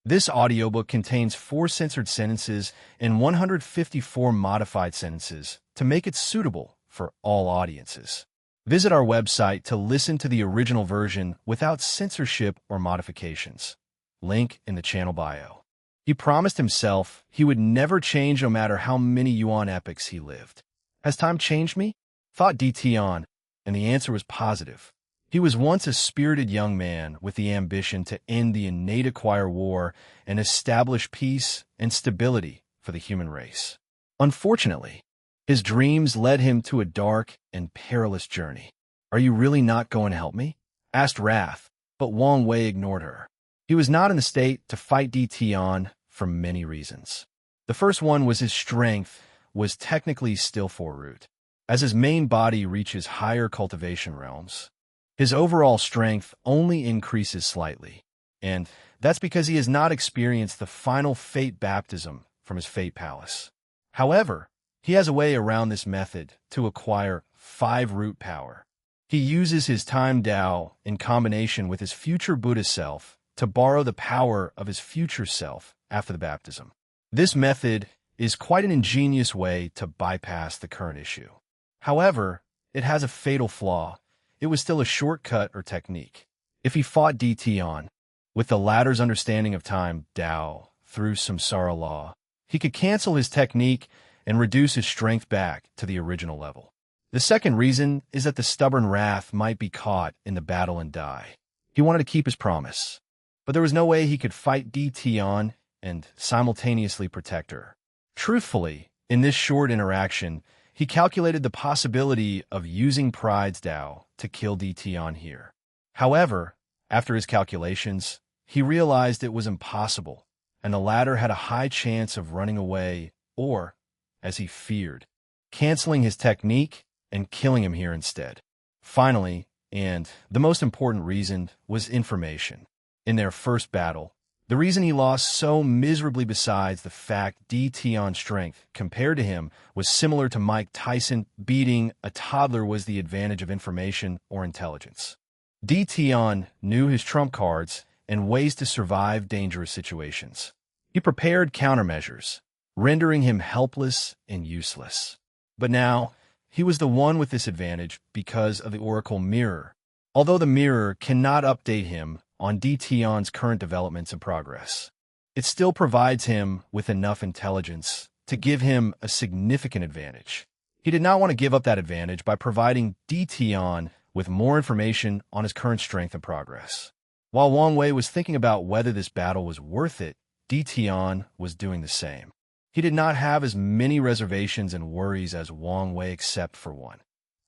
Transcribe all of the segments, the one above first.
This audiobook contains 4 censored sentences and 154 modified sentences to make it suitable for all audiences. Visit our website to listen to the original version without censorship or modifications. Link in the channel bio. He promised himself he would never change no matter how many Yuan epochs he lived. Has time changed me? Thought DT, and the answer was positive. He was once a spirited young man with the ambition to end the innate acquire war and establish peace and stability for the human race. Unfortunately, his dreams led him to a dark and perilous journey. "Are you really not going to help me?" asked Wrath, but Wang Wei ignored her. He was not in the state to fight DT for many reasons. The first one was his strength was technically still for root. As his main body reaches higher cultivation realms, his overall strength only increases slightly, and that's because he has not experienced the final fate baptism from his fate palace. However, he has a way around this method to acquire 5 root power. He uses his time Tao in combination with his future Buddha self to borrow the power of his future self after the baptism. This method is quite an ingenious way to bypass the current issue. However, it has a fatal flaw. It was still a shortcut or technique. If he fought DT with the latter's understanding of time Tao through samsara law, he could cancel his technique and reduce his strength back to the original level. The second reason is that the stubborn Wrath might be caught in the battle and die. He wanted to keep his promise, but there was no way he could fight DT and simultaneously protect her. Truthfully, in this short interaction, he calculated the possibility of using Pride's Tao to kill DT here. However, after his calculations, he realized it was impossible, and the latter had a high chance of running away or, as he feared, canceling his technique and killing him here instead. Finally, and the most important reason, was information. In their first battle, the reason he lost so miserably besides the fact DT strength compared to him was similar to Mike Tyson beating a toddler was the advantage of information or intelligence. DT knew his trump cards and ways to survive dangerous situations. He prepared countermeasures, rendering him helpless and useless. But now, he was the one with this advantage because of the Oracle Mirror. Although the mirror cannot update him on DT current developments and progress, it still provides him with enough intelligence to give him a significant advantage. He did not want to give up that advantage by providing DT with more information on his current strength and progress. While Wang Wei was thinking about whether this battle was worth it, DT was doing the same. He did not have as many reservations and worries as Wang Wei except for one.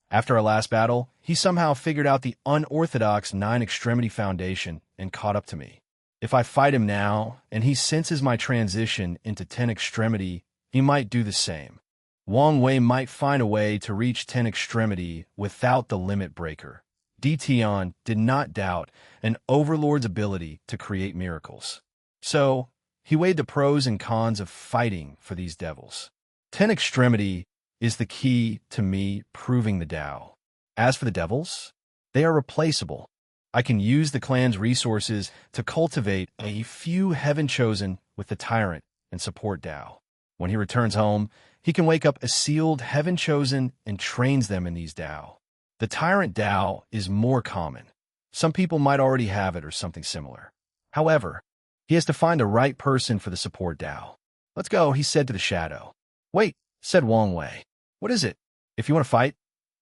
After our last battle, he somehow figured out the unorthodox 9-extremity foundation and caught up to me. If I fight him now, and he senses my transition into 10-extremity, he might do the same. Wang Wei might find a way to reach 10-extremity without the limit breaker. DT did not doubt an overlord's ability to create miracles. So, he weighed the pros and cons of fighting for these devils. 10-extremity is the key to me proving the Tao. As for the devils, they are replaceable. I can use the clan's resources to cultivate a few heaven-chosen with the tyrant and support Tao. When he returns home, he can wake up a sealed heaven-chosen and trains them in these Tao. The tyrant Tao is more common. Some people might already have it or something similar. However, he has to find the right person for the support Tao. "Let's go," he said to the shadow. "Wait," said Wang Wei. "What is it?" "If you want to fight,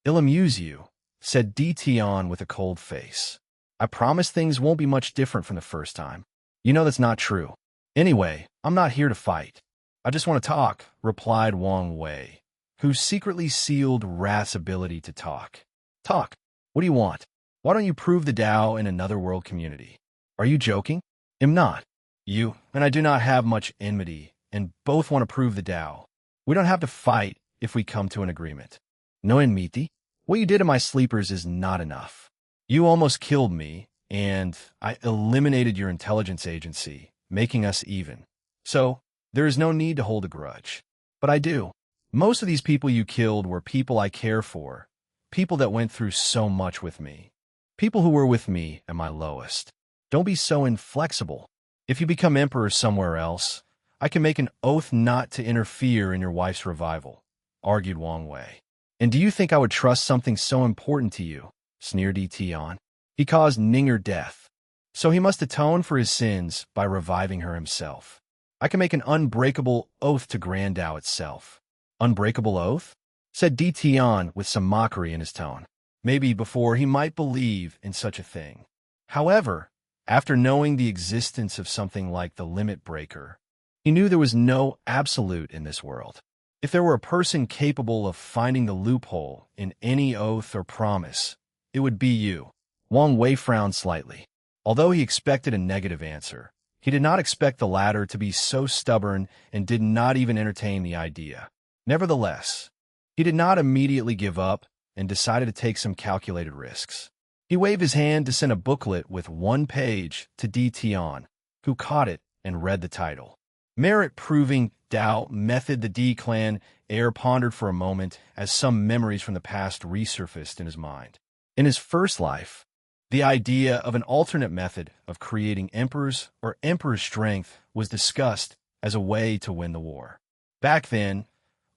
it'll amuse you," said DT with a cold face. "I promise things won't be much different from the first time. You know that's not true. Anyway, I'm not here to fight. I just want to talk," replied Wang Wei, who secretly sealed Wrath's ability to talk. "Talk? What do you want? Why don't you prove the Tao in another world community?" "Are you joking?" "Am not. You and I do not have much enmity, and both want to prove the Tao. We don't have to fight if we come to an agreement." "No enmity? What you did in my sleepers is not enough. You almost killed me, and I eliminated your intelligence agency, making us even. So, there is no need to hold a grudge. But I do. Most of these people you killed were people I care for, people that went through so much with me, people who were with me at my lowest. Don't be so inflexible. If you become emperor somewhere else, I can make an oath not to interfere in your wife's revival, argued Wang Wei. And do you think I would trust something so important to you? Sneered Yi Tian. He caused Ninger death, so he must atone for his sins by reviving her himself. I can make an unbreakable oath to Grand Tao itself. Unbreakable oath? Said Di Tian with some mockery in his tone. Maybe before he might believe in such a thing. However, after knowing the existence of something like the limit breaker, he knew there was no absolute in this world. If there were a person capable of finding the loophole in any oath or promise, it would be you. Wang Wei frowned slightly. Although he expected a negative answer, he did not expect the latter to be so stubborn and did not even entertain the idea. Nevertheless, he did not immediately give up and decided to take some calculated risks. He waved his hand to send a booklet with 1 page to Di Tian, who caught it and read the title. Merit Proving Tao Method. The Di clan heir pondered for a moment as some memories from the past resurfaced in his mind. In his first life, the idea of an alternate method of creating emperors or emperor's strength was discussed as a way to win the war. Back then,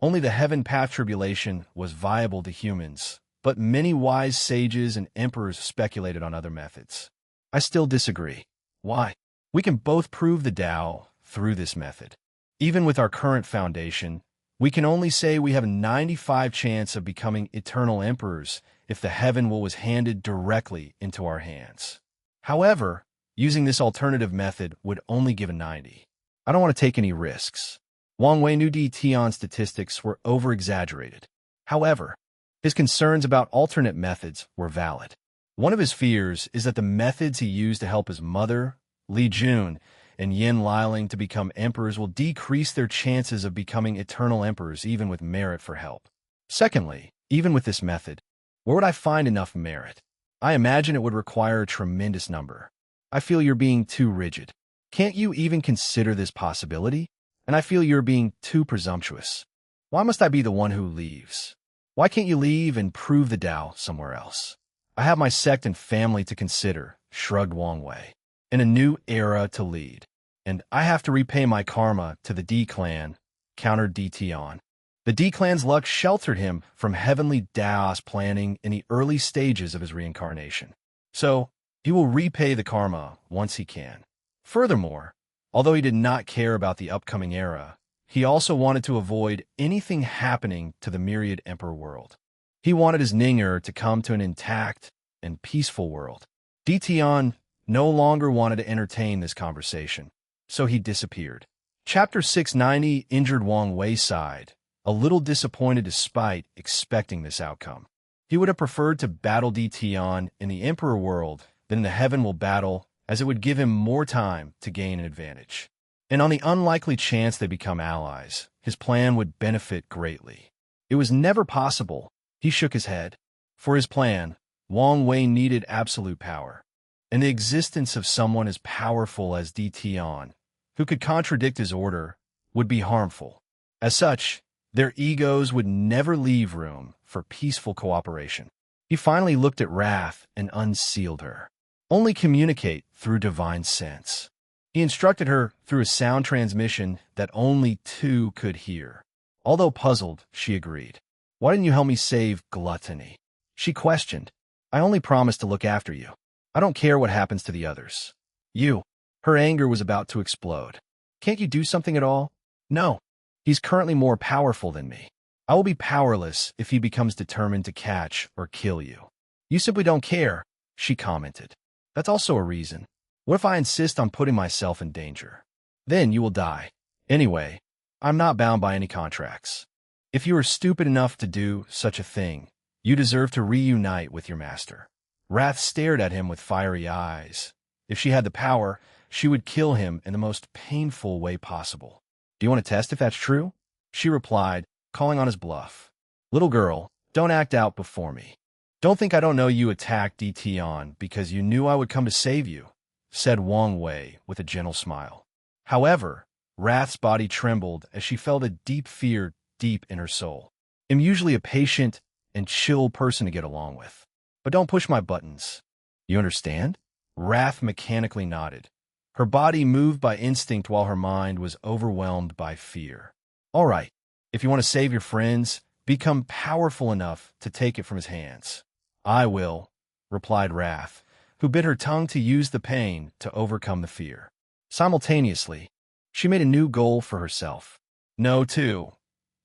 only the heaven path tribulation was viable to humans, but many wise sages and emperors speculated on other methods. I still disagree. Why? We can both prove the Tao through this method. Even with our current foundation, we can only say we have a 95% chance of becoming eternal emperors if the heaven will was handed directly into our hands. However, using this alternative method would only give a 90. I don't want to take any risks. Wang Wei knew Di Tian's statistics were over-exaggerated. However, his concerns about alternate methods were valid. One of his fears is that the methods he used to help his mother, Li Jun, and Yin Liling to become emperors will decrease their chances of becoming eternal emperors even with merit for help. Secondly, even with this method, where would I find enough merit? I imagine it would require a tremendous number. I feel you're being too rigid. Can't you even consider this possibility? And I feel you're being too presumptuous. Why must I be the one who leaves? Why can't you leave and prove the Tao somewhere else? I have my sect and family to consider, shrugged Wang Wei, and a new era to lead. And I have to repay my karma to the Di clan, countered Di Tian. The Di clan's luck sheltered him from heavenly Taoist planning in the early stages of his reincarnation. So, he will repay the karma once he can. Furthermore, although he did not care about the upcoming era, he also wanted to avoid anything happening to the myriad emperor world. He wanted his Ninger to come to an intact and peaceful world. Di Tian no longer wanted to entertain this conversation, so he disappeared. Chapter 690. Injured Wang Wei sighed, a little disappointed despite expecting this outcome. He would have preferred to battle Di Tian in the emperor world than in the heaven will battle, as it would give him more time to gain an advantage. And on the unlikely chance they become allies, his plan would benefit greatly. It was never possible. He shook his head. For his plan, Wang Wei needed absolute power, and the existence of someone as powerful as Di Tian, who could contradict his order, would be harmful. As such, their egos would never leave room for peaceful cooperation. He finally looked at Wrath and unsealed her. Only communicate through divine sense. He instructed her through a sound transmission that only two could hear. Although puzzled, she agreed. Why didn't you help me save Gluttony? She questioned. I only promised to look after you. I don't care what happens to the others. You. Her anger was about to explode. Can't you do something at all? No. He's currently more powerful than me. I will be powerless if he becomes determined to catch or kill you. You simply don't care, she commented. That's also a reason. What if I insist on putting myself in danger? Then you will die. Anyway, I'm not bound by any contracts. If you are stupid enough to do such a thing, you deserve to reunite with your master. Wrath stared at him with fiery eyes. If she had the power, she would kill him in the most painful way possible. Do you want to test if that's true? She replied, calling on his bluff. Little girl, don't act out before me. Don't think I don't know you attacked Di Tian because you knew I would come to save you, said Wang Wei with a gentle smile. However, Wrath's body trembled as she felt a deep fear deep in her soul. I'm usually a patient and chill person to get along with, but don't push my buttons. You understand? Wrath mechanically nodded. Her body moved by instinct while her mind was overwhelmed by fear. All right, if you want to save your friends, become powerful enough to take it from his hands. I will, replied Wrath, who bit her tongue to use the pain to overcome the fear. Simultaneously, she made a new goal for herself. No, too,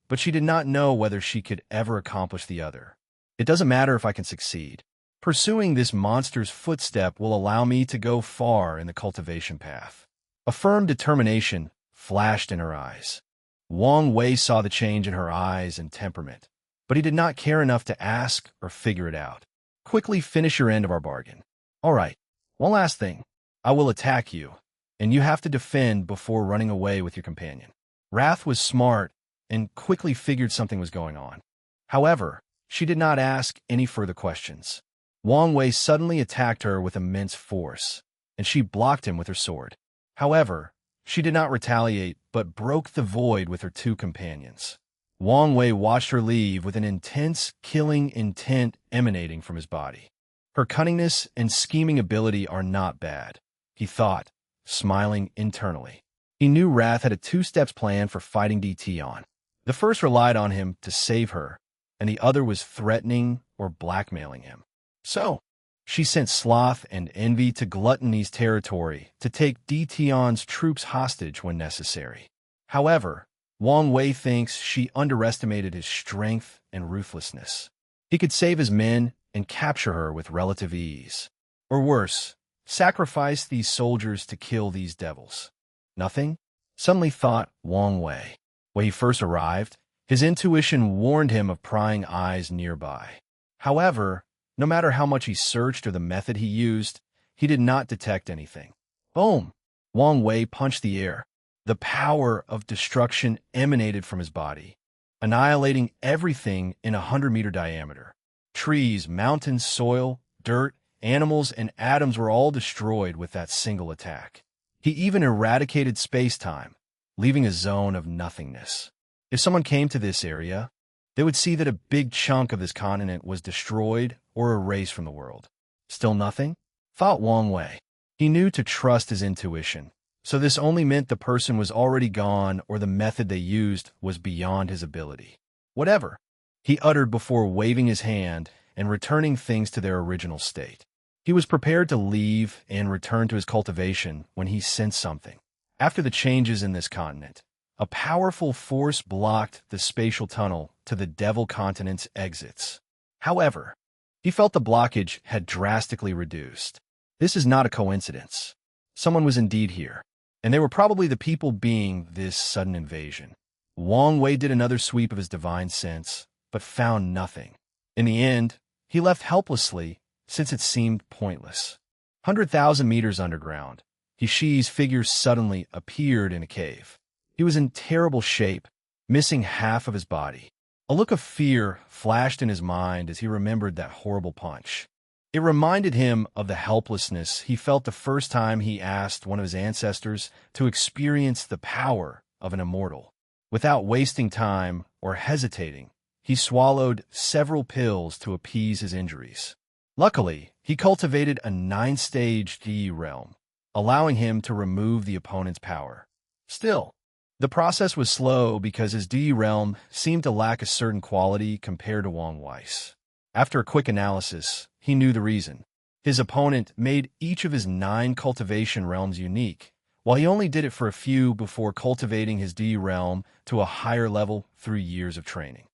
but she did not know whether she could ever accomplish the other. It doesn't matter if I can succeed. Pursuing this monster's footstep will allow me to go far in the cultivation path. A firm determination flashed in her eyes. Wang Wei saw the change in her eyes and temperament, but he did not care enough to ask or figure it out. Quickly finish your end of our bargain. All right, one last thing. I will attack you, and you have to defend before running away with your companion. Wrath was smart and quickly figured something was going on. However, she did not ask any further questions. Wang Wei suddenly attacked her with immense force, and she blocked him with her sword. However, she did not retaliate, but broke the void with her two companions. Wang Wei watched her leave with an intense, killing intent emanating from his body. Her cunningness and scheming ability are not bad, he thought, smiling internally. He knew Wrath had a two-steps plan for fighting DT. The first relied on him to save her, and the other was threatening or blackmailing him. So, she sent Sloth and Envy to Gluttony's territory to take DT's troops hostage when necessary. However, Wang Wei thinks she underestimated his strength and ruthlessness. He could save his men and capture her with relative ease. Or worse, sacrifice these soldiers to kill these devils. Nothing? Suddenly thought Wang Wei. When he first arrived, his intuition warned him of prying eyes nearby. However, no matter how much he searched or the method he used, he did not detect anything. Boom! Wang Wei punched the air. The power of destruction emanated from his body, annihilating everything in 100-meter diameter. Trees, mountains, soil, dirt, animals, and atoms were all destroyed with that single attack. He even eradicated space-time, leaving a zone of nothingness. If someone came to this area, they would see that a big chunk of this continent was destroyed or erased from the world. Still nothing? Thought Wang Wei. He knew to trust his intuition, so this only meant the person was already gone or the method they used was beyond his ability. Whatever, he uttered before waving his hand and returning things to their original state. He was prepared to leave and return to his cultivation when he sensed something. After the changes in this continent, a powerful force blocked the spatial tunnel to the Devil Continent's exits. However, he felt the blockage had drastically reduced. This is not a coincidence. Someone was indeed here, and they were probably the people being this sudden invasion. Wang Wei did another sweep of his divine sense, but found nothing. In the end, he left helplessly, since it seemed pointless. 100,000 meters underground, He Shi's figure suddenly appeared in a cave. He was in terrible shape, missing half of his body. A look of fear flashed in his mind as he remembered that horrible punch. It reminded him of the helplessness he felt the first time he asked one of his ancestors to experience the power of an immortal. Without wasting time or hesitating, he swallowed several pills to appease his injuries. Luckily, he cultivated a 9-stage DE realm, allowing him to remove the opponent's power. Still, the process was slow because his DE realm seemed to lack a certain quality compared to Wang Wei's. After a quick analysis, he knew the reason. His opponent made each of his 9 cultivation realms unique, while he only did it for a few before cultivating his DE realm to a higher level through years of training.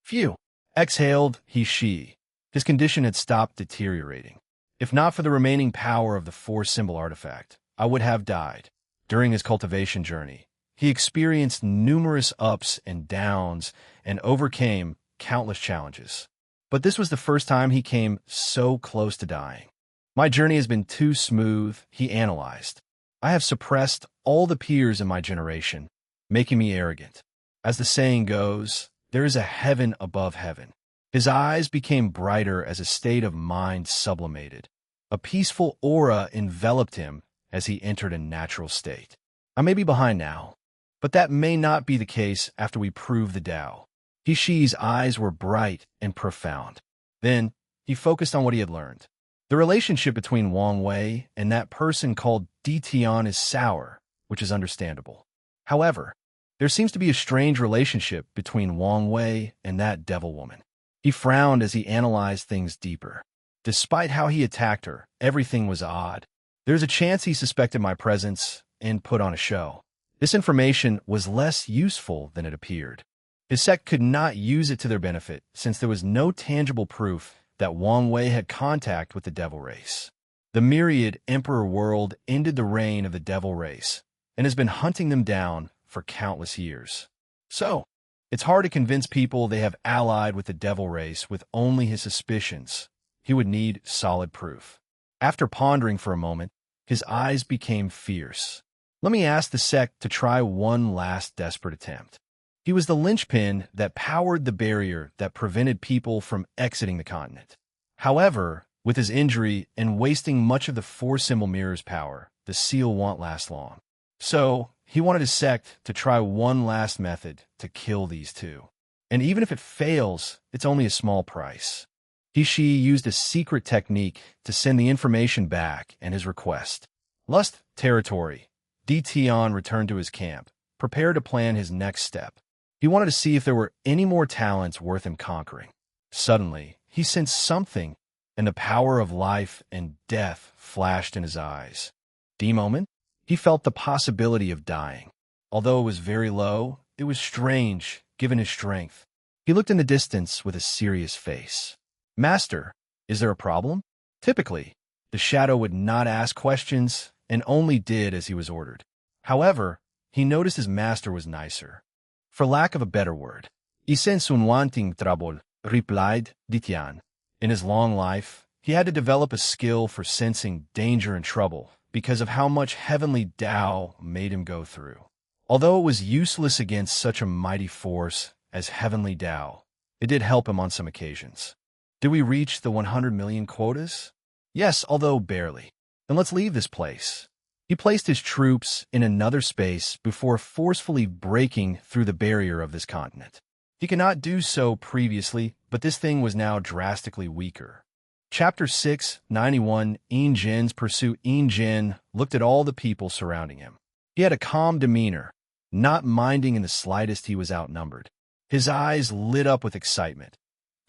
Phew! Exhaled He Shi. His condition had stopped deteriorating. If not for the remaining power of the 4-symbol artifact, I would have died. During his cultivation journey, he experienced numerous ups and downs and overcame countless challenges. But this was the first time he came so close to dying. My journey has been too smooth, he analyzed. I have suppressed all the peers in my generation, making me arrogant. As the saying goes, there is a heaven above heaven. His eyes became brighter as a state of mind sublimated. A peaceful aura enveloped him as he entered a natural state. I may be behind now, but that may not be the case after we prove the Tao. He Shi's eyes were bright and profound. Then, he focused on what he had learned. The relationship between Wang Wei and that person called Di Tian is sour, which is understandable. However, there seems to be a strange relationship between Wang Wei and that devil woman. He frowned as he analyzed things deeper. Despite how he attacked her, everything was odd. There's a chance he suspected my presence and put on a show. This information was less useful than it appeared. His sect could not use it to their benefit since there was no tangible proof that Wang Wei had contact with the devil race. The myriad emperor world ended the reign of the devil race and has been hunting them down for countless years. So, it's hard to convince people they have allied with the devil race with only his suspicions. He would need solid proof. After pondering for a moment, his eyes became fierce. Let me ask the sect to try one last desperate attempt. He was the linchpin that powered the barrier that prevented people from exiting the continent. However, with his injury and wasting much of the four-symbol mirror's power, the seal won't last long. So, he wanted his sect to try one last method to kill these two. And even if it fails, it's only a small price. He used a secret technique to send the information back and his request. Lust territory. Di Tian returned to his camp, prepared to plan his next step. He wanted to see if there were any more talents worth him conquering. Suddenly, he sensed something, and the power of life and death flashed in his eyes. The moment, he felt the possibility of dying. Although it was very low, it was strange, given his strength. He looked in the distance with a serious face. Master, is there a problem? Typically, the shadow would not ask questions and only did as he was ordered. However, he noticed his master was nicer. For lack of a better word, "I sense un wanting trouble," replied Di Tian. In his long life, he had to develop a skill for sensing danger and trouble because of how much heavenly Tao made him go through. Although it was useless against such a mighty force as heavenly Tao, it did help him on some occasions. Did we reach the 100 million quotas? Yes, although barely. Then let's leave this place. He placed his troops in another space before forcefully breaking through the barrier of this continent. He could not do so previously, but this thing was now drastically weaker. Chapter 691, Yin Jin's Pursuit. Yin Jin looked at all the people surrounding him. He had a calm demeanor, not minding in the slightest he was outnumbered. His eyes lit up with excitement.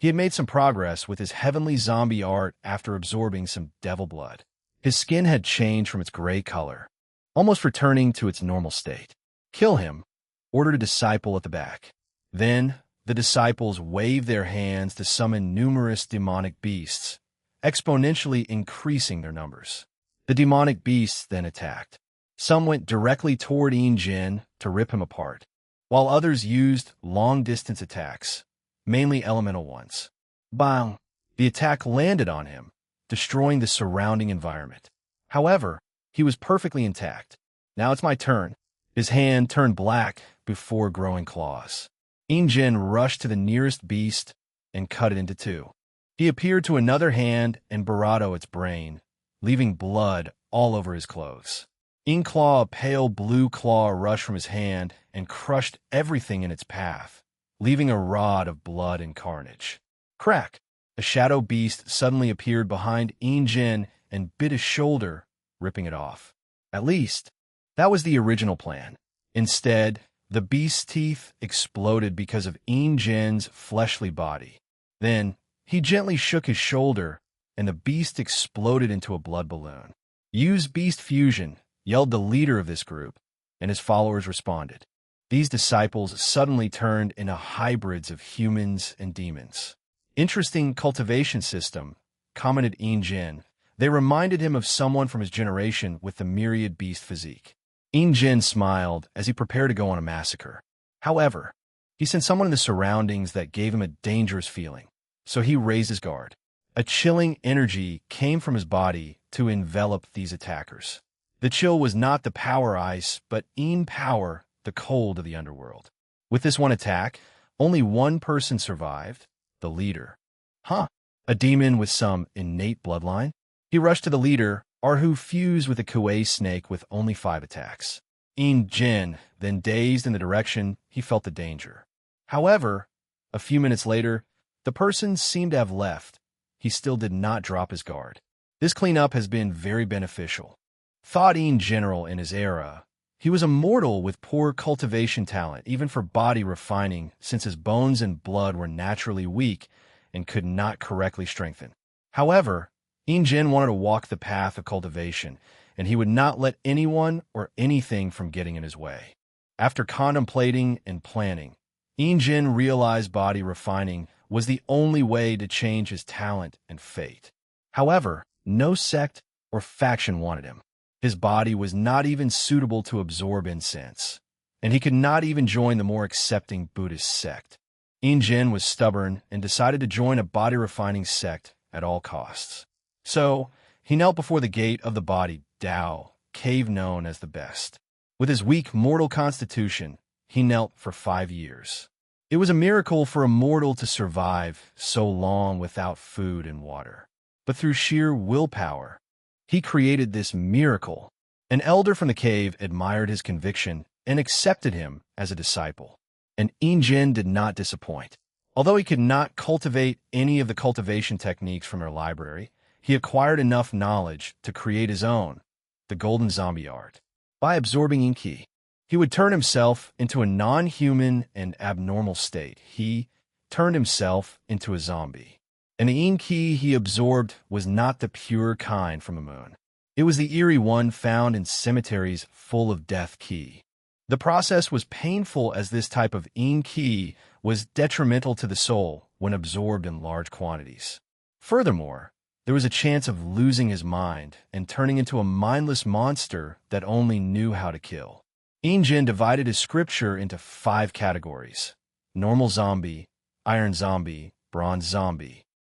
He had made some progress with his heavenly zombie art after absorbing some devil blood. His skin had changed from its gray color, almost returning to its normal state. "Kill him," ordered a disciple at the back. Then, the disciples waved their hands to summon numerous demonic beasts, exponentially increasing their numbers. The demonic beasts then attacked. Some went directly toward Yin Jin to rip him apart, while others used long-distance attacks, mainly elemental ones. Bang! The attack landed on him, destroying the surrounding environment. However, he was perfectly intact. "Now it's my turn." His hand turned black before growing claws. Yin Jin rushed to the nearest beast and cut it into two. He appeared to another hand and Barado its brain, leaving blood all over his clothes. Yin Claw, a pale blue claw, rushed from his hand and crushed everything in its path, leaving a rod of blood and carnage. Crack! A shadow beast suddenly appeared behind Yin Jin and bit his shoulder, ripping it off. At least, that was the original plan. Instead, the beast's teeth exploded because of Yin Jin's fleshly body. Then, he gently shook his shoulder, and the beast exploded into a blood balloon. "Use beast fusion," yelled the leader of this group, and his followers responded. These disciples suddenly turned into hybrids of humans and demons. "Interesting cultivation system," commented Yin Jin. They reminded him of someone from his generation with the myriad beast physique. Yin Jin smiled as he prepared to go on a massacre. However, he sensed someone in the surroundings that gave him a dangerous feeling, so he raised his guard. A chilling energy came from his body to envelop these attackers. The chill was not the power ice, but Yin power, the cold of the underworld. With this one attack, only one person survived, the leader. Huh, a demon with some innate bloodline? He rushed to the leader, who fused with a Kuei snake with only 5 attacks. Yin Jin, then dazed in the direction he felt the danger. However, a few minutes later, the person seemed to have left. He still did not drop his guard. This cleanup has been very beneficial. Thought in general in his era, he was a mortal with poor cultivation talent, even for body refining, since his bones and blood were naturally weak and could not correctly strengthen. However, Jin wanted to walk the path of cultivation, and he would not let anyone or anything from getting in his way. After contemplating and planning, Jin realized body refining was the only way to change his talent and fate. However, no sect or faction wanted him. His body was not even suitable to absorb incense, and he could not even join the more accepting Buddhist sect. Jin was stubborn and decided to join a body-refining sect at all costs. So, he knelt before the gate of the body Dao, cave known as the best. With his weak mortal constitution, he knelt for 5 years. It was a miracle for a mortal to survive so long without food and water. But through sheer willpower, he created this miracle. An elder from the cave admired his conviction and accepted him as a disciple. And Jin did not disappoint. Although he could not cultivate any of the cultivation techniques from their library, he acquired enough knowledge to create his own, the golden zombie art. By absorbing Inki, he would turn himself into a non-human and abnormal state. He turned himself into a zombie. And the Inki he absorbed was not the pure kind from the moon. It was the eerie one found in cemeteries full of death ki. The process was painful as this type of Inki was detrimental to the soul when absorbed in large quantities. Furthermore, there was a chance of losing his mind and turning into a mindless monster that only knew how to kill. Jin divided his scripture into 5 categories: normal zombie, iron zombie, bronze zombie,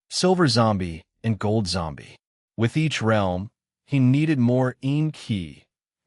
silver zombie, and gold zombie. With each realm, he needed more Ki,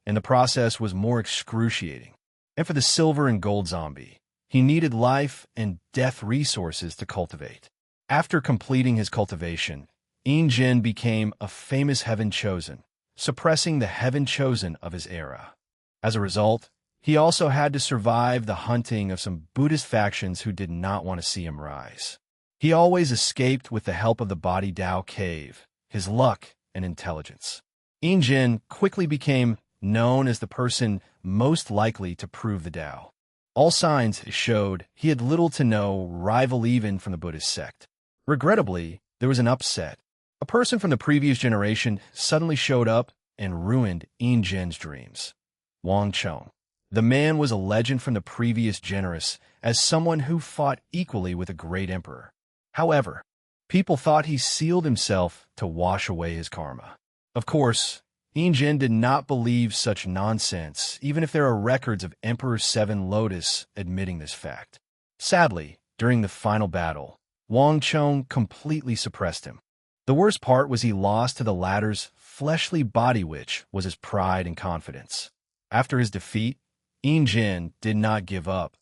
and the process was more excruciating. And for the silver and gold zombie, he needed life and death resources to cultivate. After completing his cultivation, Jin became a famous heaven chosen, suppressing the heaven chosen of his era. As a result, he also had to survive the hunting of some Buddhist factions who did not want to see him rise. He always escaped with the help of the body Dao cave, his luck and intelligence. Jin quickly became known as the person most likely to prove the Tao. All signs showed he had little to no rival even from the Buddhist sect. Regrettably, there was an upset. A person from the previous generation suddenly showed up and ruined Jin's dreams. Wang Chong. The man was a legend from the previous generation as someone who fought equally with a great emperor. However, people thought he sealed himself to wash away his karma. Of course, Jin did not believe such nonsense, even if there are records of Emperor 7 Lotus admitting this fact. Sadly, during the final battle, Wang Chong completely suppressed him. The worst part was he lost to the latter's fleshly body, which was his pride and confidence. After his defeat, Jin did not give up.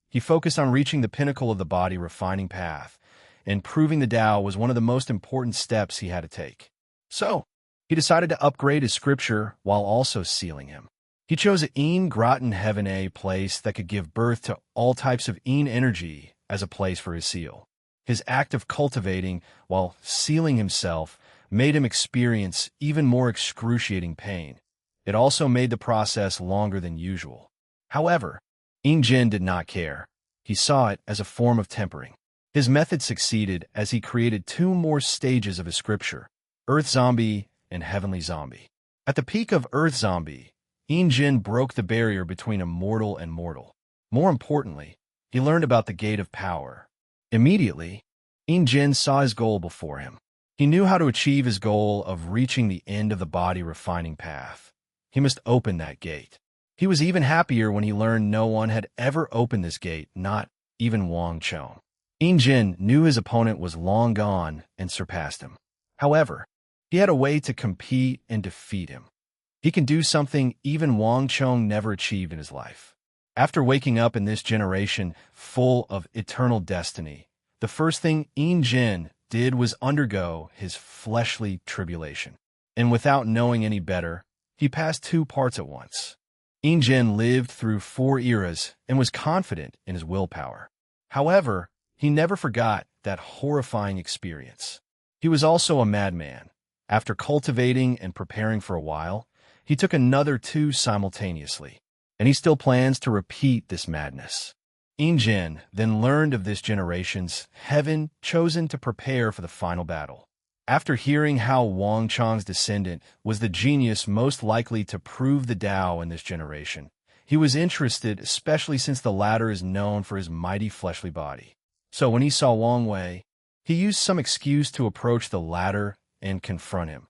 He focused on reaching the pinnacle of the body refining path, and proving the Tao was one of the most important steps he had to take. So, he decided to upgrade his scripture while also sealing him. He chose a Groton Heaven A place that could give birth to all types of energy as a place for his seal. His act of cultivating while sealing himself made him experience even more excruciating pain. It also made the process longer than usual. However, Jin did not care. He saw it as a form of tempering. His method succeeded as he created 2 more stages of his scripture, Earth Zombie and Heavenly Zombie. At the peak of Earth Zombie, Jin broke the barrier between a mortal and mortal. More importantly, he learned about the Gate of Power. Immediately, Jin saw his goal before him. He knew how to achieve his goal of reaching the end of the body refining path. He must open that gate. He was even happier when he learned no one had ever opened this gate, not even Wang Chong. Jin knew his opponent was long gone and surpassed him. However, he had a way to compete and defeat him. He can do something even Wang Chong never achieved in his life. After waking up in this generation full of eternal destiny, the first thing Jin did was undergo his fleshly tribulation. And without knowing any better, he passed 2 parts at once. Jin lived through 4 eras and was confident in his willpower. However, he never forgot that horrifying experience. He was also a madman, After cultivating and preparing for a while, he took another 2 simultaneously, and he still plans to repeat this madness. Injin then learned of this generation's heaven chosen to prepare for the final battle. After hearing how Wang Chang's descendant was the genius most likely to prove the Tao in this generation, he was interested, especially since the latter is known for his mighty fleshly body. So when he saw Wang Wei, he used some excuse to approach the latter and confront him.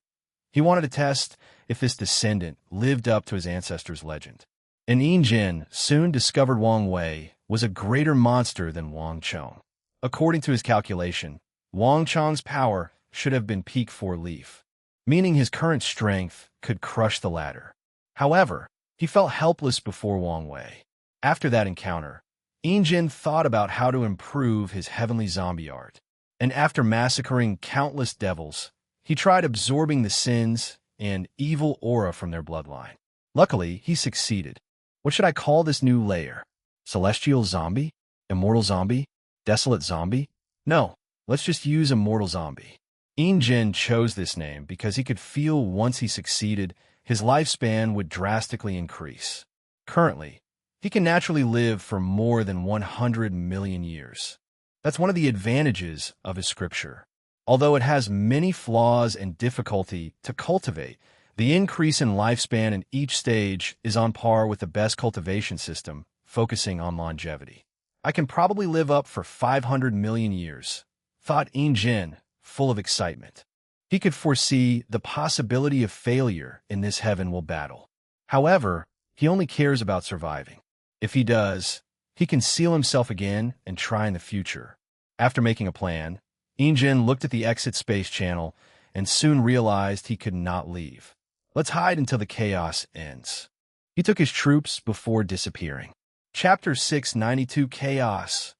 He wanted to test if this descendant lived up to his ancestors' legend. And Injin soon discovered Wang Wei was a greater monster than Wang Chong. According to his calculation, Wang Chong's power should have been peak 4 leaf, meaning his current strength could crush the latter. However, he felt helpless before Wang Wei. After that encounter, Injin thought about how to improve his heavenly zombie art. And after massacring countless devils, he tried absorbing the sins and evil aura from their bloodline. Luckily, he succeeded. What should I call this new layer? Celestial zombie? Immortal zombie? Desolate zombie? No, let's just use immortal zombie. Injin chose this name because he could feel once he succeeded, his lifespan would drastically increase. Currently, he can naturally live for more than 100 million years. That's one of the advantages of his scripture. Although it has many flaws and difficulty to cultivate, the increase in lifespan in each stage is on par with the best cultivation system, focusing on longevity. I can probably live up for 500 million years, thought Injin, full of excitement. He could foresee the possibility of failure in this heavenly battle. However, he only cares about surviving. If he does, he can seal himself again and try in the future. After making a plan, Injin looked at the exit space channel and soon realized he could not leave. Let's hide until the chaos ends. He took his troops before disappearing. Chapter 692 Chaos.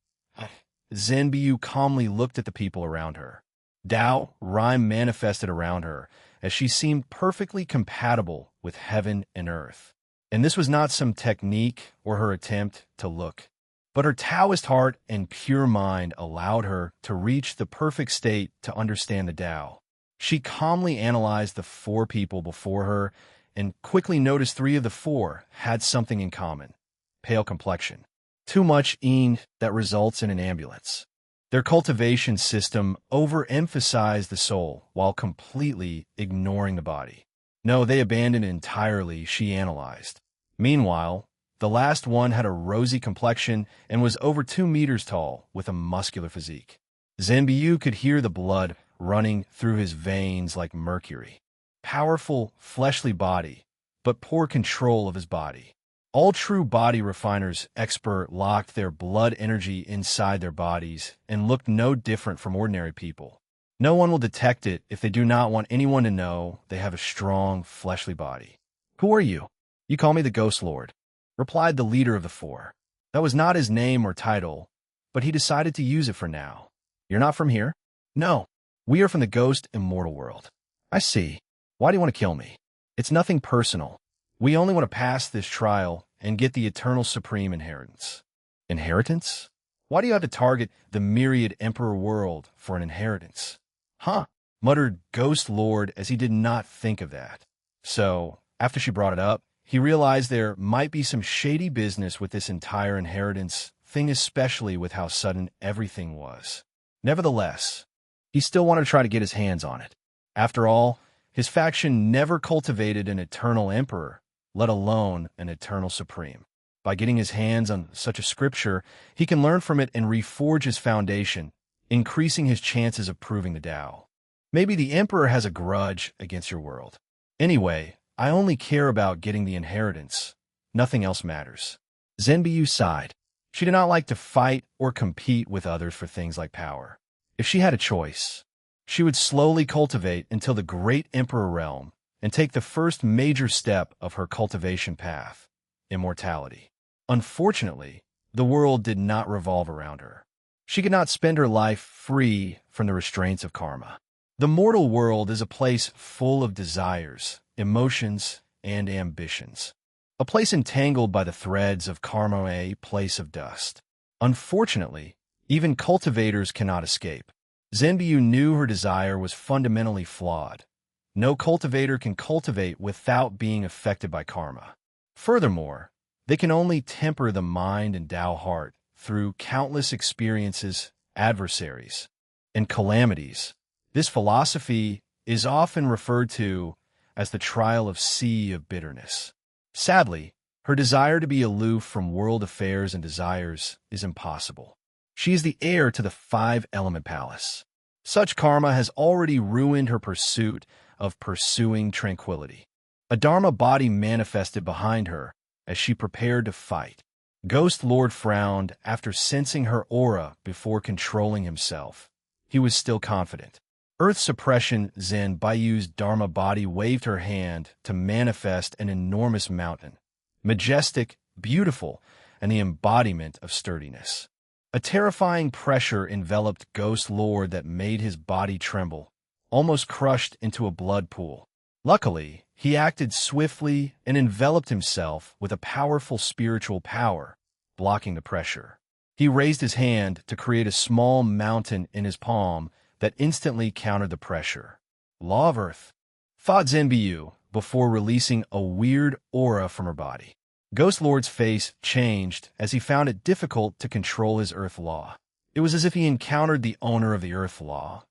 Zenbiu calmly looked at the people around her. Tao Rhyme manifested around her as she seemed perfectly compatible with heaven and earth. And this was not some technique or her attempt to look, but her Taoist heart and pure mind allowed her to reach the perfect state to understand the Tao. She calmly analyzed the 4 people before her and quickly noticed 3 of the 4 had something in common: pale complexion. Too much yin that results in an ambulance. Their cultivation system overemphasized the soul while completely ignoring the body. No, they abandoned it entirely, she analyzed. Meanwhile, the last one had a rosy complexion and was over 2 meters tall with a muscular physique. Zenbiu could hear the blood running through his veins like mercury. Powerful, fleshly body, but poor control of his body. All true body refiners expert locked their blood energy inside their bodies and looked no different from ordinary people. No one will detect it if they do not want anyone to know they have a strong, fleshly body. Who are you? You call me the Ghost Lord, replied the leader of the 4. That was not his name or title, but he decided to use it for now. You're not from here? No. We are from the ghost immortal world. I see. Why do you want to kill me? It's nothing personal. We only want to pass this trial and get the eternal supreme inheritance. Inheritance? Why do you have to target the myriad emperor world for an inheritance? Huh, muttered Ghost Lord as he did not think of that. So, after she brought it up, he realized there might be some shady business with this entire inheritance thing, especially with how sudden everything was. Nevertheless, he still wanted to try to get his hands on it. After all, his faction never cultivated an eternal emperor, let alone an eternal supreme. By getting his hands on such a scripture, he can learn from it and reforge his foundation, increasing his chances of proving the Tao. Maybe the emperor has a grudge against your world. Anyway, I only care about getting the inheritance. Nothing else matters. Zenbiu sighed. She did not like to fight or compete with others for things like power. If she had a choice, she would slowly cultivate until the great emperor realm and take the first major step of her cultivation path, immortality. Unfortunately, the world did not revolve around her. She could not spend her life free from the restraints of karma. The mortal world is a place full of desires, emotions, and ambitions. A place entangled by the threads of karma, a place of dust. Unfortunately, even cultivators cannot escape. Zenbiu knew her desire was fundamentally flawed. No cultivator can cultivate without being affected by karma. Furthermore, they can only temper the mind and Tao heart through countless experiences, adversaries, and calamities. This philosophy is often referred to as the trial of sea of bitterness. Sadly, her desire to be aloof from world affairs and desires is impossible. She is the heir to the five-element palace. Such karma has already ruined her pursuit of pursuing tranquility. A Dharma body manifested behind her as she prepared to fight. Ghost Lord frowned after sensing her aura before controlling himself. He was still confident. Earth Suppression Zen Bayu's Dharma body waved her hand to manifest an enormous mountain. Majestic, beautiful, and the embodiment of sturdiness. A terrifying pressure enveloped Ghost Lord that made his body tremble, almost crushed into a blood pool. Luckily, he acted swiftly and enveloped himself with a powerful spiritual power, blocking the pressure. He raised his hand to create a small mountain in his palm that instantly countered the pressure. Law of Earth, thought Zenbyu, before releasing a weird aura from her body. Ghost Lord's face changed as he found it difficult to control his Earth Law. It was as if he encountered the owner of the Earth Law,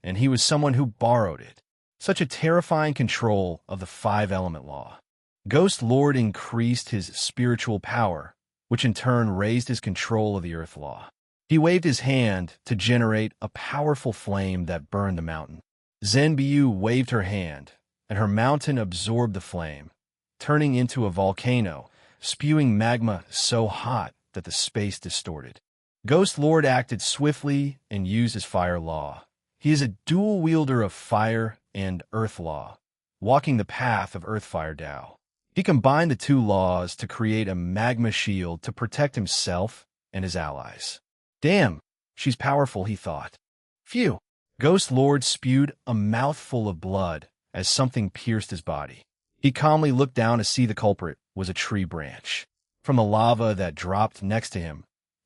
and he was someone who borrowed it. Such a terrifying control of the five-element law. Ghost Lord increased his spiritual power, which in turn raised his control of the Earth Law. He waved his hand to generate a powerful flame that burned the mountain. Zenbyu waved her hand, and her mountain absorbed the flame, turning into a volcano, spewing magma so hot that the space distorted. Ghost Lord acted swiftly and used his fire law. He is a dual wielder of fire and earth law, walking the path of earth-fire Tao. He combined the two laws to create a magma shield to protect himself and his allies. Damn, she's powerful, he thought. Phew. Ghost Lord spewed a mouthful of blood as something pierced his body. He calmly looked down to see the culprit was a tree branch. From the lava that dropped next to him,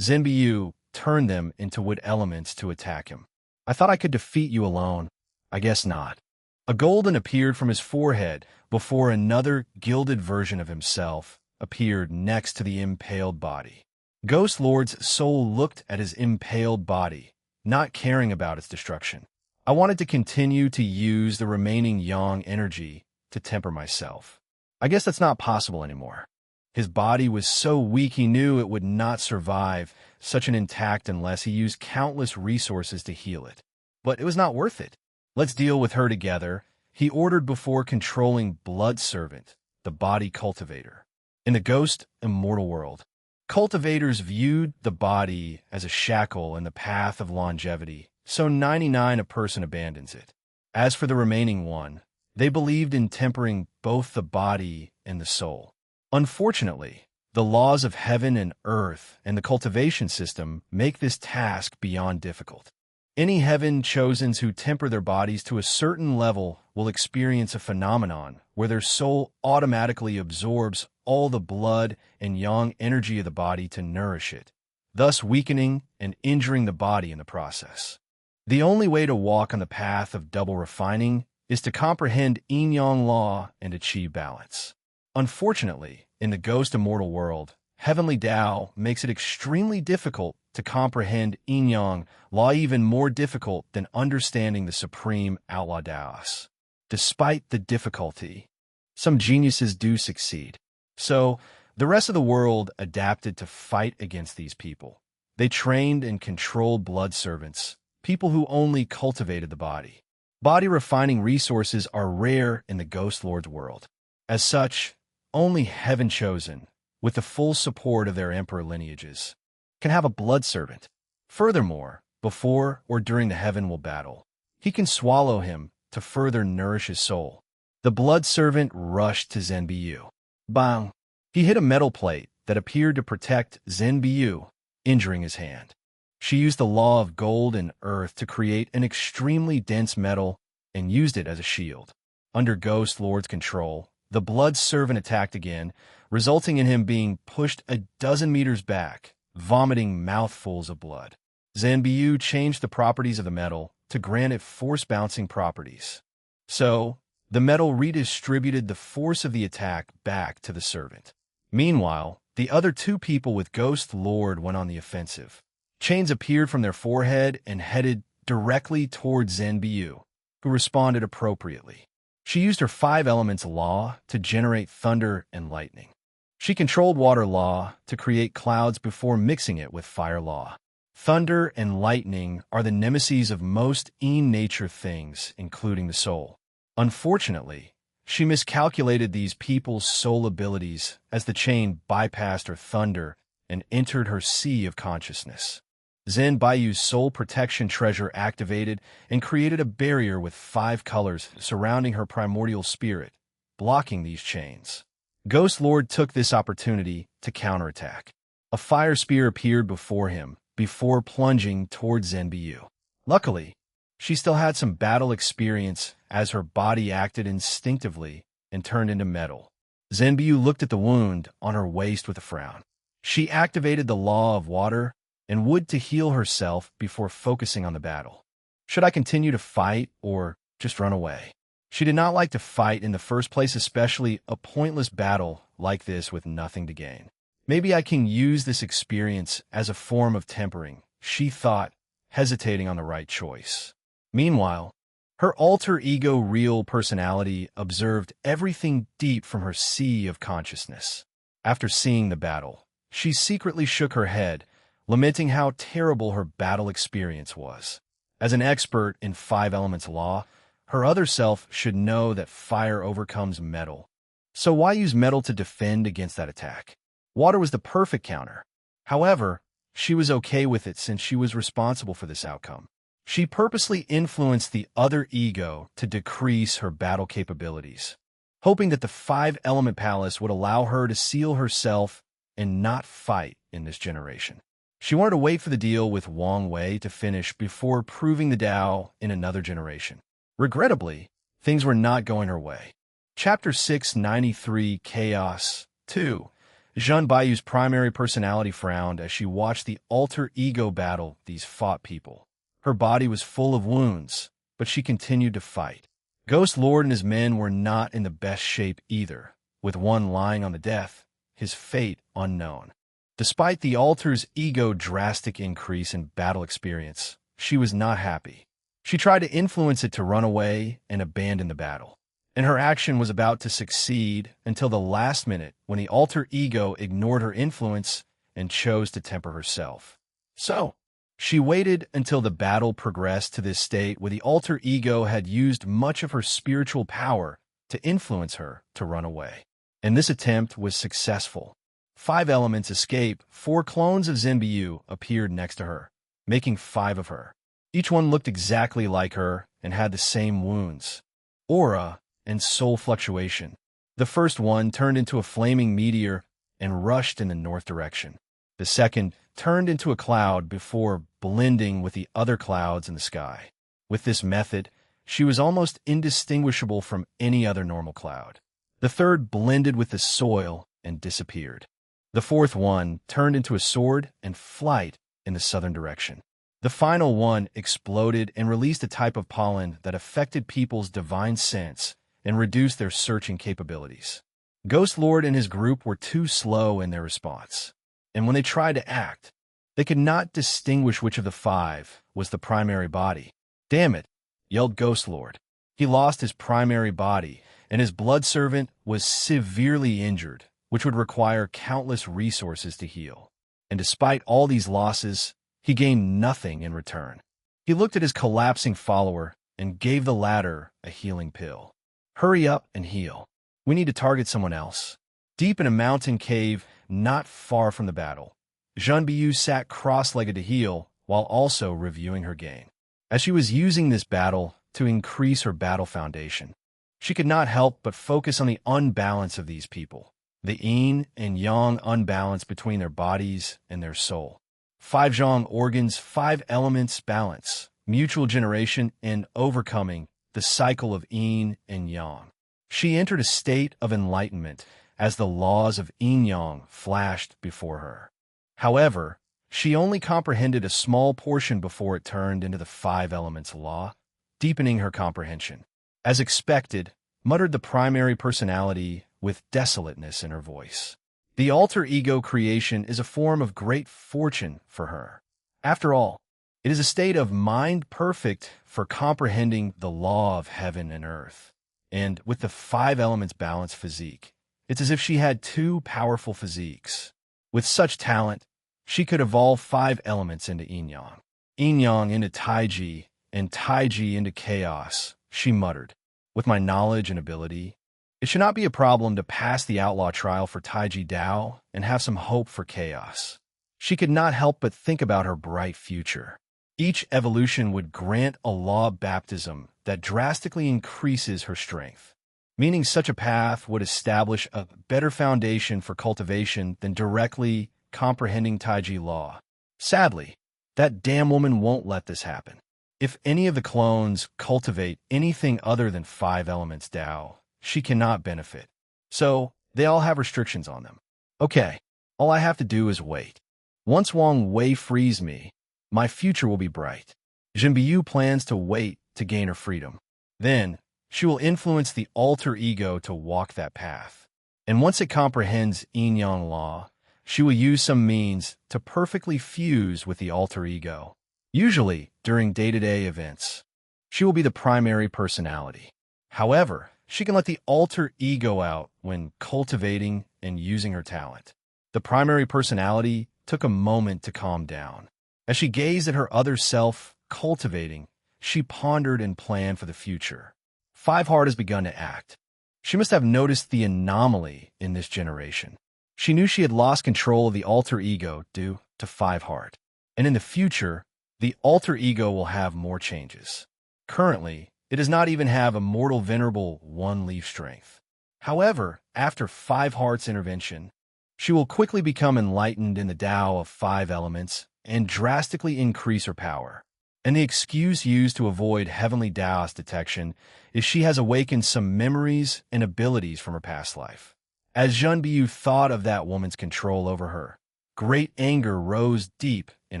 Zenbyu turned them into wood elements to attack him. I thought I could defeat you alone. I guess not. A golden appeared from his forehead before another gilded version of himself appeared next to the impaled body. Ghost Lord's soul looked at his impaled body, not caring about its destruction. I wanted to continue to use the remaining yang energy to temper myself. I guess that's not possible anymore. His body was so weak he knew it would not survive such an intact unless he used countless resources to heal it. But it was not worth it. Let's deal with her together, he ordered before controlling Blood Servant, the body cultivator. In the ghost immortal world, cultivators viewed the body as a shackle in the path of longevity, so 99 a person abandons it. As for the remaining one, they believed in tempering both the body and the soul. Unfortunately, the laws of heaven and earth and the cultivation system make this task beyond difficult. Any heaven-chosens who temper their bodies to a certain level will experience a phenomenon where their soul automatically absorbs all the blood and yang energy of the body to nourish it, thus weakening and injuring the body in the process. The only way to walk on the path of double refining is to comprehend yin-yang law and achieve balance. Unfortunately, in the ghost immortal world, heavenly Tao makes it extremely difficult to comprehend yin-yang law, even more difficult than understanding the supreme outlaw Taoists. Despite the difficulty, some geniuses do succeed. So, the rest of the world adapted to fight against these people. They trained and controlled blood servants, people who only cultivated the body. Body refining resources are rare in the Ghost Lord's world. As such, only heaven chosen, with the full support of their emperor lineages, can have a blood servant. Furthermore, before or during the heaven will battle, he can swallow him to further nourish his soul. The blood servant rushed to Zenbyu. Bang! He hit a metal plate that appeared to protect Zenbyu, injuring his hand. She used the law of gold and earth to create an extremely dense metal and used it as a shield. Under Ghost Lord's control, the blood servant attacked again, resulting in him being pushed a dozen meters back, vomiting mouthfuls of blood. Zenbyu changed the properties of the metal to grant it force-bouncing properties. So, The metal redistributed the force of the attack back to the servant. Meanwhile, the other two people with Ghost Lord went on the offensive. Chains appeared from their forehead and headed directly towards Zenbu, who responded appropriately. She used her 5 elements law to generate thunder and lightning. She controlled water law to create clouds before mixing it with fire law. Thunder and lightning are the nemesis of most in-nature things, including the soul. Unfortunately, she miscalculated these people's soul abilities as the chain bypassed her thunder and entered her sea of consciousness. Zen Bayu's soul protection treasure activated and created a barrier with 5 colors surrounding her primordial spirit, blocking these chains. Ghost Lord took this opportunity to counterattack. A fire spear appeared before him, before plunging towards Zenbu. Luckily, she still had some battle experience as her body acted instinctively and turned into metal. Zenbu looked at the wound on her waist with a frown. She activated the law of water and wood to heal herself before focusing on the battle. Should I continue to fight or just run away? She did not like to fight in the first place, especially a pointless battle like this with nothing to gain. Maybe I can use this experience as a form of tempering, she thought, hesitating on the right choice. Meanwhile, her alter ego real personality observed everything deep from her sea of consciousness. After seeing the battle, she secretly shook her head, lamenting how terrible her battle experience was. As an expert in 5 elements law, her other self should know that fire overcomes metal. So why use metal to defend against that attack? Water was the perfect counter. However, she was okay with it since she was responsible for this outcome. She purposely influenced the other ego to decrease her battle capabilities, hoping that the 5-element palace would allow her to seal herself and not fight in this generation. She wanted to wait for the deal with Wang Wei to finish before proving the Tao in another generation. Regrettably, things were not going her way. Chapter 693 Chaos 2. Zhen Bayu's primary personality frowned as she watched the alter ego battle these fought people. Her body was full of wounds, but she continued to fight. Ghost Lord and his men were not in the best shape either, with one lying on the death, his fate unknown. Despite the alter's ego drastic increase in battle experience, she was not happy. She tried to influence it to run away and abandon the battle. And her action was about to succeed until the last minute when the alter ego ignored her influence and chose to temper herself. So, she waited until the battle progressed to this state where the alter ego had used much of her spiritual power to influence her to run away. And this attempt was successful. 5 elements escape. 4 clones of Zenbu appeared next to her, making 5 of her. Each one looked exactly like her and had the same wounds, aura, and soul fluctuation. The first one turned into a flaming meteor and rushed in the north direction. The second turned into a cloud before blending with the other clouds in the sky. With this method, she was almost indistinguishable from any other normal cloud. The third blended with the soil and disappeared. The fourth one turned into a sword and flight in the southern direction. The final one exploded and released a type of pollen that affected people's divine sense and reduced their searching capabilities. Ghost Lord and his group were too slow in their response, and when they tried to act, they could not distinguish which of the 5 was the primary body. "Damn it," yelled Ghost Lord. He lost his primary body, and his blood servant was severely injured, which would require countless resources to heal. And despite all these losses, he gained nothing in return. He looked at his collapsing follower and gave the latter a healing pill. "Hurry up and heal. We need to target someone else." Deep in a mountain cave not far from the battle, Zhen Biyu sat cross-legged to heal while also reviewing her gain. As she was using this battle to increase her battle foundation, she could not help but focus on the unbalance of these people, the yin and yang unbalance between their bodies and their soul. 5 zhang organs, 5 elements balance, mutual generation, and overcoming the cycle of yin and yang. She entered a state of enlightenment as the laws of yin-yang flashed before her. However, she only comprehended a small portion before it turned into the 5 elements law, deepening her comprehension. As expected, muttered the primary personality with desolateness in her voice. The alter ego creation is a form of great fortune for her. After all, it is a state of mind perfect for comprehending the law of heaven and earth. And with the 5 elements balanced physique, it's as if she had 2 powerful physiques. With such talent, she could evolve 5 elements into yin-yang, yin-yang into taiji, and taiji into chaos, she muttered. With my knowledge and ability, it should not be a problem to pass the outlaw trial for taiji Dao and have some hope for chaos. She could not help but think about her bright future. Each evolution would grant a law baptism that drastically increases her strength, meaning such a path would establish a better foundation for cultivation than directly comprehending taiji law. Sadly, that damn woman won't let this happen. If any of the clones cultivate anything other than 5 elements Dao, she cannot benefit. So, they all have restrictions on them. Okay, all I have to do is wait. Once Wang Wei frees me, my future will be bright. Jinbiyu plans to wait to gain her freedom. Then, she will influence the alter ego to walk that path. And once it comprehends yin-yang law, she will use some means to perfectly fuse with the alter ego. Usually, during day-to-day events, she will be the primary personality. However, she can let the alter ego out when cultivating and using her talent. The primary personality took a moment to calm down. As she gazed at her other self cultivating, she pondered and planned for the future. 5 Heart has begun to act. She must have noticed the anomaly in this generation. She knew she had lost control of the alter ego due to 5 Heart. And in the future, the alter ego will have more changes. Currently, it does not even have a mortal venerable 1 leaf strength. However, after 5 Heart's intervention, she will quickly become enlightened in the Tao of 5 elements and drastically increase her power. And the excuse used to avoid heavenly Taoist detection is she has awakened some memories and abilities from her past life. As Jinbiyu thought of that woman's control over her, great anger rose deep in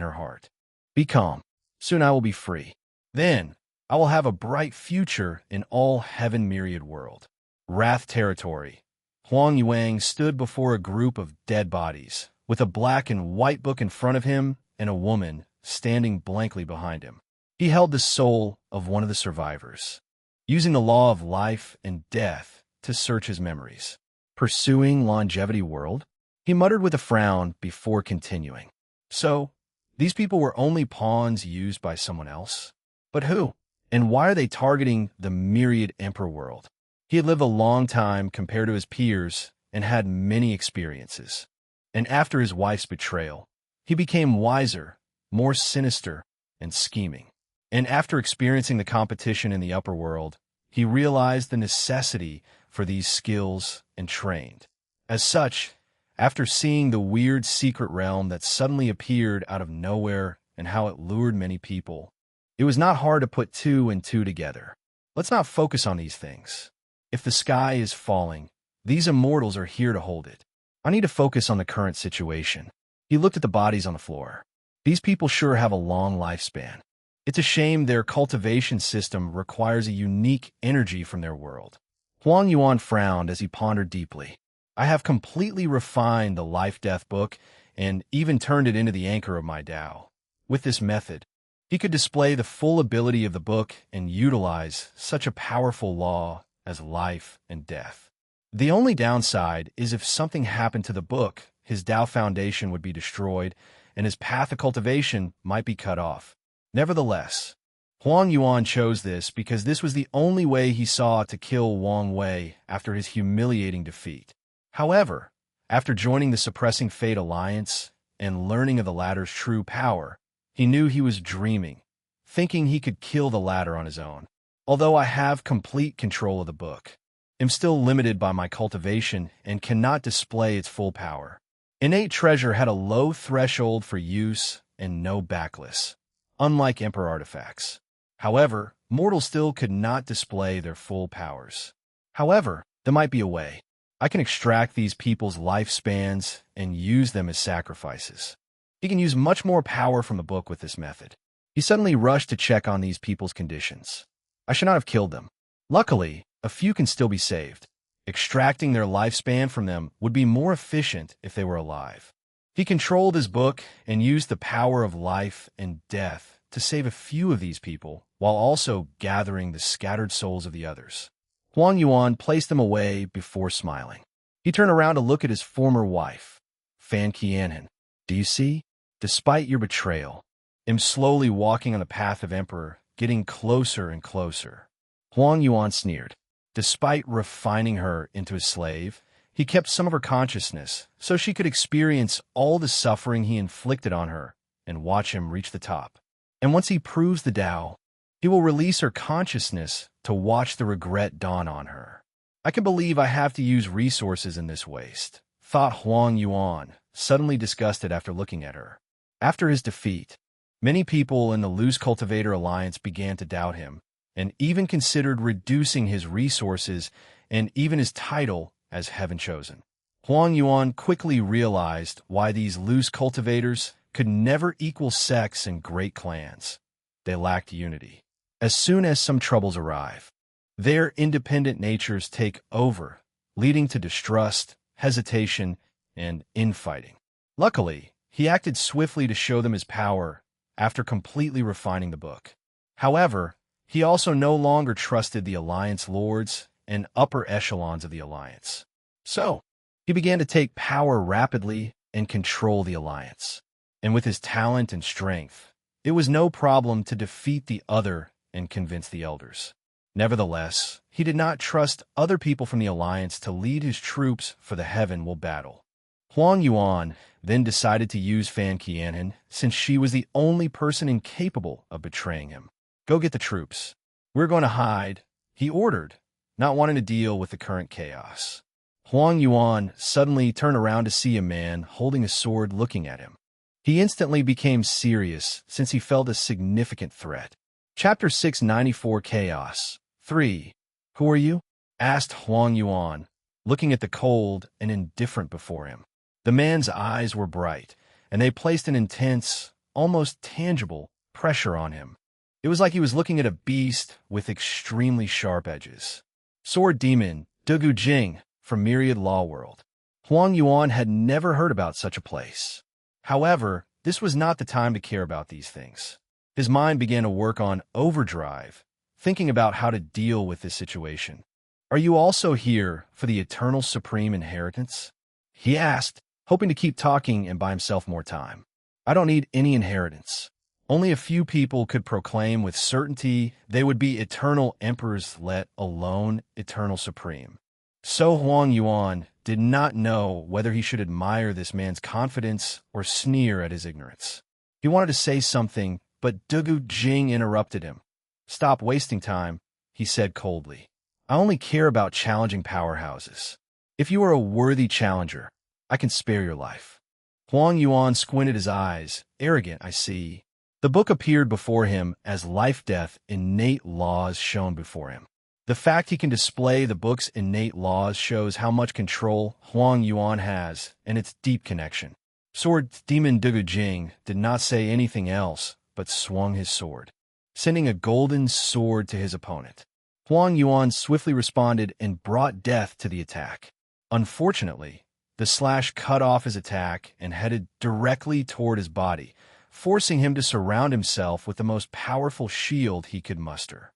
her heart. Be calm. Soon I will be free. Then, I will have a bright future in all heaven myriad world. Wrath territory. Huang Yuang stood before a group of dead bodies, with a black and white book in front of him and a woman standing blankly behind him. He held the soul of one of the survivors, using the law of life and death to search his memories. Pursuing longevity world? He muttered with a frown before continuing. So, these people were only pawns used by someone else? But who? And why are they targeting the myriad emperor world? He had lived a long time compared to his peers and had many experiences. And after his wife's betrayal, he became wiser, more sinister, and scheming. And after experiencing the competition in the upper world, he realized the necessity for these skills and trained. As such, after seeing the weird secret realm that suddenly appeared out of nowhere and how it lured many people, it was not hard to put 2 and 2 together. Let's not focus on these things. If the sky is falling, these immortals are here to hold it. I need to focus on the current situation. He looked at the bodies on the floor. These people sure have a long lifespan. It's a shame their cultivation system requires a unique energy from their world. Huang Yuan frowned as he pondered deeply. I have completely refined the life-death book and even turned it into the anchor of my Tao. With this method, he could display the full ability of the book and utilize such a powerful law as life and death. The only downside is if something happened to the book, his Tao foundation would be destroyed and his path of cultivation might be cut off. Nevertheless, Huang Yuan chose this because this was the only way he saw to kill Wang Wei after his humiliating defeat. However, after joining the Suppressing Fate Alliance and learning of the latter's true power, he knew he was dreaming, thinking he could kill the latter on his own. Although I have complete control of the book, I'm still limited by my cultivation and cannot display its full power. Innate treasure had a low threshold for use and no backlist, unlike Emperor artifacts. However, mortals still could not display their full powers. However, there might be a way. I can extract these people's lifespans and use them as sacrifices. He can use much more power from the book with this method. He suddenly rushed to check on these people's conditions. I should not have killed them. Luckily, a few can still be saved. Extracting their lifespan from them would be more efficient if they were alive. He controlled his book and used the power of life and death to save a few of these people, while also gathering the scattered souls of the others. Huang Yuan placed them away before smiling. He turned around to look at his former wife, Fan Qianhan. Do you see? Despite your betrayal, I'm slowly walking on the path of Emperor, getting closer and closer. Huang Yuan sneered. Despite refining her into his slave, he kept some of her consciousness so she could experience all the suffering he inflicted on her and watch him reach the top. And once he proves the Tao, he will release her consciousness to watch the regret dawn on her. I can believe I have to use resources in this waste, thought Huang Yuan, suddenly disgusted after looking at her. After his defeat, many people in the Loose Cultivator Alliance began to doubt him, and even considered reducing his resources and even his title as Heaven Chosen. Huang Yuan quickly realized why these loose cultivators could never equal sects and great clans. They lacked unity. As soon as some troubles arrive, their independent natures take over, leading to distrust, hesitation, and infighting. Luckily, he acted swiftly to show them his power after completely refining the book. However, he also no longer trusted the Alliance lords and upper echelons of the Alliance. So, he began to take power rapidly and control the Alliance. And with his talent and strength, it was no problem to defeat the other and convince the elders. Nevertheless, he did not trust other people from the Alliance to lead his troops for the Heavenward battle. Huang Yuan then decided to use Fan Qianhan since she was the only person incapable of betraying him. Go get the troops. We're going to hide, he ordered, not wanting to deal with the current chaos. Huang Yuan suddenly turned around to see a man holding a sword looking at him. He instantly became serious since he felt a significant threat. Chapter 694 Chaos 3. Who are you? Asked Huang Yuan, looking at the cold and indifferent before him. The man's eyes were bright, and they placed an intense, almost tangible, pressure on him. It was like he was looking at a beast with extremely sharp edges. Sword Demon Dugu Jing from Myriad Law World. Huang Yuan had never heard about such a place. However, this was not the time to care about these things. His mind began to work on overdrive, thinking about how to deal with this situation. Are you also here for the eternal supreme inheritance? He asked, hoping to keep talking and buy himself more time. I don't need any inheritance. Only a few people could proclaim with certainty they would be eternal emperors, let alone eternal supreme. So Huang Yuan did not know whether he should admire this man's confidence or sneer at his ignorance. He wanted to say something, but Dugu Jing interrupted him. Stop wasting time, he said coldly. I only care about challenging powerhouses. If you are a worthy challenger, I can spare your life. Huang Yuan squinted his eyes. Arrogant, I see. The book appeared before him as life-death innate laws shown before him. The fact he can display the book's innate laws shows how much control Huang Yuan has and its deep connection. Sword Demon Dugu Jing did not say anything else, but swung his sword, sending a golden sword to his opponent. Huang Yuan swiftly responded and brought death to the attack. Unfortunately, the slash cut off his attack and headed directly toward his body, forcing him to surround himself with the most powerful shield he could muster.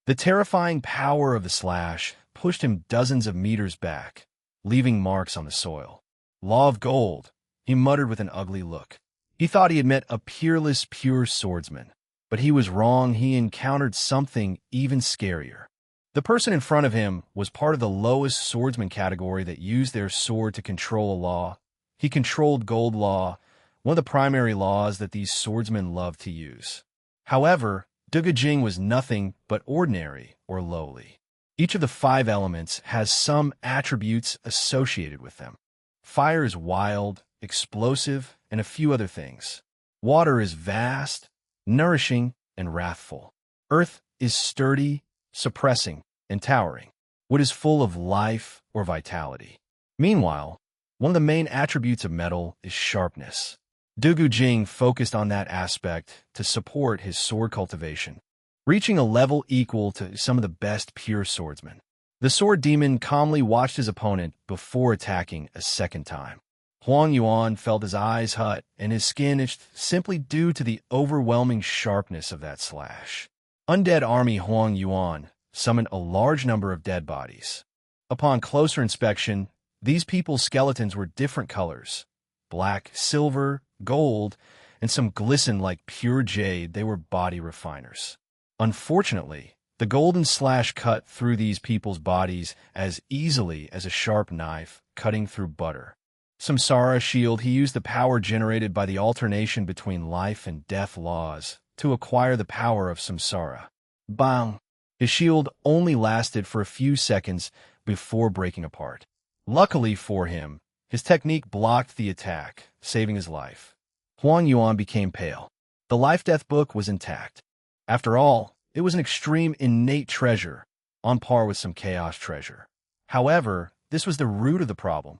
The terrifying power of the slash pushed him dozens of meters back, leaving marks on the soil. Law of Gold, he muttered with an ugly look. He thought he had met a peerless, pure swordsman, but he was wrong. He encountered something even scarier. The person in front of him was part of the lowest swordsman category that used their sword to control a law. He controlled Gold Law, one of the primary laws that these swordsmen love to use. However, Dugu Jing was nothing but ordinary or lowly. Each of the 5 elements has some attributes associated with them. Fire is wild, explosive, and a few other things. Water is vast, nourishing, and wrathful. Earth is sturdy, suppressing, and towering. Wood is full of life or vitality. Meanwhile, one of the main attributes of metal is sharpness. Dugu Jing focused on that aspect to support his sword cultivation, reaching a level equal to some of the best pure swordsmen. The sword demon calmly watched his opponent before attacking a second time. Huang Yuan felt his eyes hut and his skin itched simply due to the overwhelming sharpness of that slash. Undead Army Huang Yuan summoned a large number of dead bodies. Upon closer inspection, these people's skeletons were different colors: black, silver, gold, and some glistened like pure jade. They were body refiners. Unfortunately, the golden slash cut through these people's bodies as easily as a sharp knife cutting through butter. Samsara shield, he used the power generated by the alternation between life and death laws to acquire the power of samsara. Bang! His shield only lasted for a few seconds before breaking apart. Luckily for him, his technique blocked the attack, saving his life. Huang Yuan became pale. The life-death book was intact. After all, it was an extreme innate treasure, on par with some chaos treasure. However, this was the root of the problem.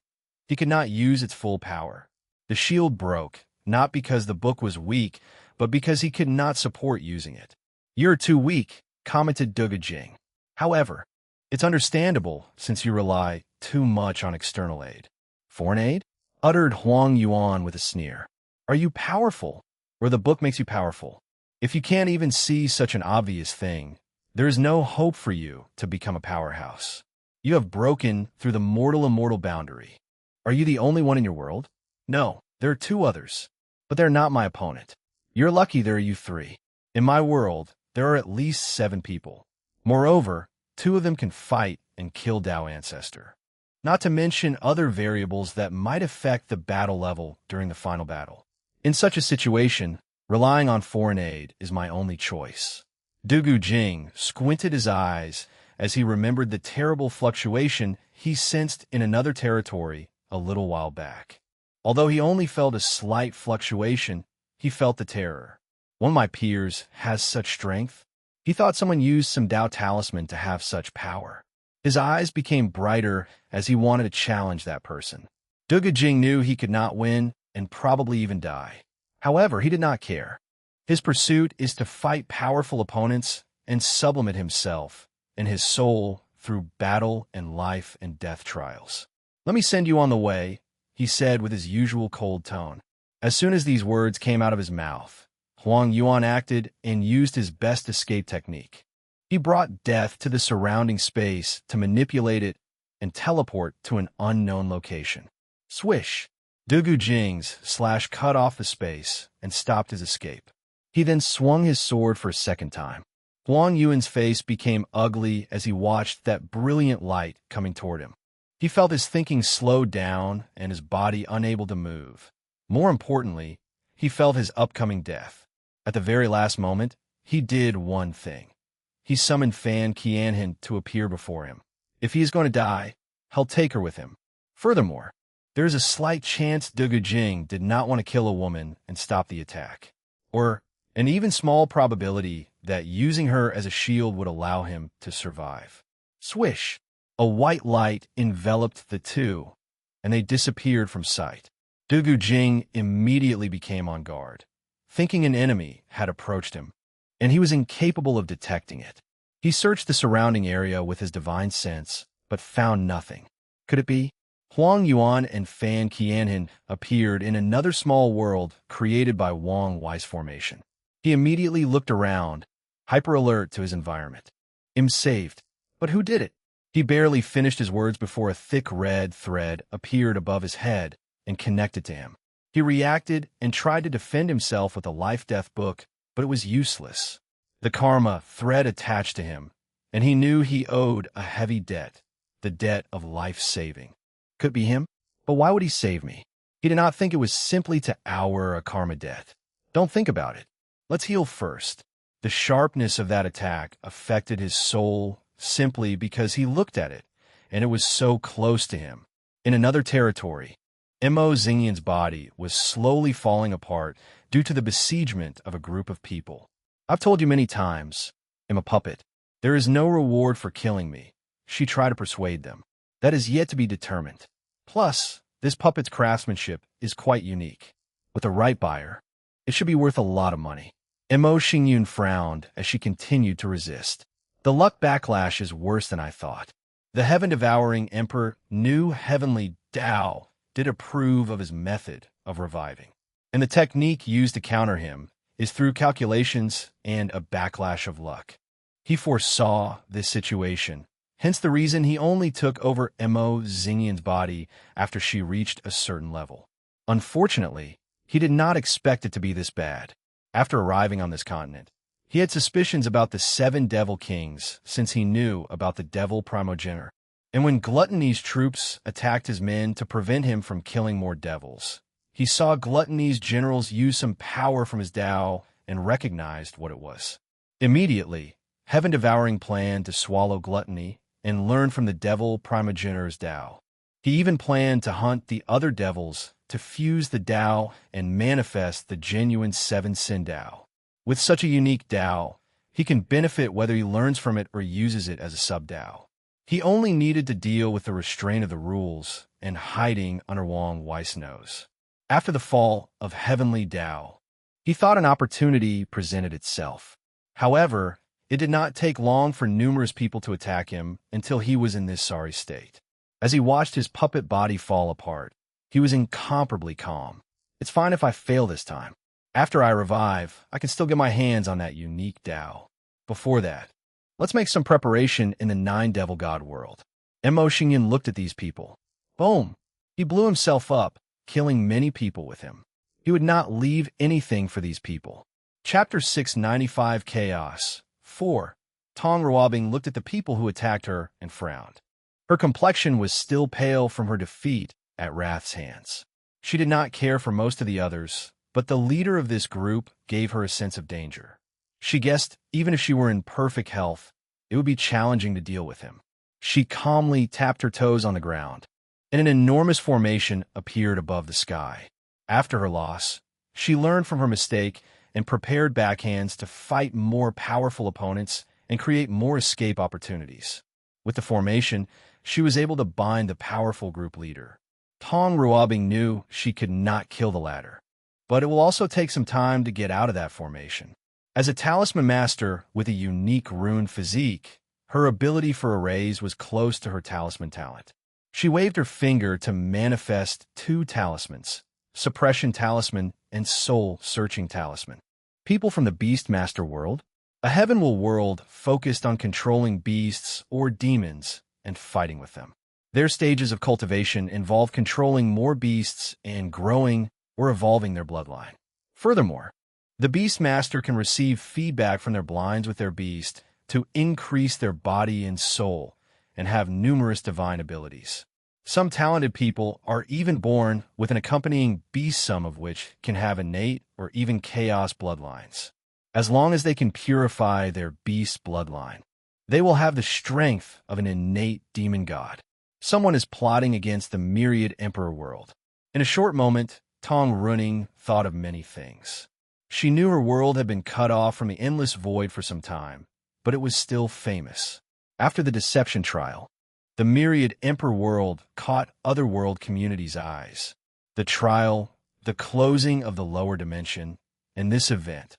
He could not use its full power. The shield broke, not because the book was weak, but because he could not support using it. "You're too weak," commented Duga Jing. "However, it's understandable since you rely too much on external aid." "Foreign aid?" uttered Huang Yuan with a sneer. "Are you powerful, or the book makes you powerful? If you can't even see such an obvious thing, there is no hope for you to become a powerhouse. You have broken through the mortal-immortal boundary. Are you the only one in your world?" "No, there are 2 others, but they're not my opponent." "You're lucky there are you 3. In my world, there are at least 7 people. Moreover, 2 of them can fight and kill Dao Ancestor. Not to mention other variables that might affect the battle level during the final battle. In such a situation, relying on foreign aid is my only choice." Dugu Jing squinted his eyes as he remembered the terrible fluctuation he sensed in another territory a little while back. Although he only felt a slight fluctuation, he felt the terror. "One of my peers has such strength." He thought someone used some Dao talisman to have such power. His eyes became brighter as he wanted to challenge that person. Duga Jing knew he could not win and probably even die. However, he did not care. His pursuit is to fight powerful opponents and sublimate himself and his soul through battle and life and death trials. "Let me send you on the way," he said with his usual cold tone. As soon as these words came out of his mouth, Huang Yuan acted and used his best escape technique. He brought death to the surrounding space to manipulate it and teleport to an unknown location. Swish! Dugu Jing's slash cut off the space and stopped his escape. He then swung his sword for a second time. Huang Yuan's face became ugly as he watched that brilliant light coming toward him. He felt his thinking slow down and his body unable to move. More importantly, he felt his upcoming death. At the very last moment, he did one thing. He summoned Fan Qianhin to appear before him. If he is going to die, he'll take her with him. Furthermore, there is a slight chance Dugu Jing did not want to kill a woman and stop the attack, or an even small probability that using her as a shield would allow him to survive. Swish! A white light enveloped the 2, and they disappeared from sight. Dugu Jing immediately became on guard, thinking an enemy had approached him, and he was incapable of detecting it. He searched the surrounding area with his divine sense, but found nothing. Could it be? Huang Yuan and Fan Qianhin appeared in another small world created by Wang Wei's formation. He immediately looked around, hyper-alert to his environment. Saved. But who did it? He barely finished his words before a thick red thread appeared above his head and connected to him. He reacted and tried to defend himself with a life-death book, but it was useless. The karma thread attached to him, and he knew he owed a heavy debt, the debt of life-saving. Could be him, but why would he save me? He did not think it was simply to hour a karma debt. Don't think about it. Let's heal first. The sharpness of that attack affected his soul simply because he looked at it, and it was so close to him. In another territory, Mo Xingyan's body was slowly falling apart due to the besiegement of a group of people. "I've told you many times, I'm a puppet. There is no reward for killing me," she tried to persuade them. "That is yet to be determined. Plus, this puppet's craftsmanship is quite unique. With the right buyer, it should be worth a lot of money." Mo Xingyun frowned as she continued to resist. "The luck backlash is worse than I thought. The heaven-devouring emperor knew heavenly Tao did approve of his method of reviving, and the technique used to counter him is through calculations and a backlash of luck. He foresaw this situation, hence the reason he only took over Mo Xingyan's body after she reached a certain level. Unfortunately, he did not expect it to be this bad. After arriving on this continent, he had suspicions about the 7 devil kings since he knew about the devil primogenitor. And when Gluttony's troops attacked his men to prevent him from killing more devils, he saw Gluttony's generals use some power from his Tao and recognized what it was. Immediately, Heaven-Devouring planned to swallow Gluttony and learn from the devil primogenitor's Tao. He even planned to hunt the other devils to fuse the Tao and manifest the genuine 7 Sin Tao. With such a unique Tao, he can benefit whether he learns from it or uses it as a sub-Tao. He only needed to deal with the restraint of the rules and hiding under Wang Wei's nose. After the fall of Heavenly Tao, he thought an opportunity presented itself. However, it did not take long for numerous people to attack him until he was in this sorry state. As he watched his puppet body fall apart, he was incomparably calm. It's fine if I fail this time. After I revive, I can still get my hands on that unique Tao. Before that, let's make some preparation in the 9 Devil God world. Mo Xingyan looked at these people. Boom! He blew himself up, killing many people with him. He would not leave anything for these people. Chapter 695 Chaos 4. Tong Ruobing looked at the people who attacked her and frowned. Her complexion was still pale from her defeat at Wrath's hands. She did not care for most of the others, but the leader of this group gave her a sense of danger. She guessed even if she were in perfect health, it would be challenging to deal with him. She calmly tapped her toes on the ground, and an enormous formation appeared above the sky. After her loss, she learned from her mistake and prepared backhands to fight more powerful opponents and create more escape opportunities. With the formation, she was able to bind the powerful group leader. Tong Ruobing knew she could not kill the latter, but it will also take some time to get out of that formation. As a talisman master with a unique rune physique, her ability for a raise was close to her talisman talent. She waved her finger to manifest 2 talismans, Suppression Talisman and Soul Searching Talisman. People from the Beastmaster world, a heavenward world focused on controlling beasts or demons and fighting with them. Their stages of cultivation involve controlling more beasts and growing or evolving their bloodline. Furthermore, the Beastmaster can receive feedback from their blinds with their beast to increase their body and soul and have numerous divine abilities. Some talented people are even born with an accompanying beast, some of which can have innate or even chaos bloodlines. As long as they can purify their beast bloodline, they will have the strength of an innate demon god. Someone is plotting against the myriad emperor world. In a short moment, Tong Runing thought of many things. She knew her world had been cut off from the endless void for some time, but it was still famous. After the deception trial, the myriad emperor world caught otherworld communities' eyes. The trial, the closing of the lower dimension, and this event.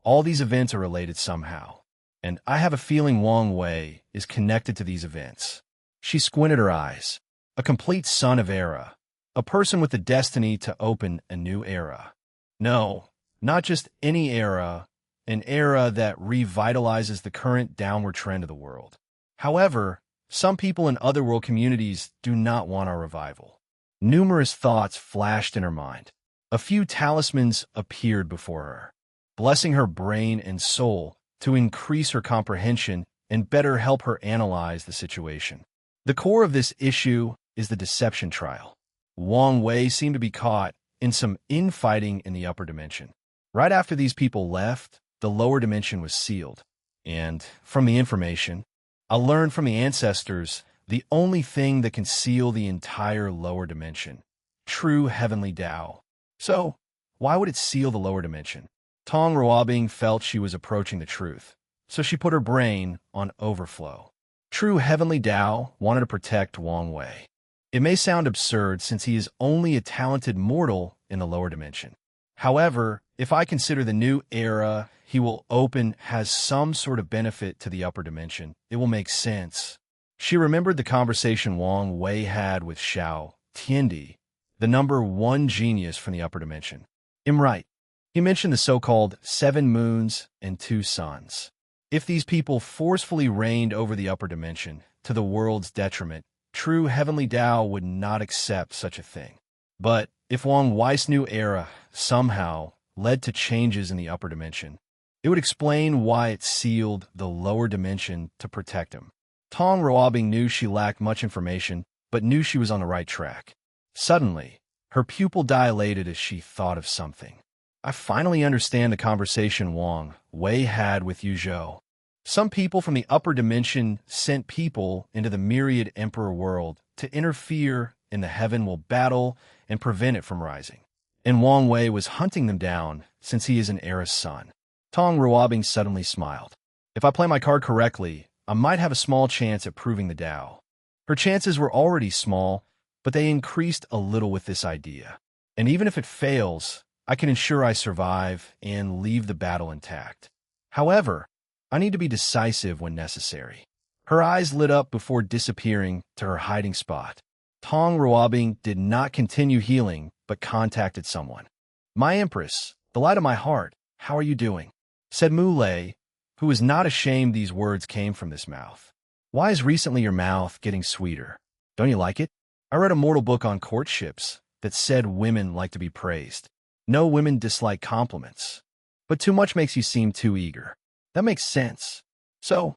All these events are related somehow, and I have a feeling Wang Wei is connected to these events. She squinted her eyes. A complete son of era. A person with the destiny to open a new era. No, not just any era, an era that revitalizes the current downward trend of the world. However, some people in otherworld communities do not want our revival. Numerous thoughts flashed in her mind. A few talismans appeared before her, blessing her brain and soul to increase her comprehension and better help her analyze the situation. The core of this issue is the deception trial. Wang Wei seemed to be caught in some infighting in the upper dimension. Right after these people left, the lower dimension was sealed. And from the information I learned from the ancestors, the only thing that can seal the entire lower dimension, true heavenly Tao. So, why would it seal the lower dimension? Tong Ruobing felt she was approaching the truth, so she put her brain on overflow. True heavenly Tao wanted to protect Wang Wei. It may sound absurd since he is only a talented mortal in the lower dimension. However, if I consider the new era he will open has some sort of benefit to the upper dimension, it will make sense. She remembered the conversation Wang Wei had with Xiao Tiandi, the number one genius from the upper dimension. I'm right. He mentioned the so-called 7 moons and 2 suns. If these people forcefully reigned over the upper dimension, to the world's detriment, true heavenly Tao would not accept such a thing. But if Wang Wei's new era somehow led to changes in the upper dimension, it would explain why it sealed the lower dimension to protect him. Tong Ruobing knew she lacked much information, but knew she was on the right track. Suddenly, her pupil dilated as she thought of something. I finally understand the conversation Wang Wei had with Yu Zhou. Some people from the upper dimension sent people into the myriad emperor world to interfere in the heavenly battle and prevent it from rising. And Wang Wei was hunting them down since he is an heiress son. Tong Ruobing suddenly smiled. If I play my card correctly, I might have a small chance at proving the Tao. Her chances were already small, but they increased a little with this idea. And even if it fails, I can ensure I survive and leave the battle intact. However, I need to be decisive when necessary. Her eyes lit up before disappearing to her hiding spot. Tong Ruobing did not continue healing, but contacted someone. My Empress, the light of my heart, how are you doing? Said Mu Lei, who was not ashamed these words came from this mouth. Why is recently your mouth getting sweeter? Don't you like it? I read a mortal book on courtships that said women like to be praised. No women dislike compliments. But too much makes you seem too eager. That makes sense. So,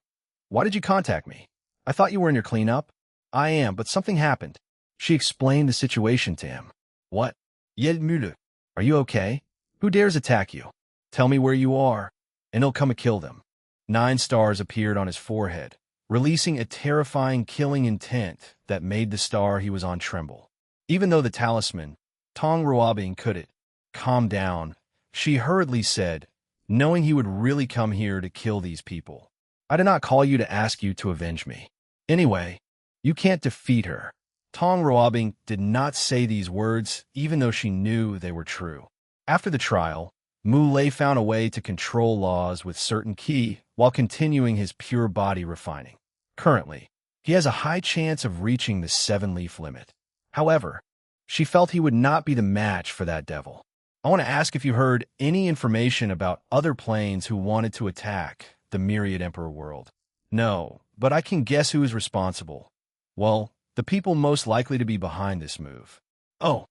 why did you contact me? I thought you were in your cleanup. I am, but something happened. She explained the situation to him. What? Yedmüde. Are you okay? Who dares attack you? Tell me where you are, and he'll come and kill them. 9 stars appeared on his forehead, releasing a terrifying killing intent that made the star he was on tremble. Even though the talisman, Tong Ruobing couldn't calm down, she hurriedly said, knowing he would really come here to kill these people. I did not call you to ask you to avenge me. Anyway, you can't defeat her. Tong Ruobing did not say these words, even though she knew they were true. After the trial, Mu Lei found a way to control laws with certain ki while continuing his pure body refining. Currently, he has a high chance of reaching the 7-leaf limit. However, she felt he would not be the match for that devil. I want to ask if you heard any information about other planes who wanted to attack the Myriad Emperor world. No, but I can guess who is responsible. Well, the people most likely to be behind this move. Oh,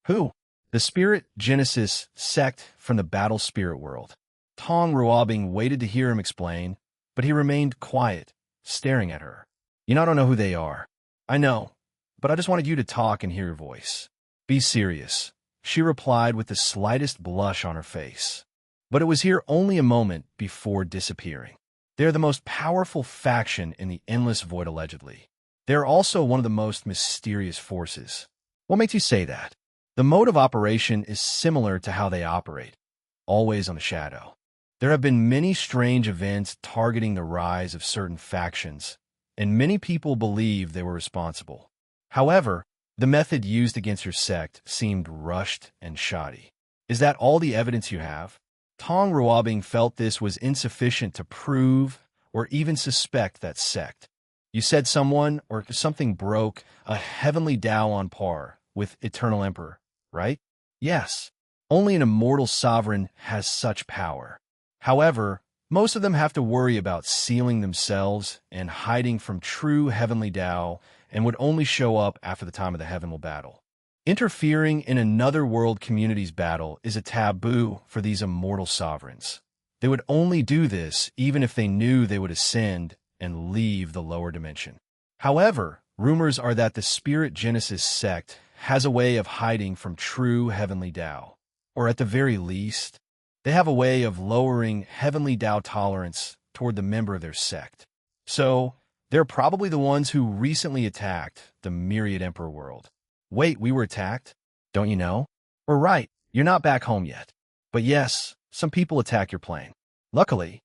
who? The Spirit Genesis sect from the Battle Spirit world. Tong Ruobing waited to hear him explain, but he remained quiet, staring at her. I don't know who they are. I know, but I just wanted you to talk and hear your voice. Be serious, she replied with the slightest blush on her face. But it was here only a moment before disappearing. They are the most powerful faction in the Endless Void allegedly. They are also one of the most mysterious forces. What makes you say that? The mode of operation is similar to how they operate, always on the shadow. There have been many strange events targeting the rise of certain factions, and many people believe they were responsible. However, the method used against your sect seemed rushed and shoddy. Is that all the evidence you have? Tong Ruobing felt this was insufficient to prove or even suspect that sect. You said someone or something broke a heavenly Tao on par with Eternal Emperor, right? Yes. Only an immortal sovereign has such power. However, most of them have to worry about sealing themselves and hiding from true heavenly Tao and would only show up after the time of the heavenly battle. Interfering in another world community's battle is a taboo for these immortal sovereigns. They would only do this even if they knew they would ascend and leave the lower dimension. However, rumors are that the Spirit Genesis sect has a way of hiding from true heavenly Tao, or at the very least, they have a way of lowering heavenly Tao tolerance toward the member of their sect. So, they're probably the ones who recently attacked the Myriad Emperor world. Wait, we were attacked? Don't you know? We're right, you're not back home yet. But yes, some people attack your plane. Luckily,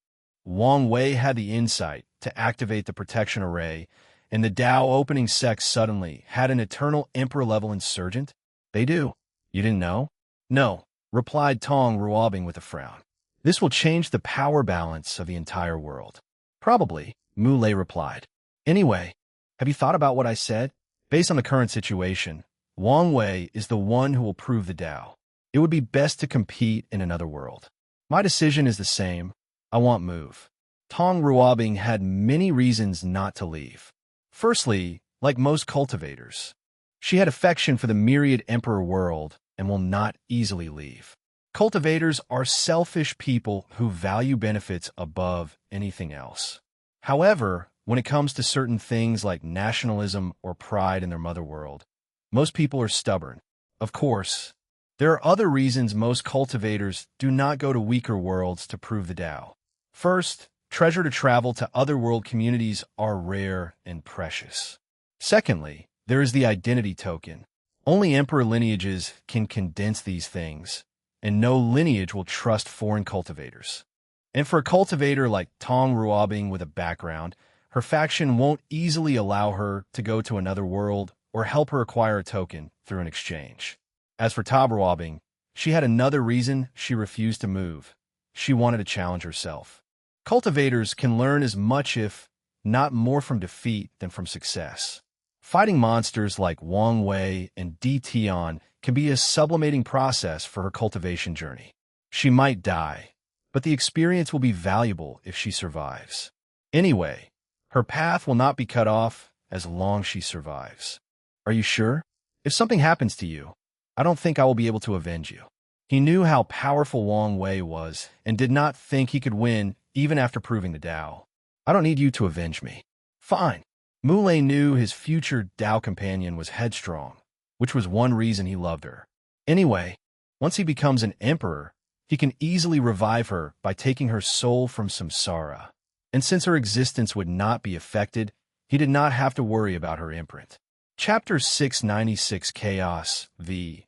Wang Wei had the insight to activate the protection array, and the Tao opening sect suddenly had an Eternal Emperor-level insurgent? They do. You didn't know? No, replied Tong Ruobing with a frown. This will change the power balance of the entire world. Probably, Mu Lei replied. Anyway, Have you thought about what I said? Based on the current situation, Wang Wei is the one who will prove the Tao. It would be best to compete in another world. My decision is the same. I won't move. Tong Ruobing had many reasons not to leave. Firstly, like most cultivators, she had affection for the myriad emperor world and will not easily leave. Cultivators are selfish people who value benefits above anything else. However, when it comes to certain things like nationalism or pride in their mother world, most people are stubborn. Of course, there are other reasons most cultivators do not go to weaker worlds to prove the Tao. First, treasure to travel to other world communities are rare and precious. Secondly, there is the identity token. Only emperor lineages can condense these things, and no lineage will trust foreign cultivators. And for a cultivator like Tong Ruobing with a background, her faction won't easily allow her to go to another world or help her acquire a token through an exchange. As for Tab Ruobing, she had another reason she refused to move. She wanted to challenge herself. Cultivators can learn as much, if not more, from defeat than from success. Fighting monsters like Wang Wei and Di Tian can be a sublimating process for her cultivation journey. She might die, but the experience will be valuable if she survives. Anyway, her path will not be cut off as long as she survives. Are you sure? If something happens to you, I don't think I will be able to avenge you. He knew how powerful Wang Wei was and did not think he could win even after proving the Tao. I don't need you to avenge me. Fine. Muley knew his future Tao companion was headstrong, which was one reason he loved her. Anyway, once he becomes an emperor, he can easily revive her by taking her soul from samsara. And since her existence would not be affected, he did not have to worry about her imprint. Chapter 696 Chaos v.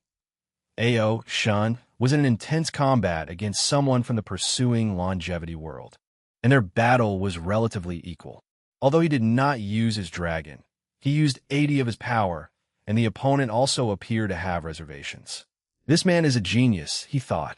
Ao Shun was in an intense combat against someone from the pursuing longevity world, and their battle was relatively equal. Although he did not use his dragon, he used 80 of his power, and the opponent also appeared to have reservations. This man is a genius, he thought.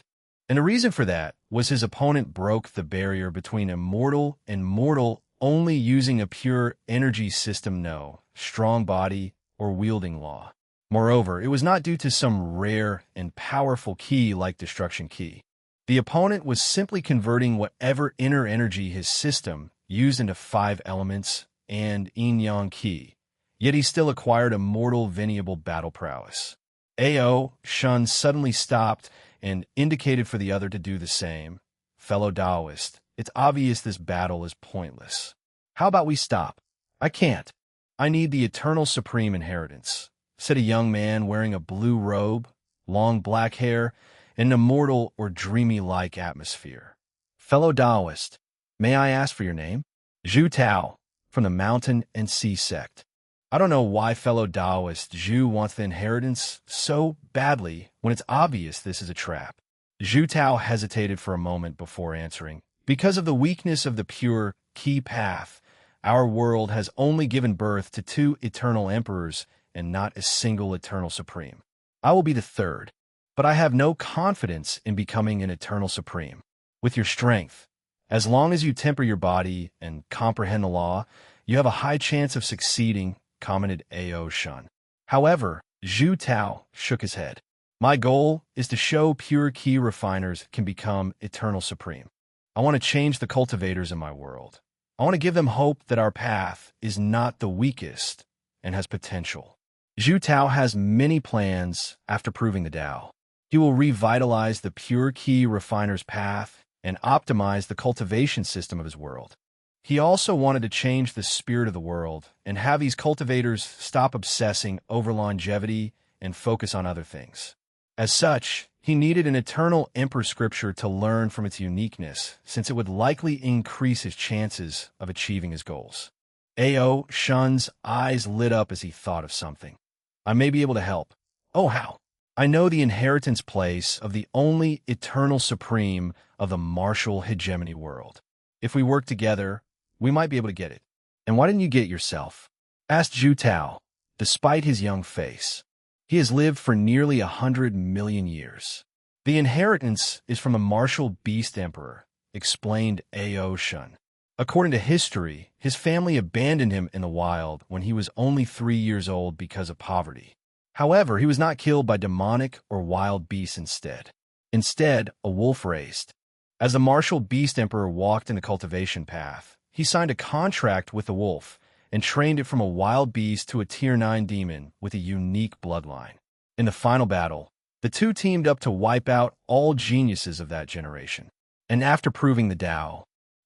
And the reason for that was his opponent broke the barrier between immortal and mortal only using a pure energy system, no strong body or wielding law. Moreover, it was not due to some rare and powerful key like Destruction Key. The opponent was simply converting whatever inner energy his system used into 5 elements and yin-yang key, yet he still acquired immortal venerable battle prowess. Ao Shun suddenly stopped and indicated for the other to do the same. Fellow Taoist, it's obvious this battle is pointless. How about we stop? I can't. I need the eternal supreme inheritance, said a young man wearing a blue robe, long black hair, and an immortal or dreamy-like atmosphere. Fellow Taoist, may I ask for your name? Zhu Tao, from the Mountain and Sea sect. I don't know why fellow Taoist Zhu wants the inheritance so badly when it's obvious this is a trap. Zhu Tao hesitated for a moment before answering. Because of the weakness of the pure key path, our world has only given birth to 2 eternal emperors and not a single eternal supreme. I will be the third, but I have no confidence in becoming an eternal supreme. With your strength, as long as you temper your body and comprehend the law, you have a high chance of succeeding, commented Ao Shun. However, Zhu Tao shook his head. My goal is to show pure key refiners can become eternal supreme. I want to change the cultivators in my world. I want to give them hope that our path is not the weakest and has potential. Zhu Tao has many plans after proving the Tao. He will revitalize the pure key refiner's path and optimize the cultivation system of his world. He also wanted to change the spirit of the world and have these cultivators stop obsessing over longevity and focus on other things. As such, he needed an eternal emperor scripture to learn from its uniqueness, since it would likely increase his chances of achieving his goals. Ao Shun's eyes lit up as he thought of something. I may be able to help. Oh, how? I know the inheritance place of the only eternal supreme of the martial hegemony world. If we work together, we might be able to get it. And why didn't you get it yourself? Asked Zhu Tao, despite his young face. He has lived for nearly 100 million years. The inheritance is from a martial beast emperor, explained Ao Shun. According to history, his family abandoned him in the wild when he was only 3 years old because of poverty. However, he was not killed by demonic or wild beasts instead. Instead, a wolf raised. As the martial beast emperor walked in the cultivation path, he signed a contract with the wolf and trained it from a wild beast to a Tier 9 demon with a unique bloodline. In the final battle, the two teamed up to wipe out all geniuses of that generation. And after proving the Tao,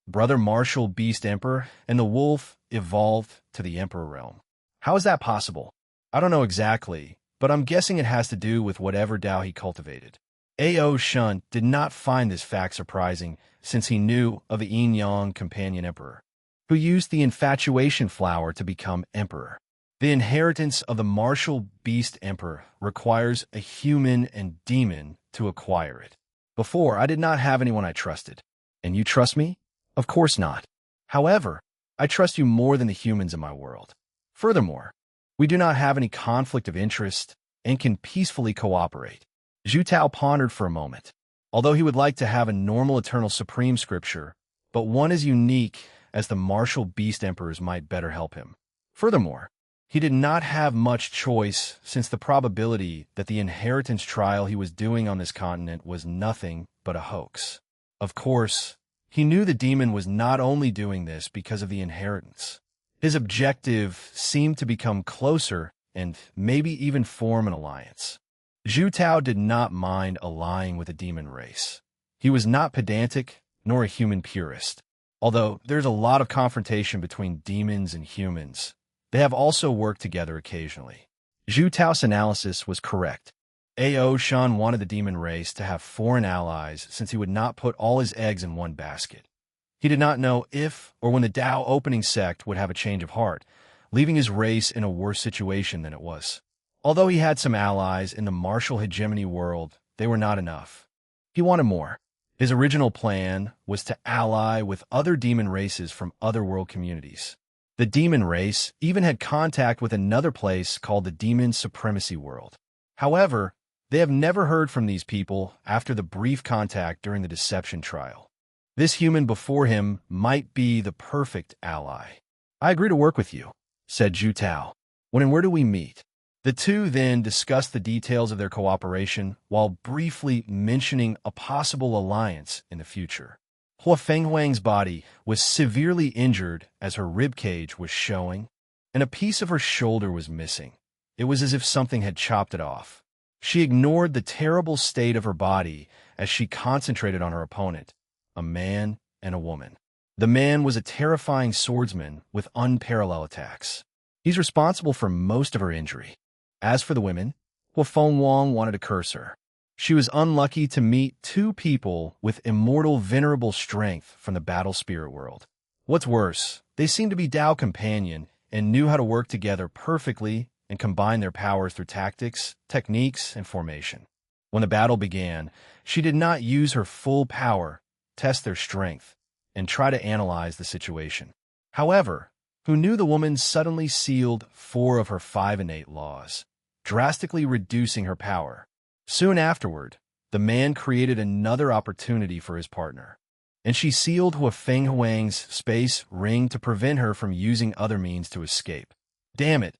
Brother Martial Beast Emperor and the wolf evolved to the Emperor realm. How is that possible? I don't know exactly, but I'm guessing it has to do with whatever Tao he cultivated. A.O. Shun did not find this fact surprising since he knew of the Yin-Yang companion emperor, who used the infatuation flower to become emperor. The inheritance of the martial beast emperor requires a human and demon to acquire it. Before, I did not have anyone I trusted. And you trust me? Of course not. However, I trust you more than the humans in my world. Furthermore, we do not have any conflict of interest and can peacefully cooperate. Zhu Tao pondered for a moment. Although he would like to have a normal eternal supreme scripture, but one as unique as the martial beast emperors might better help him. Furthermore, he did not have much choice since the probability that the inheritance trial he was doing on this continent was nothing but a hoax. Of course, he knew the demon was not only doing this because of the inheritance. His objective seemed to become closer and maybe even form an alliance. Zhu Tao did not mind allying with a demon race. He was not pedantic nor a human purist. Although there's a lot of confrontation between demons and humans, they have also worked together occasionally. Zhu Tao's analysis was correct. A.O. Shan wanted the demon race to have foreign allies since he would not put all his eggs in one basket. He did not know if or when the Tao opening sect would have a change of heart, leaving his race in a worse situation than it was. Although he had some allies in the martial hegemony world, they were not enough. He wanted more. His original plan was to ally with other demon races from other world communities. The demon race even had contact with another place called the Demon Supremacy World. However, they have never heard from these people after the brief contact during the deception trial. This human before him might be the perfect ally. I agree to work with you, said Zhu Tao. When and where do we meet? The two then discussed the details of their cooperation while briefly mentioning a possible alliance in the future. Hua Fenghuang's body was severely injured as her ribcage was showing, and a piece of her shoulder was missing. It was as if something had chopped it off. She ignored the terrible state of her body as she concentrated on her opponent, a man and a woman. The man was a terrifying swordsman with unparalleled attacks. He's responsible for most of her injury. As for the women, Hua Fenghuang wanted to curse her. She was unlucky to meet two people with immortal venerable strength from the battle spirit world. What's worse, they seemed to be Tao companion and knew how to work together perfectly and combine their powers through tactics, techniques, and formation. When the battle began, she did not use her full power, test their strength, and try to analyze the situation. However, who knew the woman suddenly sealed 4 of her 5 innate laws, drastically reducing her power. Soon afterward, the man created another opportunity for his partner, and she sealed Hua Fenghuang's space ring to prevent her from using other means to escape. Damn it!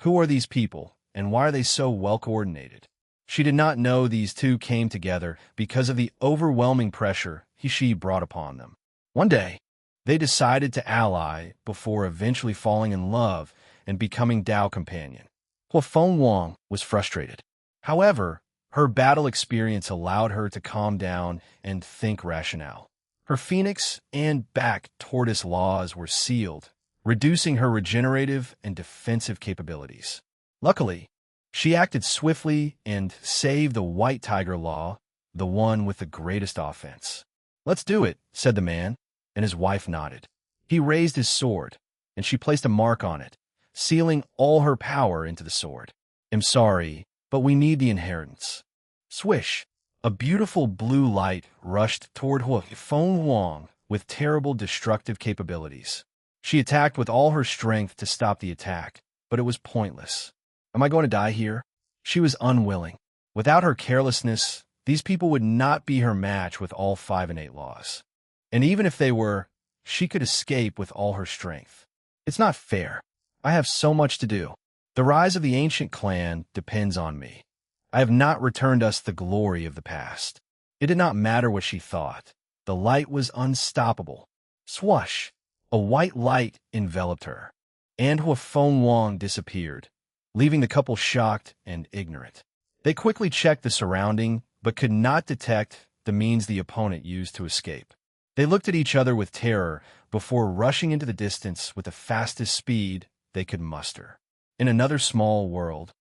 Who are these people, and why are they so well-coordinated? She did not know these two came together because of the overwhelming pressure she brought upon them. One day, they decided to ally before eventually falling in love and becoming Tao companion. Hua Fenghuang was frustrated. However, her battle experience allowed her to calm down and think rationale. Her phoenix and back tortoise laws were sealed, reducing her regenerative and defensive capabilities. Luckily, she acted swiftly and saved the white tiger law, the one with the greatest offense. "Let's do it," said the man, and his wife nodded. He raised his sword, and she placed a mark on it, sealing all her power into the sword. "I'm sorry, but we need the inheritance." Swish! A beautiful blue light rushed toward Hua Fenghuang with terrible destructive capabilities. She attacked with all her strength to stop the attack, but it was pointless. Am I going to die here? She was unwilling. Without her carelessness, these people would not be her match with all 5 innate laws. And even if they were, she could escape with all her strength. It's not fair. I have so much to do. The rise of the ancient clan depends on me. I have not returned us the glory of the past. It did not matter what she thought. The light was unstoppable. Swoosh! A white light enveloped her, and Huafeng Wang disappeared, leaving the couple shocked and ignorant. They quickly checked the surrounding, but could not detect the means the opponent used to escape. They looked at each other with terror before rushing into the distance with the fastest speed they could muster. In another small world,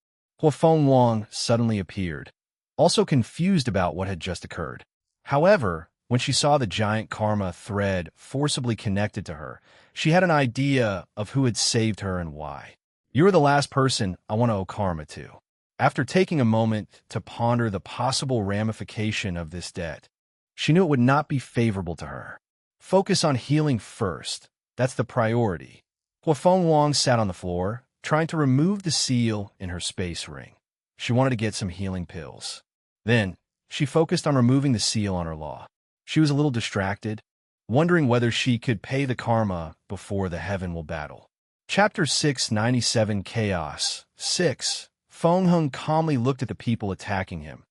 Huafeng Wang suddenly appeared, also confused about what had just occurred. However, when she saw the giant karma thread forcibly connected to her, she had an idea of who had saved her and why. You are the last person I want to owe karma to. After taking a moment to ponder the possible ramification of this debt, she knew it would not be favorable to her. Focus on healing first. That's the priority. Huafeng Wang sat on the floor, trying to remove the seal in her space ring. She wanted to get some healing pills. Then, she focused on removing the seal on her law. She was a little distracted, wondering whether she could pay the karma before the heaven will battle. Chapter 697 Chaos 6. Feng Heng calmly looked at the people attacking him,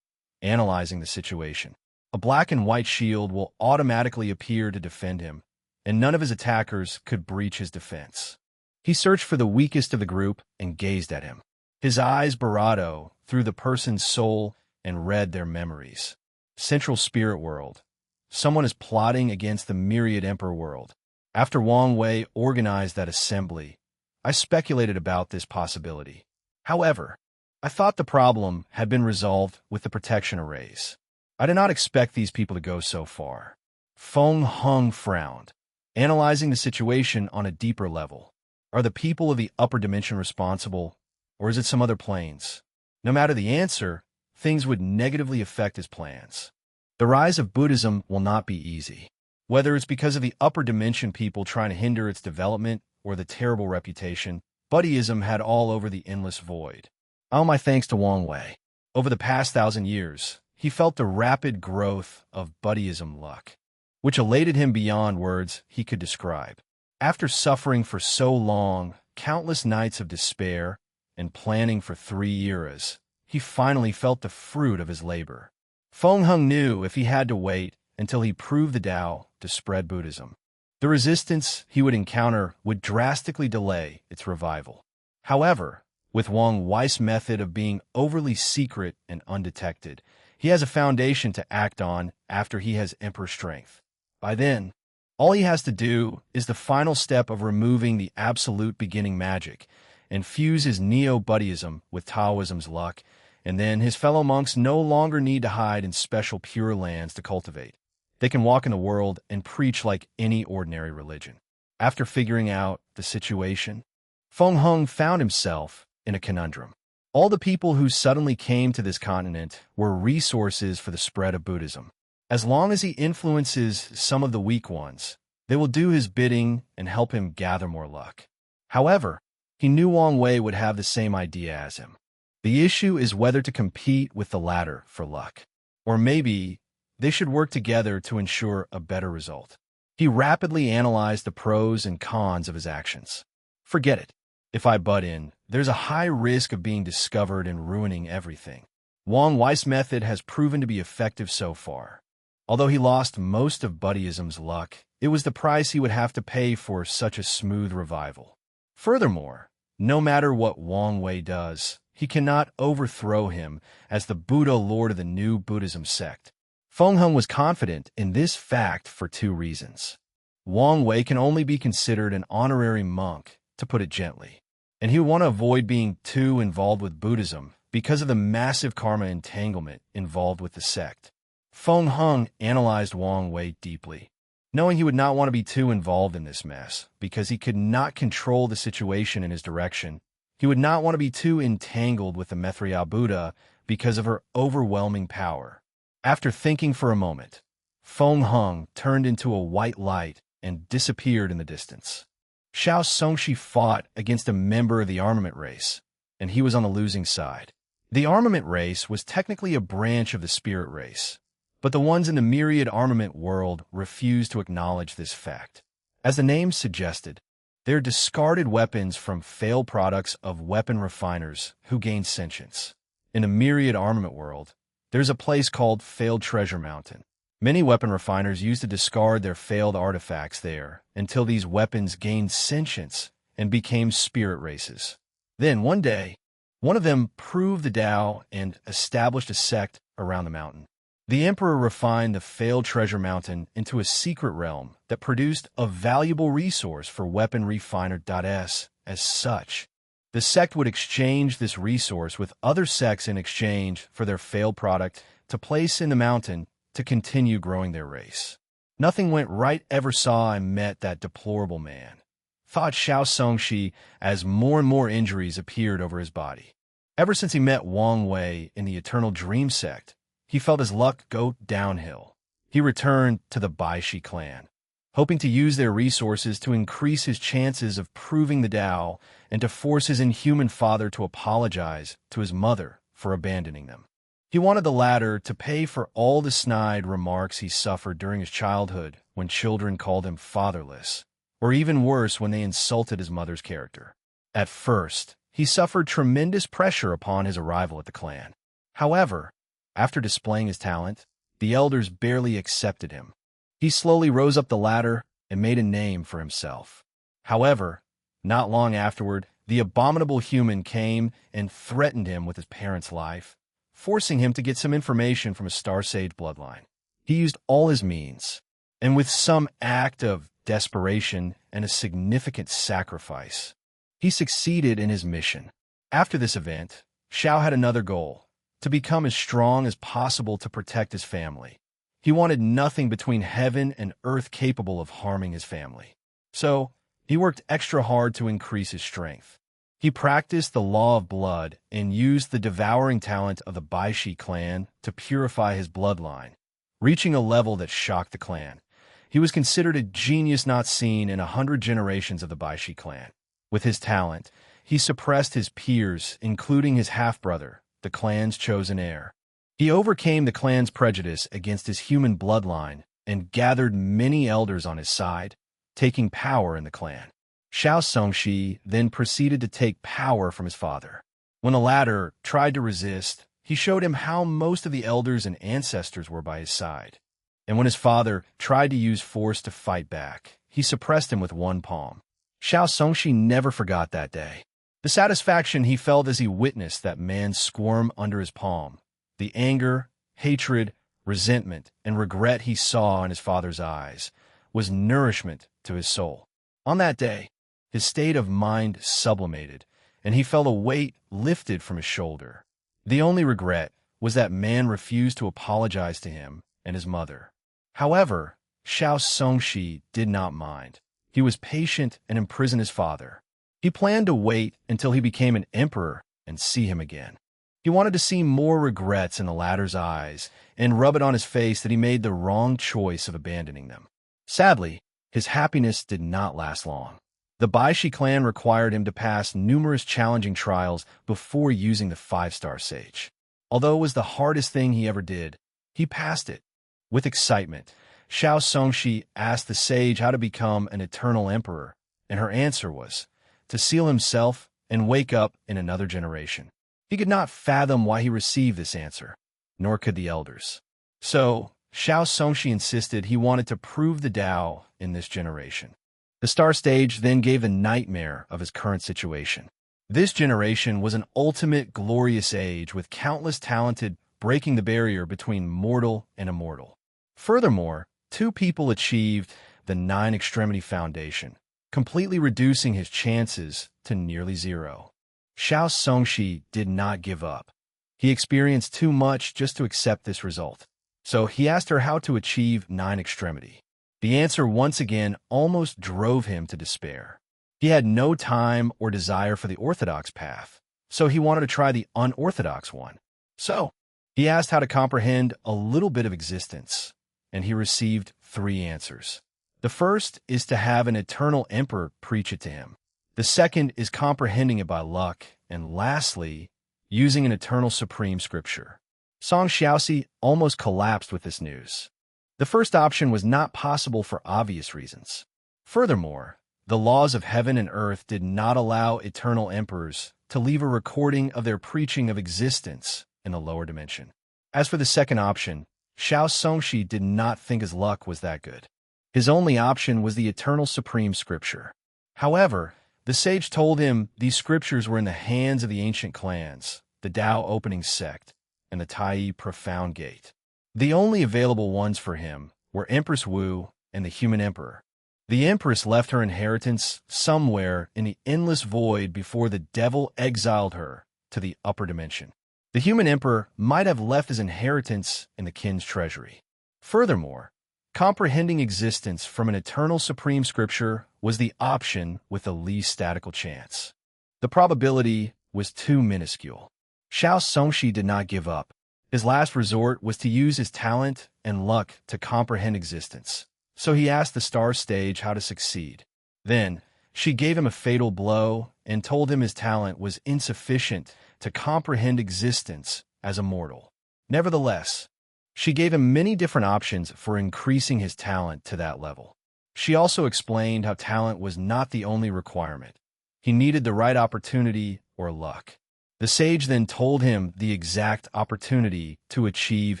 analyzing the situation. A black and white shield will automatically appear to defend him, and none of his attackers could breach his defense. He searched for the weakest of the group and gazed at him. His eyes burrowed through the person's soul and read their memories. Central Spirit World. Someone is plotting against the Myriad Emperor World. After Wang Wei organized that assembly, I speculated about this possibility. However, I thought the problem had been resolved with the protection arrays. I did not expect these people to go so far. Feng Heng frowned, analyzing the situation on a deeper level. Are the people of the upper dimension responsible, or is it some other planes? No matter the answer, things would negatively affect his plans. The rise of Buddhism will not be easy. Whether it's because of the upper dimension people trying to hinder its development or the terrible reputation Buddhism had all over the endless void. I owe my thanks to Wang Wei. Over the past 1,000 years, he felt the rapid growth of Buddhism luck, which elated him beyond words he could describe. After suffering for so long, countless nights of despair, and planning for 3 eras, he finally felt the fruit of his labor. Feng Heng knew if he had to wait until he proved the Tao to spread Buddhism, the resistance he would encounter would drastically delay its revival. However, with Wang Wei's method of being overly secret and undetected, he has a foundation to act on after he has Emperor strength. By then, all he has to do is the final step of removing the absolute beginning magic and fuse his Neo-Buddhism with Taoism's luck, and then his fellow monks no longer need to hide in special pure lands to cultivate. They can walk in the world and preach like any ordinary religion. After figuring out the situation, Feng Heng found himself in a conundrum. All the people who suddenly came to this continent were resources for the spread of Buddhism. As long as he influences some of the weak ones, they will do his bidding and help him gather more luck. However, he knew Wang Wei would have the same idea as him. The issue is whether to compete with the latter for luck, or maybe they should work together to ensure a better result. He rapidly analyzed the pros and cons of his actions. Forget it. If I butt in, there's a high risk of being discovered and ruining everything. Wang Wei's method has proven to be effective so far. Although he lost most of Buddhism's luck, it was the price he would have to pay for such a smooth revival. Furthermore, no matter what Wang Wei does, he cannot overthrow him as the Buddha Lord of the new Buddhism sect. Feng Heng was confident in this fact for 2 reasons. Wang Wei can only be considered an honorary monk, to put it gently, and he would want to avoid being too involved with Buddhism because of the massive karma entanglement involved with the sect. Feng Heng analyzed Wang Wei deeply, knowing he would not want to be too involved in this mess because he could not control the situation in his direction. He would not want to be too entangled with the Maitreya Buddha because of her overwhelming power. After thinking for a moment, Feng Heng turned into a white light and disappeared in the distance. Xiao Songshi fought against a member of the armament race, and he was on the losing side. The armament race was technically a branch of the spirit race, but the ones in the myriad armament world refused to acknowledge this fact. As the name suggested, they're discarded weapons from failed products of weapon refiners who gain sentience. In a myriad armament world, there's a place called Failed Treasure Mountain. Many weapon refiners used to discard their failed artifacts there until these weapons gained sentience and became spirit races. Then, one day, one of them proved the Tao and established a sect around the mountain. The Emperor refined the Failed Treasure Mountain into a secret realm that produced a valuable resource for weapon refiner.s. As such, the sect would exchange this resource with other sects in exchange for their failed product to place in the mountain to continue growing their race. Nothing went right ever saw and met that deplorable man, thought Xiao Songshi as more and more injuries appeared over his body. Ever since he met Wang Wei in the Eternal Dream sect, he felt his luck go downhill. He returned to the Baishi clan, hoping to use their resources to increase his chances of proving the Tao and to force his inhuman father to apologize to his mother for abandoning them. He wanted the latter to pay for all the snide remarks he suffered during his childhood when children called him fatherless, or even worse when they insulted his mother's character. At first, he suffered tremendous pressure upon his arrival at the clan. However, after displaying his talent, the elders barely accepted him. He slowly rose up the ladder and made a name for himself. However, not long afterward, the abominable human came and threatened him with his parents' life, forcing him to get some information from a Star Sage bloodline. He used all his means, and with some act of desperation and a significant sacrifice, he succeeded in his mission. After this event, Xiao had another goal: to become as strong as possible to protect his family. He wanted nothing between heaven and earth capable of harming his family. So, he worked extra hard to increase his strength. He practiced the law of blood and used the devouring talent of the Baishi clan to purify his bloodline, reaching a level that shocked the clan. He was considered a genius not seen in 100 generations of the Baishi clan. With his talent, he suppressed his peers, including his half-brother, the clan's chosen heir. He overcame the clan's prejudice against his human bloodline and gathered many elders on his side, taking power in the clan. Xiao Songshi then proceeded to take power from his father. When the latter tried to resist, he showed him how most of the elders and ancestors were by his side. And when his father tried to use force to fight back, he suppressed him with one palm. Xiao Songshi never forgot that day. The satisfaction he felt as he witnessed that man squirm under his palm, the anger, hatred, resentment, and regret he saw in his father's eyes, was nourishment to his soul. On that day, his state of mind sublimated, and he felt a weight lifted from his shoulder. The only regret was that man refused to apologize to him and his mother. However, Xiao Songshi did not mind. He was patient and imprisoned his father. He planned to wait until he became an emperor and see him again. He wanted to see more regrets in the latter's eyes and rub it on his face that he made the wrong choice of abandoning them. Sadly, his happiness did not last long. The Baishi clan required him to pass numerous challenging trials before using the 5-star sage. Although it was the hardest thing he ever did, he passed it. With excitement, Xiao Songshi asked the sage how to become an eternal emperor, and her answer was to seal himself and wake up in another generation. He could not fathom why he received this answer, nor could the elders. So, Xiao Songshi insisted he wanted to prove the Tao in this generation. The star stage then gave a nightmare of his current situation. This generation was an ultimate glorious age with countless talented breaking the barrier between mortal and immortal. Furthermore, 2 people achieved the 9 Extremity Foundation, completely reducing his chances to nearly zero. Xiao Songshi did not give up. He experienced too much just to accept this result. So he asked her how to achieve 9 Extremity. The answer once again almost drove him to despair. He had no time or desire for the orthodox path, so he wanted to try the unorthodox one. So, he asked how to comprehend a little bit of existence, and he received 3 answers. The first is to have an eternal emperor preach it to him. The second is comprehending it by luck, and lastly, using an eternal supreme scripture. Song Xiaoxi almost collapsed with this news. The first option was not possible for obvious reasons. Furthermore, the laws of heaven and earth did not allow eternal emperors to leave a recording of their preaching of existence in the lower dimension. As for the second option, Xiao Songshi did not think his luck was that good. His only option was the eternal supreme scripture. However, the sage told him these scriptures were in the hands of the ancient clans, the Tao opening sect, and the Tai profound gate. The only available ones for him were Empress Wu and the human emperor. The empress left her inheritance somewhere in the endless void before the devil exiled her to the upper dimension. The human emperor might have left his inheritance in the kin's treasury. Furthermore, comprehending existence from an eternal supreme scripture was the option with the least statistical chance. The probability was too minuscule. Xiao Songshi did not give up. His last resort was to use his talent and luck to comprehend existence. So he asked the star stage how to succeed. Then, she gave him a fatal blow and told him his talent was insufficient to comprehend existence as a mortal. Nevertheless, she gave him many different options for increasing his talent to that level. She also explained how talent was not the only requirement. He needed the right opportunity or luck. The sage then told him the exact opportunity to achieve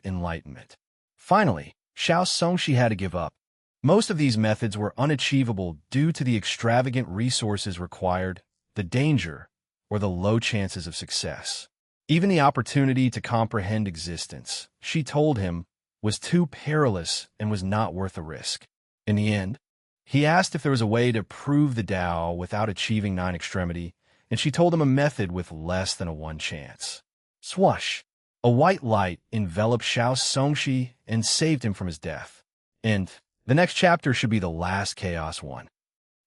enlightenment. Finally, Xiao Songshi had to give up. Most of these methods were unachievable due to the extravagant resources required, the danger, or the low chances of success. Even the opportunity to comprehend existence, she told him, was too perilous and was not worth the risk. In the end, he asked if there was a way to prove the Tao without achieving nine extremity, and she told him a method with less than a 1 chance. Swoosh! A white light enveloped Xiao Songshi and saved him from his death. And the next chapter should be the last Chaos one.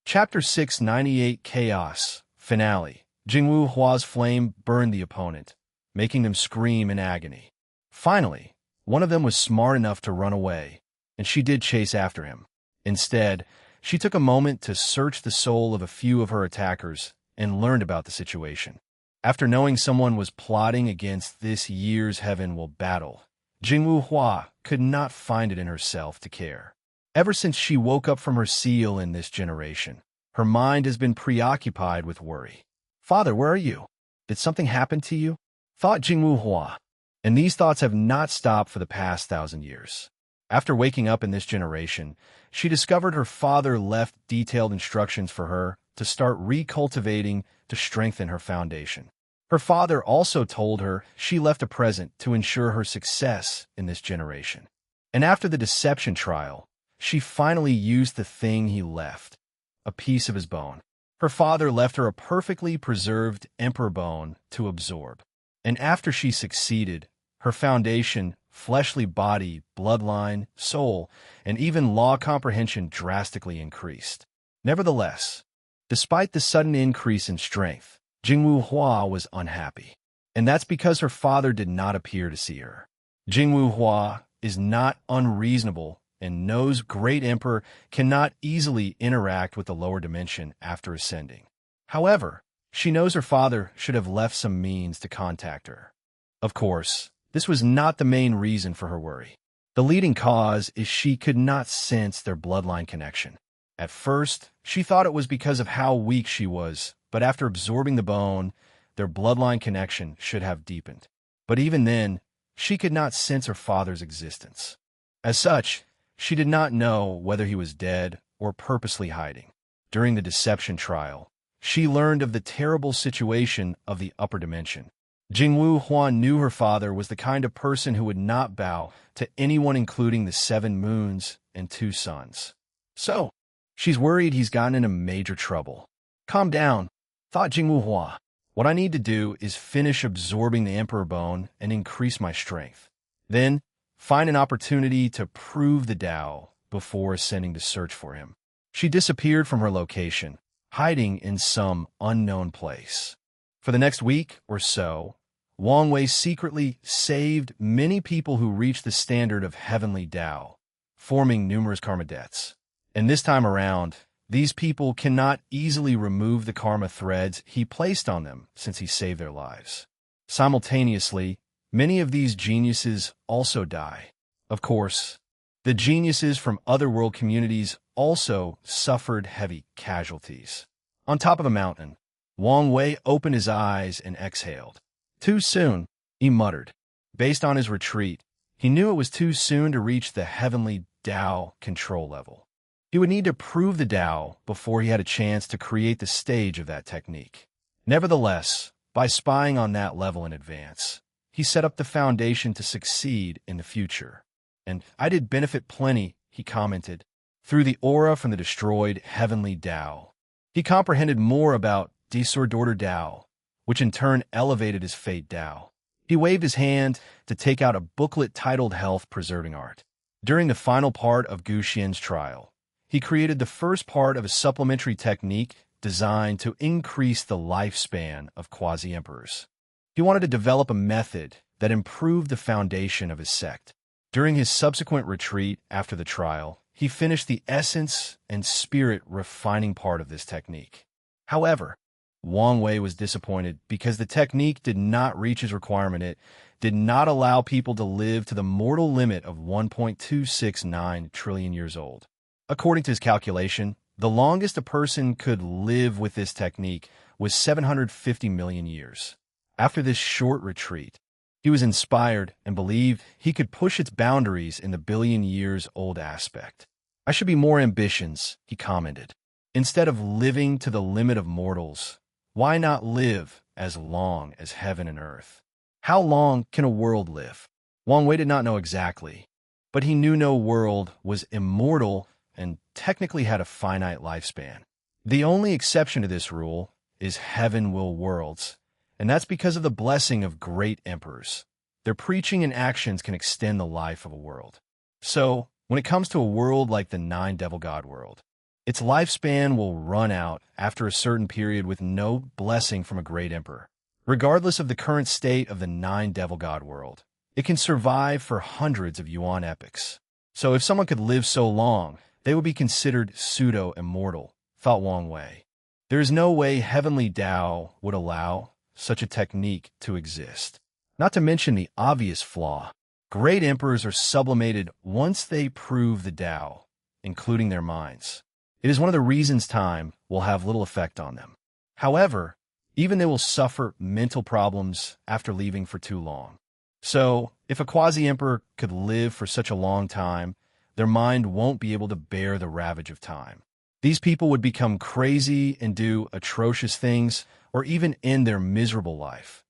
Chapter 698 Chaos, Finale. Jingwu Hua's flame burned the opponent, making them scream in agony. Finally, one of them was smart enough to run away, and she did chase after him. Instead, she took a moment to search the soul of a few of her attackers and learned about the situation. After knowing someone was plotting against this year's heaven-will battle, Jingwu Hua could not find it in herself to care. Ever since she woke up from her seal in this generation, her mind has been preoccupied with worry. "Father, where are you? Did something happen to you?" thought Jingwu Hua, and these thoughts have not stopped for the past 1,000 years. After waking up in this generation, she discovered her father left detailed instructions for her to start recultivating to strengthen her foundation. Her father also told her she left a present to ensure her success in this generation. And after the deception trial, she finally used the thing he left, a piece of his bone. Her father left her a perfectly preserved emperor bone to absorb. And after she succeeded, her foundation, fleshly body, bloodline, soul, and even law comprehension drastically increased. Nevertheless, despite the sudden increase in strength, Jingwu Hua was unhappy. And that's because her father did not appear to see her. Jingwu Hua is not unreasonable and knows Great Emperor cannot easily interact with the lower dimension after ascending. However, she knows her father should have left some means to contact her. Of course, this was not the main reason for her worry. The leading cause is she could not sense their bloodline connection. At first, she thought it was because of how weak she was, but after absorbing the bone, their bloodline connection should have deepened. But even then, she could not sense her father's existence. As such, she did not know whether he was dead or purposely hiding. During the deception trial, she learned of the terrible situation of the upper dimension. Jingwu Huan knew her father was the kind of person who would not bow to anyone including the 7 moons and 2 suns. So, she's worried he's gotten into major trouble. Calm down, thought Jingwu Hua. What I need to do is finish absorbing the emperor bone and increase my strength. Then, find an opportunity to prove the Tao before ascending to search for him. She disappeared from her location, hiding in some unknown place. For the next week or so, Wang Wei secretly saved many people who reached the standard of heavenly Tao, forming numerous karma debts. And this time around, these people cannot easily remove the karma threads he placed on them since he saved their lives. Simultaneously, many of these geniuses also die. Of course, The geniuses from other world communities also suffered heavy casualties. On top of a mountain, Wang Wei opened his eyes and exhaled. Too soon, he muttered. Based on his retreat, he knew it was too soon to reach the heavenly Tao control level. He would need to prove the Tao before he had a chance to create the stage of that technique. Nevertheless, by spying on that level in advance, he set up the foundation to succeed in the future. And I did benefit plenty, he commented, through the aura from the destroyed heavenly Tao. He comprehended more about disordered Tao, which in turn elevated his fate Tao. He waved his hand to take out a booklet titled Health Preserving Art. During the final part of Gu Xian's trial, he created the first part of a supplementary technique designed to increase the lifespan of quasi-emperors. He wanted to develop a method that improved the foundation of his sect. During his subsequent retreat after the trial, he finished the essence and spirit refining part of this technique. However, Wang Wei was disappointed because the technique did not reach his requirement. It did not allow people to live to the mortal limit of 1.269 trillion years old. According to his calculation, the longest a person could live with this technique was 750 million years. After this short retreat, he was inspired and believed he could push its boundaries in the billion-years-old aspect. I should be more ambitious, he commented. Instead of living to the limit of mortals, why not live as long as heaven and earth? How long can a world live? Wang Wei did not know exactly, but he knew no world was immortal and technically had a finite lifespan. The only exception to this rule is heaven will worlds, and that's because of the blessing of great emperors. Their preaching and actions can extend the life of a world. So, when it comes to a world like the Nine Devil God world, its lifespan will run out after a certain period with no blessing from a great emperor. Regardless of the current state of the Nine Devil God world, it can survive for hundreds of Yuan epochs. So if someone could live so long, they would be considered pseudo-immortal, thought Wang Wei. There is no way heavenly Tao would allow such a technique to exist. Not to mention the obvious flaw. Great emperors are sublimated once they prove the Tao, including their minds. It is one of the reasons time will have little effect on them. However, even they will suffer mental problems after leaving for too long. So, if a quasi-emperor could live for such a long time, their mind won't be able to bear the ravage of time. These people would become crazy and do atrocious things, or even end their miserable life,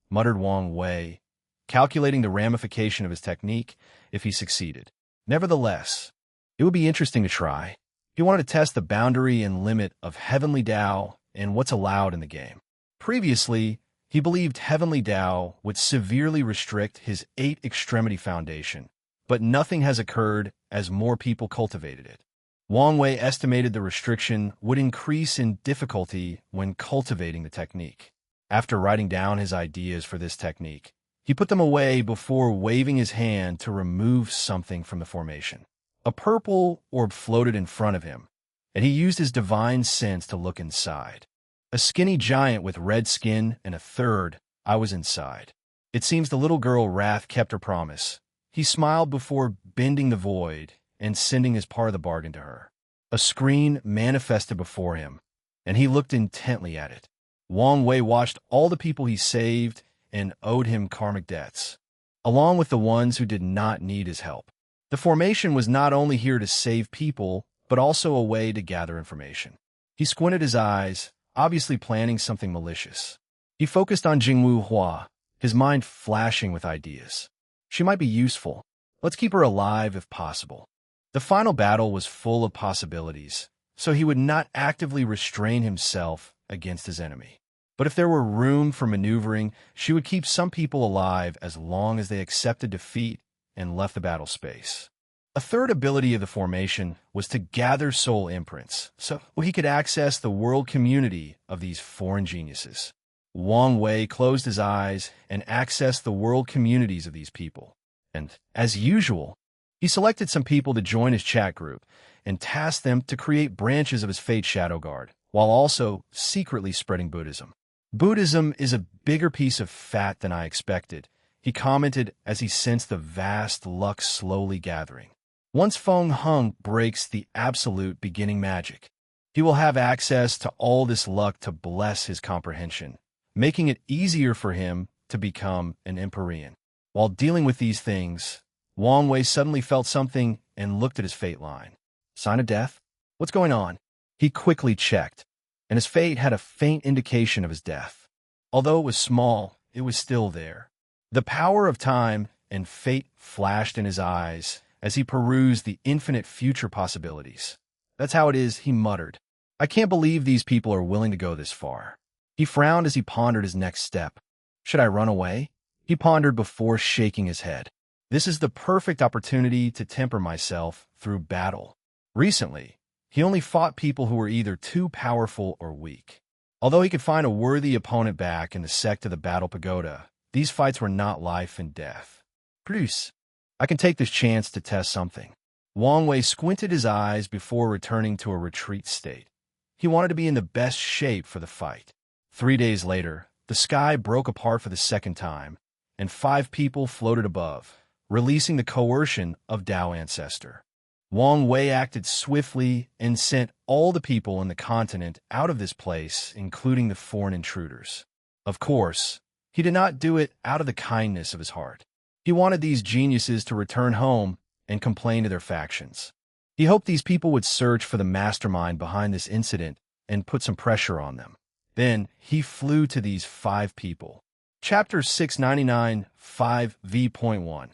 muttered Wang Wei, calculating the ramification of his technique if he succeeded. Nevertheless, it would be interesting to try. He wanted to test the boundary and limit of heavenly Tao and what's allowed in the game. Previously, he believed heavenly Tao would severely restrict his 8-extremity foundation, but nothing has occurred as more people cultivated it. Wang Wei estimated the restriction would increase in difficulty when cultivating the technique. After writing down his ideas for this technique, he put them away before waving his hand to remove something from the formation. A purple orb floated in front of him, and he used his divine sense to look inside. A skinny giant with red skin and a third, I was inside. It seems the little girl Wrath kept her promise. He smiled before bending the void and sending his part of the bargain to her. A screen manifested before him, and he looked intently at it. Wang Wei watched all the people he saved and owed him karmic debts, along with the ones who did not need his help. The formation was not only here to save people, but also a way to gather information. He squinted his eyes, obviously planning something malicious. He focused on Jingwu Hua, his mind flashing with ideas. She might be useful. Let's keep her alive if possible. The final battle was full of possibilities, so he would not actively restrain himself against his enemy. But if there were room for maneuvering, she would keep some people alive as long as they accepted defeat and left the battle space. A third ability of the formation was to gather soul imprints, so he could access the world community of these foreign geniuses. Wang Wei closed his eyes and accessed the world communities of these people. And, as usual, he selected some people to join his chat group and tasked them to create branches of his Fate Shadow Guard, while also secretly spreading Buddhism. Buddhism is a bigger piece of fat than I expected, he commented as he sensed the vast luck slowly gathering. Once Feng Hung breaks the absolute beginning magic, he will have access to all this luck to bless his comprehension, making it easier for him to become an Empyrean. While dealing with these things, Wang Wei suddenly felt something and looked at his fate line. Sign of death? What's going on? He quickly checked, and his fate had a faint indication of his death. Although it was small, it was still there. The power of time and fate flashed in his eyes as he perused the infinite future possibilities. That's how it is, he muttered. I can't believe these people are willing to go this far. He frowned as he pondered his next step. Should I run away? He pondered before shaking his head. This is the perfect opportunity to temper myself through battle. Recently, he only fought people who were either too powerful or weak. Although he could find a worthy opponent back in the sect of the Battle Pagoda, these fights were not life and death. Produce. I can take this chance to test something. Wang Wei squinted his eyes before returning to a retreat state. He wanted to be in the best shape for the fight. 3 days later, the sky broke apart for the second time, and 5 people floated above, releasing the coercion of Tao Ancestor. Wang Wei acted swiftly and sent all the people in the continent out of this place, including the foreign intruders. Of course, he did not do it out of the kindness of his heart. He wanted these geniuses to return home and complain to their factions. He hoped these people would search for the mastermind behind this incident and put some pressure on them. Then he flew to these 5 people. Chapter 699, 5v.1.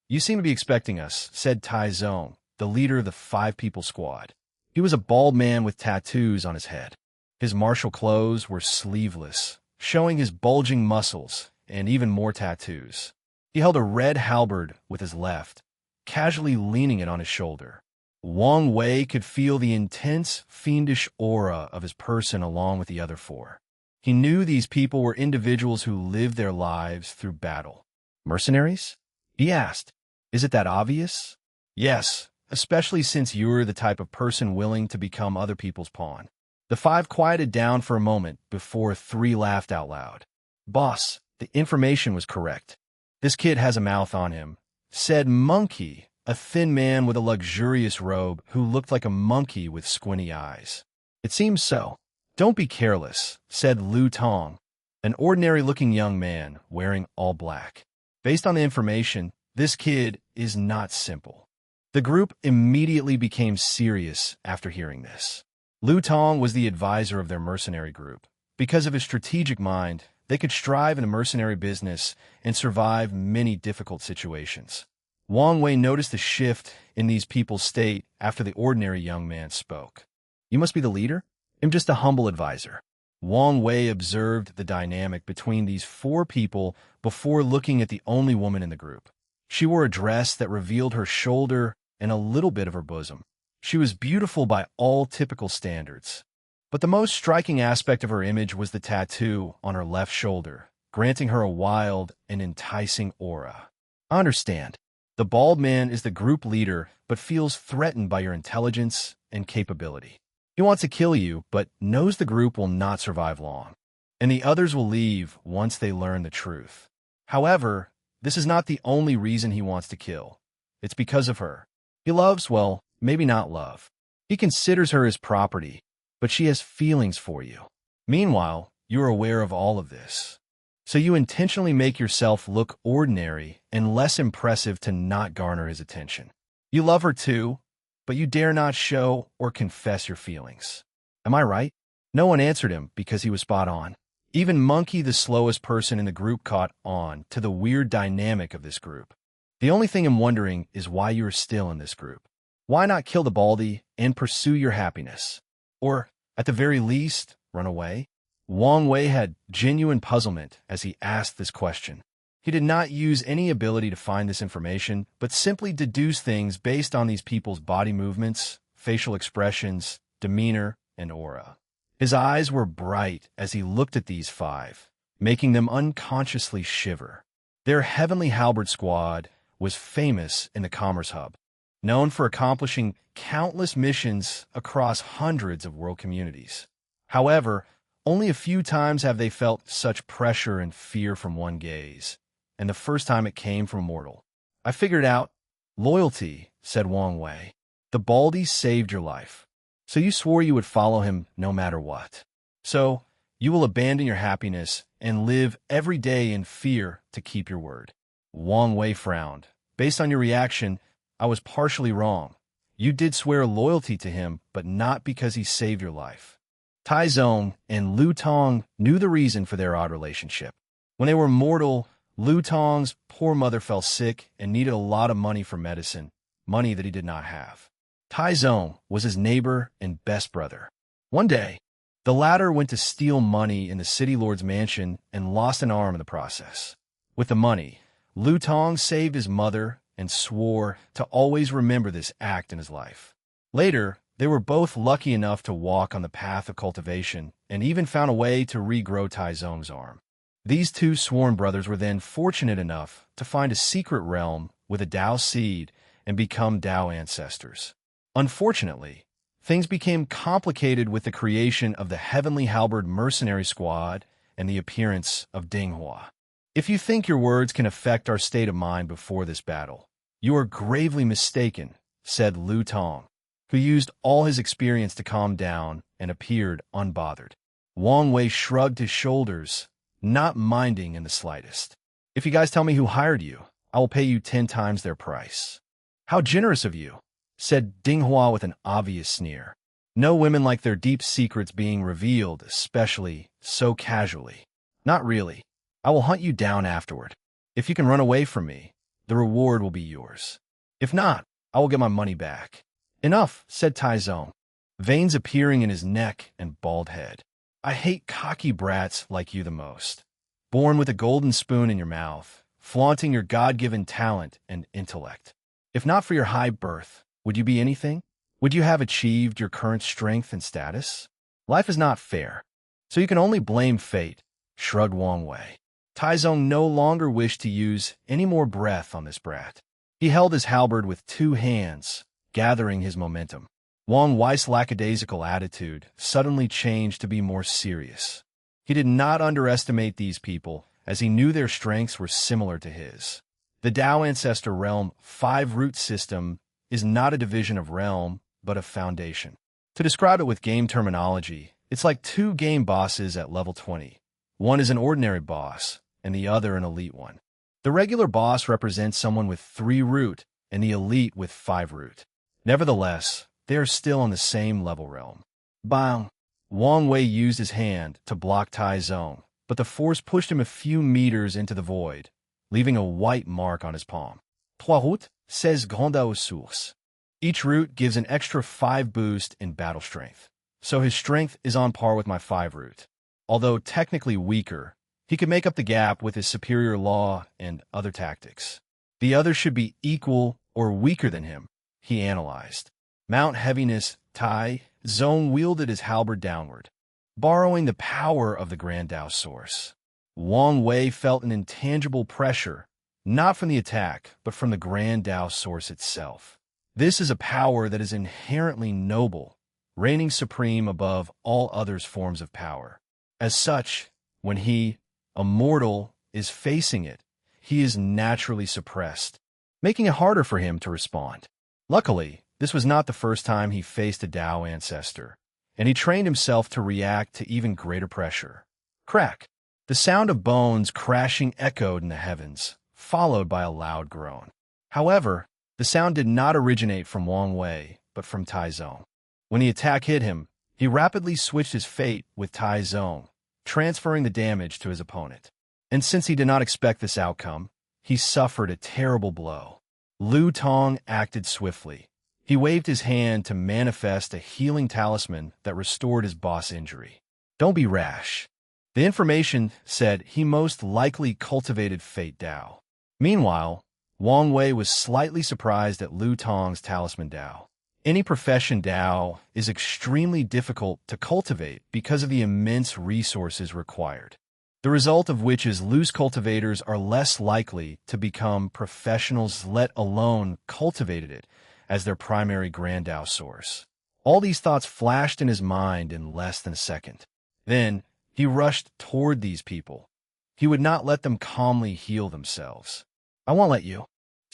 You seem to be expecting us, said Tai Zong, the leader of the 5-people squad. He was a bald man with tattoos on his head. His martial clothes were sleeveless, showing his bulging muscles and even more tattoos. He held a red halberd with his left, casually leaning it on his shoulder. Wang Wei could feel the intense, fiendish aura of his person along with the other 4. He knew these people were individuals who lived their lives through battle. Mercenaries? He asked. Is it that obvious? Yes, especially since you're the type of person willing to become other people's pawn. The 5 quieted down for a moment before 3 laughed out loud. Boss, the information was correct. This kid has a mouth on him, said Monkey, a thin man with a luxurious robe who looked like a monkey with squinty eyes. It seems so. Don't be careless, said Lu Tong, an ordinary-looking young man wearing all black. Based on the information, this kid is not simple. The group immediately became serious after hearing this. Lu Tong was the advisor of their mercenary group. Because of his strategic mind, they could strive in the mercenary business and survive many difficult situations. Wang Wei noticed a shift in these people's state after the ordinary young man spoke. You must be the leader? I'm just a humble advisor. Wang Wei observed the dynamic between these 4 people before looking at the only woman in the group. She wore a dress that revealed her shoulder and a little bit of her bosom. She was beautiful by all typical standards. But the most striking aspect of her image was the tattoo on her left shoulder, granting her a wild and enticing aura. I understand. The bald man is the group leader, but feels threatened by your intelligence and capability. He wants to kill you, but knows the group will not survive long, and the others will leave once they learn the truth. However, this is not the only reason he wants to kill. It's because of her. He loves, well, maybe not love. He considers her his property, but she has feelings for you. Meanwhile, you are aware of all of this. So you intentionally make yourself look ordinary and less impressive to not garner his attention. You love her too, but you dare not show or confess your feelings. Am I right? No one answered him because he was spot on. Even Monkey, the slowest person in the group, caught on to the weird dynamic of this group. The only thing I'm wondering is why you are still in this group. Why not kill the Baldy and pursue your happiness? Or, at the very least, run away? Wang Wei had genuine puzzlement as he asked this question. He did not use any ability to find this information, but simply deduced things based on these people's body movements, facial expressions, demeanor, and aura. His eyes were bright as he looked at these 5, making them unconsciously shiver. Their Heavenly Halberd squad was famous in the Commerce Hub, known for accomplishing countless missions across hundreds of world communities. However, only a few times have they felt such pressure and fear from one gaze, and the first time it came from a mortal. I figured out, Loyalty, said Wang Wei. The Baldy saved your life. So you swore you would follow him no matter what. So you will abandon your happiness and live every day in fear to keep your word. Wang Wei frowned. Based on your reaction, I was partially wrong. You did swear loyalty to him, but not because he saved your life. Tai Zong and Lu Tong knew the reason for their odd relationship. When they were mortal, Lu Tong's poor mother fell sick and needed a lot of money for medicine, money that he did not have. Tai Zong was his neighbor and best brother. One day, the latter went to steal money in the city lord's mansion and lost an arm in the process. With the money, Lu Tong saved his mother and swore to always remember this act in his life. Later, they were both lucky enough to walk on the path of cultivation and even found a way to regrow Tai Zong's arm. These two sworn brothers were then fortunate enough to find a secret realm with a Tao seed and become Tao ancestors. Unfortunately, things became complicated with the creation of the Heavenly Halberd mercenary squad and the appearance of Ding Hua. If you think your words can affect our state of mind before this battle, you are gravely mistaken, said Lu Tong, who used all his experience to calm down and appeared unbothered. Wang Wei shrugged his shoulders, not minding in the slightest. If you guys tell me who hired you, I will pay you 10 times their price. How generous of you, said Ding Hua with an obvious sneer. No women like their deep secrets being revealed, especially so casually. Not really. I will hunt you down afterward. If you can run away from me, the reward will be yours. If not, I will get my money back. Enough, said Tai Zong, veins appearing in his neck and bald head. I hate cocky brats like you the most. Born with a golden spoon in your mouth, flaunting your God-given talent and intellect. If not for your high birth, would you be anything? Would you have achieved your current strength and status? Life is not fair, so you can only blame fate, shrugged Wang Wei. Tai Zong no longer wished to use any more breath on this brat. He held his halberd with 2 hands, gathering his momentum. Wang Wei's lackadaisical attitude suddenly changed to be more serious. He did not underestimate these people, as he knew their strengths were similar to his. The Tao Ancestor Realm 5 root system is not a division of realm, but a foundation. To describe it with game terminology, it's like 2 game bosses at level 20. One is an ordinary boss, and the other an elite one. The regular boss represents someone with 3 root, and the elite with 5 root. Nevertheless, they are still on the same level realm. Bang! Wang Wei used his hand to block Tai Zong, but the force pushed him a few meters into the void, leaving a white mark on his palm. Trois routes, 16 grandes ressources. Each root gives an extra 5 boost in battle strength, so his strength is on par with my 5 root. Although technically weaker, he could make up the gap with his superior law and other tactics. The other should be equal or weaker than him, he analyzed. Mount Heaviness Tai Zong wielded his halberd downward, borrowing the power of the Grand Tao source. Wang Wei felt an intangible pressure, not from the attack, but from the Grand Tao source itself. This is a power that is inherently noble, reigning supreme above all others' forms of power. As such, when he, a mortal, is facing it, he is naturally suppressed, making it harder for him to respond. Luckily, this was not the first time he faced a Tao ancestor, and he trained himself to react to even greater pressure. Crack! The sound of bones crashing echoed in the heavens, followed by a loud groan. However, the sound did not originate from Wang Wei, but from Tai Zong. When the attack hit him, he rapidly switched his fate with Tai Zong, transferring the damage to his opponent. And since he did not expect this outcome, he suffered a terrible blow. Lu Tong acted swiftly. He waved his hand to manifest a healing talisman that restored his boss injury. Don't be rash. The information said he most likely cultivated Fate Tao. Meanwhile, Wang Wei was slightly surprised at Lu Tong's talisman Tao. Any profession Tao is extremely difficult to cultivate because of the immense resources required. The result of which is loose cultivators are less likely to become professionals, let alone cultivated it as their primary Grand Tao source. All these thoughts flashed in his mind in less than a second. Then, he rushed toward these people. He would not let them calmly heal themselves. I won't let you,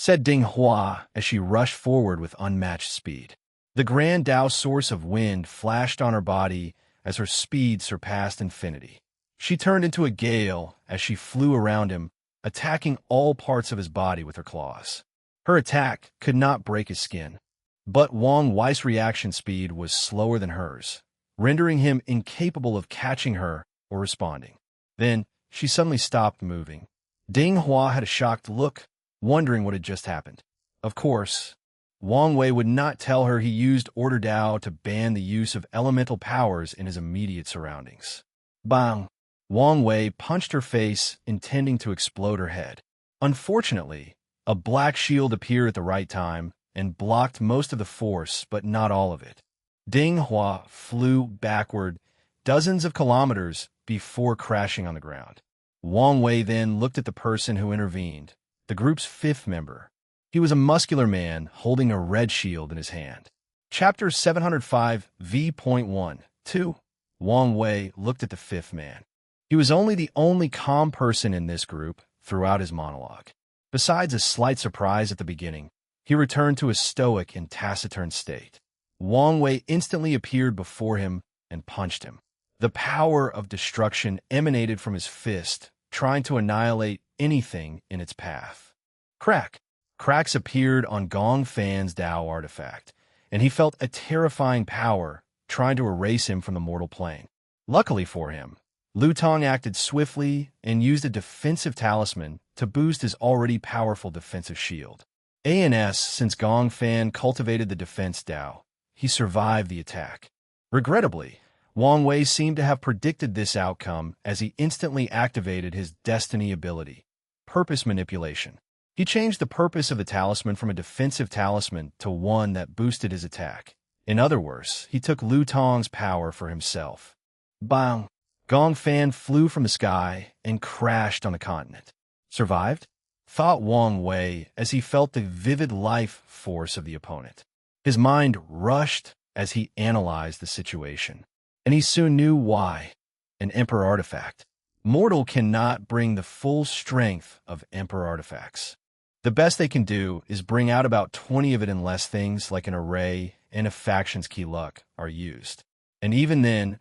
said Ding Hua as she rushed forward with unmatched speed. The grand Tao source of wind flashed on her body as her speed surpassed infinity. She turned into a gale as she flew around him, attacking all parts of his body with her claws. Her attack could not break his skin, but Wang Wei's reaction speed was slower than hers, rendering him incapable of catching her or responding. Then, she suddenly stopped moving. Ding Hua had a shocked look, wondering what had just happened. Of course, Wang Wei would not tell her he used Order Dao to ban the use of elemental powers in his immediate surroundings. Bang! Wang Wei punched her face, intending to explode her head. Unfortunately, a black shield appeared at the right time and blocked most of the force, but not all of it. Ding Hua flew backward dozens of kilometers before crashing on the ground. Wang Wei then looked at the person who intervened, the group's fifth member. He was a muscular man holding a red shield in his hand. Chapter 705 V.1 2. Wang Wei looked at the fifth man. He was the only calm person in this group throughout his monologue. Besides a slight surprise at the beginning, he returned to a stoic and taciturn state. Wang Wei instantly appeared before him and punched him. The power of destruction emanated from his fist, trying to annihilate anything in its path. Crack! Cracks appeared on Gong Fan's Dao artifact, and he felt a terrifying power trying to erase him from the mortal plane. Luckily for him, Lu Tong acted swiftly and used a defensive talisman to boost his already powerful defensive shield. Since Gong Fan cultivated the defense Dao, he survived the attack. Regrettably, Wang Wei seemed to have predicted this outcome as he instantly activated his destiny ability, Purpose Manipulation. He changed the purpose of the talisman from a defensive talisman to one that boosted his attack. In other words, he took Lu Tong's power for himself. Bang! Gong Fan flew from the sky and crashed on the continent. Survived? Thought Wang Wei as he felt the vivid life force of the opponent. His mind rushed as he analyzed the situation, and he soon knew why. An Emperor artifact. Mortal cannot bring the full strength of Emperor artifacts. The best they can do is bring out about 20 of it unless things like an array and a faction's key luck are used. And even then,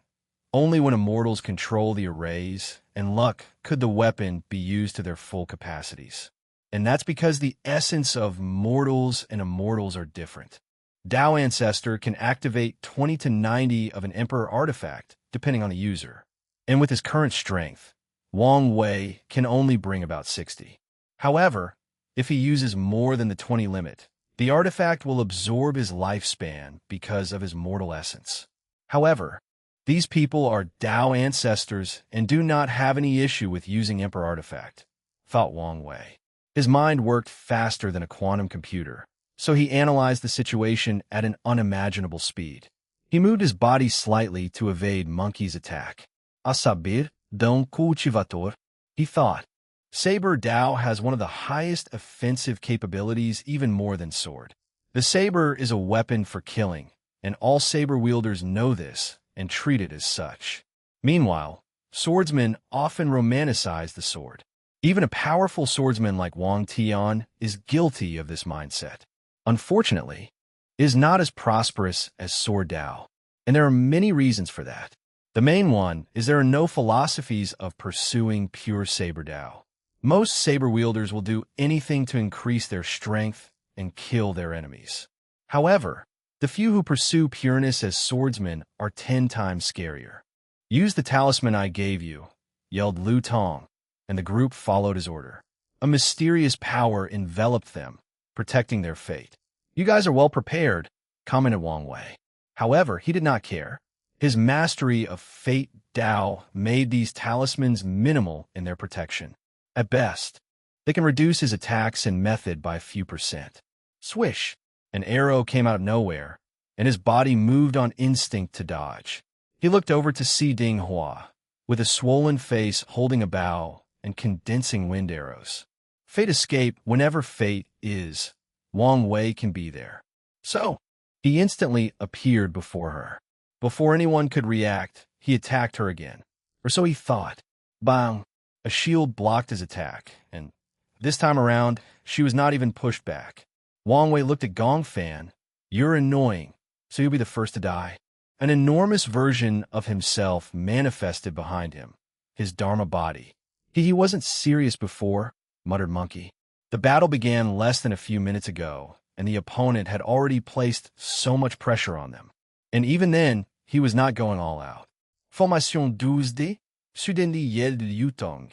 only when immortals control the arrays and luck could the weapon be used to their full capacities. And that's because the essence of mortals and immortals are different. Dao Ancestor can activate 20 to 90 of an Emperor artifact, depending on the user. And with his current strength, Wang Wei can only bring about 60. However, if he uses more than the 20 limit, the artifact will absorb his lifespan because of his mortal essence. However, these people are Dao Ancestors and do not have any issue with using Emperor artifact, thought Wang Wei. His mind worked faster than a quantum computer, so he analyzed the situation at an unimaginable speed. He moved his body slightly to evade Monkey's attack. Asabir, don cultivator, he thought. Saber Dao has one of the highest offensive capabilities, even more than sword. The saber is a weapon for killing, and all saber wielders know this and treat it as such. Meanwhile, swordsmen often romanticize the sword. Even a powerful swordsman like Wang Tian is guilty of this mindset. Unfortunately, it is not as prosperous as Sword Dao, and there are many reasons for that. The main one is there are no philosophies of pursuing pure Saber Dao. Most saber wielders will do anything to increase their strength and kill their enemies. However, the few who pursue pureness as swordsmen are 10 times scarier. Use the talisman I gave you, yelled Lu Tong, and the group followed his order. A mysterious power enveloped them, protecting their fate. You guys are well prepared, commented Wang Wei. However, he did not care. His mastery of Fate Dao made these talismans minimal in their protection. At best, they can reduce his attacks and method by a few percent. Swish! An arrow came out of nowhere, and his body moved on instinct to dodge. He looked over to see Ding Hua, with a swollen face holding a bow and condensing wind arrows. Fate escape whenever fate is. Wang Wei can be there. So, he instantly appeared before her. Before anyone could react, he attacked her again. Or so he thought. Bang! A shield blocked his attack, and This time around, she was not even pushed back. Wang Wei looked at Gong Fan. "You're annoying, so you'll be the first to die." An enormous version of himself manifested behind him, his Dharma body. He wasn't serious before," muttered Monkey. The battle began less than a few minutes ago, and the opponent had already placed so much pressure on them. And even then, he was not going all out. Formation 12D, Sudendi Yel Yutong.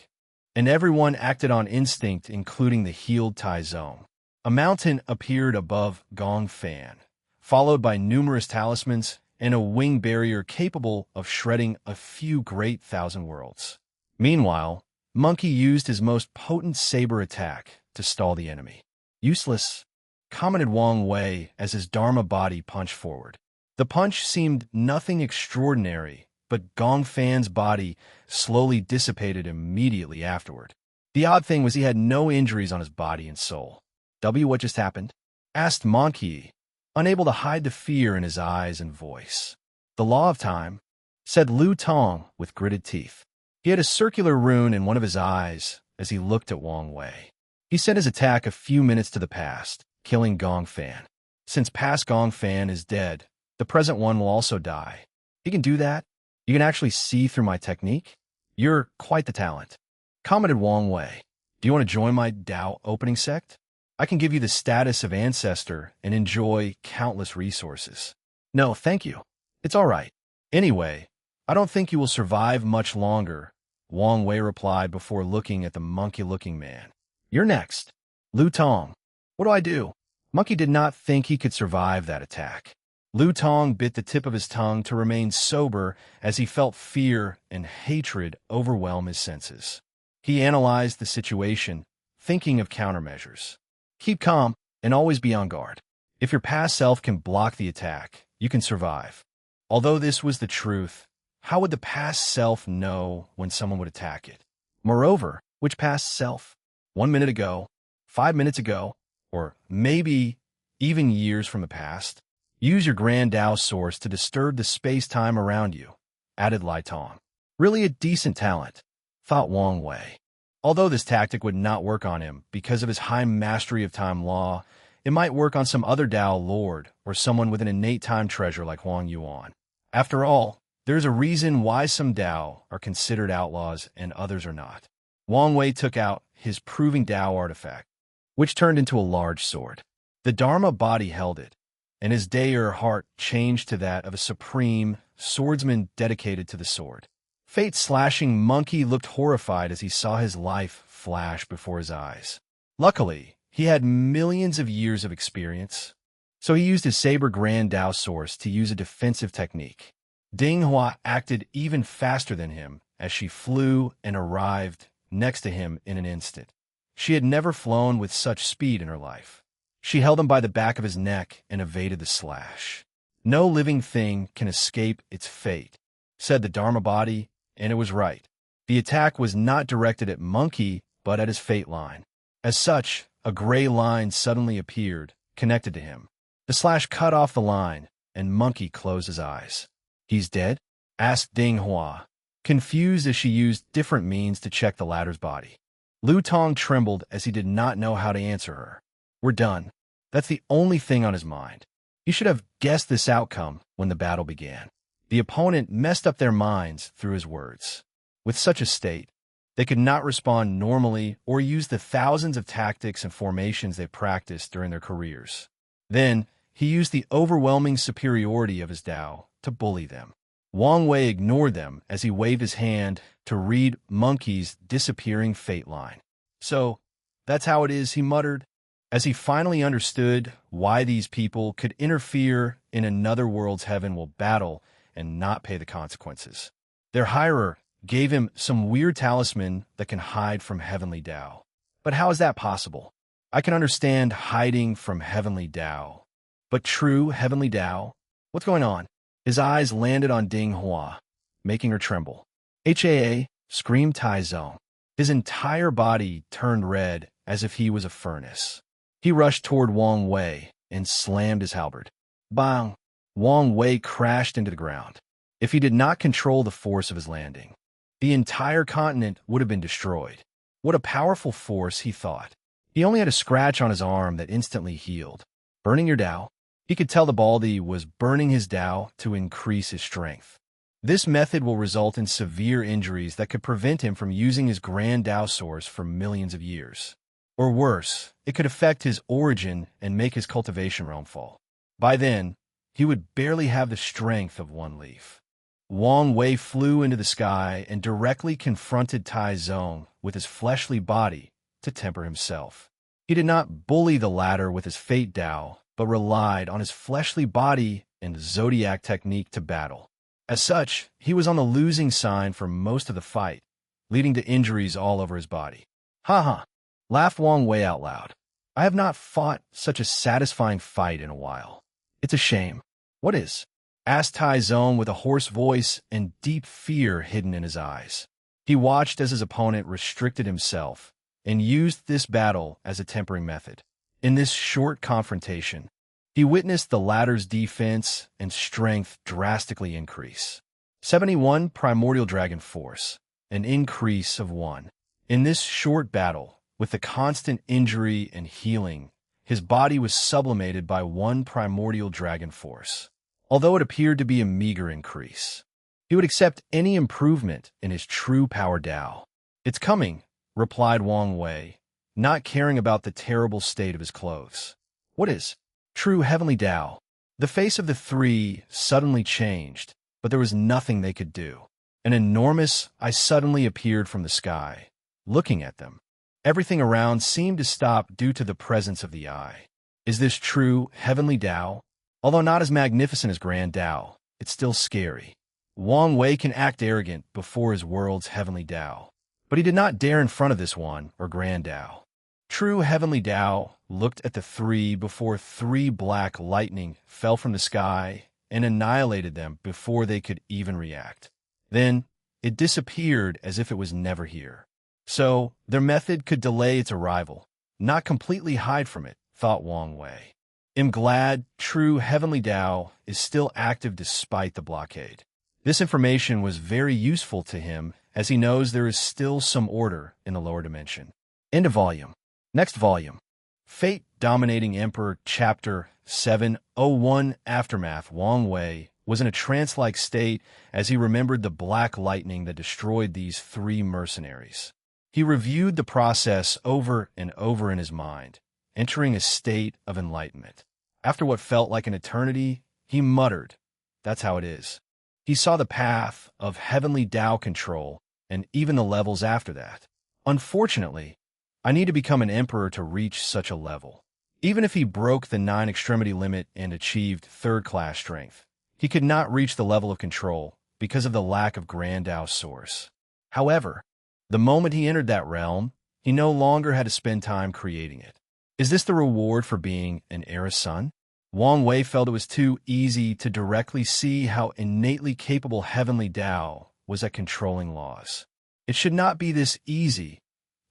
And everyone acted on instinct, including the healed Taizong. A mountain appeared above Gong Fan, followed by numerous talismans and a wing barrier capable of shredding a few great thousand worlds. Meanwhile, Monkey used his most potent saber attack to stall the enemy. "Useless," commented Wang Wei as his Dharma body punched forward. The punch seemed nothing extraordinary, but Gong Fan's body slowly dissipated immediately afterward. The odd thing was he had no injuries on his body and soul. "What just happened?" asked Monkey, unable to hide the fear in his eyes and voice. "The law of time," said Lu Tong with gritted teeth. He had a circular rune in one of his eyes as he looked at Wang Wei. He sent his attack a few minutes to the past, killing Gong Fan. Since past Gong Fan is dead, the present one will also die. "He can do that? You can actually see through my technique? You're quite the talent," commented Wang Wei. "Do you want to join my Dao opening sect? I can give you the status of ancestor and enjoy countless resources." "No, thank you. It's all right. Anyway, I don't think you will survive much longer," Wang Wei replied before looking at the monkey-looking man. "You're next." "Lu Tong, what do I do?" Monkey did not think he could survive that attack. Lu Tong bit the tip of his tongue to remain sober as he felt fear and hatred overwhelm his senses. He analyzed the situation, thinking of countermeasures. "Keep calm and always be on guard. If your past self can block the attack, you can survive." Although this was the truth, how would the past self know when someone would attack it? Moreover, which past self? 1 minute ago, 5 minutes ago, or maybe even years from the past? "Use your Grand Dao source to disturb the space-time around you," added Lai Tong. Really a decent talent, thought Wang Wei. Although this tactic would not work on him because of his high mastery of time law, it might work on some other Dao lord or someone with an innate time treasure like Huang Yuan. After all, there's a reason why some Dao are considered outlaws and others are not. Wang Wei took out his proving Dao artifact, which turned into a large sword. The Dharma body held it, and his Daer heart changed to that of a supreme swordsman dedicated to the sword. Fate-slashing Monkey looked horrified as he saw his life flash before his eyes. Luckily, he had millions of years of experience, so he used his Saber Grand Dao source to use a defensive technique. Ding Hua acted even faster than him as she flew and arrived next to him in an instant. She had never flown with such speed in her life. She held him by the back of his neck and evaded the slash. "No living thing can escape its fate," said the Dharma body, and it was right. The attack was not directed at Monkey, but at his fate line. As such, a gray line suddenly appeared, connected to him. The slash cut off the line, and Monkey closed his eyes. "He's dead?" asked Ding Hua, confused as she used different means to check the latter's body. Lu Tong trembled as he did not know how to answer her. "We're done." That's the only thing on his mind. He should have guessed this outcome when the battle began. The opponent messed up their minds through his words. With such a state, they could not respond normally or use the thousands of tactics and formations they practiced during their careers. Then, he used the overwhelming superiority of his Dao to bully them. Wang Wei ignored them as he waved his hand to read Monkey's disappearing fate line. "So, that's how it is," he muttered, as he finally understood why these people could interfere in another world's heaven will battle and not pay the consequences. Their hirer gave him some weird talisman that can hide from heavenly Dao. But how is that possible? I can understand hiding from heavenly Dao. But true heavenly Dao? What's going on? His eyes landed on Ding Hua, making her tremble. "HAA!" screamed Taizong. His entire body turned red as if he was a furnace. He rushed toward Wang Wei and slammed his halberd. Bang! Wang Wei crashed into the ground. If he did not control the force of his landing, the entire continent would have been destroyed. What a powerful force, he thought. He only had a scratch on his arm that instantly healed. Burning your Tao? He could tell the Baldi was burning his Tao to increase his strength. This method will result in severe injuries that could prevent him from using his Grand Tao source for millions of years. Or worse, it could affect his origin and make his cultivation realm fall. By then, he would barely have the strength of one leaf. Wang Wei flew into the sky and directly confronted Tai Zong with his fleshly body to temper himself. He did not bully the latter with his fate Tao, but relied on his fleshly body and zodiac technique to battle. As such, he was on the losing side for most of the fight, leading to injuries all over his body. Ha ha, laughed Wang Wei out loud. I have not fought such a satisfying fight in a while. It's a shame. What is? Asked Tai Zong with a hoarse voice and deep fear hidden in his eyes. He watched as his opponent restricted himself and used this battle as a tempering method. In this short confrontation, he witnessed the latter's defense and strength drastically increase. 71 Primordial Dragon Force, an increase of 1. In this short battle, with the constant injury and healing, his body was sublimated by 1 Primordial Dragon Force. Although it appeared to be a meager increase, he would accept any improvement in his true power Tao. It's coming, replied Wang Wei, not caring about the terrible state of his clothes. What is? True heavenly Tao. The face of the three suddenly changed, but there was nothing they could do. An enormous eye suddenly appeared from the sky, looking at them. Everything around seemed to stop due to the presence of the eye. Is this true heavenly Tao? Although not as magnificent as Grand Tao, it's still scary. Wang Wei can act arrogant before his world's heavenly Tao, but he did not dare in front of this one or Grand Tao. True heavenly Tao looked at the three before 3 black lightning fell from the sky and annihilated them before they could even react. Then, it disappeared as if it was never here. So, their method could delay its arrival, not completely hide from it, thought Wang Wei. I'm glad true heavenly Tao is still active despite the blockade. This information was very useful to him as he knows there is still some order in the lower dimension. End of volume. Next volume. Fate Dominating Emperor Chapter 701 Aftermath. Wang Wei was in a trance-like state as he remembered the black lightning that destroyed these 3 mercenaries. He reviewed the process over and over in his mind, entering a state of enlightenment. After what felt like an eternity, he muttered, "That's how it is." He saw the path of heavenly Tao control and even the levels after that. Unfortunately, I need to become an emperor to reach such a level. Even if he broke the 9 extremity limit and achieved 3rd-class strength, he could not reach the level of control because of the lack of Grand Tao source. However, the moment he entered that realm, he no longer had to spend time creating it. Is this the reward for being an heiress son? Wang Wei felt it was too easy to directly see how innately capable heavenly Tao was at controlling laws. It should not be this easy,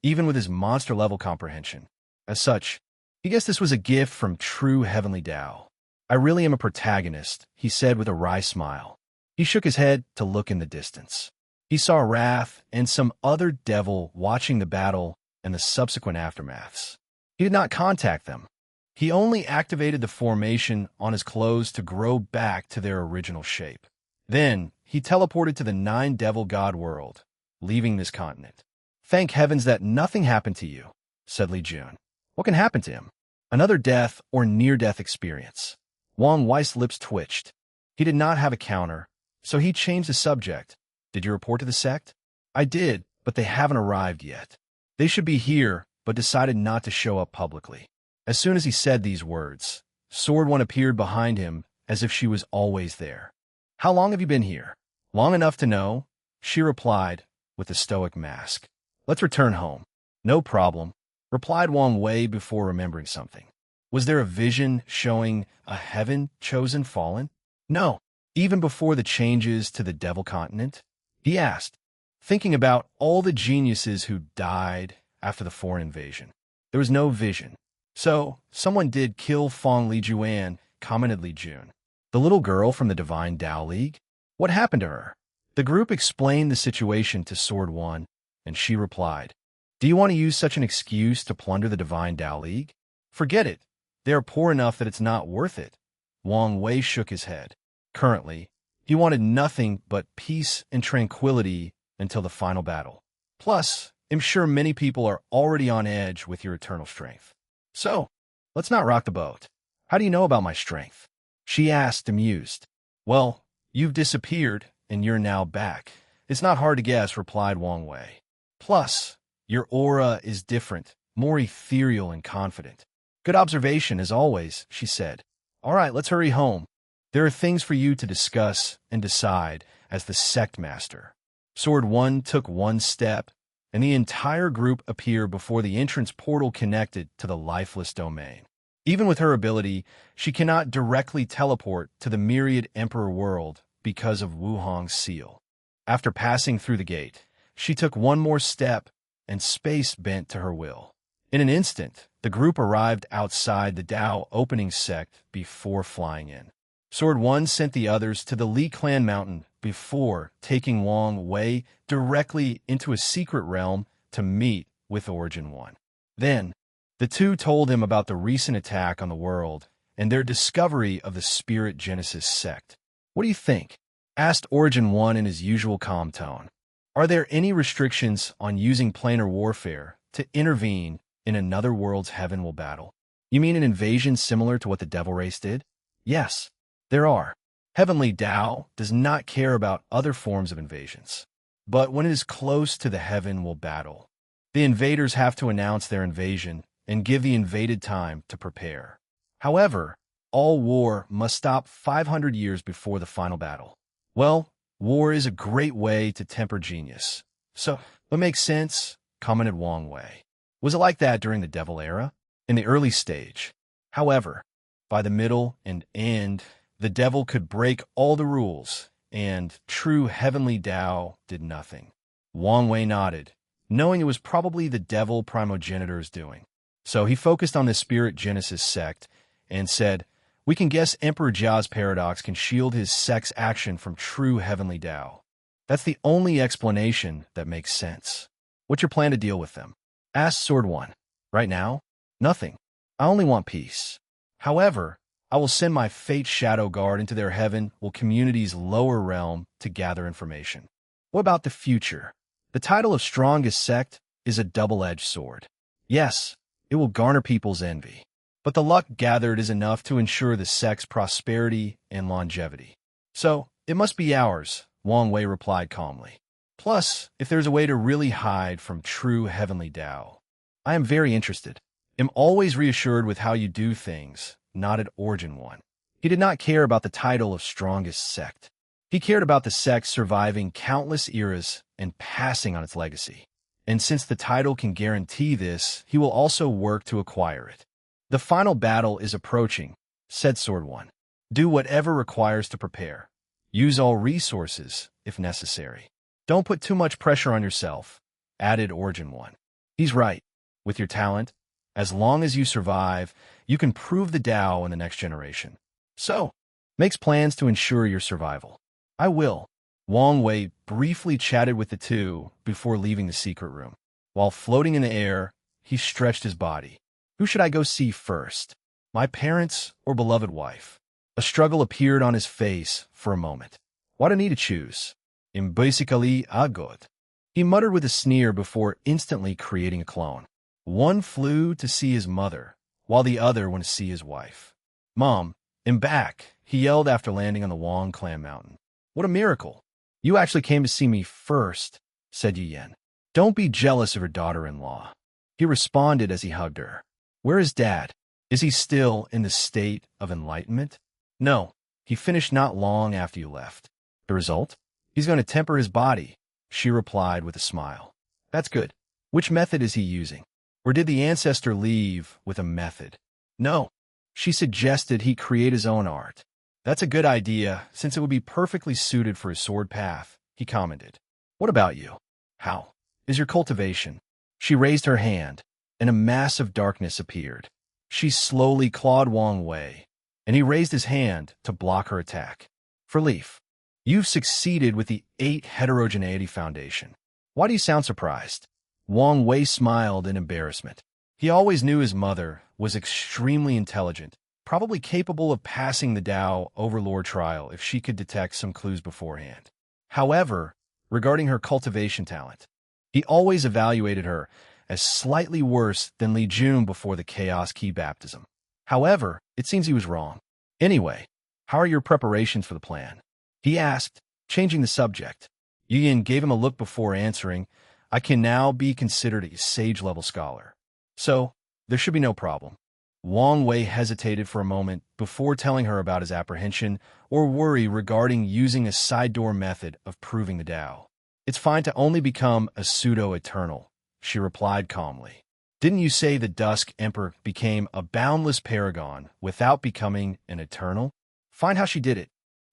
even with his monster-level comprehension. As such, he guessed this was a gift from true heavenly Tao. I really am a protagonist, he said with a wry smile. He shook his head to look in the distance. He saw Wrath and some other devil watching the battle and the subsequent aftermaths. He did not contact them. He only activated the formation on his clothes to grow back to their original shape. Then, he teleported to the 9 Devil God world, leaving this continent. Thank heavens that nothing happened to you, said Li Jun. What can happen to him? Another death or near-death experience. Wang Wei's lips twitched. He did not have a counter, so he changed the subject. Did you report to the sect? I did, but they haven't arrived yet. They should be here, but decided not to show up publicly. As soon as he said these words, Sword One appeared behind him as if she was always there. How long have you been here? Long enough to know, she replied with a stoic mask. Let's return home. No problem, replied Wang Wei before remembering something. Was there a vision showing a heaven chosen fallen? No, even before the changes to the Devil Continent? He asked, thinking about all the geniuses who died after the foreign invasion. There was no vision. So, someone did kill Fong Li Juan, commented Li Jun. The little girl from the Divine Tao League? What happened to her? The group explained the situation to Sword One, and she replied, Do you want to use such an excuse to plunder the Divine Tao League? Forget it. They are poor enough that it's not worth it. Wang Wei shook his head. Currently, he wanted nothing but peace and tranquility until the final battle. Plus, I'm sure many people are already on edge with your eternal strength. So, let's not rock the boat. How do you know about my strength? She asked, amused. Well, you've disappeared, and you're now back. It's not hard to guess, replied Wang Wei. Plus, your aura is different, more ethereal and confident. Good observation, as always, she said. All right, let's hurry home. There are things for you to discuss and decide as the sect master. Sword 1 took one step, and the entire group appeared before the entrance portal connected to the lifeless domain. Even with her ability, she cannot directly teleport to the myriad Emperor world because of Wuhong's seal. After passing through the gate, she took one more step, and space bent to her will. In an instant, the group arrived outside the Dao opening sect before flying in. Sword 1 sent the others to the Li Clan Mountain before taking Wang Wei directly into a secret realm to meet with Origin 1. Then, the two told him about the recent attack on the world and their discovery of the Spirit Genesis sect. What do you think? Asked Origin 1 in his usual calm tone. Are there any restrictions on using planar warfare to intervene in another world's heaven will battle? You mean an invasion similar to what the Devil Race did? Yes, there are. Heavenly Tao does not care about other forms of invasions. But when it is close to the heaven will battle, the invaders have to announce their invasion and give the invaded time to prepare. However, all war must stop 500 years before the final battle. Well, war is a great way to temper genius. So, what makes sense? Commented Wang Wei. Was it like that during the Devil era? In the early stage. However, by the middle and end, the Devil could break all the rules, and true heavenly Tao did nothing. Wang Wei nodded, knowing it was probably the Devil primogenitor's doing. So he focused on the Spirit Genesis sect and said, we can guess Emperor Jia's paradox can shield his sect's action from true heavenly Tao. That's the only explanation that makes sense. What's your plan to deal with them? Asked Sword 1. Right now? Nothing. I only want peace. However, I will send my Fate Shadow Guard into their heaven will community's lower realm to gather information. What about the future? The title of strongest sect is a double-edged sword. Yes, it will garner people's envy. But the luck gathered is enough to ensure the sect's prosperity and longevity. So, it must be ours, Wang Wei replied calmly. Plus, if there's a way to really hide from true heavenly Tao, I am very interested. I'm always reassured with how you do things, nodded Origin 1. He did not care about the title of strongest sect. He cared about the sect surviving countless eras and passing on its legacy. And since the title can guarantee this, he will also work to acquire it. The final battle is approaching, said Sword 1. Do whatever requires to prepare. Use all resources, if necessary. Don't put too much pressure on yourself, added Origin 1. He's right. With your talent, as long as you survive, you can prove the Tao in the next generation. So, makes plans to ensure your survival. I will. Wang Wei briefly chatted with the two before leaving the secret room. While floating in the air, he stretched his body. Who should I go see first? My parents or beloved wife? A struggle appeared on his face for a moment. Why do I need to choose? I'm basically a god. He muttered with a sneer before instantly creating a clone. One flew to see his mother, while the other went to see his wife. Mom, I'm back, he yelled after landing on the Wang Clan Mountain. What a miracle. You actually came to see me first, said Yi Yan. Don't be jealous of her daughter-in-law. He responded as he hugged her. Where is Dad? Is he still in the state of enlightenment? No, he finished not long after you left. The result? He's going to temper his body, she replied with a smile. That's good. Which method is he using? Or did the ancestor leave with a method? No, she suggested he create his own art. That's a good idea, since it would be perfectly suited for his sword path, he commented. What about you? How is your cultivation? She raised her hand, and a mass of darkness appeared. She slowly clawed Wang Wei, and he raised his hand to block her attack. For Leaf, you've succeeded with the 8 Heterogeneity Foundation. Why do you sound surprised? Wang Wei smiled in embarrassment. He always knew his mother was extremely intelligent, probably capable of passing the Tao Overlord trial if she could detect some clues beforehand. However, regarding her cultivation talent, he always evaluated her as slightly worse than Li Jun before the Chaos Key baptism. However, it seems he was wrong. Anyway, how are your preparations for the plan? He asked, changing the subject. Yu Yin gave him a look before answering. I can now be considered a sage-level scholar. So, there should be no problem. Wang Wei hesitated for a moment before telling her about his apprehension or worry regarding using a side door method of proving the Tao. It's fine to only become a pseudo-eternal, she replied calmly. Didn't you say the Dusk Emperor became a boundless paragon without becoming an eternal? Find how she did it,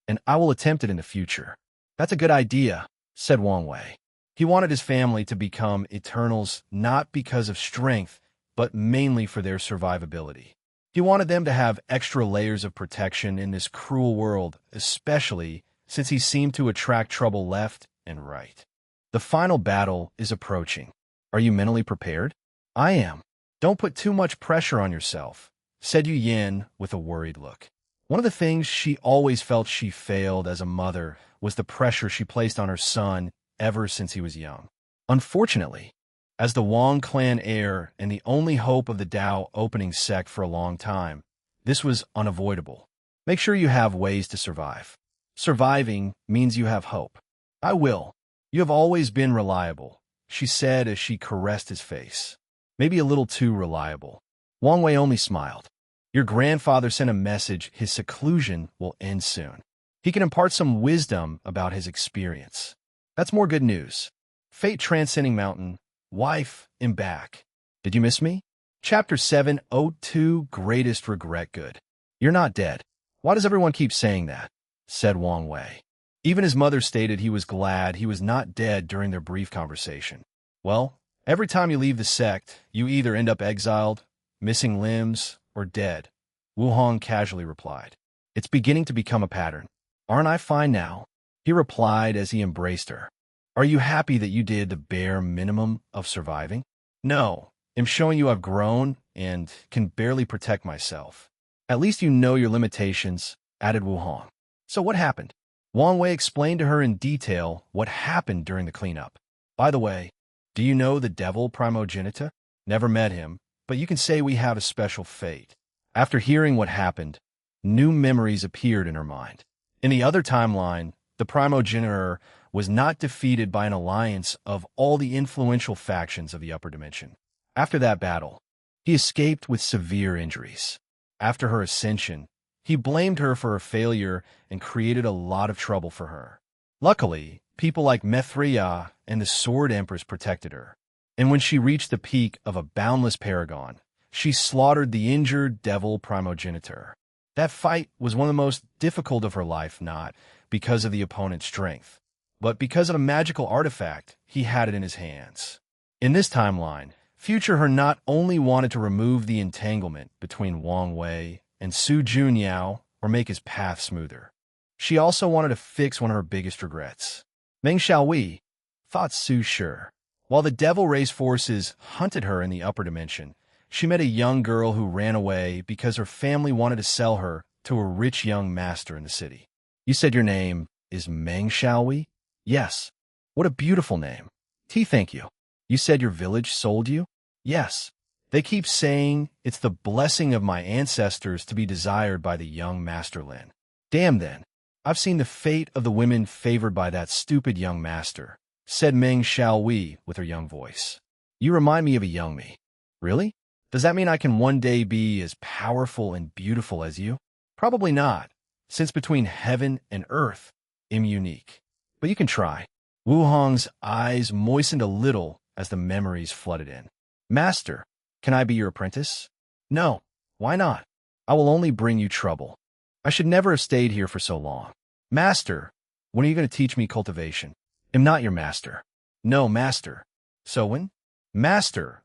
and I will attempt it in the future. That's a good idea, said Wang Wei. He wanted his family to become eternals not because of strength, but mainly for their survivability. He wanted them to have extra layers of protection in this cruel world, especially since he seemed to attract trouble left and right. The final battle is approaching. Are you mentally prepared? I am. Don't put too much pressure on yourself, said Yu Yin with a worried look. One of the things she always felt she failed as a mother was the pressure she placed on her son ever since he was young. Unfortunately, as the Wang clan heir and the only hope of the Tao opening sect for a long time, this was unavoidable. Make sure you have ways to survive. Surviving means you have hope. I will. You have always been reliable, she said as she caressed his face. Maybe a little too reliable. Wang Wei only smiled. Your grandfather sent a message his seclusion will end soon. He can impart some wisdom about his experience. That's more good news. Fate transcending mountain, wife, and back. Did you miss me? Chapter 702, Greatest Regret Good. You're not dead. Why does everyone keep saying that? Said Wang Wei. Even his mother stated he was glad he was not dead during their brief conversation. Well, every time you leave the sect, you either end up exiled, missing limbs, or dead, Wu Hong casually replied. It's beginning to become a pattern. Aren't I fine now? He replied as he embraced her. Are you happy that you did the bare minimum of surviving? No, I'm showing you I've grown and can barely protect myself. At least you know your limitations, added Wu Hong. So what happened? Wang Wei explained to her in detail what happened during the cleanup. By the way, do you know the devil Primogenita? Never met him, but you can say we have a special fate. After hearing what happened, new memories appeared in her mind. In the other timeline, the Primogenitor was not defeated by an alliance of all the influential factions of the upper dimension. After that battle, he escaped with severe injuries. After her ascension, he blamed her for her failure and created a lot of trouble for her. Luckily, people like Mithria and the Sword Empress protected her. And when she reached the peak of a boundless paragon, she slaughtered the injured devil Primogenitor. That fight was one of the most difficult of her life, not because of the opponent's strength, but because of a magical artifact he had it in his hands. In this timeline, future her not only wanted to remove the entanglement between Wang Wei and Su Junyao or make his path smoother. She also wanted to fix one of her biggest regrets. Meng Xiaowei thought Su sure. While the devil race forces hunted her in the upper dimension, she met a young girl who ran away because her family wanted to sell her to a rich young master in the city. You said your name is Meng Xiaowei? Yes. What a beautiful name. Thank you. You said your village sold you? Yes. They keep saying it's the blessing of my ancestors to be desired by the young Master Lin. Damn then. I've seen the fate of the women favored by that stupid young master, said Meng Xiaowei with her young voice. You remind me of a young me. Really? Does that mean I can one day be as powerful and beautiful as you? Probably not, since between heaven and earth, I'm unique. But you can try. Wu Hong's eyes moistened a little as the memories flooded in. Master, can I be your apprentice? No. Why not? I will only bring you trouble. I should never have stayed here for so long. Master, when are you going to teach me cultivation? I'm not your master. No, master. So when? Master,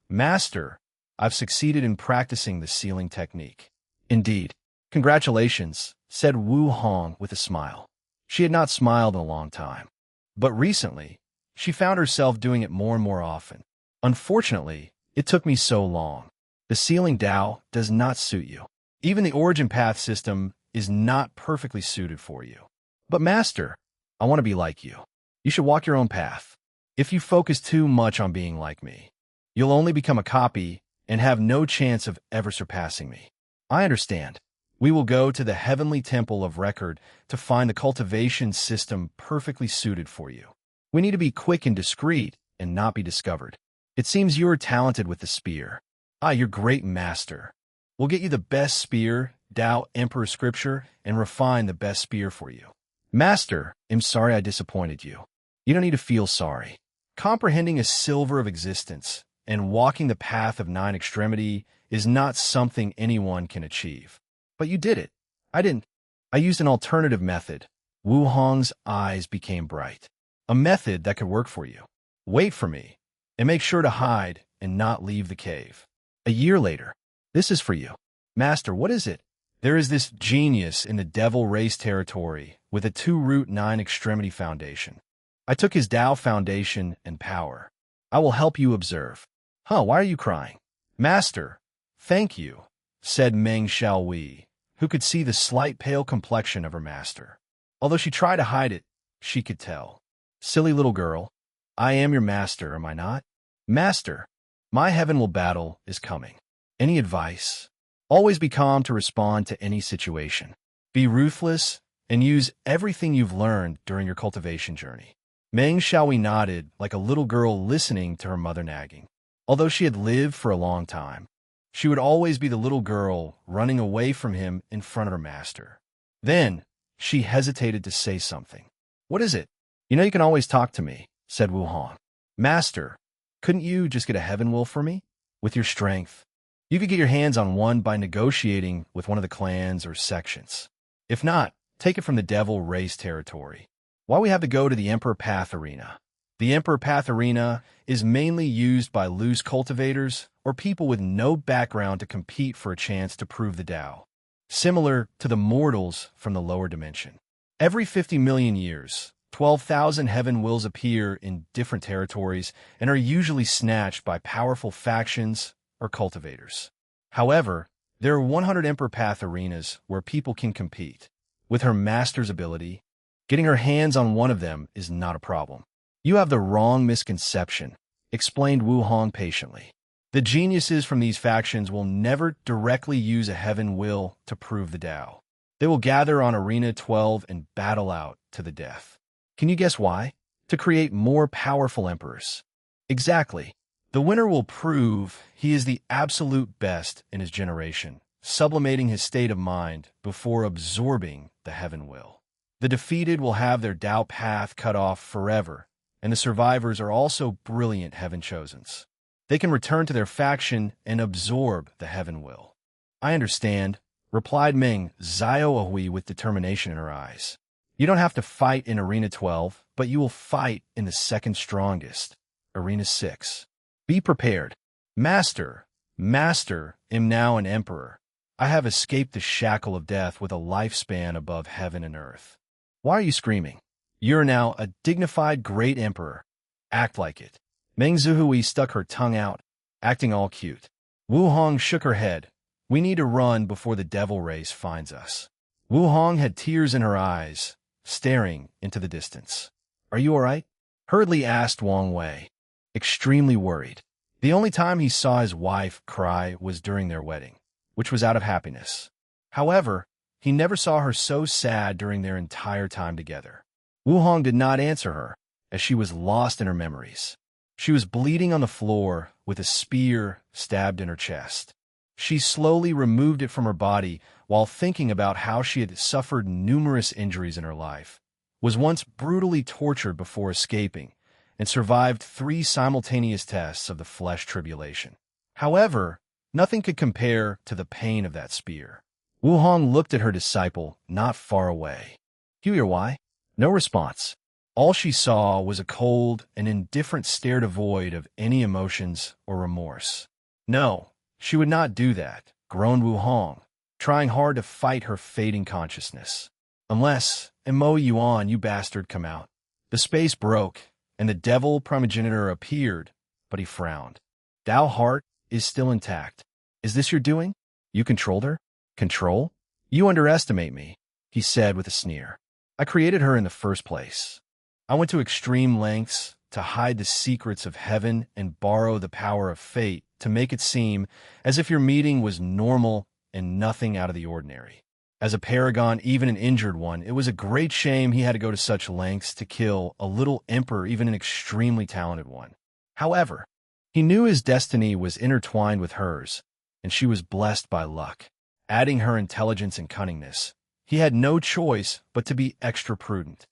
I've succeeded in practicing the sealing technique. Indeed. Congratulations, said Wu Hong with a smile. She had not smiled in a long time. But recently, she found herself doing it more and more often. Unfortunately, it took me so long. The sealing Tao does not suit you. Even the origin path system is not perfectly suited for you. But Master, I want to be like you. You should walk your own path. If you focus too much on being like me, you'll only become a copy and have no chance of ever surpassing me. I understand. We will go to the heavenly temple of record to find the cultivation system perfectly suited for you. We need to be quick and discreet and not be discovered. It seems you are talented with the spear. You're great master. We'll get you the best spear, Tao Emperor Scripture, and refine the best spear for you. Master, I'm sorry I disappointed you. You don't need to feel sorry. Comprehending a silver of existence and walking the path of 9 extremity is not something anyone can achieve. But you did it. I didn't. I used an alternative method. Wu Hong's eyes became bright. A method that could work for you. Wait for me, and make sure to hide and not leave the cave. A year later, this is for you. Master, what is it? There is this genius in the devil race territory with a 2-root 9 extremity foundation. I took his Tao foundation and power. I will help you observe. Why are you crying? Master, thank you, said Meng Xiaowei, who could see the slight pale complexion of her master. Although she tried to hide it, she could tell. Silly little girl, I am your master, am I not? Master, my heaven will battle is coming. Any advice? Always be calm to respond to any situation. Be ruthless and use everything you've learned during your cultivation journey. Meng Xiaowei nodded like a little girl listening to her mother nagging. Although she had lived for a long time, she would always be the little girl running away from him in front of her master. Then, she hesitated to say something. What is it? You know you can always talk to me, said Wu Hong. Master, couldn't you just get a heaven will for me? With your strength. You could get your hands on one by negotiating with one of the clans or sections. If not, take it from the devil race territory. Why we have to go to the Emperor Path Arena? The Emperor Path Arena is mainly used by loose cultivators or people with no background to compete for a chance to prove the Tao, similar to the mortals from the lower dimension. Every 50 million years, 12,000 heaven wills appear in different territories and are usually snatched by powerful factions or cultivators. However, there are 100 Emperor Path arenas where people can compete. With her master's ability, getting her hands on one of them is not a problem. You have the wrong misconception, explained Wu Hong patiently. The geniuses from these factions will never directly use a heaven will to prove the Tao. They will gather on Arena 12 and battle out to the death. Can you guess why? To create more powerful emperors. Exactly. The winner will prove he is the absolute best in his generation, sublimating his state of mind before absorbing the heaven will. The defeated will have their Tao path cut off forever, and the survivors are also brilliant heaven chosens. They can return to their faction and absorb the heaven will. I understand, replied Meng Xiaohui with determination in her eyes. You don't have to fight in Arena 12, but you will fight in the second strongest, Arena 6. Be prepared. Master, am now an emperor. I have escaped the shackle of death with a lifespan above heaven and earth. Why are you screaming? You're now a dignified great emperor. Act like it. Meng Xiaohui stuck her tongue out, acting all cute. Wu Hong shook her head. We need to run before the devil race finds us. Wu Hong had tears in her eyes, staring into the distance. Are you all right? Hurriedly asked Wang Wei, extremely worried. The only time he saw his wife cry was during their wedding, which was out of happiness. However, he never saw her so sad during their entire time together. Wu Hong did not answer her, as she was lost in her memories. She was bleeding on the floor with a spear stabbed in her chest. She slowly removed it from her body while thinking about how she had suffered numerous injuries in her life, was once brutally tortured before escaping, and survived 3 simultaneous tests of the flesh tribulation. However, nothing could compare to the pain of that spear. Wu Hong looked at her disciple not far away. Hear why? No response. All she saw was a cold and indifferent stare devoid of any emotions or remorse. No, she would not do that, groaned Wu Hong, trying hard to fight her fading consciousness. Unless, Mo Yuan, you bastard, come out. The space broke, and the devil primogenitor appeared, but he frowned. Dao heart is still intact. Is this your doing? You controlled her? Control? You underestimate me, he said with a sneer. I created her in the first place. I went to extreme lengths to hide the secrets of heaven and borrow the power of fate to make it seem as if your meeting was normal and nothing out of the ordinary. As a paragon, even an injured one, it was a great shame he had to go to such lengths to kill a little emperor, even an extremely talented one. However, he knew his destiny was intertwined with hers, and she was blessed by luck. Adding her intelligence and cunningness, he had no choice but to be extra prudent.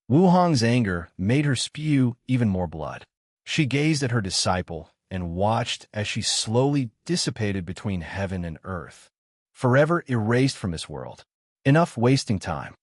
Wu Hong's anger made her spew even more blood. She gazed at her disciple and watched as she slowly dissipated between heaven and earth, forever erased from this world. Enough wasting time.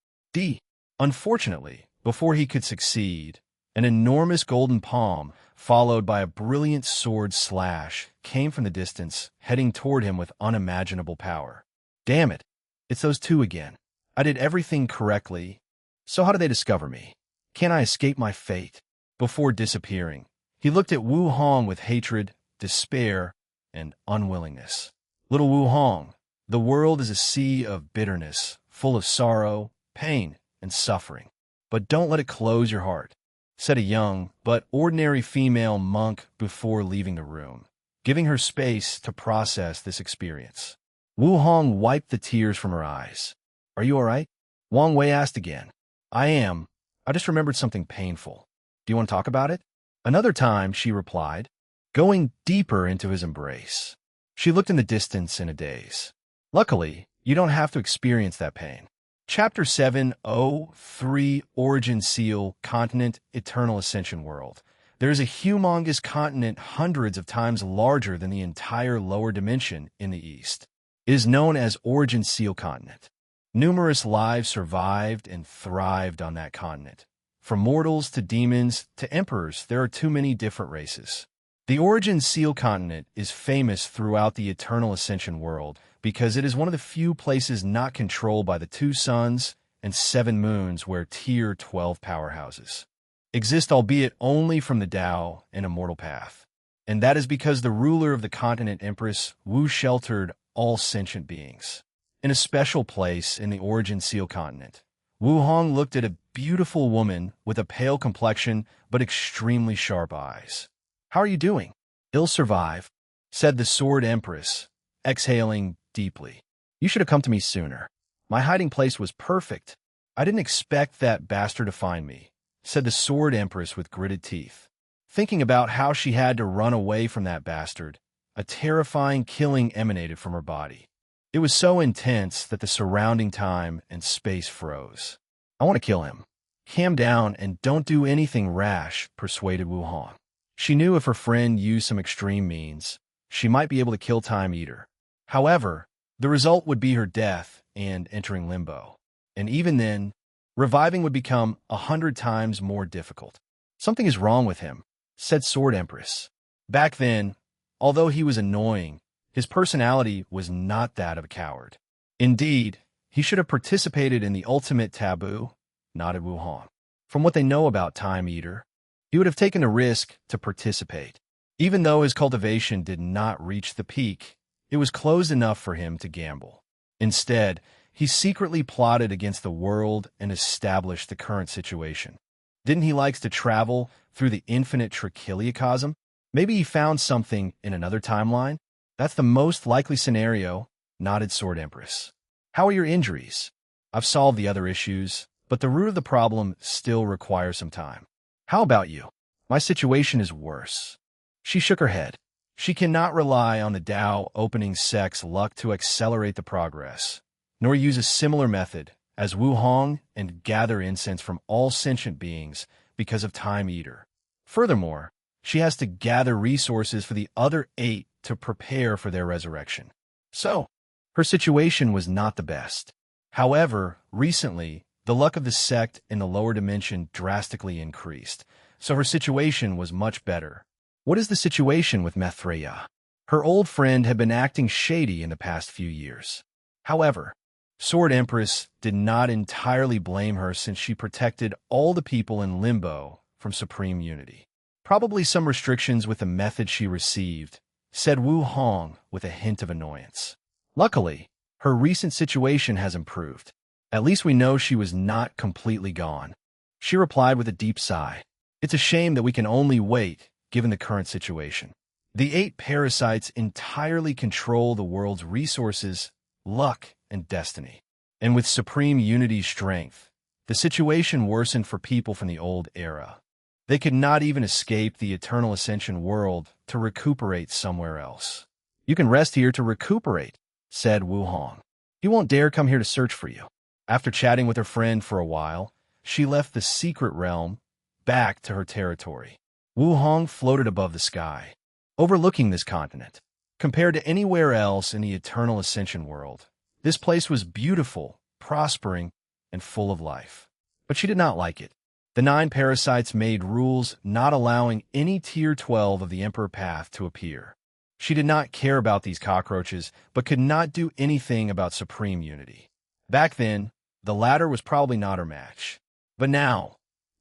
Unfortunately, before he could succeed, an enormous golden palm, followed by a brilliant sword slash, came from the distance, heading toward him with unimaginable power. Damn it, it's those two again. I did everything correctly. So how did they discover me? Can I escape my fate? Before disappearing, he looked at Wu Hong with hatred, despair, and unwillingness. Little Wu Hong, the world is a sea of bitterness, full of sorrow, pain, and suffering. But don't let it close your heart, said a young but ordinary female monk before leaving the room, giving her space to process this experience. Wu Hong wiped the tears from her eyes. Are you all right? Wang Wei asked again. I am. I just remembered something painful. Do you want to talk about it? Another time, she replied, going deeper into his embrace. She looked in the distance in a daze. Luckily, you don't have to experience that pain. Chapter 703 Origin Seal Continent Eternal Ascension World. There is a humongous continent hundreds of times larger than the entire lower dimension in the east. It is known as Origin Seal Continent. Numerous lives survived and thrived on that continent. From mortals to demons to emperors, there are too many different races. The Origin Seal Continent is famous throughout the Eternal Ascension world because it is one of the few places not controlled by the 2 suns and 7 moons where Tier 12 powerhouses exist, albeit only from the Tao and Immortal Path. And that is because the ruler of the continent, Empress Wu, sheltered all sentient beings. In a special place in the Origin Seal Continent, Wu Hong looked at a beautiful woman with a pale complexion but extremely sharp eyes. How are you doing? I'll survive, said the Sword Empress, exhaling deeply. You should have come to me sooner. My hiding place was perfect. I didn't expect that bastard to find me, said the Sword Empress with gritted teeth. Thinking about how she had to run away from that bastard, a terrifying killing emanated from her body. It was so intense that the surrounding time and space froze. I want to kill him. Calm down and don't do anything rash, persuaded Wu Hong. She knew if her friend used some extreme means, she might be able to kill Time Eater. However, the result would be her death and entering limbo. And even then, reviving would become 100 times more difficult. Something is wrong with him, said Sword Empress. Back then, although he was annoying, his personality was not that of a coward. Indeed, he should have participated in the ultimate taboo, nodded Wu Hong. From what they know about Time Eater, he would have taken the risk to participate. Even though his cultivation did not reach the peak, it was closed enough for him to gamble. Instead, he secretly plotted against the world and established the current situation. Didn't he like to travel through the infinite trichiliocosm? Maybe he found something in another timeline? That's the most likely scenario, nodded Sword Empress. How are your injuries? I've solved the other issues, but the root of the problem still requires some time. How about you? My situation is worse. She shook her head. She cannot rely on the Tao opening sex luck to accelerate the progress, nor use a similar method as Wu Hong and gather incense from all sentient beings because of Time Eater. Furthermore, she has to gather resources for the other 8 to prepare for their resurrection. So, her situation was not the best. However, recently, the luck of the sect in the lower dimension drastically increased, so her situation was much better. What is the situation with Maitreya? Her old friend had been acting shady in the past few years. However, Sword Empress did not entirely blame her since she protected all the people in Limbo from supreme unity. Probably some restrictions with the method she received, said Wu Hong with a hint of annoyance. Luckily, her recent situation has improved. At least we know she was not completely gone. She replied with a deep sigh. It's a shame that we can only wait, given the current situation. The 8 parasites entirely control the world's resources, luck, and destiny. And with supreme unity's strength, the situation worsened for people from the old era. They could not even escape the eternal ascension world to recuperate somewhere else. You can rest here to recuperate, said Wu Hong. He won't dare come here to search for you. After chatting with her friend for a while, she left the secret realm back to her territory. Wu Hong floated above the sky, overlooking this continent. Compared to anywhere else in the eternal ascension world, this place was beautiful, prospering, and full of life. But she did not like it. The 9 parasites made rules not allowing any Tier 12 of the Emperor Path to appear. She did not care about these cockroaches, but could not do anything about supreme unity. Back then, the latter was probably not her match. But now,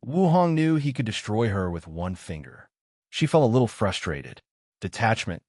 Wu Hong knew he could destroy her with one finger. She felt a little frustrated. Detachment,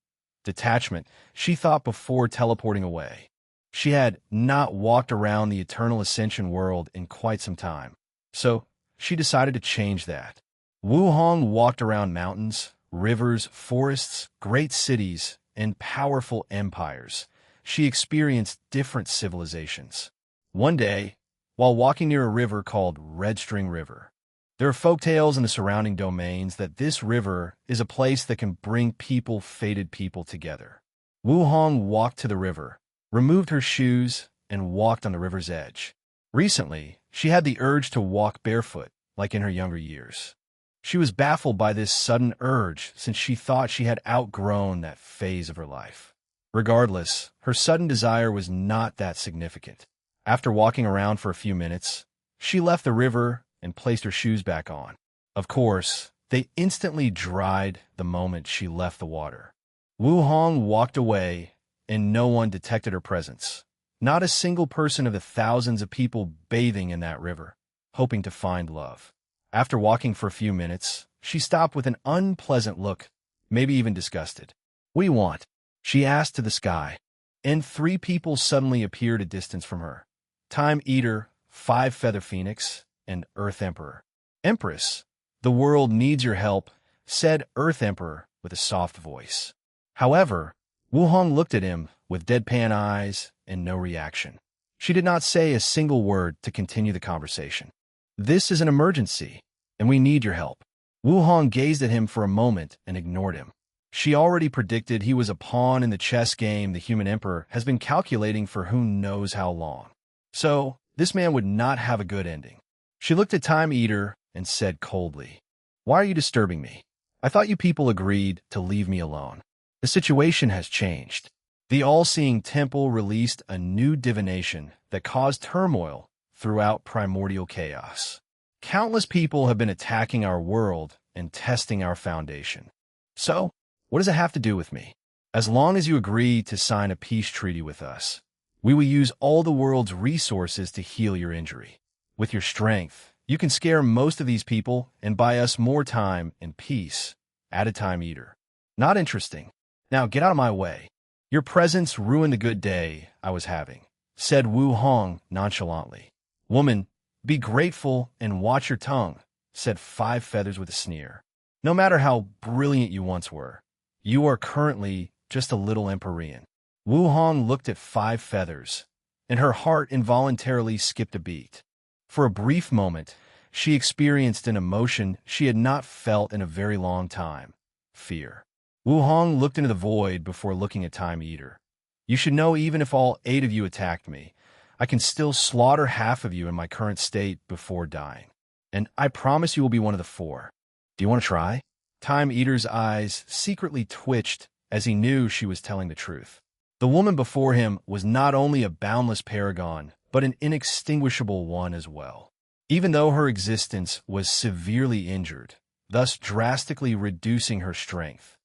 she thought before teleporting away. She had not walked around the eternal ascension world in quite some time. So, she decided to change that. Wu Hong walked around mountains, rivers, forests, great cities, and powerful empires. She experienced different civilizations. One day, while walking near a river called Red String River, there are folktales in the surrounding domains that this river is a place that can bring fated people together. Wu Hong walked to the river, removed her shoes, and walked on the river's edge. Recently, she had the urge to walk barefoot, like in her younger years. She was baffled by this sudden urge since she thought she had outgrown that phase of her life. Regardless, her sudden desire was not that significant. After walking around for a few minutes, she left the river and placed her shoes back on. Of course, they instantly dried the moment she left the water. Wu Hong walked away, and no one detected her presence. Not a single person of the thousands of people bathing in that river, hoping to find love. After walking for a few minutes, she stopped with an unpleasant look, maybe even disgusted. "What do you want?" she asked to the sky, and 3 people suddenly appeared a distance from her. Time Eater, 5 Feather Phoenix, and Earth Emperor. "Empress, the world needs your help," said Earth Emperor with a soft voice. However, Wu Hong looked at him with deadpan eyes and no reaction. She did not say a single word to continue the conversation. "This is an emergency, and we need your help." Wu Hong gazed at him for a moment and ignored him. She already predicted he was a pawn in the chess game the human emperor has been calculating for who knows how long. So, this man would not have a good ending. She looked at Time Eater and said coldly, "Why are you disturbing me? I thought you people agreed to leave me alone. The situation has changed." The all-seeing temple released a new divination that caused turmoil throughout primordial chaos. Countless people have been attacking our world and testing our foundation. So, what does it have to do with me? As long as you agree to sign a peace treaty with us, we will use all the world's resources to heal your injury. With your strength, you can scare most of these people and buy us more time and peace. Added Time Eater. "Not interesting. Now get out of my way. Your presence ruined the good day I was having," said Wu Hong nonchalantly. "Woman, be grateful and watch your tongue," said 5 Feathers with a sneer. "No matter how brilliant you once were, you are currently just a little Empyrean." Wu Hong looked at 5 Feathers, and her heart involuntarily skipped a beat. For a brief moment, she experienced an emotion she had not felt in a very long time: fear. Wu Hong looked into the void before looking at Time Eater. "You should know even if all 8 of you attacked me, I can still slaughter half of you in my current state before dying. And I promise you will be one of the 4. Do you want to try?" Time Eater's eyes secretly twitched as he knew she was telling the truth. The woman before him was not only a boundless paragon, but an inextinguishable one as well. Even though her existence was severely injured, thus drastically reducing her strength,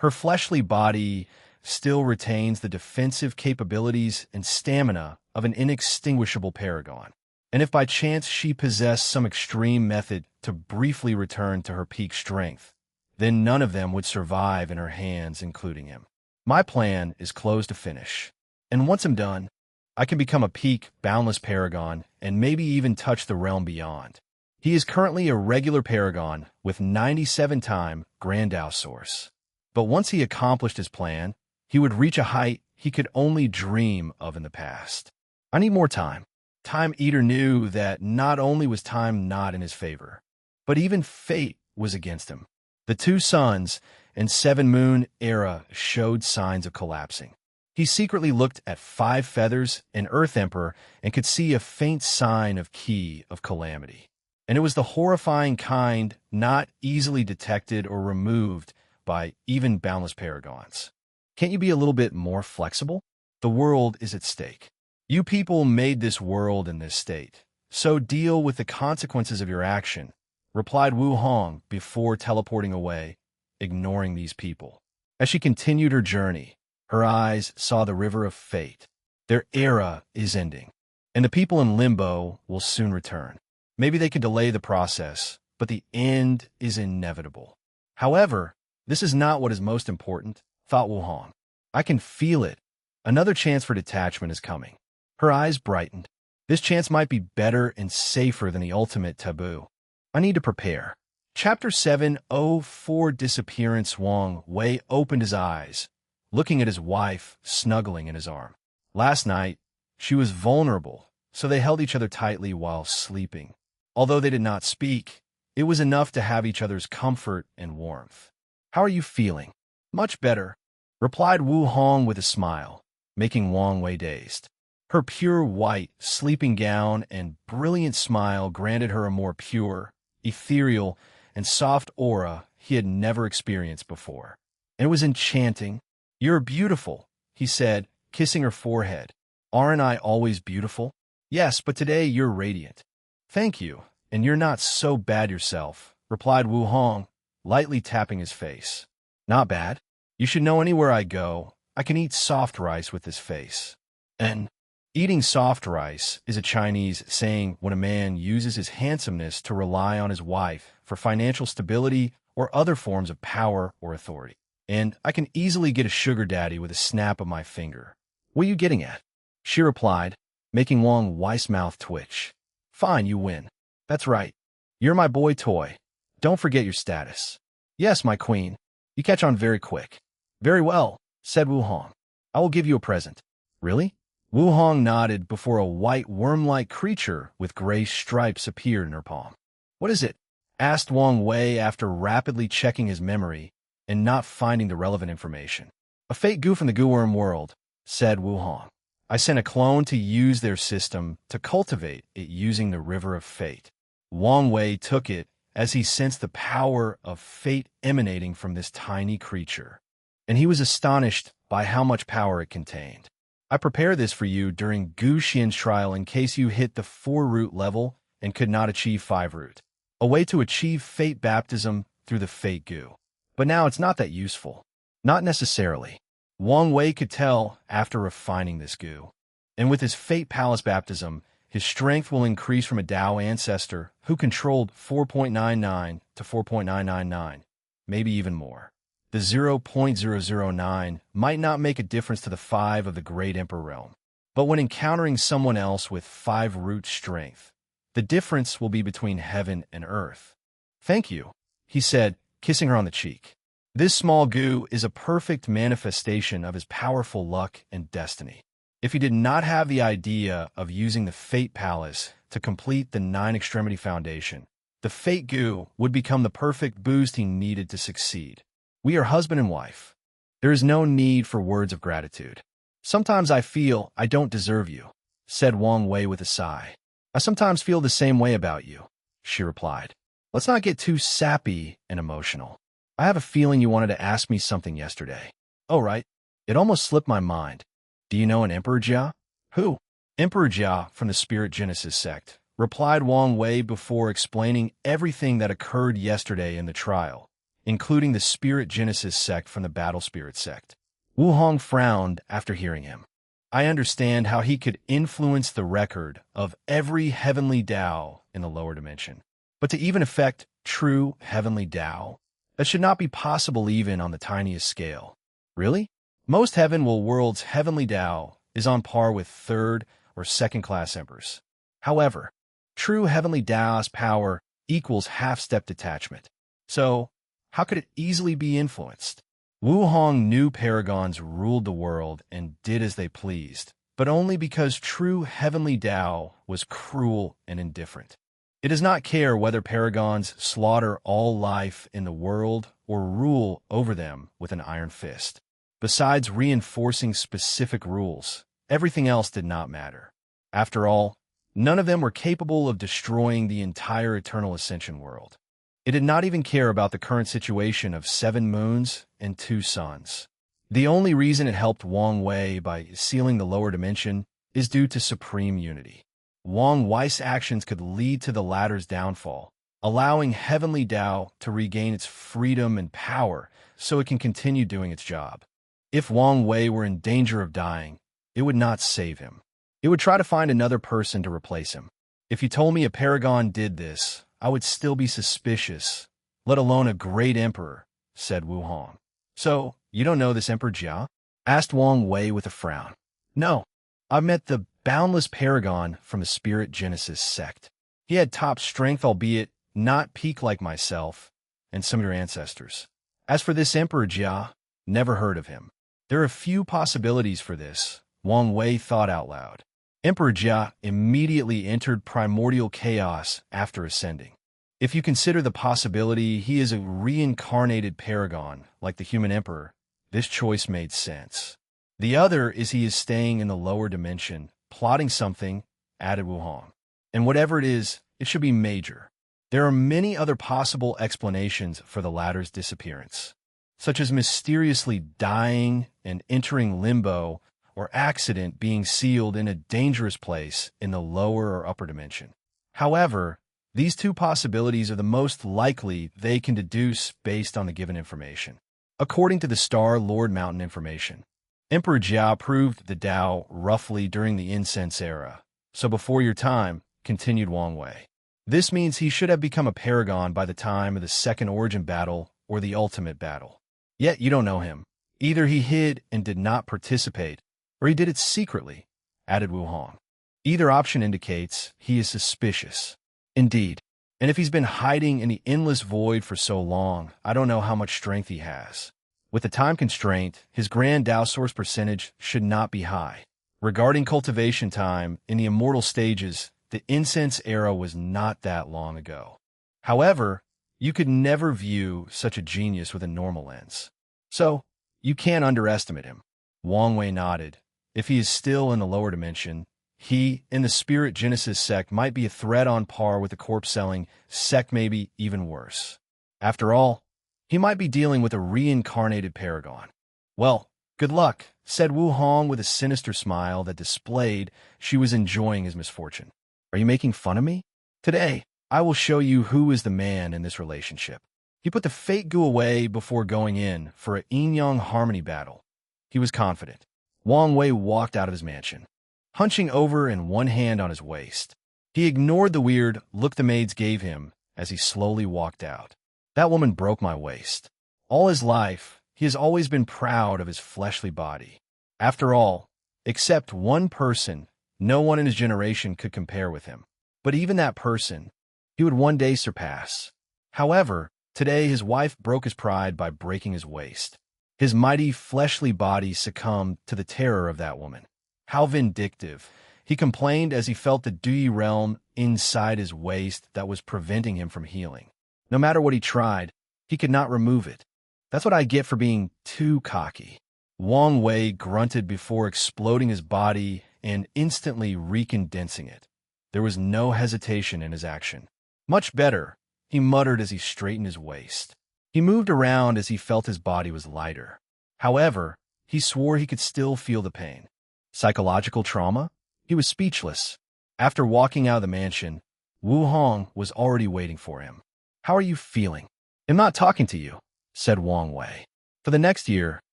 her fleshly body still retains the defensive capabilities and stamina of an inextinguishable paragon. And if by chance she possessed some extreme method to briefly return to her peak strength, then none of them would survive in her hands, including him. My plan is close to finish. And once I'm done, I can become a peak, boundless paragon and maybe even touch the realm beyond. He is currently a regular paragon with 97-time Grandau source. But once he accomplished his plan, he would reach a height he could only dream of in the past. I need more time. Time Eater knew that not only was time not in his favor, but even fate was against him. The 2 suns and 7 moon era showed signs of collapsing. He secretly looked at 5 feathers and Earth Emperor and could see a faint sign of key of calamity. And it was the horrifying kind not easily detected or removed by even boundless paragons. Can't you be a little bit more flexible? The world is at stake. You people made this world in this state, so deal with the consequences of your action, replied Wu Hong before teleporting away, ignoring these people. As she continued her journey, her eyes saw the river of fate. Their era is ending, and the people in limbo will soon return. Maybe they can delay the process, but the end is inevitable. However, this is not what is most important, thought Wu Hong. I can feel it. Another chance for detachment is coming. Her eyes brightened. This chance might be better and safer than the ultimate taboo. I need to prepare. Chapter 704 Disappearance. Wang Wei opened his eyes, looking at his wife snuggling in his arm. Last night, she was vulnerable, so they held each other tightly while sleeping. Although they did not speak, it was enough to have each other's comfort and warmth. How are you feeling? Much better, replied Wu Hong with a smile, making Wang Wei dazed. Her pure white sleeping gown and brilliant smile granted her a more pure, ethereal, and soft aura he had never experienced before. It was enchanting. You're beautiful, he said, kissing her forehead. Aren't I always beautiful? Yes, but today you're radiant. Thank you, and you're not so bad yourself, replied Wu Hong, lightly tapping his face. Not bad. You should know anywhere I go, I can eat soft rice with this face. And eating soft rice is a Chinese saying when a man uses his handsomeness to rely on his wife for financial stability or other forms of power or authority. And I can easily get a sugar daddy with a snap of my finger. What are you getting at? She replied, making Wang Wei's mouth twitch. Fine, you win. That's right. You're my boy toy. Don't forget your status. Yes, my queen. You catch on very quick. Very well, said Wu Hong. I will give you a present. Really? Wu Hong nodded before a white worm-like creature with gray stripes appeared in her palm. What is it? Asked Wang Wei after rapidly checking his memory and not finding the relevant information. A fake goo from the goo worm world, said Wu Hong. I sent a clone to use their system to cultivate it using the river of fate. Wang Wei took it as he sensed the power of fate emanating from this tiny creature, and he was astonished by how much power it contained. I prepared this for you during Gu Xian's trial in case you hit the 4-root level and could not achieve 5-root. A way to achieve fate baptism through the fate goo. But now it's not that useful. Not necessarily. Wang Wei could tell after refining this goo. And with his fate palace baptism, his strength will increase from a Tao ancestor who controlled 4.99 to 4.999, maybe even more. The 0.009 might not make a difference to the 5 of the Great Emperor realm, but when encountering someone else with 5-root strength, the difference will be between heaven and earth. Thank you, he said, kissing her on the cheek. This small goo is a perfect manifestation of his powerful luck and destiny. If he did not have the idea of using the Fate Palace to complete the 9-extremity foundation, the Fate goo would become the perfect boost he needed to succeed. We are husband and wife. There is no need for words of gratitude. Sometimes I feel I don't deserve you, said Wang Wei with a sigh. I sometimes feel the same way about you, she replied. Let's not get too sappy and emotional. I have a feeling you wanted to ask me something yesterday. Oh, right. It almost slipped my mind. Do you know an Emperor Jia? Who? Emperor Jia from the Spirit Genesis sect, replied Wang Wei before explaining everything that occurred yesterday in the trial, including the Spirit Genesis sect from the Battle Spirit sect. Wu Hong frowned after hearing him. I understand how he could influence the record of every heavenly Tao in the lower dimension. But to even affect true heavenly Tao, That should not be possible even on the tiniest scale. Really? Most heaven-will world's heavenly Tao is on par with third or second-class emperors. However, true heavenly Tao's power equals half-step detachment. So, how could it easily be influenced? Wu Hong knew paragons ruled the world and did as they pleased, but only because true heavenly Tao was cruel and indifferent. It does not care whether paragons slaughter all life in the world or rule over them with an iron fist. Besides reinforcing specific rules, everything else did not matter. After all, none of them were capable of destroying the entire eternal ascension world. It did not even care about the current situation of 7 moons and 2 suns. The only reason it helped Wang Wei by sealing the lower dimension is due to supreme unity. Wang Wei's actions could lead to the latter's downfall, allowing heavenly Tao to regain its freedom and power so it can continue doing its job. If Wang Wei were in danger of dying, it would not save him. It would try to find another person to replace him. If you told me a paragon did this, I would still be suspicious, let alone a great emperor, said Wu Hong. So, you don't know this Emperor Jia? Asked Wang Wei with a frown. No, I met the boundless paragon from the Spirit Genesis sect. He had top strength, albeit not peak like myself and some of your ancestors. As for this Emperor Jia, never heard of him. There are a few possibilities for this, Wang Wei thought out loud. Emperor Jia immediately entered primordial chaos after ascending. If you consider the possibility he is a reincarnated paragon, like the human emperor, this choice made sense. The other is he is staying in the lower dimension, plotting something, added Wu Hong. And whatever it is, it should be major. There are many other possible explanations for the latter's disappearance, such as mysteriously dying and entering limbo, or accident being sealed in a dangerous place in the lower or upper dimension. However, these 2 possibilities are the most likely they can deduce based on the given information. According to the Star Lord Mountain information, Emperor Jia proved the Tao roughly during the incense era, so before your time, continued Wang Wei. This means he should have become a paragon by the time of the second origin battle or the ultimate battle. Yet you don't know him. Either he hid and did not participate, or he did it secretly, added Wu Hong. Either option indicates he is suspicious. Indeed, and if he's been hiding in the endless void for so long, I don't know how much strength he has. With the time constraint, his grand Tao source percentage should not be high. Regarding cultivation time, in the immortal stages, the incense era was not that long ago. However, you could never view such a genius with a normal lens. So, you can't underestimate him. Wang Wei nodded. If he is still in the lower dimension, he, in the Spirit Genesis sect, might be a threat on par with the corpse-selling sect, maybe even worse. After all, he might be dealing with a reincarnated paragon. Well, good luck, said Wu Hong with a sinister smile that displayed she was enjoying his misfortune. Are you making fun of me? Today, I will show you who is the man in this relationship. He put the fake goo away before going in for a yin-yang harmony battle. He was confident. Wang Wei walked out of his mansion, hunching over and one hand on his waist. He ignored the weird look the maids gave him as he slowly walked out. That woman broke my waist. All his life, he has always been proud of his fleshly body. After all, except one person, no one in his generation could compare with him. But even that person, he would one day surpass. However, today his wife broke his pride by breaking his waist. His mighty fleshly body succumbed to the terror of that woman. How vindictive, he complained as he felt the Dui realm inside his waist that was preventing him from healing. No matter what he tried, he could not remove it. That's what I get for being too cocky. Wang Wei grunted before exploding his body and instantly recondensing it. There was no hesitation in his action. Much better, he muttered as he straightened his waist. He moved around as he felt his body was lighter. However, he swore he could still feel the pain. Psychological trauma? He was speechless. After walking out of the mansion, Wu Hong was already waiting for him. How are you feeling? I'm not talking to you, said Wang Wei. For the next year,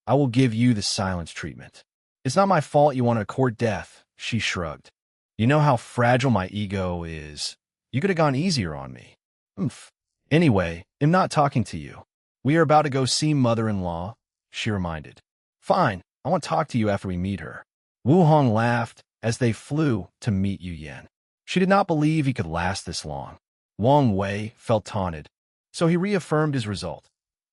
I will give you the silence treatment. It's not my fault you want to court death, she shrugged. You know how fragile my ego is. You could have gone easier on me. Anyway, I'm not talking to you. "We are about to go see mother-in-law," she reminded. "Fine, I want to talk to you after we meet her." Wu Hong laughed as they flew to meet Yu Yan. She did not believe he could last this long. Wang Wei felt taunted, so he reaffirmed his result.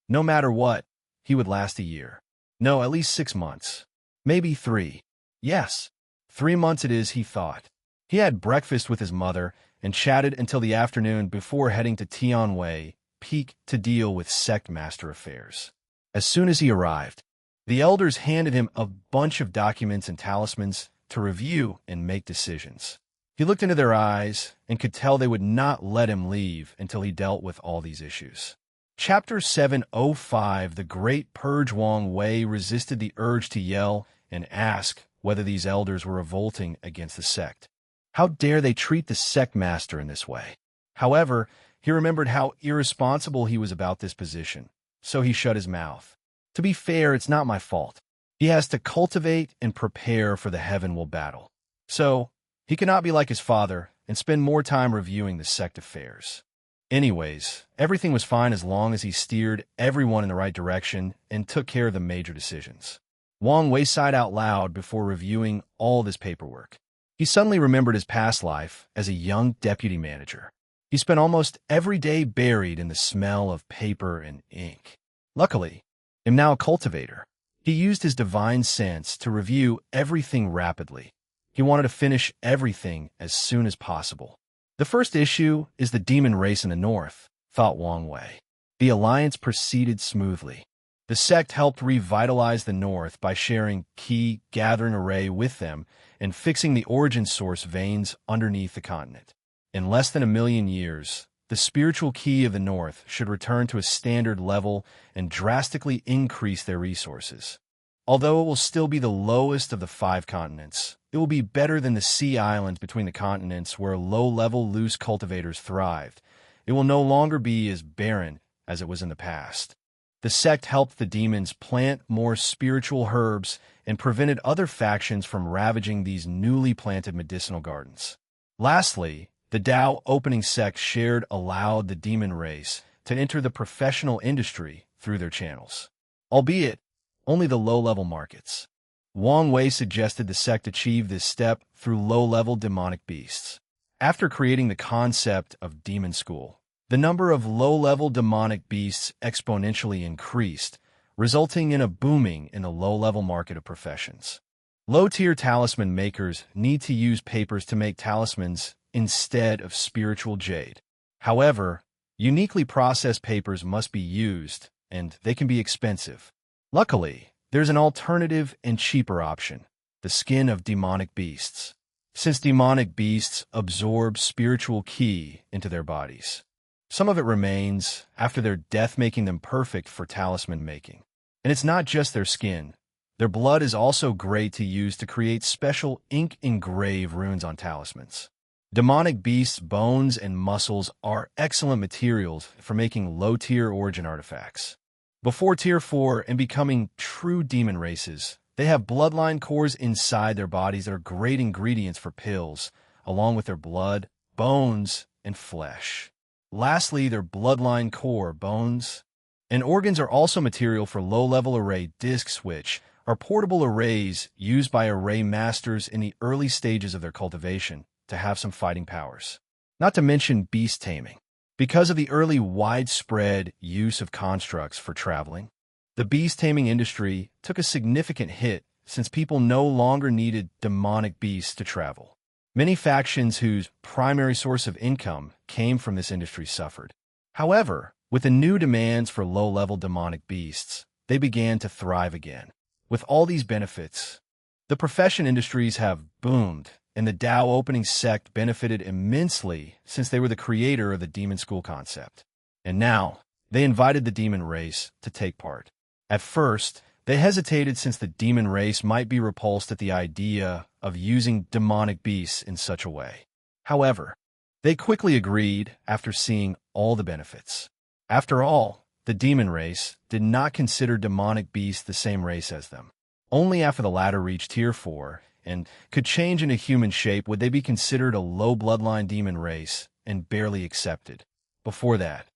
No matter what, he would last a year. No, at least 6 months. Maybe 3. Yes, 3 months it is, he thought. He had breakfast with his mother and chatted until the afternoon before heading to Tianwei Peak to deal with sect master affairs. As soon as he arrived, the elders handed him a bunch of documents and talismans to review and make decisions. He looked into their eyes and could tell they would not let him leave until he dealt with all these issues. Chapter 705 The Great Purge. Wang Wei resisted the urge to yell and ask whether these elders were revolting against the sect. How dare they treat the sect master in this way? However, he remembered how irresponsible he was about this position, so he shut his mouth. To be fair, it's not my fault. He has to cultivate and prepare for the heavenly battle. So, he cannot be like his father and spend more time reviewing the sect affairs. Anyways, everything was fine as long as he steered everyone in the right direction and took care of the major decisions. Wang Wei sighed out loud before reviewing all this paperwork. He suddenly remembered his past life as a young deputy manager. He spent almost every day buried in the smell of paper and ink. Luckily, I am now a cultivator. He used his divine sense to review everything rapidly. He wanted to finish everything as soon as possible. The first issue is the demon race in the north, thought Wang Wei. The alliance proceeded smoothly. The sect helped revitalize the north by sharing key gathering array with them and fixing the origin source veins underneath the continent. In less than 1,000,000 years, the spiritual key of the north should return to a standard level and drastically increase their resources. Although it will still be the lowest of the 5 continents, it will be better than the sea islands between the continents where low-level loose cultivators thrived. It will no longer be as barren as it was in the past. The sect helped the demons plant more spiritual herbs and prevented other factions from ravaging these newly planted medicinal gardens. Lastly, the Tao opening sect shared allowed the demon race to enter the professional industry through their channels, albeit only the low-level markets. Wang Wei suggested the sect achieve this step through low-level demonic beasts. After creating the concept of demon school, the number of low-level demonic beasts exponentially increased, resulting in a booming in the low-level market of professions. Low-tier talisman makers need to use papers to make talismans instead of spiritual jade. However, uniquely processed papers must be used, and they can be expensive. Luckily, there's an alternative and cheaper option, the skin of demonic beasts. Since demonic beasts absorb spiritual ki into their bodies, some of it remains after their death, making them perfect for talisman making. And it's not just their skin. Their blood is also great to use to create special ink-engraved runes on talismans. Demonic beasts' bones and muscles are excellent materials for making low-tier origin artifacts. Before Tier 4 and becoming true demon races, they have bloodline cores inside their bodies that are great ingredients for pills, along with their blood, bones, and flesh. Lastly, their bloodline core, bones, and organs are also material for low-level array discs, which are portable arrays used by array masters in the early stages of their cultivation to have some fighting powers. Not to mention beast taming. Because of the early widespread use of constructs for traveling, the beast taming industry took a significant hit since people no longer needed demonic beasts to travel. Many factions whose primary source of income came from this industry suffered. However, with the new demands for low-level demonic beasts, they began to thrive again. With all these benefits, the profession industries have boomed, and the Tao opening sect benefited immensely since they were the creator of the demon school concept. And now, they invited the demon race to take part. At first, they hesitated since the demon race might be repulsed at the idea of using demonic beasts in such a way. However, they quickly agreed after seeing all the benefits. After all, the demon race did not consider demonic beasts the same race as them. Only after the latter reached Tier 4 and could change into human shape would they be considered a low bloodline demon race and barely accepted. Before that,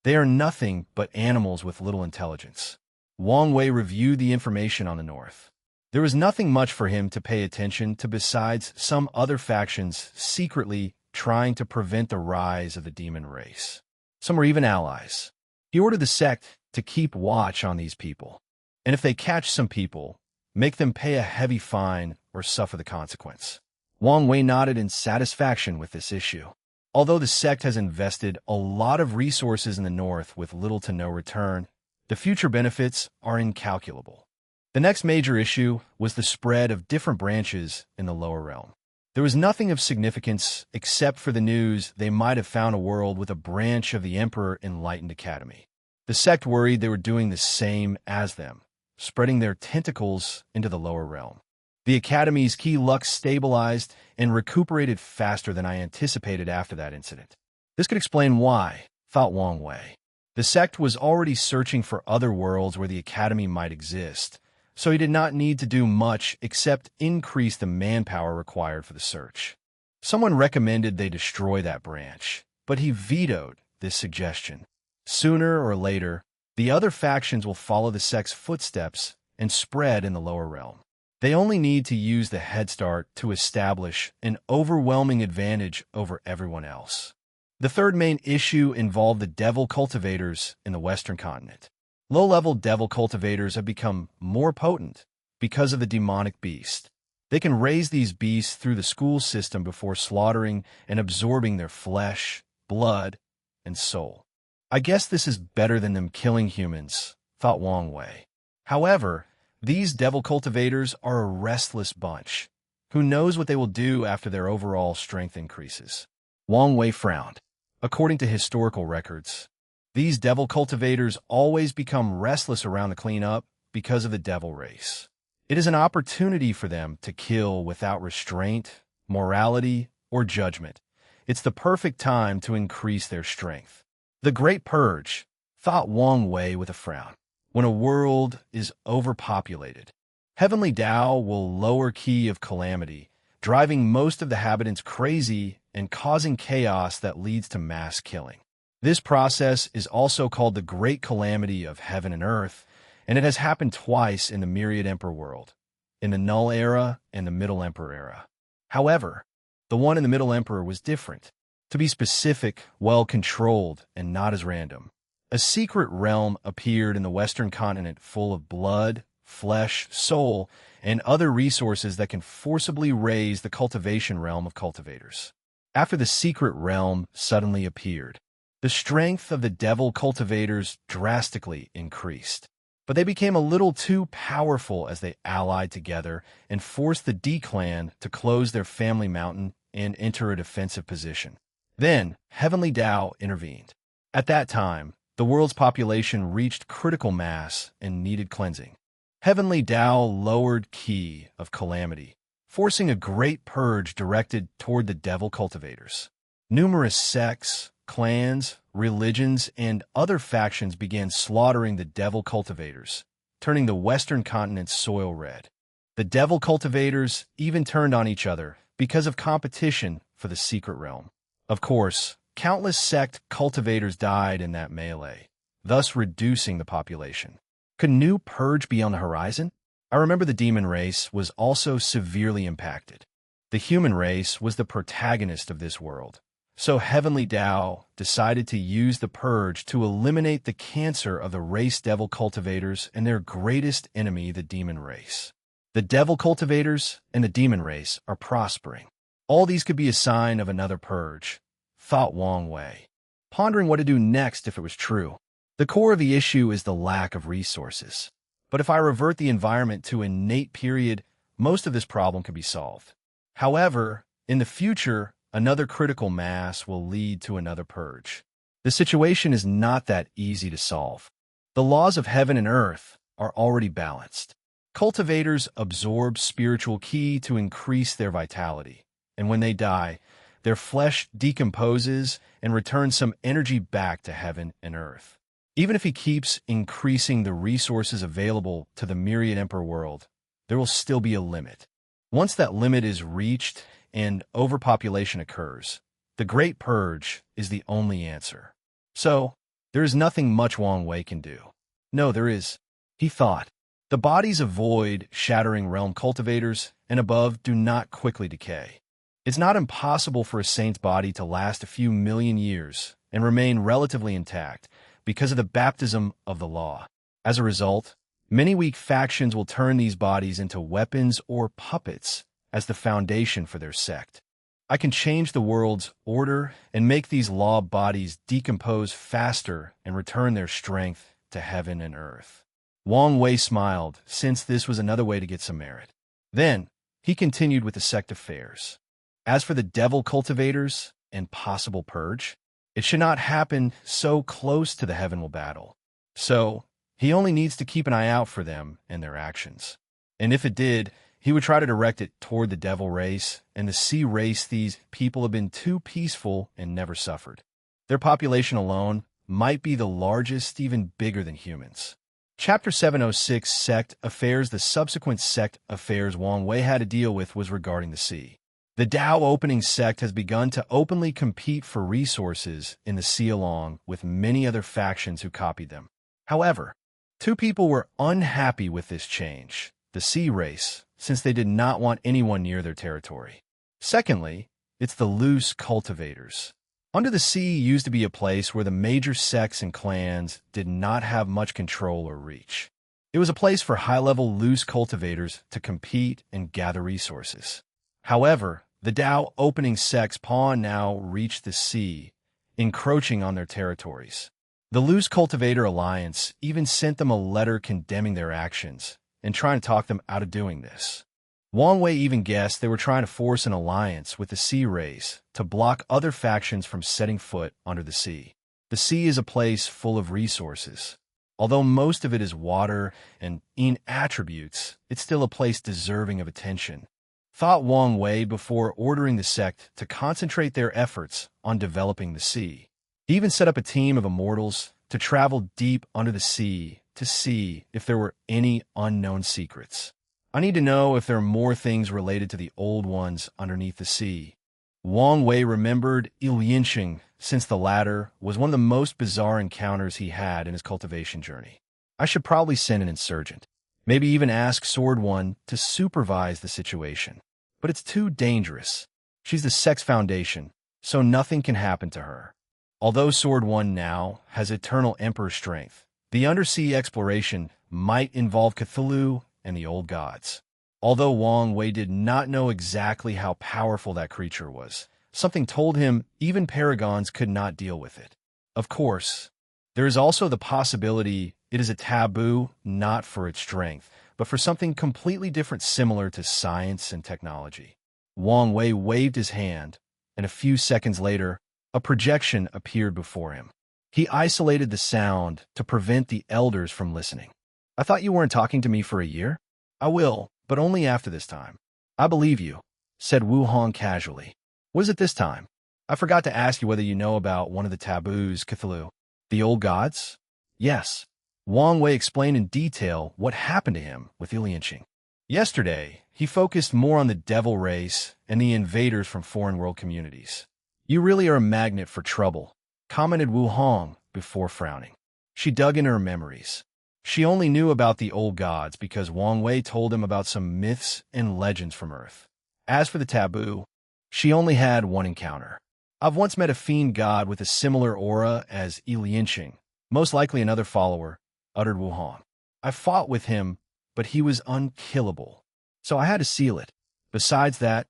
They are nothing but animals with little intelligence. Wang Wei reviewed the information on the north. There was nothing much for him to pay attention to besides some other factions secretly trying to prevent the rise of the demon race. Some were even allies. He ordered the sect to keep watch on these people, and if they catch some people, make them pay a heavy fine or suffer the consequence. Wang Wei nodded in satisfaction with this issue. Although the sect has invested a lot of resources in the north with little to no return, the future benefits are incalculable. The next major issue was the spread of different branches in the lower realm. There was nothing of significance except for the news they might have found a world with a branch of the Emperor Enlightened Academy. The sect worried they were doing the same as them, spreading their tentacles into the lower realm. The Academy's key luck stabilized and recuperated faster than I anticipated after that incident. This could explain why, thought Wang Wei. The sect was already searching for other worlds where the Academy might exist, so he did not need to do much except increase the manpower required for the search. Someone recommended they destroy that branch, but he vetoed this suggestion. Sooner or later, the other factions will follow the sect's footsteps and spread in the lower realm. They only need to use the head start to establish an overwhelming advantage over everyone else. The third main issue involved the devil cultivators in the Western continent. Low-level devil cultivators have become more potent because of the demonic beast. They can raise these beasts through the school system before slaughtering and absorbing their flesh, blood, and soul. I guess this is better than them killing humans, thought Wang Wei. However, these devil cultivators are a restless bunch. Who knows what they will do after their overall strength increases? Wang Wei frowned. According to historical records, these devil cultivators always become restless around the cleanup because of the devil race. It is an opportunity for them to kill without restraint, morality, or judgment. It's the perfect time to increase their strength. The Great Purge, thought Wang Wei with a frown. When a world is overpopulated, Heavenly Tao will lower key of calamity, driving most of the inhabitants crazy and causing chaos that leads to mass killing. This process is also called the Great Calamity of Heaven and Earth, and it has happened twice in the Myriad Emperor world, in the Null Era and the Middle Emperor era. However, the one in the Middle Emperor was different. To be specific, well-controlled, and not as random. A secret realm appeared in the Western continent full of blood, flesh, soul, and other resources that can forcibly raise the cultivation realm of cultivators. After the secret realm suddenly appeared, the strength of the devil cultivators drastically increased. But they became a little too powerful as they allied together and forced the D-clan to close their family mountain and enter a defensive position. Then, Heavenly Tao intervened. At that time, the world's population reached critical mass and needed cleansing. Heavenly Tao lowered key of calamity, forcing a great purge directed toward the devil cultivators. Numerous sects, clans, religions, and other factions began slaughtering the devil cultivators, turning the Western continent's soil red. The devil cultivators even turned on each other because of competition for the secret realm. Of course, countless sect cultivators died in that melee, thus reducing the population. Could new purge be on the horizon? I remember the demon race was also severely impacted. The human race was the protagonist of this world. So Heavenly Tao decided to use the purge to eliminate the cancer of the race devil cultivators and their greatest enemy, the demon race. The devil cultivators and the demon race are prospering. All these could be a sign of another purge, thought Wang Wei, pondering what to do next if it was true. The core of the issue is the lack of resources. But if I revert the environment to an innate period, most of this problem can be solved. However, in the future, another critical mass will lead to another purge. The situation is not that easy to solve. The laws of heaven and earth are already balanced. Cultivators absorb spiritual ki to increase their vitality, and when they die, their flesh decomposes and returns some energy back to heaven and earth. Even if he keeps increasing the resources available to the Myriad Emperor world, there will still be a limit. Once that limit is reached and overpopulation occurs, the Great Purge is the only answer. So, There is nothing much Wang Wei can do. No, there is, he thought. The bodies of void, shattering realm cultivators, and above do not quickly decay. It's not impossible for a saint's body to last a few million years and remain relatively intact because of the baptism of the law. As a result, many weak factions will turn these bodies into weapons or puppets as the foundation for their sect. I can change the world's order and make these law bodies decompose faster and return their strength to heaven and earth. Wang Wei smiled, since this was another way to get some merit. Then, he continued with the sect affairs. As for the devil cultivators and possible purge, it should not happen so close to the heavenly battle. So, he only needs to keep an eye out for them and their actions. And if it did, he would try to direct it toward the devil race and the sea race. These people have been too peaceful and never suffered. Their population alone might be the largest, even bigger than humans. Chapter 706, Sect Affairs. The subsequent sect affairs Wang Wei had to deal with was regarding the sea. The Tao Opening sect has begun to openly compete for resources in the sea along with many other factions who copied them. However, two people were unhappy with this change: the sea race, since they did not want anyone near their territory. Secondly, it's the loose cultivators. Under the sea used to be a place where the major sects and clans did not have much control or reach. It was a place for high-level loose cultivators to compete and gather resources. However, the Tao Opening sect's pawn now reached the sea, encroaching on their territories. The Loose Cultivator Alliance even sent them a letter condemning their actions and trying to talk them out of doing this. Wang Wei even guessed they were trying to force an alliance with the sea race to block other factions from setting foot under the sea. The sea is a place full of resources. Although most of it is water and in attributes, it's still a place deserving of attention, thought Wang Wei before ordering the sect to concentrate their efforts on developing the sea. He even set up a team of immortals to travel deep under the sea to see if there were any unknown secrets. I need to know if there are more things related to the old ones underneath the sea. Wang Wei remembered Yinxing, since the latter was one of the most bizarre encounters he had in his cultivation journey. I should probably send an insurgent. Maybe even ask Sword One to supervise the situation. But it's too dangerous. She's the Sex Foundation, so nothing can happen to her. Although Sword One now has eternal Emperor strength, the undersea exploration might involve Cthulhu and the old gods. Although Wang Wei did not know exactly how powerful that creature was, something told him even paragons could not deal with it. Of course, there is also the possibility it is a taboo not for its strength, but for something completely different, similar to science and technology. Wang Wei waved his hand, and a few seconds later, a projection appeared before him. He isolated the sound to prevent the elders from listening. I thought you weren't talking to me for a year? I will, but only after this time. I believe you, said Wu Hong casually. What is it this time? I forgot to ask you whether you know about one of the taboos, Cthulhu. The old gods? Yes. Wang Wei explained in detail what happened to him with Yinxing. Yesterday, he focused more on the devil race and the invaders from foreign world communities. You really are a magnet for trouble, commented Wu Hong before frowning. She dug in her memories. She only knew about the old gods because Wang Wei told him about some myths and legends from Earth. As for the taboo, she only had one encounter. I've once met a fiend god with a similar aura as Yinxing, most likely another follower, uttered Wu Hong. I fought with him, but he was unkillable, so I had to seal it. Besides that,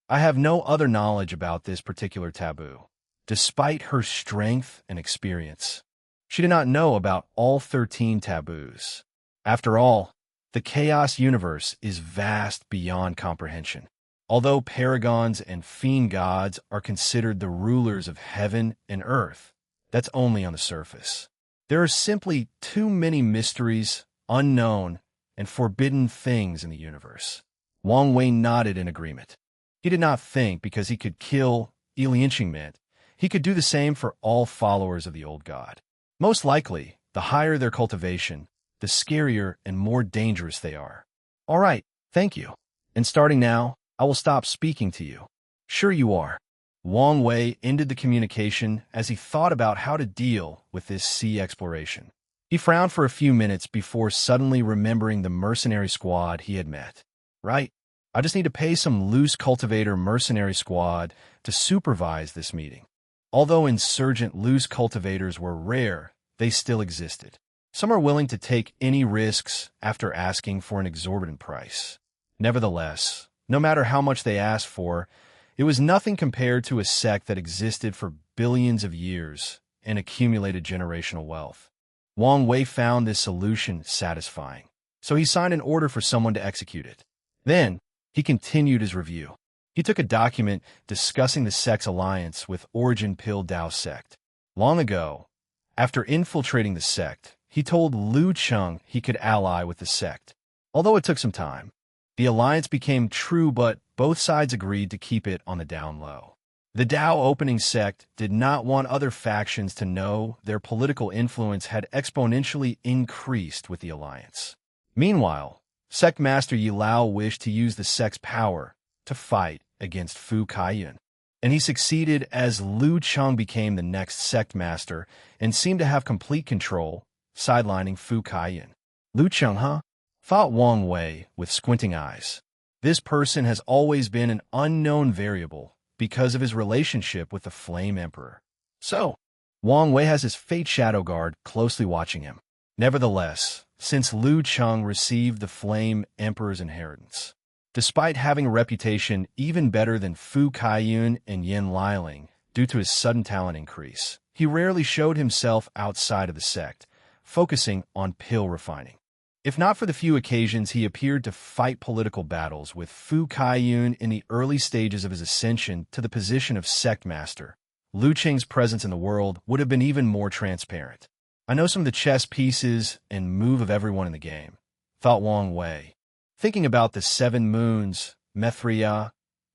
I have no other knowledge about this particular taboo. Despite her strength and experience, she did not know about all 13 taboos. After all, the chaos universe is vast beyond comprehension. Although paragons and fiend gods are considered the rulers of heaven and earth, that's only on the surface. There are simply too many mysteries, unknown, and forbidden things in the universe. Wang Wei nodded in agreement. He did not think because he could kill Yinxing meant he could do the same for all followers of the old god. Most likely, the higher their cultivation, the scarier and more dangerous they are. All right, thank you. And starting now, I will stop speaking to you. Sure you are. Wang Wei ended the communication as he thought about how to deal with this sea exploration. He frowned for a few minutes before suddenly remembering the mercenary squad he had met. Right, I just need to pay some loose cultivator mercenary squad to supervise this meeting. Although insurgent loose cultivators were rare, they still existed. Some are willing to take any risks after asking for an exorbitant price. Nevertheless, no matter how much they asked for, it was nothing compared to a sect that existed for billions of years and accumulated generational wealth. Wang Wei found this solution satisfying, so he signed an order for someone to execute it. Then, he continued his review. He took a document discussing the sect's alliance with Origin Pill Dao sect. Long ago, after infiltrating the sect, he told Lu Cheng he could ally with the sect. Although it took some time, the alliance became true, but both sides agreed to keep it on the down low. The Dao opening sect did not want other factions to know their political influence had exponentially increased with the alliance. Meanwhile, Sect Master Yi Lao wished to use the sect's power to fight against Fu Kaiyun, and he succeeded as Lu Cheng became the next sect master and seemed to have complete control, sidelining Fu Kaiyun. Lu Cheng, huh? Thought Wang Wei with squinting eyes. This person has always been an unknown variable because of his relationship with the Flame Emperor. So, Wang Wei has his Fate Shadow Guard closely watching him. Nevertheless, since Lu Cheng received the Flame Emperor's inheritance, despite having a reputation even better than Fu Kaiyun and Yin Liling due to his sudden talent increase, he rarely showed himself outside of the sect, focusing on pill refining. If not for the few occasions he appeared to fight political battles with Fu Kaiyun in the early stages of his ascension to the position of sect master, Lu Cheng's presence in the world would have been even more transparent. I know some of the chess pieces and move of everyone in the game, thought Wang Wei, thinking about the Seven Moons, Methria,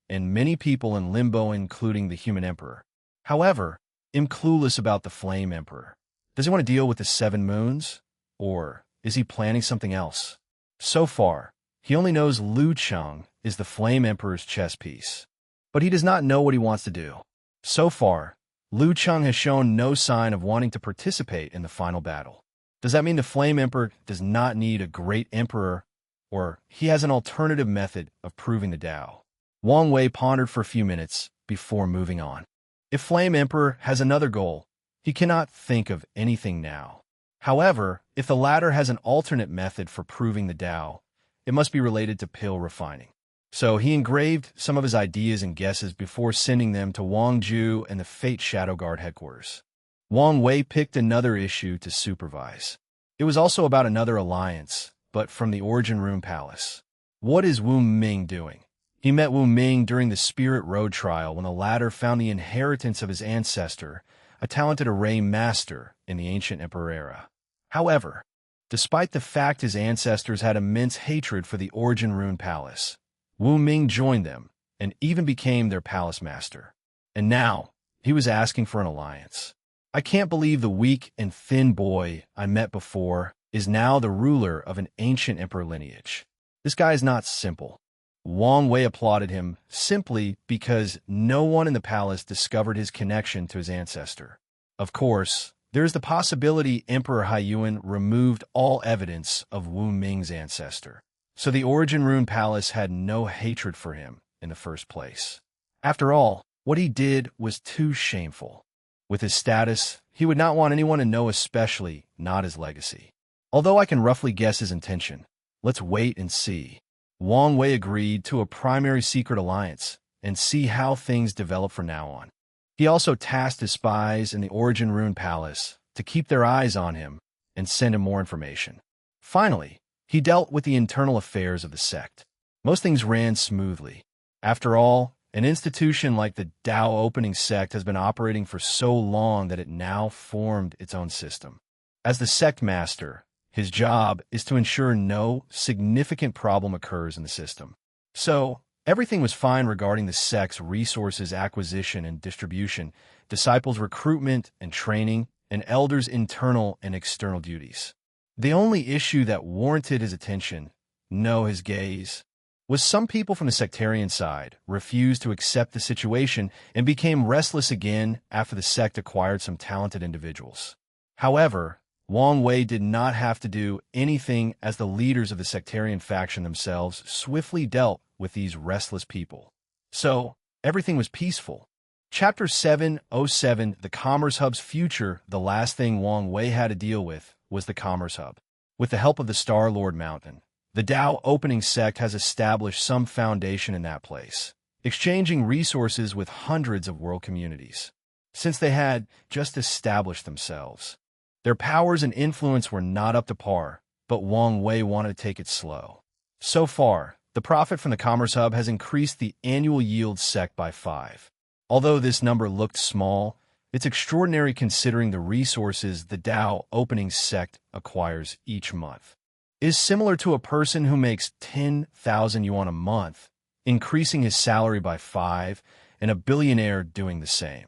and many people in Limbo including the Human Emperor. However, I'm clueless about the Flame Emperor. Does he want to deal with the Seven Moons? Or is he planning something else? So far, he only knows Lu Cheng is the Flame Emperor's chess piece, but he does not know what he wants to do. So far, Lu Cheng has shown no sign of wanting to participate in the final battle. Does that mean the Flame Emperor does not need a great emperor, or he has an alternative method of proving the Tao? Wang Wei pondered for a few minutes before moving on. If Flame Emperor has another goal, he cannot think of anything now. However, if the latter has an alternate method for proving the Tao, it must be related to pill refining. So he engraved some of his ideas and guesses before sending them to Wang Ju and the Fate Shadow Guard headquarters. Wang Wei picked another issue to supervise. It was also about another alliance, but from the Origin Room Palace. What is Wu Ming doing? He met Wu Ming during the Spirit Road trial when the latter found the inheritance of his ancestor, a talented array master in the ancient Emperor era. However, despite the fact his ancestors had immense hatred for the Origin Rune Palace, Wu Ming joined them and even became their palace master. And now, he was asking for an alliance. I can't believe the weak and thin boy I met before is now the ruler of an ancient emperor lineage. This guy is not simple. Wang Wei applauded him simply because no one in the palace discovered his connection to his ancestor. Of course, there is the possibility Emperor Haiyuan removed all evidence of Wu Ming's ancestor, so the Origin Rune Palace had no hatred for him in the first place. After all, what he did was too shameful. With his status, he would not want anyone to know, especially not his legacy. Although I can roughly guess his intention, let's wait and see. Wang Wei agreed to a primary secret alliance and see how things develop from now on. He also tasked his spies in the Origin Rune Palace to keep their eyes on him and send him more information. Finally, he dealt with the internal affairs of the sect. Most things ran smoothly. After all, an institution like the Dao Opening Sect has been operating for so long that it now formed its own system. As the sect master, his job is to ensure no significant problem occurs in the system. So, everything was fine regarding the sect's resources acquisition and distribution, disciples' recruitment and training, and elders' internal and external duties. The only issue that warranted his attention, no, his gaze, was some people from the sectarian side refused to accept the situation and became restless again after the sect acquired some talented individuals. However, Wang Wei did not have to do anything, as the leaders of the sectarian faction themselves swiftly dealt with these restless people. So, everything was peaceful. Chapter 707, The Commerce Hub's Future. The last thing Wang Wei had to deal with was the Commerce Hub. With the help of the Star-Lord Mountain, the Tao Opening Sect has established some foundation in that place, exchanging resources with hundreds of world communities. Since they had just established themselves, their powers and influence were not up to par, but Wang Wei wanted to take it slow. So far, the profit from the Commerce Hub has increased the annual yield sect by 5. Although this number looked small, it's extraordinary considering the resources the Tao Opening Sect acquires each month. It is similar to a person who makes 10,000 yuan a month, increasing his salary by 5, and a billionaire doing the same.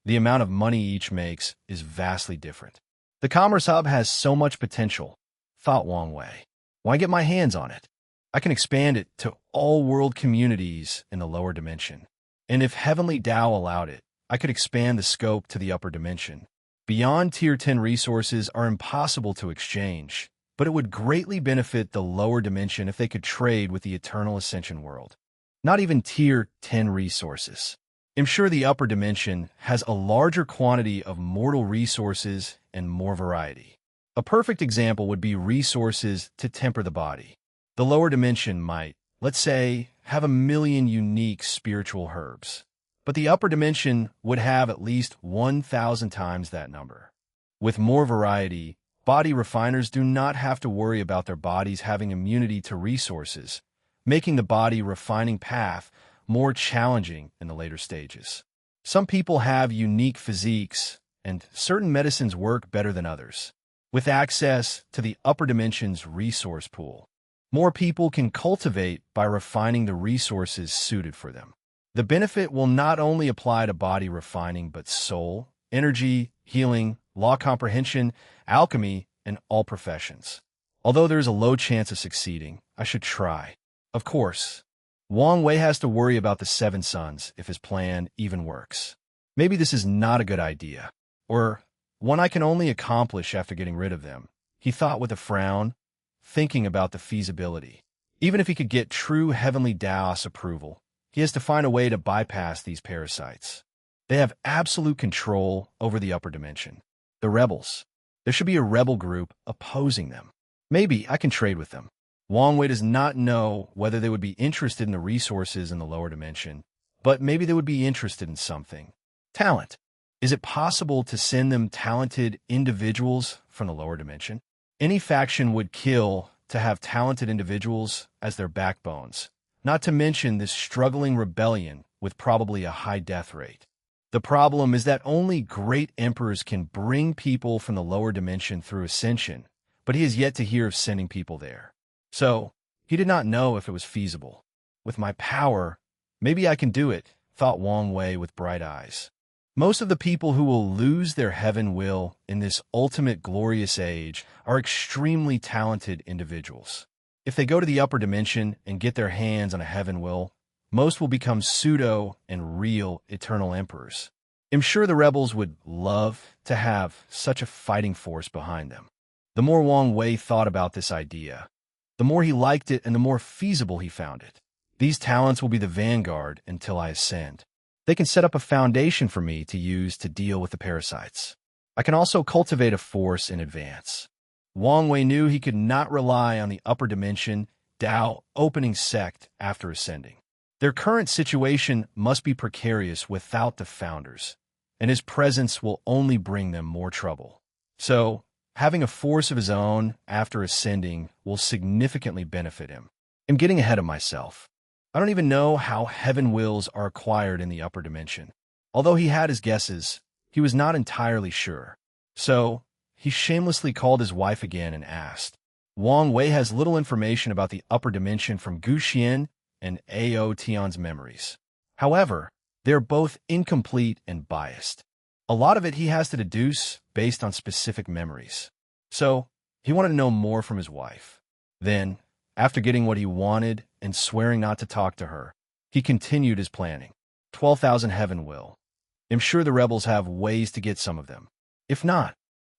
The amount of money each makes is vastly different. The Commerce Hub has so much potential, thought Wang Wei. Why get my hands on it? I can expand it to all world communities in the lower dimension. And if Heavenly Tao allowed it, I could expand the scope to the upper dimension. Beyond Tier 10 resources are impossible to exchange, but it would greatly benefit the lower dimension if they could trade with the Eternal Ascension world. Not even Tier 10 resources. I'm sure the upper dimension has a larger quantity of mortal resources and more variety. A perfect example would be resources to temper the body. The lower dimension might, let's say, have 1,000,000 unique spiritual herbs, but the upper dimension would have at least 1,000 times that number. With more variety, body refiners do not have to worry about their bodies having immunity to resources, making the body refining path more challenging in the later stages. Some people have unique physiques, and certain medicines work better than others. With access to the upper dimension's resource pool, more people can cultivate by refining the resources suited for them. The benefit will not only apply to body refining, but soul, energy, healing, law comprehension, alchemy, and all professions. Although there is a low chance of succeeding, I should try. Of course, Wang Wei has to worry about the 7 sons if his plan even works. Maybe this is not a good idea, or one I can only accomplish after getting rid of them, he thought with a frown, thinking about the feasibility. Even if he could get true Heavenly Taoist approval, he has to find a way to bypass these parasites. They have absolute control over the upper dimension. The rebels. There should be a rebel group opposing them. Maybe I can trade with them. Wang Wei does not know whether they would be interested in the resources in the lower dimension, but maybe they would be interested in something. Talent. Is it possible to send them talented individuals from the lower dimension? Any faction would kill to have talented individuals as their backbones, not to mention this struggling rebellion with probably a high death rate. The problem is that only great emperors can bring people from the lower dimension through ascension, but he has yet to hear of sending people there. So, he did not know if it was feasible. With my power, maybe I can do it, thought Wang Wei with bright eyes. Most of the people who will lose their heaven will in this ultimate glorious age are extremely talented individuals. If they go to the upper dimension and get their hands on a heaven will, most will become pseudo and real eternal emperors. I'm sure the rebels would love to have such a fighting force behind them. The more Wang Wei thought about this idea, the more he liked it and the more feasible he found it. These talents will be the vanguard until I ascend. They can set up a foundation for me to use to deal with the parasites. I can also cultivate a force in advance. Wang Wei knew he could not rely on the upper dimension Tao Opening Sect after ascending. Their current situation must be precarious without the founders, and his presence will only bring them more trouble. So, having a force of his own after ascending will significantly benefit him. I'm getting ahead of myself. I don't even know how heaven wills are acquired in the upper dimension. Although he had his guesses, he was not entirely sure. So, he shamelessly called his wife again and asked. Wang Wei has little information about the upper dimension from Gu Xian and A.O. Tian's memories. However, they are both incomplete and biased. A lot of it he has to deduce based on specific memories. So, he wanted to know more from his wife. Then, after getting what he wanted and swearing not to talk to her, he continued his planning. 12,000 heaven will. I'm sure the rebels have ways to get some of them. If not,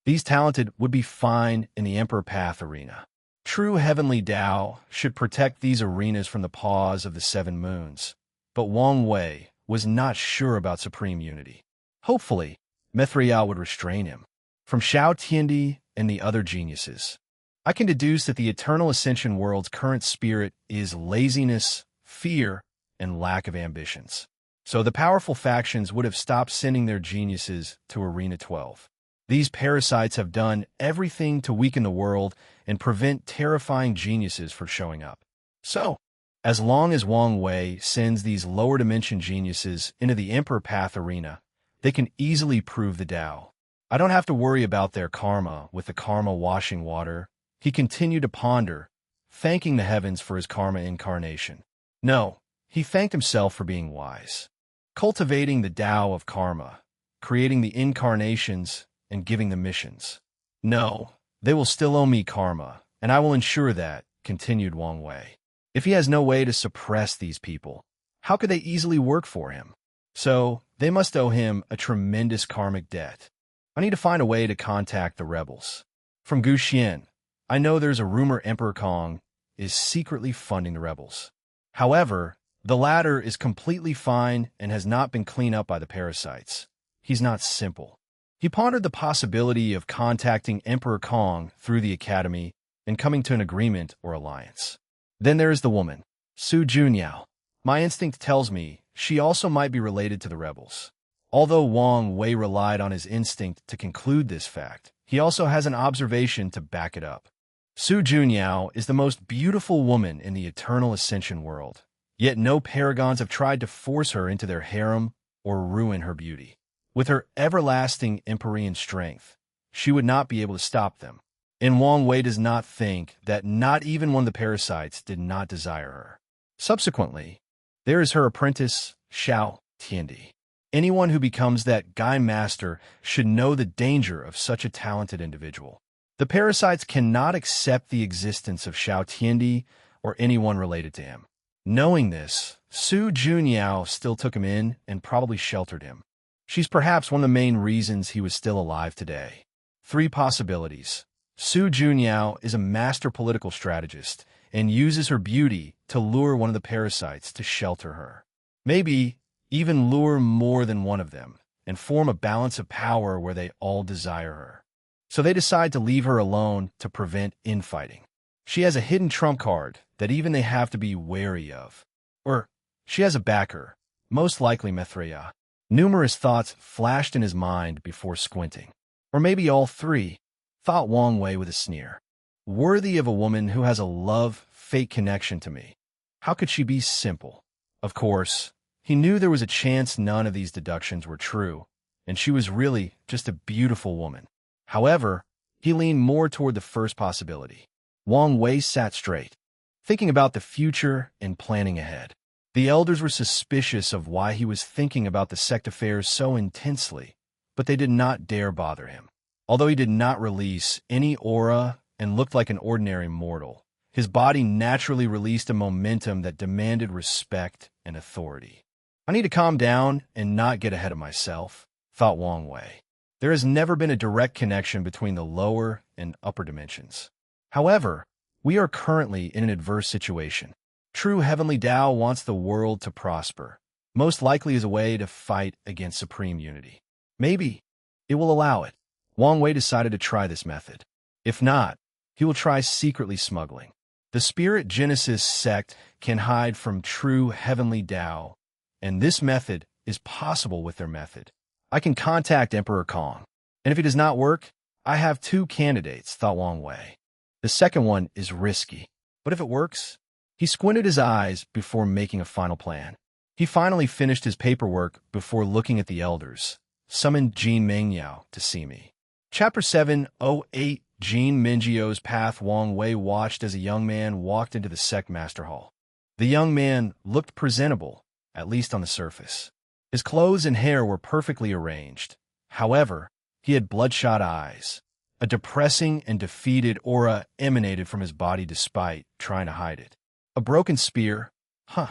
these talented would be fine in the Emperor Path arena. True heavenly Tao should protect these arenas from the paws of the seven moons. But Wang Wei was not sure about supreme unity. Hopefully, Mithriya would restrain him. From Xiao Tiandi and the other geniuses, I can deduce that the Eternal Ascension world's current spirit is laziness, fear, and lack of ambitions. So the powerful factions would have stopped sending their geniuses to Arena 12. These parasites have done everything to weaken the world and prevent terrifying geniuses from showing up. So, as long as Wang Wei sends these lower dimension geniuses into the Emperor Path arena, they can easily prove the Tao. I don't have to worry about their karma with the karma washing water. He continued to ponder, thanking the heavens for his karma incarnation. No, he thanked himself for being wise. Cultivating the Tao of karma, creating the incarnations, and giving the missions. No, they will still owe me karma, and I will ensure that, continued Wang Wei. If he has no way to suppress these people, how could they easily work for him? So, they must owe him a tremendous karmic debt. I need to find a way to contact the rebels. From Gu Xian, I know there's a rumor Emperor Kong is secretly funding the rebels. However, the latter is completely fine and has not been cleaned up by the parasites. He's not simple. He pondered the possibility of contacting Emperor Kong through the academy and coming to an agreement or alliance. Then there is the woman, Su Junyao. My instinct tells me she also might be related to the rebels. Although Wang Wei relied on his instinct to conclude this fact, he also has an observation to back it up. Su Junyao is the most beautiful woman in the Eternal Ascension world, yet no paragons have tried to force her into their harem or ruin her beauty. With her everlasting Empyrean strength, she would not be able to stop them. And Wang Wei does not think that not even one of the parasites did not desire her. Subsequently, there is her apprentice, Xiao Tiandi. Anyone who becomes that Gai master should know the danger of such a talented individual. The parasites cannot accept the existence of Xiao Tiandi or anyone related to him. Knowing this, Su Junyao still took him in and probably sheltered him. She's perhaps one of the main reasons he was still alive today. 3 possibilities. Su Junyao is a master political strategist and uses her beauty to lure one of the parasites to shelter her. Maybe even lure more than one of them and form a balance of power where they all desire her. So they decide to leave her alone to prevent infighting. She has a hidden trump card that even they have to be wary of. Or she has a backer, most likely Mithriya. Numerous thoughts flashed in his mind before squinting. Or maybe all 3, thought Wang Wei with a sneer. Worthy of a woman who has a love-fate connection to me. How could she be simple? Of course, he knew there was a chance none of these deductions were true, and she was really just a beautiful woman. However, he leaned more toward the first possibility. Wang Wei sat straight, thinking about the future and planning ahead. The elders were suspicious of why he was thinking about the sect affairs so intensely, but they did not dare bother him. Although he did not release any aura and looked like an ordinary mortal, his body naturally released a momentum that demanded respect and authority. I need to calm down and not get ahead of myself, thought Wang Wei. There has never been a direct connection between the lower and upper dimensions. However, we are currently in an adverse situation. True heavenly Tao wants the world to prosper, most likely as a way to fight against supreme unity. Maybe it will allow it. Wang Wei decided to try this method. If not, he will try secretly smuggling. The Spirit Genesis sect can hide from true heavenly Tao, and this method is possible with their method. I can contact Emperor Kong, and if it does not work, I have 2 candidates, thought Wang Wei. The second one is risky, but if it works, he squinted his eyes before making a final plan. He finally finished his paperwork before looking at the elders, summoned Jin Mengyao to see me. Chapter 708 Jin Mengio's Path. Wang Wei watched as a young man walked into the sect master hall. The young man looked presentable, at least on the surface. His clothes and hair were perfectly arranged. However, he had bloodshot eyes. A depressing and defeated aura emanated from his body despite trying to hide it. A broken spear? Huh,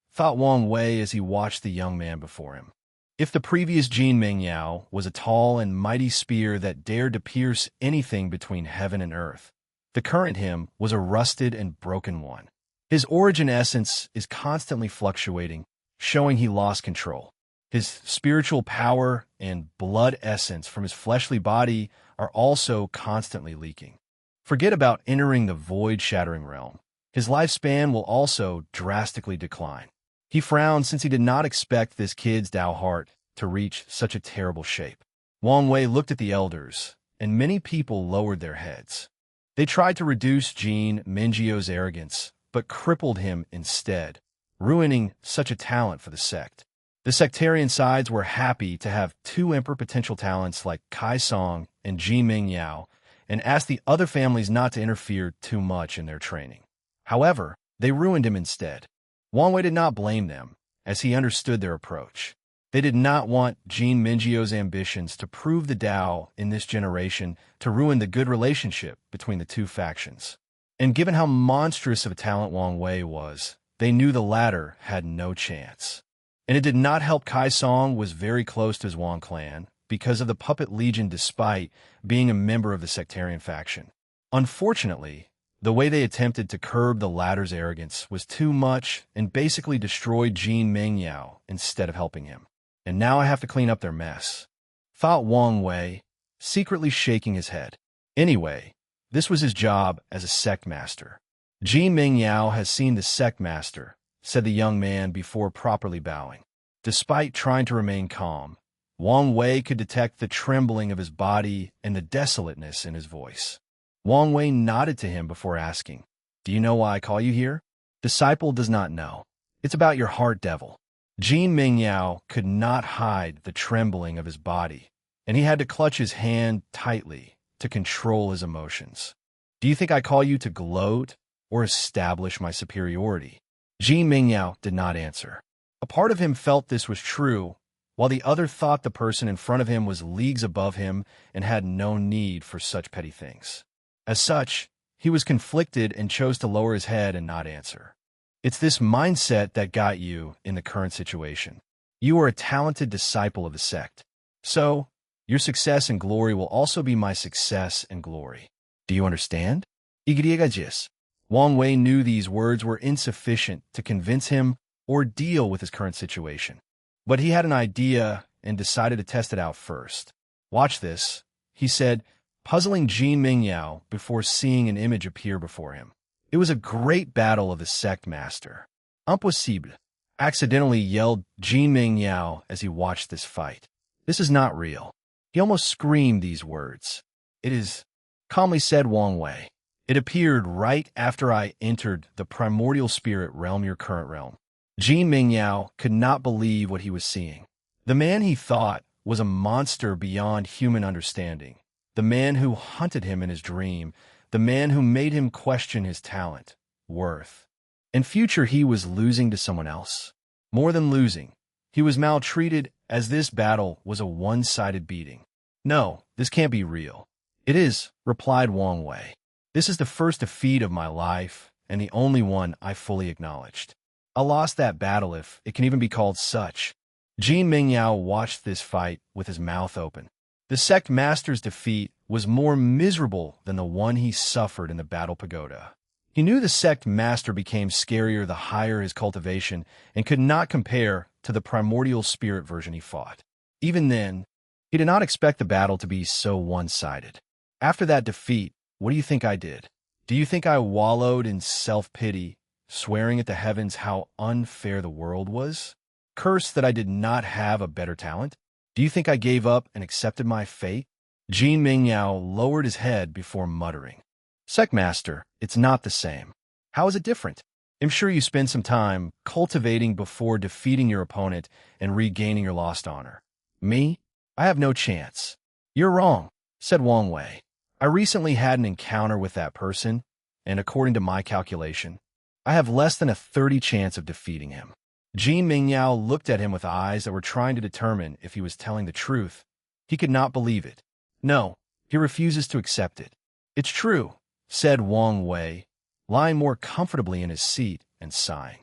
thought Wang Wei as he watched the young man before him. If the previous Jin Mingyao was a tall and mighty spear that dared to pierce anything between heaven and earth, the current him was a rusted and broken one. His origin essence is constantly fluctuating, showing he lost control. His spiritual power and blood essence from his fleshly body are also constantly leaking. Forget about entering the void-shattering realm. His lifespan will also drastically decline. He frowned since he did not expect this kid's Tao heart to reach such a terrible shape. Wang Wei looked at the elders, and many people lowered their heads. They tried to reduce Jin Mingyu's arrogance, but crippled him instead, ruining such a talent for the sect. The sectarian sides were happy to have two emperor potential talents like Kai Song and Ji Mingyao, and asked the other families not to interfere too much in their training. However, they ruined him instead. Wang Wei did not blame them, as he understood their approach. They did not want Jin Mingyu's ambitions to prove the Tao in this generation to ruin the good relationship between the two factions. And given how monstrous of a talent Wang Wei was, they knew the latter had no chance. And it did not help Kai Song was very close to his Wang clan because of the Puppet Legion despite being a member of the sectarian faction. Unfortunately, the way they attempted to curb the latter's arrogance was too much and basically destroyed Jin Mingyao instead of helping him. And now I have to clean up their mess, thought Wang Wei, secretly shaking his head. Anyway, this was his job as a sect master. Jin Mingyao has seen the sect master, said the young man before properly bowing. Despite trying to remain calm, Wang Wei could detect the trembling of his body and the desolateness in his voice. Wang Wei nodded to him before asking, "Do you know why I call you here?" Disciple does not know. It's about your heart devil. Jin Mingyao could not hide the trembling of his body, and he had to clutch his hand tightly to control his emotions. "Do you think I call you to gloat or establish my superiority?" Jin Mingyao did not answer. A part of him felt this was true, while the other thought the person in front of him was leagues above him and had no need for such petty things. As such, he was conflicted and chose to lower his head and not answer. It's this mindset that got you in the current situation. You are a talented disciple of the sect. So, your success and glory will also be my success and glory. Do you understand? Wang Wei knew these words were insufficient to convince him or deal with his current situation. But he had an idea and decided to test it out first. "Watch this," he said, puzzling Jin Mingyao before seeing an image appear before him. It was a great battle of the sect master. "Impossible," accidentally yelled Jin Mingyao as he watched this fight. "This is not real." He almost screamed these words. "It is," calmly said Wang Wei. "It appeared right after I entered the primordial spirit realm, your current realm." Jin Mingyao could not believe what he was seeing. The man he thought was a monster beyond human understanding. The man who hunted him in his dream. The man who made him question his talent, worth. In future, he was losing to someone else. More than losing, he was maltreated as this battle was a one-sided beating. "No, this can't be real." "It is," replied Wang Wei. "This is the first defeat of my life and the only one I fully acknowledged. I lost that battle, if it can even be called such." Jin Mingyao watched this fight with his mouth open. The sect master's defeat was more miserable than the one he suffered in the battle pagoda. He knew the sect master became scarier the higher his cultivation and could not compare to the primordial spirit version he fought. Even then, he did not expect the battle to be so one-sided. "After that defeat, what do you think I did? Do you think I wallowed in self-pity, swearing at the heavens how unfair the world was? Cursed that I did not have a better talent? Do you think I gave up and accepted my fate?" Jin Mingyao lowered his head before muttering, "Sect master, it's not the same." "How is it different?" "I'm sure you spend some time cultivating before defeating your opponent and regaining your lost honor. Me? I have no chance." "You're wrong," said Wang Wei. "I recently had an encounter with that person, and according to my calculation, I have less than a 30 chance of defeating him." Jin Mingyao looked at him with eyes that were trying to determine if he was telling the truth. He could not believe it. "No, he refuses to accept it." "It's true," said Wang Wei, lying more comfortably in his seat and sighing.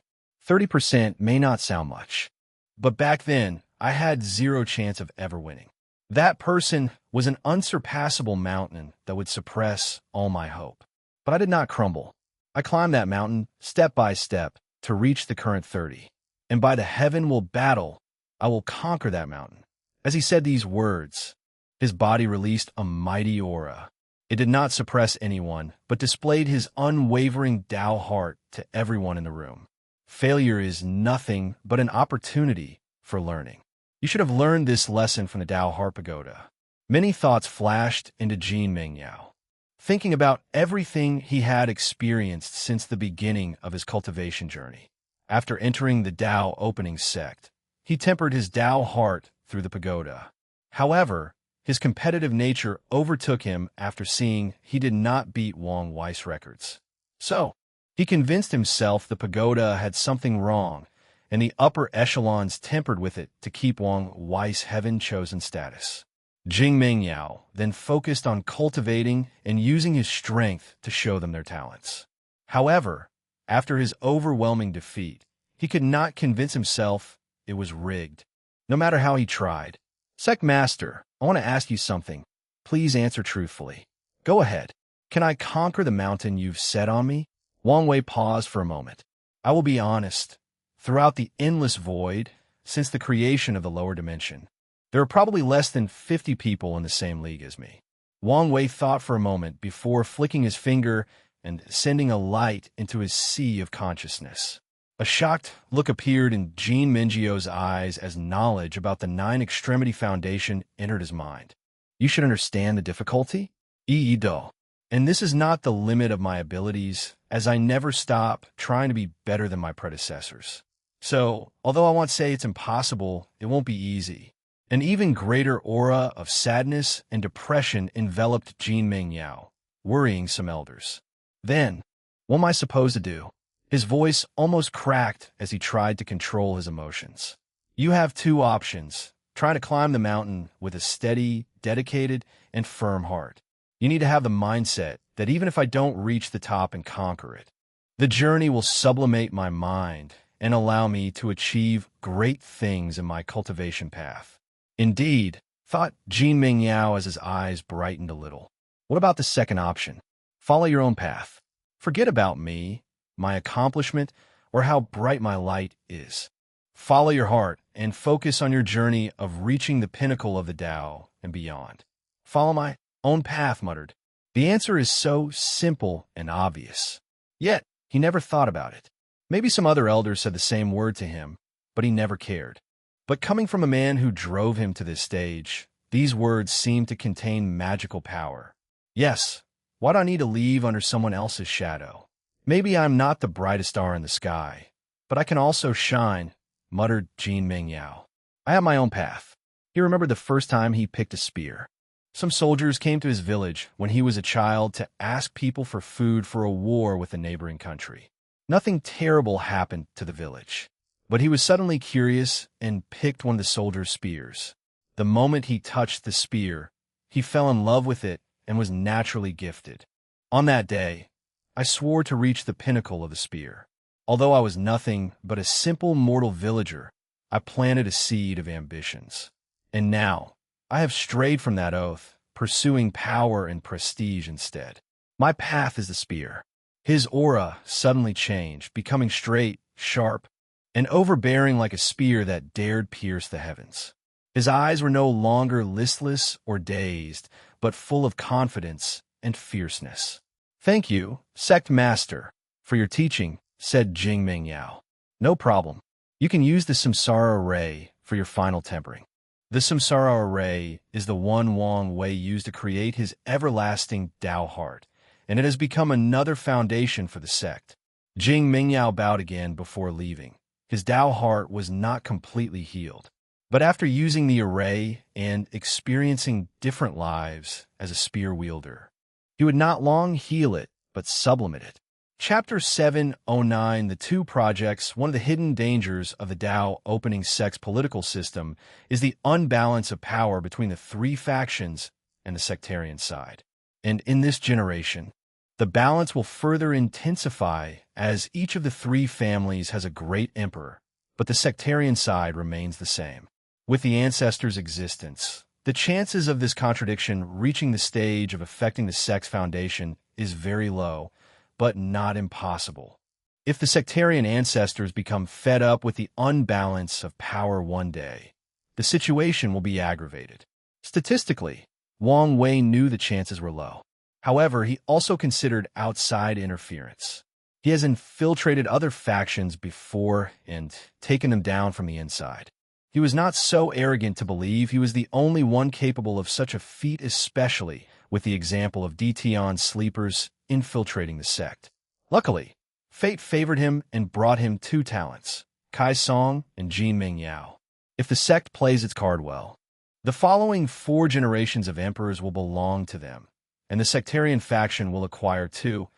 30% may not sound much, but back then, I had zero chance of ever winning. That person was an unsurpassable mountain that would suppress all my hope. But I did not crumble. I climbed that mountain step by step to reach the current 30. And by the heaven will battle, I will conquer that mountain. As he said these words, his body released a mighty aura. It did not suppress anyone, but displayed his unwavering Tao heart to everyone in the room. Failure is nothing but an opportunity for learning. You should have learned this lesson from the Tao Heart Pagoda. Many thoughts flashed into Jin Mengyao, thinking about everything he had experienced since the beginning of his cultivation journey. After entering the Tao opening sect, he tempered his Tao heart through the pagoda. However, his competitive nature overtook him after seeing he did not beat Wang Wei's records. So, he convinced himself the pagoda had something wrong, and the upper echelons tempered with it to keep Wang Wei's heaven-chosen status. Jing Mengyao then focused on cultivating and using his strength to show them their talents. However, after his overwhelming defeat, he could not convince himself it was rigged, no matter how he tried. Sect Master, I want to ask you something. Please answer truthfully. Go ahead. Can I conquer the mountain you've set on me? Wang Wei paused for a moment. I will be honest. Throughout the endless void, since the creation of the lower dimension, there are probably less than 50 people in the same league as me. Wang Wei thought for a moment before flicking his finger and sending a light into his sea of consciousness. A shocked look appeared in Jin Mengyio's eyes as knowledge about the Nine Extremity Foundation entered his mind. You should understand the difficulty? Do. And this is not the limit of my abilities, as I never stop trying to be better than my predecessors. So, although I won't say it's impossible, it won't be easy. An even greater aura of sadness and depression enveloped Jin Mengyao, worrying some elders. Then, what am I supposed to do? His voice almost cracked as he tried to control his emotions. You have two options: trying to climb the mountain with a steady, dedicated, and firm heart. You need to have the mindset that even if I don't reach the top and conquer it, the journey will sublimate my mind and allow me to achieve great things in my cultivation path. Indeed, thought Jin Mengyao as his eyes brightened a little. What about the second option? Follow your own path. Forget about me, my accomplishment, or how bright my light is. Follow your heart and focus on your journey of reaching the pinnacle of the Tao and beyond. Follow my own path, muttered. The answer is so simple and obvious. Yet, he never thought about it. Maybe some other elders said the same word to him, but he never cared. But coming from a man who drove him to this stage, these words seemed to contain magical power. Yes, why do I need to leave under someone else's shadow? Maybe I'm not the brightest star in the sky, but I can also shine, muttered Jin Mengyao. I have my own path. He remembered the first time he picked a spear. Some soldiers came to his village when he was a child to ask people for food for a war with a neighboring country. Nothing terrible happened to the village, but he was suddenly curious and picked one of the soldiers' spears. The moment he touched the spear, he fell in love with it and was naturally gifted. On that day, I swore to reach the pinnacle of the spear. Although I was nothing but a simple mortal villager, I planted a seed of ambitions. And now, I have strayed from that oath, pursuing power and prestige instead. My path is the spear. His aura suddenly changed, becoming straight, sharp, and overbearing like a spear that dared pierce the heavens. His eyes were no longer listless or dazed, but full of confidence and fierceness. Thank you, Sect Master, for your teaching, said Jin Mengyao. No problem. You can use the Samsara Ray for your final tempering. The Samsara Ray is the one Wang Wei used to create his everlasting Tao heart, and it has become another foundation for the sect. Jin Mengyao bowed again before leaving. His Tao heart was not completely healed, but after using the array and experiencing different lives as a spear wielder, he would not long heal it, but sublimate it. Chapter 709, The Two Projects. One of the hidden dangers of the Tao opening sect's political system is the unbalance of power between the three factions and the sectarian side. And in this generation, The balance will further intensify as each of the three families has a great emperor, but the sectarian side remains the same. With the ancestors' existence, the chances of this contradiction reaching the stage of affecting the sect's foundation is very low, but not impossible. If the sectarian ancestors become fed up with the unbalance of power one day, the situation will be aggravated. Statistically, Wang Wei knew the chances were low. However, he also considered outside interference. He has infiltrated other factions before and taken them down from the inside. He was not so arrogant to believe he was the only one capable of such a feat, especially with the example of DTON sleepers infiltrating the sect. Luckily, fate favored him and brought him two talents, Kai Song and Jin Mingyao. If the sect plays its card well, the following 4 generations of emperors will belong to them, and the sectarian faction will acquire 2,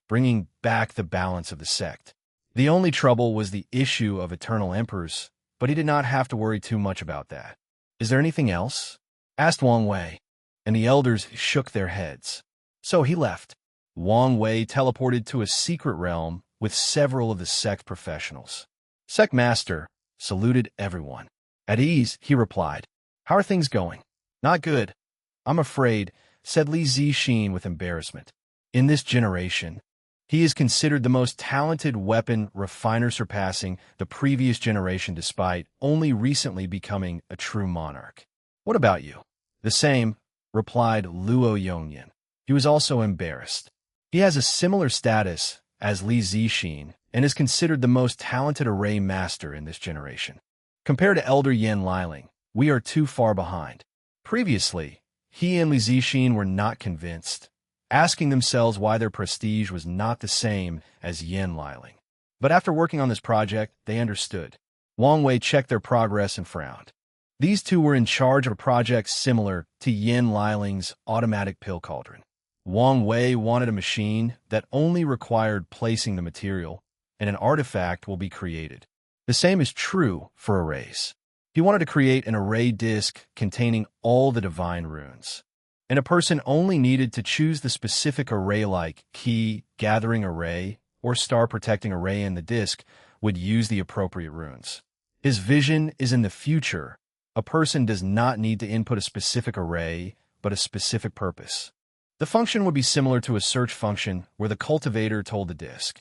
bringing back the balance of the sect. The only trouble was the issue of eternal emperors, but he did not have to worry too much about that. "Is there anything else?" asked Wang Wei, and the elders shook their heads. So he left. Wang Wei teleported to a secret realm with several of the sect professionals. Sect Master saluted everyone. At ease, he replied, "How are things going?" "Not good, I'm afraid," said Li Zixin with embarrassment. In this generation, he is considered the most talented weapon refiner, surpassing the previous generation despite only recently becoming a true monarch. "What about you?" "The same," replied Luo Yongyan. He was also embarrassed. He has a similar status as Li Zixin and is considered the most talented array master in this generation. Compared to Elder Yan Liling, we are too far behind. Previously, he and Li Zixin were not convinced, asking themselves why their prestige was not the same as Yan Liling. But after working on this project, they understood. Wang Wei checked their progress and frowned. These two were in charge of a project similar to Yan Liling's automatic pill cauldron. Wang Wei wanted a machine that only required placing the material, and an artifact will be created. The same is true for arrays. He wanted to create an array disk containing all the divine runes, and a person only needed to choose the specific array like key, gathering array, or star protecting array, and the disk would use the appropriate runes. His vision is in the future. A person does not need to input a specific array, but a specific purpose. The function would be similar to a search function where the cultivator told the disk,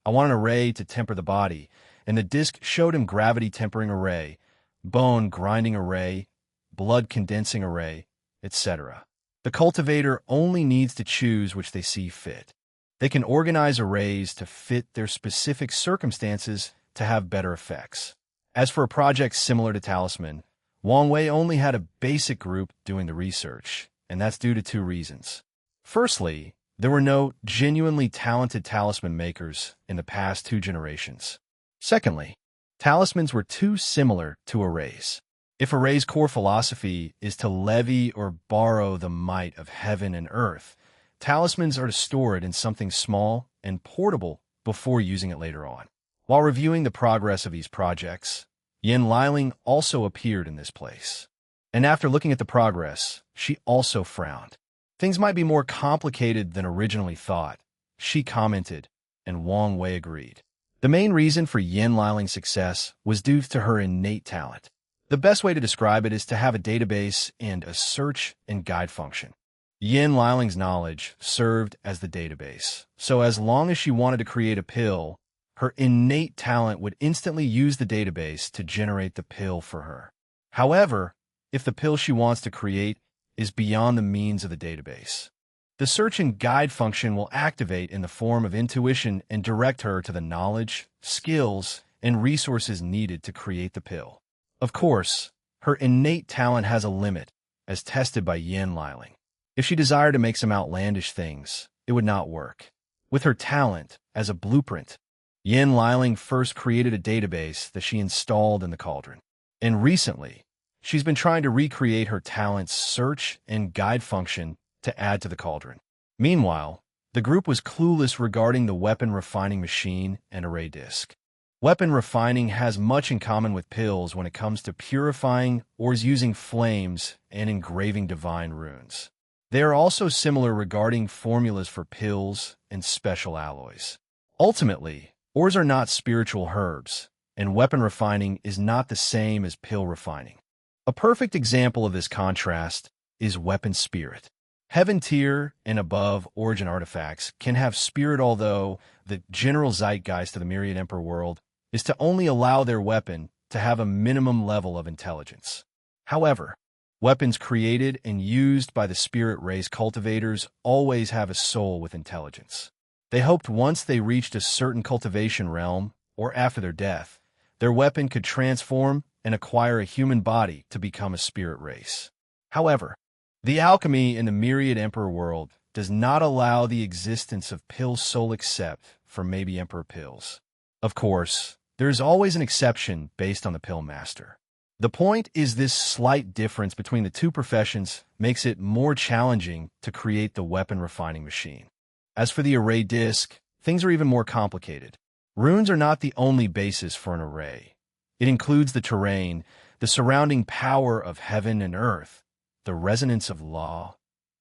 "I want an array to temper the body," and the disk showed him gravity tempering array, bone grinding array, blood condensing array, etc. The cultivator only needs to choose which they see fit. They can organize arrays to fit their specific circumstances to have better effects. As for a project similar to Talisman, Wang Wei only had a basic group doing the research, and that's due to 2 reasons. Firstly, there were no genuinely talented talisman makers in the past 2 generations. Secondly, talismans were too similar to arrays. If array's core philosophy is to levy or borrow the might of heaven and earth, talismans are to store it in something small and portable before using it later on. While reviewing the progress of these projects, Yan Liling also appeared in this place. And after looking at the progress, she also frowned. "Things might be more complicated than originally thought," she commented, and Wang Wei agreed. The main reason for Yan Liling's success was due to her innate talent. The best way to describe it is to have a database and a search and guide function. Yan Liling's knowledge served as the database, so as long as she wanted to create a pill, her innate talent would instantly use the database to generate the pill for her. However, if the pill she wants to create is beyond the means of the database, the search and guide function will activate in the form of intuition and direct her to the knowledge, skills, and resources needed to create the pill. Of course, her innate talent has a limit, as tested by Yan Liling. If she desired to make some outlandish things, it would not work. With her talent as a blueprint, Yan Liling first created a database that she installed in the cauldron. And recently, she's been trying to recreate her talent's search and guide function to add to the cauldron. Meanwhile, the group was clueless regarding the weapon refining machine and array disk. Weapon refining has much in common with pills when it comes to purifying or using flames and engraving divine runes. They are also similar regarding formulas for pills and special alloys. Ultimately, ores are not spiritual herbs, and weapon refining is not the same as pill refining. A perfect example of this contrast is weapon spirit. Heaven tier and above origin artifacts can have spirit, although the general zeitgeist of the Myriad Emperor world is to only allow their weapon to have a minimum level of intelligence. However, weapons created and used by the spirit race cultivators always have a soul with intelligence. They hoped once they reached a certain cultivation realm, or after their death, their weapon could transform and acquire a human body to become a spirit race. However, the alchemy in the Myriad Emperor world does not allow the existence of pill soul except for maybe Emperor pills. Of course, there is always an exception based on the pill master. The point is this slight difference between the two professions makes it more challenging to create the weapon refining machine. As for the array disc, things are even more complicated. Runes are not the only basis for an array. It includes the terrain, the surrounding power of heaven and earth, the resonance of law,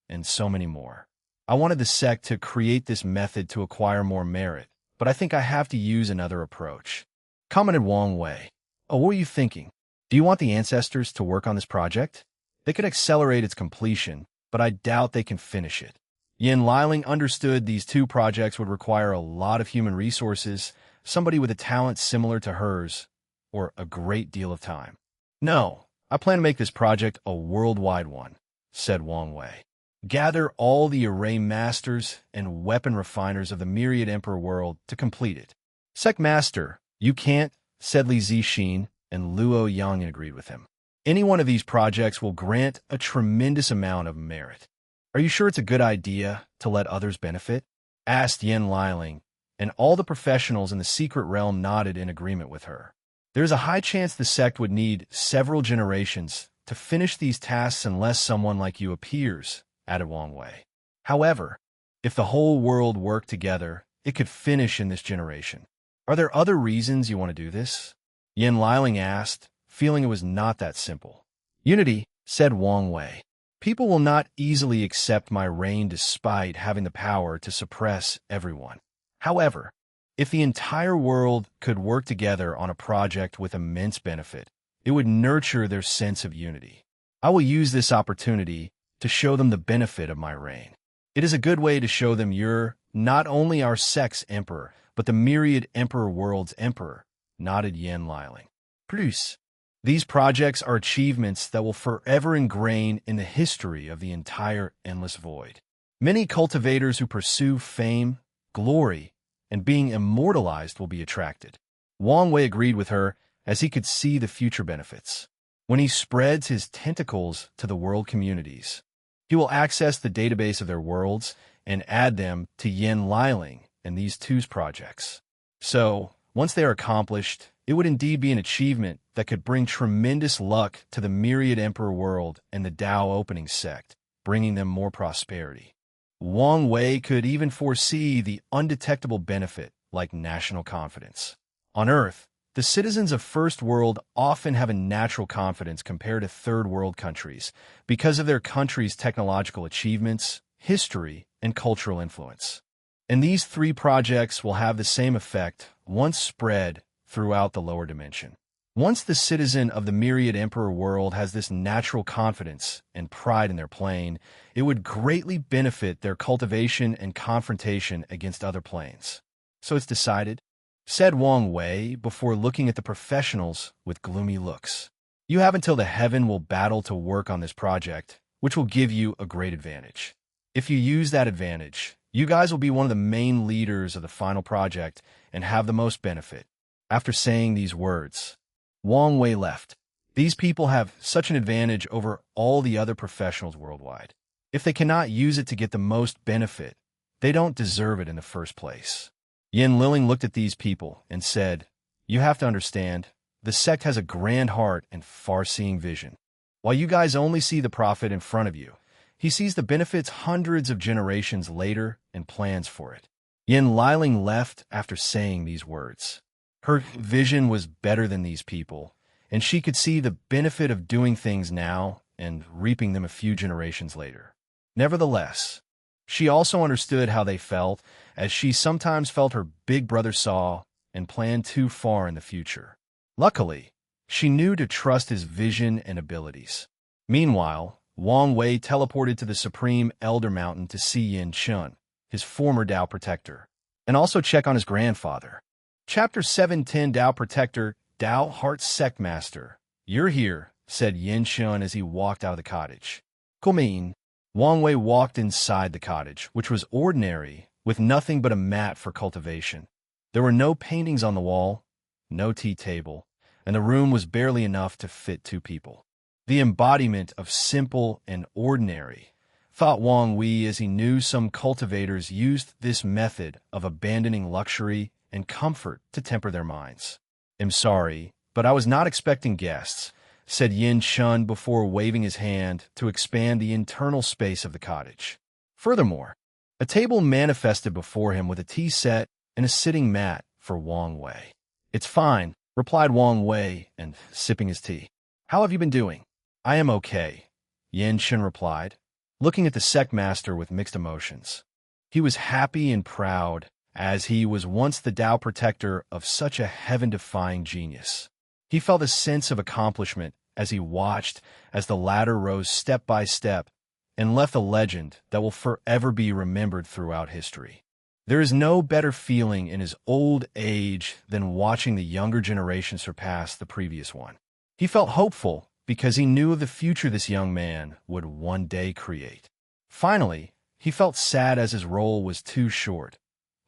and so many more. I wanted the sect to create this method to acquire more merit, but I think I have to use another approach. Commented Wong Wei. Oh, what were you thinking? Do you want the ancestors to work on this project? They could accelerate its completion, but I doubt they can finish it. Yin Liling understood these two projects would require a lot of human resources, somebody with a talent similar to hers, or a great deal of time. No, I plan to make this project a worldwide one, said Wong Wei. Gather all the array masters and weapon refiners of the Myriad Emperor world to complete it. Sect Master, you can't, said Li Zixin, and Luo Yang agreed with him. Any one of these projects will grant a tremendous amount of merit. Are you sure it's a good idea to let others benefit? Asked Yin Liling, and all the professionals in the secret realm nodded in agreement with her. There is a high chance the sect would need several generations to finish these tasks unless someone like you appears, added Wong Wei. However, if the whole world worked together, it could finish in this generation. Are there other reasons you want to do this? Yin Liling asked, feeling it was not that simple. Unity, said Wong Wei. People will not easily accept my reign despite having the power to suppress everyone. However, if the entire world could work together on a project with immense benefit, it would nurture their sense of unity. I will use this opportunity to show them the benefit of my reign. It is a good way to show them you're not only our sect's emperor, but the Myriad Emperor world's emperor, nodded Yin Liling. Produce. These projects are achievements that will forever ingrain in the history of the entire Endless Void. Many cultivators who pursue fame, glory, and being immortalized will be attracted. Wong Wei agreed with her as he could see the future benefits. When he spreads his tentacles to the world communities, he will access the database of their worlds and add them to Yin Liling and these two projects. So, once they are accomplished, it would indeed be an achievement that could bring tremendous luck to the Myriad Emperor world and the Tao opening sect, bringing them more prosperity. Wong Wei could even foresee the undetectable benefit like national confidence. On Earth, the citizens of First World often have a natural confidence compared to Third World countries because of their country's technological achievements, history, and cultural influence. And these three projects will have the same effect once spread throughout the lower dimension. Once the citizen of the Myriad Emperor world has this natural confidence and pride in their plane, it would greatly benefit their cultivation and confrontation against other planes. So it's decided, said Wong Wei before looking at the professionals with gloomy looks. You have until the heaven will battle to work on this project, which will give you a great advantage. If you use that advantage, you guys will be one of the main leaders of the final project and have the most benefit. After saying these words, Wong Wei left. These people have such an advantage over all the other professionals worldwide. If they cannot use it to get the most benefit, they don't deserve it in the first place. Yin Liling looked at these people and said, you have to understand, the sect has a grand heart and far-seeing vision. While you guys only see the profit in front of you, he sees the benefits hundreds of generations later and plans for it. Yin Liling left after saying these words. Her vision was better than these people, and she could see the benefit of doing things now and reaping them a few generations later. Nevertheless, she also understood how they felt, as she sometimes felt her big brother saw and planned too far in the future. Luckily, she knew to trust his vision and abilities. Meanwhile, Wang Wei teleported to the Supreme Elder Mountain to see Yin Chun, his former Tao Protector, and also check on his grandfather. Chapter 710 Tao Protector, Tao Heart Sect Master. "You're here," said Yin Chun as he walked out of the cottage. "Come." Wang Wei walked inside the cottage, which was ordinary, with nothing but a mat for cultivation. There were no paintings on the wall, no tea table, and the room was barely enough to fit 2 people. The embodiment of simple and ordinary, thought Wang Wei, as he knew some cultivators used this method of abandoning luxury and comfort to temper their minds. "I'm sorry, but I was not expecting guests," said Yin Chun before waving his hand to expand the internal space of the cottage. Furthermore, a table manifested before him with a tea set and a sitting mat for Wang Wei. "It's fine," replied Wang Wei, and sipping his tea. "How have you been doing?" "I am okay," Yin Chun replied, looking at the sect master with mixed emotions. He was happy and proud, as he was once the Tao Protector of such a heaven-defying genius. He felt a sense of accomplishment as he watched as the ladder rose step by step and left a legend that will forever be remembered throughout history. There is no better feeling in his old age than watching the younger generation surpass the previous one. He felt hopeful because he knew of the future this young man would one day create. Finally, he felt sad as his role was too short.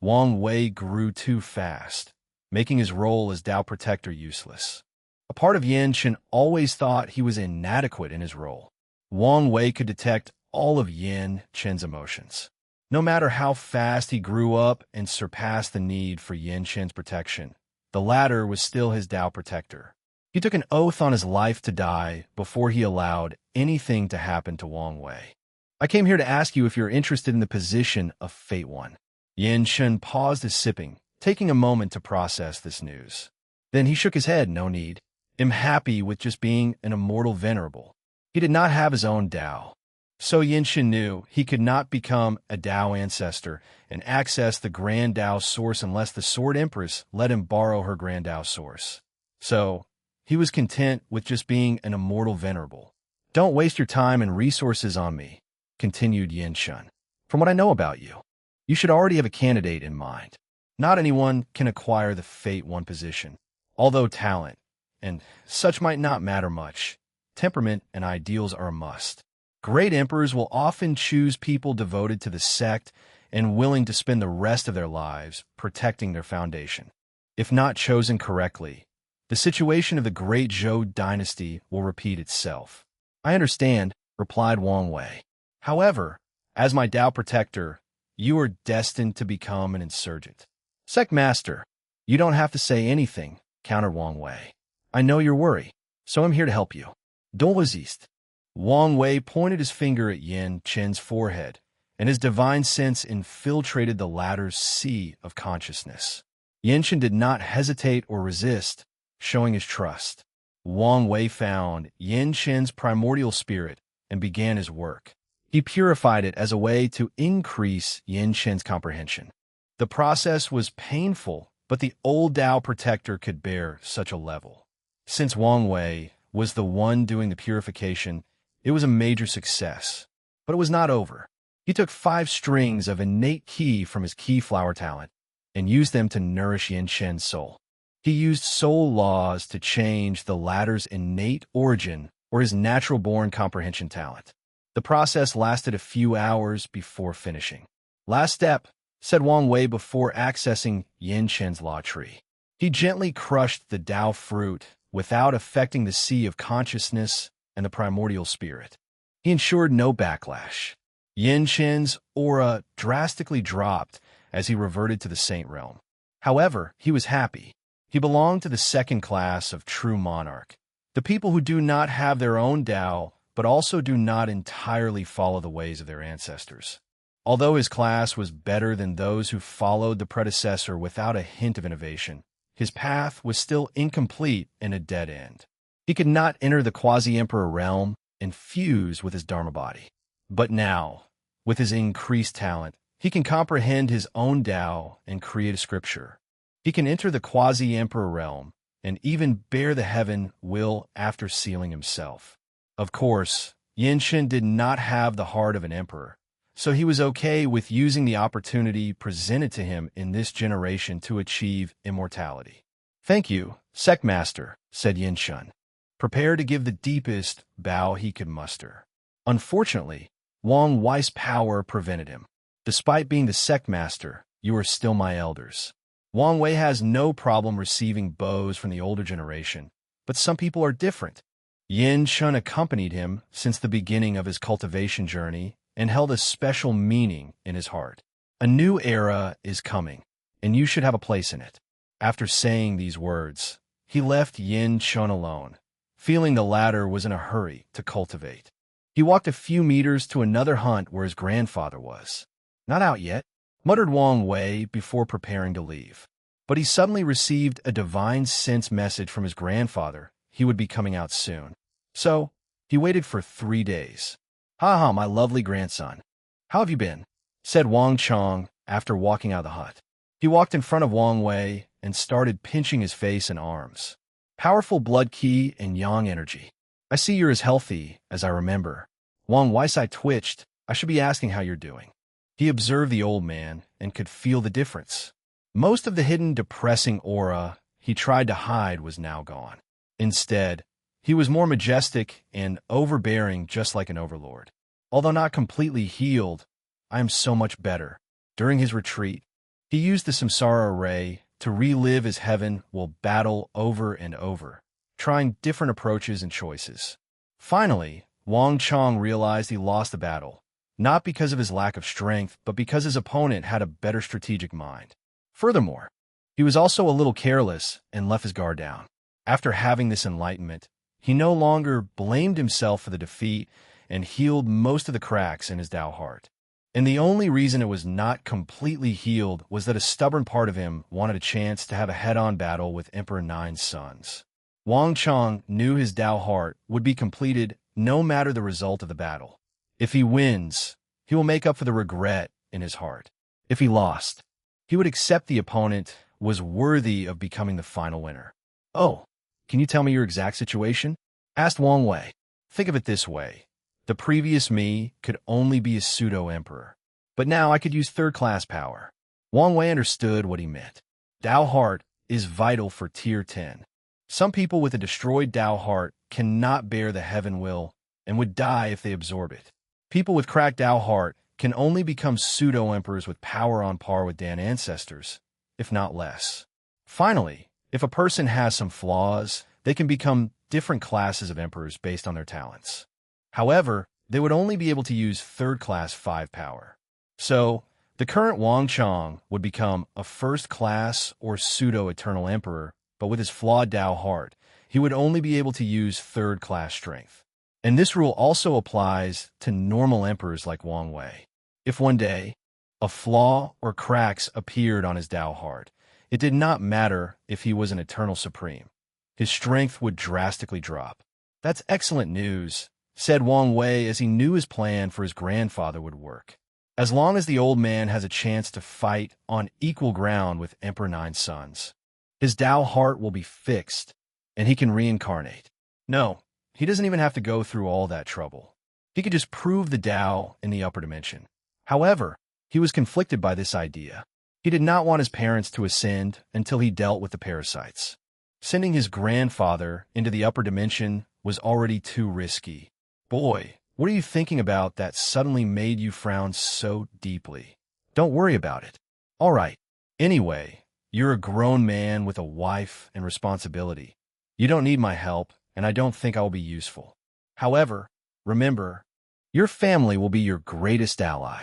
Wang Wei grew too fast, making his role as Tao Protector useless. A part of Yin Chun always thought he was inadequate in his role. Wang Wei could detect all of Yin Chun's emotions. No matter how fast he grew up and surpassed the need for Yin Chun's protection, the latter was still his Tao Protector. He took an oath on his life to die before he allowed anything to happen to Wang Wei. "I came here to ask you if you're interested in the position of Fate One." Yin Chun paused his sipping, taking a moment to process this news. Then he shook his head. "No need. I'm happy with just being an immortal venerable." He did not have his own Tao. So Yin Chun knew he could not become a Tao ancestor and access the Grand Tao source unless the Sword Empress let him borrow her Grand Tao source. So he was content with just being an immortal venerable. "Don't waste your time and resources on me," continued Yin Chun. "From what I know about you, you should already have a candidate in mind. Not anyone can acquire the Fate One position, although talent and such might not matter much. Temperament and ideals are a must. Great emperors will often choose people devoted to the sect and willing to spend the rest of their lives protecting their foundation. If not chosen correctly, the situation of the great Zhou dynasty will repeat itself." "I understand," replied Wang Wei. "However, as my Tao Protector, you are destined to become an insurgent." "Sect Master, you don't have to say anything," countered Wang Wei. "I know your worry, so I'm here to help you. Don't resist." Wang Wei pointed his finger at Yin Chun's forehead, and his divine sense infiltrated the latter's sea of consciousness. Yin Chun did not hesitate or resist, showing his trust. Wang Wei found Yin Chun's primordial spirit and began his work. He purified it as a way to increase Yin Chun's comprehension. The process was painful, but the old Tao Protector could bear such a level. Since Wang Wei was the one doing the purification, it was a major success. But it was not over. He took 5 strings of innate qi from his qi flower talent and used them to nourish Yin Chun's soul. He used soul laws to change the latter's innate origin or his natural-born comprehension talent. The process lasted a few hours before finishing. "Last step," said Wang Wei before accessing Yin Chun's law tree. He gently crushed the Tao fruit without affecting the sea of consciousness and the primordial spirit. He ensured no backlash. Yin Chun's aura drastically dropped as he reverted to the saint realm. However, he was happy. He belonged to the second class of true monarch, the people who do not have their own Tao, but also do not entirely follow the ways of their ancestors. Although his class was better than those who followed the predecessor without a hint of innovation, his path was still incomplete and a dead end. He could not enter the quasi-emperor realm and fuse with his Dharma body. But now, With his increased talent, he can comprehend his own Tao and create a scripture. He can enter the quasi-emperor realm and even bear the heaven will after sealing himself. Of course, Yinshin did not have the heart of an emperor, so he was okay with using the opportunity presented to him in this generation to achieve immortality. "Thank you, Sectmaster," said Yinshin, prepared to give the deepest bow he could muster. Unfortunately, Wang Wei's power prevented him. "Despite being the Sectmaster, you are still my elders." Wang Wei has no problem receiving bows from the older generation, but some people are different. Yin Shun accompanied him since the beginning of his cultivation journey and held a special meaning in his heart. "A new era is coming, and you should have a place in it." After saying these words, he left Yin Shun alone, feeling the latter was in a hurry to cultivate. He walked a few meters to another hunt where his grandfather was. "Not out yet," muttered Wang Wei before preparing to leave. But he suddenly received a divine sense message from his grandfather he would be coming out soon. So, he waited for 3 days. "Ha ha, my lovely grandson. How have you been?" said Wang Chong after walking out of the hut. He walked in front of Wang Wei and started pinching his face and arms. "Powerful blood qi and yang energy. I see you're as healthy as I remember." Wang Wei's eye twitched. "I should be asking how you're doing." He observed the old man and could feel the difference. Most of the hidden depressing aura he tried to hide was now gone. Instead, he was more majestic and overbearing, just like an overlord. "Although not completely healed, I am so much better." During his retreat, he used the Samsara ray to relive his heaven will battle over and over, trying different approaches and choices. Finally, Wang Chong realized he lost the battle, not because of his lack of strength, but because his opponent had a better strategic mind. Furthermore, he was also a little careless and left his guard down. After having this enlightenment, he no longer blamed himself for the defeat and healed most of the cracks in his Tao heart. And the only reason it was not completely healed was that a stubborn part of him wanted a chance to have a head-on battle with Emperor Nine's sons. Wang Chong knew his Tao heart would be completed no matter the result of the battle. If he wins, he will make up for the regret in his heart. If he lost, he would accept the opponent was worthy of becoming the final winner. "Oh, can you tell me your exact situation?" asked Wang Wei. "Think of it this way. The previous me could only be a pseudo-emperor, but now I could use third-class power." Wang Wei understood what he meant. Tao heart is vital for Tier 10. Some people with a destroyed Tao heart cannot bear the heaven will and would die if they absorb it. People with cracked Tao heart can only become pseudo-emperors with power on par with Dan ancestors, if not less. Finally, if a person has some flaws, they can become different classes of emperors based on their talents. However, they would only be able to use third-class 5 power. So, the current Wang Chong would become a first-class or pseudo-eternal emperor, but with his flawed Tao heart, he would only be able to use third-class strength. And this rule also applies to normal emperors like Wang Wei. If one day, a flaw or cracks appeared on his Tao heart, it did not matter if he was an eternal supreme. His strength would drastically drop. "That's excellent news," said Wang Wei as he knew his plan for his grandfather would work. As long as the old man has a chance to fight on equal ground with Emperor Nine's sons, his Tao heart will be fixed, and he can reincarnate. No, he doesn't even have to go through all that trouble. He could just prove the Tao in the upper dimension. However, he was conflicted by this idea. He did not want his parents to ascend until he dealt with the parasites. Sending his grandfather into the upper dimension was already too risky. "Boy, what are you thinking about that suddenly made you frown so deeply?" "Don't worry about it." "All right. Anyway, you're a grown man with a wife and responsibility. You don't need my help, and I don't think I will be useful. However, remember, your family will be your greatest ally.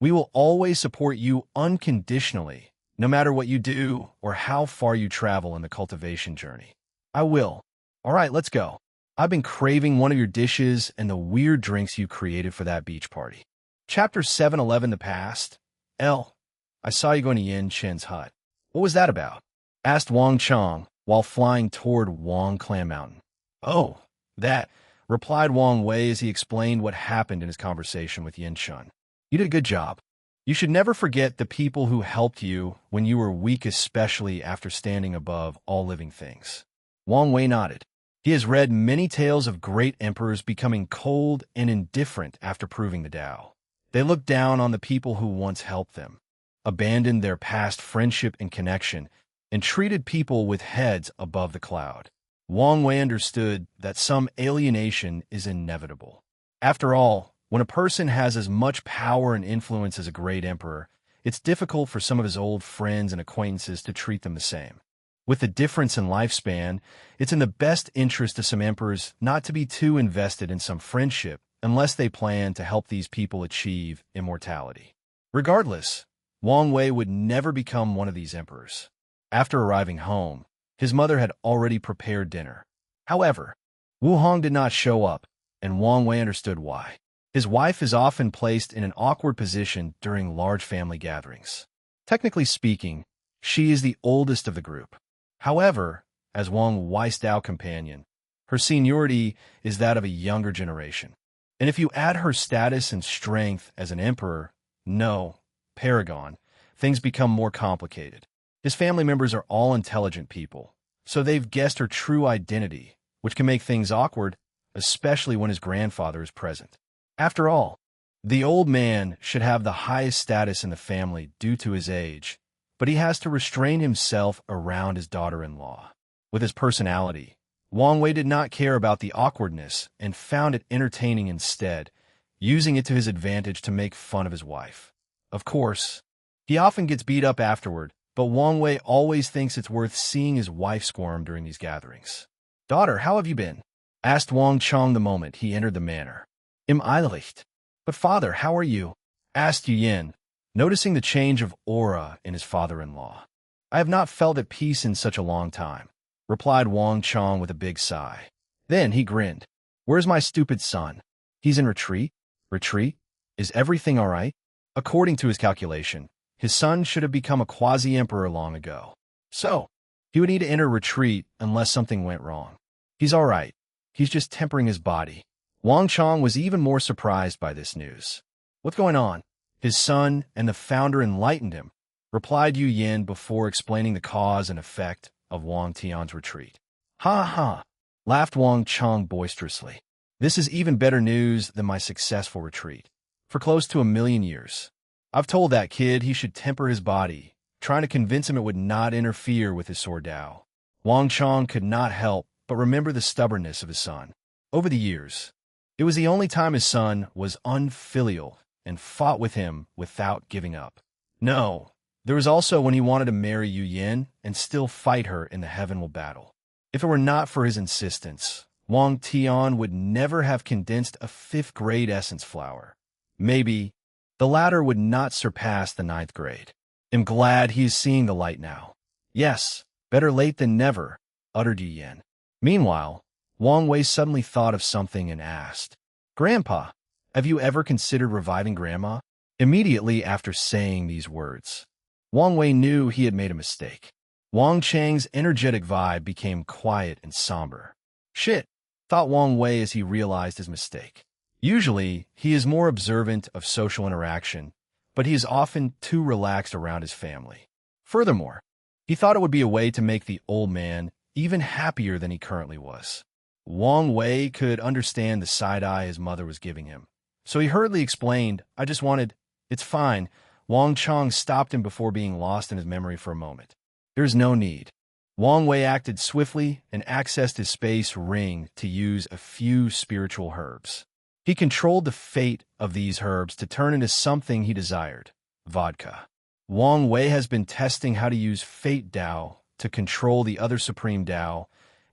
We will always support you unconditionally, no matter what you do or how far you travel in the cultivation journey." "I will." "All right, let's go. I've been craving one of your dishes and the weird drinks you created for that beach party." Chapter 711, The Past. I saw you going to Yin Chen's hut. What was that about?" asked Wang Chong while flying toward Wang Clam Mountain. "Oh, that," replied Wang Wei as he explained what happened in his conversation with Yin Shun. You did a good job. You should never forget the people who helped you when you were weak, especially after standing above all living things. Wang Wei nodded. He has read many tales of great emperors becoming cold and indifferent after proving the Tao. They looked down on the people who once helped them, abandoned their past friendship and connection, and treated people with heads above the cloud. Wang Wei understood that some alienation is inevitable. After all, when a person has as much power and influence as a great emperor, it's difficult for some of his old friends and acquaintances to treat them the same. With the difference in lifespan, it's in the best interest of some emperors not to be too invested in some friendship unless they plan to help these people achieve immortality. Regardless, Wang Wei would never become one of these emperors. After arriving home, his mother had already prepared dinner. However, Wu Hong did not show up, and Wang Wei understood why. His wife is often placed in an awkward position during large family gatherings. Technically speaking, she is the oldest of the group. However, as Wang Wei's Dao companion, her seniority is that of a younger generation. And if you add her status and strength as an emperor, no, paragon, things become more complicated. His family members are all intelligent people, so they've guessed her true identity, which can make things awkward, especially when his grandfather is present. After all, the old man should have the highest status in the family due to his age, but he has to restrain himself around his daughter-in-law. With his personality, Wang Wei did not care about the awkwardness and found it entertaining instead, using it to his advantage to make fun of his wife. Of course, he often gets beat up afterward, but Wang Wei always thinks it's worth seeing his wife squirm during these gatherings. "Daughter, how have you been?" asked Wang Chong the moment he entered the manor. "Im Eilicht." "But father, how are you?" asked Yu Yin, noticing the change of aura in his father-in-law. "I have not felt at peace in such a long time," replied Wang Chong with a big sigh. Then he grinned. "Where's my stupid son? He's in retreat? Retreat? Is everything all right?" According to his calculation, his son should have become a quasi-emperor long ago. So, he would need to enter retreat unless something went wrong. He's all right. He's just tempering his body. Wang Chong was even more surprised by this news. "What's going on?" His son and the founder enlightened him, replied Yu Yin before explaining the cause and effect of Wang Tian's retreat. "Ha ha!" laughed Wang Chong boisterously. "This is even better news than my successful retreat. For close to 1,000,000 years, I've told that kid he should temper his body, trying to convince him it would not interfere with his sword Dao." Wang Chong could not help but remember the stubbornness of his son. Over the years, it was the only time his son was unfilial and fought with him without giving up. No, there was also when he wanted to marry Yu Yin and still fight her in the heavenly battle. If it were not for his insistence, Wang Tian would never have condensed a 5th grade essence flower. Maybe the latter would not surpass the 9th grade. "I'm glad he is seeing the light now." "Yes, better late than never," uttered Yu Yin. Meanwhile, Wang Wei suddenly thought of something and asked, "Grandpa, have you ever considered reviving Grandma?" Immediately after saying these words, Wang Wei knew he had made a mistake. Wang Chang's energetic vibe became quiet and somber. "Shit," thought Wang Wei as he realized his mistake. Usually, he is more observant of social interaction, but he is often too relaxed around his family. Furthermore, he thought it would be a way to make the old man even happier than he currently was. Wang Wei could understand the side-eye his mother was giving him, so he hurriedly explained, "I just wanted—" "It's fine." Wang Chong stopped him before being lost in his memory for a moment. "There's no need." Wang Wei acted swiftly and accessed his space ring to use a few spiritual herbs. He controlled the fate of these herbs to turn into something he desired, vodka. Wang Wei has been testing how to use Fate Dao to control the other Supreme Dao,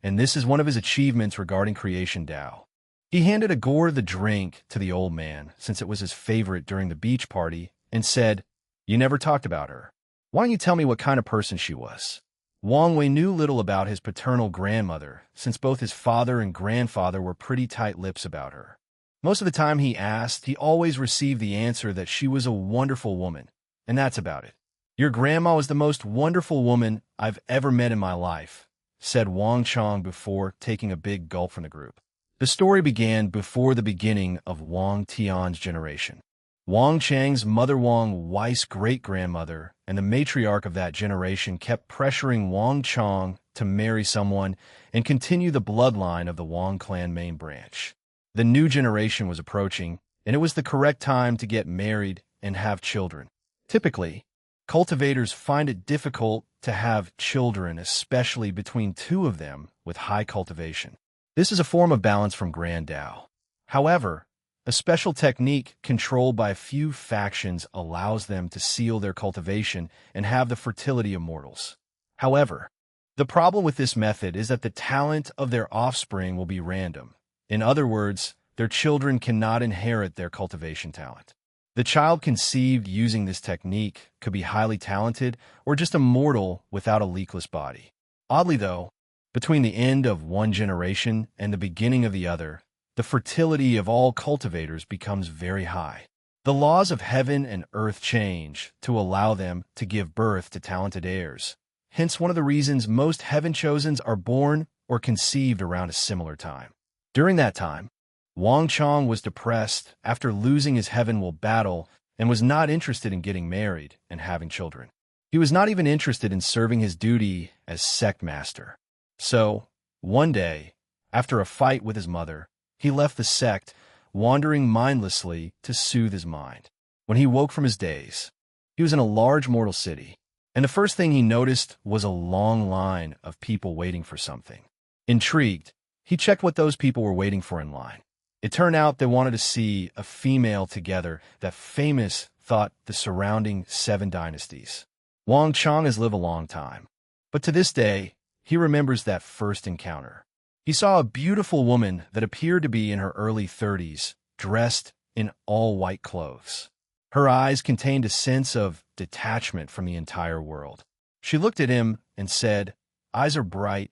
and this is one of his achievements regarding Creation Dao. He handed a gourd of the drink to the old man, since it was his favorite during the beach party, and said, "You never talked about her. Why don't you tell me what kind of person she was?" Wang Wei knew little about his paternal grandmother, since both his father and grandfather were pretty tight-lipped about her. Most of the time he asked, he always received the answer that she was a wonderful woman, and that's about it. "Your grandma was the most wonderful woman I've ever met in my life," said Wang Chong before taking a big gulp from the group. The story began before the beginning of Wang Tian's generation. Wang Chang's mother Wang Wei's great-grandmother and the matriarch of that generation kept pressuring Wang Chong to marry someone and continue the bloodline of the Wang clan main branch. The new generation was approaching, and it was the correct time to get married and have children. Typically, cultivators find it difficult to have children, especially between two of them with high cultivation. This is a form of balance from Grand Tao. However, a special technique controlled by a few factions allows them to seal their cultivation and have the fertility of mortals. However, the problem with this method is that the talent of their offspring will be random. In other words, their children cannot inherit their cultivation talent. The child conceived using this technique could be highly talented or just a mortal without a leakless body. Oddly though, between the end of one generation and the beginning of the other, the fertility of all cultivators becomes very high. The laws of heaven and earth change to allow them to give birth to talented heirs. Hence one of the reasons most heaven-chosens are born or conceived around a similar time. During that time, Wang Chong was depressed after losing his heavenward battle and was not interested in getting married and having children. He was not even interested in serving his duty as sect master. So, one day, after a fight with his mother, he left the sect, wandering mindlessly to soothe his mind. When he woke from his daze, he was in a large mortal city, and the first thing he noticed was a long line of people waiting for something. Intrigued, he checked what those people were waiting for in line. It turned out they wanted to see a female together that famous thought the surrounding 7 dynasties. Wang Chong has lived a long time, but to this day, he remembers that first encounter. He saw a beautiful woman that appeared to be in her early 30s, dressed in all white clothes. Her eyes contained a sense of detachment from the entire world. She looked at him and said, "Eyes are bright,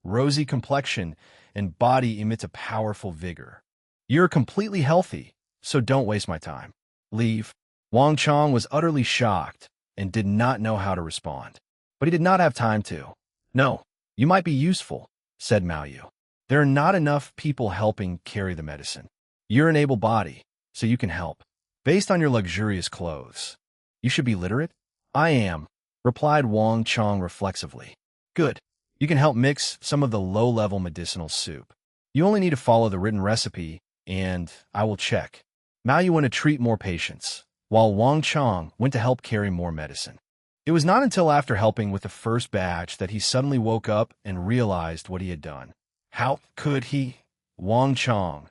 rosy complexion, and body emits a powerful vigor. You're completely healthy, so don't waste my time. Leave." Wang Chong was utterly shocked and did not know how to respond. But he did not have time to. "No, you might be useful," said Mao Yu. "There are not enough people helping carry the medicine. You're an able body, so you can help. Based on your luxurious clothes, you should be literate?" "I am," replied Wang Chong reflexively. "Good. You can help mix some of the low-level medicinal soup. You only need to follow the written recipe, and I will check." Mao Yu went to treat more patients, while Wang Chong went to help carry more medicine. It was not until after helping with the first batch that he suddenly woke up and realized what he had done. How could he? Wang Chong,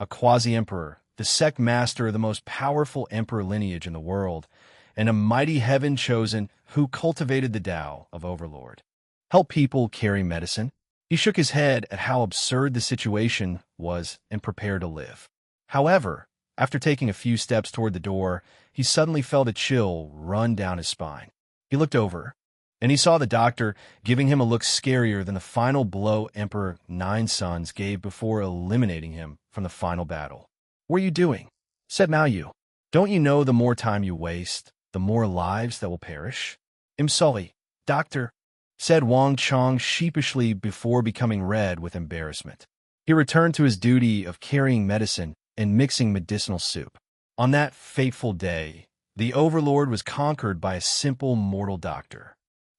a quasi-emperor, the sect master of the most powerful emperor lineage in the world, and a mighty heaven-chosen who cultivated the Tao of Overlord, help people carry medicine? He shook his head at how absurd the situation was and prepared to live. However, after taking a few steps toward the door, he suddenly felt a chill run down his spine. He looked over, and he saw the doctor giving him a look scarier than the final blow Emperor Nine Sons gave before eliminating him from the final battle. "What are you doing?" said Mao Yu. "Don't you know the more time you waste, the more lives that will perish?" "I'm sorry, doctor," said Wang Chong sheepishly before becoming red with embarrassment. He returned to his duty of carrying medicine and mixing medicinal soup. On that fateful day, the Overlord was conquered by a simple mortal doctor.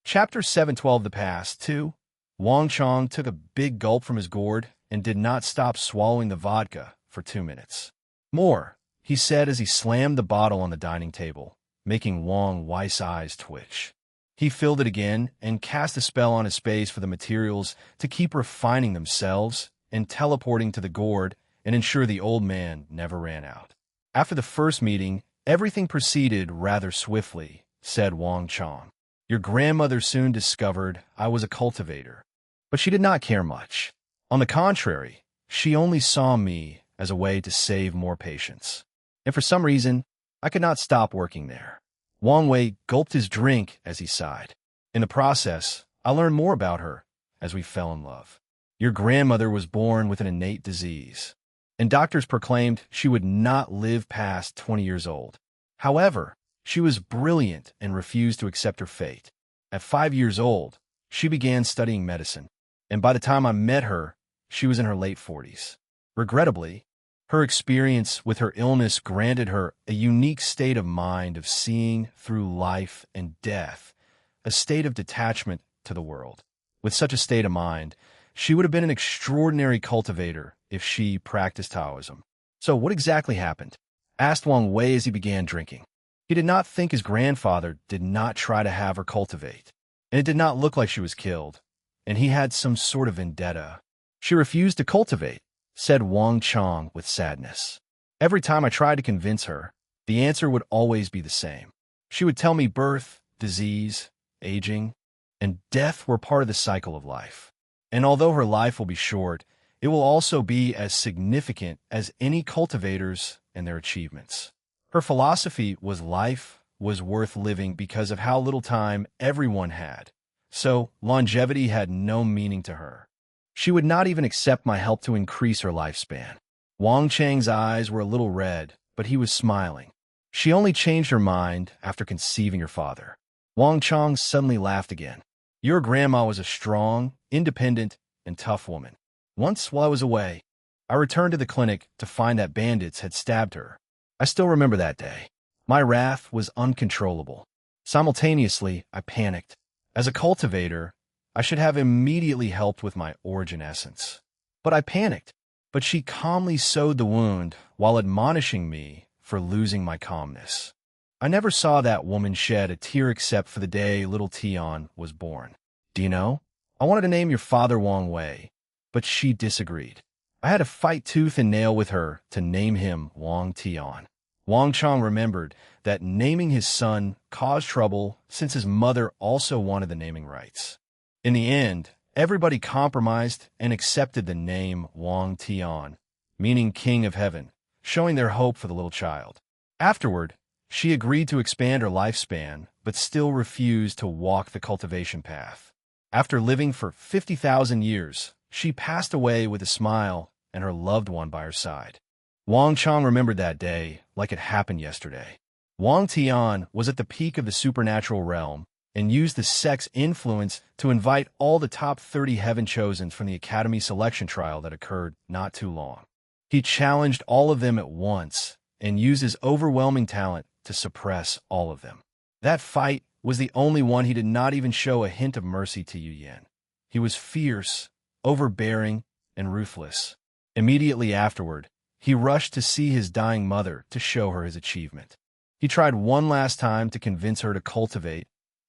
Chapter 712 The Past 2. Wang Chong took a big gulp from his gourd and did not stop swallowing the vodka for 2 minutes. "More," he said as he slammed the bottle on the dining table, making Wang Wei's eyes twitch. He filled it again and cast a spell on his space for the materials to keep refining themselves and teleporting to the gourd and ensure the old man never ran out. After the first meeting, everything proceeded rather swiftly, said Wang Chong. "Your grandmother soon discovered I was a cultivator, but she did not care much. On the contrary, she only saw me as a way to save more patients. And for some reason, I could not stop working there." Wang Wei gulped his drink as he sighed. "In the process, I learned more about her as we fell in love. Your grandmother was born with an innate disease, and doctors proclaimed she would not live past 20 years old. However, she was brilliant and refused to accept her fate. At 5 years old, she began studying medicine, and by the time I met her, she was in her late 40s. Regrettably, Her experience with her illness granted her a unique state of mind of seeing through life and death, a state of detachment to the world. With such a state of mind, she would have been an extraordinary cultivator if she practiced Taoism. So what exactly happened? Asked Wang Wei as he began drinking. He did not think his grandfather did not try to have her cultivate, and it did not look like she was killed, and he had some sort of vendetta. She refused to cultivate, said Wang Chong with sadness. Every time I tried to convince her, the answer would always be the same. She would tell me birth, disease, aging, and death were part of the cycle of life. And although her life will be short, it will also be as significant as any cultivators and their achievements. Her philosophy was life was worth living because of how little time everyone had. So longevity had no meaning to her. She would not even accept my help to increase her lifespan. Wang Chang's eyes were a little red, but he was smiling. She only changed her mind after conceiving her father. Wang Chong suddenly laughed again. Your grandma was a strong, independent, and tough woman. Once, while I was away, I returned to the clinic to find that bandits had stabbed her. I still remember that day. My wrath was uncontrollable. Simultaneously, I panicked. As a cultivator, I should have immediately helped with my origin essence. But I panicked. But she calmly sewed the wound while admonishing me for losing my calmness. I never saw that woman shed a tear except for the day little Tian was born. Do you know? I wanted to name your father Wang Wei, but she disagreed. I had to fight tooth and nail with her to name him Wang Tian. Wang Chong remembered that naming his son caused trouble since his mother also wanted the naming rights. In the end, everybody compromised and accepted the name Wang Tian, meaning King of Heaven, showing their hope for the little child. Afterward, she agreed to expand her lifespan, but still refused to walk the cultivation path. After living for 50,000 years, she passed away with a smile and her loved one by her side. Wang Chong remembered that day like it happened yesterday. Wang Tian was at the peak of the supernatural realm and used the sex influence to invite all the top 30 heaven chosens from the Academy selection trial that occurred not too long. He challenged all of them at once and used his overwhelming talent to suppress all of them. That fight was the only one he did not even show a hint of mercy to Yu Yan. He was fierce, overbearing, and ruthless. Immediately afterward, he rushed to see his dying mother to show her his achievement. He tried one last time to convince her to cultivate,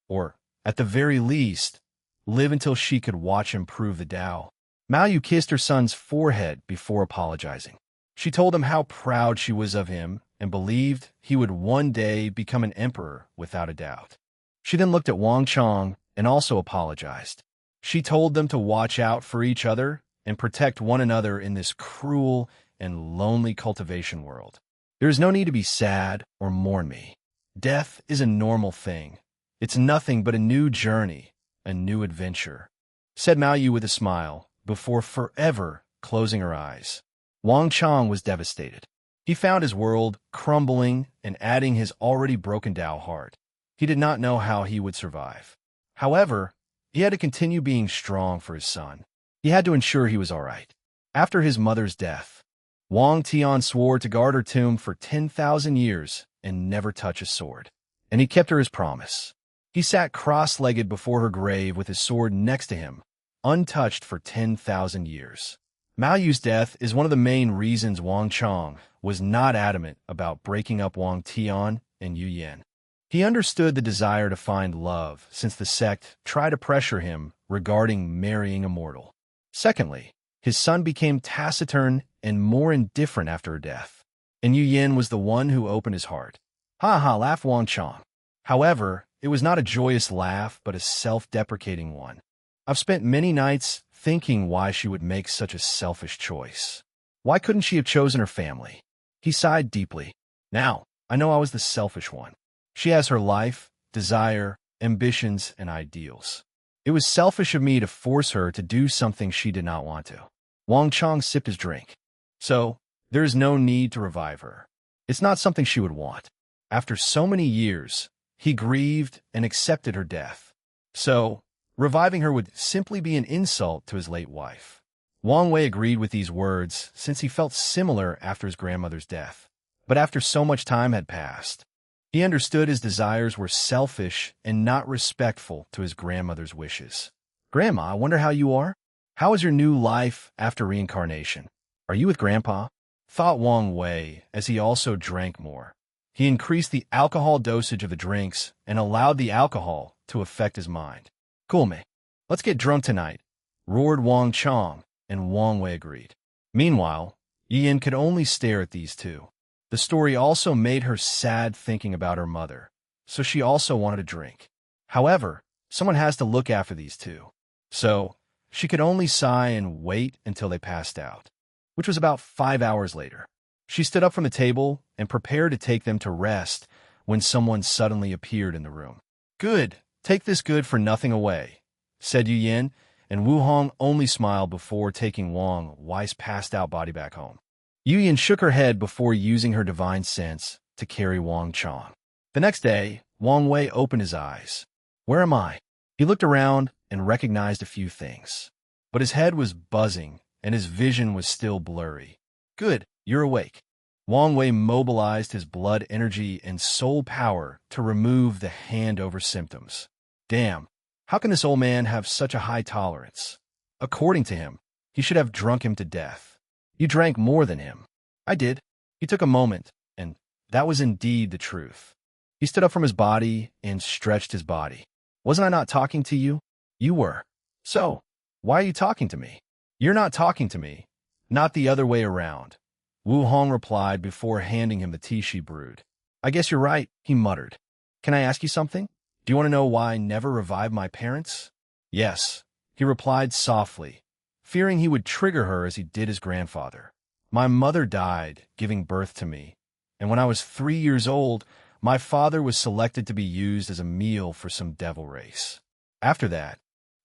or, at the very least, live until she could watch him prove the Tao. Mao Yu kissed her son's forehead before apologizing. She told him how proud she was of him and believed he would one day become an emperor without a doubt. She then looked at Wang Chong and also apologized. She told them to watch out for each other and protect one another in this cruel and lonely cultivation world. There is no need to be sad or mourn me. Death is a normal thing. It's nothing but a new journey, a new adventure, said Mao Yu with a smile, before forever closing her eyes. Wang Chong was devastated. He found his world crumbling and adding his already broken Tao heart. He did not know how he would survive. However, he had to continue being strong for his son. He had to ensure he was all right. After his mother's death, Wang Tian swore to guard her tomb for 10,000 years and never touch a sword. And he kept her his promise. He sat cross-legged before her grave with his sword next to him, untouched for 10,000 years. Mao Yu's death is one of the main reasons Wang Chong was not adamant about breaking up Wang Tian and Yu Yan. He understood the desire to find love since the sect tried to pressure him regarding marrying a mortal. Secondly, his son became taciturn and more indifferent after her death, and Yu Yan was the one who opened his heart. Ha ha, laughed Wang Chong. However, it was not a joyous laugh, but a self-deprecating one. I've spent many nights thinking why she would make such a selfish choice. Why couldn't she have chosen her family? He sighed deeply. Now, I know I was the selfish one. She has her life, desire, ambitions, and ideals. It was selfish of me to force her to do something she did not want to. Wang Chong sipped his drink. So, there is no need to revive her. It's not something she would want. After so many years, he grieved and accepted her death. So, reviving her would simply be an insult to his late wife. Wang Wei agreed with these words since he felt similar after his grandmother's death. But after so much time had passed, he understood his desires were selfish and not respectful to his grandmother's wishes. "Grandma, I wonder how you are? How is your new life after reincarnation? Are you with Grandpa?" thought Wang Wei as he also drank more. He increased the alcohol dosage of the drinks and allowed the alcohol to affect his mind. "Cool, mate. Let's get drunk tonight," roared Wang Chong, and Wang Wei agreed. Meanwhile, Yin could only stare at these two. The story also made her sad thinking about her mother, so she also wanted a drink. However, someone has to look after these two. So, she could only sigh and wait until they passed out, which was about 5 hours later. She stood up from the table and prepared to take them to rest when someone suddenly appeared in the room. "Good, take this good-for-nothing away," said Yu Yin, and Wu Hong only smiled before taking Wang Wei's passed-out body back home. Yu Yin shook her head before using her divine sense to carry Wang Chong. The next day, Wang Wei opened his eyes. "Where am I?" He looked around and recognized a few things, but his head was buzzing and his vision was still blurry. "Good, you're awake." Wang Wei mobilized his blood energy and soul power to remove the handover symptoms. Damn, how can this old man have such a high tolerance? According to him, he should have drunk him to death. "You drank more than him." "I did." He took a moment, and that was indeed the truth. He stood up from his body and stretched his body. "Wasn't I not talking to you?" "You were." "So, why are you talking to me?" "You're not talking to me. Not the other way around," Wu Hong replied before handing him the tea she brewed. "I guess you're right," he muttered. "Can I ask you something? Do you want to know why I never revived my parents?" "Yes," he replied softly, fearing he would trigger her as he did his grandfather. "My mother died, giving birth to me, and when I was 3 years old, my father was selected to be used as a meal for some devil race. After that,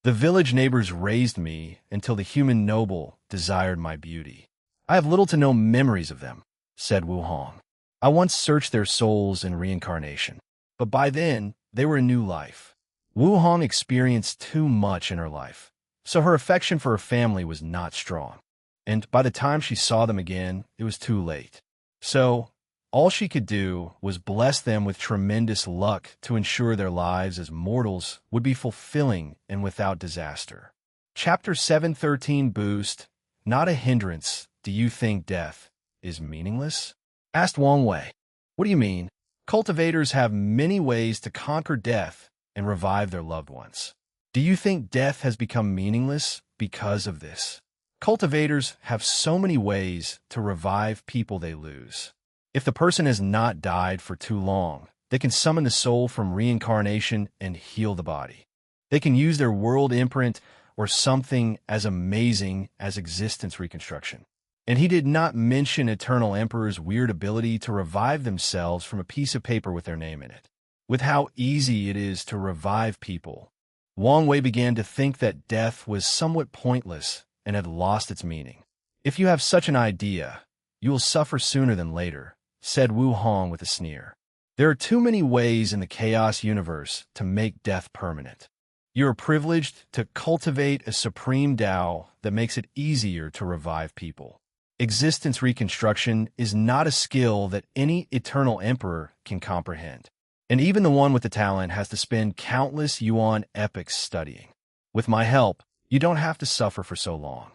the village neighbors raised me until the human noble desired my beauty. I have little to no memories of them," said Wu Hong. "I once searched their souls in reincarnation, but by then, they were a new life." Wu Hong experienced too much in her life, so her affection for her family was not strong. And by the time she saw them again, it was too late. So, all she could do was bless them with tremendous luck to ensure their lives as mortals would be fulfilling and without disaster. Chapter 713 Boost, Not a Hindrance. "Do you think death is meaningless?" asked Wang Wei. "What do you mean?" "Cultivators have many ways to conquer death and revive their loved ones. Do you think death has become meaningless because of this? Cultivators have so many ways to revive people they lose. If the person has not died for too long, they can summon the soul from reincarnation and heal the body. They can use their world imprint or something as amazing as existence reconstruction." And he did not mention Eternal Emperor's weird ability to revive themselves from a piece of paper with their name in it. With how easy it is to revive people, Wang Wei began to think that death was somewhat pointless and had lost its meaning. "If you have such an idea, you will suffer sooner than later," said Wu Hong with a sneer. "There are too many ways in the chaos universe to make death permanent. You are privileged to cultivate a supreme Tao that makes it easier to revive people. Existence reconstruction is not a skill that any eternal emperor can comprehend. And even the one with the talent has to spend countless yuan epochs studying. With my help, you don't have to suffer for so long.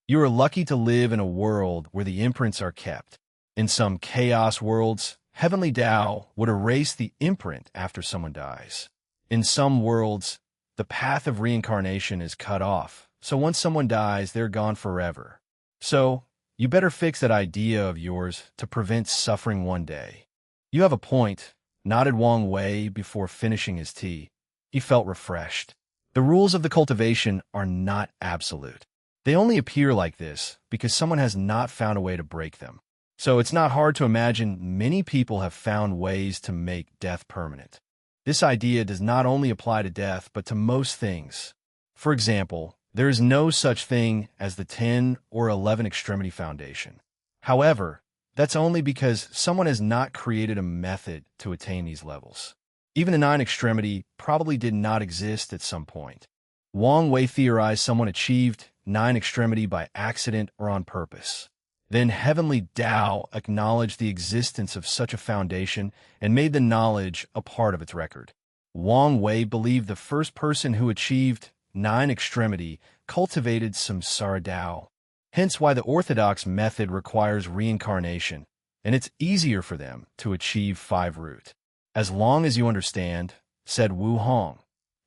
You are lucky to live in a world where the imprints are kept. In some chaos worlds, heavenly Tao would erase the imprint after someone dies. In some worlds, the path of reincarnation is cut off, so once someone dies, they're gone forever. So, you better fix that idea of yours to prevent suffering one day." "You have a point," nodded Wang Wei before finishing his tea. He felt refreshed. The rules of the cultivation are not absolute. They only appear like this because someone has not found a way to break them. So it's not hard to imagine many people have found ways to make death permanent. This idea does not only apply to death, but to most things. For example, there is no such thing as the 10 or 11 extremity foundation. However, that's only because someone has not created a method to attain these levels. Even the 9 extremity probably did not exist at some point. Wang Wei theorized someone achieved 9 extremity by accident or on purpose. Then Heavenly Tao acknowledged the existence of such a foundation and made the knowledge a part of its record. Wang Wei believed the first person who achieved 9 extremity cultivated samsara Tao, hence why the orthodox method requires reincarnation, and it's easier for them to achieve 5 root. As long as you understand, said Wu Hong.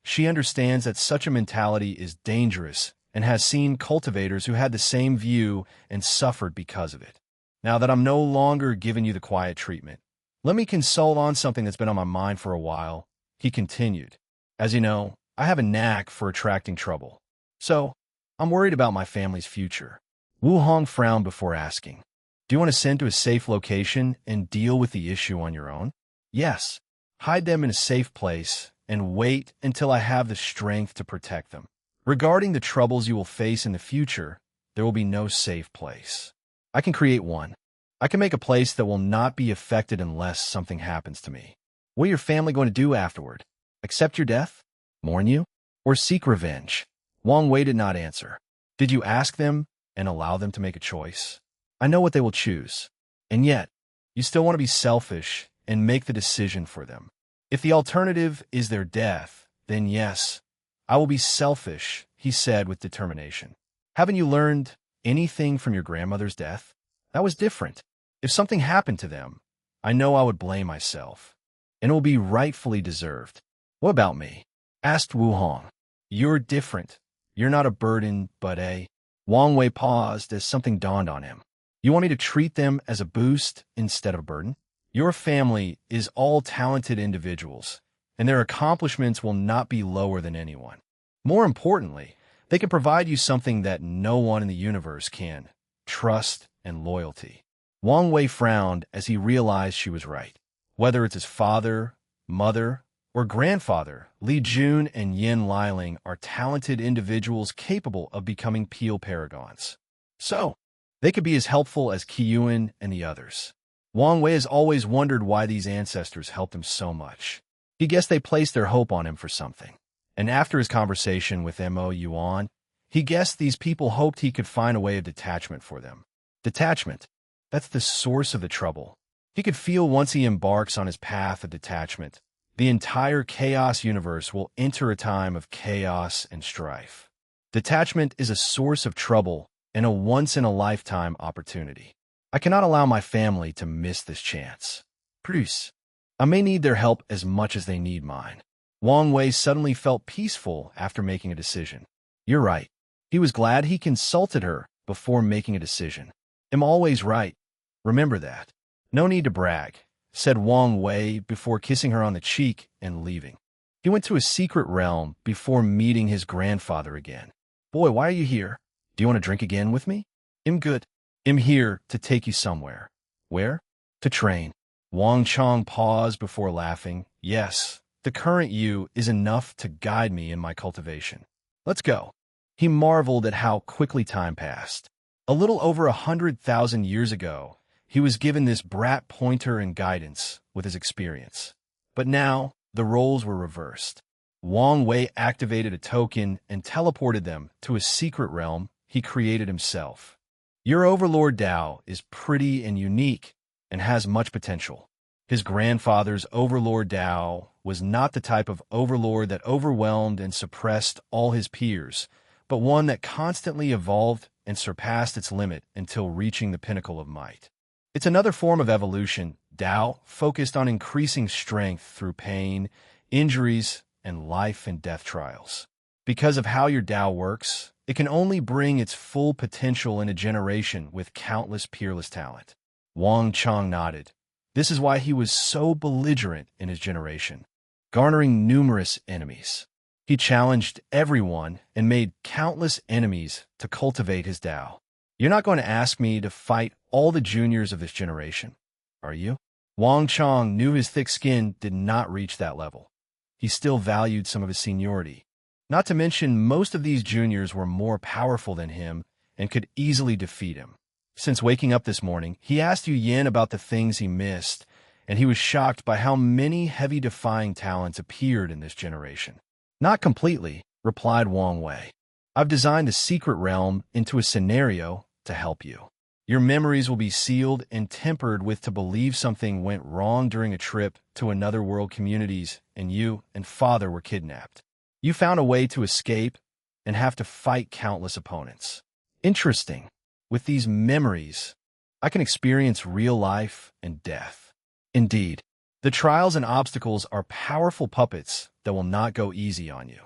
She understands that such a mentality is dangerous and has seen cultivators who had the same view and suffered because of it. Now that I'm no longer giving you the quiet treatment, let me consult on something that's been on my mind for a while, he continued. As you know, I have a knack for attracting trouble. So, I'm worried about my family's future. Wu Hong frowned before asking, do you want to send to a safe location and deal with the issue on your own? Yes. Hide them in a safe place and wait until I have the strength to protect them. Regarding the troubles you will face in the future, there will be no safe place. I can create one. I can make a place that will not be affected unless something happens to me. What are your family going to do afterward? Accept your death? Mourn you? Or seek revenge? Wang Wei did not answer. Did you ask them and allow them to make a choice? I know what they will choose. And yet, you still want to be selfish and make the decision for them. If the alternative is their death, then yes, I will be selfish, he said with determination. Haven't you learned anything from your grandmother's death? That was different. If something happened to them, I know I would blame myself, and it will be rightfully deserved. What about me? Asked Wu Hong. You're different. You're not a burden, but a... Wang Wei paused as something dawned on him. You want me to treat them as a boost instead of a burden? Your family is all talented individuals, and their accomplishments will not be lower than anyone. More importantly, they can provide you something that no one in the universe can, trust and loyalty. Wang Wei frowned as he realized she was right. Whether it's his father, mother, or grandfather, Li Jun and Yin Liling are talented individuals capable of becoming Peel paragons. So, they could be as helpful as Qiyuan and the others. Wang Wei has always wondered why these ancestors helped him so much. He guessed they placed their hope on him for something. And after his conversation with Mo Yuan, he guessed these people hoped he could find a way of detachment for them. Detachment. That's the source of the trouble. He could feel once he embarks on his path of detachment, the entire chaos universe will enter a time of chaos and strife. Detachment is a source of trouble and a once-in-a-lifetime opportunity. I cannot allow my family to miss this chance. Bruce, I may need their help as much as they need mine. Wang Wei suddenly felt peaceful after making a decision. You're right. He was glad he consulted her before making a decision. I'm always right. Remember that. No need to brag, said Wang Wei before kissing her on the cheek and leaving. He went to a secret realm before meeting his grandfather again. Boy, why are you here? Do you want to drink again with me? I'm good. I'm here to take you somewhere. Where? To train. Wang Chong paused before laughing. Yes, the current you is enough to guide me in my cultivation. Let's go. He marveled at how quickly time passed. A little over 100,000 years ago, he was given this brat pointer and guidance with his experience. But now, the roles were reversed. Wang Wei activated a token and teleported them to a secret realm he created himself. Your Overlord Tao is pretty and unique and has much potential. His grandfather's Overlord Tao was not the type of overlord that overwhelmed and suppressed all his peers, but one that constantly evolved and surpassed its limit until reaching the pinnacle of might. It's another form of evolution, Tao, focused on increasing strength through pain, injuries, and life and death trials. Because of how your Tao works, it can only bring its full potential in a generation with countless peerless talent. Wang Chong nodded. This is why he was so belligerent in his generation, garnering numerous enemies. He challenged everyone and made countless enemies to cultivate his Tao. You're not going to ask me to fight all the juniors of this generation, are you? Wang Chong knew his thick skin did not reach that level. He still valued some of his seniority. Not to mention, most of these juniors were more powerful than him and could easily defeat him. Since waking up this morning, he asked Yu Yin about the things he missed, and he was shocked by how many heavy defying talents appeared in this generation. Not completely, replied Wang Wei. I've designed the secret realm into a scenario to help you. Your memories will be sealed and tempered with to believe something went wrong during a trip to another world communities and you and father were kidnapped. You found a way to escape and have to fight countless opponents. Interesting. With these memories, I can experience real life and death. Indeed, the trials and obstacles are powerful puppets that will not go easy on you.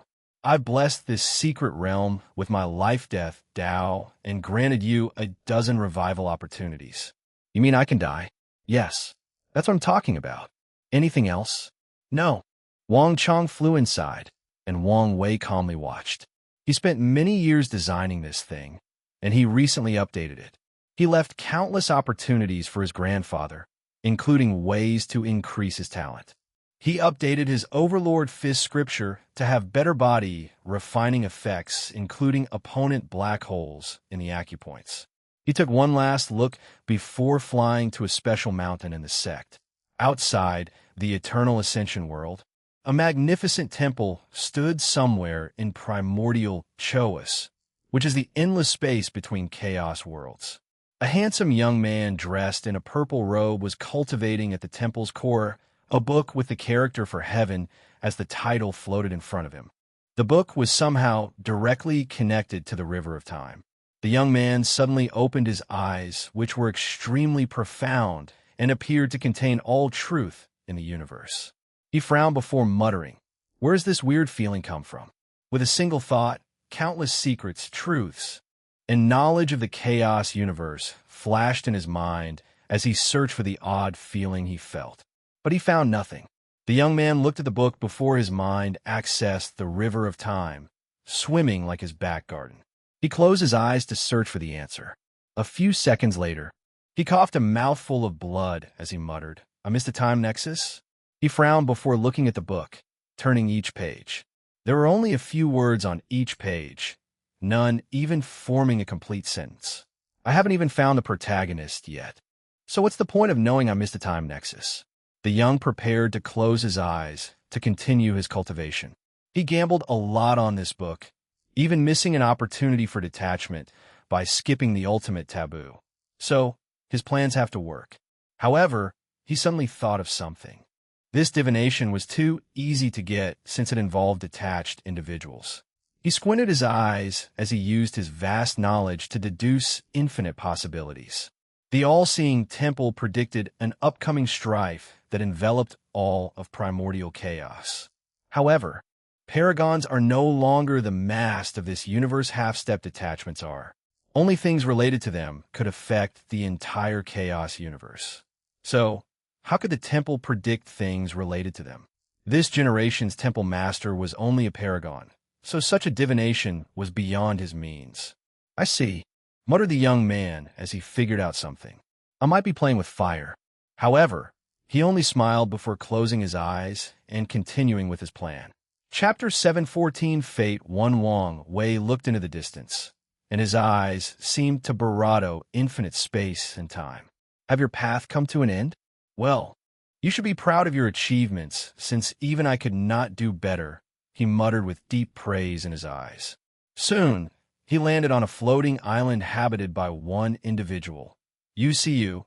I've blessed this secret realm with my life-death Tao and granted you a dozen revival opportunities. You mean I can die? Yes, that's what I'm talking about. Anything else? No. Wang Chong flew inside, and Wang Wei calmly watched. He spent many years designing this thing, and he recently updated it. He left countless opportunities for his grandfather, including ways to increase his talent. He updated his Overlord Fist scripture to have better body refining effects, including opponent black holes in the acupoints. He took one last look before flying to a special mountain in the sect. Outside the Eternal Ascension world, a magnificent temple stood somewhere in primordial Choas, which is the endless space between chaos worlds. A handsome young man dressed in a purple robe was cultivating at the temple's core a book with the character for heaven as the title floated in front of him. The book was somehow directly connected to the river of time. The young man suddenly opened his eyes, which were extremely profound and appeared to contain all truth in the universe. He frowned before muttering, "Where does this weird feeling come from?" With a single thought, countless secrets, truths, and knowledge of the chaos universe flashed in his mind as he searched for the odd feeling he felt. But he found nothing. The young man looked at the book before his mind accessed the river of time, swimming like his back garden. He closed his eyes to search for the answer. A few seconds later, he coughed a mouthful of blood as he muttered, "I missed a time nexus?" He frowned before looking at the book, turning each page. There were only a few words on each page, none even forming a complete sentence. I haven't even found the protagonist yet. So what's the point of knowing I missed a time nexus? The young prepared to close his eyes to continue his cultivation. He gambled a lot on this book, even missing an opportunity for detachment by skipping the ultimate taboo. So, his plans have to work. However, he suddenly thought of something. This divination was too easy to get since it involved detached individuals. He squinted his eyes as he used his vast knowledge to deduce infinite possibilities. The all-seeing temple predicted an upcoming strife that enveloped all of primordial chaos. However, paragons are no longer the mast of this universe half-step detachments are. Only things related to them could affect the entire chaos universe. So, how could the temple predict things related to them? This generation's temple master was only a paragon, so such a divination was beyond his means. I see, muttered the young man as he figured out something. I might be playing with fire. However, he only smiled before closing his eyes and continuing with his plan. Chapter 714 Fate 1 Wang Wei looked into the distance, and his eyes seemed to barado infinite space and time. Have your path come to an end? Well, you should be proud of your achievements, since even I could not do better, he muttered with deep praise in his eyes. Soon, he landed on a floating island habited by one individual, UCU,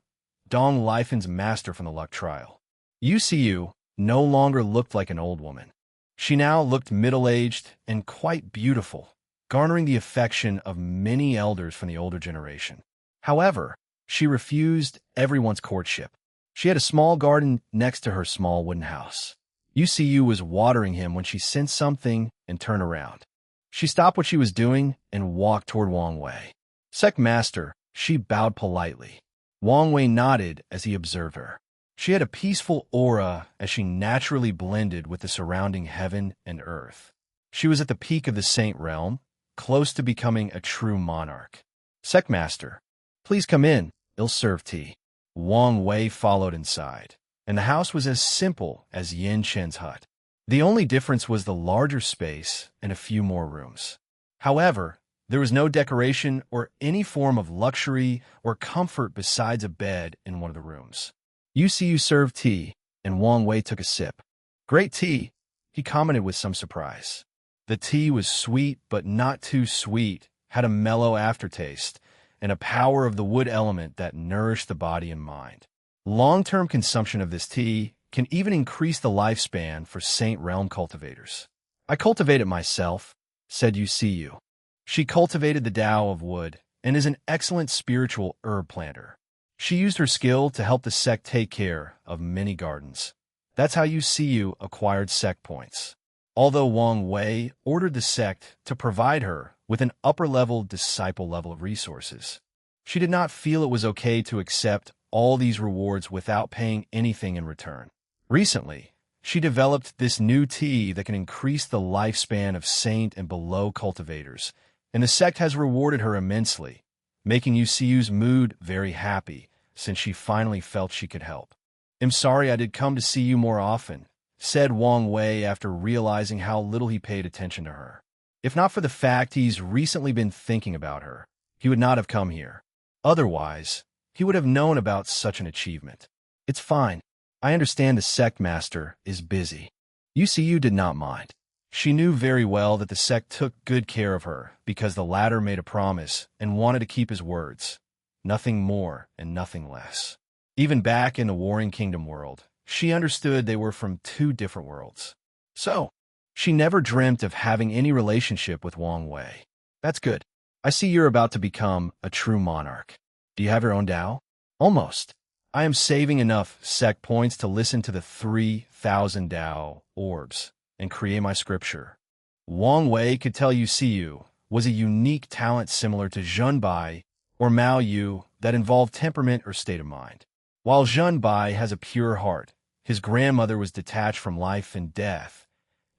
Dong Lifen's master from the luck trial. UCU no longer looked like an old woman. She now looked middle-aged and quite beautiful, garnering the affection of many elders from the older generation. However, she refused everyone's courtship. She had a small garden next to her small wooden house. UCU was watering him when she sensed something and turned around. She stopped what she was doing and walked toward Wang Wei. Sect Master, she bowed politely. Wang Wei nodded as he observed her. She had a peaceful aura as she naturally blended with the surrounding heaven and earth. She was at the peak of the Saint Realm, close to becoming a true monarch. Sect Master, please come in, I'll serve tea. Wang Wei followed inside, and the house was as simple as Yin Chen's hut. The only difference was the larger space and a few more rooms. However, there was no decoration or any form of luxury or comfort besides a bed in one of the rooms. UCU served tea, and Wang Wei took a sip. Great tea, he commented with some surprise. The tea was sweet but not too sweet, had a mellow aftertaste, and a power of the wood element that nourished the body and mind. Long-term consumption of this tea can even increase the lifespan for Saint Realm cultivators. I cultivate it myself, said UCU. She cultivated the Tao of wood and is an excellent spiritual herb planter. She used her skill to help the sect take care of many gardens. That's how UCU acquired sect points. Although Wang Wei ordered the sect to provide her with an upper-level disciple level of resources, she did not feel it was okay to accept all these rewards without paying anything in return. Recently, she developed this new tea that can increase the lifespan of saint and below cultivators, and the sect has rewarded her immensely, making UCU's mood very happy since she finally felt she could help. "I'm sorry I did come to see you more often," said Wang Wei after realizing how little he paid attention to her. If not for the fact he's recently been thinking about her, he would not have come here. Otherwise, he would have known about such an achievement. "It's fine. I understand the sect master is busy." UCU did not mind. She knew very well that the sect took good care of her because the latter made a promise and wanted to keep his words. Nothing more and nothing less. Even back in the Warring Kingdom world, she understood they were from two different worlds. So, she never dreamt of having any relationship with Wang Wei. "That's good. I see you're about to become a true monarch. Do you have your own Tao?" "Almost. I am saving enough sect points to listen to the 3,000 Tao orbs and create my scripture." Wang Wei could tell UCU was a unique talent similar to Zhunbai or Mao Yu that involved temperament or state of mind. While Zhunbai has a pure heart, his grandmother was detached from life and death,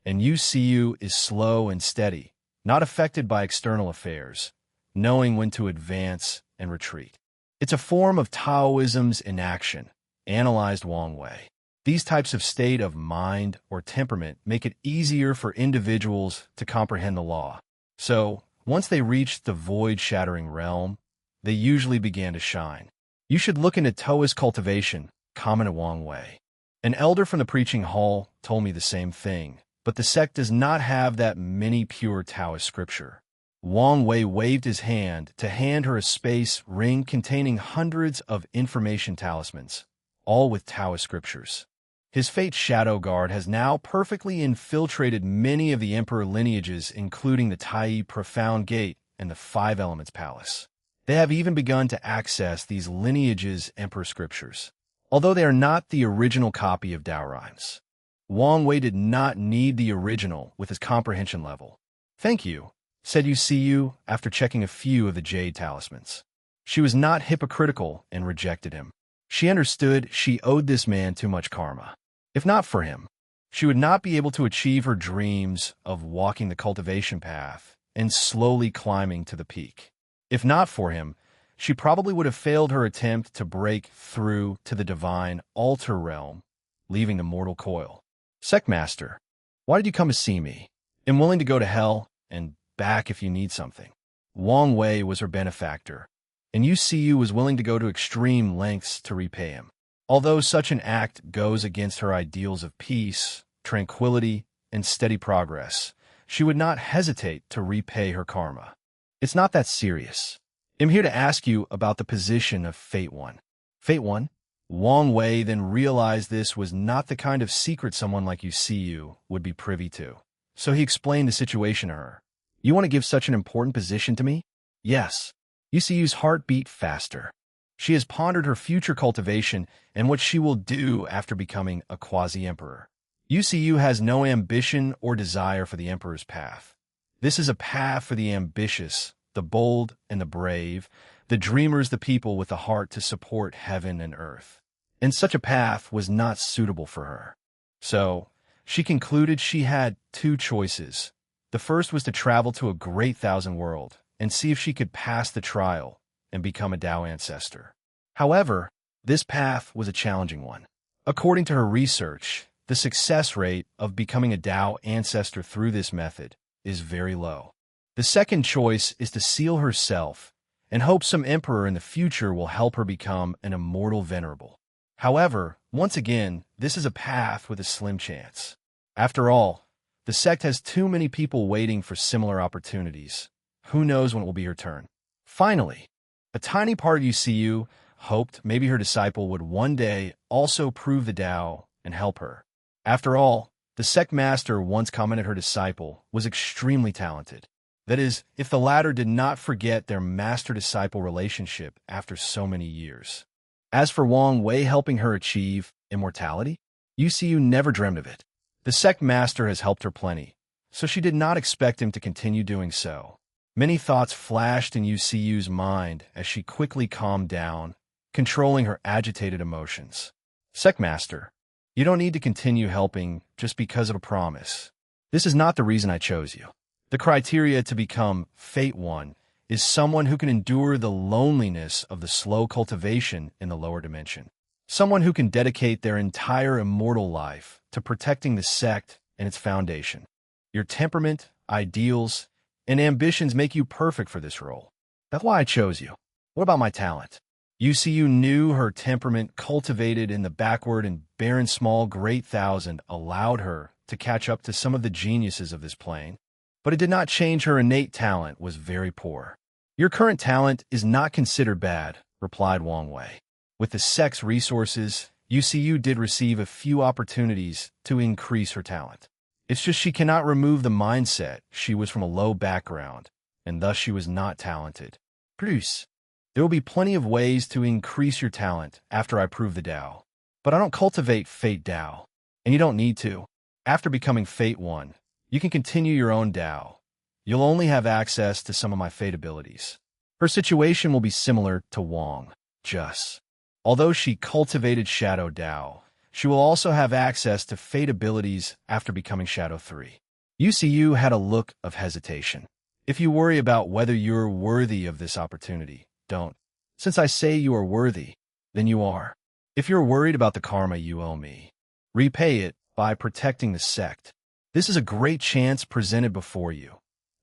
and UCU is slow and steady, not affected by external affairs, knowing when to advance and retreat. It's a form of Taoism's in action, analyzed Wang Wei. These types of state of mind or temperament make it easier for individuals to comprehend the law. So, once they reached the void-shattering realm, they usually began to shine. "You should look into Taoist cultivation," commented Wang Wei. "An elder from the preaching hall told me the same thing, but the sect does not have that many pure Taoist scripture." Wang Wei waved his hand to hand her a space ring containing hundreds of information talismans, all with Taoist scriptures. His fate shadow guard has now perfectly infiltrated many of the emperor lineages, including the Tai Profound Gate and the Five Elements Palace. They have even begun to access these lineages' emperor scriptures, although they are not the original copy of Tao rhymes. Wang Wei did not need the original with his comprehension level. "Thank you," said UCU after checking a few of the jade talismans. She was not hypocritical and rejected him. She understood she owed this man too much karma. If not for him, she would not be able to achieve her dreams of walking the cultivation path and slowly climbing to the peak. If not for him, she probably would have failed her attempt to break through to the divine altar realm, leaving the mortal coil. "Sectmaster, why did you come to see me? I'm willing to go to hell and back if you need something." Wang Wei was her benefactor, and UCU was willing to go to extreme lengths to repay him. Although such an act goes against her ideals of peace, tranquility, and steady progress, she would not hesitate to repay her karma. "It's not that serious. I'm here to ask you about the position of Fate One." "Fate One?" Wang Wei then realized this was not the kind of secret someone like UCU would be privy to. So he explained the situation to her. "You want to give such an important position to me?" "Yes." UCU's heart beat faster. She has pondered her future cultivation and what she will do after becoming a quasi-emperor. UCU has no ambition or desire for the emperor's path. This is a path for the ambitious, the bold, and the brave, the dreamers, the people with a heart to support heaven and earth. And such a path was not suitable for her. So, she concluded she had two choices. The first was to travel to a great thousand world and see if she could pass the trial and become a Tao ancestor. However, this path was a challenging one. According to her research, the success rate of becoming a Tao ancestor through this method is very low. The second choice is to seal herself and hope some emperor in the future will help her become an immortal venerable. However, once again, this is a path with a slim chance. After all, The sect has too many people waiting for similar opportunities. Who knows when it will be her turn? Finally, a tiny part of UCU hoped maybe her disciple would one day also prove the Tao and help her. After all, the sect master once commented her disciple was extremely talented. That is, if the latter did not forget their master-disciple relationship after so many years. As for Wang Wei helping her achieve immortality, UCU never dreamed of it. The sect master has helped her plenty, so she did not expect him to continue doing so. Many thoughts flashed in UCU's mind as she quickly calmed down, controlling her agitated emotions. Sect master, you don't need to continue helping just because of a promise. This is not the reason I chose you. The criteria to become Fate One is someone who can endure the loneliness of the slow cultivation in the lower dimension. Someone who can dedicate their entire immortal life to protecting the sect and its foundation. Your temperament, ideals, and ambitions make you perfect for this role. That's why I chose you. What about my talent? UCU knew her temperament cultivated in the backward and barren small great thousand allowed her to catch up to some of the geniuses of this plane, but it did not change her innate talent was very poor. Your current talent is not considered bad, replied Wang Wei. With the sect's resources, UCU did receive a few opportunities to increase her talent. It's just she cannot remove the mindset she was from a low background, and thus she was not talented. Plus, there will be plenty of ways to increase your talent after I prove the Tao. But I don't cultivate Fate Tao, and you don't need to. After becoming Fate One, you can continue your own Tao. You'll only have access to some of my Fate abilities. Her situation will be similar to Wang, just. Although she cultivated Shadow Tao, she will also have access to Fate abilities after becoming Shadow 3. UCU had a look of hesitation. If you worry about whether you're worthy of this opportunity, don't. Since I say you are worthy, then you are. If you're worried about the karma you owe me, repay it by protecting the sect. This is a great chance presented before you.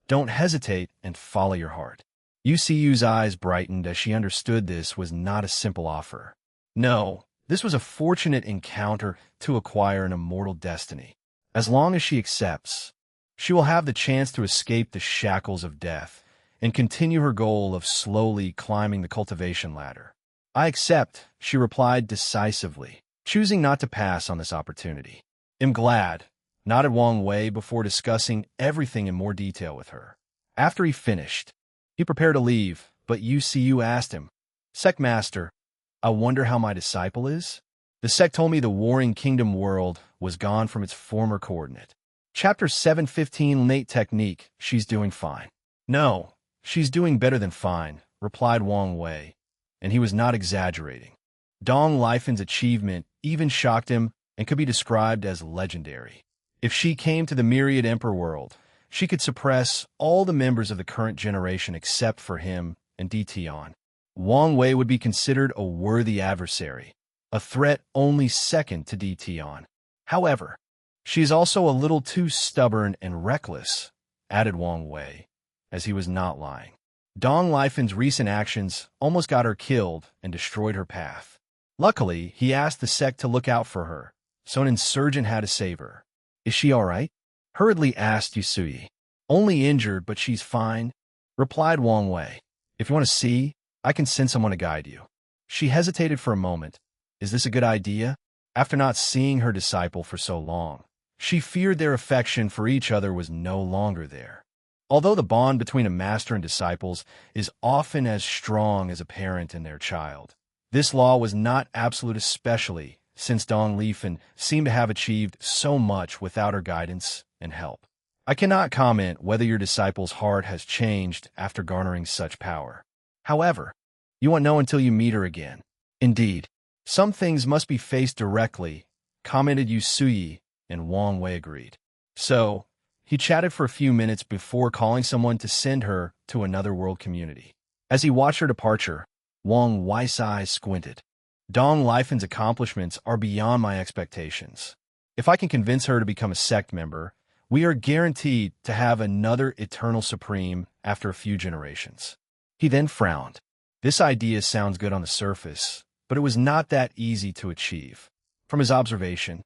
Don't hesitate and follow your heart. UCU's eyes brightened as she understood this was not a simple offer. No, this was a fortunate encounter to acquire an immortal destiny. As long as she accepts, she will have the chance to escape the shackles of death and continue her goal of slowly climbing the cultivation ladder. I accept, she replied decisively, choosing not to pass on this opportunity. I'm glad, nodded Wang Wei before discussing everything in more detail with her. After he finished, he prepared to leave, but UCU asked him, Sect Master, I wonder how my disciple is? The sect told me the Warring Kingdom world was gone from its former coordinate. Chapter 715 Late Technique, she's doing fine. No, she's doing better than fine, replied Wang Wei, and he was not exaggerating. Dong Lifen's achievement even shocked him and could be described as legendary. If she came to the Myriad Emperor world, she could suppress all the members of the current generation except for him and Dition. Wang Wei would be considered a worthy adversary, a threat only second to Dition. However, she is also a little too stubborn and reckless, added Wang Wei, as he was not lying. Dong Lifen's recent actions almost got her killed and destroyed her path. Luckily, he asked the sect to look out for her, so an insurgent had to save her. Is she all right? Hurriedly asked Yusui. Only injured, but she's fine, replied Wang Wei. If you want to see, I can send someone to guide you. She hesitated for a moment. Is this a good idea? After not seeing her disciple for so long, she feared their affection for each other was no longer there. Although the bond between a master and disciples is often as strong as a parent and their child, this law was not absolute, especially since Dong Lifen seemed to have achieved so much without her guidance and help. I cannot comment whether your disciple's heart has changed after garnering such power. However, you won't know until you meet her again. Indeed, some things must be faced directly, commented Yusui, and Wang Wei agreed. So, he chatted for a few minutes before calling someone to send her to another world community. As he watched her departure, Wang Wei's eyes squinted. Dong Lifen's accomplishments are beyond my expectations. If I can convince her to become a sect member, we are guaranteed to have another Eternal Supreme after a few generations. He then frowned. This idea sounds good on the surface, but it was not that easy to achieve. From his observation,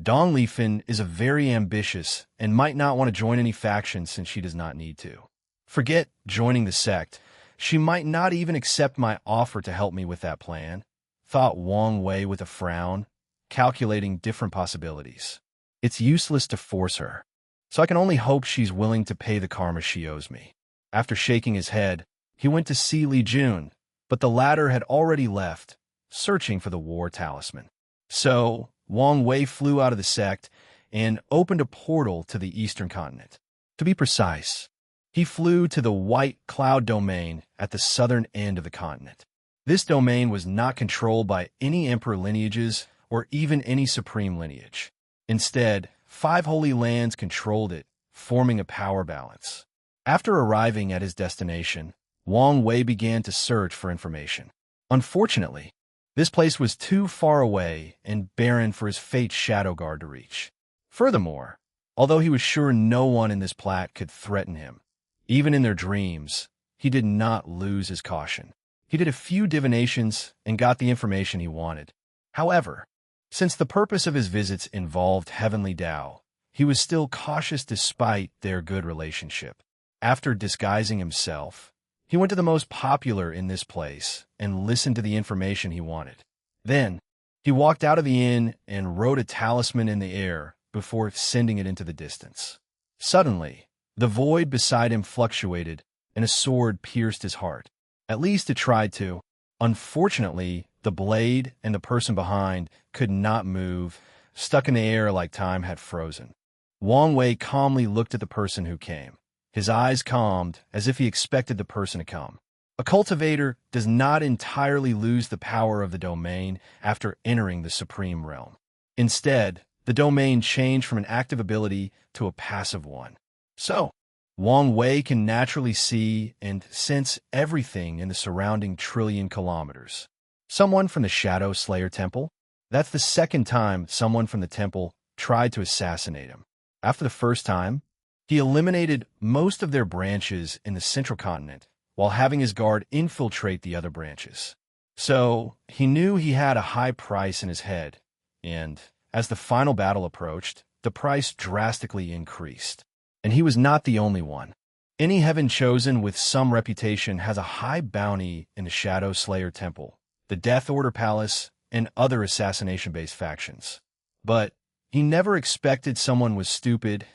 Dong Lifan is a very ambitious and might not want to join any faction since she does not need to. Forget joining the sect. She might not even accept my offer to help me with that plan, thought Wang Wei with a frown, calculating different possibilities. It's useless to force her, so I can only hope she's willing to pay the karma she owes me. After shaking his head, he went to see Li Jun, but the latter had already left, searching for the war talisman. So, Wang Wei flew out of the sect and opened a portal to the eastern continent. To be precise, he flew to the White Cloud domain at the southern end of the continent. This domain was not controlled by any emperor lineages or even any supreme lineage. Instead, 5 holy lands controlled it, forming a power balance. After arriving at his destination, Wang Wei began to search for information. Unfortunately, this place was too far away and barren for his fate's shadow guard to reach. Furthermore, although he was sure no one in this plat could threaten him, even in their dreams, he did not lose his caution. He did a few divinations and got the information he wanted. However, since the purpose of his visits involved heavenly Tao, he was still cautious despite their good relationship. After disguising himself, he went to the most popular in this place and listened to the information he wanted. Then, he walked out of the inn and wrote a talisman in the air before sending it into the distance. Suddenly, the void beside him fluctuated, and a sword pierced his heart. At least it tried to. Unfortunately, the blade and the person behind could not move, stuck in the air like time had frozen. Wang Wei calmly looked at the person who came. His eyes calmed, as if he expected the person to come. A cultivator does not entirely lose the power of the domain after entering the supreme realm. Instead, the domain changed from an active ability to a passive one. So, Wang Wei can naturally see and sense everything in the surrounding trillion kilometers. Someone from the Shadow Slayer Temple? That's the second time someone from the temple tried to assassinate him. After the first time, he eliminated most of their branches in the central continent while having his guard infiltrate the other branches. So, he knew he had a high price in his head, and as the final battle approached, the price drastically increased. And he was not the only one. Any heaven chosen with some reputation has a high bounty in the Shadow Slayer Temple, the Death Order Palace, and other assassination-based factions. But he never expected someone was stupid,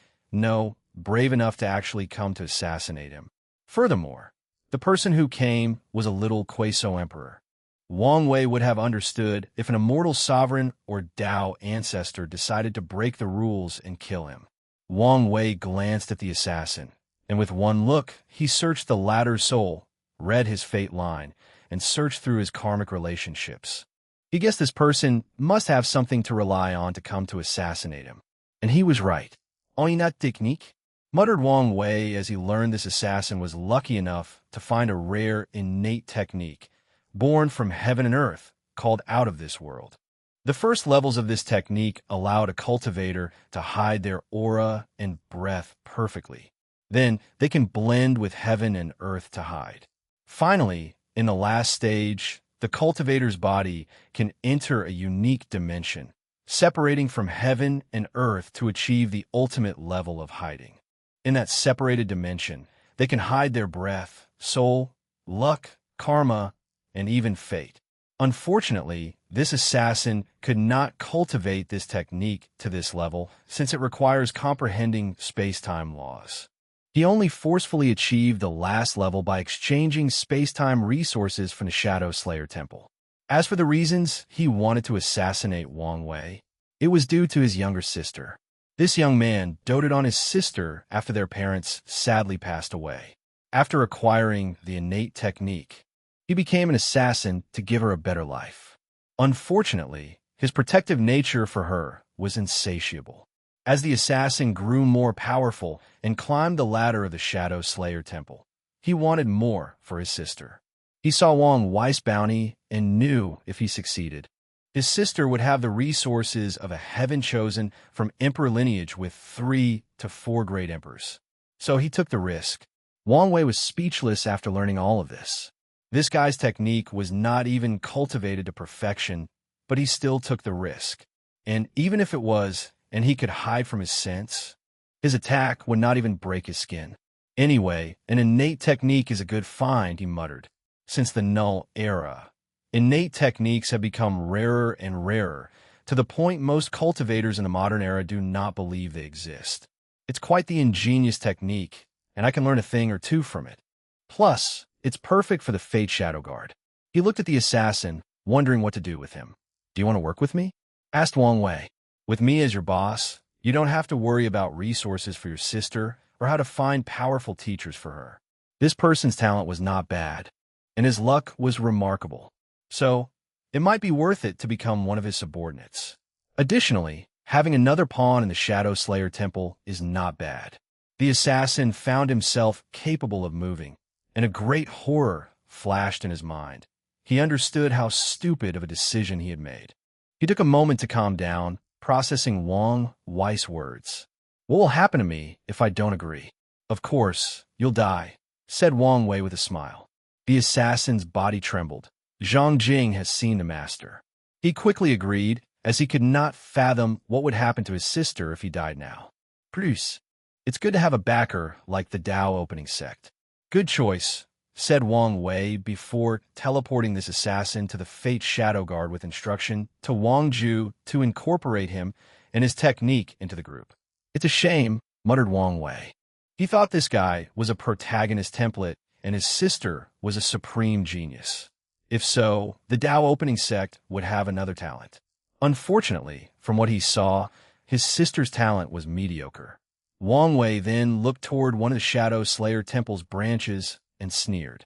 brave enough to actually come to assassinate him. Furthermore, the person who came was a little Quaso emperor. Wang Wei would have understood if an immortal sovereign or Tao ancestor decided to break the rules and kill him. Wang Wei glanced at the assassin, and with one look, he searched the latter's soul, read his fate line, and searched through his karmic relationships. He guessed this person must have something to rely on to come to assassinate him. And he was right. "Oinat technique?" muttered Wang Wei as he learned this assassin was lucky enough to find a rare innate technique, born from heaven and earth, called out of this world. The first levels of this technique allowed a cultivator to hide their aura and breath perfectly. Then they can blend with heaven and earth to hide. Finally, in the last stage, the cultivator's body can enter a unique dimension, separating from heaven and earth to achieve the ultimate level of hiding. In that separated dimension, they can hide their breath, soul, luck, karma, and even fate. Unfortunately, this assassin could not cultivate this technique to this level since it requires comprehending space-time laws. He only forcefully achieved the last level by exchanging space-time resources from the Shadow Slayer Temple. As for the reasons he wanted to assassinate Wang Wei, it was due to his younger sister. This young man doted on his sister after their parents sadly passed away. After acquiring the innate technique, he became an assassin to give her a better life. Unfortunately, his protective nature for her was insatiable. As the assassin grew more powerful and climbed the ladder of the Shadow Slayer Temple, he wanted more for his sister. He saw Wang Wei's bounty and knew if he succeeded, his sister would have the resources of a heaven chosen from emperor lineage with 3 to 4 great emperors. So he took the risk. Wang Wei was speechless after learning all of this. This guy's technique was not even cultivated to perfection, but he still took the risk. And even if it was, and he could hide from his scents. His attack would not even break his skin. Anyway, an innate technique is a good find, he muttered. Since the Null era, innate techniques have become rarer and rarer, to the point most cultivators in the modern era do not believe they exist. It's quite the ingenious technique, and I can learn a thing or two from it. Plus, it's perfect for the Fate Shadow Guard. He looked at the assassin, wondering what to do with him. Do you want to work with me? Asked Wang Wei. With me as your boss, you don't have to worry about resources for your sister or how to find powerful teachers for her. This person's talent was not bad, and his luck was remarkable. So, it might be worth it to become one of his subordinates. Additionally, having another pawn in the Shadow Slayer Temple is not bad. The assassin found himself capable of moving, and a great horror flashed in his mind. He understood how stupid of a decision he had made. He took a moment to calm down, processing Wang Wei's words. What will happen to me if I don't agree? Of course, you'll die, said Wang Wei with a smile. The assassin's body trembled. Zhang Jing has seen the master. He quickly agreed, as he could not fathom what would happen to his sister if he died now. Plus, it's good to have a backer like the Tao opening sect. Good choice, said Wang Wei before teleporting this assassin to the Fate Shadow Guard with instruction to Wang Ju to incorporate him and his technique into the group. It's a shame, muttered Wang Wei. He thought this guy was a protagonist template and his sister was a supreme genius. If so, the Tao opening sect would have another talent. Unfortunately, from what he saw, his sister's talent was mediocre. Wang Wei then looked toward one of the Shadow Slayer Temple's branches and sneered.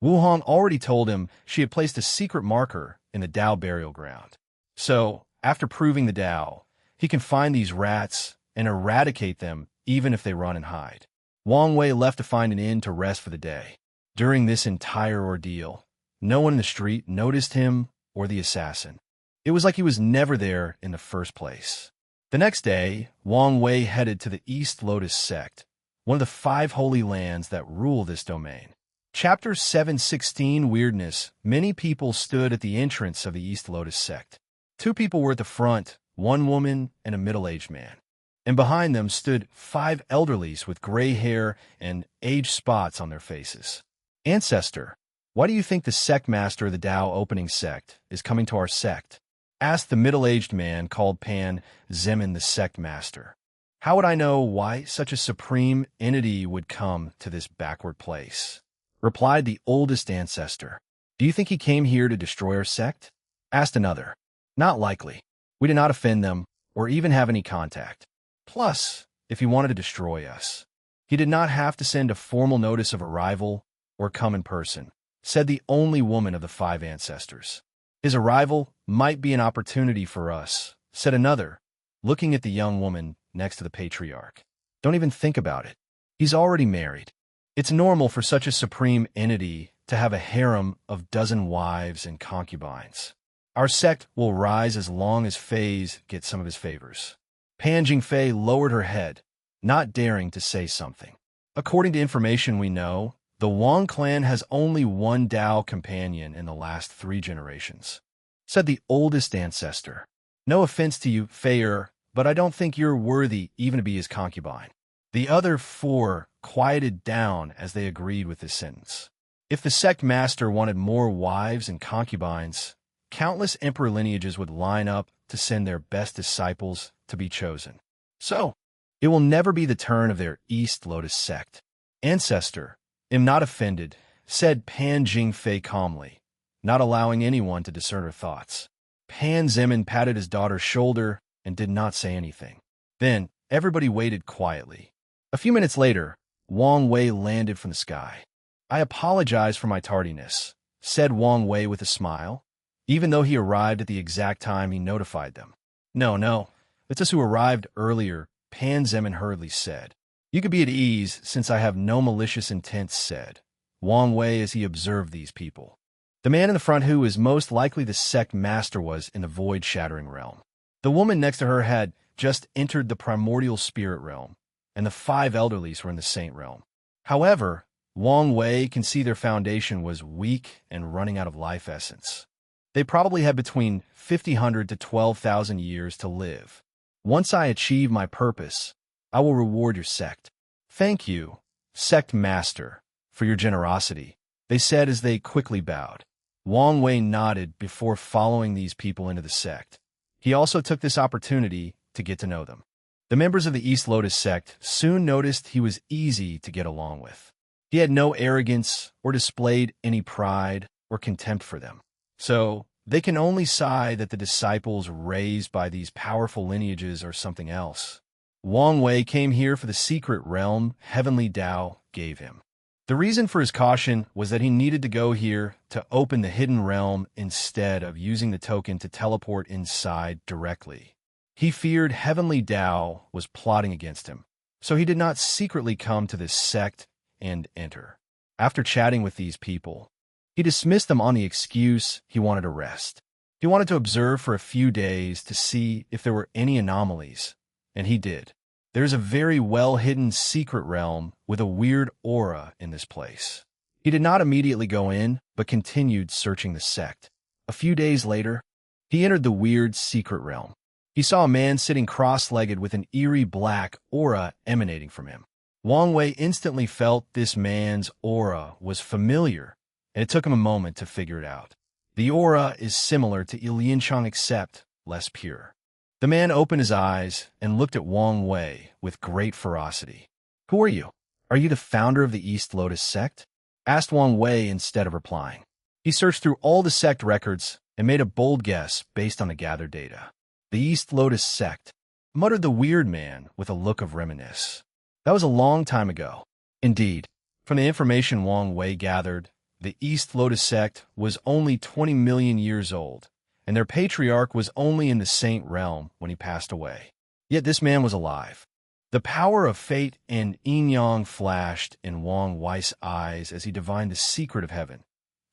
Wuhan already told him she had placed a secret marker in the Tao burial ground. So, after proving the Tao, he can find these rats and eradicate them even if they run and hide. Wang Wei left to find an inn to rest for the day. During this entire ordeal, no one in the street noticed him or the assassin. It was like he was never there in the first place. The next day, Wang Wei headed to the East Lotus sect, one of the 5 holy lands that rule this domain. Chapter 716 Weirdness. Many people stood at the entrance of the East Lotus sect. 2 people were at the front, 1 woman and a middle-aged man. And behind them stood 5 elderlies with gray hair and age spots on their faces. Ancestor, why do you think the sect master of the Tao opening sect is coming to our sect? Asked the middle-aged man called Pan Zemin the sect master. How would I know why such a supreme entity would come to this backward place? Replied the oldest ancestor. Do you think he came here to destroy our sect? Asked another. Not likely. We did not offend them or even have any contact. Plus, if he wanted to destroy us, he did not have to send a formal notice of arrival or come in person, said the only woman of the 5 ancestors. His arrival might be an opportunity for us, said another, looking at the young woman next to the patriarch. Don't even think about it. He's already married. It's normal for such a supreme entity to have a harem of 12 wives and concubines. Our sect will rise as long as Feis get some of his favors. Pan Jingfei lowered her head, not daring to say something. According to information we know, the Wang clan has only 1 Tao companion in the last 3 generations, said the oldest ancestor. No offense to you, Feier, but I don't think you're worthy even to be his concubine. The other 4 quieted down as they agreed with this sentence. If the sect master wanted more wives and concubines, countless emperor lineages would line up to send their best disciples to be chosen. So, it will never be the turn of their East Lotus sect. Ancestor, am not offended, said Pan Jingfei calmly, not allowing anyone to discern her thoughts. Pan Zemin patted his daughter's shoulder and did not say anything. Then, everybody waited quietly. A few minutes later, Wang Wei landed from the sky. I apologize for my tardiness, said Wang Wei with a smile, even though he arrived at the exact time he notified them. No, it's us who arrived earlier, Pan Zemin hurriedly said. You could be at ease since I have no malicious intent, said Wang Wei as he observed these people. The man in the front who is most likely the sect master was in the void-shattering realm. The woman next to her had just entered the primordial spirit realm, and the 5 elderlies were in the saint realm. However, Wang Wei can see their foundation was weak and running out of life essence. They probably had between 500 to 12,000 years to live. Once I achieve my purpose, I will reward your sect. Thank you, sect master, for your generosity, they said as they quickly bowed. Wang Wei nodded before following these people into the sect. He also took this opportunity to get to know them. The members of the East Lotus sect soon noticed he was easy to get along with. He had no arrogance or displayed any pride or contempt for them. So, they can only sigh that the disciples raised by these powerful lineages are something else. Wang Wei came here for the secret realm Heavenly Tao gave him. The reason for his caution was that he needed to go here to open the hidden realm instead of using the token to teleport inside directly. He feared Heavenly Tao was plotting against him, so he did not secretly come to this sect and enter. After chatting with these people, he dismissed them on the excuse he wanted to rest. He wanted to observe for a few days to see if there were any anomalies, and he did. There's a very well-hidden secret realm with a weird aura in this place. He did not immediately go in, but continued searching the sect. A few days later, he entered the weird secret realm. He saw a man sitting cross-legged with an eerie black aura emanating from him. Wang Wei instantly felt this man's aura was familiar, and it took him a moment to figure it out. The aura is similar to Ilianchang except less pure. The man opened his eyes and looked at Wang Wei with great ferocity. "Who are you? Are you the founder of the East Lotus sect?" asked Wang Wei instead of replying. He searched through all the sect records and made a bold guess based on the gathered data. "The East Lotus sect," muttered the weird man with a look of reminiscence. "That was a long time ago." Indeed, from the information Wang Wei gathered, the East Lotus sect was only 20 million years old, and their patriarch was only in the Saint realm when he passed away. Yet this man was alive. The power of fate and yin-yang flashed in Wang Wei's eyes as he divined the secret of heaven.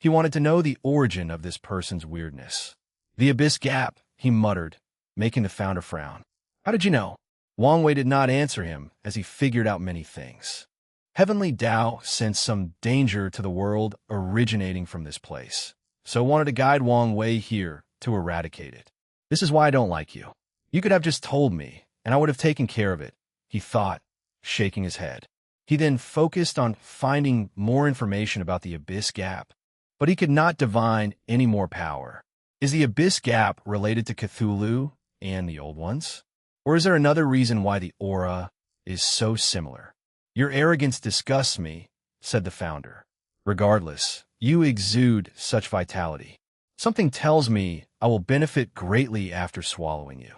He wanted to know the origin of this person's weirdness. "The abyss gap," he muttered, making the founder frown. "How did you know?" Wang Wei did not answer him as he figured out many things. Heavenly Tao sensed some danger to the world originating from this place, so wanted to guide Wang Wei here to eradicate it. "This is why I don't like you. You could have just told me, and I would have taken care of it," he thought, shaking his head. He then focused on finding more information about the Abyss Gap, but he could not divine any more power. Is the Abyss Gap related to Cthulhu and the Old Ones? Or is there another reason why the aura is so similar? "Your arrogance disgusts me," said the founder. "Regardless, you exude such vitality. Something tells me I will benefit greatly after swallowing you."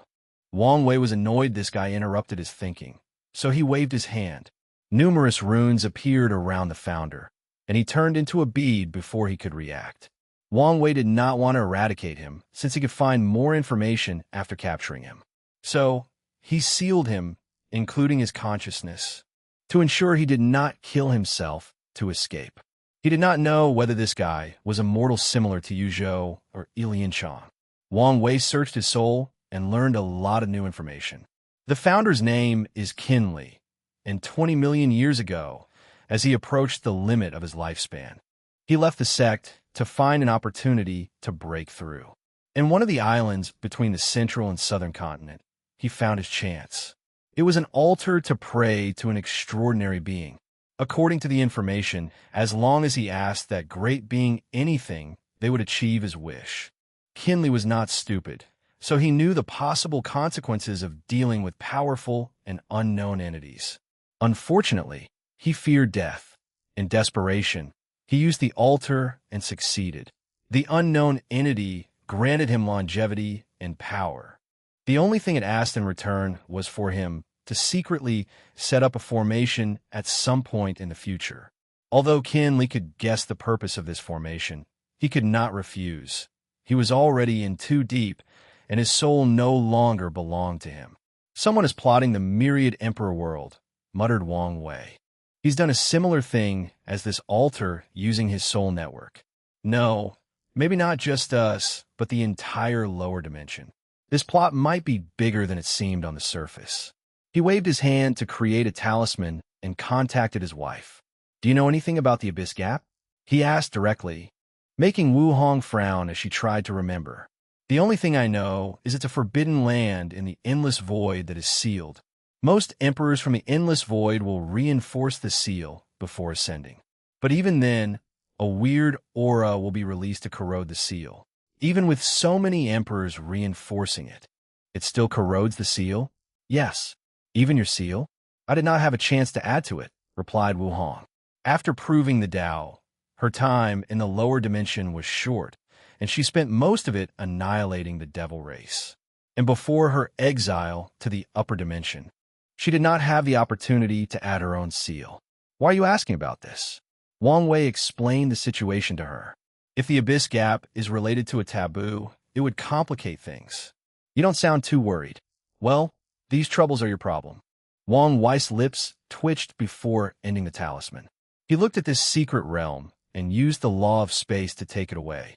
Wang Wei was annoyed this guy interrupted his thinking, so he waved his hand. Numerous runes appeared around the founder, and he turned into a bead before he could react. Wang Wei did not want to eradicate him, since he could find more information after capturing him. So, he sealed him, including his consciousness, to ensure he did not kill himself to escape. He did not know whether this guy was a mortal similar to Yuzhou or Ilianchang. Wang Wei searched his soul and learned a lot of new information. The founder's name is Qin, and 20 million years ago, as he approached the limit of his lifespan, he left the sect to find an opportunity to break through. In one of the islands between the central and southern continent, he found his chance. It was an altar to pray to an extraordinary being. According to the information, as long as he asked that great being anything, they would achieve his wish. Qin was not stupid, so he knew the possible consequences of dealing with powerful and unknown entities. Unfortunately, he feared death. In desperation, he used the altar and succeeded. The unknown entity granted him longevity and power. The only thing it asked in return was for him to secretly set up a formation at some point in the future. Although Qin could guess the purpose of this formation, he could not refuse. He was already in too deep, and his soul no longer belonged to him. "Someone is plotting the myriad emperor world," muttered Wang Wei. "He's done a similar thing as this altar using his soul network. No, maybe not just us, but the entire lower dimension. This plot might be bigger than it seemed on the surface." He waved his hand to create a talisman and contacted his wife. "Do you know anything about the Abyss Gap?" he asked directly, making Wu Hong frown as she tried to remember. The only thing I know is it's a forbidden land in the endless void that is sealed. Most emperors from the endless void will reinforce the seal before ascending. But even then, a weird aura will be released to corrode the seal. Even with so many emperors reinforcing it, it still corrodes the seal? Yes. Even your seal? I did not have a chance to add to it, replied Wu Hong. After proving the Tao, her time in the lower dimension was short, and she spent most of it annihilating the devil race. And before her exile to the upper dimension, she did not have the opportunity to add her own seal. Why are you asking about this? Wang Wei explained the situation to her. If the abyss gap is related to a taboo, it would complicate things. You don't sound too worried. Well, these troubles are your problem. Wang Wei's lips twitched before ending the talisman. He looked at this secret realm and used the law of space to take it away.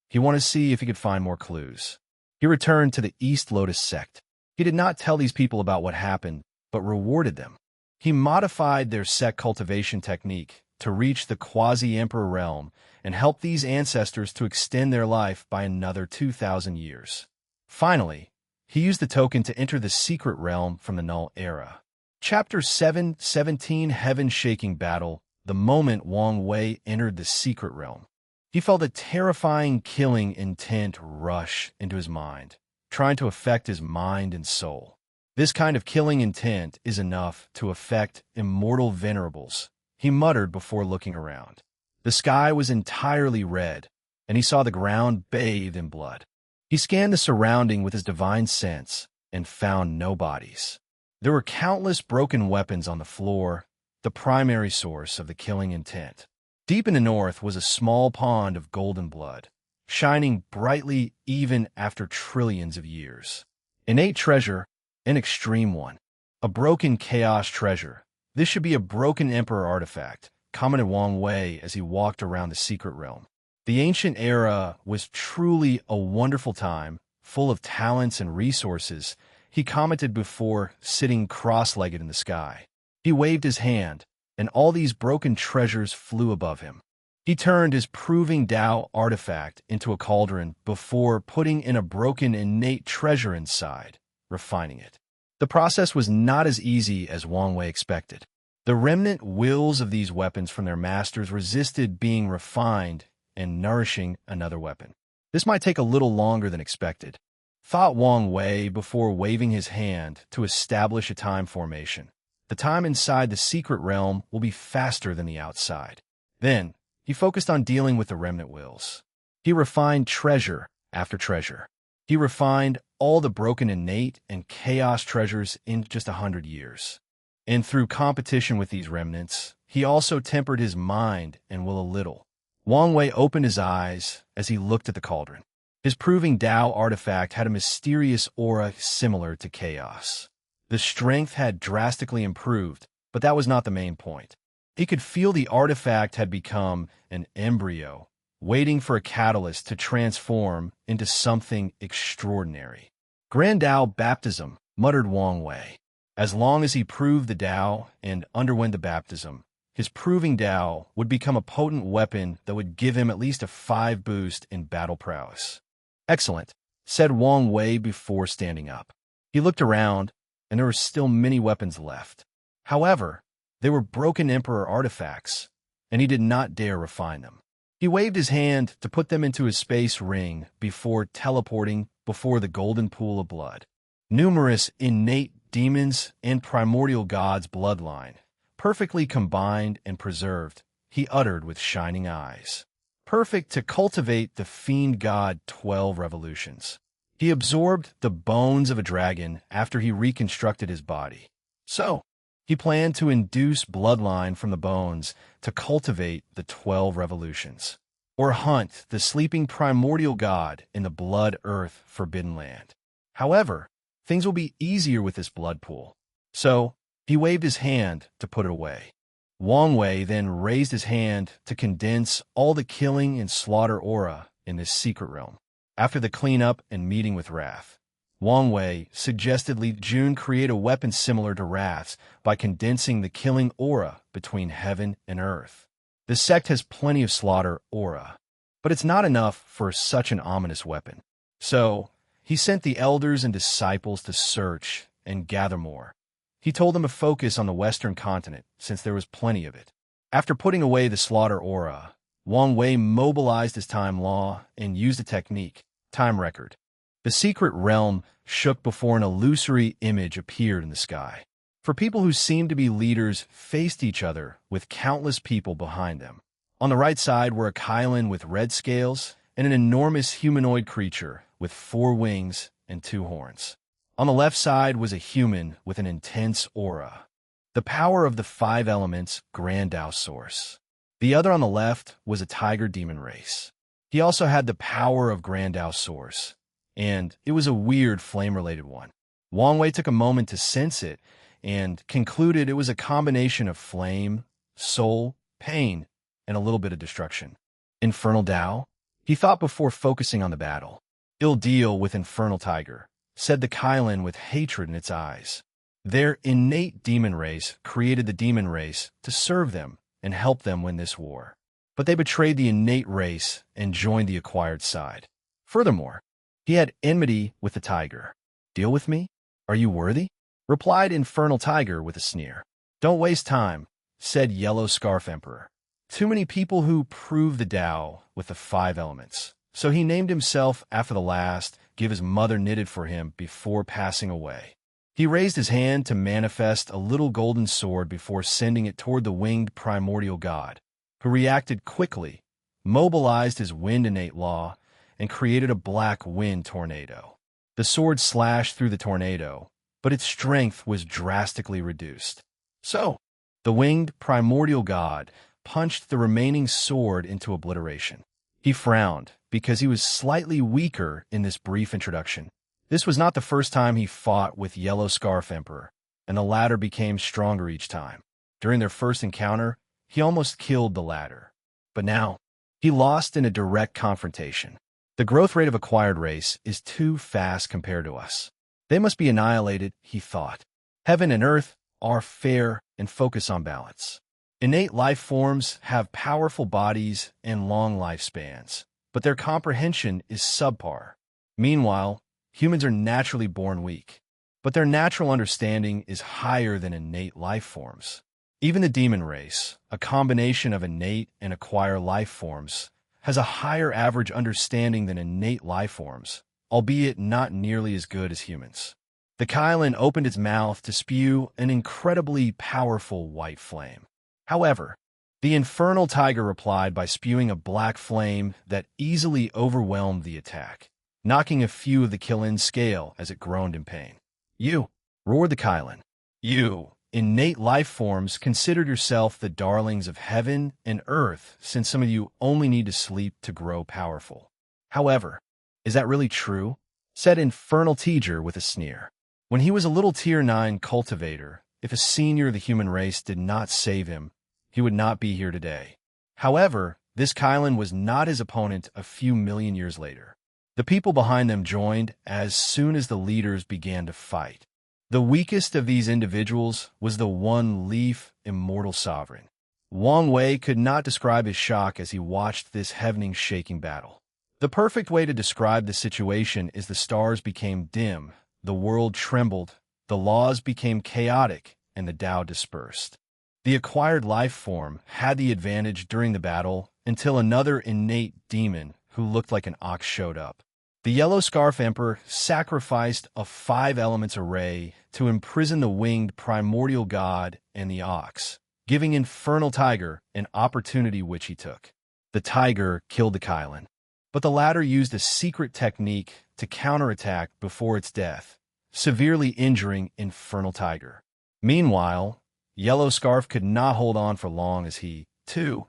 He wanted to see if he could find more clues. He returned to the East Lotus sect. He did not tell these people about what happened, but rewarded them. He modified their sect cultivation technique to reach the quasi-emperor realm and help these ancestors to extend their life by another 2,000 years. Finally, he used the token to enter the secret realm from the Null Era. Chapter 7:17 Heaven-Shaking Battle. The moment Wang Wei entered the secret realm, he felt a terrifying killing intent rush into his mind, trying to affect his mind and soul. This kind of killing intent is enough to affect immortal venerables, he muttered before looking around. The sky was entirely red, and he saw the ground bathed in blood. He scanned the surrounding with his divine sense and found no bodies. There were countless broken weapons on the floor, the primary source of the killing intent. Deep in the north was a small pond of golden blood, shining brightly even after trillions of years. Innate treasure, an extreme one. A broken chaos treasure. This should be a broken emperor artifact, commented Wang Wei as he walked around the secret realm. The ancient era was truly a wonderful time, full of talents and resources, he commented before sitting cross-legged in the sky. He waved his hand, and all these broken treasures flew above him. He turned his proving Tao artifact into a cauldron before putting in a broken innate treasure inside, refining it. The process was not as easy as Wang Wei expected. The remnant wills of these weapons from their masters resisted being refined and nourishing another weapon. This might take a little longer than expected, thought Wang Wei before waving his hand to establish a time formation. The time inside the secret realm will be faster than the outside. Then, he focused on dealing with the remnant wills. He refined treasure after treasure. He refined all the broken innate and chaos treasures in just 100 years. And through competition with these remnants, he also tempered his mind and will a little. Wang Wei opened his eyes as he looked at the cauldron. His proving Tao artifact had a mysterious aura similar to chaos. The strength had drastically improved, but that was not the main point. He could feel the artifact had become an embryo, waiting for a catalyst to transform into something extraordinary. Grand Tao baptism, muttered Wang Wei. As long as he proved the Tao and underwent the baptism, his proving Tao would become a potent weapon that would give him at least a 5 boost in battle prowess. Excellent, said Wang Wei before standing up. He looked around, and there were still many weapons left. However, they were broken emperor artifacts, and he did not dare refine them. He waved his hand to put them into his space ring before teleporting before the golden pool of blood. Numerous innate demons and primordial gods' bloodline, perfectly combined and preserved, he uttered with shining eyes. Perfect to cultivate the fiend god 12 revolutions. He absorbed the bones of a dragon after he reconstructed his body. So, he planned to induce bloodline from the bones to cultivate the 12 revolutions, or hunt the sleeping primordial god in the blood-earth forbidden land. However, things will be easier with this blood pool. So, he waved his hand to put it away. Wang Wei then raised his hand to condense all the killing and slaughter aura in this secret realm. After the cleanup and meeting with Wrath, Wang Wei suggested Li Jun create a weapon similar to Wrath's by condensing the killing aura between heaven and earth. The sect has plenty of slaughter aura, but it's not enough for such an ominous weapon. So he sent the elders and disciples to search and gather more. He told them to focus on the western continent, since there was plenty of it. After putting away the slaughter aura, Wang Wei mobilized his time law and used a technique, time record. The secret realm shook before an illusory image appeared in the sky. For people who seemed to be leaders faced each other with countless people behind them. On the right side were a Kylan with red scales and an enormous humanoid creature with 4 wings and 2 horns. On the left side was a human with an intense aura. The power of the 5 elements Grand Tao source. The other on the left was a tiger demon race. He also had the power of Grand Tao source, and it was a weird flame-related one. Wang Wei took a moment to sense it and concluded it was a combination of flame, soul, pain, and a little bit of destruction. Infernal Tao? He thought before focusing on the battle. Ill deal with Infernal Tiger, said the Kylan with hatred in its eyes. Their innate demon race created the demon race to serve them and help them win this war. But they betrayed the innate race and joined the acquired side. Furthermore, he had enmity with the tiger. Deal with me? Are you worthy? Replied Infernal Tiger with a sneer. Don't waste time, said Yellow Scarf Emperor. Too many people who prove the Tao with the 5 elements. So he named himself after the last, give his mother knitted for him before passing away. He raised his hand to manifest a little golden sword before sending it toward the winged primordial god, who reacted quickly, mobilized his wind innate law, and created a black wind tornado. The sword slashed through the tornado, but its strength was drastically reduced. So, the winged primordial god punched the remaining sword into obliteration. He frowned, because he was slightly weaker in this brief introduction. This was not the first time he fought with Yellow Scarf Emperor, and the latter became stronger each time. During their first encounter, he almost killed the latter. But now, he lost in a direct confrontation. The growth rate of acquired race is too fast compared to us. They must be annihilated, he thought. Heaven and earth are fair and focus on balance. Innate life forms have powerful bodies and long lifespans, but their comprehension is subpar. Meanwhile, humans are naturally born weak, but their natural understanding is higher than innate life forms. Even the demon race, a combination of innate and acquired life forms, has a higher average understanding than innate life forms, albeit not nearly as good as humans. The Kylan opened its mouth to spew an incredibly powerful white flame. However, the Infernal Tiger replied by spewing a black flame that easily overwhelmed the attack, knocking a few of the Kylan's scale as it groaned in pain. You, roared the Kylan. You, innate life forms, considered yourself the darlings of heaven and earth, since some of you only need to sleep to grow powerful. However, is that really true? Said Infernal Tiger with a sneer. When he was a little Tier 9 cultivator, if a senior of the human race did not save him, he would not be here today. However, this Kylan was not his opponent a few million years later. The people behind them joined as soon as the leaders began to fight. The weakest of these individuals was the one-leaf immortal sovereign. Wang Wei could not describe his shock as he watched this heaven-shaking battle. The perfect way to describe the situation is the stars became dim, the world trembled, the laws became chaotic, and the Tao dispersed. The acquired life form had the advantage during the battle until another innate demon who looked like an ox showed up. The Yellow Scarf Emperor sacrificed a 5 elements array to imprison the winged primordial god and the ox, giving Infernal Tiger an opportunity which he took. The tiger killed the Kylan, but the latter used a secret technique to counterattack before its death, severely injuring Infernal Tiger. Meanwhile, Yellow Scarf could not hold on for long as he, too,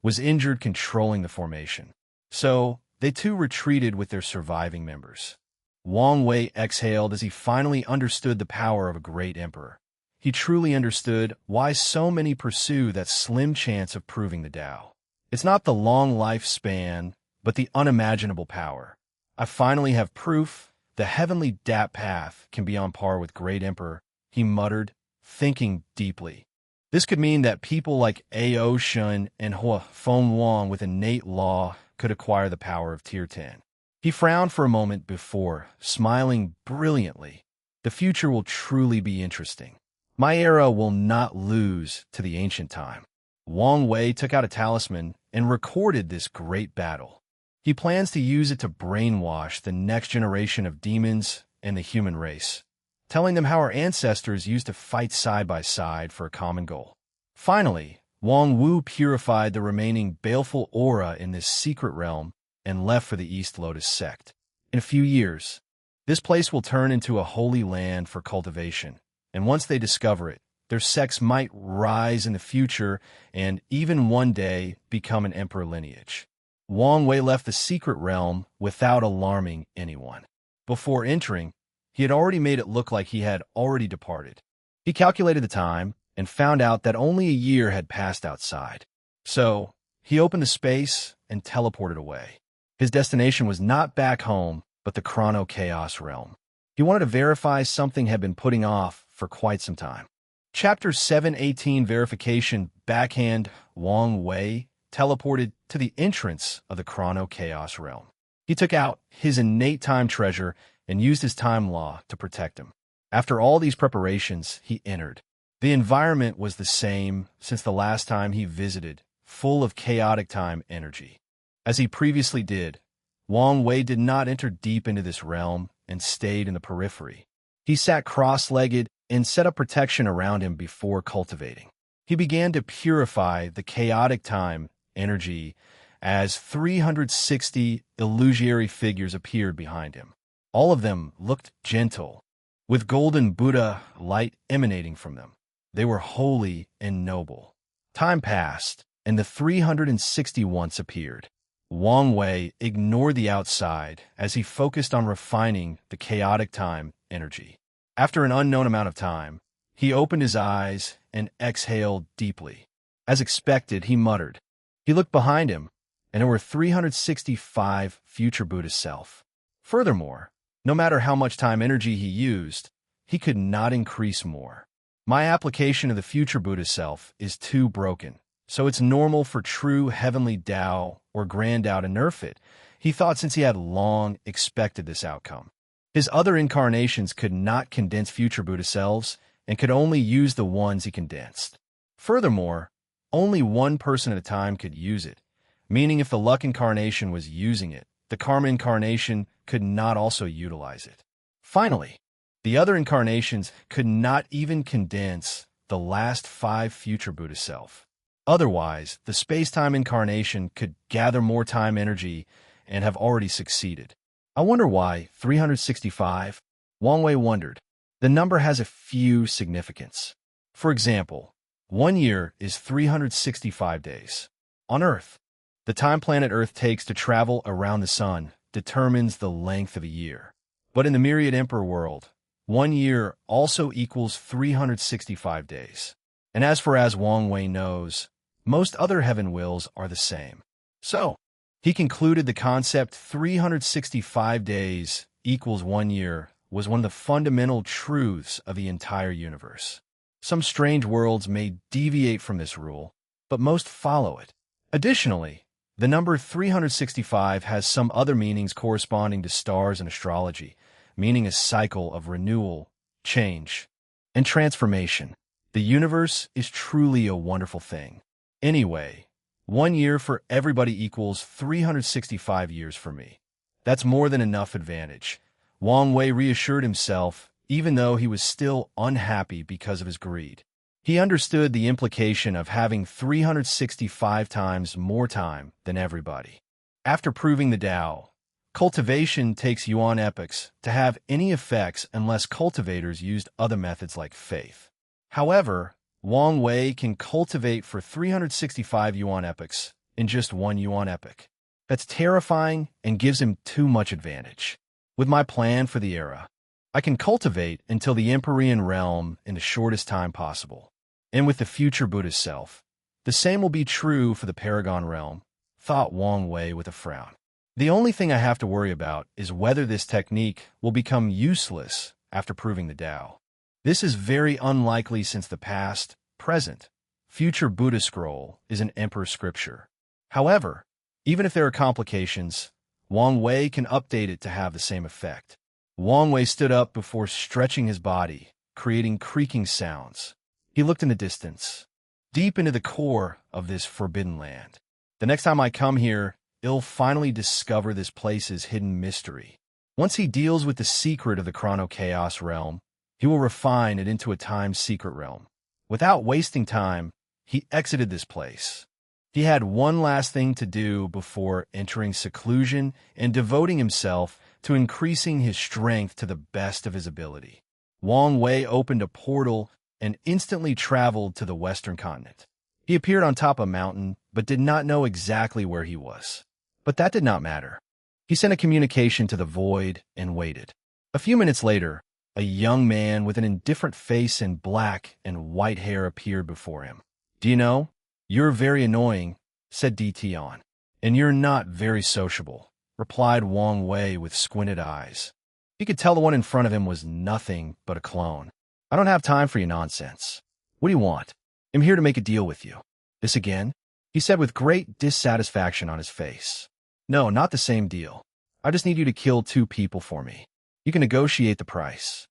was injured controlling the formation. So, they too retreated with their surviving members. Wang Wei exhaled as he finally understood the power of a great emperor. He truly understood why so many pursue that slim chance of proving the Tao. It's not the long lifespan, but the unimaginable power. I finally have proof the heavenly Dap path can be on par with great emperor, he muttered, thinking deeply. This could mean that people like A.O. Shun and Hua Feng Wang with innate law could acquire the power of Tier 10. He frowned for a moment before, smiling brilliantly. The future will truly be interesting. My era will not lose to the ancient time. Wang Wei took out a talisman and recorded this great battle. He plans to use it to brainwash the next generation of demons and the human race, telling them how our ancestors used to fight side by side for a common goal. Finally, Wang Wu purified the remaining baleful aura in this secret realm and left for the East Lotus sect. In a few years, this place will turn into a holy land for cultivation, and once they discover it, their sects might rise in the future and even one day become an emperor lineage. Wang Wei left the secret realm without alarming anyone. Before entering, he had already made it look like he had already departed. He calculated the time and found out that only a year had passed outside. So, he opened the space and teleported away. His destination was not back home, but the Chrono-Chaos realm. He wanted to verify something had been putting off for quite some time. Chapter 718 Verification Backhand Wang Wei teleported to the entrance of the Chrono-Chaos realm. He took out his innate time treasure and used his time law to protect him. After all these preparations, he entered. The environment was the same since the last time he visited, full of chaotic time energy. As he previously did, Wang Wei did not enter deep into this realm and stayed in the periphery. He sat cross-legged and set up protection around him before cultivating. He began to purify the chaotic time energy as 360 illusory figures appeared behind him. All of them looked gentle, with golden Buddha light emanating from them. They were holy and noble. Time passed, and the 360 once appeared. Wang Wei ignored the outside as he focused on refining the chaotic time energy. After an unknown amount of time, he opened his eyes and exhaled deeply. As expected, he muttered. He looked behind him, and there were 365 future Buddha self. Furthermore, no matter how much time energy he used, he could not increase more. My application of the future Buddha self is too broken, so it's normal for true heavenly Tao or grand Tao to nerf it, he thought, since he had long expected this outcome. His other incarnations could not condense future Buddha selves and could only use the ones he condensed. Furthermore, only one person at a time could use it, meaning if the luck incarnation was using it, the karma incarnation could not also utilize it. Finally, the other incarnations could not even condense the last 5 future Buddha self. Otherwise, the space-time incarnation could gather more time energy and have already succeeded. I wonder why 365? Wang Wei wondered. The number has a few significance. For example, 1 year is 365 days. On Earth, the time planet Earth takes to travel around the sun determines the length of a year. But in the Myriad Emperor world, 1 year also equals 365 days. And as Wang Wei knows, most other heaven wills are the same. So, he concluded the concept 365 days equals 1 year was one of the fundamental truths of the entire universe. Some strange worlds may deviate from this rule, but most follow it. Additionally, the number 365 has some other meanings corresponding to stars and astrology, meaning a cycle of renewal, change, and transformation. The universe is truly a wonderful thing. Anyway, 1 year for everybody equals 365 years for me. That's more than enough advantage. Wang Wei reassured himself, even though he was still unhappy because of his greed. He understood the implication of having 365 times more time than everybody. After proving the Tao, cultivation takes yuan epochs to have any effects unless cultivators used other methods like faith. However, Wang Wei can cultivate for 365 yuan epochs in just 1 yuan epoch. That's terrifying and gives him too much advantage. With my plan for the era, I can cultivate until the Empyrean realm in the shortest time possible. And with the future Buddha self, the same will be true for the Paragon realm, thought Wang Wei with a frown. The only thing I have to worry about is whether this technique will become useless after proving the Tao. This is very unlikely since the past, present, future Buddha scroll is an emperor scripture. However, even if there are complications, Wang Wei can update it to have the same effect. Wang Wei stood up before stretching his body, creating creaking sounds. He looked in the distance, deep into the core of this forbidden land. The next time I come here, I'll finally discover this place's hidden mystery. Once he deals with the secret of the Chrono-Chaos realm, he will refine it into a time-secret realm. Without wasting time, he exited this place. He had one last thing to do before entering seclusion and devoting himself to increasing his strength to the best of his ability. Wang Wei opened a portal and instantly traveled to the western continent. He appeared on top of a mountain, but did not know exactly where he was. But that did not matter. He sent a communication to the void and waited. A few minutes later, a young man with an indifferent face and black and white hair appeared before him. "Do you know? You're very annoying," said Tian. "And you're not very sociable," replied Wang Wei with squinted eyes. He could tell the one in front of him was nothing but a clone. "I don't have time for your nonsense. What do you want? I'm here to make a deal with you." "This again?" he said with great dissatisfaction on his face. "No, not the same deal. I just need you to kill 2 people for me. You can negotiate the price."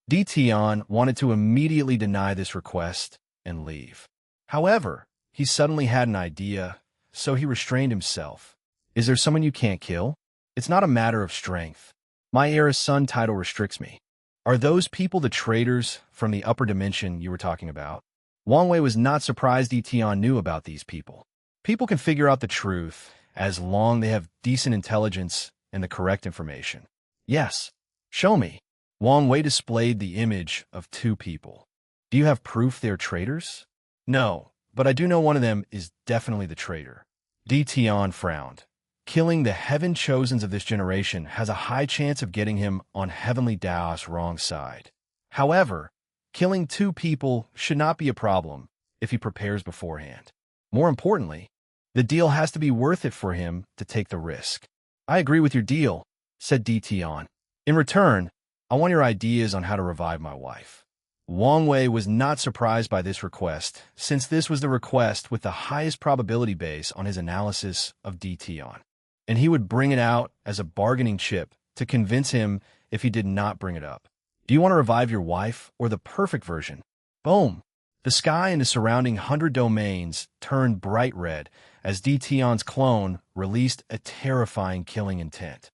Tian wanted to immediately deny this request and leave. However, he suddenly had an idea, so he restrained himself. "Is there someone you can't kill? It's not a matter of strength. My heir's son title restricts me." "Are those people the traitors from the upper dimension you were talking about?" Wang Wei was not surprised Tian knew about these people. People can figure out the truth as long they have decent intelligence and the correct information. "Yes, show me." Wang Wei displayed the image of 2 people. "Do you have proof they're traitors?" "No, but I do know one of them is definitely the traitor." Tian frowned. Killing the heaven chosens of this generation has a high chance of getting him on Heavenly Tao's wrong side. However, killing 2 people should not be a problem if he prepares beforehand. More importantly, the deal has to be worth it for him to take the risk. "I agree with your deal," said Tian. "In return, I want your ideas on how to revive my wife." Wang Wei was not surprised by this request, since this was the request with the highest probability base on his analysis of Tian, and he would bring it out as a bargaining chip to convince him if he did not bring it up. "Do you want to revive your wife, or the perfect version?" Boom! The sky and the surrounding 100 domains turned bright red as Tian's clone released a terrifying killing intent.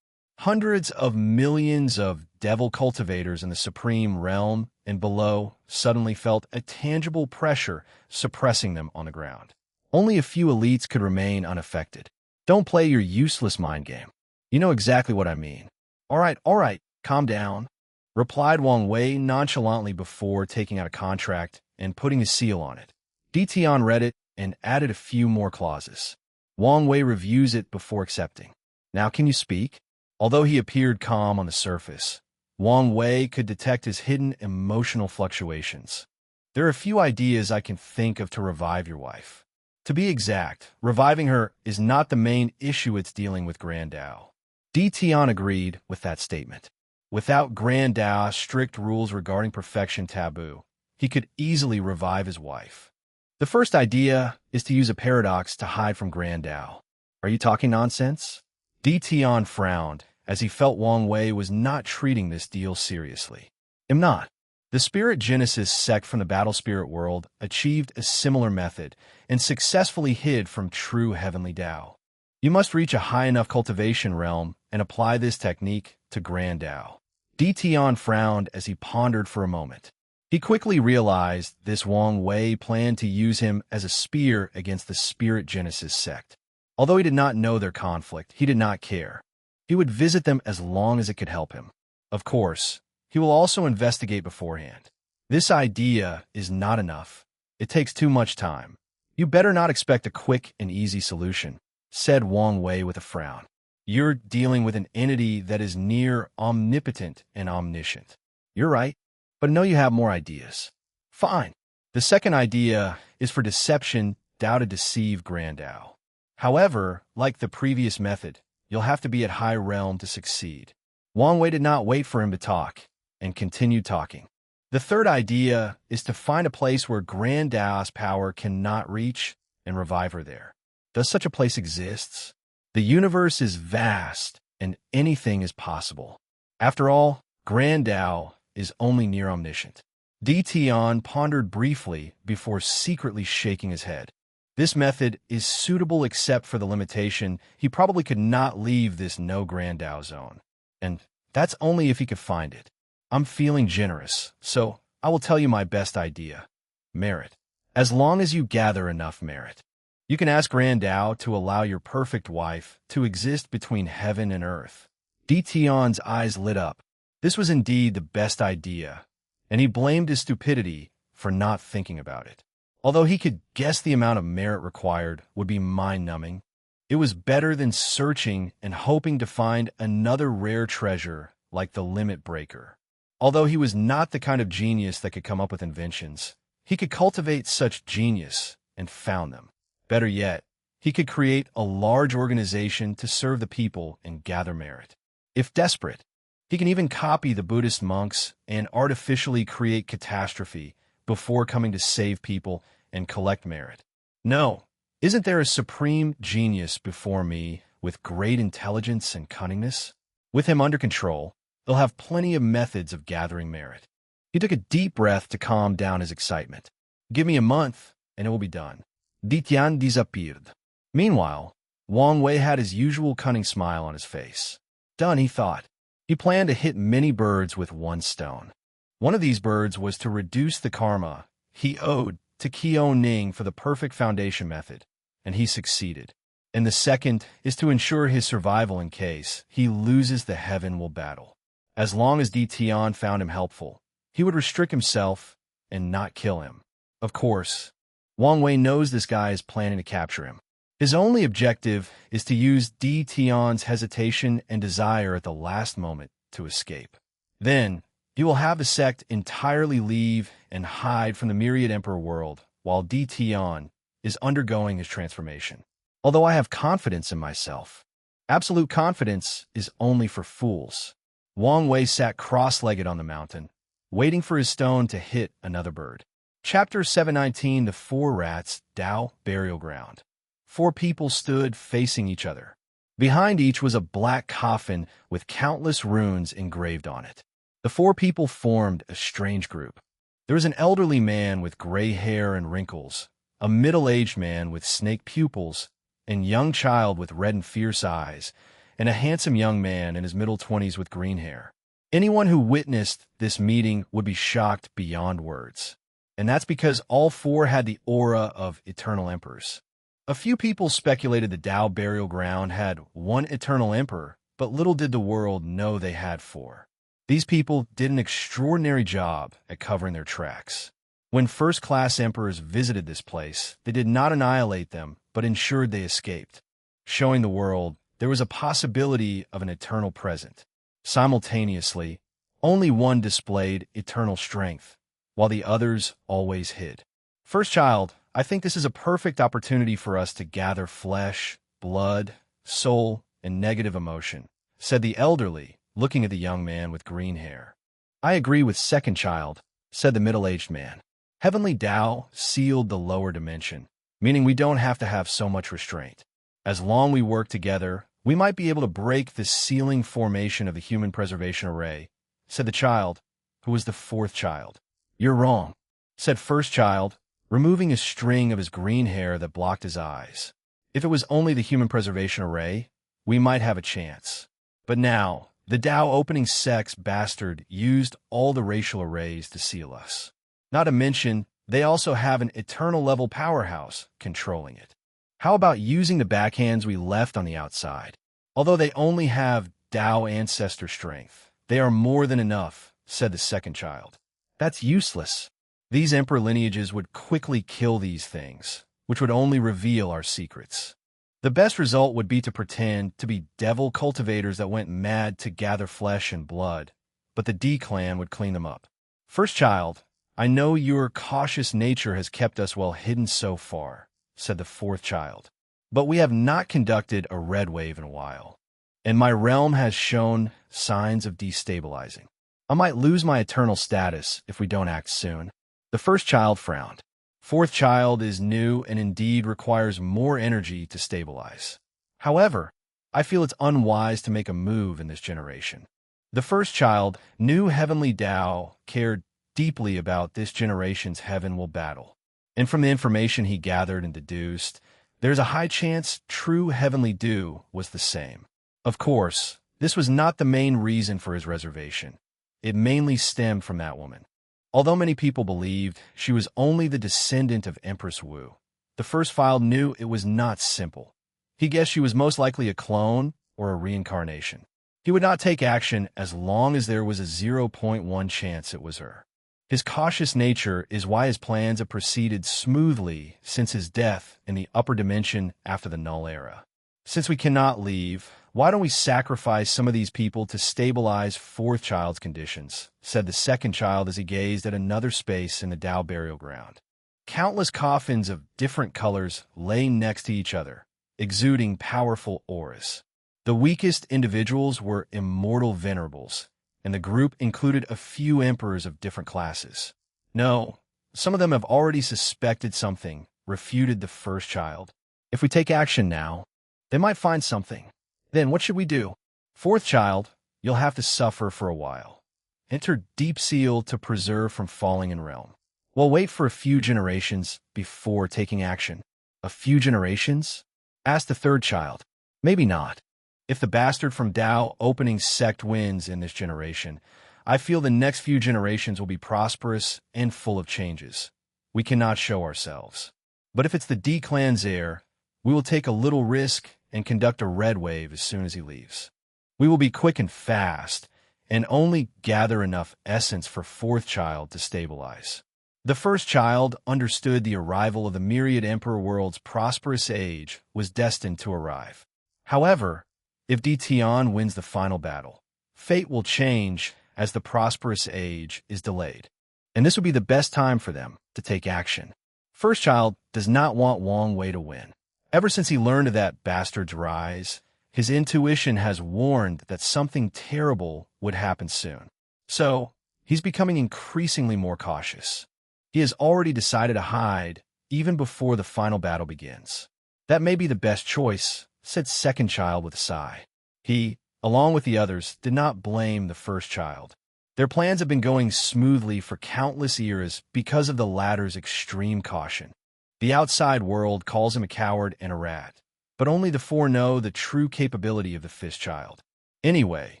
Hundreds of millions of devil cultivators in the supreme realm and below suddenly felt a tangible pressure suppressing them on the ground. Only a few elites could remain unaffected. "Don't play your useless mind game. You know exactly what I mean." All right, calm down," replied Wang Wei nonchalantly before taking out a contract and putting his seal on it. Tian read it and added a few more clauses. Wang Wei reviews it before accepting. "Now can you speak?" Although he appeared calm on the surface, Wang Wei could detect his hidden emotional fluctuations. "There are a few ideas I can think of to revive your wife. To be exact, reviving her is not the main issue it's dealing with Grand Dao." Tian agreed with that statement. Without Grand Dao's strict rules regarding perfection taboo, he could easily revive his wife. "The first idea is to use a paradox to hide from Grand Dao." "Are you talking nonsense?" Tian frowned, as he felt Wang Wei was not treating this deal seriously. "I'm not." The Spirit Genesis sect from the Battle Spirit world achieved a similar method and successfully hid from true Heavenly Dao. You must reach a high enough cultivation realm and apply this technique to Grand Dao. Tian frowned as he pondered for a moment. He quickly realized this Wang Wei planned to use him as a spear against the Spirit Genesis sect. Although he did not know their conflict, he did not care. He would visit them as long as it could help him. Of course, he will also investigate beforehand. This idea is not enough. It takes too much time. "You better not expect a quick and easy solution," said Wang Wei with a frown. "You're dealing with an entity that is near omnipotent and omniscient." "You're right, but I know you have more ideas." "Fine. The second idea is for deception Dao to deceive Grand Dao. However, like the previous method, you'll have to be at high realm to succeed." Wang Wei did not wait for him to talk and continued talking. "The third idea is to find a place where Grand Dao's power cannot reach and revive her there." "Does such a place exist?" "The universe is vast, and anything is possible. After all, Grand Tao is only near omniscient. Di Tian pondered briefly before secretly shaking his head. This method is suitable except for the limitation he probably could not leave this no Grand Tao zone. And that's only if he could find it. I'm feeling generous, so I will tell you my best idea. Merit. As long as you gather enough merit, you can ask Grand Tao to allow your perfect wife to exist between heaven and earth. Di Tian's eyes lit up. This was indeed the best idea, and he blamed his stupidity for not thinking about it. Although he could guess the amount of merit required would be mind-numbing, it was better than searching and hoping to find another rare treasure like the Limit Breaker. Although he was not the kind of genius that could come up with inventions, he could cultivate such genius and found them. Better yet, he could create a large organization to serve the people and gather merit. If desperate, he can even copy the Buddhist monks and artificially create catastrophe before coming to save people and collect merit. No, isn't there a supreme genius before me with great intelligence and cunningness? With him under control, they'll have plenty of methods of gathering merit. He took a deep breath to calm down his excitement. Give me a month, and it will be done. Di Tian disappeared. Meanwhile, Wang Wei had his usual cunning smile on his face. Done, he thought. He planned to hit many birds with one stone. One of these birds was to reduce the karma he owed to Qiao Ning for the perfect foundation method, and he succeeded. And the second is to ensure his survival in case he loses the heaven will battle. As long as Di Tian found him helpful, he would restrict himself and not kill him. Of course, Wang Wei knows this guy is planning to capture him. His only objective is to use Di Tian's hesitation and desire at the last moment to escape. Then, he will have the sect entirely leave and hide from the myriad emperor world while Di Tian is undergoing his transformation. Although I have confidence in myself, absolute confidence is only for fools. Wang Wei sat cross-legged on the mountain, waiting for his stone to hit another bird. Chapter 719, The Four Rats, Tao Burial Ground. Four people stood facing each other. Behind each was a black coffin with countless runes engraved on it. The four people formed a strange group. There was an elderly man with gray hair and wrinkles, a middle-aged man with snake pupils, a young child with red and fierce eyes, and a handsome young man in his middle 20s with green hair. Anyone who witnessed this meeting would be shocked beyond words. And that's because all four had the aura of eternal emperors. A few people speculated the Tao burial ground had one eternal emperor, but little did the world know they had four. These people did an extraordinary job at covering their tracks. When first-class emperors visited this place, they did not annihilate them, but ensured they escaped, showing the world there was a possibility of an eternal present. Simultaneously, only one displayed eternal strength, while the others always hid. First child, I think this is a perfect opportunity for us to gather flesh, blood, soul, and negative emotion, said the elderly, looking at the young man with green hair. I agree with second child, said the middle-aged man. Heavenly Tao sealed the lower dimension, meaning we don't have to have so much restraint. As long as we work together, we might be able to break the sealing formation of the human preservation array, said the child, who was the fourth child. You're wrong, said first child, removing a string of his green hair that blocked his eyes. If it was only the human preservation array, we might have a chance. But now, the Tao opening sex bastard used all the racial arrays to seal us. Not to mention, they also have an eternal level powerhouse controlling it. How about using the backhands we left on the outside? Although they only have Tao ancestor strength, they are more than enough, said the second child. That's useless. These emperor lineages would quickly kill these things, which would only reveal our secrets. The best result would be to pretend to be devil cultivators that went mad to gather flesh and blood, but the D clan would clean them up. First child, I know your cautious nature has kept us well hidden so far, said the fourth child. But we have not conducted a red wave in a while, and my realm has shown signs of destabilizing. I might lose my eternal status if we don't act soon. The first child frowned. Fourth child is new and indeed requires more energy to stabilize. However, I feel it's unwise to make a move in this generation. The first child knew Heavenly Tao cared deeply about this generation's heaven will battle. And from the information he gathered and deduced, there's a high chance true Heavenly Dew was the same. Of course, this was not the main reason for his reservation. It mainly stemmed from that woman. Although many people believed she was only the descendant of Empress Wu, the first file knew it was not simple. He guessed she was most likely a clone or a reincarnation. He would not take action as long as there was a 0.1 chance it was her. His cautious nature is why his plans have proceeded smoothly since his death in the upper dimension after the Null Era. Since we cannot leave, why don't we sacrifice some of these people to stabilize fourth child's conditions, said the second child as he gazed at another space in the Tao burial ground. Countless coffins of different colors lay next to each other, exuding powerful auras. The weakest individuals were immortal venerables, and the group included a few emperors of different classes. No, some of them have already suspected something, refuted the first child. If we take action now, they might find something. Then what should we do? Fourth child, you'll have to suffer for a while. Enter Deep Seal to preserve from falling in realm. We'll wait for a few generations before taking action. A few generations? Asked the third child. Maybe not. If the bastard from Tao opening sect wins in this generation, I feel the next few generations will be prosperous and full of changes. We cannot show ourselves. But if it's the D-clan's heir, we will take a little risk and conduct a red wave as soon as he leaves. We will be quick and fast, and only gather enough essence for fourth child to stabilize. The first child understood the arrival of the myriad emperor world's prosperous age was destined to arrive. However, if Tian wins the final battle, fate will change as the prosperous age is delayed. And this would be the best time for them to take action. First child does not want Wang Wei to win. Ever since he learned of that bastard's rise, his intuition has warned that something terrible would happen soon. So, he's becoming increasingly more cautious. He has already decided to hide even before the final battle begins. That may be the best choice, said second child with a sigh. He, along with the others, did not blame the first child. Their plans have been going smoothly for countless years because of the latter's extreme caution. The outside world calls him a coward and a rat, but only the four know the true capability of the fifth child. Anyway,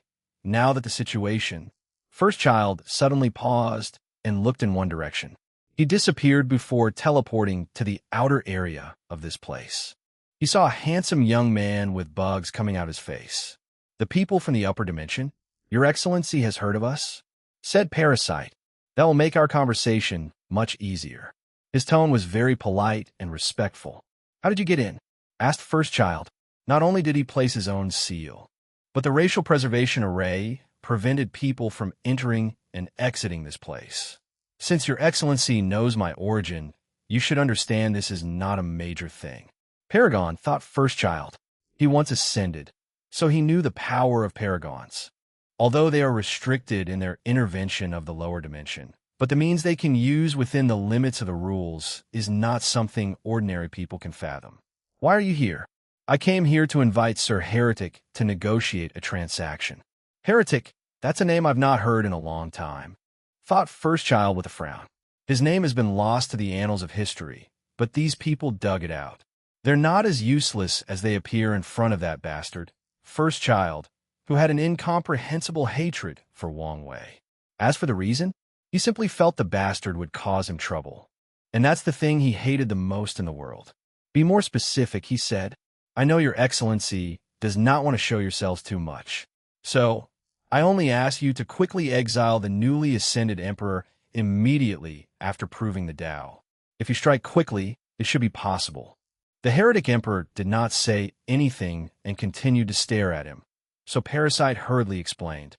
now that the situation, first child suddenly paused and looked in one direction. He disappeared before teleporting to the outer area of this place. He saw a handsome young man with bugs coming out his face. The people from the upper dimension, Your Excellency has heard of us? Said Parasite. That will make our conversation much easier. His tone was very polite and respectful. How did you get in? Asked first child. Not only did he place his own seal, but the racial preservation array prevented people from entering and exiting this place. Since Your Excellency knows my origin, you should understand this is not a major thing. Paragon thought first child. He once ascended, so he knew the power of paragons. Although they are restricted in their intervention of the lower dimension, but the means they can use within the limits of the rules is not something ordinary people can fathom. Why are you here? I came here to invite Sir Heretic to negotiate a transaction. Heretic, that's a name I've not heard in a long time. Thought first child with a frown. His name has been lost to the annals of history, but these people dug it out. They're not as useless as they appear in front of that bastard, first child, who had an incomprehensible hatred for Wang Wei. As for the reason, he simply felt the bastard would cause him trouble. And that's the thing he hated the most in the world. Be more specific, he said. I know Your Excellency does not want to show yourselves too much. So, I only ask you to quickly exile the newly ascended emperor immediately after proving the Tao. If you strike quickly, it should be possible. The heretic emperor did not say anything and continued to stare at him. So Parasite hurriedly explained,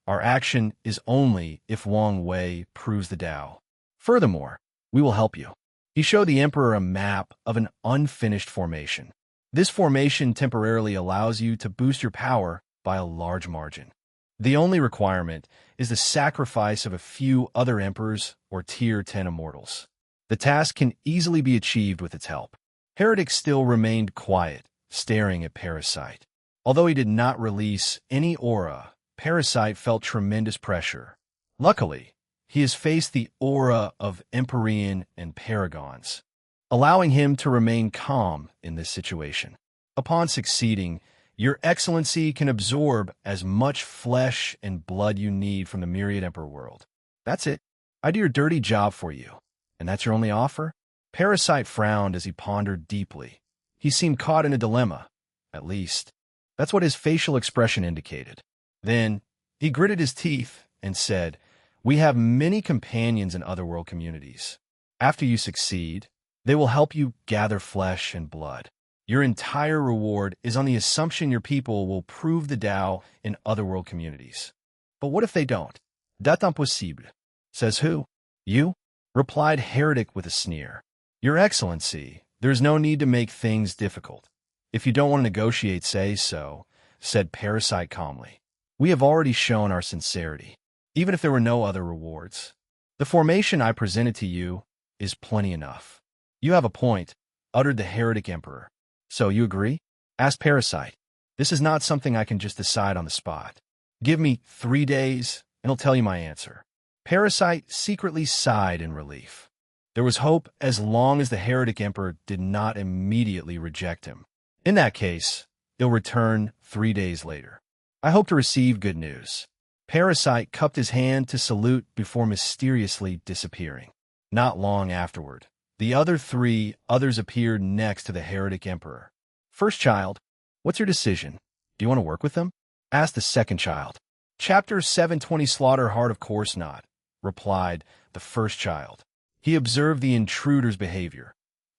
our action is only if Wang Wei proves the Tao. Furthermore, we will help you. He showed the emperor a map of an unfinished formation. This formation temporarily allows you to boost your power by a large margin. The only requirement is the sacrifice of a few other emperors or tier 10 immortals. The task can easily be achieved with its help. Heretic still remained quiet, staring at Parasite. Although he did not release any aura, Parasite felt tremendous pressure. Luckily, he has faced the aura of Empyrean and Paragons, allowing him to remain calm in this situation. Upon succeeding, Your Excellency can absorb as much flesh and blood you need from the Myriad Emperor world. That's it. I do your dirty job for you. And that's your only offer? Parasite frowned as he pondered deeply. He seemed caught in a dilemma. At least, that's what his facial expression indicated. Then, he gritted his teeth and said, "We have many companions in otherworld communities. After you succeed, they will help you gather flesh and blood. Your entire reward is on the assumption your people will prove the Tao in otherworld communities. But what if they don't? C'est impossible." Says who? You? Replied Heretic with a sneer. Your Excellency, there's no need to make things difficult. If you don't want to negotiate, say so, said Parasite calmly. We have already shown our sincerity, even if there were no other rewards. The formation I presented to you is plenty enough. You have a point, uttered the Heretic Emperor. So you agree? Asked Parasite. This is not something I can just decide on the spot. Give me 3 days, and I'll tell you my answer. Parasite secretly sighed in relief. There was hope as long as the Heretic Emperor did not immediately reject him. In that case, he'll return 3 days later. I hope to receive good news. Parasite cupped his hand to salute before mysteriously disappearing. Not long afterward, the other 3 others appeared next to the Heretic Emperor. First child, what's your decision? Do you want to work with them? Asked the second child. Chapter 720 Slaughter Heart, of course not, replied the first child. He observed the intruder's behavior,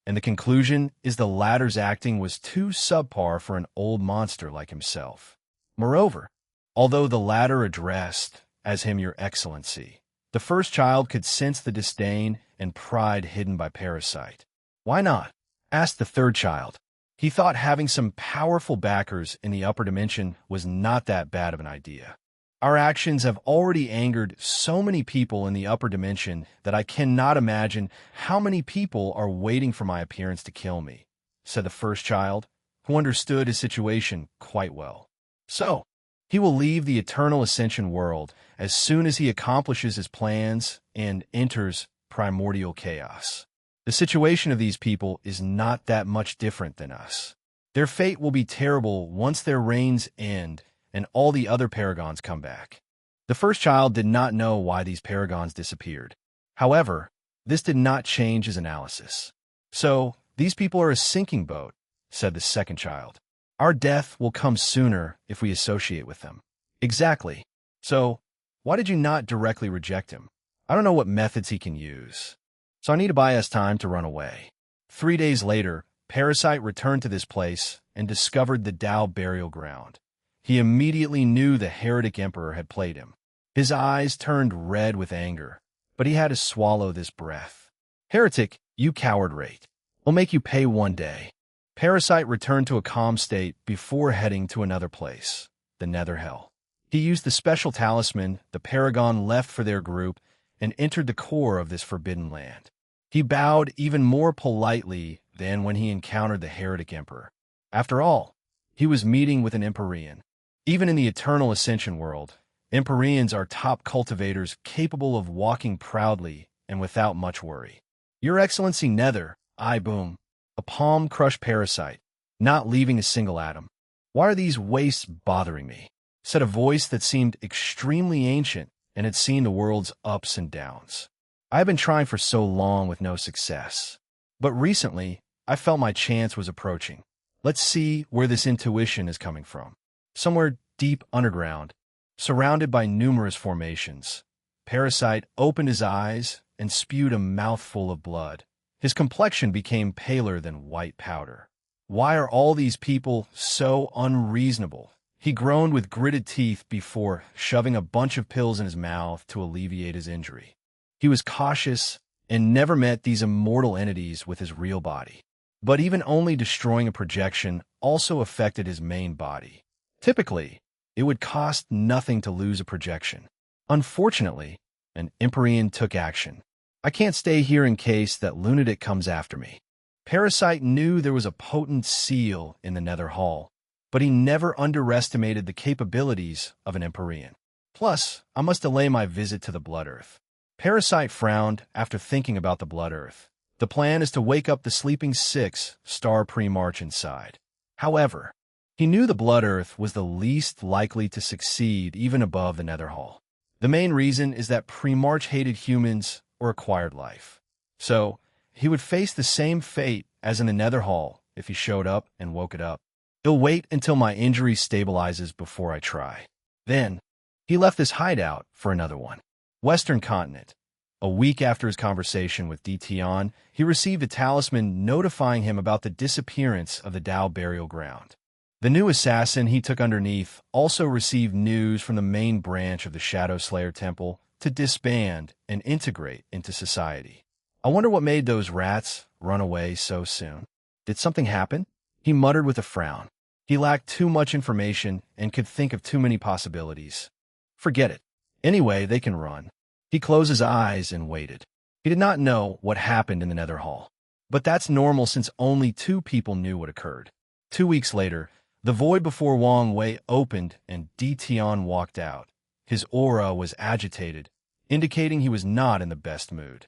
and the conclusion is the latter's acting was too subpar for an old monster like himself. Moreover, although the latter addressed as him Your Excellency, the first child could sense the disdain and pride hidden by Parasite. Why not? Asked the third child. He thought having some powerful backers in the upper dimension was not that bad of an idea. Our actions have already angered so many people in the upper dimension that I cannot imagine how many people are waiting for my appearance to kill me, said the first child, who understood his situation quite well. So, he will leave the Eternal Ascension world as soon as he accomplishes his plans and enters primordial chaos. The situation of these people is not that much different than us. Their fate will be terrible once their reigns end and all the other Paragons come back. The first child did not know why these Paragons disappeared. However, this did not change his analysis. So, these people are a sinking boat, said the second child. Our death will come sooner if we associate with them. Exactly. So, why did you not directly reject him? I don't know what methods he can use. So I need to buy us time to run away. 3 days later, Parasite returned to this place and discovered the Tao burial ground. He immediately knew the Heretic Emperor had played him. His eyes turned red with anger, but he had to swallow this breath. Heretic, you coward rate. We'll make you pay one day. Parasite returned to a calm state before heading to another place, the Nether Hell. He used the special talisman the Paragon left for their group and entered the core of this forbidden land. He bowed even more politely than when he encountered the Heretic Emperor. After all, he was meeting with an Empyrean. Even in the Eternal Ascension world, Empyreans are top cultivators capable of walking proudly and without much worry. Your Excellency Nether, boom. A palm crushed Parasite, not leaving a single atom. Why are these wastes bothering me? Said a voice that seemed extremely ancient and had seen the world's ups and downs. I have been trying for so long with no success. But recently, I felt my chance was approaching. Let's see where this intuition is coming from. Somewhere deep underground, surrounded by numerous formations, Parasite opened his eyes and spewed a mouthful of blood. His complexion became paler than white powder. Why are all these people so unreasonable? He groaned with gritted teeth before shoving a bunch of pills in his mouth to alleviate his injury. He was cautious and never met these immortal entities with his real body. But even only destroying a projection also affected his main body. Typically, it would cost nothing to lose a projection. Unfortunately, an Empyrean took action. I can't stay here in case that lunatic comes after me. Parasite knew there was a potent seal in the Nether Hall. but he never underestimated the capabilities of an Empyrean. Plus, I must delay my visit to the Blood Earth. Parasite frowned after thinking about the Blood Earth. The plan is to wake up the sleeping six-star pre-March inside. However, he knew the Blood Earth was the least likely to succeed even above the Netherhall. The main reason is that pre-March hated humans or acquired life. So, he would face the same fate as in the Netherhall if he showed up and woke it up. He'll wait until my injury stabilizes before I try. Then, he left this hideout for another one. Western Continent. A week after his conversation with Dition, he received a talisman notifying him about the disappearance of the Tao burial ground. The new assassin he took underneath also received news from the main branch of the Shadow Slayer Temple to disband and integrate into society. I wonder what made those rats run away so soon. Did something happen? He muttered with a frown. He lacked too much information and could think of too many possibilities. Forget it. Anyway, they can run. He closed his eyes and waited. He did not know what happened in the Netherhall. But that's normal since only 2 people knew what occurred. 2 weeks later, the void before Wang Wei opened and Dition walked out. His aura was agitated, indicating he was not in the best mood.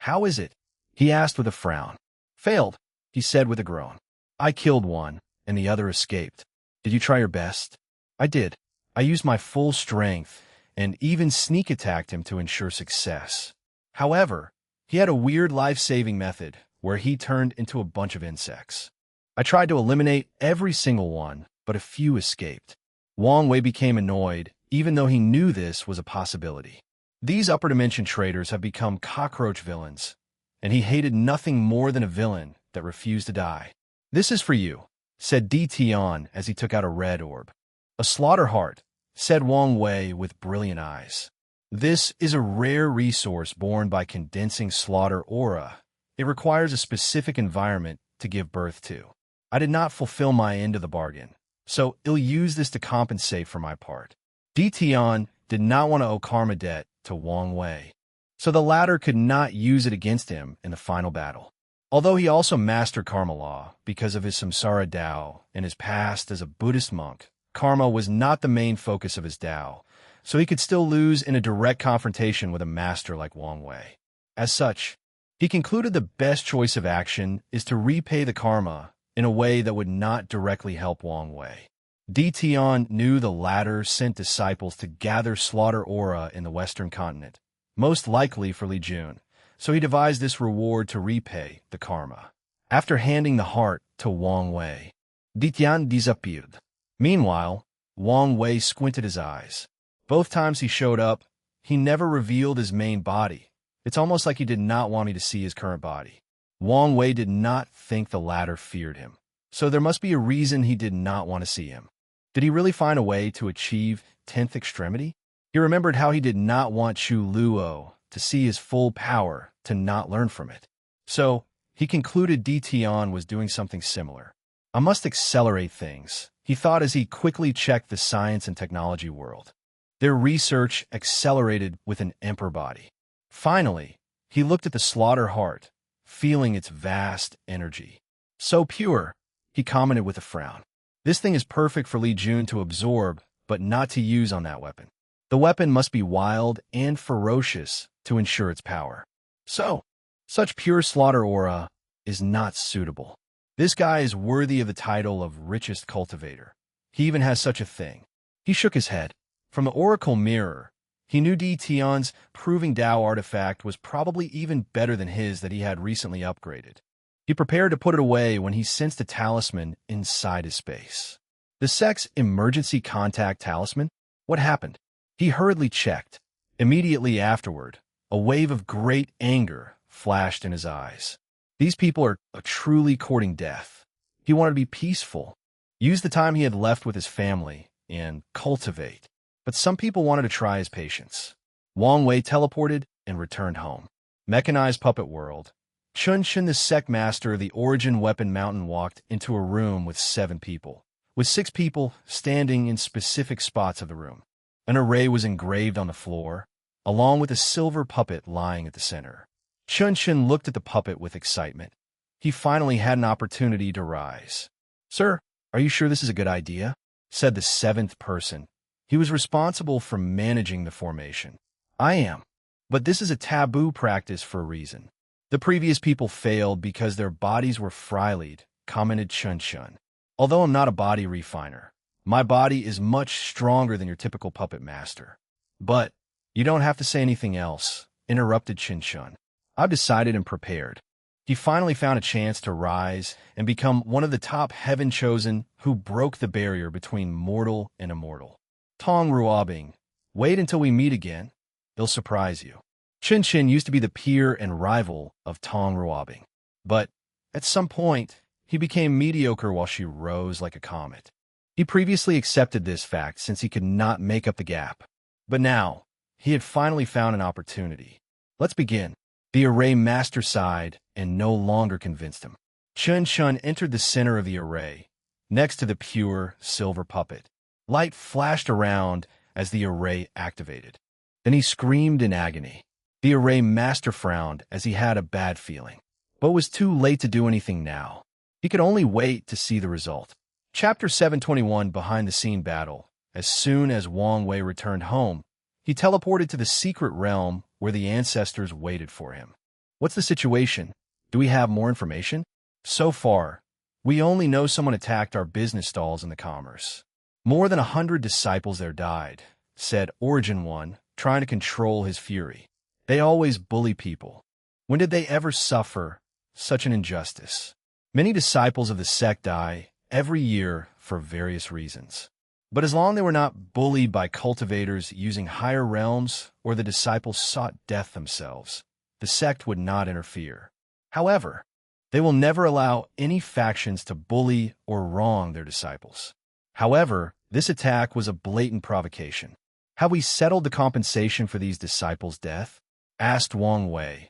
"How is it?" he asked with a frown. "Failed," he said with a groan. "I killed one, and the other escaped. Did you try your best?" "I did. I used my full strength and even sneak attacked him to ensure success. However, he had a weird life-saving method where he turned into a bunch of insects. I tried to eliminate every single one, but a few escaped." Wang Wei became annoyed, even though he knew this was a possibility. These upper dimension traders have become cockroach villains, and he hated nothing more than a villain that refused to die. "This is for you," said Dition as he took out a red orb. "A slaughter heart," said Wang Wei with brilliant eyes. "This is a rare resource born by condensing slaughter aura. It requires a specific environment to give birth to. I did not fulfill my end of the bargain, so I'll use this to compensate for my part." Dition did not want to owe karma debt to Wang Wei, so the latter could not use it against him in the final battle. Although he also mastered karma law because of his samsara Tao and his past as a Buddhist monk, karma was not the main focus of his Tao, so he could still lose in a direct confrontation with a master like Wang Wei. As such, he concluded the best choice of action is to repay the karma in a way that would not directly help Wang Wei. Dition knew the latter sent disciples to gather slaughter aura in the Western Continent, most likely for Li Jun, so he devised this reward to repay the karma. After handing the heart to Wang Wei, Dition disappeared. Meanwhile, Wang Wei squinted his eyes. Both times he showed up, he never revealed his main body. It's almost like he did not want me to see his current body. Wang Wei did not think the latter feared him, so there must be a reason he did not want to see him. Did he really find a way to achieve 10th extremity? He remembered how he did not want Chu Luo to see his full power to not learn from it. So, he concluded Dition was doing something similar. "I must accelerate things," he thought as he quickly checked the science and technology world. Their research accelerated with an emperor body. Finally, he looked at the slaughter heart, feeling its vast energy. "So pure," he commented with a frown. "This thing is perfect for Li Jun to absorb, but not to use on that weapon. The weapon must be wild and ferocious to ensure its power. So, such pure slaughter aura is not suitable. This guy is worthy of the title of richest cultivator. He even has such a thing." He shook his head. From the oracle mirror, he knew Dition's proving Tao artifact was probably even better than his that he had recently upgraded. He prepared to put it away when he sensed a talisman inside his space. The Sect's emergency contact talisman? What happened? He hurriedly checked. Immediately afterward, a wave of great anger flashed in his eyes. These people are truly courting death. He wanted to be peaceful, use the time he had left with his family, and cultivate. But some people wanted to try his patience. Wang Wei teleported and returned home. Mechanized puppet world. Chun Shin, the sect master of the Origin Weapon Mountain, walked into a room with 7 people, with 6 people standing in specific spots of the room. An array was engraved on the floor, along with a silver puppet lying at the center. Chun Shin looked at the puppet with excitement. He finally had an opportunity to rise. "Sir, Are you sure this is a good idea? Said the seventh person. He was responsible for managing the formation. I am. But this is a taboo practice for a reason. The previous people failed because their bodies were fried, commented Chun Chun. Although I'm not a body refiner, my body is much stronger than your typical puppet master. But you don't have to say anything else, interrupted Chun Chun. I've decided and prepared. He finally found a chance to rise and become one of the top heaven-chosen who broke the barrier between mortal and immortal. Tong Ruobing, wait until we meet again. It'll surprise you. Chin Chin used to be the peer and rival of Tong Ruobing. But at some point, he became mediocre while she rose like a comet. He previously accepted this fact since he could not make up the gap. But now, he had finally found an opportunity. Let's begin. The array master sighed and no longer convinced him. Chun Chun entered the center of the array, next to the pure silver puppet. Light flashed around as the array activated. Then he screamed in agony. The array master frowned as he had a bad feeling, but was too late to do anything now. He could only wait to see the result. Chapter 721 Behind the Scene Battle. As soon as Wang Wei returned home, he teleported to the secret realm where the ancestors waited for him. What's the situation? Do we have more information? So far, we only know someone attacked our business stalls in the commerce. More than 100 disciples there died, said Origin One, trying to control his fury. They always bully people. When did they ever suffer such an injustice? Many disciples of the sect die every year for various reasons. But as long as they were not bullied by cultivators using higher realms or the disciples sought death themselves, the sect would not interfere. However, they will never allow any factions to bully or wrong their disciples. However, this attack was a blatant provocation. Have we settled the compensation for these disciples' death? Asked Wang Wei,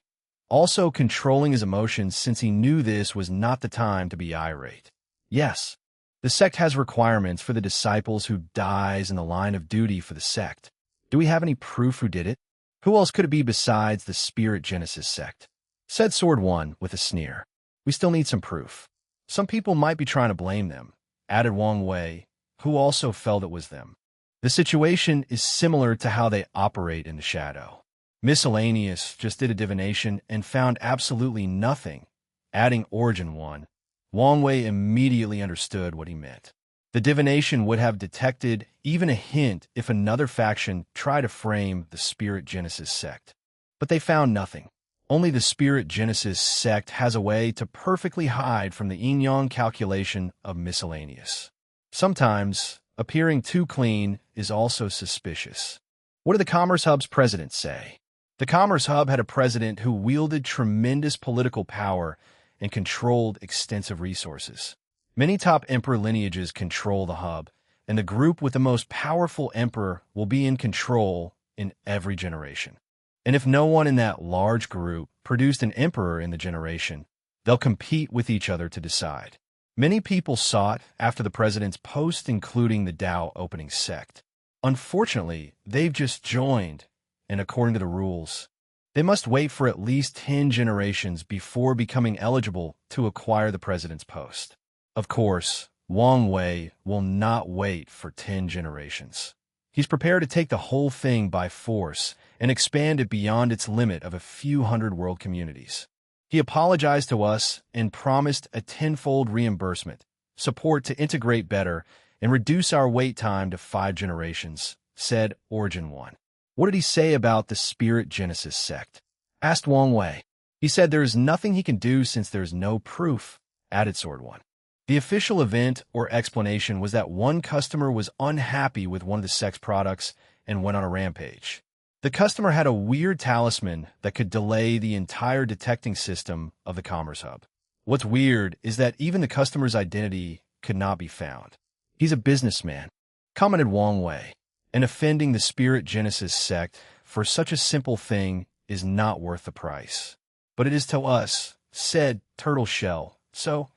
also controlling his emotions since he knew this was not the time to be irate. Yes. The sect has requirements for the disciples who dies in the line of duty for the sect. Do we have any proof who did it? Who else could it be besides the Spirit Genesis sect? Said Sword One with a sneer. We still need some proof. Some people might be trying to blame them, added Wang Wei, who also felt it was them. The situation is similar to how they operate in the shadow. Miscellaneous just did a divination and found absolutely nothing, adding Origin One. Wang Wei immediately understood what he meant. The divination would have detected even a hint if another faction tried to frame the Spirit Genesis sect. But they found nothing. Only the Spirit Genesis sect has a way to perfectly hide from the yin-yang calculation of miscellaneous. Sometimes, appearing too clean is also suspicious. What did the Commerce Hub's president say? The Commerce Hub had a president who wielded tremendous political power and controlled extensive resources. Many top emperor lineages control the hub, and the group with the most powerful emperor will be in control in every generation. And if no one in that large group produced an emperor in the generation, they'll compete with each other to decide. Many people sought after the president's post, including the Tao opening sect. Unfortunately, they've just joined, and according to the rules, they must wait for at least 10 generations before becoming eligible to acquire the president's post. Of course, Wang Wei will not wait for 10 generations. He's prepared to take the whole thing by force and expand it beyond its limit of a few hundred world communities. He apologized to us and promised a tenfold reimbursement, support to integrate better, and reduce our wait time to 5 generations, said Origin One. What did he say about the Spirit Genesis sect? Asked Wang Wei. He said there is nothing he can do since there is no proof, added Sword One. The official event or explanation was that one customer was unhappy with one of the sect's products and went on a rampage. The customer had a weird talisman that could delay the entire detecting system of the Commerce Hub. What's weird is that even the customer's identity could not be found. He's a businessman, commented Wang Wei, and offending the Spirit Genesis sect for such a simple thing is not worth the price. But it is to us, said Turtle Shell. So,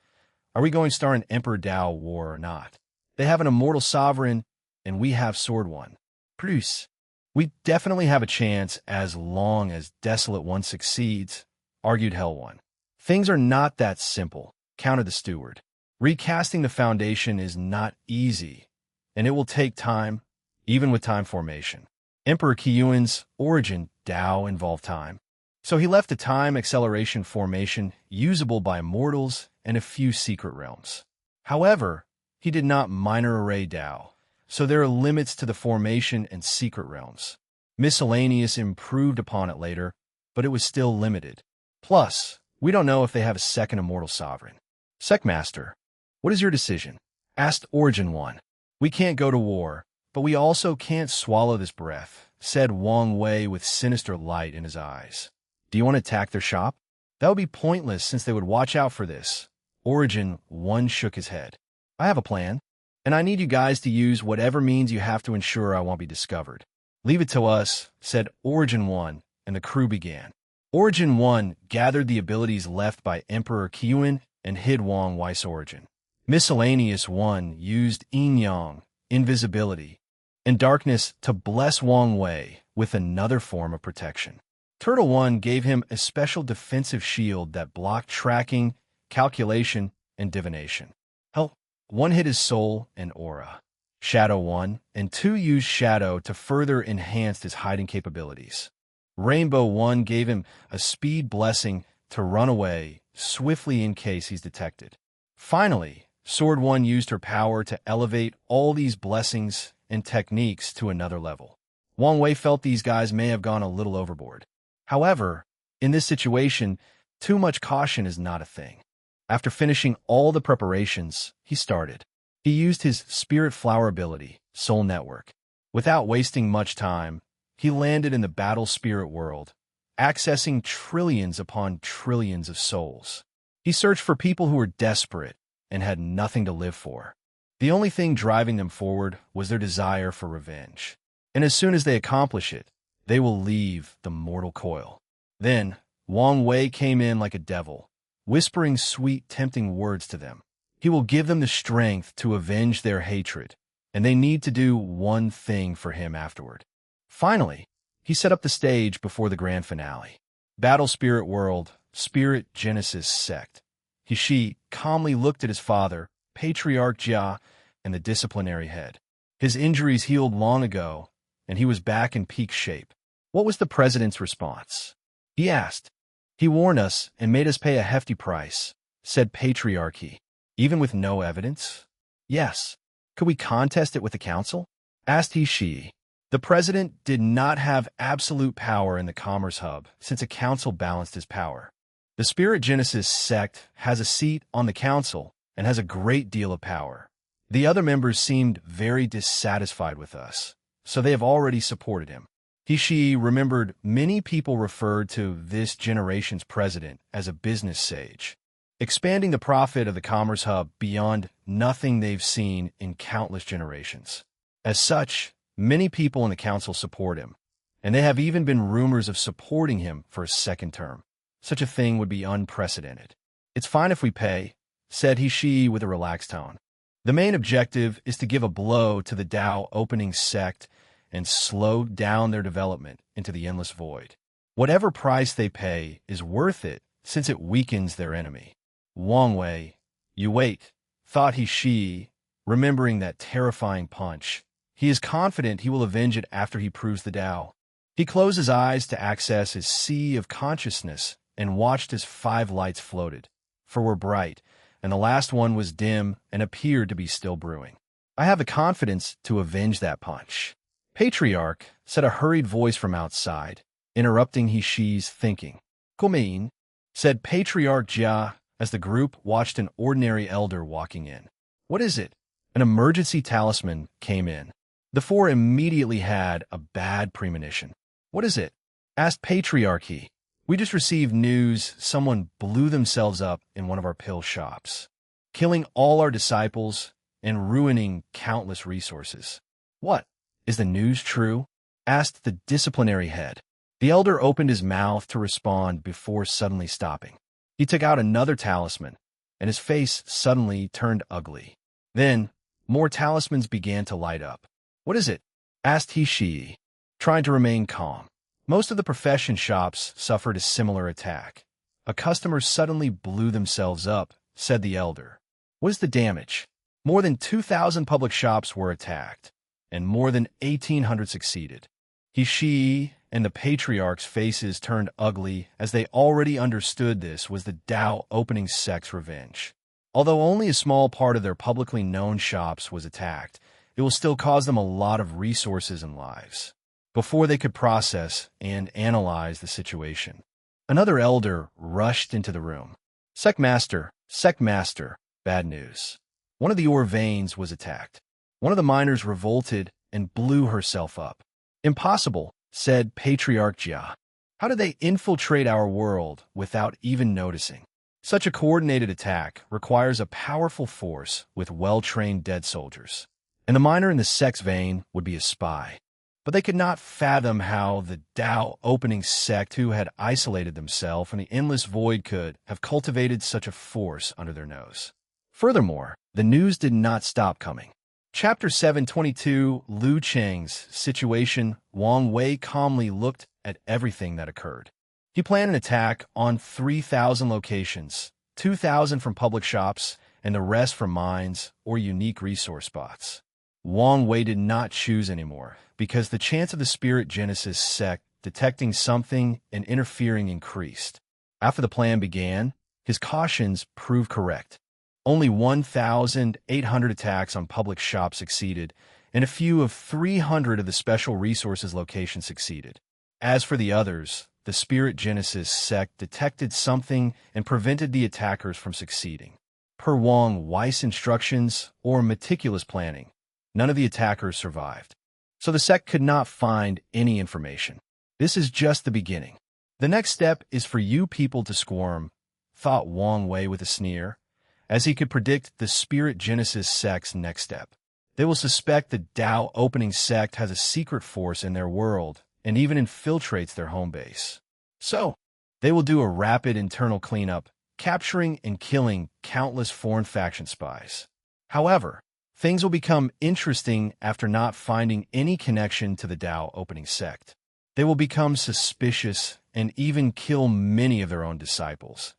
are we going to start an Emperor Tao war or not? They have an immortal sovereign, and we have Sword One. Plus, we definitely have a chance as long as Desolate One succeeds, argued Hell One. Things are not that simple, countered the steward. Recasting the foundation is not easy, and it will take time, even with time formation. Emperor Qiyuan's origin Tao involved time. So he left a time acceleration formation usable by mortals and a few secret realms. However, he did not minor array Tao, so there are limits to the formation and secret realms. Miscellaneous improved upon it later, but it was still limited. Plus, we don't know if they have a second immortal sovereign. Secmaster, what is your decision? Asked Origin 1. We can't go to war, but we also can't swallow this breath, said Wang Wei with sinister light in his eyes. Do you want to attack their shop? That would be pointless since they would watch out for this. Origin 1 shook his head. I have a plan, and I need you guys to use whatever means you have to ensure I won't be discovered. Leave it to us, said Origin 1, and the crew began. Origin 1 gathered the abilities left by Emperor Qiyuan and hid Wang Wei's origin. Miscellaneous 1 used Yin-Yang, invisibility, and darkness to bless Wang Wei with another form of protection. Turtle 1 gave him a special defensive shield that blocked tracking, calculation, and divination. Hell, 1 hid his soul and aura. Shadow 1 and 2 used shadow to further enhance his hiding capabilities. Rainbow 1 gave him a speed blessing to run away swiftly in case he's detected. Finally, Sword 1 used her power to elevate all these blessings and techniques to another level. Wang Wei felt these guys may have gone a little overboard. However, in this situation, too much caution is not a thing. After finishing all the preparations, he started. He used his Spirit Flower ability, Soul Network. Without wasting much time, he landed in the battle spirit world, accessing trillions upon trillions of souls. He searched for people who were desperate and had nothing to live for. The only thing driving them forward was their desire for revenge. And as soon as they accomplish it, they will leave the mortal coil. Then, Wang Wei came in like a devil, whispering sweet, tempting words to them. He will give them the strength to avenge their hatred, and they need to do one thing for him afterward. Finally, he set up the stage before the grand finale. Battle Spirit World, Spirit Genesis Sect. He calmly looked at his father, Patriarch Jia, and the disciplinary head. His injuries healed long ago, and he was back in peak shape. What was the president's response? He asked. He warned us and made us pay a hefty price, said Patriarchy. Even with no evidence? Yes. Could we contest it with the council? Asked He. The president did not have absolute power in the Commerce Hub since a council balanced his power. The Spirit Genesis sect has a seat on the council and has a great deal of power. The other members seemed very dissatisfied with us, so they have already supported him. He remembered many people referred to this generation's president as a business sage, expanding the profit of the Commerce Hub beyond nothing they've seen in countless generations. As such, many people in the council support him, and there have even been rumors of supporting him for a second term. Such a thing would be unprecedented. It's fine if we pay, said He with a relaxed tone. The main objective is to give a blow to the Tao opening sect and slow down their development into the endless void. Whatever price they pay is worth it since it weakens their enemy. Wang Wei, you wait, thought He, remembering that terrifying punch. He is confident he will avenge it after he proves the Tao. He closed his eyes to access his sea of consciousness and watched as 5 lights floated, 4 were bright, and the last one was dim and appeared to be still brewing. I have the confidence to avenge that punch. Patriarch, said a hurried voice from outside, interrupting He's thinking. Kumein, said Patriarch Jia as the group watched an ordinary elder walking in. What is it? An emergency talisman came in. The 4 immediately had a bad premonition. What is it? Asked Patriarchy. We just received news someone blew themselves up in one of our pill shops, killing all our disciples and ruining countless resources. What? Is the news true? Asked the disciplinary head. The elder opened his mouth to respond before suddenly stopping. He took out another talisman, and his face suddenly turned ugly. Then, more talismans began to light up. What is it? Asked He, trying to remain calm. Most of the profession shops suffered a similar attack. A customer suddenly blew themselves up, said the elder. What is the damage? More than 2,000 public shops were attacked, and more than 1,800 succeeded. He and the patriarch's faces turned ugly as they already understood this was the Tao opening sect's revenge. Although only a small part of their publicly known shops was attacked, it will still cause them a lot of resources and lives before they could process and analyze the situation. Another elder rushed into the room. Sect Master, bad news. One of the ore veins was attacked. One of the miners revolted and blew herself up. Impossible, said Patriarch Jia. How did they infiltrate our world without even noticing? Such a coordinated attack requires a powerful force with well-trained dead soldiers, and the miner in the sect's vein would be a spy. But they could not fathom how the Tao opening sect who had isolated themselves from the endless void could have cultivated such a force under their nose. Furthermore, the news did not stop coming. Chapter 722, Lu Cheng's situation. Wang Wei calmly looked at everything that occurred. He planned an attack on 3,000 locations, 2,000 from public shops, and the rest from mines or unique resource spots. Wang Wei did not choose anymore, because the chance of the Spirit Genesis sect detecting something and interfering increased. After the plan began, his cautions proved correct. Only 1,800 attacks on public shops succeeded, and a few of 300 of the special resources locations succeeded. As for the others, the Spirit Genesis sect detected something and prevented the attackers from succeeding. Per Wang Wei's instructions or meticulous planning, none of the attackers survived. So the sect could not find any information. This is just the beginning. The next step is for you people to squirm, thought Wang Wei with a sneer, as he could predict the Spirit Genesis sect's next step. They will suspect the Tao opening sect has a secret force in their world and even infiltrates their home base. So, they will do a rapid internal cleanup, capturing and killing countless foreign faction spies. However, things will become interesting after not finding any connection to the Tao opening sect. They will become suspicious and even kill many of their own disciples.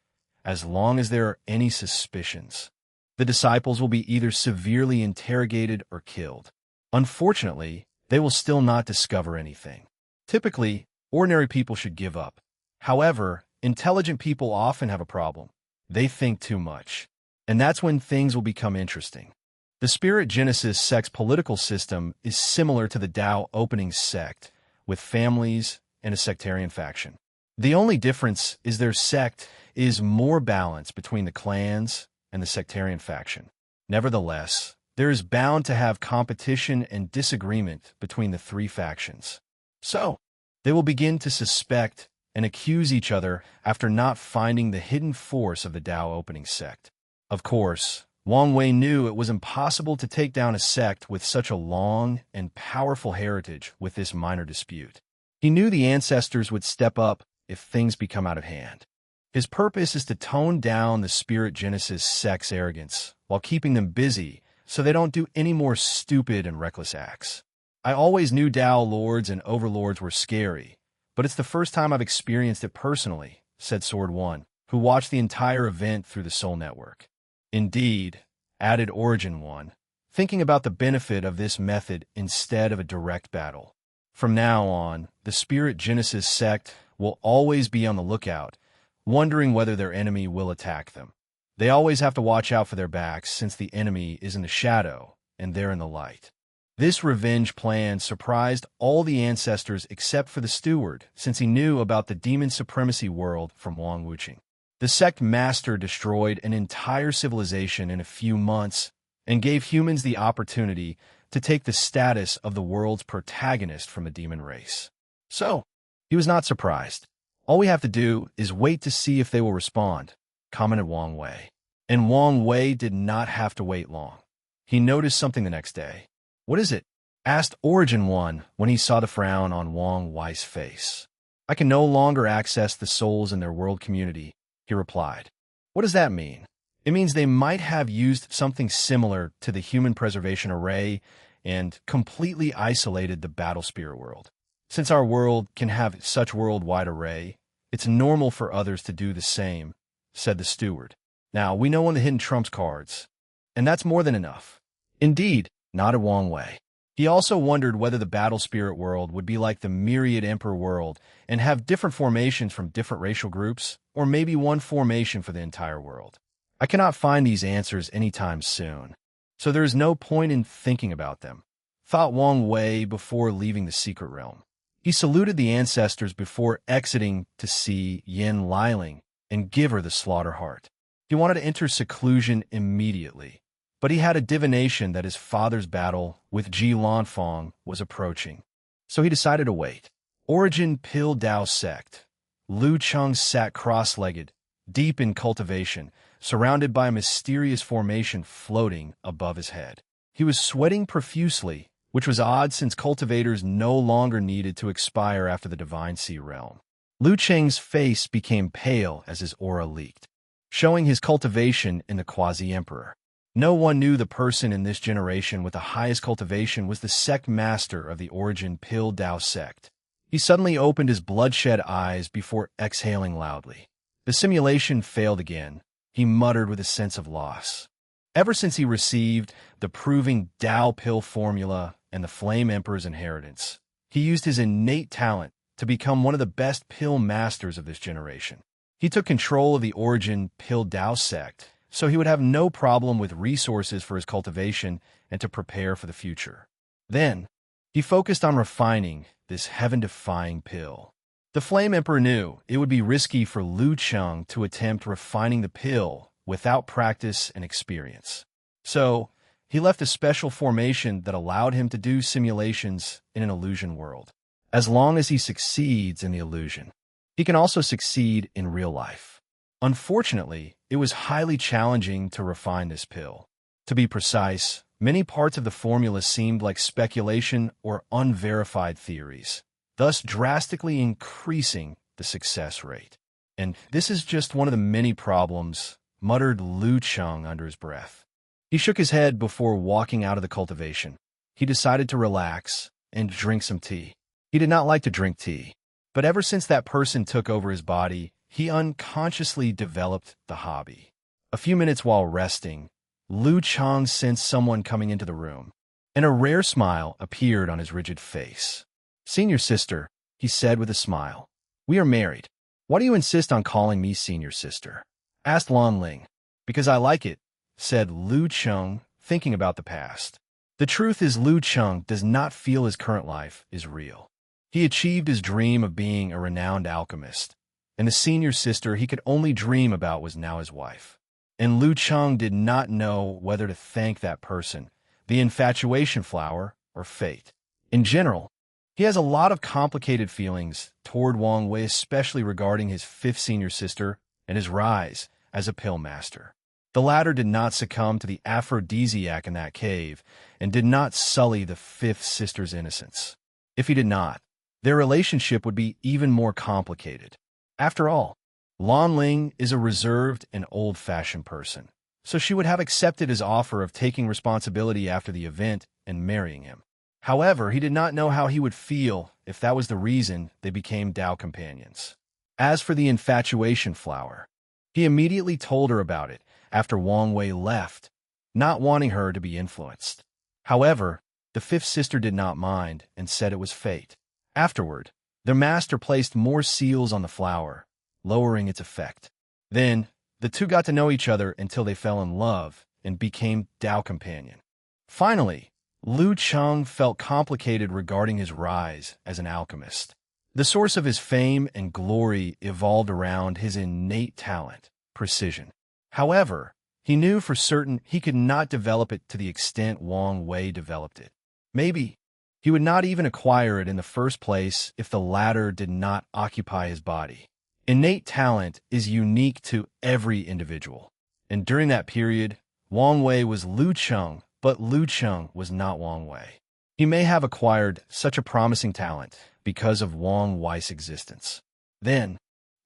As long as there are any suspicions, the disciples will be either severely interrogated or killed. Unfortunately, they will still not discover anything. Typically, ordinary people should give up. However, intelligent people often have a problem. They think too much. And that's when things will become interesting. The Spirit Genesis sect's political system is similar to the Tao opening sect, with families and a sectarian faction. The only difference is their sect is more balanced between the clans and the sectarian faction. Nevertheless, there is bound to have competition and disagreement between the three factions. So, they will begin to suspect and accuse each other after not finding the hidden force of the Tao opening sect. Of course, Wang Wei knew it was impossible to take down a sect with such a long and powerful heritage with this minor dispute. He knew the ancestors would step up if things become out of hand. His purpose is to tone down the Spirit Genesis sect's arrogance while keeping them busy so they don't do any more stupid and reckless acts. I always knew Tao lords and overlords were scary, but it's the first time I've experienced it personally, said Sword One, who watched the entire event through the Soul Network. Indeed, added Origin One, thinking about the benefit of this method instead of a direct battle. From now on, the Spirit Genesis sect will always be on the lookout, wondering whether their enemy will attack them. They always have to watch out for their backs since the enemy is in the shadow and they're in the light. This revenge plan surprised all the ancestors except for the steward, since he knew about the demon supremacy world from Wang Wuqing. The sect master destroyed an entire civilization in a few months and gave humans the opportunity to take the status of the world's protagonist from the demon race. So, he was not surprised. All we have to do is wait to see if they will respond, commented Wang Wei. And Wang Wei did not have to wait long. He noticed something the next day. What is it? Asked Origin One when he saw the frown on Wang Wei's face. I can no longer access the souls in their world community, he replied. What does that mean? It means they might have used something similar to the human preservation array and completely isolated the battle spirit world. Since our world can have such worldwide array, it's normal for others to do the same, said the steward. Now, we know on the hidden trumps cards, And that's more than enough. Indeed, nodded Wang Wei. He also wondered whether the battle spirit world would be like the myriad emperor world and have different formations from different racial groups, or maybe one formation for the entire world. I cannot find these answers anytime soon, so there is no point in thinking about them, thought Wang Wei before leaving the secret realm. He saluted the ancestors before exiting to see Yin Liling and give her the slaughter heart. He wanted to enter seclusion immediately, but he had a divination that his father's battle with Ji Lanfang was approaching, so he decided to wait. Origin Pil Dao Sect. Lu Cheng sat cross-legged, deep in cultivation, surrounded by a mysterious formation floating above his head. He was sweating profusely, which was odd since cultivators no longer needed to expire after the Divine Sea realm. Lu Cheng's face became pale as his aura leaked, showing his cultivation in the Quasi-Emperor. No one knew the person in this generation with the highest cultivation was the sect master of the Origin Pil Dao sect. He suddenly opened his bloodshot eyes before exhaling loudly. The simulation failed again, he muttered with a sense of loss. Ever since he received the proving Dao Pill formula and the Flame Emperor's inheritance, he used his innate talent to become one of the best pill masters of this generation. He took control of the Origin Pil Dao sect, so he would have no problem with resources for his cultivation and to prepare for the future. Then, he focused on refining this heaven-defying pill. The Flame Emperor knew it would be risky for Lu Cheng to attempt refining the pill without practice and experience. So, he left a special formation that allowed him to do simulations in an illusion world. As long as he succeeds in the illusion, he can also succeed in real life. Unfortunately, it was highly challenging to refine this pill. To be precise, many parts of the formula seemed like speculation or unverified theories, thus drastically increasing the success rate. And this is just one of the many problems, muttered Lu Cheng under his breath. He shook his head before walking out of the cultivation. He decided to relax and drink some tea. He did not like to drink tea, but ever since that person took over his body, he unconsciously developed the hobby. A few minutes while resting, Lu Cheng sensed someone coming into the room, and a rare smile appeared on his rigid face. "Senior sister," he said with a smile. "We are married. Why do you insist on calling me senior sister?" asked Lan Ling. "Because I like it," said Lu Cheng, thinking about the past. The truth is Lu Cheng does not feel his current life is real. He achieved his dream of being a renowned alchemist, and the senior sister he could only dream about was now his wife. And Lu Cheng did not know whether to thank that person, the infatuation flower, or fate. In general, he has a lot of complicated feelings toward Wang Wei, especially regarding his fifth senior sister and his rise as a pill master. The latter did not succumb to the aphrodisiac in that cave and did not sully the fifth sister's innocence. If he did not, their relationship would be even more complicated. After all, Lan Ling is a reserved and old-fashioned person, so she would have accepted his offer of taking responsibility after the event and marrying him. However, he did not know how he would feel if that was the reason they became Dao companions. As for the infatuation flower, he immediately told her about it after Wang Wei left, not wanting her to be influenced. However, the fifth sister did not mind and said it was fate. Afterward, their master placed more seals on the flower, lowering its effect. Then, the two got to know each other until they fell in love and became Dao companion. Finally, Lu Cheng felt complicated regarding his rise as an alchemist. The source of his fame and glory evolved around his innate talent, precision. However, he knew for certain he could not develop it to the extent Wang Wei developed it. Maybe he would not even acquire it in the first place if the latter did not occupy his body. Innate talent is unique to every individual, and during that period, Wang Wei was Lu Cheng, but Lu Cheng was not Wang Wei. He may have acquired such a promising talent because of Wang Wei's existence. Then,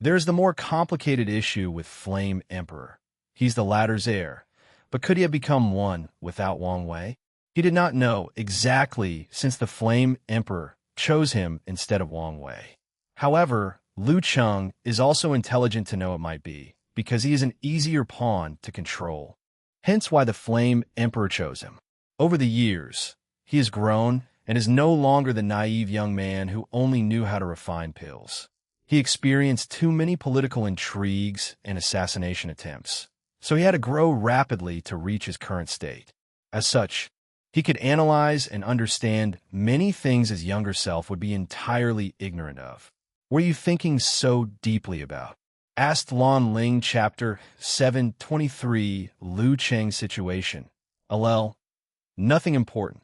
there's the more complicated issue with Flame Emperor. He's the latter's heir, but could he have become one without Wang Wei? He did not know exactly since the Flame Emperor chose him instead of Wang Wei. However, Lu Cheng is also intelligent to know it might be, because he is an easier pawn to control. hence why the Flame Emperor chose him. Over the years, he has grown and is no longer the naive young man who only knew how to refine pills. He experienced too many political intrigues and assassination attempts, so he had to grow rapidly to reach his current state. As such, he could analyze and understand many things his younger self would be entirely ignorant of. What are you thinking so deeply about? Asked Lan Ling, Chapter 723, Lu Cheng's situation. Alel, nothing important.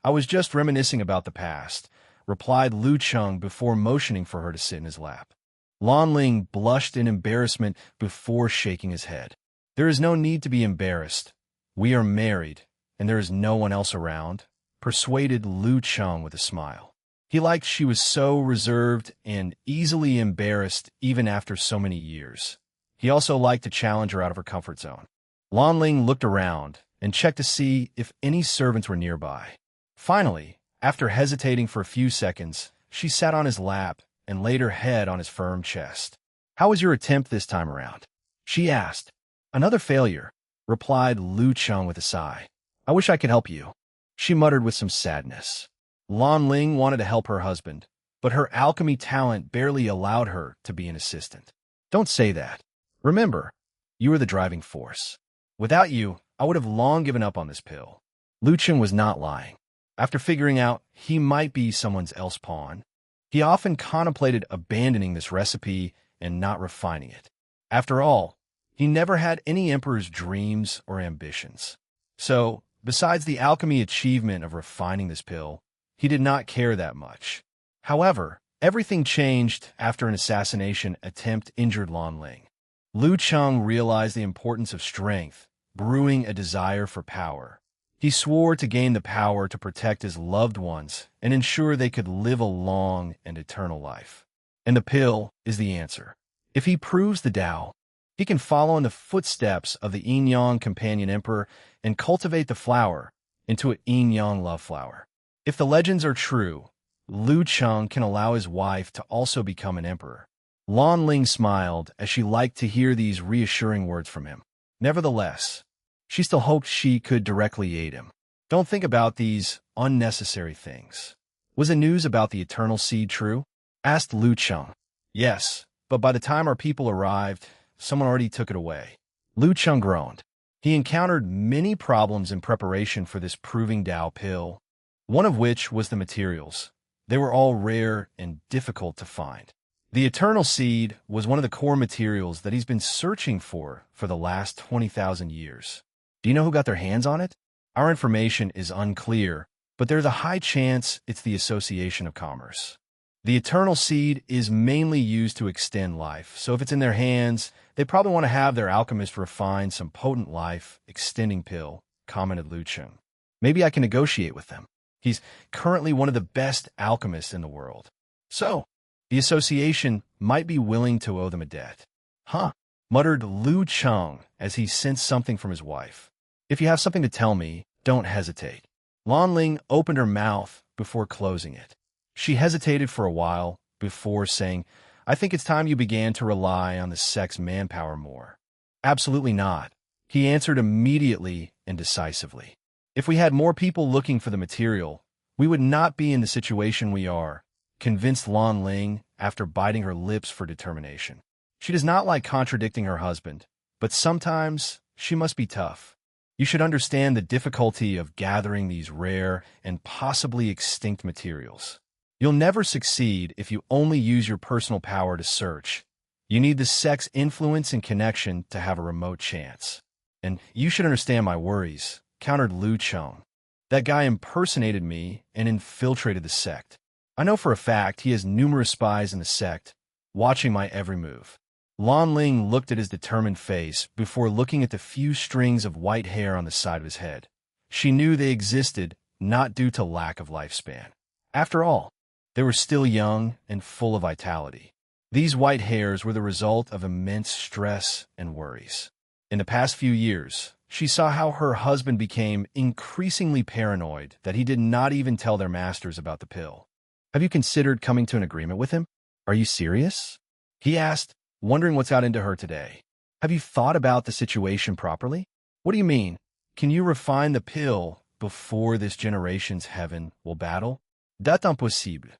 I was just reminiscing about the past, replied Lu Cheng before motioning for her to sit in his lap. Lan Ling blushed in embarrassment before shaking his head. There is no need to be embarrassed. We are married, and there is no one else around, persuaded Lu Cheng with a smile. He liked she was so reserved and easily embarrassed even after so many years. He also liked to challenge her out of her comfort zone. Lan Ling looked around and checked to see if any servants were nearby. Finally, after hesitating for a few seconds, she sat on his lap and laid her head on his firm chest. "How was your attempt this time around?" she asked. "Another failure," replied Lu Cheng with a sigh. "I wish I could help you," she muttered with some sadness. Lan Ling wanted to help her husband, but her alchemy talent barely allowed her to be an assistant. "Don't say that. Remember, you are the driving force. Without you, I would have long given up on this pill." Lu Cheng was not lying. After figuring out he might be someone else's pawn, he often contemplated abandoning this recipe and not refining it. After all, he never had any emperor's dreams or ambitions. So, besides the alchemy achievement of refining this pill, he did not care that much. However, everything changed after an assassination attempt injured Lan Ling. Lu Cheng realized the importance of strength, brewing a desire for power. He swore to gain the power to protect his loved ones and ensure they could live a long and eternal life. And the pill is the answer. If he proves the Tao, he can follow in the footsteps of the Yin-Yang companion emperor and cultivate the flower into a Yin-Yang love flower. If the legends are true, Lu Cheng can allow his wife to also become an emperor. Lan Ling smiled as she liked to hear these reassuring words from him. Nevertheless, she still hoped she could directly aid him. "Don't think about these unnecessary things." "Was the news about the eternal seed true?" asked Lu Cheng. "Yes, but by the time our people arrived, someone already took it away." Lu Cheng groaned. He encountered many problems in preparation for this proving Tao pill, one of which was the materials. They were all rare and difficult to find. The eternal seed was one of the core materials that he's been searching for the last 20,000 years. Do you know who got their hands on it? Our information is unclear, but there's a high chance it's the Association of Commerce. The eternal seed is mainly used to extend life, so if it's in their hands, they probably want to have their alchemist refine some potent life-extending pill, commented Lu Cheng. "Maybe I can negotiate with them. He's currently one of the best alchemists in the world. So, the association might be willing to owe them a debt." "Huh," muttered Lu Cheng as he sensed something from his wife. "If you have something to tell me, don't hesitate." Lan Ling opened her mouth before closing it. She hesitated for a while before saying, "I think it's time you began to rely on the sect's manpower more." "Absolutely not," he answered immediately and decisively. "If we had more people looking for the material, we would not be in the situation we are," convinced Lan Ling after biting her lips for determination. She does not like contradicting her husband, but sometimes she must be tough. You should understand the difficulty of gathering these rare and possibly extinct materials. You'll never succeed if you only use your personal power to search. You need the sect's influence and connection to have a remote chance. And you should understand my worries, countered Lu Cheng. That guy impersonated me and infiltrated the sect. I know for a fact he has numerous spies in the sect, watching my every move. Lan Ling looked at his determined face before looking at the few strings of white hair on the side of his head. She knew they existed not due to lack of lifespan. After all, they were still young and full of vitality. These white hairs were the result of immense stress and worries. In the past few years, she saw how her husband became increasingly paranoid that he did not even tell their masters about the pill. "Have you considered coming to an agreement with him? Are you serious?" he asked, wondering what's got into her today. "Have you thought about the situation properly?" "What do you mean?" can you refine the pill before this generation's heaven will battle? C'est impossible.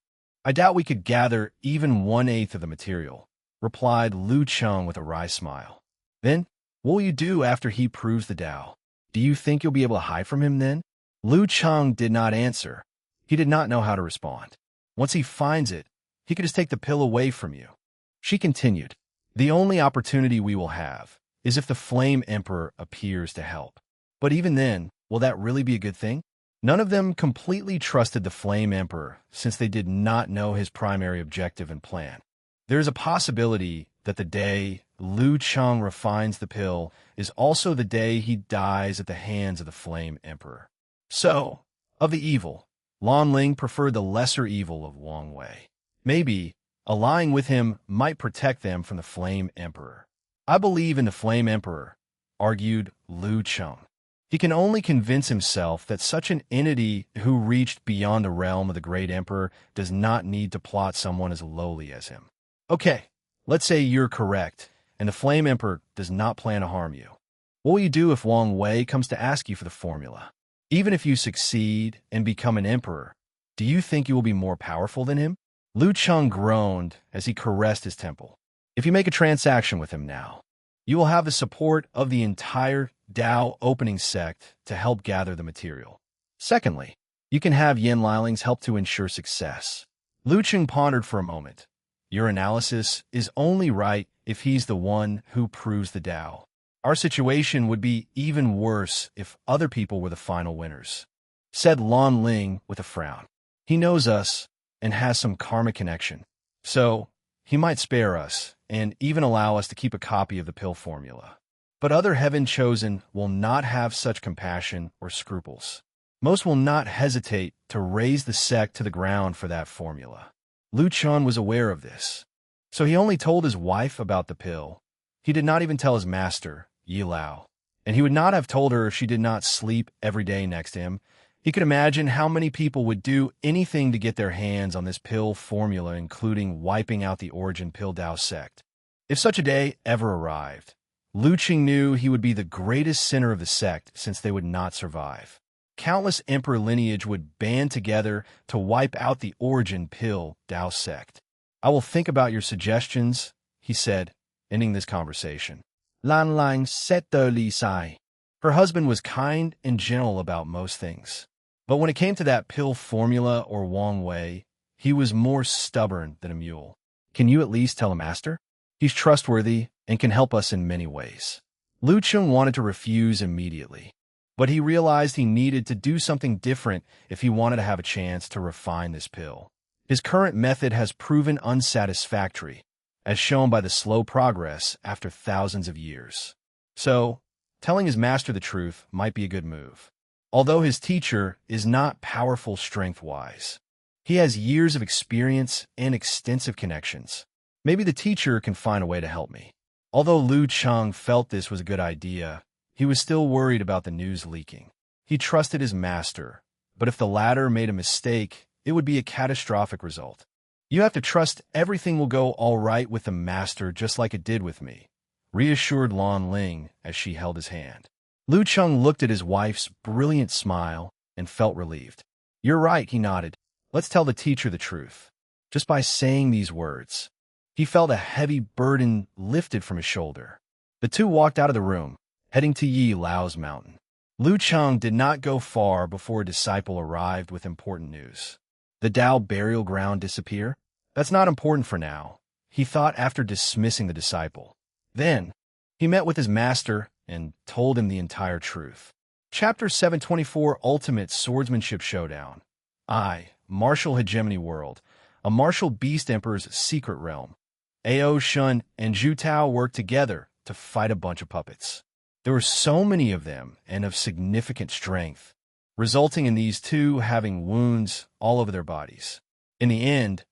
I doubt we could gather even 1/8 of the material, replied Lu Cheng with a wry smile. Then, what will you do after he proves the Tao? Do you think you'll be able to hide from him then? Lu Cheng did not answer. He did not know how to respond. Once he finds it, he could just take the pill away from you. She continued, the only opportunity we will have is if the Flame Emperor appears to help. But even then, will that really be a good thing? None of them completely trusted the Flame Emperor since they did not know his primary objective and plan. There is a possibility that the day Lu Cheng refines the pill is also the day he dies at the hands of the Flame Emperor. So, of the evil, Lan Ling preferred the lesser evil of Wang Wei. Maybe allying with him might protect them from the Flame Emperor. I believe in the Flame Emperor, argued Lu Cheng. He can only convince himself that such an entity who reached beyond the realm of the great emperor does not need to plot someone as lowly as him. Okay, let's say you're correct, and the Flame Emperor does not plan to harm you. What will you do if Wang Wei comes to ask you for the formula? Even if you succeed and become an emperor, do you think you will be more powerful than him? Lu Cheng groaned as he caressed his temple. If you make a transaction with him now, you will have the support of the entire Tao opening sect to help gather the material. Secondly, you can have Yin Liling's help to ensure success. Lu Cheng pondered for a moment. Your analysis is only right if he's the one who proves the Tao. Our situation would be even worse if other people were the final winners, said Lan Ling with a frown. He knows us and has some karmic connection, so he might spare us and even allow us to keep a copy of the pill formula. But other heaven-chosen will not have such compassion or scruples. Most will not hesitate to raise the sect to the ground for that formula. Lu Cheng was aware of this, so he only told his wife about the pill. He did not even tell his master, Yi Lao, and he would not have told her if she did not sleep every day next to him. He could imagine how many people would do anything to get their hands on this pill formula, including wiping out the Origin Pill Tao sect. If such a day ever arrived, Lu Cheng knew he would be the greatest sinner of the sect since they would not survive. Countless emperor lineage would band together to wipe out the Origin Pill Tao sect. I will think about your suggestions, he said, ending this conversation. Lan Ling settled sigh. Her husband was kind and gentle about most things. But when it came to that pill formula or Wang Wei, he was more stubborn than a mule. Can you at least tell a master? He's trustworthy and can help us in many ways. Lu Cheng wanted to refuse immediately, but he realized he needed to do something different if he wanted to have a chance to refine this pill. His current method has proven unsatisfactory, as shown by the slow progress after thousands of years. So, telling his master the truth might be a good move. Although his teacher is not powerful strength-wise, he has years of experience and extensive connections. Maybe the teacher can find a way to help me. Although Lu Cheng felt this was a good idea, he was still worried about the news leaking. He trusted his master, but if the latter made a mistake, it would be a catastrophic result. You have to trust everything will go all right with the master just like it did with me, reassured Lan Ling as she held his hand. Lu Cheng looked at his wife's brilliant smile and felt relieved. You're right, he nodded. Let's tell the teacher the truth. Just by saying these words, he felt a heavy burden lifted from his shoulder. The two walked out of the room, heading to Yi Lao's mountain. Lu Cheng did not go far before a disciple arrived with important news. The Tao burial ground disappear? That's not important for now, he thought after dismissing the disciple. Then, he met with his master and told him the entire truth. Chapter 724 Ultimate Swordsmanship Showdown. I, Martial Hegemony World, a martial beast emperor's secret realm. Ao Shun and Zhu Tao worked together to fight a bunch of puppets. There were so many of them and of significant strength, resulting in these two having wounds all over their bodies. In the end,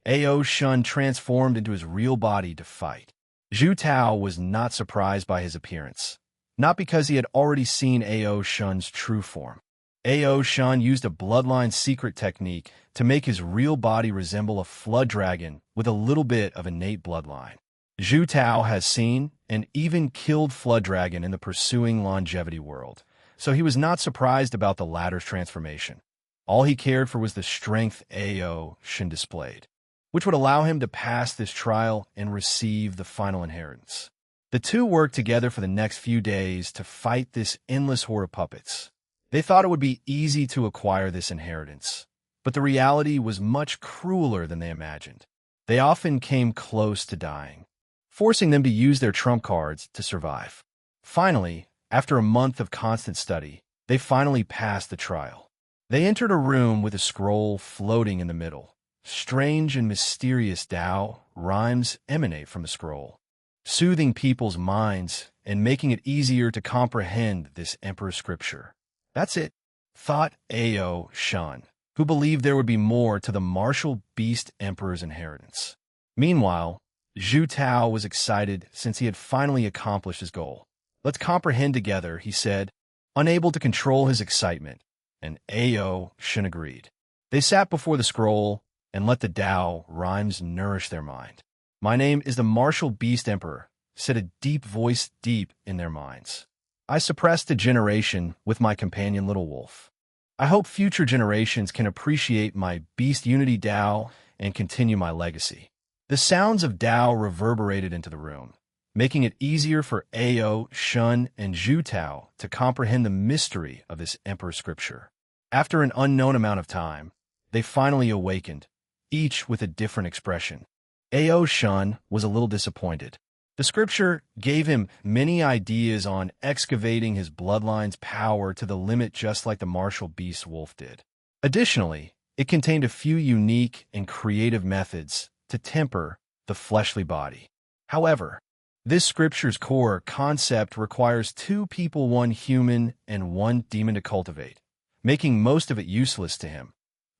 Ao Shun transformed into his real body to fight. Zhu Tao was not surprised by his appearance, not because he had already seen Ao Shun's true form. Ao Shun used a bloodline secret technique to make his real body resemble a flood dragon with a little bit of innate bloodline. Zhu Tao has seen and even killed Flood Dragon in the pursuing longevity world, so he was not surprised about the latter's transformation. All he cared for was the strength Ao Shin displayed, which would allow him to pass this trial and receive the final inheritance. The two worked together for the next few days to fight this endless horde of puppets. They thought it would be easy to acquire this inheritance, but the reality was much crueler than they imagined. They often came close to dying, forcing them to use their trump cards to survive. Finally, after a month of constant study, they finally passed the trial. They entered a room with a scroll floating in the middle. Strange and mysterious Tao rhymes emanate from the scroll, soothing people's minds and making it easier to comprehend this emperor scripture. That's it, thought Ao Shin, who believed there would be more to the martial beast emperor's inheritance. Meanwhile, Zhu Tao was excited since he had finally accomplished his goal. Let's comprehend together, he said, unable to control his excitement, and Ao Shin agreed. They sat before the scroll and let the Tao rhymes nourish their mind. My name is the martial beast emperor, said a deep voice deep in their minds. I suppressed a generation with my companion Little Wolf. I hope future generations can appreciate my beast unity Tao and continue my legacy. The sounds of Tao reverberated into the room, making it easier for Ao Shin and Zhu Tao to comprehend the mystery of this emperor scripture. After an unknown amount of time, they finally awakened, each with a different expression. Ao Shin was a little disappointed. The scripture gave him many ideas on excavating his bloodline's power to the limit just like the martial beast wolf did. Additionally, it contained a few unique and creative methods to temper the fleshly body. However, this scripture's core concept requires 2 people, 1 human and 1 demon to cultivate, making most of it useless to him,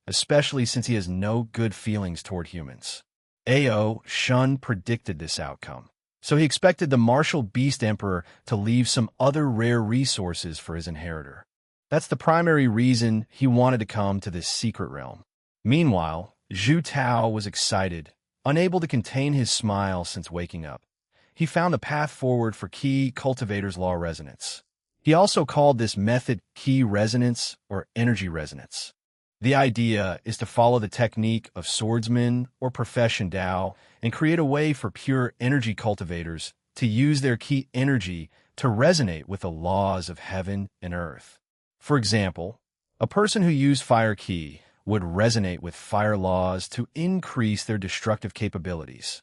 especially since he has no good feelings toward humans. Ao Shin predicted this outcome, so he expected the martial beast emperor to leave some other rare resources for his inheritor. That's the primary reason he wanted to come to this secret realm. Meanwhile, Zhu Tao was excited, unable to contain his smile since waking up. He found the path forward for key cultivator's law resonance. He also called this method key resonance or energy resonance. The idea is to follow the technique of swordsman or profession Tao and create a way for pure energy cultivators to use their key energy to resonate with the laws of heaven and earth. For example, a person who used fire key would resonate with fire laws to increase their destructive capabilities.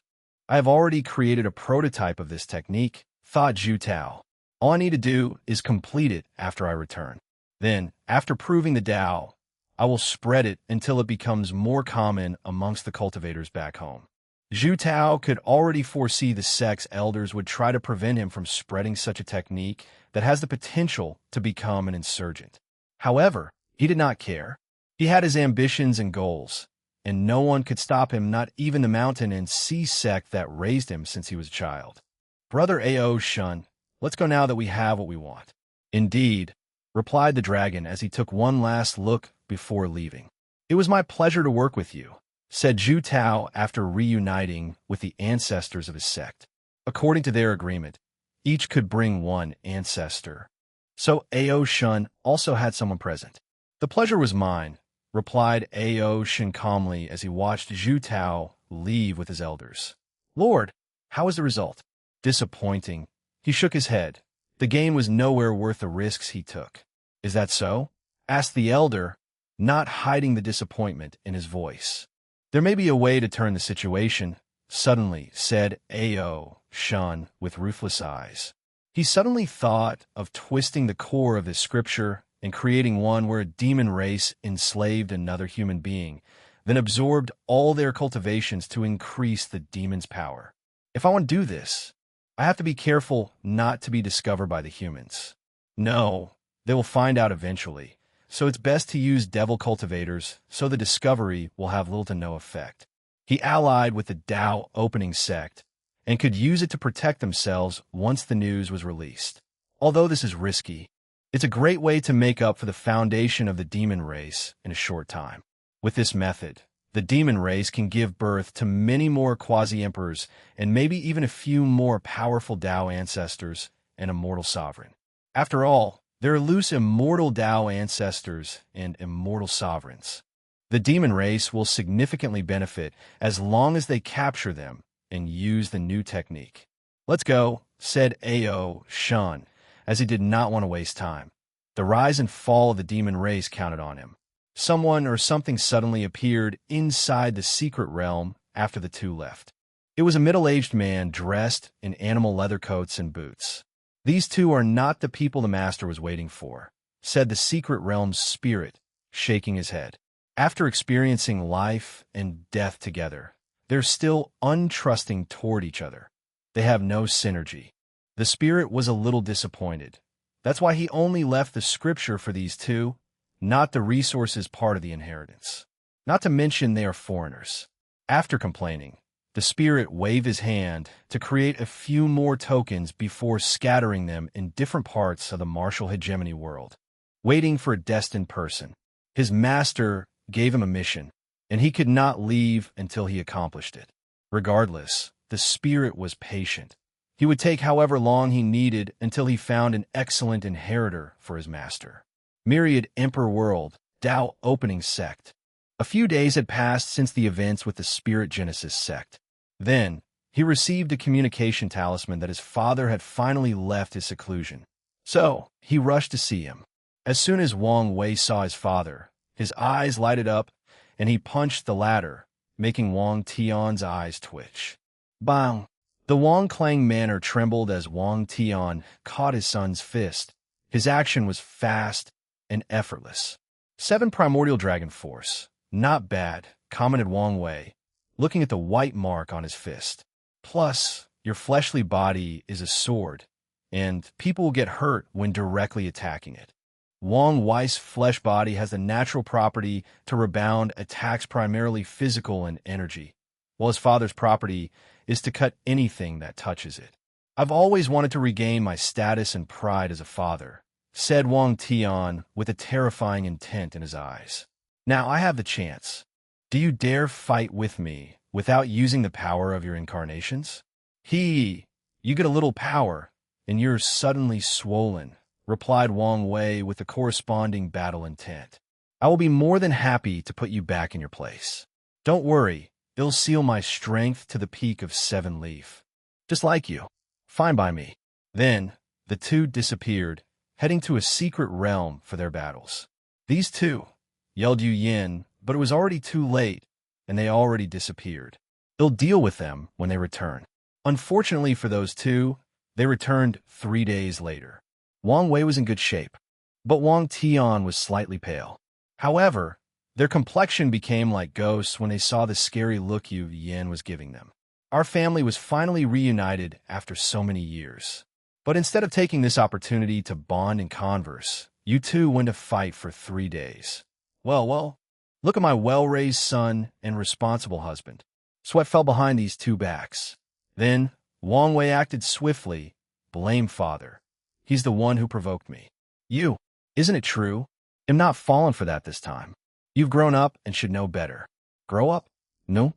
I have already created a prototype of this technique, thought Zhu Tao. All I need to do is complete it after I return. Then, after proving the Tao, I will spread it until it becomes more common amongst the cultivators back home. Zhu Tao could already foresee the sect's elders would try to prevent him from spreading such a technique that has the potential to become an insurgent. However, he did not care. He had his ambitions and goals, and no one could stop him, not even the mountain and sea sect that raised him since he was a child. Brother Ao Shin, let's go now that we have what we want. Indeed, replied the dragon as he took one last look before leaving. It was my pleasure to work with you, said Zhu Tao after reuniting with the ancestors of his sect. According to their agreement, each could bring 1 ancestor. So Ao Shin also had someone present. The pleasure was mine, replied Ao Shin calmly as he watched Zhu Tao leave with his elders. Lord, how was the result? Disappointing. He shook his head. The gain was nowhere worth the risks he took. Is that so? Asked the elder, not hiding the disappointment in his voice. There may be a way to turn the situation, suddenly said Ao Shin with ruthless eyes. He suddenly thought of twisting the core of this scripture and creating one where a demon race enslaved another human being, then absorbed all their cultivations to increase the demon's power. If I want to do this, I have to be careful not to be discovered by the humans. No, they will find out eventually, so it's best to use devil cultivators so the discovery will have little to no effect. He allied with the Tao opening sect and could use it to protect themselves once the news was released. Although this is risky, it's a great way to make up for the foundation of the demon race in a short time. With this method, the demon race can give birth to many more quasi-emperors and maybe even a few more powerful Tao ancestors and a mortal sovereign. After all, They're elusive immortal Tao ancestors and immortal sovereigns. The demon race will significantly benefit as long as they capture them and use the new technique. "Let's go," said Ao Shun, as he did not want to waste time. The rise and fall of the demon race counted on him. Someone or something suddenly appeared inside the secret realm after the two left. It was a middle-aged man dressed in animal leather coats and boots. "These two are not the people the master was waiting for," said the secret realm's spirit, shaking his head. "After experiencing life and death together, they're still untrusting toward each other. They have no synergy." The spirit was a little disappointed. That's why he only left the scripture for these two, not the resources part of the inheritance. Not to mention they are foreigners. After complaining, the spirit waved his hand to create a few more tokens before scattering them in different parts of the martial hegemony world, waiting for a destined person. His master gave him a mission, and he could not leave until he accomplished it. Regardless, the spirit was patient. He would take however long he needed until he found an excellent inheritor for his master. Myriad Emperor World, Tao Opening Sect. A few days had passed since the events with the Spirit Genesis sect. Then, he received a communication talisman that his father had finally left his seclusion. So, he rushed to see him. As soon as Wang Wei saw his father, his eyes lighted up, and he punched the latter, making Wang Tian's eyes twitch. Bang! The Wang Clang manor trembled as Wang Tian caught his son's fist. His action was fast and effortless. 7 Primordial Dragon Force. Not bad, commented Wang Wei, looking at the white mark on his fist. Plus, your fleshly body is a sword, and people will get hurt when directly attacking it. Wang Wei's flesh body has the natural property to rebound attacks primarily physical in energy, while his father's property is to cut anything that touches it. "I've always wanted to regain my status and pride as a father," said Wang Tian with a terrifying intent in his eyes. "Now I have the chance. Do you dare fight with me without using the power of your incarnations?" You get a little power, and you're suddenly swollen," replied Wang Wei with the corresponding battle intent. "I will be more than happy to put you back in your place. Don't worry, it'll seal my strength to the peak of 7 Leaf. Just like you. Fine by me." Then, the two disappeared, heading to a secret realm for their battles. "These two," yelled Yu Yin, but it was already too late, and they already disappeared. "They'll deal with them when they return." Unfortunately for those two, they returned 3 days later. Wang Wei was in good shape, but Wang Tian was slightly pale. However, their complexion became like ghosts when they saw the scary look Yu Yin was giving them. "Our family was finally reunited after so many years. But instead of taking this opportunity to bond and converse, you two went to fight for 3 days. Well, look at my well-raised son and responsible husband." Sweat fell behind these two backs. Then, Wang Wei acted swiftly. "Blame father. He's the one who provoked me. You, isn't it true? Am not fallen for that this time. You've grown up and should know better." "Grow up? No.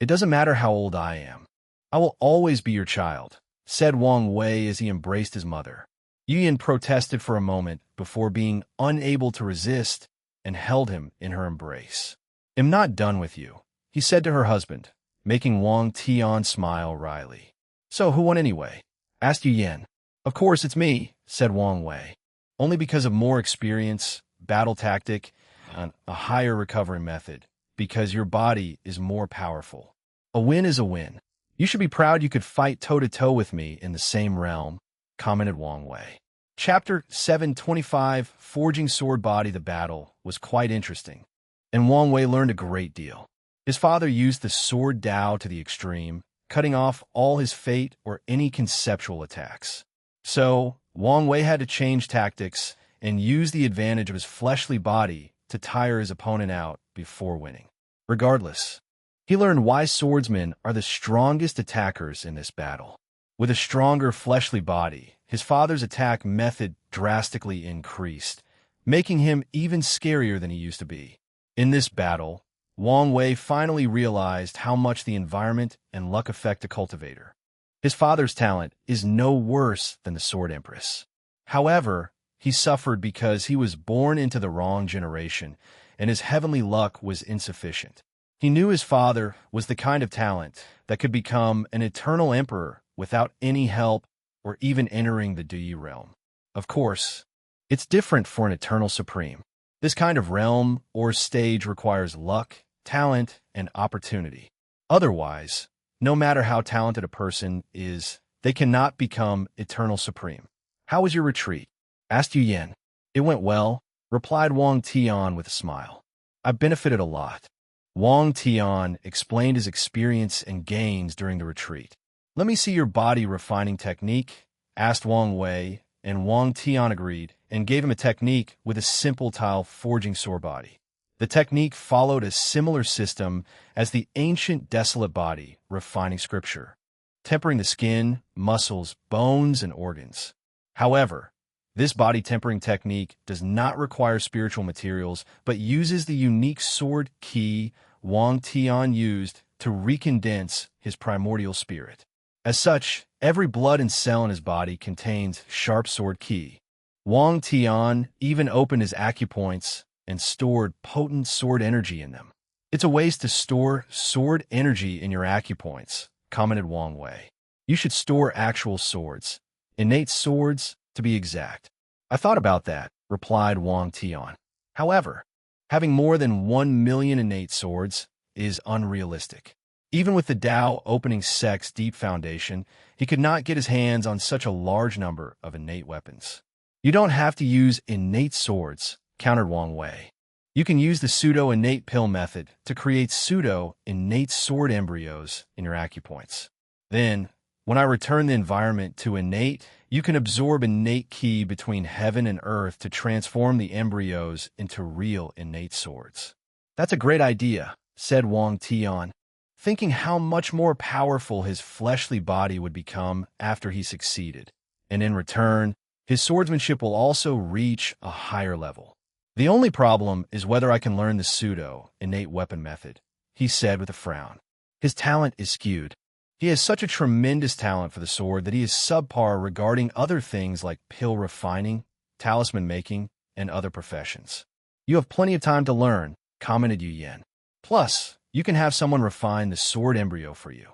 It doesn't matter how old I am. I will always be your child," said Wang Wei as he embraced his mother. Yu Yin protested for a moment before being unable to resist and held him in her embrace. "Am not done with you," he said to her husband, making Wang Tian smile wryly. "So who won anyway?" asked Yu Yin. "Of course it's me," said Wang Wei. "Only because of more experience, battle tactic, and a higher recovery method, because your body is more powerful. A win is a win. You should be proud you could fight toe-to-toe with me in the same realm," commented Wang Wei. Chapter 725, Forging Sword Body. The battle was quite interesting, and Wang Wei learned a great deal. His father used the sword Dao to the extreme, cutting off all his fate or any conceptual attacks. So, Wang Wei had to change tactics and use the advantage of his fleshly body to tire his opponent out before winning. Regardless, he learned why swordsmen are the strongest attackers in this battle. With a stronger fleshly body, his father's attack method drastically increased, making him even scarier than he used to be. In this battle, Wang Wei finally realized how much the environment and luck affect a cultivator. His father's talent is no worse than the Sword Empress. However, he suffered because he was born into the wrong generation, and his heavenly luck was insufficient. He knew his father was the kind of talent that could become an eternal emperor without any help or even entering the Dui realm. Of course, it's different for an eternal supreme. This kind of realm or stage requires luck, talent, and opportunity. Otherwise, no matter how talented a person is, they cannot become eternal supreme. How was your retreat? Asked Yu Yen. It went well, replied Wang Tian with a smile. I benefited a lot. Wang Tian explained his experience and gains during the retreat. Let me see your body refining technique, asked Wang Wei, and Wang Tian agreed and gave him a technique with a simple tile forging sword body. The technique followed a similar system as the ancient desolate body refining scripture, tempering the skin, muscles, bones, and organs. However, this body tempering technique does not require spiritual materials, but uses the unique sword ki Wang Tian used to recondense his primordial spirit. As such, every blood and cell in his body contains sharp sword ki. Wang Tian even opened his acupoints and stored potent sword energy in them. It's a waste to store sword energy in your acupoints, commented Wang Wei. You should store actual swords, innate swords, to be exact. I thought about that, replied Wang Tian. However, having more than 1 million innate swords is unrealistic. Even with the Tao opening sect's deep foundation, he could not get his hands on such a large number of innate weapons. You don't have to use innate swords, countered Wang Wei. You can use the pseudo-innate pill method to create pseudo-innate sword embryos in your acupoints. Then, when I return the environment to innate, you can absorb innate ki between heaven and earth to transform the embryos into real innate swords. That's a great idea, said Wang Tian, thinking how much more powerful his fleshly body would become after he succeeded. And in return, his swordsmanship will also reach a higher level. The only problem is whether I can learn the pseudo-innate weapon method, he said with a frown. His talent is skewed. He has such a tremendous talent for the sword that he is subpar regarding other things like pill refining, talisman making, and other professions. You have plenty of time to learn, commented Yu Yen. Plus, you can have someone refine the sword embryo for you.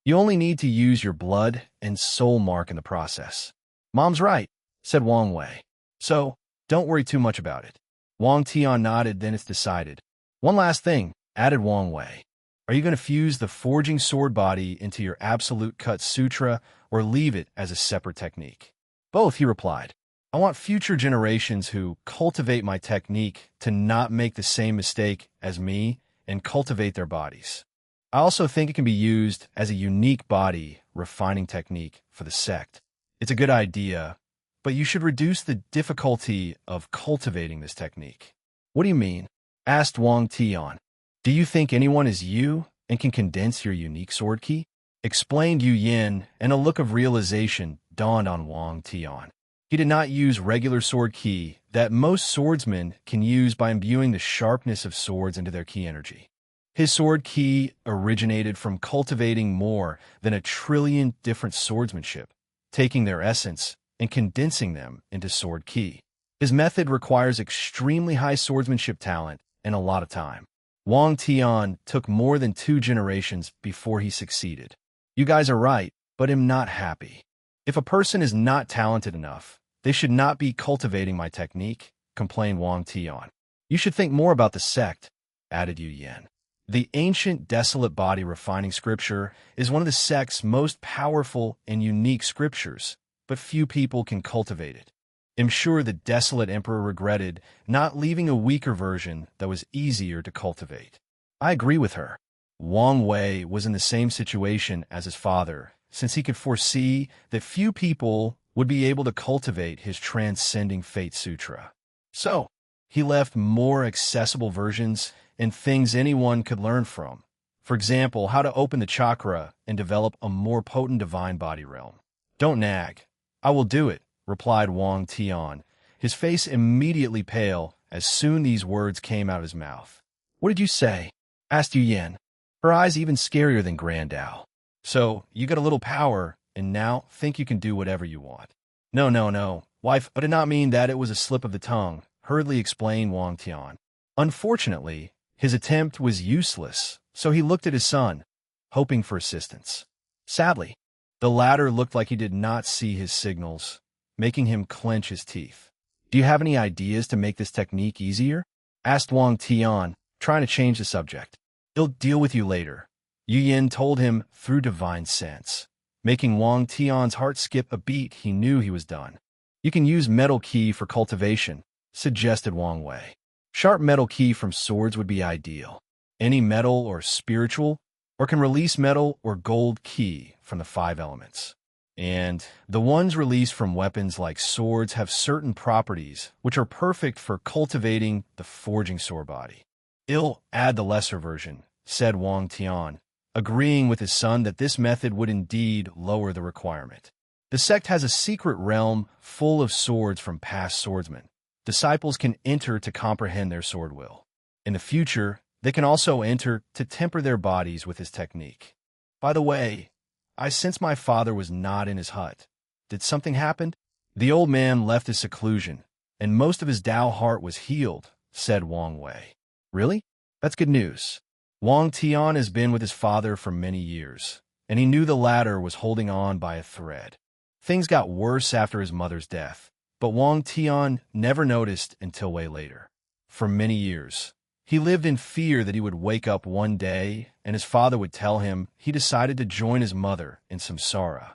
You only need to use your blood and soul mark in the process. Mom's right, said Wang Wei. So, don't worry too much about it. Wang Tian nodded, then it's decided. One last thing, added Wang Wei. Are you going to fuse the forging sword body into your absolute cut sutra or leave it as a separate technique? Both, he replied. I want future generations who cultivate my technique to not make the same mistake as me and cultivate their bodies. I also think it can be used as a unique body refining technique for the sect. It's a good idea, but you should reduce the difficulty of cultivating this technique. What do you mean? Asked Wang Tian. Do you think anyone is you and can condense your unique sword ki? Explained Yu Yen, and a look of realization dawned on Wang Tian. He did not use regular sword ki that most swordsmen can use by imbuing the sharpness of swords into their ki energy. His sword ki originated from cultivating more than 1 trillion different swordsmanship, taking their essence and condensing them into sword ki. His method requires extremely high swordsmanship talent and a lot of time. Wang Tian took more than 2 generations before he succeeded. You guys are right, but am not happy. If a person is not talented enough, they should not be cultivating my technique, complained Wang Tian. You should think more about the sect, added Yu Yen. The ancient desolate body refining scripture is one of the sect's most powerful and unique scriptures, but few people can cultivate it. I'm sure the desolate emperor regretted not leaving a weaker version that was easier to cultivate. I agree with her. Wang Wei was in the same situation as his father, since he could foresee that few people would be able to cultivate his transcending fate sutra. So, he left more accessible versions and things anyone could learn from. For example, how to open the chakra and develop a more potent divine body realm. Don't nag. I will do it, replied Wang Tian, his face immediately pale as soon these words came out of his mouth. What did you say? Asked Yu Yen, her eyes even scarier than Grand Owl. So, you got a little power, and now think you can do whatever you want. No, Wife, I did not mean that, it was a slip of the tongue, hurriedly explained Wang Tian. Unfortunately, his attempt was useless, so he looked at his son, hoping for assistance. Sadly, the latter looked like he did not see his signals, making him clench his teeth. Do you have any ideas to make this technique easier? Asked Wang Tian, trying to change the subject. He'll deal with you later, Yu Yin told him through divine sense. Making Wang Tian's heart skip a beat, he knew he was done. You can use metal key for cultivation, suggested Wang Wei. Sharp metal key from swords would be ideal. Any metal or spiritual, or can release metal or gold key from the 5 elements. And the ones released from weapons like swords have certain properties which are perfect for cultivating the forging sword body. I'll add the lesser version, said Wang Tian, agreeing with his son that this method would indeed lower the requirement. The sect has a secret realm full of swords from past swordsmen. Disciples can enter to comprehend their sword will. In the future, they can also enter to temper their bodies with his technique. By the way, I sense my father was not in his hut. Did something happen? The old man left his seclusion, and most of his Tao heart was healed, said Wang Wei. Really? That's good news. Wang Tian has been with his father for many years, and he knew the latter was holding on by a thread. Things got worse after his mother's death, but Wang Tian never noticed until way later. For many years, he lived in fear that he would wake up one day and his father would tell him he decided to join his mother in samsara.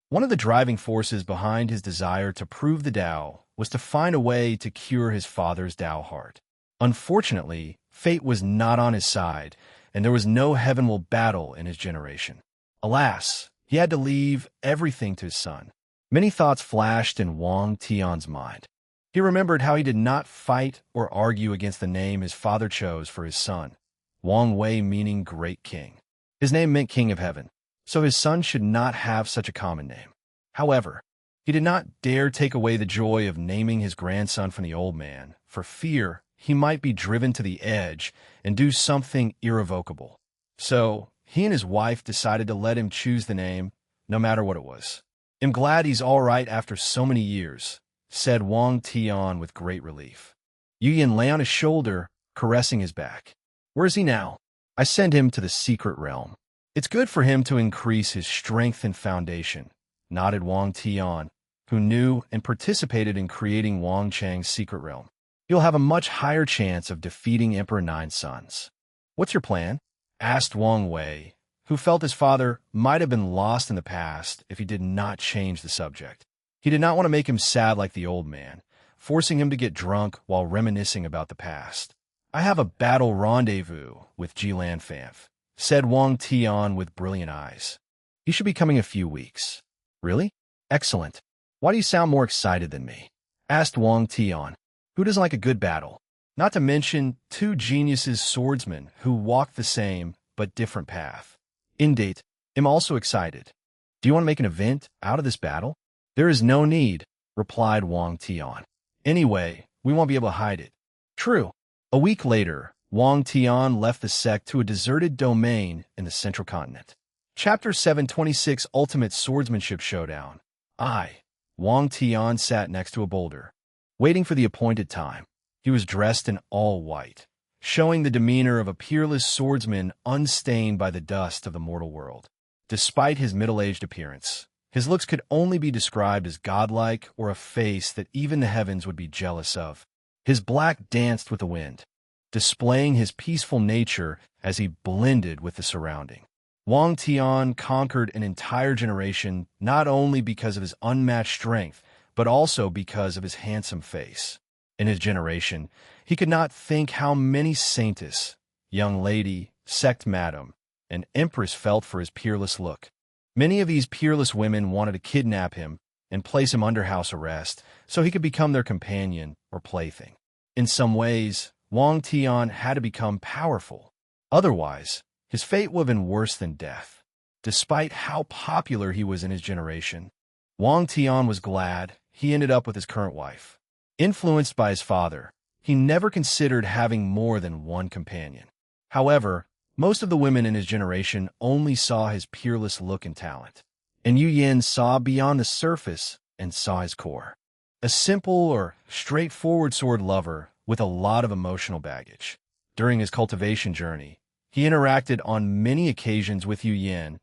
One of the driving forces behind his desire to prove the Tao was to find a way to cure his father's Tao heart. Unfortunately, fate was not on his side, and there was no heavenly battle in his generation. Alas, he had to leave everything to his son. Many thoughts flashed in Wang Tian's mind. He remembered how he did not fight or argue against the name his father chose for his son, Wang Wei meaning great king. His name meant king of heaven, so his son should not have such a common name. However, he did not dare take away the joy of naming his grandson from the old man, for fear he might be driven to the edge and do something irrevocable. So, he and his wife decided to let him choose the name, no matter what it was. I'm glad he's all right after so many years, said Wang Tian with great relief. Yu Yin lay on his shoulder, caressing his back. Where is he now? I send him to the secret realm. It's good for him to increase his strength and foundation, nodded Wang Tian, who knew and participated in creating Wang Chang's secret realm. You'll have a much higher chance of defeating Emperor Nine's sons. What's your plan? Asked Wang Wei, who felt his father might have been lost in the past if he did not change the subject. He did not want to make him sad like the old man, forcing him to get drunk while reminiscing about the past. I have a battle rendezvous with Jilan Fanf, said Wang Tian with brilliant eyes. He should be coming in a few weeks. Really? Excellent. Why do you sound more excited than me? Asked Wang Tian. Who doesn't like a good battle? Not to mention 2 geniuses swordsmen who walk the same but different path. Indeed, I'm also excited. Do you want to make an event out of this battle? There is no need, replied Wang Tian. Anyway, we won't be able to hide it. True. A week later, Wang Tian left the sect to a deserted domain in the central continent. Chapter 726 Ultimate Swordsmanship Showdown. Wang Tian sat next to a boulder, waiting for the appointed time. He was dressed in all white, showing the demeanor of a peerless swordsman unstained by the dust of the mortal world. Despite his middle-aged appearance, his looks could only be described as godlike or a face that even the heavens would be jealous of. His black danced with the wind, displaying his peaceful nature as he blended with the surrounding. Wang Tian conquered an entire generation not only because of his unmatched strength, but also because of his handsome face. In his generation, he could not think how many saintess, young lady, sect madam, and empress felt for his peerless look. Many of these peerless women wanted to kidnap him and place him under house arrest so he could become their companion or plaything. In some ways, Wang Tian had to become powerful. Otherwise, his fate would have been worse than death. Despite how popular he was in his generation, Wang Tian was glad he ended up with his current wife. Influenced by his father, he never considered having more than one companion. However, most of the women in his generation only saw his peerless look and talent, and Yu Yin saw beyond the surface and saw his core. a simple or straightforward sword lover with a lot of emotional baggage. During his cultivation journey, he interacted on many occasions with Yu Yin,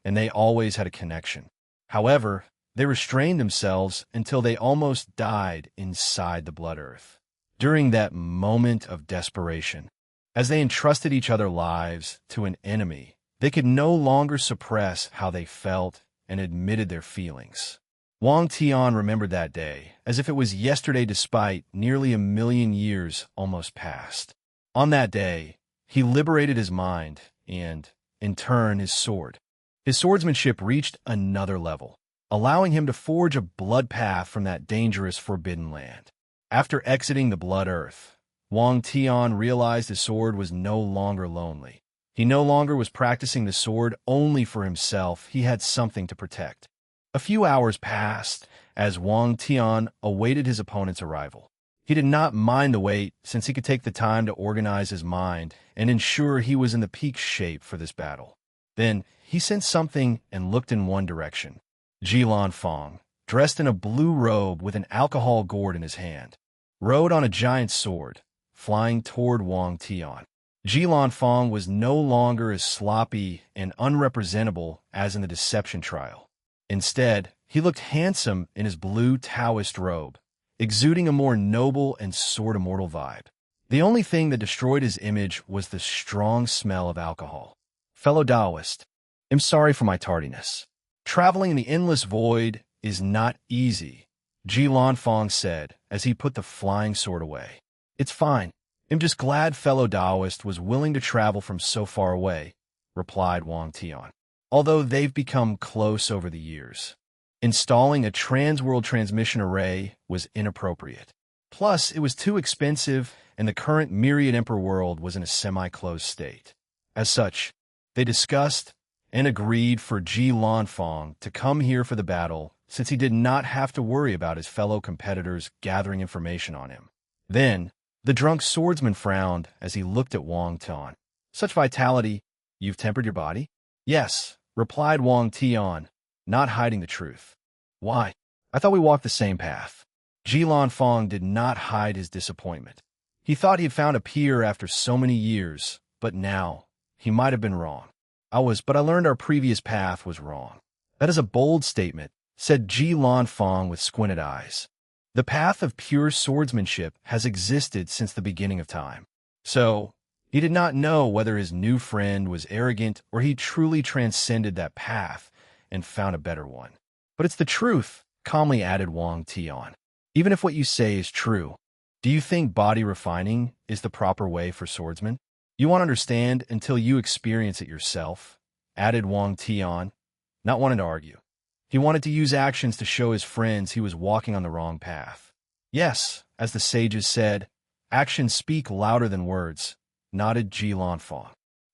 and they always had a connection. However, they restrained themselves until they almost died inside the Blood Earth. During that moment of desperation, as they entrusted each other's lives to an enemy, they could no longer suppress how they felt and admitted their feelings. Wang Tian remembered that day as if it was yesterday despite nearly 1,000,000 years almost passed. On that day, he liberated his mind and, in turn, his sword. His swordsmanship reached another level, allowing him to forge a blood path from that dangerous forbidden land. After exiting the Blood Earth, Wang Tian realized his sword was no longer lonely. He no longer was practicing the sword only for himself. He had something to protect. A few hours passed as Wang Tian awaited his opponent's arrival. He did not mind the wait since he could take the time to organize his mind and ensure he was in the peak shape for this battle. Then he sensed something and looked in one direction. Jilan Fong, dressed in a blue robe with an alcohol gourd in his hand, rode on a giant sword, flying toward Wang Tian. Jilan Fong was no longer as sloppy and unrepresentable as in the deception trial. Instead, he looked handsome in his blue Taoist robe, exuding a more noble and sword immortal vibe. The only thing that destroyed his image was the strong smell of alcohol. Fellow Taoist, I'm sorry for my tardiness. Traveling in the endless void is not easy, Jilan Fong said as he put the flying sword away. It's fine. I'm just glad fellow Taoist was willing to travel from so far away, replied Wang Tian. Although they've become close over the years, installing a trans-world transmission array was inappropriate. Plus, it was too expensive, and the current Myriad Emperor world was in a semi-closed state. As such, they discussed and agreed for Ji Lanfang to come here for the battle, since he did not have to worry about his fellow competitors gathering information on him. Then, the drunk swordsman frowned as he looked at Wang Tian. Such vitality, you've tempered your body? Yes, replied Wang Tian, not hiding the truth. Why? I thought we walked the same path. Ji Lanfang did not hide his disappointment. He thought he had found a peer after so many years, but now, he might have been wrong. But I learned our previous path was wrong. That is a bold statement, said Ji Lanfang with squinted eyes. The path of pure swordsmanship has existed since the beginning of time. So, he did not know whether his new friend was arrogant or he truly transcended that path and found a better one. But it's the truth, calmly added Wang Tian. Even if what you say is true, do you think body refining is the proper way for swordsmen? You won't understand until you experience it yourself, added Wang Tian, not wanting to argue. He wanted to use actions to show his friends he was walking on the wrong path. Yes, as the sages said, actions speak louder than words, nodded Ji Lanfang.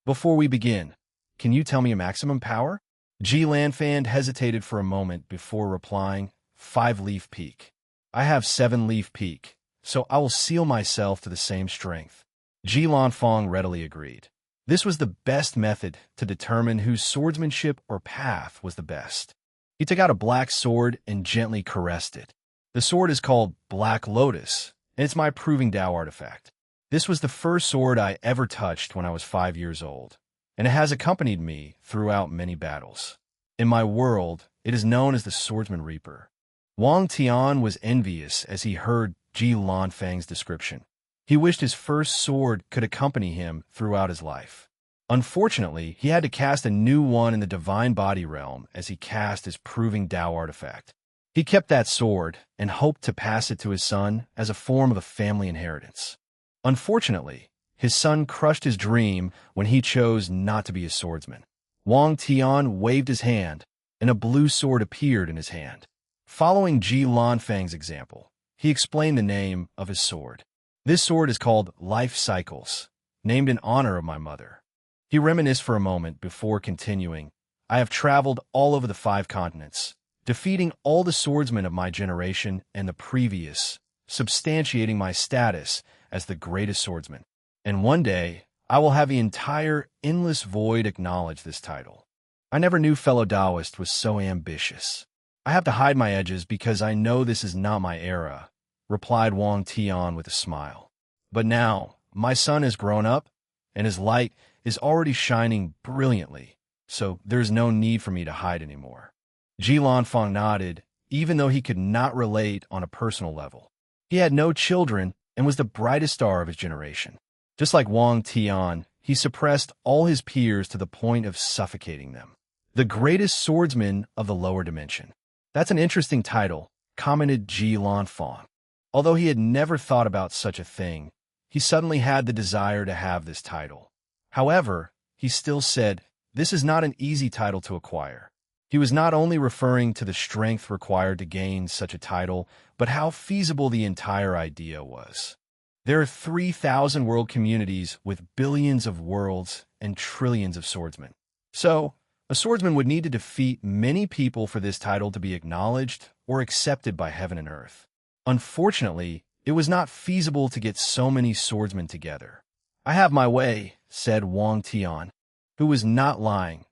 Before we begin, can you tell me a maximum power? Ji Lanfang hesitated for a moment before replying, 5-leaf peak. I have 7-leaf peak, so I will seal myself to the same strength. Ji Lanfang readily agreed. This was the best method to determine whose swordsmanship or path was the best. He took out a black sword and gently caressed it. The sword is called Black Lotus, and it's my Proving Tao artifact. This was the first sword I ever touched when I was 5 years old, and it has accompanied me throughout many battles. In my world, it is known as the Swordsman Reaper. Wang Tian was envious as he heard Ji Lanfang's description. He wished his first sword could accompany him throughout his life. Unfortunately, he had to cast a new one in the Divine Body realm as he cast his Proving Tao artifact. He kept that sword and hoped to pass it to his son as a form of a family inheritance. Unfortunately, his son crushed his dream when he chose not to be a swordsman. Wang Tian waved his hand, and a blue sword appeared in his hand. Following Ji Lanfang's example, he explained the name of his sword. This sword is called Life Cycles, named in honor of my mother. He reminisced for a moment before continuing, I have traveled all over the 5 continents, defeating all the swordsmen of my generation and the previous, substantiating my status as the greatest swordsman. And one day, I will have the entire endless void acknowledge this title. I never knew fellow Taoist was so ambitious. I have to hide my edges because I know this is not my era, replied Wang Tian with a smile. But now, my son has grown up, and his light is already shining brilliantly, so there's no need for me to hide anymore. Ji Lanfang nodded, even though he could not relate on a personal level. He had no children and was the brightest star of his generation. Just like Wang Tian, he suppressed all his peers to the point of suffocating them. The greatest swordsman of the lower dimension. That's an interesting title, commented Ji Lanfang. Although he had never thought about such a thing, he suddenly had the desire to have this title. However, he still said, this is not an easy title to acquire. He was not only referring to the strength required to gain such a title, but how feasible the entire idea was. There are 3,000 world communities with billions of worlds and trillions of swordsmen. So, a swordsman would need to defeat many people for this title to be acknowledged or accepted by heaven and earth. Unfortunately, it was not feasible to get so many swordsmen together. I have my way, said Wang Tian, who was not lying.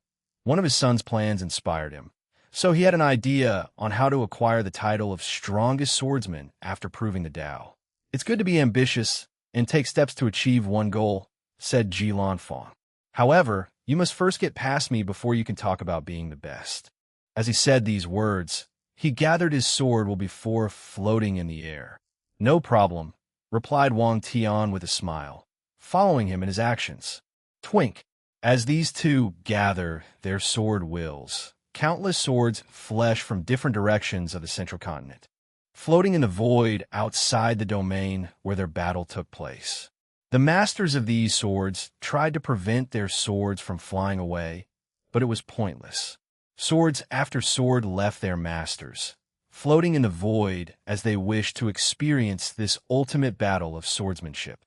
One of his son's plans inspired him, so he had an idea on how to acquire the title of strongest swordsman after proving the Tao. It's good to be ambitious and take steps to achieve one goal, said Ji Lanfang. However, you must first get past me before you can talk about being the best. As he said these words, he gathered his sword before floating in the air. No problem, replied Wang Tian with a smile, following him in his actions. Twink. As these two gather their sword wills, countless swords flash from different directions of the central continent, floating in the void outside the domain where their battle took place. The masters of these swords tried to prevent their swords from flying away, but it was pointless. Swords after sword left their masters, floating in the void as they wished to experience this ultimate battle of swordsmanship.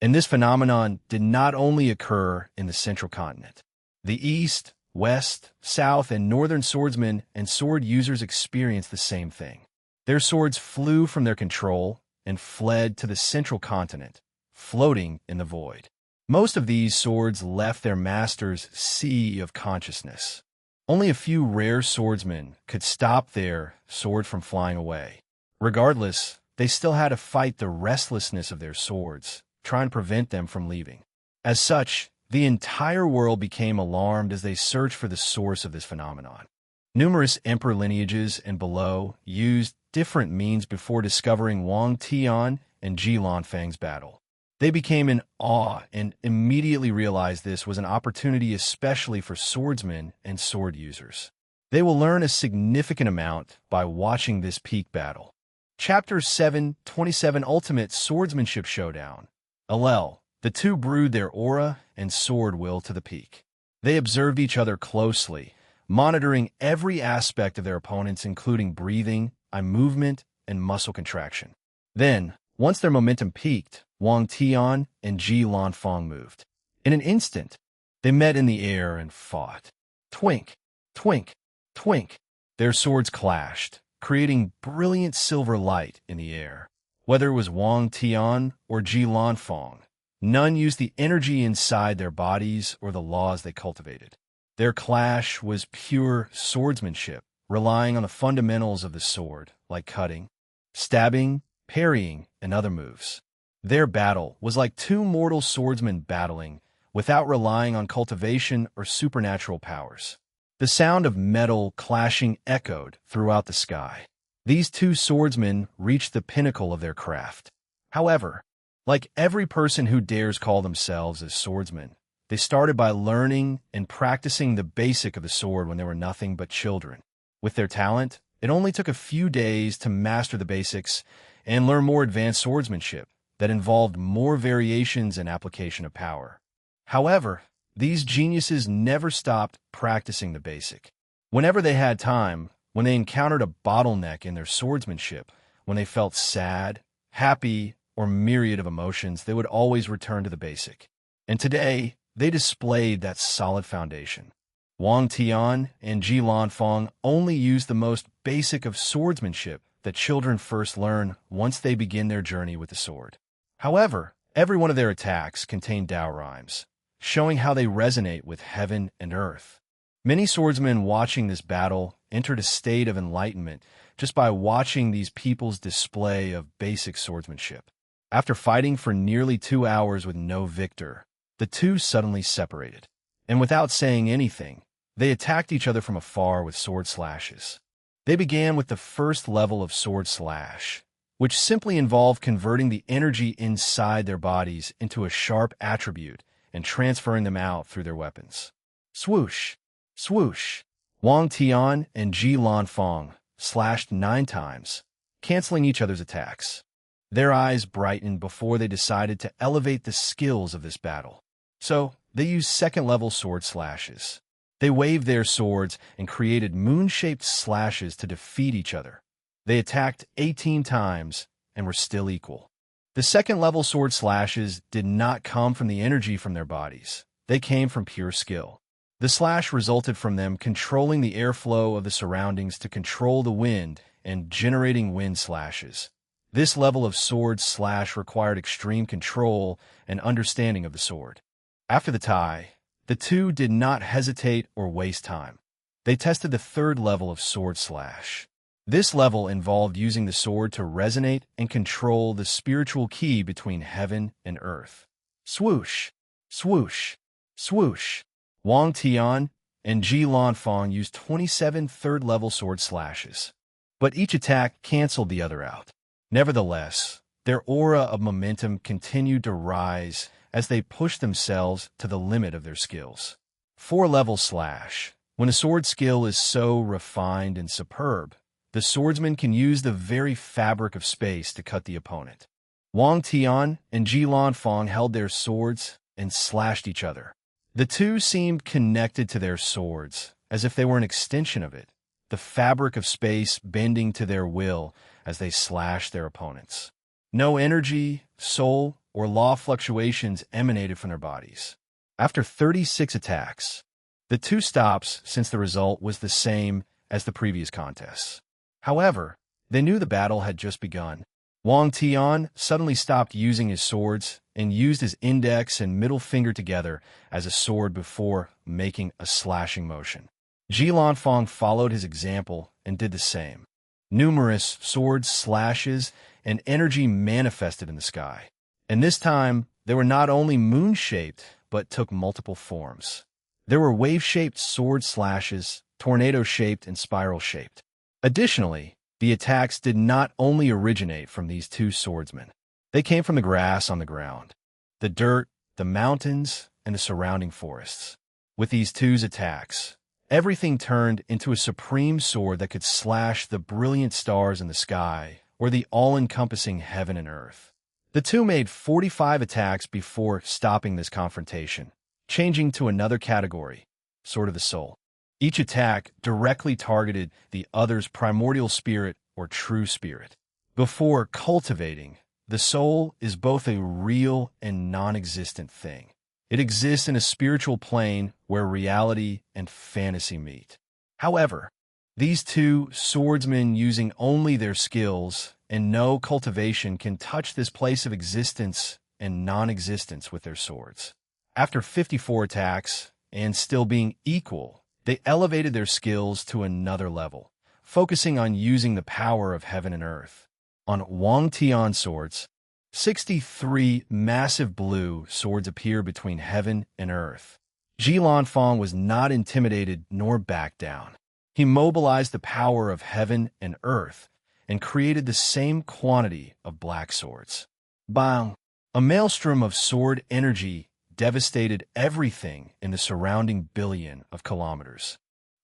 And this phenomenon did not only occur in the central continent. The east, west, south, and northern swordsmen and sword users experienced the same thing. Their swords flew from their control and fled to the central continent, floating in the void. Most of these swords left their master's sea of consciousness. Only a few rare swordsmen could stop their sword from flying away. Regardless, they still had to fight the restlessness of their swords, trying to prevent them from leaving. As such, the entire world became alarmed as they searched for the source of this phenomenon. Numerous emperor lineages and below used different means before discovering Wang Tian and Ji Lanfang's battle. They became in awe and immediately realized this was an opportunity especially for swordsmen and sword users. They will learn a significant amount by watching this peak battle. Chapter 727 Ultimate Swordsmanship Showdown. Alel, the two brewed their aura and sword will to the peak. They observed each other closely, monitoring every aspect of their opponents including breathing, eye movement, and muscle contraction. Then, once their momentum peaked, Wang Tian and Ji Lanfang moved. In an instant, they met in the air and fought. Twink, twink, twink. Their swords clashed, creating brilliant silver light in the air. Whether it was Wang Tian or Ji Lanfang, none used the energy inside their bodies or the laws they cultivated. Their clash was pure swordsmanship, relying on the fundamentals of the sword, like cutting, stabbing, parrying, and other moves. Their battle was like two mortal swordsmen battling without relying on cultivation or supernatural powers. The sound of metal clashing echoed throughout the sky. These two swordsmen reached the pinnacle of their craft. However, like every person who dares call themselves as swordsmen, they started by learning and practicing the basic of the sword when they were nothing but children. With their talent, it only took a few days to master the basics and learn more advanced swordsmanship that involved more variations and application of power. However, these geniuses never stopped practicing the basic. Whenever they had time, when they encountered a bottleneck in their swordsmanship, when they felt sad, happy, or myriad of emotions, they would always return to the basic. And today, they displayed that solid foundation. Wang Tian and Ji Lanfang only used the most basic of swordsmanship that children first learn once they begin their journey with the sword. However, every one of their attacks contained Tao rhymes, showing how they resonate with heaven and earth. Many swordsmen watching this battle entered a state of enlightenment just by watching these people's display of basic swordsmanship. After fighting for nearly 2 hours with no victor, the two suddenly separated, and without saying anything, they attacked each other from afar with sword slashes. They began with the first level of sword slash, which simply involved converting the energy inside their bodies into a sharp attribute and transferring them out through their weapons. Swoosh! Swoosh! Wang Tian and Ji Lanfang slashed 9 times, canceling each other's attacks. Their eyes brightened before they decided to elevate the skills of this battle. So, they used second-level sword slashes. They waved their swords and created moon-shaped slashes to defeat each other. They attacked 18 times and were still equal. The second-level sword slashes did not come from the energy from their bodies. They came from pure skill. The slash resulted from them controlling the airflow of the surroundings to control the wind and generating wind slashes. This level of sword slash required extreme control and understanding of the sword. After the tie, the two did not hesitate or waste time. They tested the third level of sword slash. This level involved using the sword to resonate and control the spiritual key between heaven and earth. Swoosh! Swoosh! Swoosh! Wang Tian and Ji Lanfang used 27 third-level sword slashes, but each attack canceled the other out. Nevertheless, their aura of momentum continued to rise as they pushed themselves to the limit of their skills. 4-level slash. When a sword skill is so refined and superb, the swordsman can use the very fabric of space to cut the opponent. Wang Tian and Ji Lanfang held their swords and slashed each other. The two seemed connected to their swords, as if they were an extension of it, the fabric of space bending to their will as they slashed their opponents. No energy, soul, or law fluctuations emanated from their bodies. After 36 attacks, the two stopped since the result was the same as the previous contests. However, they knew the battle had just begun. Wang Tian suddenly stopped using his swords and used his index and middle finger together as a sword before making a slashing motion. Ji Lanfang followed his example and did the same. Numerous sword slashes and energy manifested in the sky. And this time, they were not only moon-shaped, but took multiple forms. There were wave-shaped sword slashes, tornado-shaped, and spiral-shaped. Additionally, the attacks did not only originate from these two swordsmen. They came from the grass on the ground, the dirt, the mountains, and the surrounding forests. With these two's attacks, everything turned into a supreme sword that could slash the brilliant stars in the sky or the all-encompassing heaven and earth. The two made 45 attacks before stopping this confrontation, changing to another category, Sword of the Soul. Each attack directly targeted the other's primordial spirit or true spirit. Before cultivating, the soul is both a real and non-existent thing. It exists in a spiritual plane where reality and fantasy meet. However, these two swordsmen using only their skills and no cultivation can touch this place of existence and non-existence with their swords. After 54 attacks, and still being equal, they elevated their skills to another level, focusing on using the power of heaven and earth. On Wang Tian's swords, 63 massive blue swords appear between heaven and earth. Ji Lanfang was not intimidated nor backed down. He mobilized the power of heaven and earth and created the same quantity of black swords. Bang! A maelstrom of sword energy devastated everything in the surrounding billion of kilometers,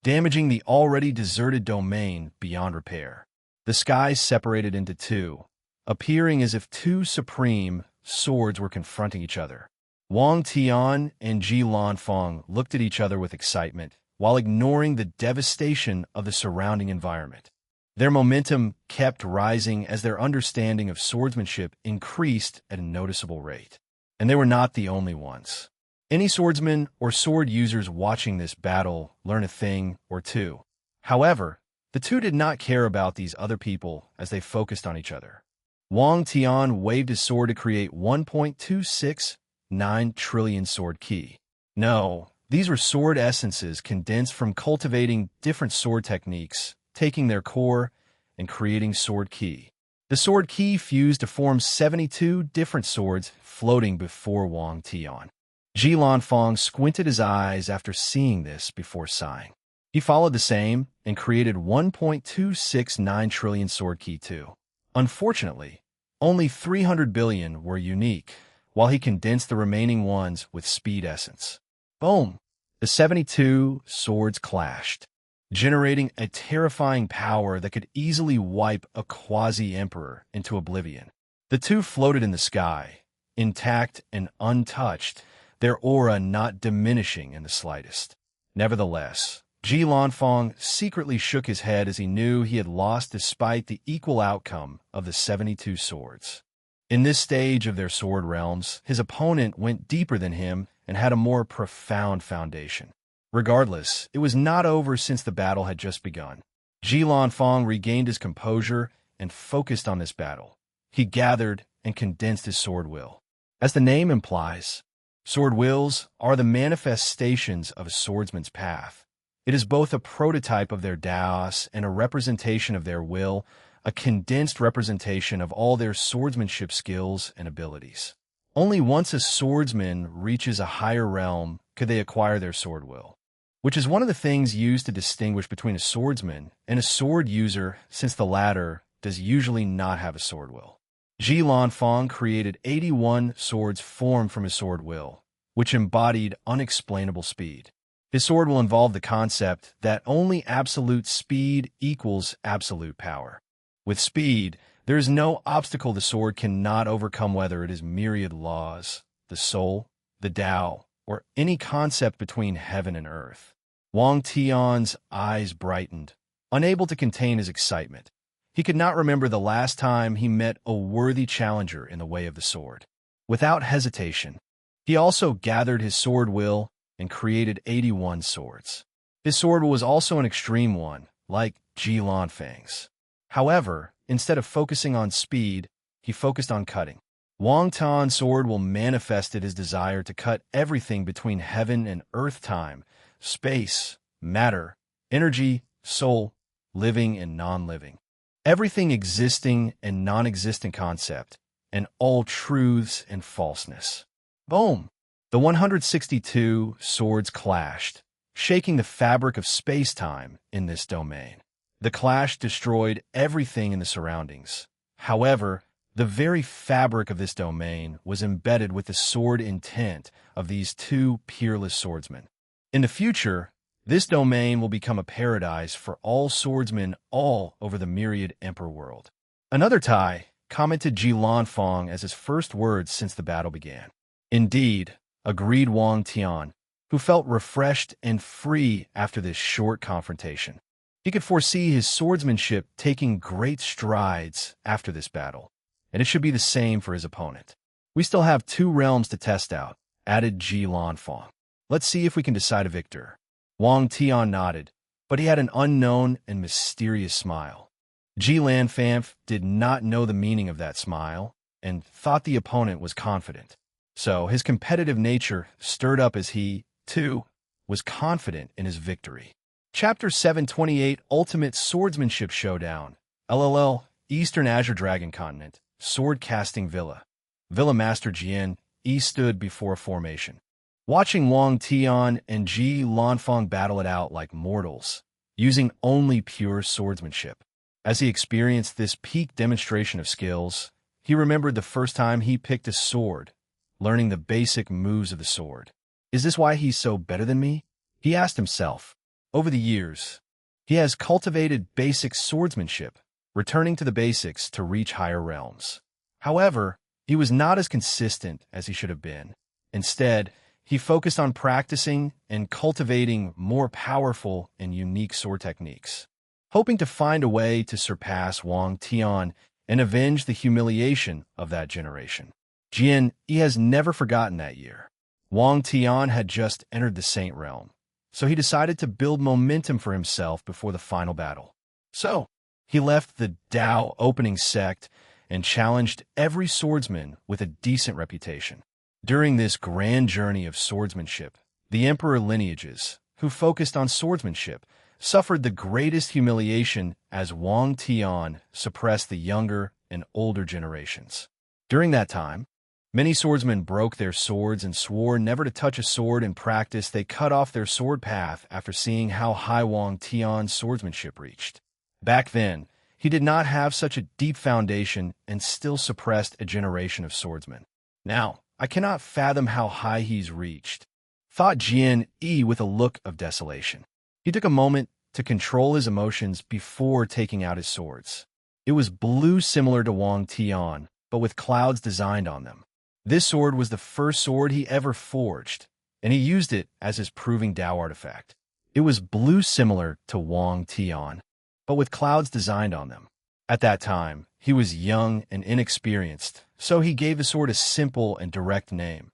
damaging the already deserted domain beyond repair. The sky separated into two, appearing as if two supreme swords were confronting each other. Wang Tian and Ji Lanfang looked at each other with excitement, while ignoring the devastation of the surrounding environment. Their momentum kept rising as their understanding of swordsmanship increased at a noticeable rate. And they were not the only ones. Any swordsmen or sword users watching this battle learn a thing or two. However, the two did not care about these other people as they focused on each other. Wang Tian waved his sword to create 1.269 trillion sword ki. No, These were sword essences condensed from cultivating different sword techniques, taking their core and creating sword ki. The sword ki fused to form 72 different swords floating before Wang Tian. Ji Lanfang squinted his eyes after seeing this before sighing. He followed the same and created 1.269 trillion sword ki too. Unfortunately, only 300 billion were unique, while he condensed the remaining ones with speed essence. Boom! The 72 swords clashed, generating a terrifying power that could easily wipe a quasi-emperor into oblivion. The two floated in the sky, intact and untouched, their aura not diminishing in the slightest. Nevertheless, Ji Lanfang secretly shook his head as he knew he had lost despite the equal outcome of the 72 swords. In this stage of their sword realms, his opponent went deeper than him and had a more profound foundation. Regardless, it was not over since the battle had just begun. Ji Lanfang regained his composure and focused on this battle. He gathered and condensed his sword will. As the name implies, sword wills are the manifestations of a swordsman's path. It is both a prototype of their Daos and a representation of their will, a condensed representation of all their swordsmanship skills and abilities. Only once a swordsman reaches a higher realm could they acquire their sword will, which is one of the things used to distinguish between a swordsman and a sword user, since the latter does usually not have a sword will. Ji Lanfang created 81 swords formed from his sword will, which embodied unexplainable speed. His sword will involve the concept that only absolute speed equals absolute power. With speed, there is no obstacle the sword cannot overcome, whether it is myriad laws, the soul, the Tao, or any concept between heaven and earth. Wang Tian's eyes brightened, unable to contain his excitement. He could not remember the last time he met a worthy challenger in the way of the sword. Without hesitation, he also gathered his sword will and created 81 swords. His sword will was also an extreme one, like Ji Lanfang's. However, instead of focusing on speed, he focused on cutting. Wang Tian's sword will manifested his desire to cut everything between heaven and earth, time, space, matter, energy, soul, living and non-living. Everything existing and non-existent concept, and all truths and falseness. Boom! The 162 swords clashed, shaking the fabric of space-time in this domain. The clash destroyed everything in the surroundings. However, the very fabric of this domain was embedded with the sword intent of these two peerless swordsmen. In the future, this domain will become a paradise for all swordsmen all over the myriad emperor world. Another Tai commented Ji Lanfang as his first words since the battle began. Indeed, agreed Wang Tian, who felt refreshed and free after this short confrontation. He could foresee his swordsmanship taking great strides after this battle, and it should be the same for his opponent. We still have 2 realms to test out, added Ji Lanfang. Let's see if we can decide a victor. Wang Tian nodded, but he had an unknown and mysterious smile. Ji Lanfang did not know the meaning of that smile and thought the opponent was confident. So his competitive nature stirred up as he, too, was confident in his victory. Chapter 728 Ultimate Swordsmanship Showdown. LLL, Eastern Azure Dragon Continent, Sword Casting Villa. Villa Master Jian, E stood before a formation, watching Wang Tian and Ji Lanfang battle it out like mortals, using only pure swordsmanship. As he experienced this peak demonstration of skills, he remembered the first time he picked a sword, learning the basic moves of the sword. Is this why he's so better than me? He asked himself. Over the years, he has cultivated basic swordsmanship, returning to the basics to reach higher realms. However, he was not as consistent as he should have been. Instead, he focused on practicing and cultivating more powerful and unique sword techniques, hoping to find a way to surpass Wang Tian and avenge the humiliation of that generation. Jian, he has never forgotten that year. Wang Tian had just entered the Saint Realm, so he decided to build momentum for himself before the final battle. So, he left the Tao opening sect and challenged every swordsman with a decent reputation. During this grand journey of swordsmanship, The emperor lineages, who focused on swordsmanship, suffered the greatest humiliation as Wang Tian suppressed the younger and older generations. During that time, many swordsmen broke their swords and swore never to touch a sword. In practice, they cut off their sword path after seeing how high Wang Tian's swordsmanship reached. Back then, he did not have such a deep foundation and still suppressed a generation of swordsmen. Now, I cannot fathom how high he's reached, thought Jian Yi with a look of desolation. He took a moment to control his emotions before taking out his swords. It was blue, similar to Wang Tian, but with clouds designed on them. This sword was the first sword he ever forged, and he used it as his proving Dao artifact. It was blue, similar to Wang Tian, but with clouds designed on them. At that time, he was young and inexperienced, so he gave the sword a simple and direct name,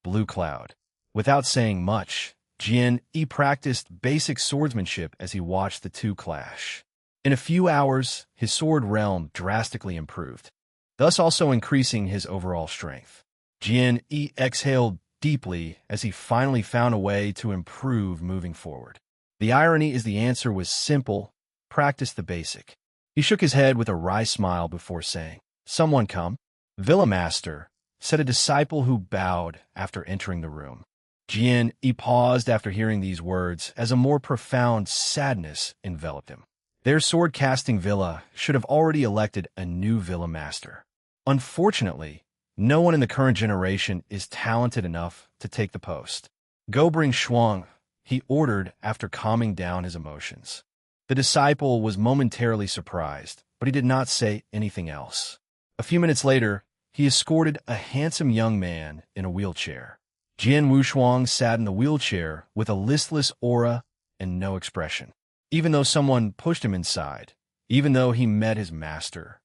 Blue Cloud. Without saying much, Jian Yi practiced basic swordsmanship as he watched the two clash. In a few hours, his sword realm drastically improved, thus also increasing his overall strength. Jian Yi exhaled deeply as he finally found a way to improve moving forward. The irony is the answer was simple: practice the basic. He shook his head with a wry smile before saying, "Someone come." "Villa Master," said a disciple who bowed after entering the room. Jian Yi paused after hearing these words as a more profound sadness enveloped him. Their sword-casting villa should have already elected a new villa master. Unfortunately, no one in the current generation is talented enough to take the post. "Go bring Shuang," he ordered after calming down his emotions. The disciple was momentarily surprised, but he did not say anything else. A few minutes later, he escorted a handsome young man in a wheelchair. Jian Wushuang sat in the wheelchair with a listless aura and no expression. Even though someone pushed him inside, even though he met his master,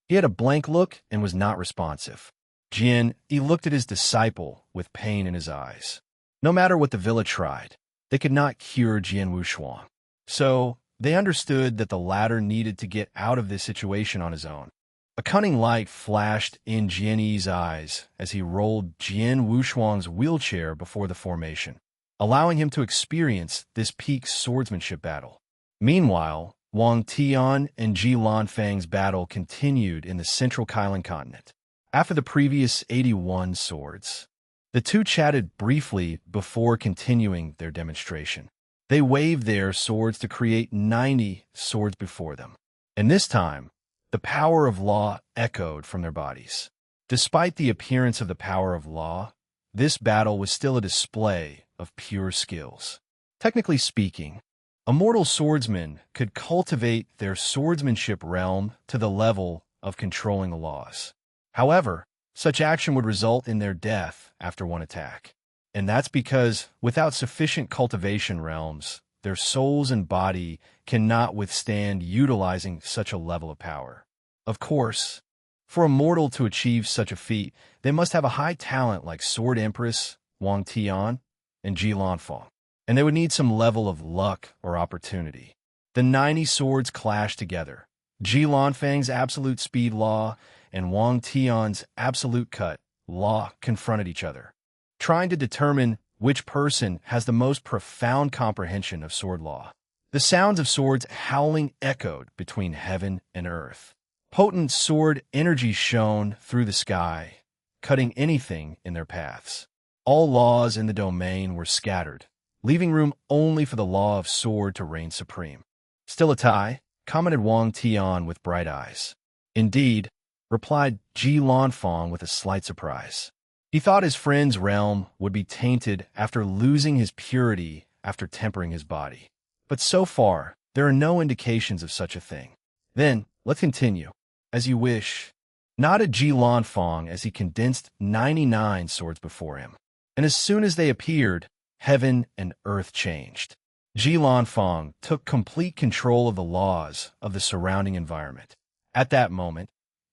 he had a blank look and was not responsive. Jian Yi looked at his disciple with pain in his eyes. No matter what the villa tried, they could not cure Jian Wushuang. So, they understood that the latter needed to get out of this situation on his own. A cunning light flashed in Jian Yi's eyes as he rolled Jian Wushuang's wheelchair before the formation, allowing him to experience this peak swordsmanship battle. Meanwhile, Wang Tian and Ji Lanfang's battle continued in the central Kailan continent. After the previous 81 swords, the two chatted briefly before continuing their demonstration. They waved their swords to create 90 swords before them, and this time, the power of law echoed from their bodies. Despite the appearance of the power of law, this battle was still a display of pure skills. Technically speaking, a mortal swordsman could cultivate their swordsmanship realm to the level of controlling the laws. However, such action would result in their death after one attack. And that's because, without sufficient cultivation realms, their souls and body cannot withstand utilizing such a level of power. Of course, for a mortal to achieve such a feat, they must have a high talent like Sword Empress, Wang Tian, and Ji Lanfang, and they would need some level of luck or opportunity. The 90 swords clashed together. Ji Lanfang's absolute speed law and Wang Tian's absolute cut law confronted each other, trying to determine which person has the most profound comprehension of sword law. The sounds of swords howling echoed between heaven and earth. Potent sword energy shone through the sky, cutting anything in their paths. All laws in the domain were scattered, leaving room only for the law of sword to reign supreme. "Still a tie?" commented Wang Tian with bright eyes. "Indeed," replied Ji Lanfang with a slight surprise. He thought his friend's realm would be tainted after losing his purity after tempering his body. But so far, there are no indications of such a thing. "Then, let's continue." "As you wish," nodded Ji Lanfang as he condensed 99 swords before him. And as soon as they appeared, heaven and earth changed. Ji Lanfang took complete control of the laws of the surrounding environment. At that moment,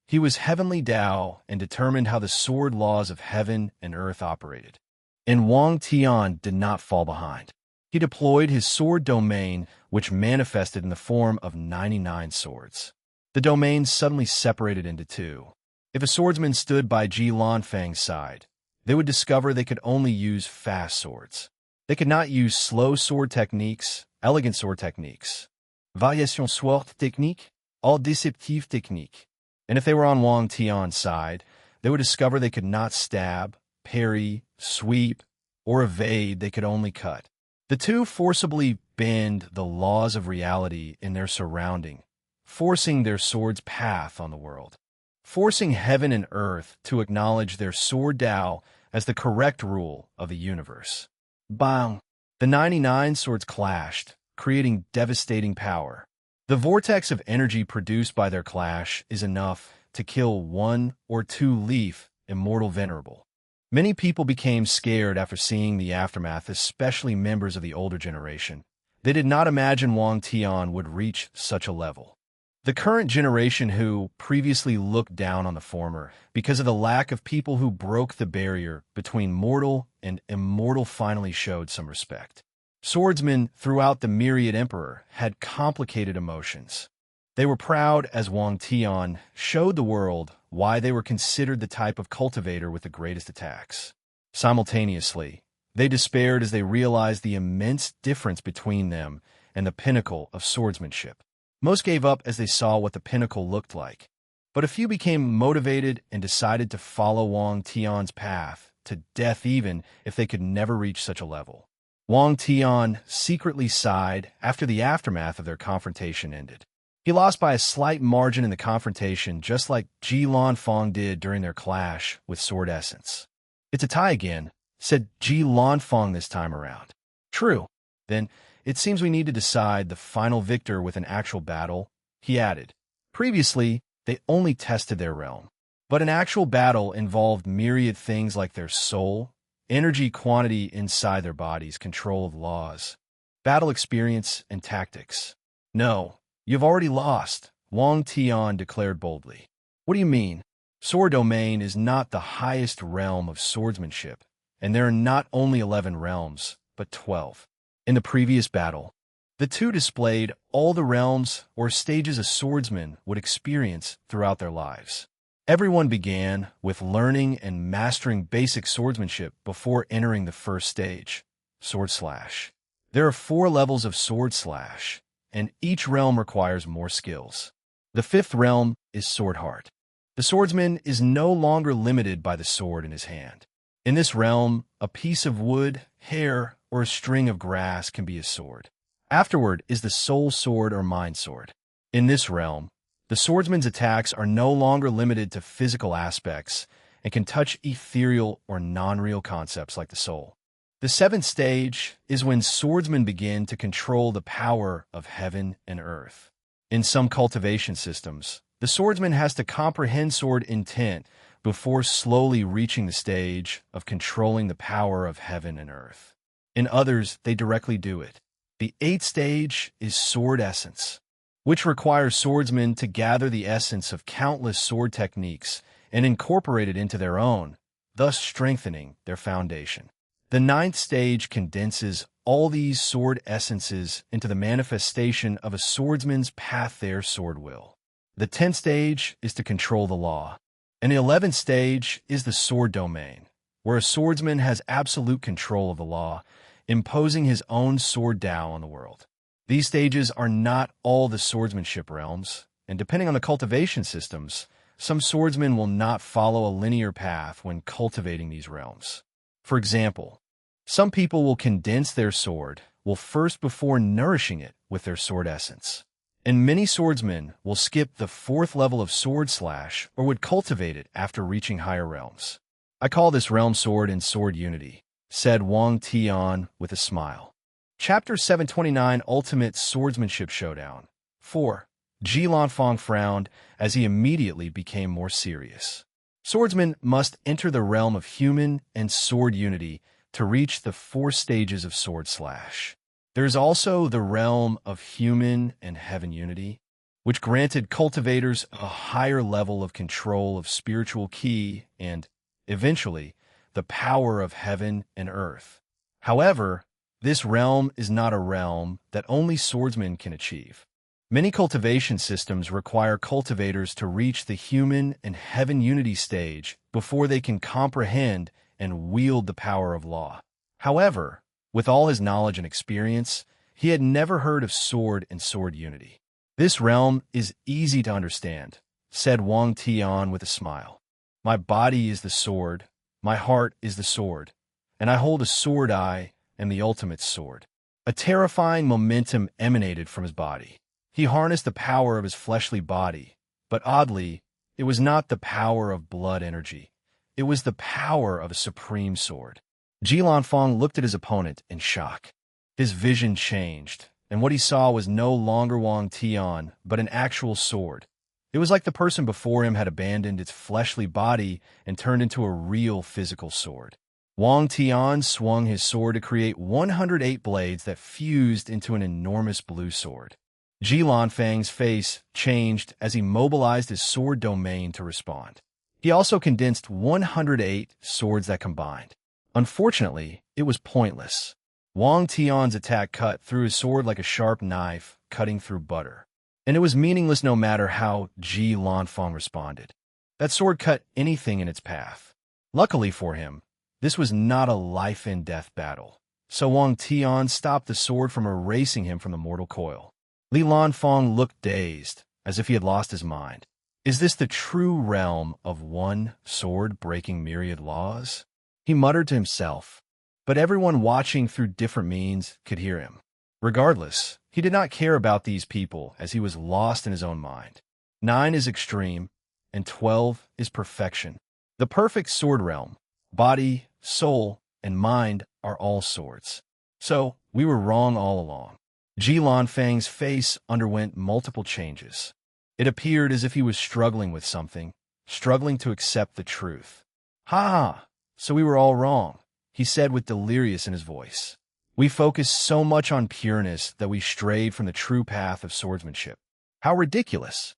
he was heavenly Tao and determined how the sword laws of heaven and earth operated. And Wang Tian did not fall behind. He deployed his sword domain, which manifested in the form of 99 swords. The domain suddenly separated into two. If a swordsman stood by Ji Lanfang's side, they would discover they could only use fast swords. They could not use slow sword techniques, elegant sword techniques, variation sword technique, all deceptive technique. And if they were on Wang Tian's side, they would discover they could not stab, parry, sweep, or evade, they could only cut. The two forcibly bend the laws of reality in their surrounding, forcing their sword's path on the world, forcing heaven and earth to acknowledge their sword Tao as the correct rule of the universe. Bang! The 99 swords clashed, creating devastating power. The vortex of energy produced by their clash is enough to kill 1 or 2 Leaf Immortal Venerable. Many people became scared after seeing the aftermath, especially members of the older generation. They did not imagine Wang Tian would reach such a level. The current generation who previously looked down on the former because of the lack of people who broke the barrier between mortal and immortal finally showed some respect. Swordsmen throughout the myriad emperor had complicated emotions. They were proud as Wang Tian showed the world why they were considered the type of cultivator with the greatest attacks. Simultaneously, they despaired as they realized the immense difference between them and the pinnacle of swordsmanship. Most gave up as they saw what the pinnacle looked like, but a few became motivated and decided to follow Wang Tian's path to death even if they could never reach such a level. Wang Tian secretly sighed after the aftermath of their confrontation ended. He lost by a slight margin in the confrontation, just like Ji Lanfang did during their clash with Sword Essence. "It's a tie again," said Ji Lanfang this time around. "True. Then it seems we need to decide the final victor with an actual battle," he added. Previously, they only tested their realm, but an actual battle involved myriad things like their soul, energy quantity inside their bodies, control of laws, battle experience, and tactics. "No, you've already lost," Wang Tian declared boldly. "What do you mean? Sword domain is not the highest realm of swordsmanship, and there are not only 11 realms, but 12. In the previous battle, the two displayed all the realms or stages a swordsman would experience throughout their lives. Everyone began with learning and mastering basic swordsmanship before entering the first stage, Sword Slash. There are 4 levels of Sword Slash, and each realm requires more skills. The 5th realm is Sword Heart. The swordsman is no longer limited by the sword in his hand. In this realm, a piece of wood, hair, or a string of grass can be a sword. Afterward is the Soul Sword or Mind Sword. In this realm, the swordsman's attacks are no longer limited to physical aspects and can touch ethereal or non-real concepts like the soul. The 7th stage is when swordsmen begin to control the power of heaven and earth. In some cultivation systems, the swordsman has to comprehend sword intent before slowly reaching the stage of controlling the power of heaven and earth. In others, they directly do it. The 8th stage is Sword Essence, which requires swordsmen to gather the essence of countless sword techniques and incorporate it into their own, thus strengthening their foundation. The 9th stage condenses all these sword essences into the manifestation of a swordsman's path, their sword will. The 10th stage is to control the law, and the 11th stage is the sword domain, where a swordsman has absolute control of the law, imposing his own sword Tao on the world. These stages are not all the swordsmanship realms, and depending on the cultivation systems, some swordsmen will not follow a linear path when cultivating these realms. For example, some people will condense their sword first before nourishing it with their sword essence. And many swordsmen will skip the 4th level of Sword Slash or would cultivate it after reaching higher realms. "I call this realm sword and sword unity," said Wang Tian with a smile. Chapter 729 Ultimate Swordsmanship Showdown. 4. Ji Lanfang frowned as he immediately became more serious. Swordsmen must enter the realm of human and sword unity to reach the 4 stages of Sword Slash. There is also the realm of human and heaven unity, which granted cultivators a higher level of control of spiritual ki and, eventually, the power of heaven and earth. However, this realm is not a realm that only swordsmen can achieve. Many cultivation systems require cultivators to reach the human and heaven unity stage before they can comprehend and wield the power of law. However, With all his knowledge and experience, he had never heard of sword and sword unity. "This realm is easy to understand," said Wang Tian with a smile. "My body is the sword, my heart is the sword, and I hold a sword. I am the ultimate sword." A terrifying momentum emanated from his body. He harnessed the power of his fleshly body, but oddly, it was not the power of blood energy. It was the power of a supreme sword. Jilanfeng looked at his opponent in shock. His vision changed, and what he saw was no longer Wang Tian, but an actual sword. It was like the person before him had abandoned its fleshly body and turned into a real physical sword. Wang Tian swung his sword to create 108 blades that fused into an enormous blue sword. Jilanfeng's face changed as he mobilized his sword domain to respond. He also condensed 108 swords that combined. Unfortunately, it was pointless. Wang Tian's attack cut through his sword like a sharp knife, cutting through butter. And it was meaningless no matter how Jilanfeng responded. That sword cut anything in its path. Luckily for him, this was not a life-and-death battle, so Wang Tian stopped the sword from erasing him from the mortal coil. Li Lanfeng looked dazed, as if he had lost his mind. Is this the true realm of one sword breaking myriad laws? He muttered to himself, but everyone watching through different means could hear him. Regardless, he did not care about these people as he was lost in his own mind. 9 is extreme, and 12 is perfection. The perfect sword realm. Body, soul, and mind are all swords. So, we were wrong all along. Jilanfeng's face underwent multiple changes. It appeared as if he was struggling with something, struggling to accept the truth. "Ha! So we were all wrong," he said with delirious in his voice. "We focused so much on pureness that we strayed from the true path of swordsmanship. How ridiculous!"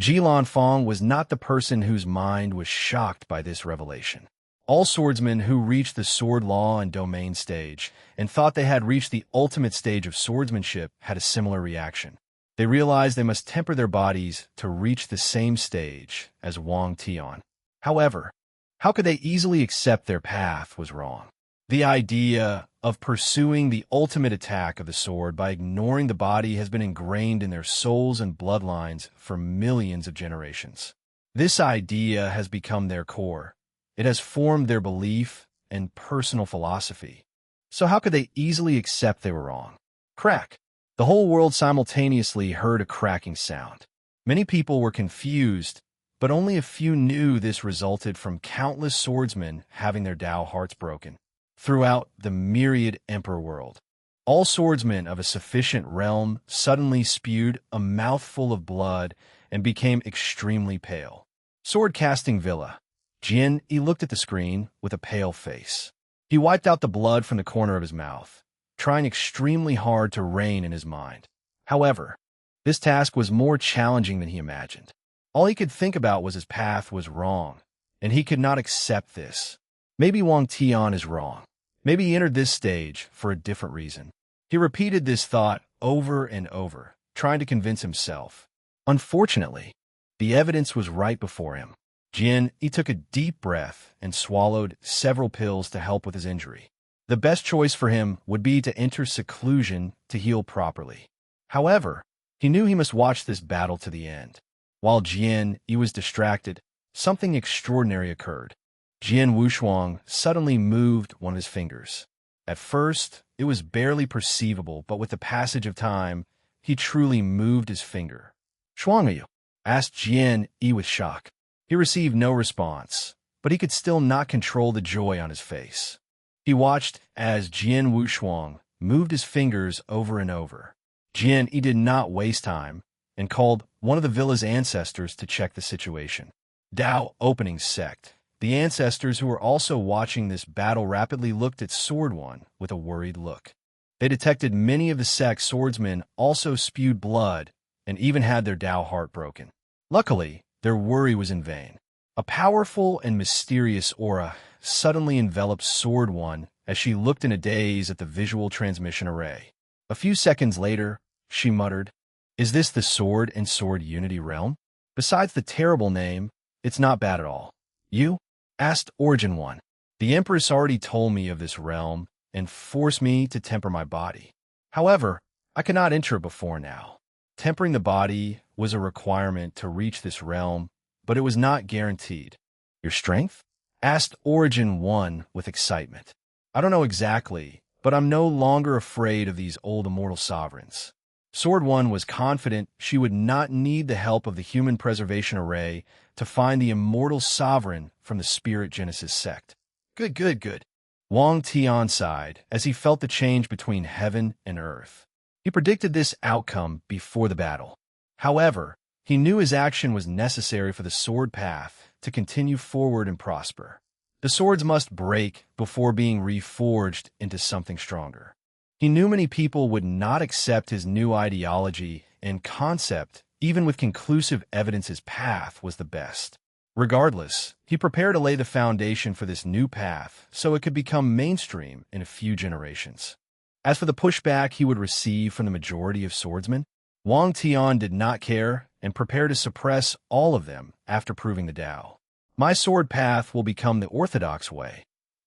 Jilanfeng was not the person whose mind was shocked by this revelation. All swordsmen who reached the sword law and domain stage and thought they had reached the ultimate stage of swordsmanship had a similar reaction. They realized they must temper their bodies to reach the same stage as Wang Tian. However, how could they easily accept their path was wrong? The idea of pursuing the ultimate attack of the sword by ignoring the body has been ingrained in their souls and bloodlines for millions of generations. This idea has become their core. It has formed their belief and personal philosophy. So how could they easily accept they were wrong? Crack. The whole world simultaneously heard a cracking sound. Many people were confused, but only a few knew this resulted from countless swordsmen having their Tao hearts broken. Throughout the myriad emperor world, all swordsmen of a sufficient realm suddenly spewed a mouthful of blood and became extremely pale. Sword-casting Villa. Jian Yi looked at the screen with a pale face. He wiped out the blood from the corner of his mouth, trying extremely hard to rein in his mind. However, this task was more challenging than he imagined. All he could think about was his path was wrong, and he could not accept this. Maybe Wang Tian is wrong. Maybe he entered this stage for a different reason. He repeated this thought over and over, trying to convince himself. Unfortunately, the evidence was right before him. Jian Yi took a deep breath and swallowed several pills to help with his injury. The best choice for him would be to enter seclusion to heal properly. However, he knew he must watch this battle to the end. While Jian Yi was distracted, something extraordinary occurred. Jian Wushuang suddenly moved one of his fingers. At first, it was barely perceivable, but with the passage of time, he truly moved his finger. "Shuangyu?" asked Jian Yi with shock. He received no response, but he could still not control the joy on his face. He watched as Jian Wushuang moved his fingers over and over. Jian Yi did not waste time and called one of the villa's ancestors to check the situation. Dao Opening Sect. The ancestors who were also watching this battle rapidly looked at Sword One with a worried look. They detected many of the sect's swordsmen also spewed blood and even had their Dao heart broken. Luckily, their worry was in vain. A powerful and mysterious aura suddenly enveloped Sword One as she looked in a daze at the visual transmission array. A few seconds later, she muttered, "Is this the sword and sword unity realm? Besides the terrible name, it's not bad at all." "You?" asked Origin One. "The Empress already told me of this realm, and force me to temper my body. However, I could not enter it before now. Tempering the body was a requirement to reach this realm, but it was not guaranteed. Your strength? Asked Origin 1 with excitement. I don't know exactly, but I'm no longer afraid of these old immortal sovereigns. Sword 1 was confident she would not need the help of the Human Preservation Array to find the immortal sovereign from the Spirit Genesis sect. Good, good, good. Wang Tian sighed as he felt the change between heaven and earth. He predicted this outcome before the battle. However, he knew his action was necessary for the sword path to continue forward and prosper. The swords must break before being reforged into something stronger. He knew many people would not accept his new ideology and concept, even with conclusive evidence his path was the best. Regardless, he prepared to lay the foundation for this new path so it could become mainstream in a few generations. As for the pushback he would receive from the majority of swordsmen, Wang Tian did not care and prepared to suppress all of them after proving the Tao. My sword path will become the orthodox way.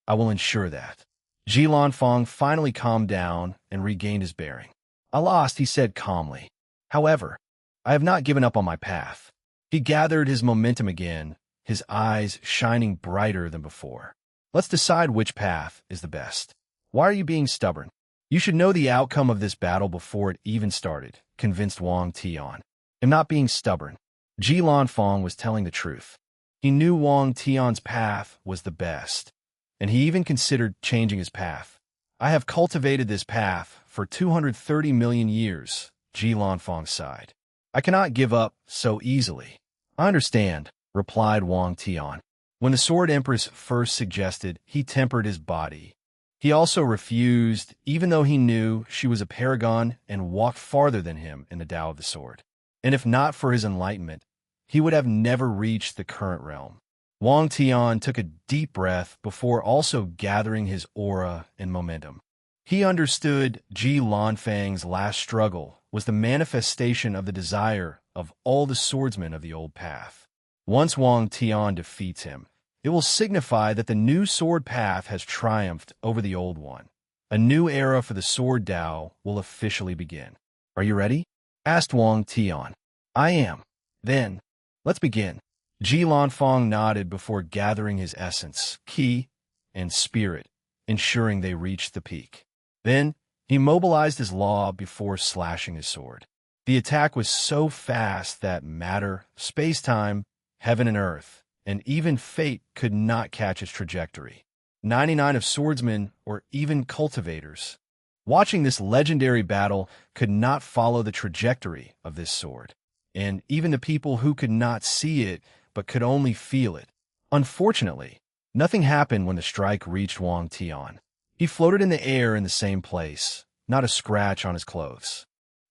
I will ensure that. Ji Lanfang finally calmed down and regained his bearing. I lost, he said calmly. However, I have not given up on my path. He gathered his momentum again, his eyes shining brighter than before. Let's decide which path is the best. Why are you being stubborn? You should know the outcome of this battle before it even started, convinced Wang Tian. I'm not being stubborn. Ji Lanfang was telling the truth. He knew Wang Tian's path was the best, and he even considered changing his path. I have cultivated this path for 230 million years, Ji Lanfang sighed. I cannot give up so easily. I understand, replied Wang Tian. When the Sword Empress first suggested he tempered his body, he also refused, even though he knew she was a paragon and walked farther than him in the Tao of the Sword. And if not for his enlightenment, he would have never reached the current realm. Wang Tian took a deep breath before also gathering his aura and momentum. He understood Ji Lanfang's last struggle was the manifestation of the desire of all the swordsmen of the old path. Once Wang Tian defeats him, it will signify that the new sword path has triumphed over the old one. A new era for the sword Tao will officially begin. Are you ready? Asked Wang Tian. I am. Then, let's begin. Ji Lanfang nodded before gathering his essence, ki, and spirit, ensuring they reached the peak. Then, he mobilized his law before slashing his sword. The attack was so fast that matter, space-time, heaven and earth, and even fate could not catch its trajectory. 99 of swordsmen, or even cultivators, watching this legendary battle could not follow the trajectory of this sword. And even the people who could not see it but could only feel it. Unfortunately, nothing happened when the strike reached Wang Tian. He floated in the air in the same place, not a scratch on his clothes.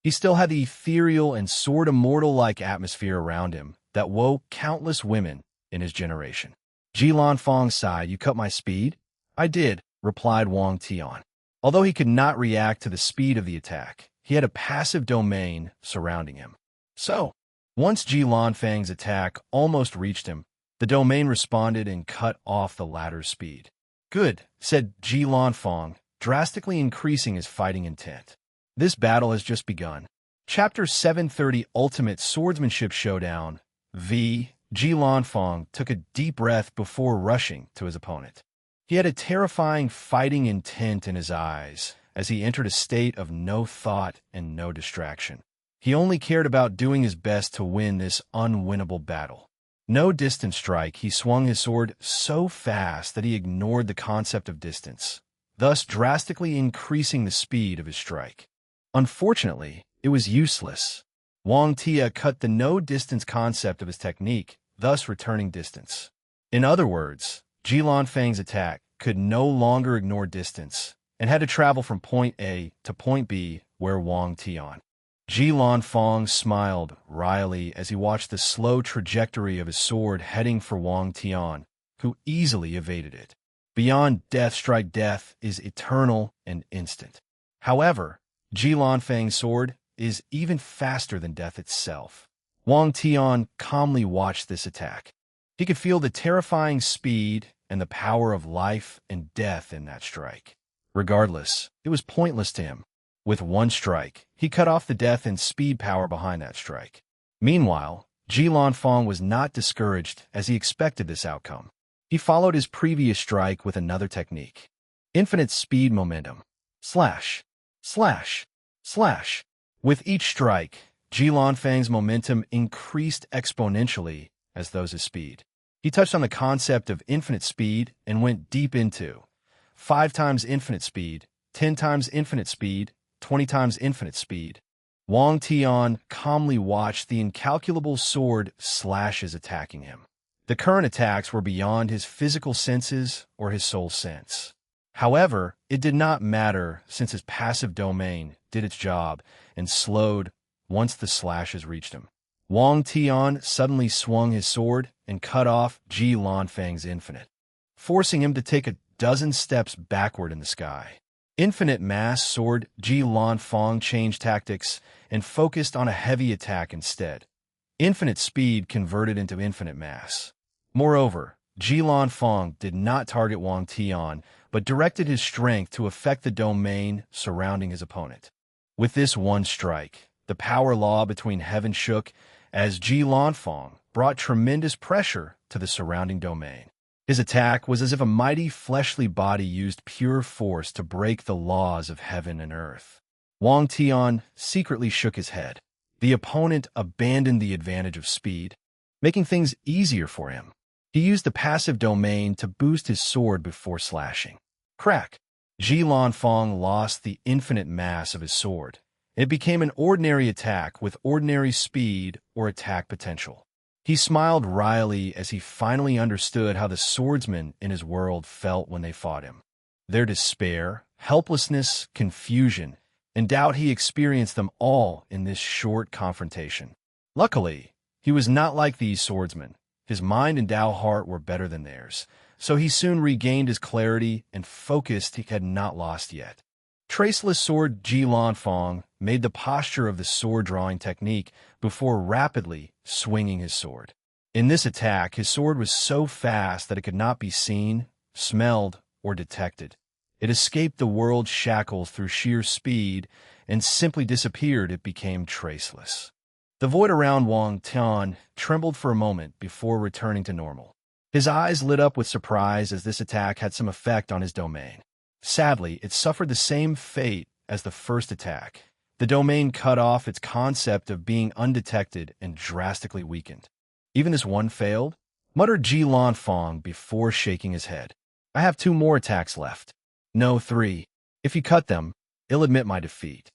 He still had the ethereal and sword immortal-like atmosphere around him that woke countless women in his generation. Ji Lanfang sighed, "You cut my speed?" "I did," replied Wang Tian. Although he could not react to the speed of the attack, he had a passive domain surrounding him. So, once Ji Lanfang's attack almost reached him, the domain responded and cut off the latter's speed. Good, said Ji Lanfang, drastically increasing his fighting intent. This battle has just begun. Chapter 730 Ultimate Swordsmanship Showdown V. Ji Lanfang took a deep breath before rushing to his opponent. He had a terrifying fighting intent in his eyes as he entered a state of no thought and no distraction. He only cared about doing his best to win this unwinnable battle. No distance strike, he swung his sword so fast that he ignored the concept of distance, thus drastically increasing the speed of his strike. Unfortunately, it was useless. Wang Tia cut the no-distance concept of his technique, thus returning distance. In other words, Ji Lanfang's attack could no longer ignore distance and had to travel from point A to point B where Wang Tian. Ji Lanfang smiled wryly as he watched the slow trajectory of his sword heading for Wang Tian, who easily evaded it. Beyond death strike, death is eternal and instant. However, Ji Lanfang's sword is even faster than death itself. Wang Tian calmly watched this attack. He could feel the terrifying speed and the power of life and death in that strike. Regardless, it was pointless to him. With one strike, he cut off the death and speed power behind that strike. Meanwhile, Ji Lanfang was not discouraged as he expected this outcome. He followed his previous strike with another technique. Infinite speed momentum. Slash. Slash. Slash. With each strike, Ji Lanfang's momentum increased exponentially as those his speed. He touched on the concept of infinite speed and went deep into 5 times infinite speed, 10 times infinite speed, 20 times infinite speed. Wang Tian calmly watched the incalculable sword slashes attacking him. The current attacks were beyond his physical senses or his soul sense. However, it did not matter since his passive domain did its job and slowed once the slashes reached him. Wang Tian suddenly swung his sword and cut off Ji Lanfang's infinite, forcing him to take a dozen steps backward in the sky. Infinite mass sword Ji Lanfang changed tactics and focused on a heavy attack instead. Infinite speed converted into infinite mass. Moreover, Ji Lanfang did not target Wang Tian, but directed his strength to affect the domain surrounding his opponent. With this one strike, the power law between heaven shook as Ji Lanfang brought tremendous pressure to the surrounding domain. His attack was as if a mighty fleshly body used pure force to break the laws of heaven and earth. Wang Tian secretly shook his head. The opponent abandoned the advantage of speed, making things easier for him. He used the passive domain to boost his sword before slashing. Crack! Ji Lanfang lost the infinite mass of his sword. It became an ordinary attack with ordinary speed or attack potential. He smiled wryly as he finally understood how the swordsmen in his world felt when they fought him. Their despair, helplessness, confusion, and doubt, he experienced them all in this short confrontation. Luckily, he was not like these swordsmen. His mind and Dao heart were better than theirs, so he soon regained his clarity and focus he had not lost yet. Traceless sword Ji Lanfang made the posture of the sword-drawing technique before rapidly swinging his sword. In this attack, his sword was so fast that it could not be seen, smelled, or detected. It escaped the world's shackles through sheer speed and simply disappeared. It became traceless. The void around Wang Tian trembled for a moment before returning to normal. His eyes lit up with surprise as this attack had some effect on his domain. Sadly, it suffered the same fate as the first attack. The domain cut off its concept of being undetected and drastically weakened. Even this one failed? Muttered Ji Lanfang before shaking his head. I have 2 more attacks left. No, 3. If you cut them, I'll admit my defeat.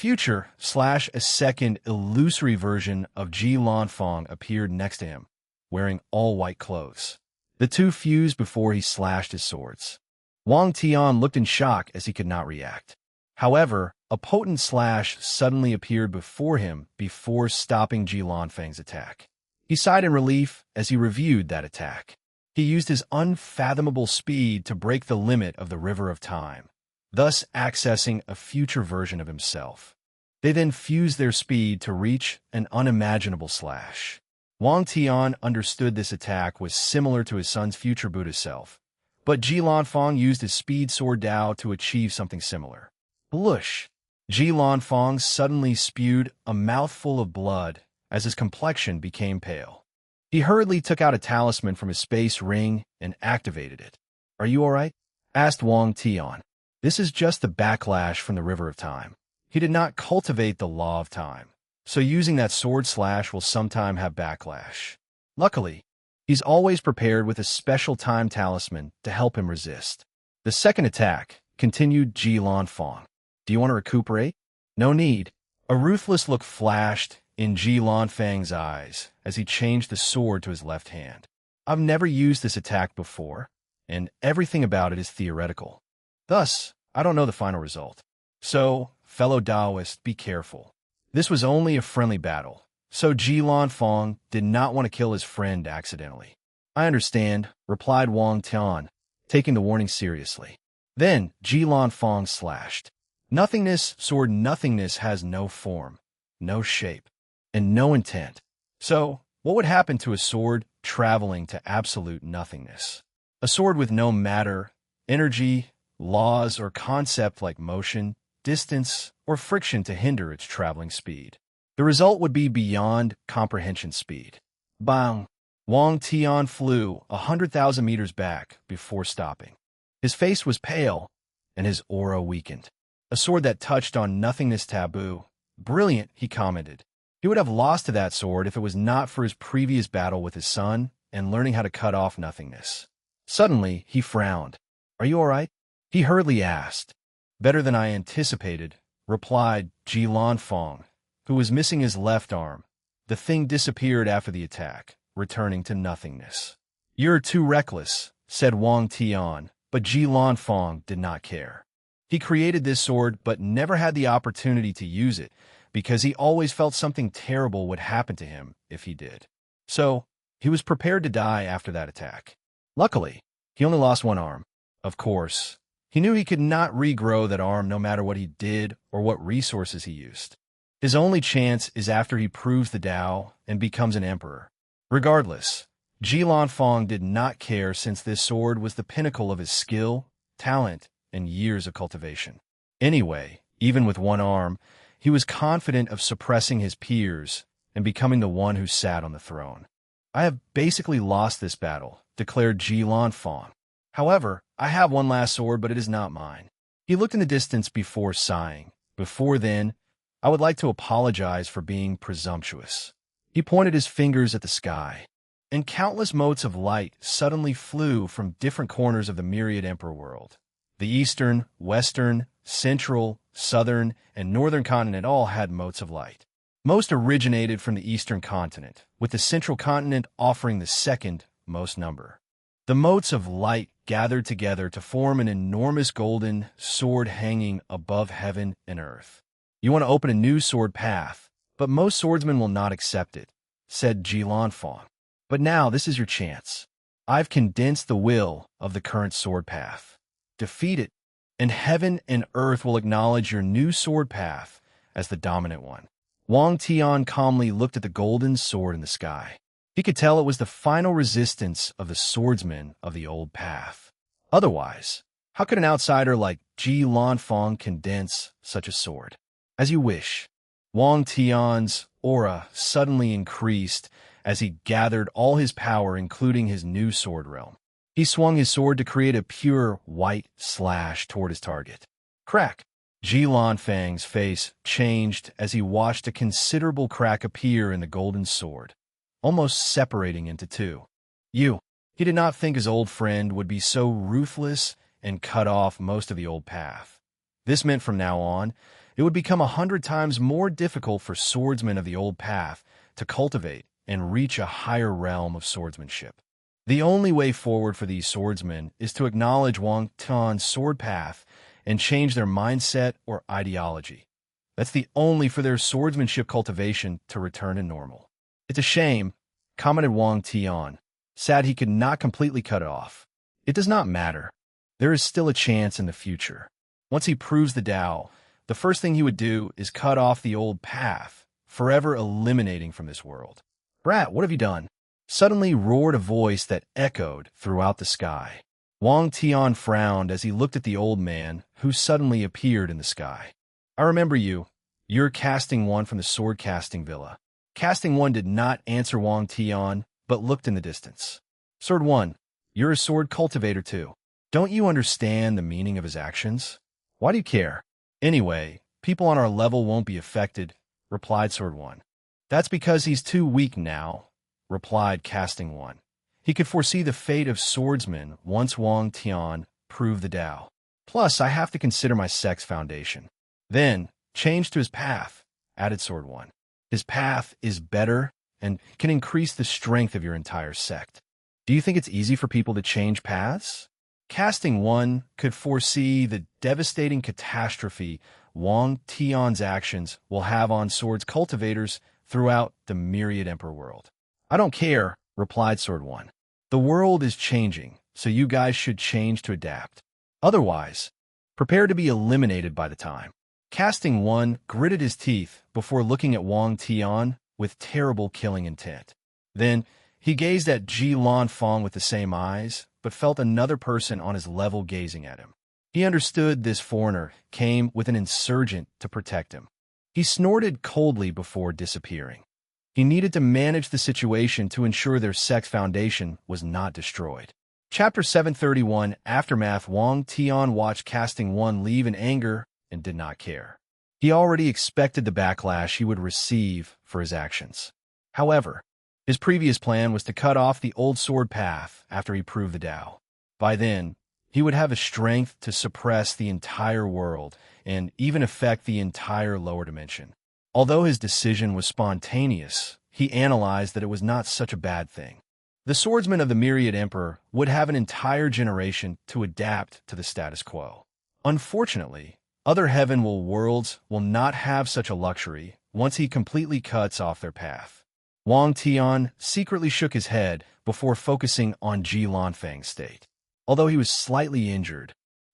A second illusory version of Ji Lanfang appeared next to him, wearing all white clothes. The 2 fused before he slashed his swords. Wang Tian looked in shock as he could not react. However, a potent slash suddenly appeared before him before stopping Ji Lanfang's attack. He sighed in relief as he reviewed that attack. He used his unfathomable speed to break the limit of the river of time, thus accessing a future version of himself. They then fused their speed to reach an unimaginable slash. Wang Tian understood this attack was similar to his son's future Buddha self, but Ji Lanfang used his speed sword Dao to achieve something similar. Blush! Ji Lanfang suddenly spewed a mouthful of blood as his complexion became pale. He hurriedly took out a talisman from his space ring and activated it. Are you all right? Asked Wang Tian. This is just the backlash from the river of time. He did not cultivate the law of time, so using that sword slash will sometime have backlash. Luckily, he's always prepared with a special time talisman to help him resist. The second attack, continued Ji Lanfang. Do you want to recuperate? No need. A ruthless look flashed in Ji Lanfang's eyes as he changed the sword to his left hand. I've never used this attack before, and everything about it is theoretical. Thus, I don't know the final result. So, fellow Taoist, be careful. This was only a friendly battle, so Ji Lanfang did not want to kill his friend accidentally. I understand, replied Wang Tian, taking the warning seriously. Then, Ji Lanfang slashed. Nothingness, sword nothingness has no form, no shape, and no intent. So, what would happen to a sword traveling to absolute nothingness? A sword with no matter, energy, laws or concept like motion, distance, or friction to hinder its traveling speed. The result would be beyond comprehension speed. Bang! Wang Tian flew 100,000 meters back before stopping. His face was pale, and his aura weakened. A sword that touched on nothingness taboo. Brilliant, he commented. He would have lost to that sword if it was not for his previous battle with his son and learning how to cut off nothingness. Suddenly, he frowned. Are you all right? He hurriedly asked. Better than I anticipated, replied Ji Lanfeng, who was missing his left arm. The thing disappeared after the attack, returning to nothingness. You're too reckless, said Wang Tian, but Ji Lanfeng did not care. He created this sword but never had the opportunity to use it because he always felt something terrible would happen to him if he did. So, he was prepared to die after that attack. Luckily, he only lost one arm. Of course, he knew he could not regrow that arm no matter what he did or what resources he used. His only chance is after he proves the Tao and becomes an emperor. Regardless, Ji Lanfeng did not care since this sword was the pinnacle of his skill, talent, and years of cultivation. Anyway, even with one arm, he was confident of suppressing his peers and becoming the one who sat on the throne. I have basically lost this battle, declared Ji Lanfeng. However, I have one last sword, but it is not mine. He looked in the distance before sighing. Before then, I would like to apologize for being presumptuous. He pointed his fingers at the sky, and countless motes of light suddenly flew from different corners of the myriad emperor world. The eastern, western, central, southern, and northern continent all had motes of light. Most originated from the eastern continent, with the central continent offering the second most number. The motes of light gathered together to form an enormous golden sword hanging above heaven and earth. You want to open a new sword path, but most swordsmen will not accept it, said Ji Lanfeng. But now this is your chance. I've condensed the will of the current sword path. Defeat it, and heaven and earth will acknowledge your new sword path as the dominant one. Wang Tian calmly looked at the golden sword in the sky. He could tell it was the final resistance of the swordsmen of the old path. Otherwise, how could an outsider like Ji Lanfeng condense such a sword? As you wish. Wang Tian's aura suddenly increased as he gathered all his power, including his new sword realm. He swung his sword to create a pure white slash toward his target. Crack! Ji Lanfeng's face changed as he watched a considerable crack appear in the golden sword, almost separating into two. He did not think his old friend would be so ruthless and cut off most of the old path. This meant from now on, it would become 100 times more difficult for swordsmen of the old path to cultivate and reach a higher realm of swordsmanship. The only way forward for these swordsmen is to acknowledge Wang Tian's sword path and change their mindset or ideology. That's the only for their swordsmanship cultivation to return to normal. It's a shame, commented Wang Tian, sad he could not completely cut it off. It does not matter. There is still a chance in the future. Once he proves the Tao, the first thing he would do is cut off the old path, forever eliminating from this world. Brat, what have you done? Suddenly roared a voice that echoed throughout the sky. Wang Tian frowned as he looked at the old man, who suddenly appeared in the sky. I remember you. You're Casting One from the sword casting villa. Casting One did not answer Wang Tian, but looked in the distance. Sword One, you're a sword cultivator too. Don't you understand the meaning of his actions? Why do you care? Anyway, people on our level won't be affected, replied Sword One. That's because he's too weak now, replied Casting One. He could foresee the fate of swordsmen once Wang Tian proved the Tao. Plus, I have to consider my sex foundation. Then, change to his path, added Sword One. His path is better and can increase the strength of your entire sect. Do you think it's easy for people to change paths? Casting One could foresee the devastating catastrophe Wang Tian's actions will have on swords cultivators throughout the myriad emperor world. I don't care, replied Sword One. The world is changing, so you guys should change to adapt. Otherwise, prepare to be eliminated by the time. Casting One gritted his teeth before looking at Wang Tian with terrible killing intent. Then, he gazed at Ji Lanfeng with the same eyes, but felt another person on his level gazing at him. He understood this foreigner came with an insurgent to protect him. He snorted coldly before disappearing. He needed to manage the situation to ensure their sex foundation was not destroyed. Chapter 731 Aftermath. Wang Tian watched Casting One leave in anger and did not care. He already expected the backlash he would receive for his actions. However, his previous plan was to cut off the old sword path after he proved the Tao. By then, he would have the strength to suppress the entire world and even affect the entire lower dimension. Although his decision was spontaneous, he analyzed that it was not such a bad thing. The swordsman of the Myriad Emperor would have an entire generation to adapt to the status quo. Unfortunately, other heavenward worlds will not have such a luxury once he completely cuts off their path. Wang Tian secretly shook his head before focusing on Ji Lanfang's state. Although he was slightly injured,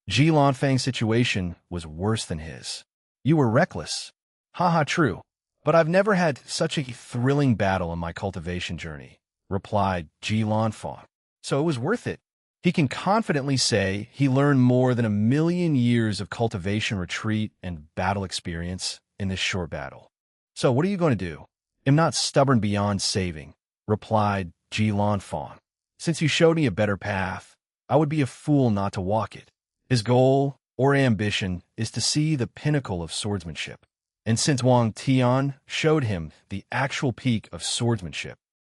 Ji Lanfang's situation was worse than his. You were reckless. Haha, true. But I've never had such a thrilling battle in my cultivation journey, replied Ji Lanfang. So it was worth it. He can confidently say he learned more than 1,000,000 years of cultivation retreat and battle experience in this short battle. So what are you going to do? I'm not stubborn beyond saving, replied Ji Lanfang. Since you showed me a better path, I would be a fool not to walk it. His goal or ambition is to see the pinnacle of swordsmanship. And since Wang Tian showed him the actual peak of swordsmanship,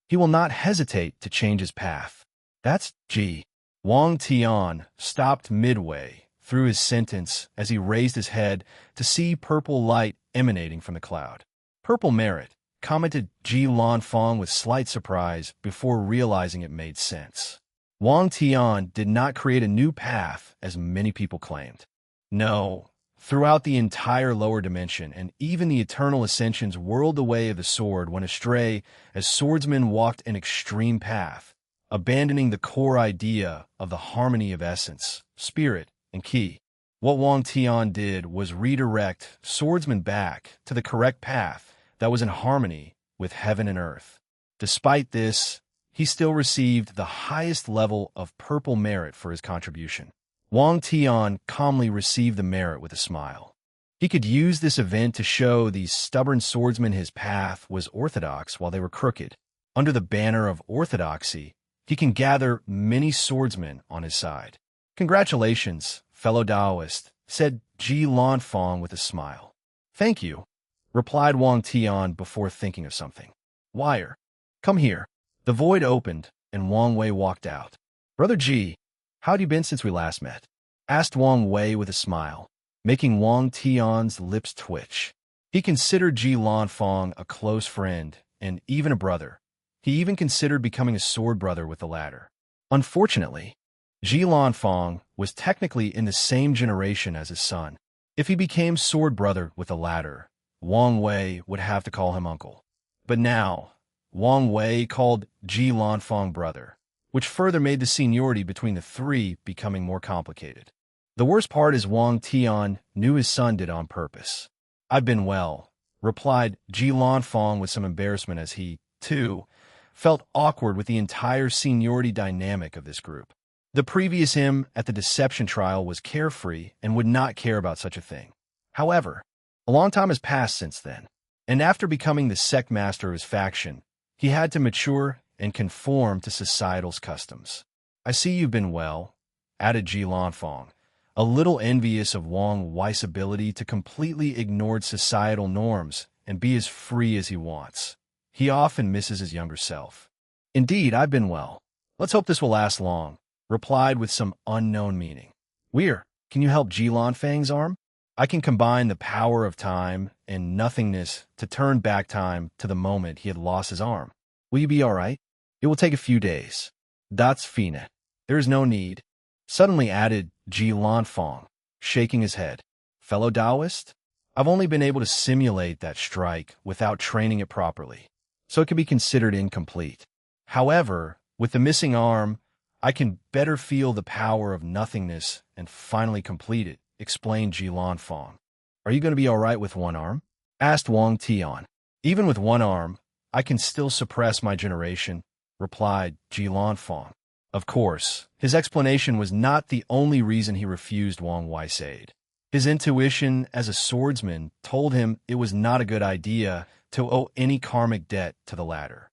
he will not hesitate to change his path. That's Ji. Wang Tian stopped midway through his sentence as he raised his head to see purple light emanating from the cloud. Purple merit, commented Ji Lanfang with slight surprise before realizing it made sense. Wang Tian did not create a new path as many people claimed. No. Throughout the entire lower dimension, and even the eternal ascensions whirled the way of the sword went astray as swordsmen walked an extreme path, abandoning the core idea of the harmony of essence, spirit, and ki. What Wang Tian did was redirect swordsmen back to the correct path that was in harmony with heaven and earth. Despite this, he still received the highest level of purple merit for his contribution. Wang Tian calmly received the merit with a smile. He could use this event to show these stubborn swordsmen his path was orthodox while they were crooked. Under the banner of orthodoxy, he can gather many swordsmen on his side. Congratulations, fellow Taoist, said Ji Lanfang with a smile. Thank you, replied Wang Tian before thinking of something. Wire, come here. The void opened, and Wang Wei walked out. Brother Ji, how'd you been since we last met? Asked Wang Wei with a smile, making Wang Tian's lips twitch. He considered Ji Lanfang a close friend and even a brother. He even considered becoming a sword brother with the latter. Unfortunately, Ji Lanfang was technically in the same generation as his son. If he became sword brother with the latter, Wang Wei would have to call him uncle. But now, Wang Wei called Ji Lanfang brother, which further made the seniority between the three becoming more complicated. The worst part is Wang Tian knew his son did on purpose. I've been well, replied Ji Lanfang with some embarrassment as he, too, felt awkward with the entire seniority dynamic of this group. The previous him at the deception trial was carefree and would not care about such a thing. However, a long time has passed since then, and after becoming the sect master of his faction, he had to mature and conform to societal's customs. I see you've been well, added Ji Lanfang, a little envious of Wang Wei's ability to completely ignore societal norms and be as free as he wants. He often misses his younger self. Indeed, I've been well. Let's hope this will last long, replied with some unknown meaning. Weir, can you help Ji Lanfang's arm? I can combine the power of time and nothingness to turn back time to the moment he had lost his arm. Will you be all right? It will take a few days. That's fine. There is no need, suddenly added Ji Lanfang, shaking his head. Fellow Taoist, I've only been able to simulate that strike without training it properly, so it can be considered incomplete. However, with the missing arm, I can better feel the power of nothingness and finally complete it, explained Ji Lanfang. Are you going to be all right with one arm? Asked Wang Tian. Even with one arm, I can still suppress my generation, replied Ji Lanfang. Of course, his explanation was not the only reason he refused Wang Wei's aid. His intuition as a swordsman told him it was not a good idea to owe any karmic debt to the latter.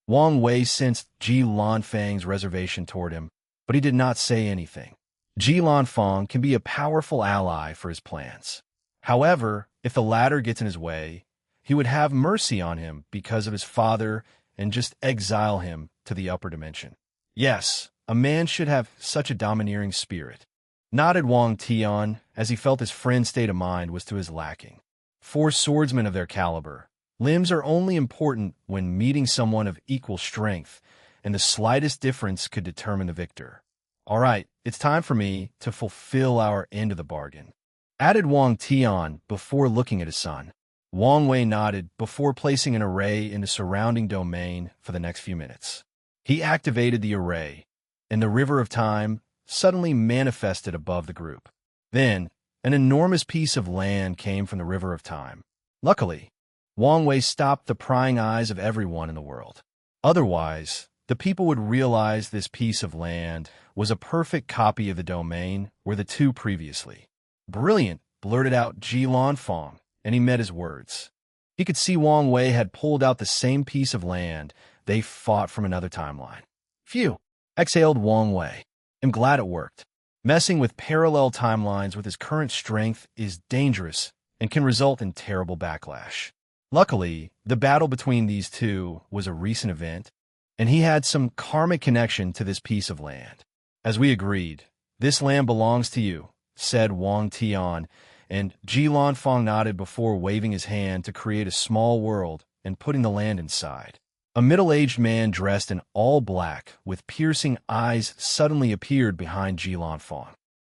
Wang Wei sensed Ji Lanfang's reservation toward him, but he did not say anything. Ji Lanfang can be a powerful ally for his plans. However, if the latter gets in his way, he would have mercy on him because of his father and just exile him to the upper dimension. Yes, a man should have such a domineering spirit, nodded Wang Tian as he felt his friend's state of mind was to his liking. For swordsmen of their caliber, limbs are only important when meeting someone of equal strength, and the slightest difference could determine the victor. All right, it's time for me to fulfill our end of the bargain, added Wang Tian before looking at his son. Wang Wei nodded before placing an array in the surrounding domain for the next few minutes. He activated the array, and the River of Time suddenly manifested above the group. Then, an enormous piece of land came from the River of Time. Luckily, Wang Wei stopped the prying eyes of everyone in the world. Otherwise, the people would realize this piece of land was a perfect copy of the domain where the two previously. Brilliant, blurted out Ji Lanfang, and he met his words. He could see Wang Wei had pulled out the same piece of land they fought from another timeline. Phew, exhaled Wang Wei. I'm glad it worked. Messing with parallel timelines with his current strength is dangerous and can result in terrible backlash. Luckily, the battle between these two was a recent event, and he had some karmic connection to this piece of land. As we agreed, this land belongs to you, said Wang Tian, and Ji Lanfang nodded before waving his hand to create a small world and putting the land inside. A middle-aged man dressed in all black with piercing eyes suddenly appeared behind Ji Lanfang.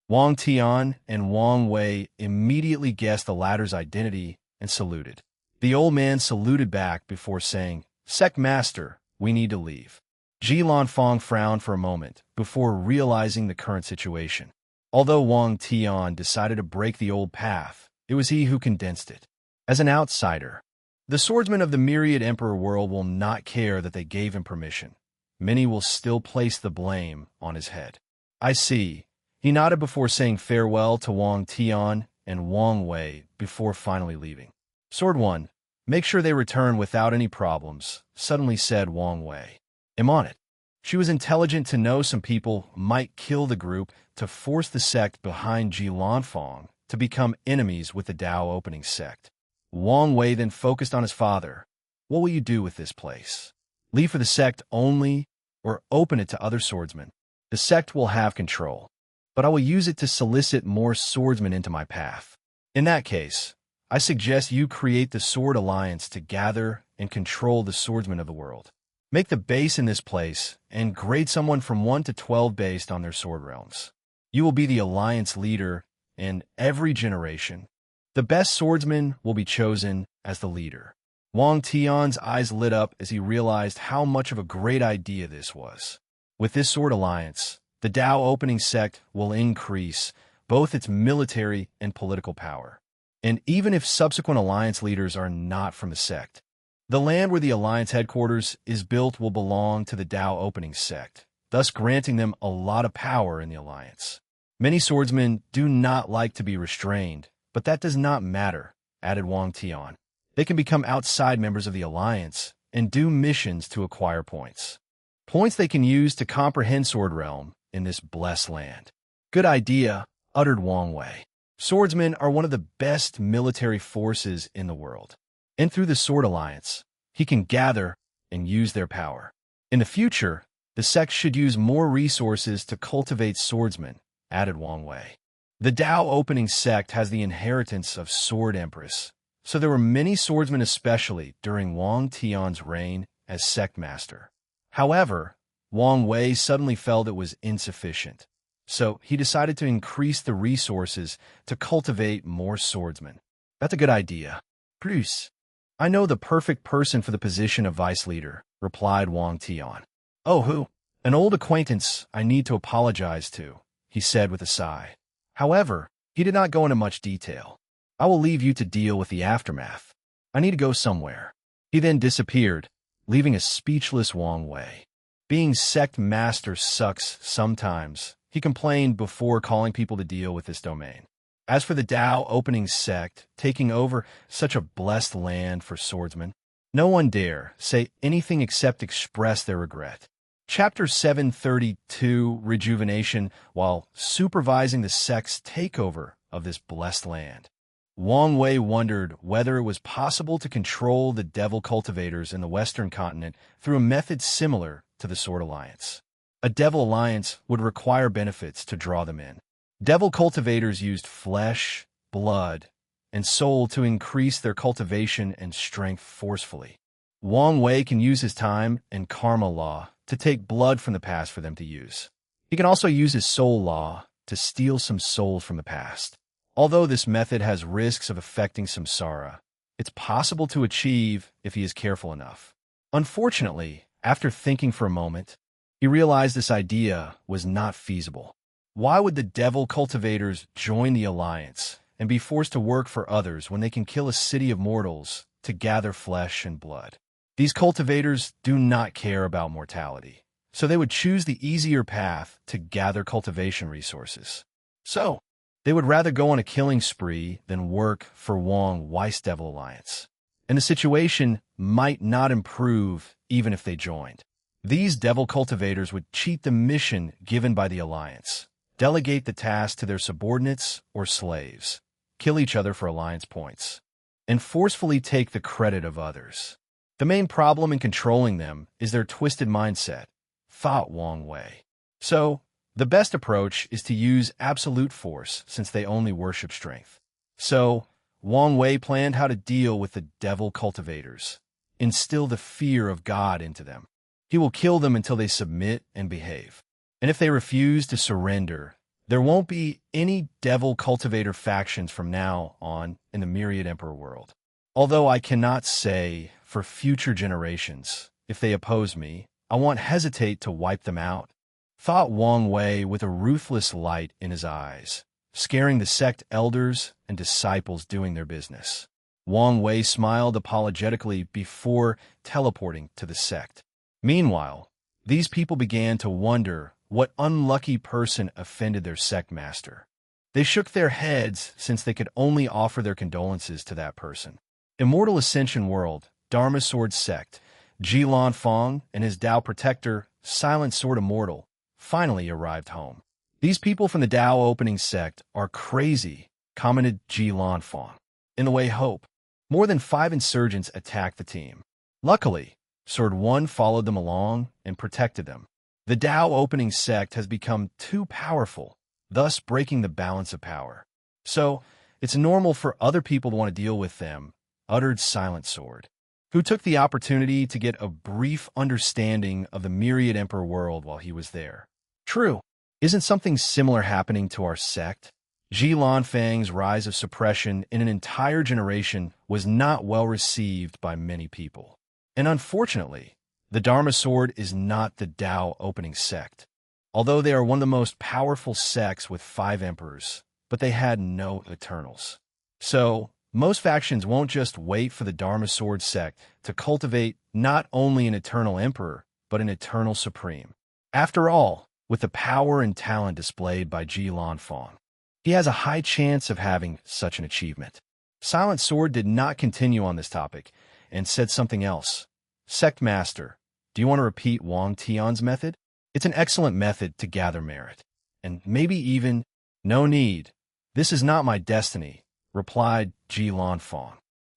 Wang Tian and Wang Wei immediately guessed the latter's identity and saluted. The old man saluted back before saying, "Sect Master, we need to leave." Ji Lanfang frowned for a moment before realizing the current situation. Although Wang Tian decided to break the old path, it was he who condensed it. As an outsider, the swordsmen of the Myriad Emperor world will not care that they gave him permission. Many will still place the blame on his head. I see. He nodded before saying farewell to Wang Tian and Wang Wei before finally leaving. Sword 1, make sure they return without any problems, suddenly said Wang Wei. I'm on it. She was intelligent to know some people might kill the group to force the sect behind Ji Lanfang to become enemies with the Dao opening sect. Wang Wei then focused on his father. What will you do with this place? Leave for the sect only, or open it to other swordsmen? The sect will have control, but I will use it to solicit more swordsmen into my path. In that case, I suggest you create the Sword Alliance to gather and control the swordsmen of the world. Make the base in this place and grade someone from 1 to 12 based on their sword realms. You will be the alliance leader in every generation. The best swordsman will be chosen as the leader. Wang Tian's eyes lit up as he realized how much of a great idea this was. With this sword alliance, the Dao opening sect will increase both its military and political power. And even if subsequent alliance leaders are not from the sect, the land where the alliance headquarters is built will belong to the Dao opening sect, thus granting them a lot of power in the alliance. Many swordsmen do not like to be restrained, but that does not matter, added Wang Tian. They can become outside members of the alliance and do missions to acquire points. Points they can use to comprehend Sword Realm in this blessed land. Good idea, uttered Wang Wei. Swordsmen are one of the best military forces in the world. And through the Sword Alliance, he can gather and use their power. In the future, the sect should use more resources to cultivate swordsmen, added Wang Wei. The Dao opening sect has the inheritance of Sword Empress, so there were many swordsmen especially during Wang Tian's reign as sect master. However, Wang Wei suddenly felt it was insufficient, so he decided to increase the resources to cultivate more swordsmen. That's a good idea. Plus, I know the perfect person for the position of vice leader, replied Wang Tian. Oh, who? An old acquaintance I need to apologize to, he said with a sigh. However, he did not go into much detail. I will leave you to deal with the aftermath. I need to go somewhere. He then disappeared, leaving a speechless Wang Wei. Being sect master sucks sometimes, he complained before calling people to deal with this domain. As for the Tao opening sect, taking over such a blessed land for swordsmen, no one dare say anything except express their regret. Chapter 732, Rejuvenation, while supervising the sect's takeover of this blessed land. Wang Wei wondered whether it was possible to control the devil cultivators in the Western continent through a method similar to the Sword Alliance. A devil alliance would require benefits to draw them in. Devil cultivators used flesh, blood, and soul to increase their cultivation and strength forcefully. Wang Wei can use his time and karma law to take blood from the past for them to use. He can also use his soul law to steal some souls from the past. Although this method has risks of affecting samsara, it's possible to achieve if he is careful enough. Unfortunately, after thinking for a moment, he realized this idea was not feasible. Why would the devil cultivators join the alliance and be forced to work for others when they can kill a city of mortals to gather flesh and blood? These cultivators do not care about mortality, so they would choose the easier path to gather cultivation resources. So, they would rather go on a killing spree than work for Wang Wei's Devil Alliance. And the situation might not improve even if they joined. These devil cultivators would cheat the mission given by the Alliance, delegate the task to their subordinates or slaves, kill each other for Alliance points, and forcefully take the credit of others. The main problem in controlling them is their twisted mindset, thought Wang Wei. So, the best approach is to use absolute force since they only worship strength. So, Wang Wei planned how to deal with the devil cultivators, instill the fear of God into them. He will kill them until they submit and behave. And if they refuse to surrender, there won't be any devil cultivator factions from now on in the Myriad Emperor world. Although I cannot say for future generations, if they oppose me, I won't hesitate to wipe them out, thought Wang Wei with a ruthless light in his eyes, scaring the sect elders and disciples doing their business. Wang Wei smiled apologetically before teleporting to the sect. Meanwhile, these people began to wonder what unlucky person offended their sect master. They shook their heads since they could only offer their condolences to that person. Immortal Ascension World, Dharma Sword Sect, Jilan Fong and his Tao protector, Silent Sword Immortal, finally arrived home. These people from the Tao opening sect are crazy, commented Jilan Fong. In the way hope, more than 5 insurgents attacked the team. Luckily, Sword 1 followed them along and protected them. The Tao opening sect has become too powerful, thus breaking the balance of power. So, it's normal for other people to want to deal with them, uttered Silent Sword, who took the opportunity to get a brief understanding of the Myriad Emperor world while he was there. True, isn't something similar happening to our sect? Ji Lanfang's rise of suppression in an entire generation was not well received by many people. And unfortunately, the Dharma Sword is not the Tao opening sect. Although they are one of the most powerful sects with 5 emperors, but they had no Eternals. So, most factions won't just wait for the Dharma Sword sect to cultivate not only an Eternal Emperor, but an Eternal Supreme. After all, with the power and talent displayed by Ji Lanfang, he has a high chance of having such an achievement. Silent Sword did not continue on this topic and said something else. Sect Master, do you want to repeat Wang Tian's method? It's an excellent method to gather merit. And maybe even, no need. This is not my destiny, replied Ji Lanfang,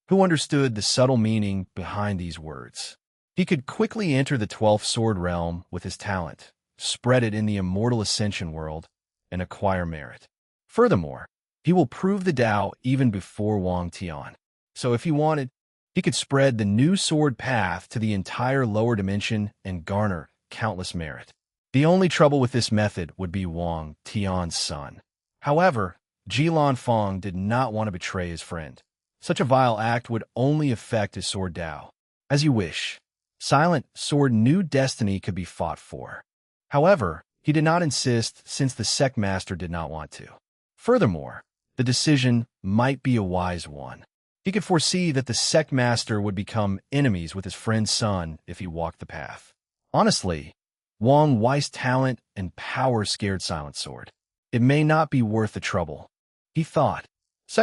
who understood the subtle meaning behind these words. He could quickly enter the 12th sword realm with his talent, spread it in the immortal ascension world, and acquire merit. Furthermore, he will prove the Tao even before Wang Tian. So if he wanted, he could spread the new sword path to the entire lower dimension and garner countless merit. The only trouble with this method would be Wang Tian's son. However, Ji Lanfang did not want to betray his friend. Such a vile act would only affect his sword Tao. As you wish. Silent Sword knew destiny could be fought for. However, he did not insist since the sect master did not want to. Furthermore, the decision might be a wise one. He could foresee that the sect master would become enemies with his friend's son if he walked the path. Honestly, Wang Wei's talent and power scared Silent Sword. It may not be worth the trouble, he thought.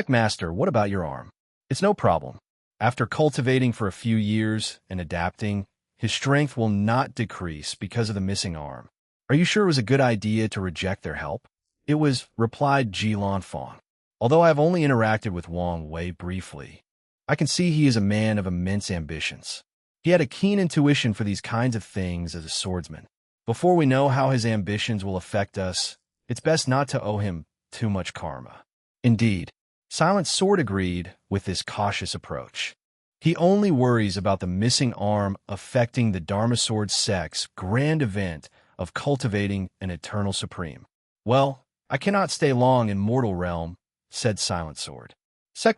Master, what about your arm? It's no problem. After cultivating for a few years and adapting, his strength will not decrease because of the missing arm. Are you sure it was a good idea to reject their help? It was, replied Ji Lanfang. Although I have only interacted with Wang Wei briefly, I can see he is a man of immense ambitions. He had a keen intuition for these kinds of things as a swordsman. Before we know how his ambitions will affect us, it's best not to owe him too much karma. Indeed, Silent Sword agreed with this cautious approach. He only worries about the missing arm affecting the Dharma Sword sect's grand event of cultivating an eternal supreme. Well, I cannot stay long in mortal realm, said Silent Sword.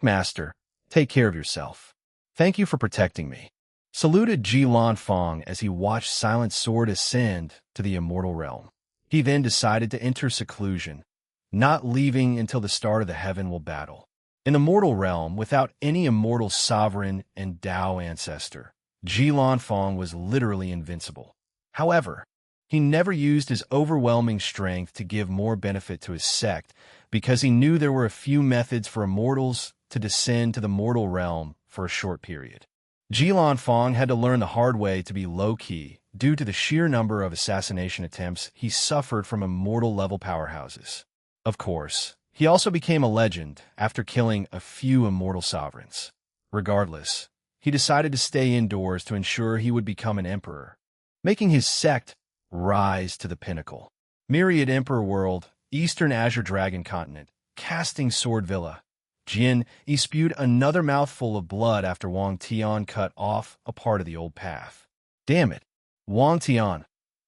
Master, take care of yourself. Thank you for protecting me. Saluted Ji Lanfang as he watched Silent Sword ascend to the immortal realm. He then decided to enter seclusion, not leaving until the start of the Heaven-Will battle. In the mortal realm, without any immortal sovereign and Tao ancestor, Ji Lanfang was literally invincible. However, he never used his overwhelming strength to give more benefit to his sect because he knew there were a few methods for immortals to descend to the mortal realm for a short period. Ji Lanfang had to learn the hard way to be low-key due to the sheer number of assassination attempts he suffered from immortal-level powerhouses. Of course, he also became a legend after killing a few immortal sovereigns. Regardless, he decided to stay indoors to ensure he would become an emperor, making his sect rise to the pinnacle. Myriad Emperor World, Eastern Azure Dragon Continent, Casting Sword Villa. Jin, he spewed another mouthful of blood after Wang Tian cut off a part of the old path. Damn it, Wang Tian,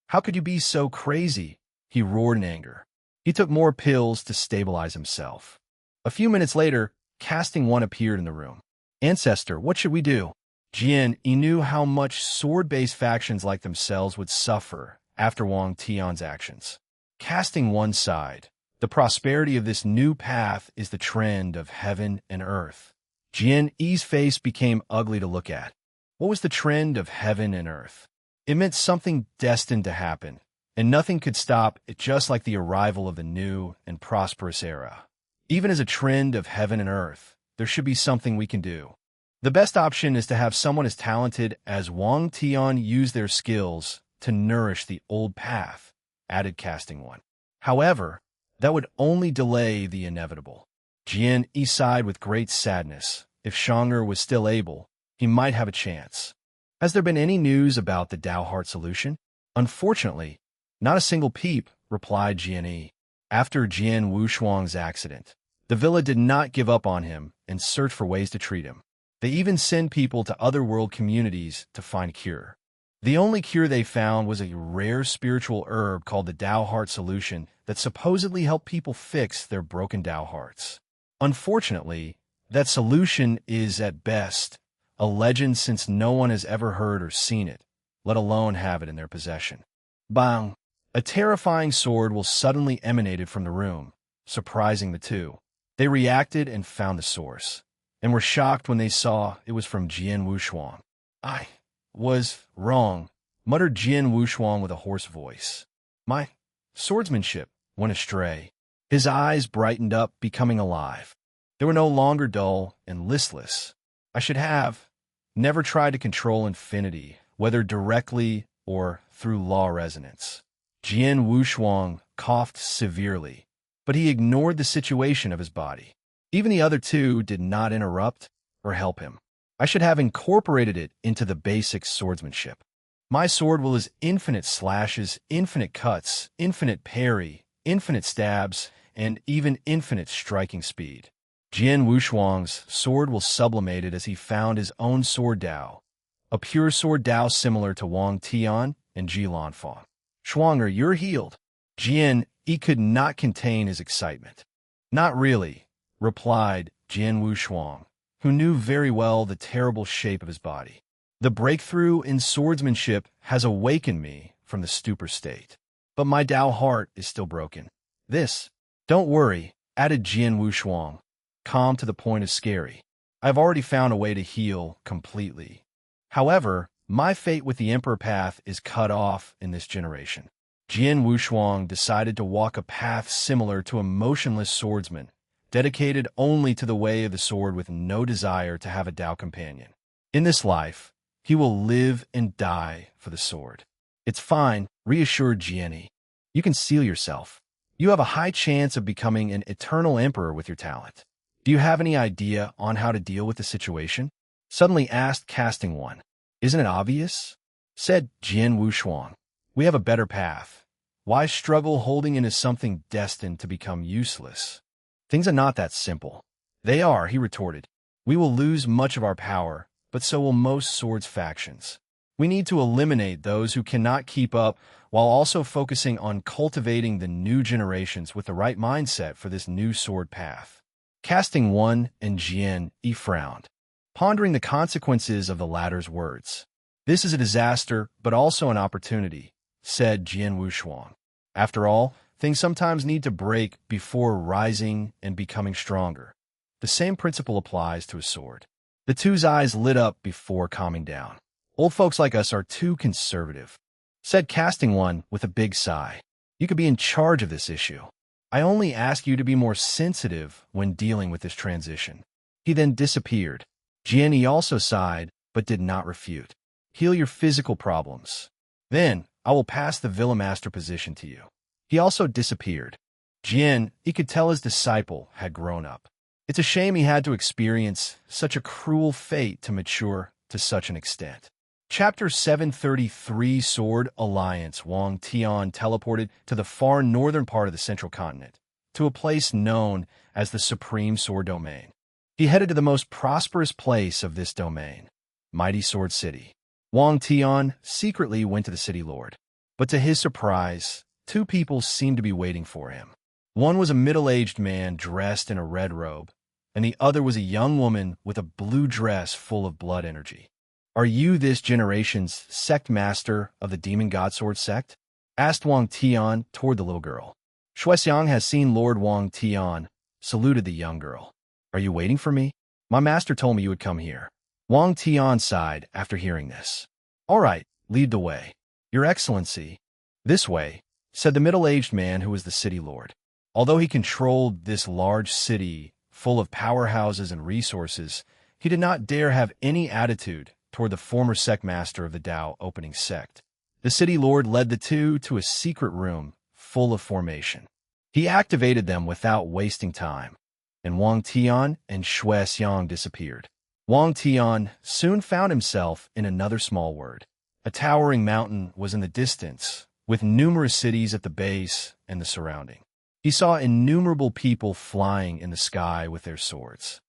how could you be so crazy? He roared in anger. He took more pills to stabilize himself. A few minutes later, Casting One appeared in the room. Ancestor, what should we do? Jin, he knew how much sword-based factions like themselves would suffer after Wang Tian's actions. Casting One sighed. The prosperity of this new path is the trend of heaven and earth. Jin Yi's face became ugly to look at. What was the trend of heaven and earth? It meant something destined to happen, and nothing could stop it, just like the arrival of the new and prosperous era. Even as a trend of heaven and earth, there should be something we can do. The best option is to have someone as talented as Wang Tian use their skills to nourish the old path, added Casting One. However, that would only delay the inevitable. Jian Yi sighed with great sadness. If Shonger was still able, he might have a chance. Has there been any news about the Tao Heart solution? Unfortunately, not a single peep, replied Jian Yi. After Jian Wushuang's accident, the villa did not give up on him and search for ways to treat him. They even send people to other world communities to find cure. The only cure they found was a rare spiritual herb called the Tao Heart Solution that supposedly helped people fix their broken Tao hearts. Unfortunately, that solution is, at best, a legend since no one has ever heard or seen it, let alone have it in their possession. Bang! A terrifying sword will suddenly emanated from the room, surprising the two. They reacted and found the source, and were shocked when they saw it was from Jian Wushuang. I was wrong, muttered Jian Wushuang with a hoarse voice. My swordsmanship went astray. His eyes brightened up, becoming alive. They were no longer dull and listless. I should have never tried to control infinity, whether directly or through law resonance. Jian Wushuang coughed severely, but he ignored the situation of his body. Even the other two did not interrupt or help him. I should have incorporated it into the basic swordsmanship. My sword will has infinite slashes, infinite cuts, infinite parry, infinite stabs, and even infinite striking speed. Jian Wushuang's sword will sublimated as he found his own sword Dao, a pure sword Dao similar to Wang Tian and Ji Lanfang. Shuanger, you're healed. Jian Yi could not contain his excitement. Not really, replied Jian Wushuang, who knew very well the terrible shape of his body. The breakthrough in swordsmanship has awakened me from the stupor state, but my Tao heart is still broken. Don't worry, added Jian Wushuang, calm to the point of scary. I've already found a way to heal completely. However, My fate with the emperor path is cut off in this generation. Jian Wushuang decided to walk a path similar to a motionless swordsman, dedicated only to the way of the sword with no desire to have a Tao companion. In this life, he will live and die for the sword. It's fine, reassured Jianni. You can seal yourself. You have a high chance of becoming an eternal emperor with your talent. Do you have any idea on how to deal with the situation? Suddenly asked Casting One. Isn't it obvious? Said Jian Wushuang. We have a better path. Why struggle holding into something destined to become useless? Things are not that simple. They are, he retorted. We will lose much of our power, but so will most swords factions. We need to eliminate those who cannot keep up while also focusing on cultivating the new generations with the right mindset for this new sword path. Casting One and Jian Yi frowned, pondering the consequences of the latter's words. This is a disaster, but also an opportunity, said Jian Wushuang. After all, things sometimes need to break before rising and becoming stronger. The same principle applies to a sword. The two's eyes lit up before calming down. Old folks like us are too conservative, said Casting One with a big sigh. You could be in charge of this issue. I only ask you to be more sensitive when dealing with this transition. He then disappeared. Jianni also sighed, but did not refute. Heal your physical problems. Then, I will pass the Villa Master position to you. He also disappeared. Jian, he could tell his disciple had grown up. It's a shame he had to experience such a cruel fate to mature to such an extent. Chapter 733 Sword Alliance. Wang Tian teleported to the far northern part of the central continent, to a place known as the Supreme Sword Domain. He headed to the most prosperous place of this domain, Mighty Sword City. Wang Tian secretly went to the city lord, but to his surprise, two people seemed to be waiting for him. One was a middle-aged man dressed in a red robe, and the other was a young woman with a blue dress full of blood energy. Are you this generation's sect master of the Demon God Sword sect? Asked Wang Tian toward the little girl. Shuexiang has seen Lord Wang Tian, saluted the young girl. Are you waiting for me? My master told me you would come here. Wang Tian sighed after hearing this. All right, lead the way. Your Excellency. This way, said the middle-aged man who was the city lord. Although he controlled this large city full of powerhouses and resources, he did not dare have any attitude toward the former sect master of the Tao opening sect. The city lord led the two to a secret room full of formation. He activated them without wasting time, and Wang Tian and Shuexiang disappeared. Wang Tian soon found himself in another small word. A towering mountain was in the distance, with numerous cities at the base and the surrounding. He saw innumerable people flying in the sky with their swords.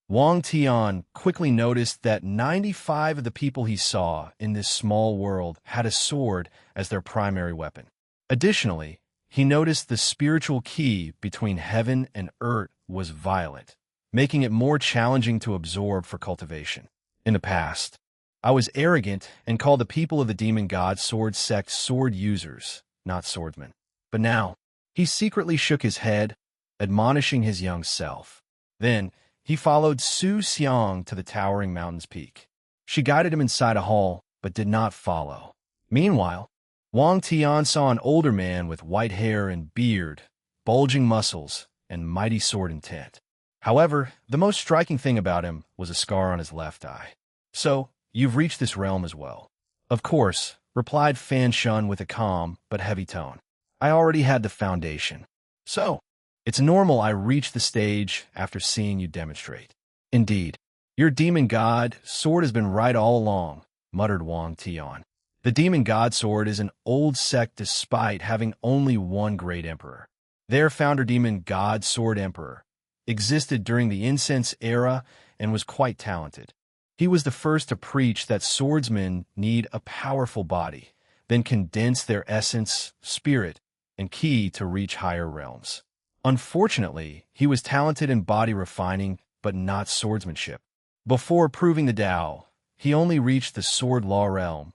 Wang Tian quickly noticed that 95 of the people he saw in this small world had a sword as their primary weapon. Additionally, he noticed the spiritual key between heaven and earth was violet, making it more challenging to absorb for cultivation. In the past, I was arrogant and called the people of the Demon God Sword sect sword users, not swordsmen. But now, he secretly shook his head, admonishing his young self. Then, he followed Su Xiang to the towering mountain's peak. She guided him inside a hall, but did not follow. Meanwhile, Wang Tian saw an older man with white hair and beard, bulging muscles, and mighty sword intent. However, the most striking thing about him was a scar on his left eye. So, you've reached this realm as well. Of course, replied Fan Shun with a calm but heavy tone. I already had the foundation. So, it's normal I reached the stage after seeing you demonstrate. Indeed, your demon god sword has been right all along, muttered Wang Tian. The demon god sword is an old sect despite having only one great emperor. Their founder demon god sword emperor existed during the incense era and was quite talented. He was the first to preach that swordsmen need a powerful body, then condense their essence, spirit, and ki to reach higher realms. Unfortunately, he was talented in body refining, but not swordsmanship. Before proving the Tao, he only reached the sword law realm,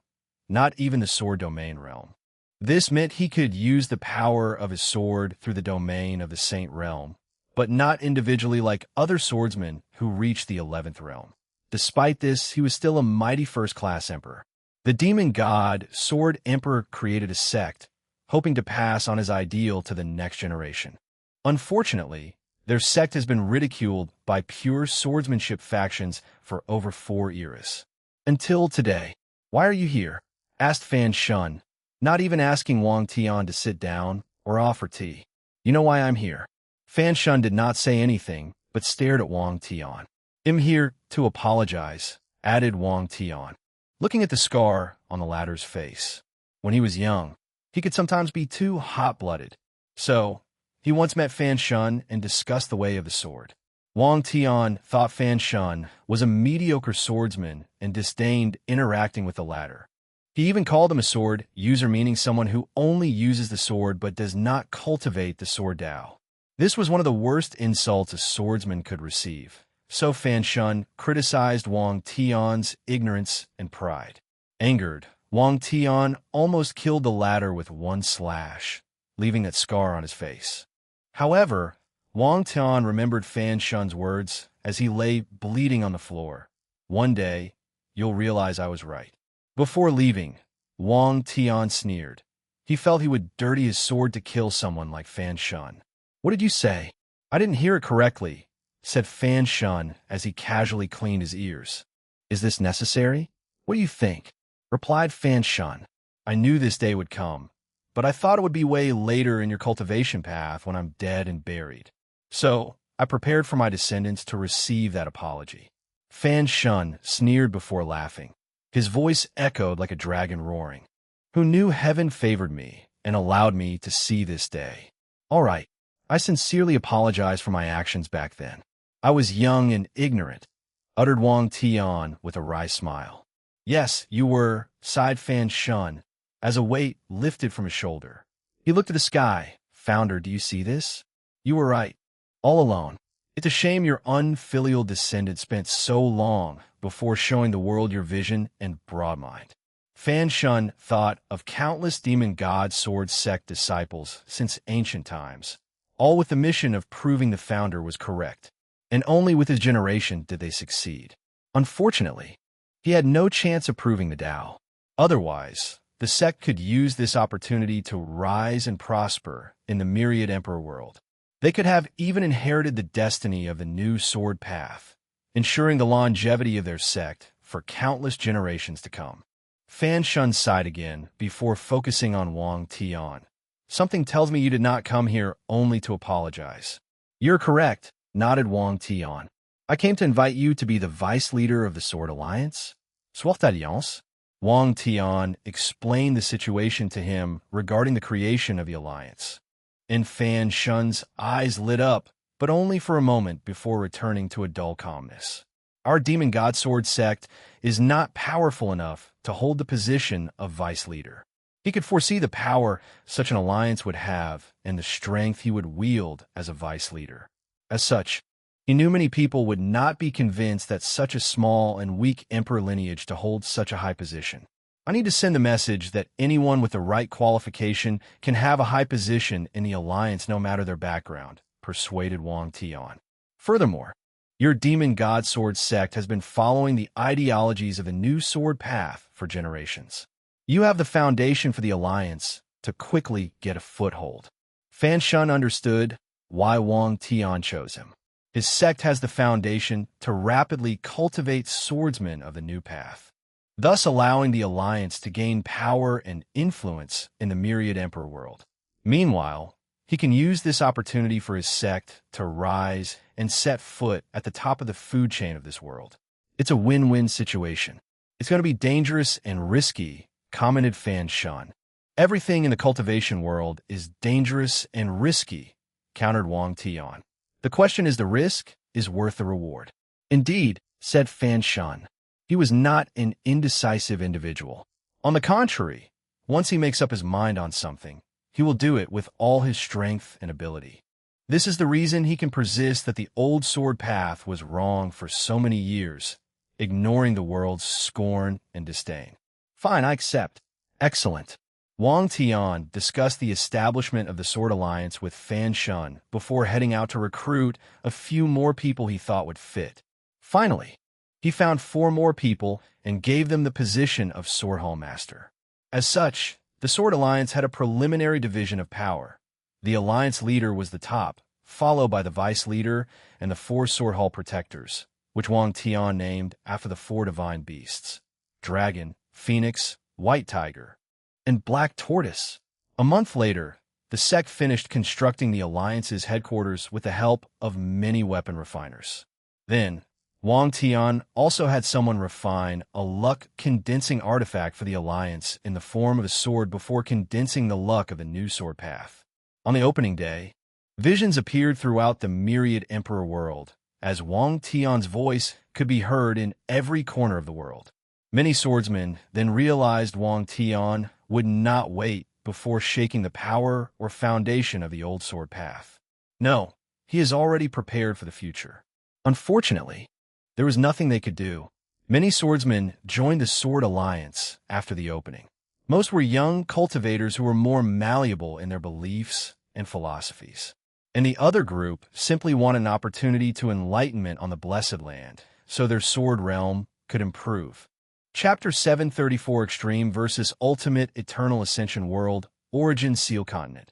not even the sword domain realm. This meant he could use the power of his sword through the domain of the saint realm, but not individually like other swordsmen who reached the 11th realm. Despite this, he was still a mighty first-class emperor. The demon god Sword Emperor created a sect, hoping to pass on his ideal to the next generation. Unfortunately, their sect has been ridiculed by pure swordsmanship factions for over 4 eras. Until today. Why are you here? Asked Fan Shun, not even asking Wang Tian to sit down or offer tea. You know why I'm here. Fan Shun did not say anything, but stared at Wang Tian. I'm here to apologize, added Wang Tian, looking at the scar on the latter's face. When he was young, he could sometimes be too hot-blooded. So, he once met Fan Shun and discussed the way of the sword. Wang Tian thought Fan Shun was a mediocre swordsman and disdained interacting with the latter. He even called him a sword user, meaning someone who only uses the sword but does not cultivate the sword Dao. This was one of the worst insults a swordsman could receive. So Fan Shun criticized Wang Tian's ignorance and pride. Angered, Wang Tian almost killed the latter with one slash, leaving that scar on his face. However, Wang Tian remembered Fan Shun's words as he lay bleeding on the floor. One day, you'll realize I was right. Before leaving, Wang Tian sneered. He felt he would dirty his sword to kill someone like Fan Shun. What did you say? I didn't hear it correctly, said Fan Shun as he casually cleaned his ears. Is this necessary? What do you think? Replied Fan Shun. I knew this day would come, but I thought it would be way later in your cultivation path when I'm dead and buried. So, I prepared for my descendants to receive that apology. Fan Shun sneered before laughing. His voice echoed like a dragon roaring. Who knew heaven favored me and allowed me to see this day? All right, I sincerely apologize for my actions back then. I was young and ignorant, uttered Wang Tian with a wry smile. Yes, you were, sighed Fan Shun, as a weight lifted from his shoulder. He looked at the sky. Founder, do you see this? You were right. All alone. It's a shame your unfilial descendant spent so long before showing the world your vision and broad mind. Fan Shun thought of countless demon god sword sect disciples since ancient times, all with the mission of proving the founder was correct. And only with his generation did they succeed. Unfortunately, he had no chance of proving the Tao. Otherwise, the sect could use this opportunity to rise and prosper in the myriad emperor world. They could have even inherited the destiny of the new sword path, ensuring the longevity of their sect for countless generations to come. Fan Shun sighed again before focusing on Wang Tian. Something tells me you did not come here only to apologize. You're correct, nodded Wang Tian. I came to invite you to be the vice leader of the Sword Alliance. Soit alliance. Wang Tian explained the situation to him regarding the creation of the alliance. And Fan Shun's eyes lit up, but only for a moment before returning to a dull calmness. Our demon god sword sect is not powerful enough to hold the position of vice leader. He could foresee the power such an alliance would have and the strength he would wield as a vice leader. As such, he knew many people would not be convinced that such a small and weak emperor lineage to hold such a high position. I need to send the message that anyone with the right qualification can have a high position in the alliance no matter their background, persuaded Wang Tian. Furthermore, your demon god sword sect has been following the ideologies of the new sword path for generations. You have the foundation for the alliance to quickly get a foothold. Fan Shun understood why Wang Tian chose him. His sect has the foundation to rapidly cultivate swordsmen of the new path, thus allowing the alliance to gain power and influence in the myriad emperor world. Meanwhile, he can use this opportunity for his sect to rise and set foot at the top of the food chain of this world. It's a win-win situation. It's going to be dangerous and risky, commented Fan Shun. Everything in the cultivation world is dangerous and risky, countered Wang Tian. The question is the risk is worth the reward. Indeed, said Fan Shun. He was not an indecisive individual. On the contrary, once he makes up his mind on something, he will do it with all his strength and ability. This is the reason he can persist that the old sword path was wrong for so many years, ignoring the world's scorn and disdain. Fine, I accept. Excellent. Wang Tian discussed the establishment of the Sword Alliance with Fan Shun before heading out to recruit a few more people he thought would fit. Finally, He found 4 more people and gave them the position of Sword Hall Master. As such, the Sword Alliance had a preliminary division of power. The Alliance leader was the top, followed by the Vice Leader and the 4 Sword Hall Protectors, which Wang Tian named after the 4 divine beasts: Dragon, Phoenix, White Tiger, and Black Tortoise. A month later, the sect finished constructing the Alliance's headquarters with the help of many weapon refiners. Then, Wang Tian also had someone refine a luck-condensing artifact for the Alliance in the form of a sword before condensing the luck of the new sword path. On the opening day, visions appeared throughout the myriad Emperor world, as Wang Tian's voice could be heard in every corner of the world. Many swordsmen then realized Wang Tian would not wait before shaking the power or foundation of the old sword path. No, he is already prepared for the future. Unfortunately, there was nothing they could do. Many swordsmen joined the Sword Alliance after the opening. Most were young cultivators who were more malleable in their beliefs and philosophies. And the other group simply wanted an opportunity to enlightenment on the Blessed Land, so their sword realm could improve. Chapter 734: Extreme versus Ultimate Eternal Ascension World, Origin Seal Continent.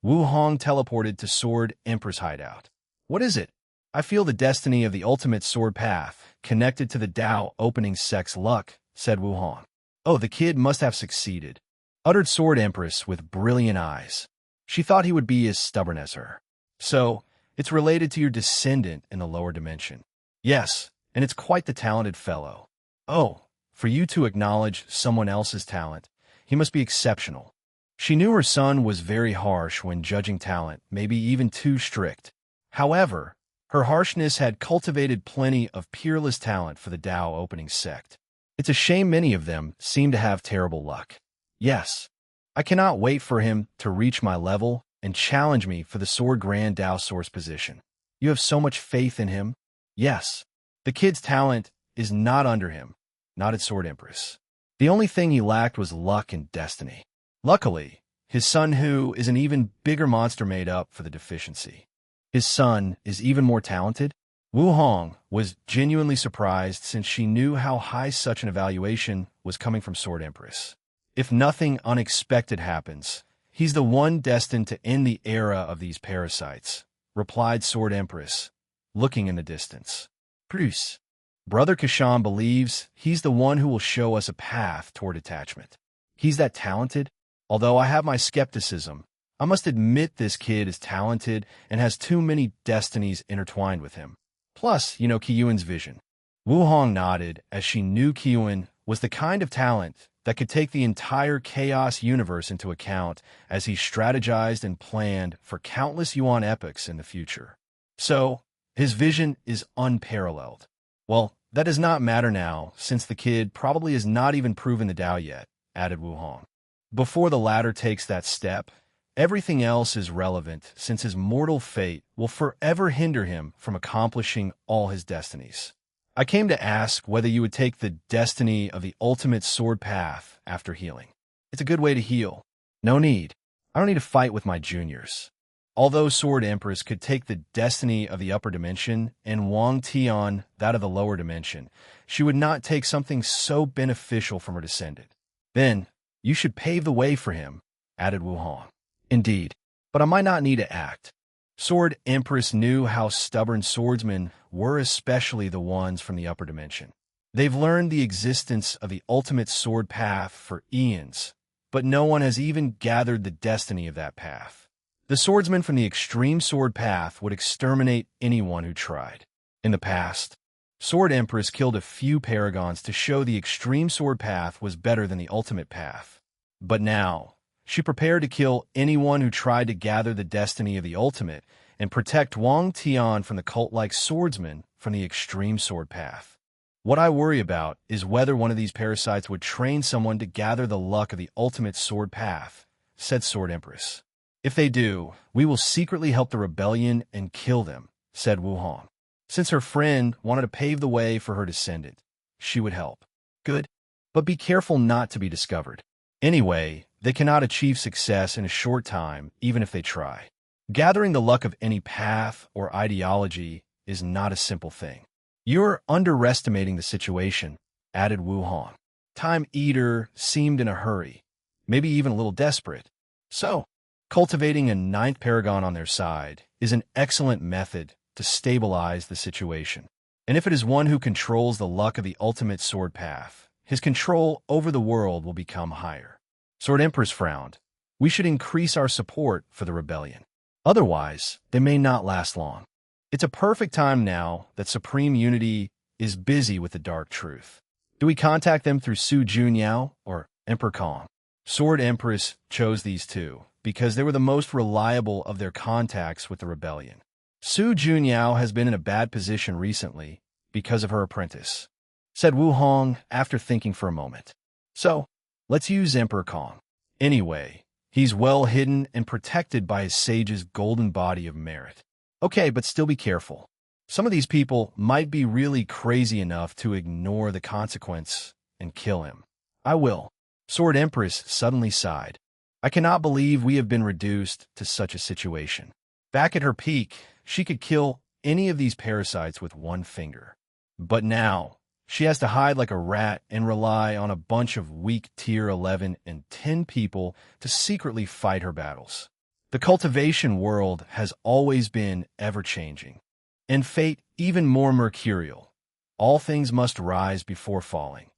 Wu Hong teleported to Sword Empress hideout. What is it? I feel the destiny of the ultimate sword path, connected to the Tao opening sect's luck, said Wu Hong. Oh, the kid must have succeeded, uttered Sword Empress with brilliant eyes. She thought he would be as stubborn as her. So, it's related to your descendant in the lower dimension. Yes, and it's quite the talented fellow. Oh, for you to acknowledge someone else's talent, he must be exceptional. She knew her son was very harsh when judging talent, maybe even too strict. However, her harshness had cultivated plenty of peerless talent for the Tao opening sect. It's a shame many of them seem to have terrible luck. Yes, I cannot wait for him to reach my level and challenge me for the Sword Grand Tao Source position. You have so much faith in him? Yes. The kid's talent is not under him, not at Sword Empress. The only thing he lacked was luck and destiny. Luckily, his son Hu is an even bigger monster made up for the deficiency. His son is even more talented? Wu Hong was genuinely surprised since she knew how high such an evaluation was coming from Sword Empress. If nothing unexpected happens, he's the one destined to end the era of these parasites, replied Sword Empress, looking in the distance. Bruce, Brother Kashan believes he's the one who will show us a path toward attachment. He's that talented? Although I have my skepticism, I must admit this kid is talented and has too many destinies intertwined with him. Plus, you know Qiyuan's vision. Wu Hong nodded as she knew Qiyuan was the kind of talent that could take the entire chaos universe into account as he strategized and planned for countless Yuan epochs in the future. So, his vision is unparalleled. Well, that does not matter now, since the kid probably has not even proven the Tao yet, added Wu Hong. Before the latter takes that step, everything else is relevant, since his mortal fate will forever hinder him from accomplishing all his destinies. I came to ask whether you would take the destiny of the ultimate sword path after healing. It's a good way to heal. No need. I don't need to fight with my juniors. Although Sword Empress could take the destiny of the upper dimension and Wang Tian that of the lower dimension, she would not take something so beneficial from her descendant. Then, you should pave the way for him, added Wu Hong. Indeed, but I might not need to act. Sword Empress knew how stubborn swordsmen were, especially the ones from the upper dimension. They've learned the existence of the ultimate sword path for eons, but no one has even gathered the destiny of that path. The swordsmen from the extreme sword path would exterminate anyone who tried. In the past, Sword Empress killed a few paragons to show the extreme sword path was better than the ultimate path. But now, she prepared to kill anyone who tried to gather the destiny of the ultimate and protect Wang Tian from the cult-like swordsmen from the extreme sword path. What I worry about is whether one of these parasites would train someone to gather the luck of the ultimate sword path, said Sword Empress. If they do, we will secretly help the rebellion and kill them, said Wu Hong. Since her friend wanted to pave the way for her descendant, she would help. Good, but be careful not to be discovered. Anyway, they cannot achieve success in a short time, even if they try. Gathering the luck of any path or ideology is not a simple thing. You're underestimating the situation, added Wu Hong. Time Eater seemed in a hurry, maybe even a little desperate. So, cultivating a ninth paragon on their side is an excellent method to stabilize the situation. And if it is one who controls the luck of the ultimate sword path, his control over the world will become higher. Sword Empress frowned. We should increase our support for the rebellion. Otherwise, they may not last long. It's a perfect time now that Supreme Unity is busy with the dark truth. Do we contact them through Su Junyao or Emperor Kong? Sword Empress chose these two because they were the most reliable of their contacts with the rebellion. Su Junyao has been in a bad position recently because of her apprentice, said Wu Hong after thinking for a moment. So, let's use Emperor Kong. Anyway, he's well hidden and protected by his sage's golden body of merit. Okay, but still be careful. Some of these people might be really crazy enough to ignore the consequence and kill him. I will. Sword Empress suddenly sighed. I cannot believe we have been reduced to such a situation. Back at her peak, she could kill any of these parasites with one finger. But now, she has to hide like a rat and rely on a bunch of weak Tier 11 and 10 people to secretly fight her battles. The cultivation world has always been ever-changing, and fate even more mercurial. All things must rise before falling,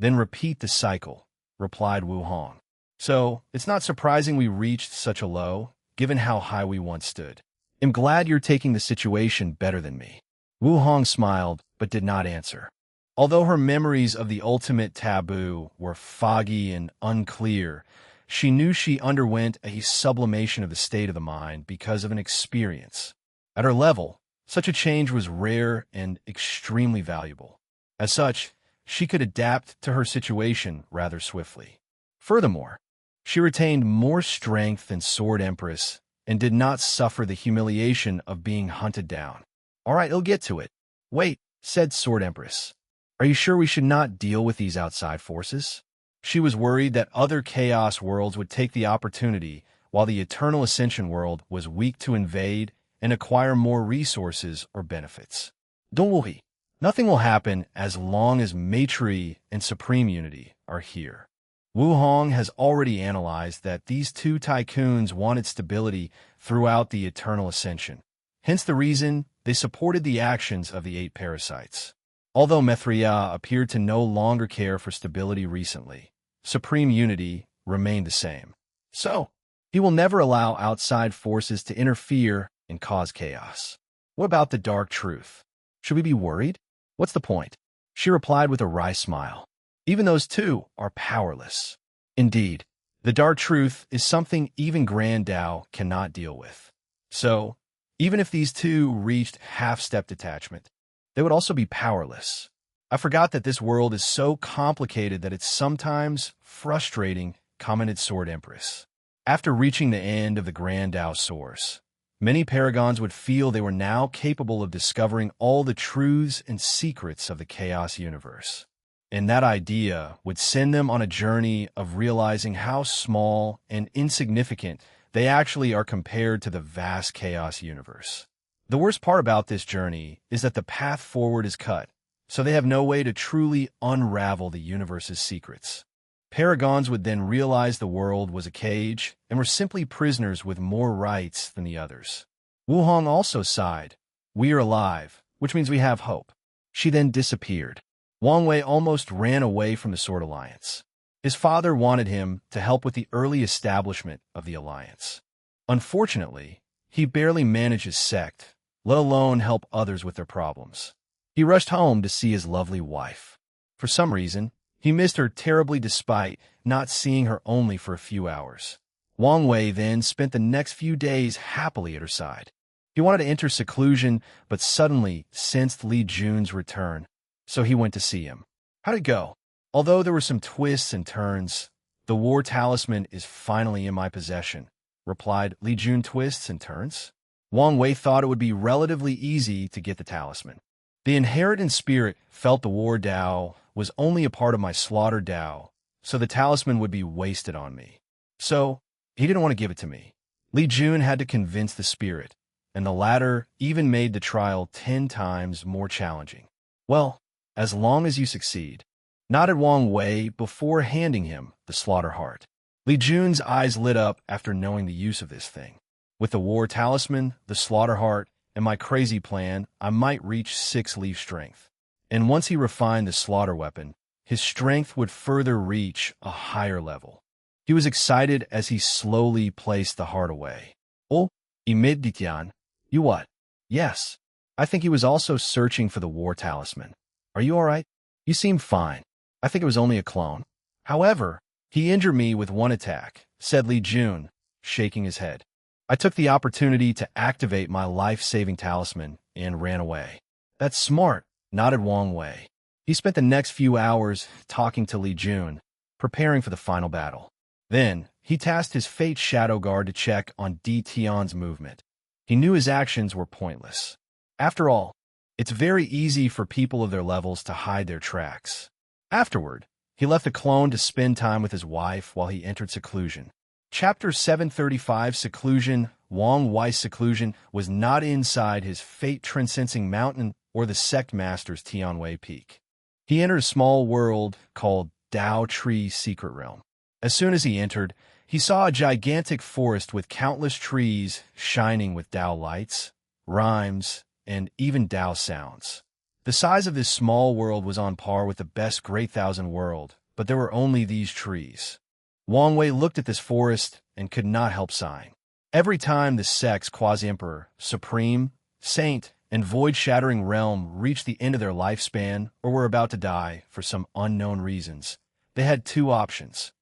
then repeat the cycle, replied Wu Hong. So, it's not surprising we reached such a low, given how high we once stood. I'm glad you're taking the situation better than me. Wu Hong smiled, but did not answer. Although her memories of the ultimate taboo were foggy and unclear, she knew she underwent a sublimation of the state of the mind because of an experience. At her level, such a change was rare and extremely valuable. As such, she could adapt to her situation rather swiftly. Furthermore, she retained more strength than Sword Empress and did not suffer the humiliation of being hunted down. All right, I'll get to it. Wait, said Sword Empress. Are you sure we should not deal with these outside forces? She was worried that other chaos worlds would take the opportunity while the Eternal Ascension world was weak to invade and acquire more resources or benefits. Don't worry. Nothing will happen as long as Maitri and Supreme Unity are here. Wu Hong has already analyzed that these two tycoons wanted stability throughout the Eternal Ascension. Hence the reason they supported the actions of the 8 parasites. Although Mithria appeared to no longer care for stability recently, Supreme Unity remained the same. So, he will never allow outside forces to interfere and cause chaos. What about the dark truth? Should we be worried? What's the point? She replied with a wry smile. Even those two are powerless. Indeed, the dark truth is something even Grand Tao cannot deal with. So, even if these two reached half-step detachment, they would also be powerless. I forgot that this world is so complicated that it's sometimes frustrating, commented Sword Empress. After reaching the end of the Grand Tao source, many paragons would feel they were now capable of discovering all the truths and secrets of the chaos universe. And that idea would send them on a journey of realizing how small and insignificant they actually are compared to the vast chaos universe. The worst part about this journey is that the path forward is cut, so they have no way to truly unravel the universe's secrets. Paragons would then realize the world was a cage and were simply prisoners with more rights than the others. Wu Hong also sighed. We are alive, which means we have hope. She then disappeared. Wang Wei almost ran away from the Sword Alliance. His father wanted him to help with the early establishment of the alliance. Unfortunately, he barely managed his sect, let alone help others with their problems. He rushed home to see his lovely wife. For some reason, he missed her terribly despite not seeing her only for a few hours. Wang Wei then spent the next few days happily at her side. He wanted to enter seclusion, but suddenly sensed Li Jun's return, so he went to see him. How'd it go? Although there were some twists and turns, the war talisman is finally in my possession, replied Li Jun. Twists and turns? Wang Wei thought it would be relatively easy to get the talisman. The inheritance spirit felt the war Dao was only a part of my slaughter Dao, so the talisman would be wasted on me. So, he didn't want to give it to me. Li Jun had to convince the spirit, and the latter even made the trial 10 times more challenging. Well, as long as you succeed, nodded Wang Wei before handing him the slaughter heart. Li Jun's eyes lit up after knowing the use of this thing. With the war talisman, the slaughter heart, and my crazy plan, I might reach 6-leaf strength. And once he refined the slaughter weapon, his strength would further reach a higher level. He was excited as he slowly placed the heart away. Oh, Imid you what? Yes. I think he was also searching for the war talisman. Are you all right? You seem fine. I think it was only a clone. However, he injured me with one attack, said Li Jun, shaking his head. I took the opportunity to activate my life-saving talisman and ran away. That's smart, nodded Wang Wei. He spent the next few hours talking to Li Jun, preparing for the final battle. Then, he tasked his Fate Shadow Guard to check on Di Tian's movement. He knew his actions were pointless. After all, it's very easy for people of their levels to hide their tracks. Afterward, he left the clone to spend time with his wife while he entered seclusion. Chapter 735 Seclusion. Wang Wei's seclusion was not inside his fate-transcending mountain or the sect master's Tianwei Peak. He entered a small world called Dao Tree Secret Realm. As soon as he entered, he saw a gigantic forest with countless trees shining with Dao lights, rhymes, and even Dao sounds. The size of this small world was on par with the best Great Thousand World, but there were only these trees. Wang Wei looked at this forest and could not help sighing. Every time the sect's Quasi-Emperor, Supreme, Saint, and Void-Shattering Realm reached the end of their lifespan or were about to die for some unknown reasons, they had two options.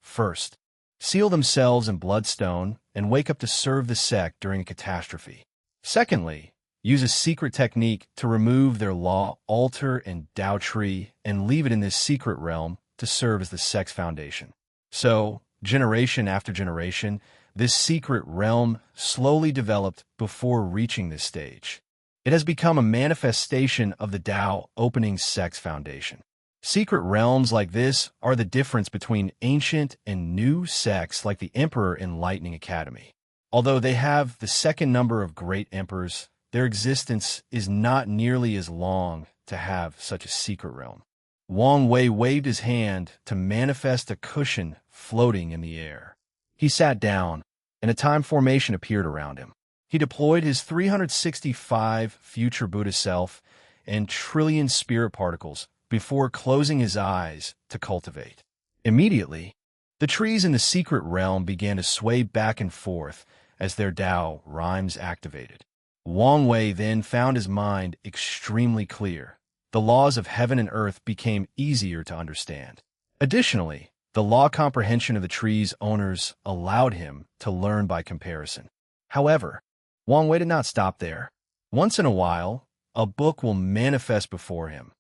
First, seal themselves in bloodstone and wake up to serve the sect during a catastrophe. Secondly, use a secret technique to remove their law, altar, and Dao tree and leave it in this secret realm to serve as the sect's foundation. So, generation after generation, this secret realm slowly developed before reaching this stage. It has become a manifestation of the Dao opening sect's foundation. Secret realms like this are the difference between ancient and new sects like the Emperor Enlightening Academy. Although they have the second number of great emperors, their existence is not nearly as long to have such a secret realm. Wang Wei waved his hand to manifest a cushion floating in the air. He sat down, and a time formation appeared around him. He deployed his 365 future Buddha self and trillion spirit particles before closing his eyes to cultivate. Immediately, the trees in the secret realm began to sway back and forth as their Dao rhymes activated. Wang Wei then found his mind extremely clear. The laws of heaven and earth became easier to understand. Additionally, the law comprehension of the tree's owners allowed him to learn by comparison. However, Wang Wei did not stop there. Once in a while, a book will manifest before him,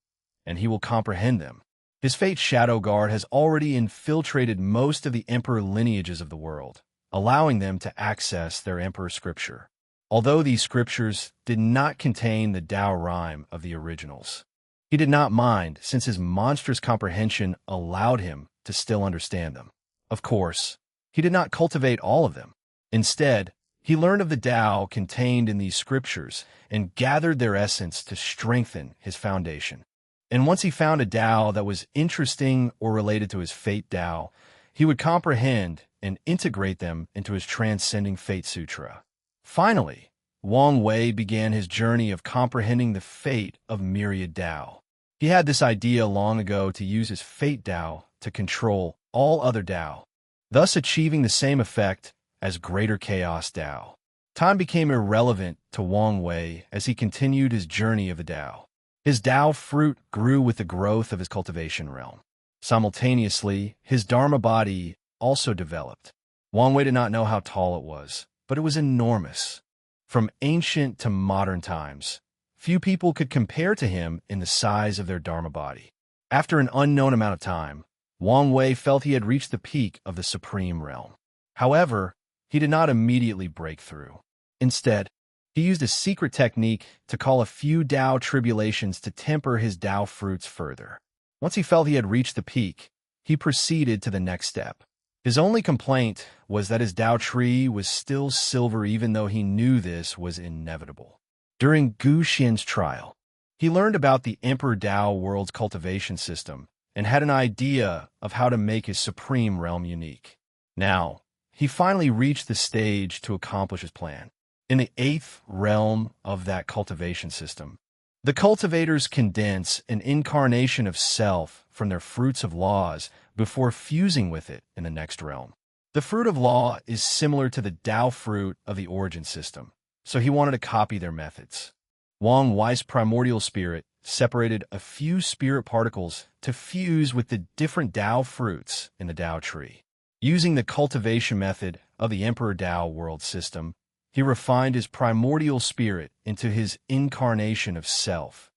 and he will comprehend them. His Fate Shadow Guard has already infiltrated most of the emperor lineages of the world, allowing them to access their emperor scripture, although these scriptures did not contain the Dao rhyme of the originals. He did not mind, since his monstrous comprehension allowed him to still understand them. Of course, he did not cultivate all of them. Instead, he learned of the Dao contained in these scriptures and gathered their essence to strengthen his foundation. And once he found a Dao that was interesting or related to his Fate Dao, he would comprehend and integrate them into his transcending Fate Sutra. Finally, Wang Wei began his journey of comprehending the fate of myriad Dao. He had this idea long ago to use his Fate Dao to control all other Dao, thus achieving the same effect as Greater Chaos Dao. Time became irrelevant to Wang Wei as he continued his journey of the Dao. His Dao fruit grew with the growth of his cultivation realm. Simultaneously, his Dharma body also developed. Wang Wei did not know how tall it was, but it was enormous. From ancient to modern times, few people could compare to him in the size of their Dharma body. After an unknown amount of time, Wang Wei felt he had reached the peak of the Supreme Realm. However, he did not immediately break through. Instead, he used a secret technique to call a few Dao tribulations to temper his Dao fruits further. Once he felt he had reached the peak, he proceeded to the next step. His only complaint was that his Dao tree was still silver even though he knew this was inevitable. During Gu Xian's trial, He learned about the Emperor Tao world's cultivation system and had an idea of how to make his supreme realm unique. Now, he finally reached the stage to accomplish his plan. In the eighth realm of that cultivation system, the cultivators condense an incarnation of self from their fruits of laws before fusing with it in the next realm. The fruit of law is similar to the Tao fruit of the origin system, so he wanted to copy their methods. Wang Wei's primordial spirit separated a few spirit particles to fuse with the different Tao fruits in the Tao tree. Using the cultivation method of the Emperor Tao world system, he refined his primordial spirit into his incarnation of self.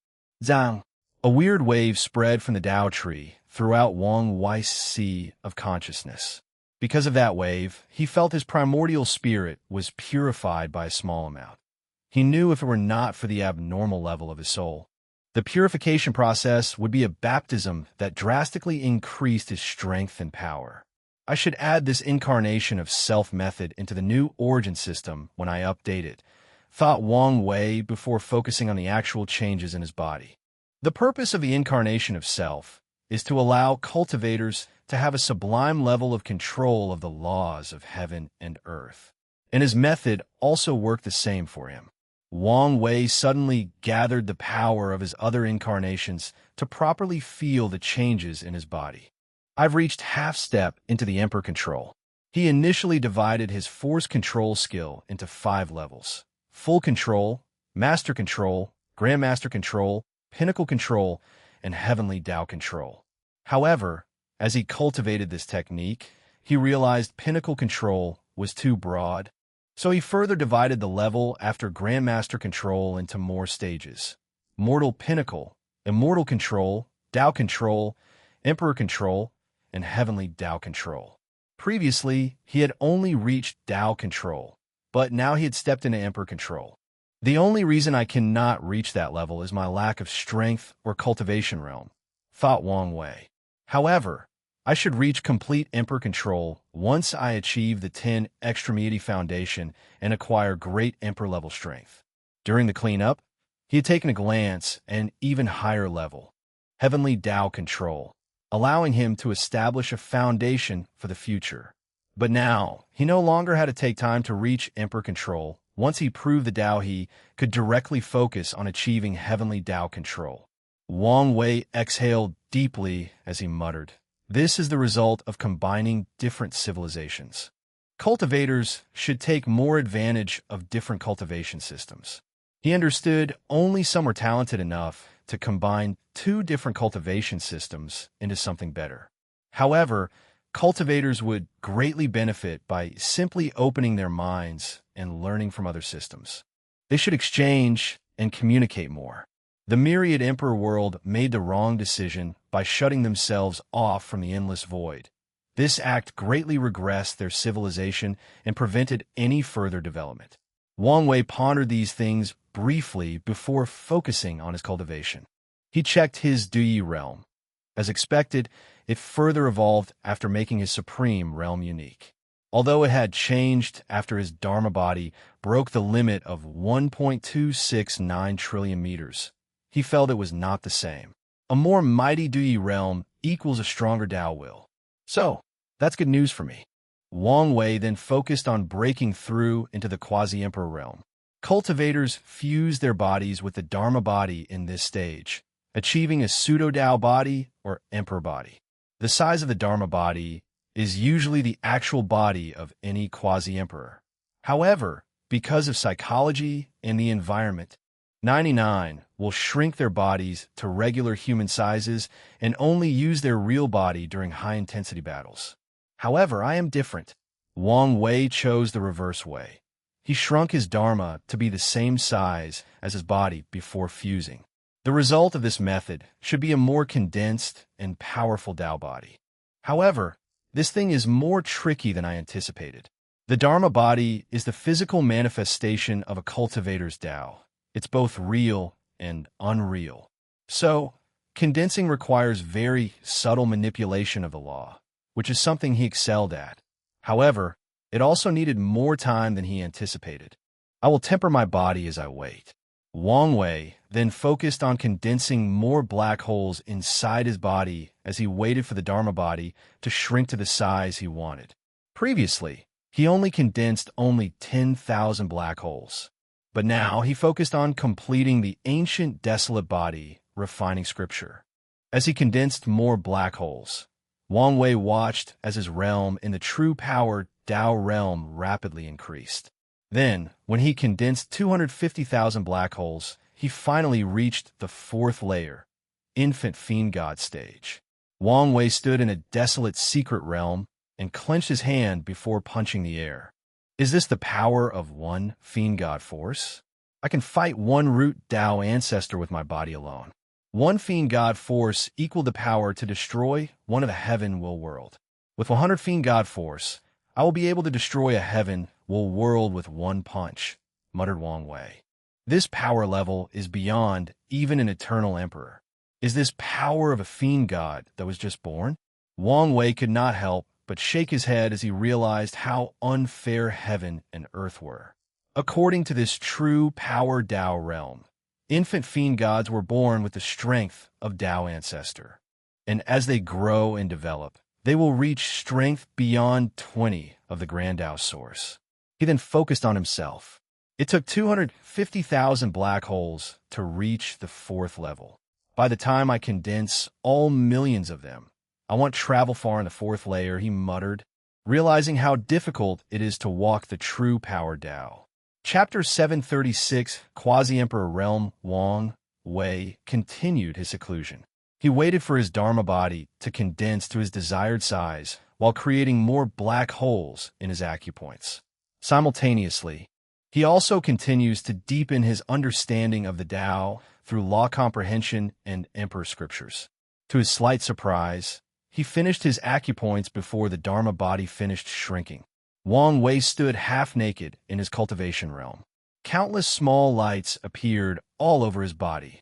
Zhang. A weird wave spread from the Tao tree throughout Wang Wei's sea of consciousness. Because of that wave, he felt his primordial spirit was purified by a small amount. He knew if it were not for the abnormal level of his soul, the purification process would be a baptism that drastically increased his strength and power. I should add this incarnation of self method into the new origin system when I update it, thought Wang Wei before focusing on the actual changes in his body. The purpose of the incarnation of self is to allow cultivators to have a sublime level of control of the laws of heaven and earth. And his method also worked the same for him. Wang Wei suddenly gathered the power of his other incarnations to properly feel the changes in his body. I've reached half step into the Emperor control. He initially divided his force control skill into 5 levels: full control, master control, grandmaster control, pinnacle control, and heavenly Tao control. However, as he cultivated this technique, he realized pinnacle control was too broad, so he further divided the level after grandmaster control into more stages: mortal pinnacle, immortal control, Tao control, emperor control, and heavenly Tao control. Previously, he had only reached Tao control, but now he had stepped into emperor control. The only reason I cannot reach that level is my lack of strength or cultivation realm, thought Wang Wei. However, I should reach complete emperor control once I achieve the 10 extremity foundation and acquire great emperor level strength. During the cleanup, he had taken a glance at an even higher level, heavenly Tao control, allowing him to establish a foundation for the future. But now, he no longer had to take time to reach emperor control. Once he proved the Tao, he could directly focus on achieving heavenly Tao control. Wang Wei exhaled deeply as he muttered, "This is the result of combining different civilizations. Cultivators should take more advantage of different cultivation systems." He understood only some were talented enough to combine 2 different cultivation systems into something better. However, cultivators would greatly benefit by simply opening their minds and learning from other systems. They should exchange and communicate more. The myriad emperor world made the wrong decision by shutting themselves off from the endless void. This act greatly regressed their civilization and prevented any further development. Wang Wei pondered these things briefly before focusing on his cultivation. He checked his Duyi realm. As expected, it further evolved after making his supreme realm unique. Although it had changed after his Dharma body broke the limit of 1.269 trillion meters, he felt it was not the same. A more mighty Duyi realm equals a stronger Tao will. So, that's good news for me. Wang Wei then focused on breaking through into the quasi-emperor realm. Cultivators fuse their bodies with the Dharma body in this stage, achieving a pseudo-Tao body or emperor body. The size of the Dharma body is usually the actual body of any quasi-emperor. However, because of psychology and the environment, 99 will shrink their bodies to regular human sizes and only use their real body during high-intensity battles. However, I am different. Wang Wei chose the reverse way. He shrunk his Dharma to be the same size as his body before fusing. The result of this method should be a more condensed and powerful Tao body. However, this thing is more tricky than I anticipated. The Dharma body is the physical manifestation of a cultivator's Tao. It's both real and unreal. So, condensing requires very subtle manipulation of the law, which is something he excelled at. However, it also needed more time than he anticipated. I will temper my body as I wait. Wang Wei then focused on condensing more black holes inside his body as he waited for the Dharma body to shrink to the size he wanted. Previously, he only condensed 10,000 black holes. But now he focused on completing the ancient desolate body, refining scripture. As he condensed more black holes, Wang Wei watched as his realm in the true power Tao realm rapidly increased. Then, when he condensed 250,000 black holes, he finally reached the fourth layer, infant fiend god stage. Wang Wei stood in a desolate secret realm and clenched his hand before punching the air. Is this the power of one fiend god force? I can fight one root Tao ancestor with my body alone. One fiend god force equaled the power to destroy one of the heaven will world. With 100 fiend god force, I will be able to destroy a heaven will world with one punch, muttered Wang Wei. This power level is beyond even an eternal emperor. Is this power of a fiend god that was just born? Wang Wei could not help but shake his head as he realized how unfair heaven and earth were. According to this true power Tao realm, infant fiend gods were born with the strength of Tao ancestor. And as they grow and develop, they will reach strength beyond 20 of the grand Tao source. He then focused on himself. It took 250,000 black holes to reach the fourth level. By the time I condense all millions of them, I won't travel far in the fourth layer, he muttered, realizing how difficult it is to walk the true power Tao. Chapter 736, Quasi-Emperor Realm. Wang Wei continued his seclusion. He waited for his Dharma body to condense to his desired size while creating more black holes in his acupoints. Simultaneously, he also continues to deepen his understanding of the Tao through law comprehension and emperor scriptures. To his slight surprise, he finished his acupoints before the Dharma body finished shrinking. Wang Wei stood half-naked in his cultivation realm. Countless small lights appeared all over his body.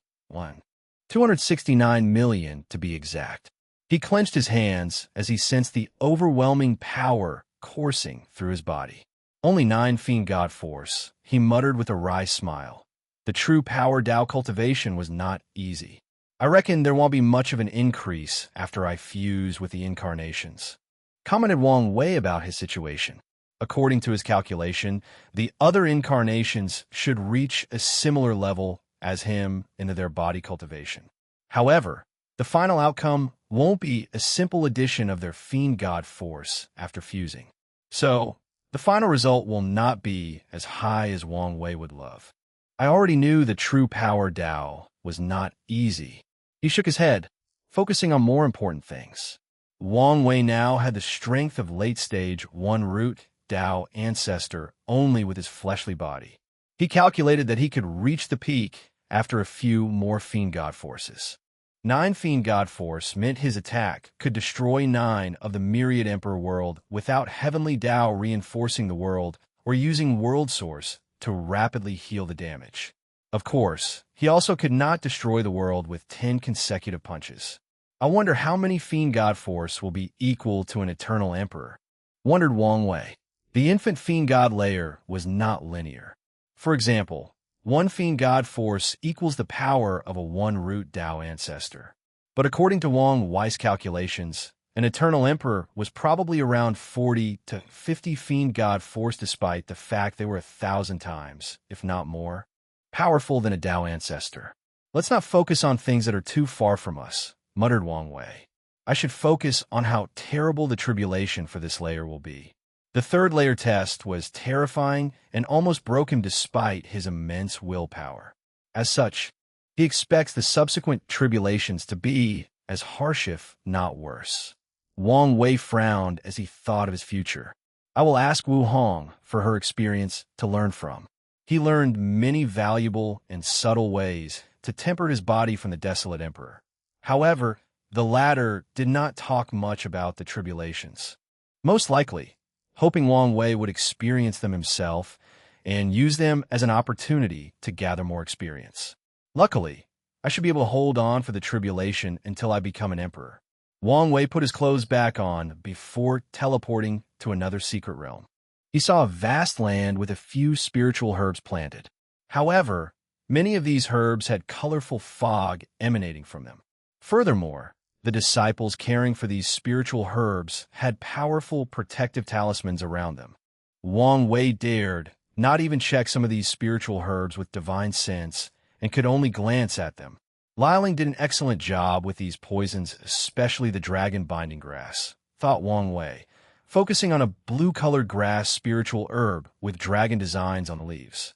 269 million to be exact. He clenched his hands as he sensed the overwhelming power coursing through his body. Only 9 fiend god force, he muttered with a wry smile. The true power Tao cultivation was not easy. I reckon there won't be much of an increase after I fuse with the incarnations. Commented Wang Wei about his situation. According to his calculation, the other incarnations should reach a similar level as him into their body cultivation. However, the final outcome won't be a simple addition of their fiend god force after fusing. So, the final result will not be as high as Wang Wei would love. I already knew the true power Tao was not easy. He shook his head, focusing on more important things. Wang Wei now had the strength of late-stage one root Tao ancestor only with his fleshly body. He calculated that he could reach the peak after a few more fiend god forces. 9 fiend god force meant his attack could destroy 9 of the myriad emperor world without heavenly Tao reinforcing the world or using world source to rapidly heal the damage. Of course, he also could not destroy the world with 10 consecutive punches. I wonder how many fiend god force will be equal to an eternal emperor, wondered Wang Wei. The infant fiend god layer was not linear. For example, 1 fiend god force equals the power of a one root Tao ancestor. But according to Wang Wei's calculations, an eternal emperor was probably around 40 to 50 fiend god force despite the fact they were 1,000 times, if not more, powerful than a Tao ancestor. Let's not focus on things that are too far from us, muttered Wang Wei. I should focus on how terrible the tribulation for this layer will be. The third layer test was terrifying and almost broke him despite his immense willpower. As such, he expects the subsequent tribulations to be as harsh if not worse. Wang Wei frowned as he thought of his future. I will ask Wu Hong for her experience to learn from. He learned many valuable and subtle ways to temper his body from the desolate emperor. However, the latter did not talk much about the tribulations. Most likely, hoping Wang Wei would experience them himself and use them as an opportunity to gather more experience. Luckily, I should be able to hold on for the tribulation until I become an emperor. Wang Wei put his clothes back on before teleporting to another secret realm. He saw a vast land with a few spiritual herbs planted. However, Many of these herbs had colorful fog emanating from them. Furthermore, the disciples caring for these spiritual herbs had powerful protective talismans around them. Wang Wei dared not even check some of these spiritual herbs with divine sense and could only glance at them. Liling did an excellent job with these poisons, especially the dragon binding grass, thought Wang Wei, focusing on a blue-colored grass spiritual herb with dragon designs on the leaves.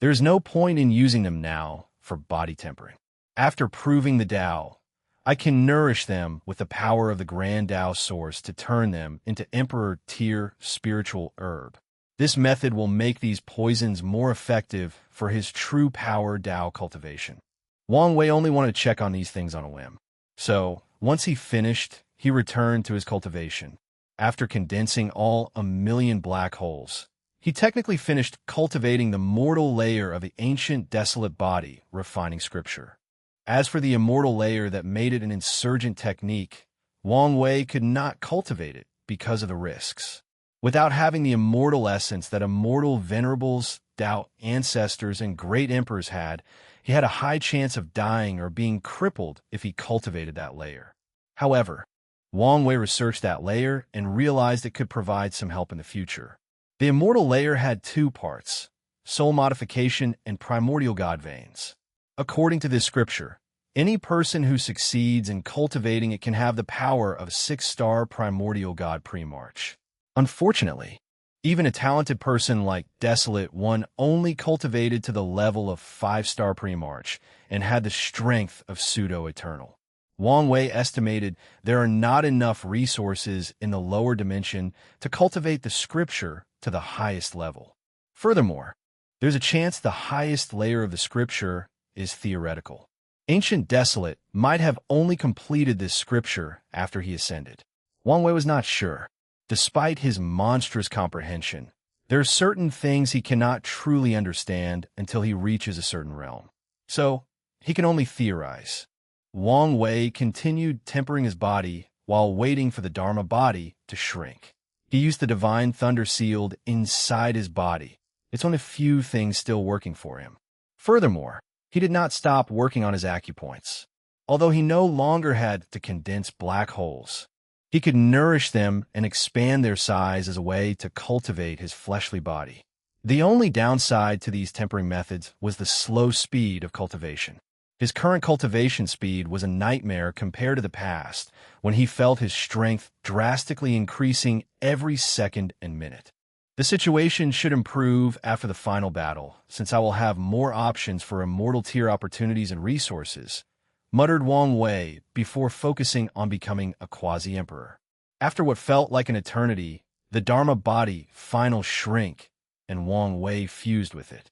There is no point in using them now for body tempering. After proving the Tao, I can nourish them with the power of the Grand Tao Source to turn them into Emperor Tier spiritual herb. This method will make these poisons more effective for his true power Tao cultivation. Wang Wei only wanted to check on these things on a whim. So, once he finished, he returned to his cultivation. After condensing all 1,000,000 black holes, he technically finished cultivating the mortal layer of the ancient desolate body, refining scripture. As for the immortal layer that made it an insurgent technique, Wang Wei could not cultivate it because of the risks. Without having the immortal essence that immortal venerables, Tao ancestors, and great emperors had, he had a high chance of dying or being crippled if he cultivated that layer. However, Wang Wei researched that layer and realized it could provide some help in the future. The immortal layer had two parts, soul modification and primordial god veins. According to this scripture, any person who succeeds in cultivating it can have the power of a 6-star primordial god pre-march. Unfortunately, even a talented person like Desolate One only cultivated to the level of 5-star pre-march and had the strength of pseudo-eternal. Wang Wei estimated there are not enough resources in the lower dimension to cultivate the scripture to the highest level. Furthermore, there's a chance the highest layer of the scripture is theoretical. Ancient Desolate might have only completed this scripture after he ascended. Wang Wei was not sure. Despite his monstrous comprehension, there are certain things he cannot truly understand until he reaches a certain realm. So, he can only theorize. Wang Wei continued tempering his body while waiting for the Dharma body to shrink. He used the divine thunder sealed inside his body. It's one of few things still working for him. Furthermore, he did not stop working on his acupoints. Although he no longer had to condense black holes, he could nourish them and expand their size as a way to cultivate his fleshly body. The only downside to these tempering methods was the slow speed of cultivation. His current cultivation speed was a nightmare compared to the past, when he felt his strength drastically increasing every second and minute. The situation should improve after the final battle, since I will have more options for immortal tier opportunities and resources, muttered Wang Wei before focusing on becoming a quasi-emperor. After what felt like an eternity, the Dharma body final shrink, and Wang Wei fused with it.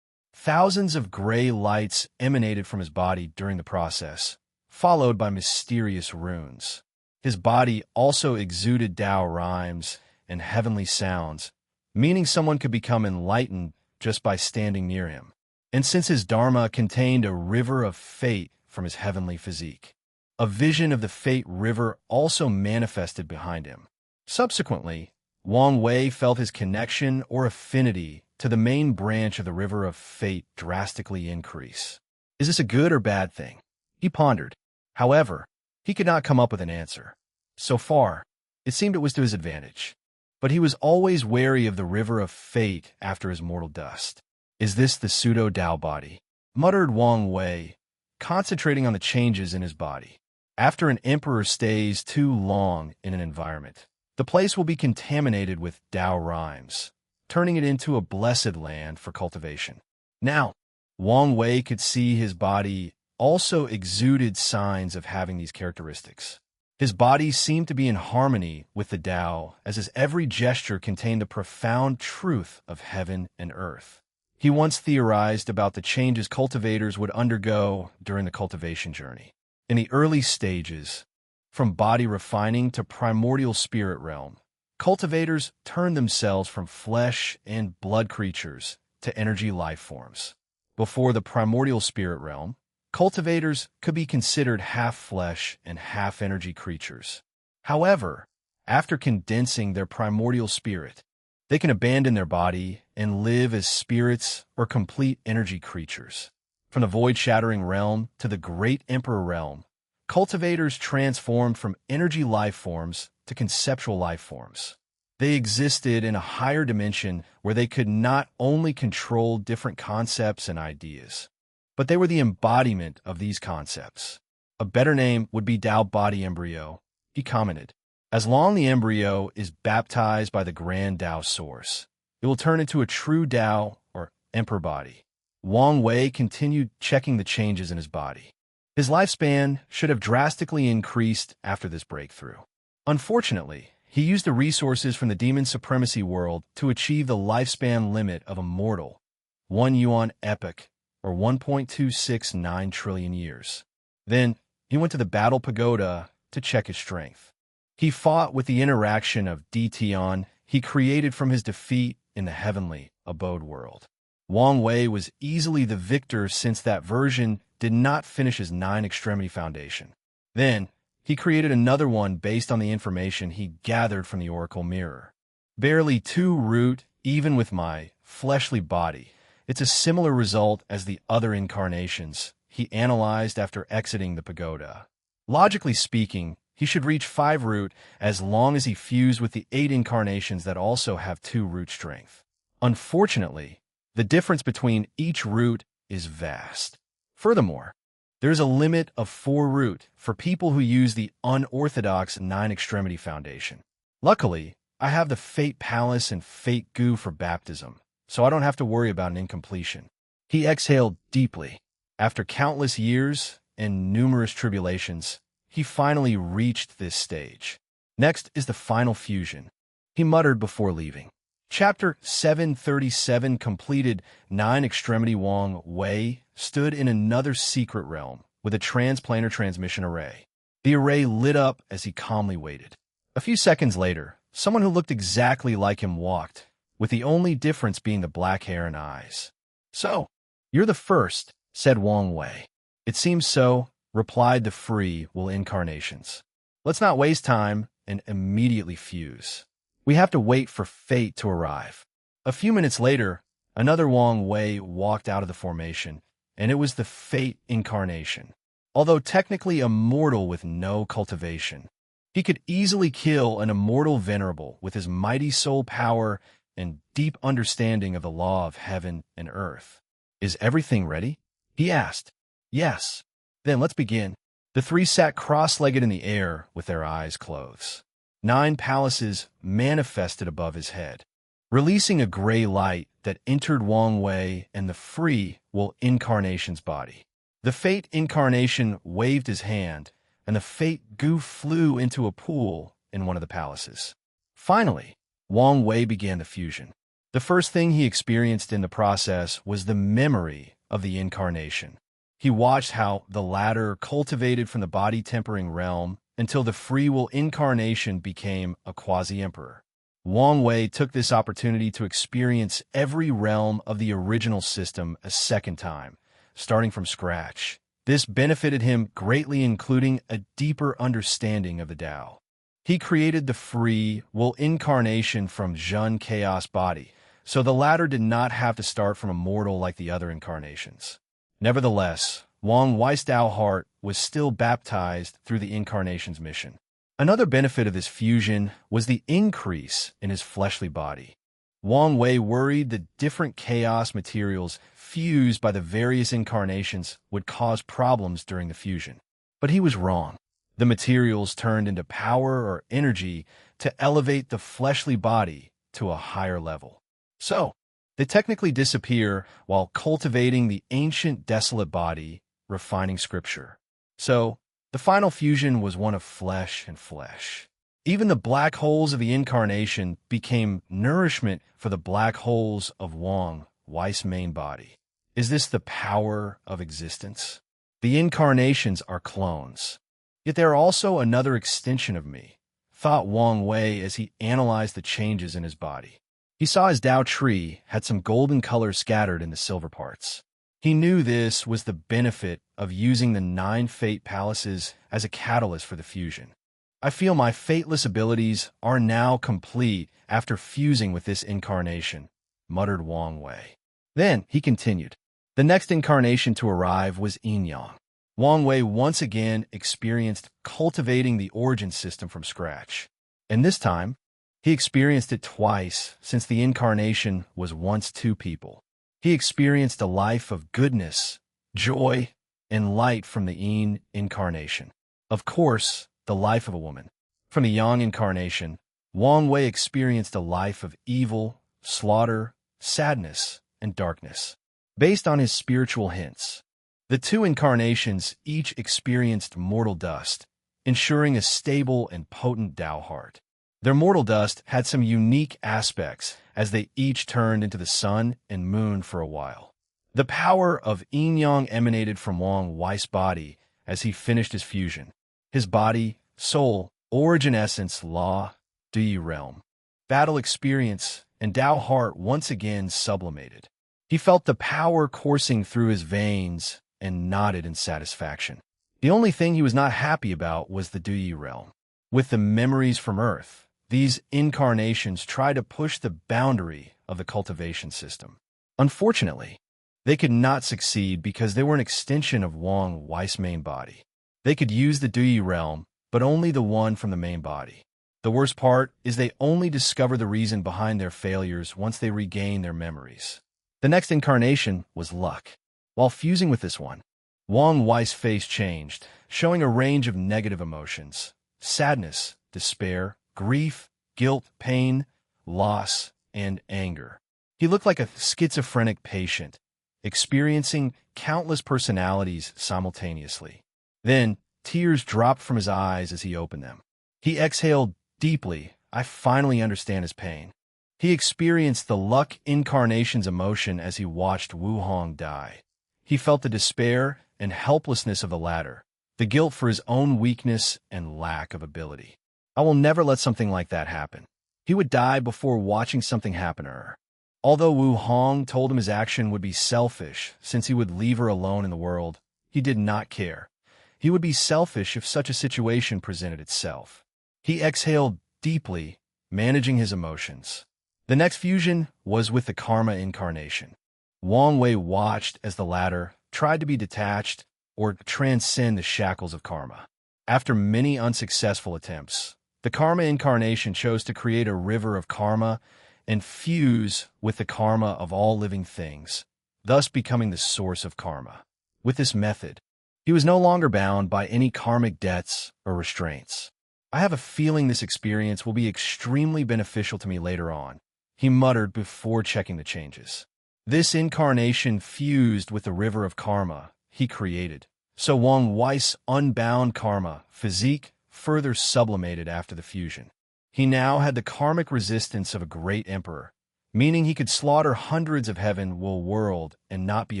Thousands of gray lights emanated from his body during the process, followed by mysterious runes. His body also exuded Tao rhymes and heavenly sounds, meaning someone could become enlightened just by standing near him. And since his Dharma contained a river of fate from his heavenly physique, a vision of the fate river also manifested behind him. Subsequently, Wang Wei felt his connection or affinity to the main branch of the river of fate drastically increase. Is this a good or bad thing? He pondered. However, he could not come up with an answer. So far, it seemed it was to his advantage. But he was always wary of the river of fate after his mortal dust. Is this the pseudo-Tao body? Muttered Wang Wei, concentrating on the changes in his body. After an emperor stays too long in an environment, the place will be contaminated with Tao rhymes, turning it into a blessed land for cultivation. Now, Wang Wei could see his body also exuded signs of having these characteristics. His body seemed to be in harmony with the Tao, as his every gesture contained the profound truth of heaven and earth. He once theorized about the changes cultivators would undergo during the cultivation journey. In the early stages, from body refining to primordial spirit realm, cultivators turned themselves from flesh and blood creatures to energy life forms. Before the primordial spirit realm, cultivators could be considered half flesh and half energy creatures. However, after condensing their primordial spirit, they can abandon their body and live as spirits or complete energy creatures. From the void-shattering realm to the great emperor realm, cultivators transformed from energy life forms to conceptual life forms. They existed in a higher dimension where they could not only control different concepts and ideas, but they were the embodiment of these concepts. A better name would be Tao body embryo, he commented. As long the embryo is baptized by the grand Tao source, it will turn into a true Tao or emperor body. Wang Wei continued checking the changes in his body. His lifespan should have drastically increased after this breakthrough. Unfortunately, he used the resources from the demon supremacy world to achieve the lifespan limit of a mortal, 1 yuan epoch, or 1.269 trillion years. Then, he went to the battle pagoda to check his strength. He fought with the interaction of Dition he created from his defeat in the heavenly abode world. Wang Wei was easily the victor since that version did not finish his 9-extremity foundation. Then, he created another one based on the information he gathered from the Oracle Mirror. Barely 2 root, even with my fleshly body. It's a similar result as the other incarnations he analyzed after exiting the pagoda. Logically speaking, he should reach 5 root as long as he fused with the 8 incarnations that also have 2 root strength. Unfortunately, the difference between each root is vast. Furthermore, there is a limit of 4 root for people who use the unorthodox 9-extremity foundation. Luckily, I have the Fate Palace and Fate Goo for baptism, so I don't have to worry about an incompletion. He exhaled deeply. After countless years and numerous tribulations, he finally reached this stage. Next is the final fusion, he muttered before leaving. Chapter 737 completed. 9-extremity Wang Wei stood in another secret realm with a transplanar transmission array. The array lit up as he calmly waited. A few seconds later, someone who looked exactly like him walked, with the only difference being the black hair and eyes. "So, you're the first," said Wang Wei. "It seems so," replied the free will incarnations. "Let's not waste time and immediately fuse. We have to wait for fate to arrive." A few minutes later, another Wang Wei walked out of the formation, and it was the Fate incarnation. Although technically a mortal with no cultivation, he could easily kill an immortal venerable with his mighty soul power and deep understanding of the law of heaven and earth. "Is everything ready?" he asked. "Yes." "Then let's begin." The 3 sat cross-legged in the air with their eyes closed. 9 palaces manifested above his head, releasing a gray light that entered Wang Wei and the free will incarnation's body. The Fate incarnation waved his hand, and the Fate Goo flew into a pool in one of the palaces. Finally, Wang Wei began the fusion. The first thing he experienced in the process was the memory of the incarnation. He watched how the latter cultivated from the body-tempering realm until the free will incarnation became a quasi-emperor. Wang Wei took this opportunity to experience every realm of the original system a second time, starting from scratch. This benefited him greatly, including a deeper understanding of the Tao. He created the free will incarnation from Zhun Chaos body, so the latter did not have to start from a mortal like the other incarnations. Nevertheless, Wang Wei's Tao heart was still baptized through the incarnation's mission. Another benefit of this fusion was the increase in his fleshly body. Wang Wei worried the different chaos materials fused by the various incarnations would cause problems during the fusion. But he was wrong. The materials turned into power or energy to elevate the fleshly body to a higher level. So, they technically disappear while cultivating the ancient desolate body, refining scripture. So, the final fusion was one of flesh and flesh. Even the black holes of the incarnation became nourishment for the black holes of Wang Wei's main body. Is this the power of existence? The incarnations are clones. Yet they are also another extension of me, thought Wang Wei as he analyzed the changes in his body. He saw his Tao tree had some golden colors scattered in the silver parts. He knew this was the benefit of using the 9 fate palaces as a catalyst for the fusion. I feel my fateless abilities are now complete after fusing with this incarnation, muttered Wang Wei. Then he continued. The next incarnation to arrive was Yin-Yang. Wang Wei once again experienced cultivating the origin system from scratch. And this time, he experienced it twice since the incarnation was once two people. He experienced a life of goodness, joy, and light from the Yin incarnation. Of course, the life of a woman. From the Yang incarnation, Wang Wei experienced a life of evil, slaughter, sadness, and darkness. Based on his spiritual hints, the two incarnations each experienced mortal dust, ensuring a stable and potent Tao heart. Their mortal dust had some unique aspects as they each turned into the sun and moon for a while. The power of Yin-Yang emanated from Wang Wei's body as he finished his fusion. His body, soul, origin essence, law, Yi realm, battle experience, and Tao heart once again sublimated. He felt the power coursing through his veins and nodded in satisfaction. The only thing he was not happy about was the Yi realm. With the memories from Earth, these incarnations tried to push the boundary of the cultivation system. Unfortunately, they could not succeed because they were an extension of Wang Wei's main body. They could use the Yi realm, but only the one from the main body. The worst part is they only discover the reason behind their failures once they regain their memories. The next incarnation was luck. While fusing with this one, Wang Wei's face changed, showing a range of negative emotions: sadness, despair, grief, guilt, pain, loss, and anger. He looked like a schizophrenic patient, experiencing countless personalities simultaneously. Then, tears dropped from his eyes as he opened them. He exhaled deeply. I finally understand his pain. He experienced the luck incarnation's emotion as he watched Wu Hong die. He felt the despair and helplessness of the latter, the guilt for his own weakness and lack of ability. I will never let something like that happen. He would die before watching something happen to her. Although Wu Hong told him his action would be selfish since he would leave her alone in the world, he did not care. He would be selfish if such a situation presented itself. He exhaled deeply, managing his emotions. The next fusion was with the Karma incarnation. Wang Wei watched as the latter tried to be detached or transcend the shackles of karma. After many unsuccessful attempts, the Karma incarnation chose to create a river of karma and fuse with the karma of all living things, thus becoming the source of karma. With this method, he was no longer bound by any karmic debts or restraints. I have a feeling this experience will be extremely beneficial to me later on, he muttered before checking the changes. This incarnation fused with the river of karma he created, so Wang Wei's unbound karma physique further sublimated after the fusion. He now had the karmic resistance of a great emperor, meaning he could slaughter hundreds of heaven will world and not be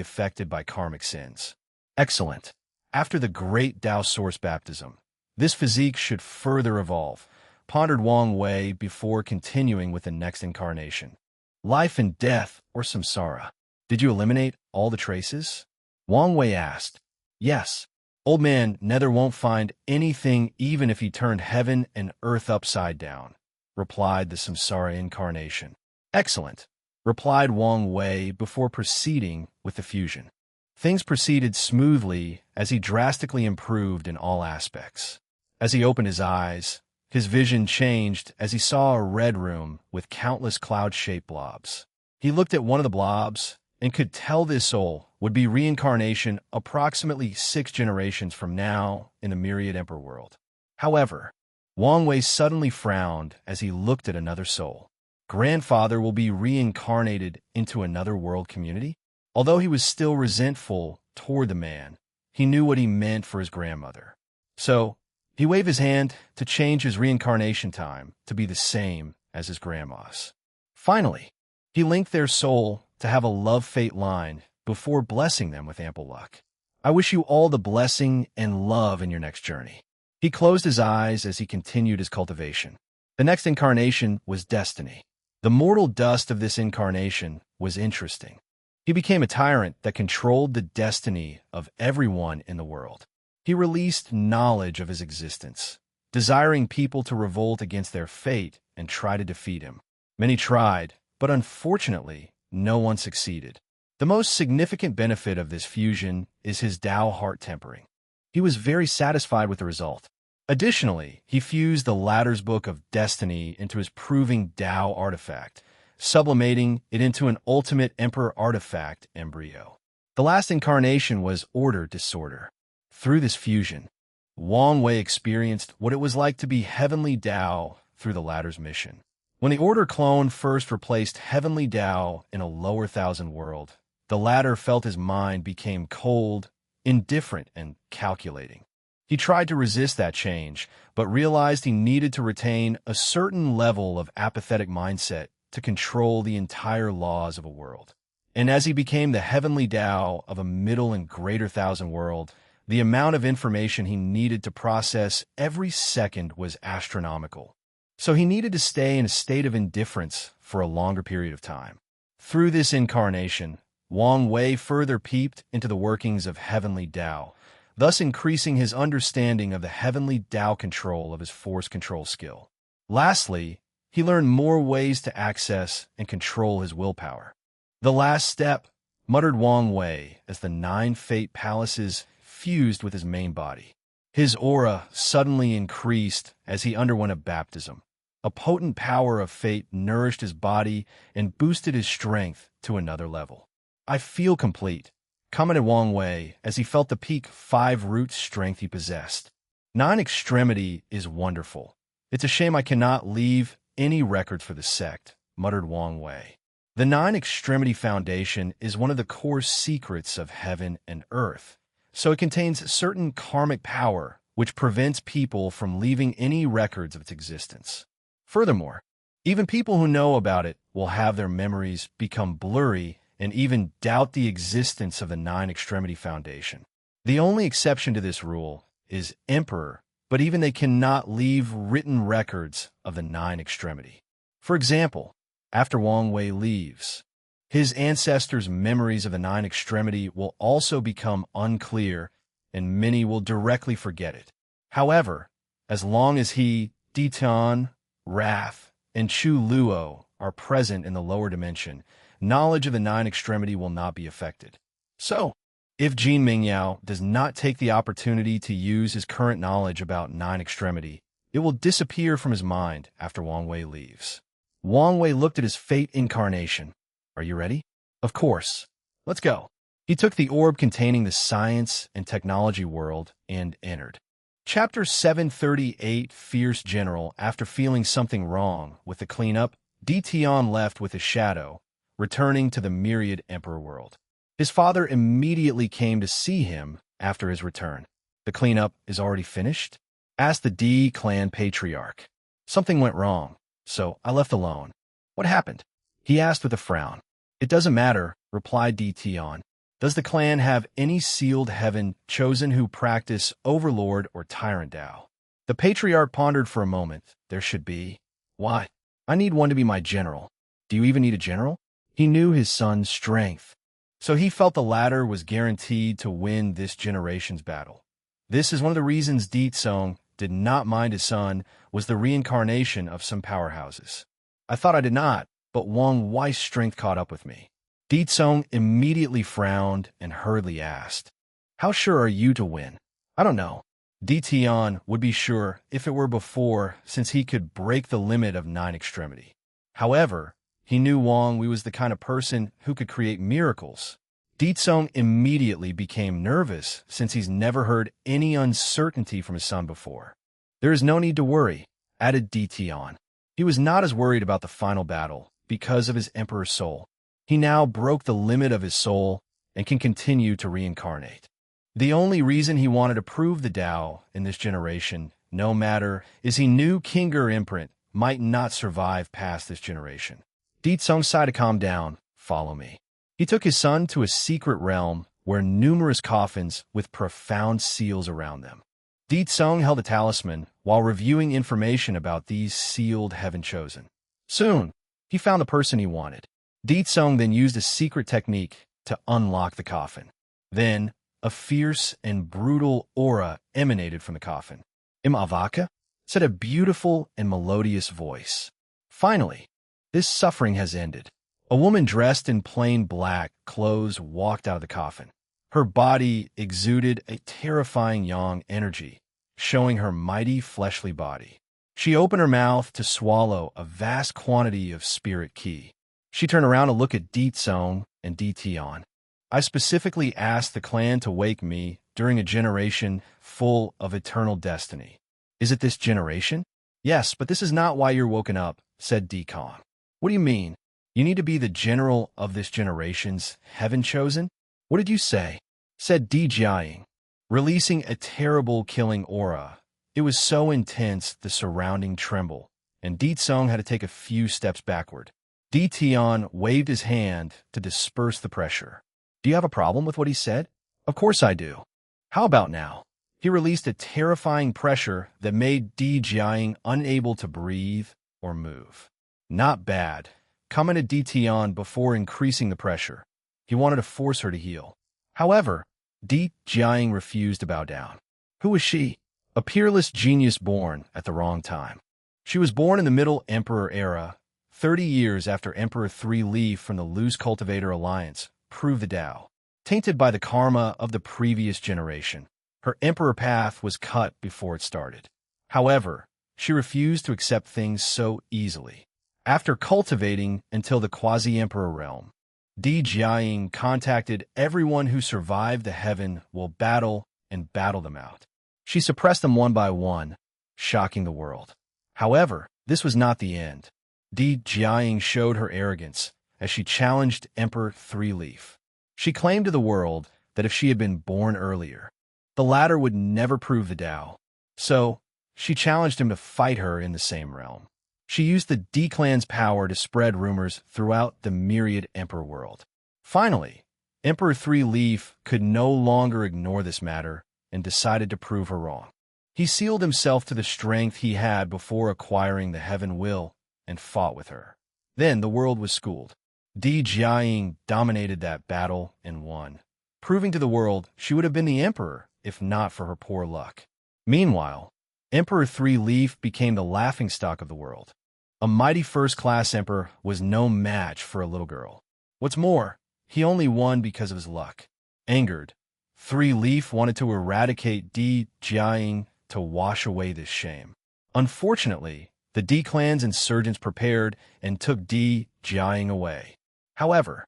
affected by karmic sins. Excellent. After the great Tao Source baptism, this physique should further evolve, pondered Wang Wei before continuing with the next incarnation. Life and death, or samsara. Did you eliminate all the traces? Wang Wei asked. Yes. Old man Nether won't find anything even if he turned heaven and earth upside down, replied the samsara incarnation. Excellent, replied Wang Wei before proceeding with the fusion. Things proceeded smoothly as he drastically improved in all aspects. As he opened his eyes, his vision changed as he saw a red room with countless cloud-shaped blobs. He looked at one of the blobs and could tell this soul would be reincarnation approximately 6 generations from now in the Myriad Emperor world. However, Wang Wei suddenly frowned as he looked at another soul. Grandfather will be reincarnated into another world community? Although he was still resentful toward the man, he knew what he meant for his grandmother. So, he waved his hand to change his reincarnation time to be the same as his grandma's. Finally, he linked their soul to have a love-fate line before blessing them with ample luck. I wish you all the blessing and love in your next journey. He closed his eyes as he continued his cultivation. The next incarnation was destiny. The mortal dust of this incarnation was interesting. He became a tyrant that controlled the destiny of everyone in the world. He released knowledge of his existence, desiring people to revolt against their fate and try to defeat him. Many tried, but unfortunately, no one succeeded. The most significant benefit of this fusion is his Tao heart tempering. He was very satisfied with the result. Additionally, he fused the latter's Book of Destiny into his proving Tao artifact, sublimating it into an ultimate Emperor artifact embryo. The last incarnation was Order Disorder. Through this fusion, Wang Wei experienced what it was like to be Heavenly Tao through the latter's mission. When the Order clone first replaced Heavenly Tao in a lower thousand world, the latter felt his mind became cold, indifferent, and calculating. He tried to resist that change, but realized he needed to retain a certain level of apathetic mindset to control the entire laws of a world. And as he became the Heavenly Tao of a middle and greater thousand world, the amount of information he needed to process every second was astronomical. So he needed to stay in a state of indifference for a longer period of time. Through this incarnation, Wang Wei further peeped into the workings of Heavenly Tao, thus increasing his understanding of the Heavenly Tao control of his force control skill. Lastly, he learned more ways to access and control his willpower. "The last step," muttered Wang Wei as the 9 fate palaces fused with his main body. His aura suddenly increased as he underwent a baptism. A potent power of fate nourished his body and boosted his strength to another level. "I feel complete," commented Wang Wei as he felt the peak 5-root strength he possessed. 9 extremity is wonderful. It's a shame I cannot leave any records for the sect, muttered Wang Wei. The 9 extremity foundation is one of the core secrets of heaven and earth, so it contains certain karmic power which prevents people from leaving any records of its existence. Furthermore, even people who know about it will have their memories become blurry and even doubt the existence of the 9 extremity foundation. The only exception to this rule is Emperor, but even they cannot leave written records of the 9 extremity. For example, after Wang Wei leaves, his ancestors' memories of the 9 extremity will also become unclear, and many will directly forget it. However, as long as he, Ditan, Wrath, and Chu Luo are present in the lower dimension, knowledge of the 9 extremity will not be affected. So, if Jin Mingyao does not take the opportunity to use his current knowledge about 9 extremity, it will disappear from his mind after Wang Wei leaves. Wang Wei looked at his fate incarnation. Are you ready? Of course. Let's go. He took the orb containing the science and technology world and entered. Chapter 738, Fierce General. After feeling something wrong with the cleanup, Dition left with his shadow, returning to the myriad Emperor world. His father immediately came to see him after his return. The cleanup is already finished? Asked the D clan patriarch. Something went wrong, so I left alone. What happened? He asked with a frown. It doesn't matter, replied Dition. Does the clan have any sealed heaven chosen who practice overlord or tyrant Tao? The patriarch pondered for a moment. There should be. Why? I need one to be my general. Do you even need a general? He knew his son's strength, so he felt the latter was guaranteed to win this generation's battle. This is one of the reasons Ditsong did not mind his son was the reincarnation of some powerhouses. I thought I did not, but Wang Wei's strength caught up with me. Ditsong immediately frowned and hurriedly asked, How sure are you to win? I don't know. Dition would be sure if it were before, since he could break the limit of 9 extremity. However, he knew Wang Wei was the kind of person who could create miracles. Ditsong immediately became nervous since he's never heard any uncertainty from his son before. There is no need to worry, added Dition. He was not as worried about the final battle because of his Emperor's soul. He now broke the limit of his soul and can continue to reincarnate. The only reason he wanted to prove the Tao in this generation, no matter, is he knew Kinger imprint might not survive past this generation. Ditsong sighed to calm down. Follow me. He took his son to a secret realm where numerous coffins with profound seals around them. Ditsong held a talisman while reviewing information about these sealed heaven chosen. Soon, he found the person he wanted. Ditsong then used a secret technique to unlock the coffin. Then, a fierce and brutal aura emanated from the coffin. Imavaka, said a beautiful and melodious voice. Finally, this suffering has ended. A woman dressed in plain black clothes walked out of the coffin. Her body exuded a terrifying yang energy, showing her mighty fleshly body. She opened her mouth to swallow a vast quantity of spirit ki. She turned around to look at Di Tsong and Di Tian. I specifically asked the clan to wake me during a generation full of eternal destiny. Is it this generation? Yes, but this is not why you're woken up, said Di Kong. What do you mean? You need to be the general of this generation's heaven chosen? What did you say? Said Di Jiaying, releasing a terrible killing aura. It was so intense the surrounding tremble, and Di Tsong had to take a few steps backward. Di Tian waved his hand to disperse the pressure. Do you have a problem with what he said? Of course I do. How about now? He released a terrifying pressure that made Di Jiaying unable to breathe or move. Not bad, commented Di Tian before increasing the pressure. He wanted to force her to heal. However, Di Jiaying refused to bow down. Who was she? A peerless genius born at the wrong time. She was born in the Middle Emperor era, 30 years after Emperor Three Leaf from the Loose Cultivator Alliance proved the Tao. Tainted by the karma of the previous generation, her emperor path was cut before it started. However, she refused to accept things so easily. After cultivating until the quasi-emperor realm, Di Jiaying contacted everyone who survived the heaven will battle and battle them out. She suppressed them one by one, shocking the world. However, this was not the end. Di Jiaying showed her arrogance as she challenged Emperor Three Leaf. She claimed to the world that if she had been born earlier, the latter would never prove the Tao. So, she challenged him to fight her in the same realm. She used the Di clan's power to spread rumors throughout the myriad emperor world. Finally, Emperor Three Leaf could no longer ignore this matter and decided to prove her wrong. He sealed himself to the strength he had before acquiring the heaven will and fought with her. Then the world was schooled. Di Jiaying dominated that battle and won, proving to the world she would have been the emperor if not for her poor luck. Meanwhile, Emperor Three Leaf became the laughingstock of the world. A mighty first-class emperor was no match for a little girl. What's more, he only won because of his luck. Angered, Three Leaf wanted to eradicate Di Jiaying to wash away this shame. Unfortunately, the Di clan's insurgents prepared and took Di Jiaying away. However,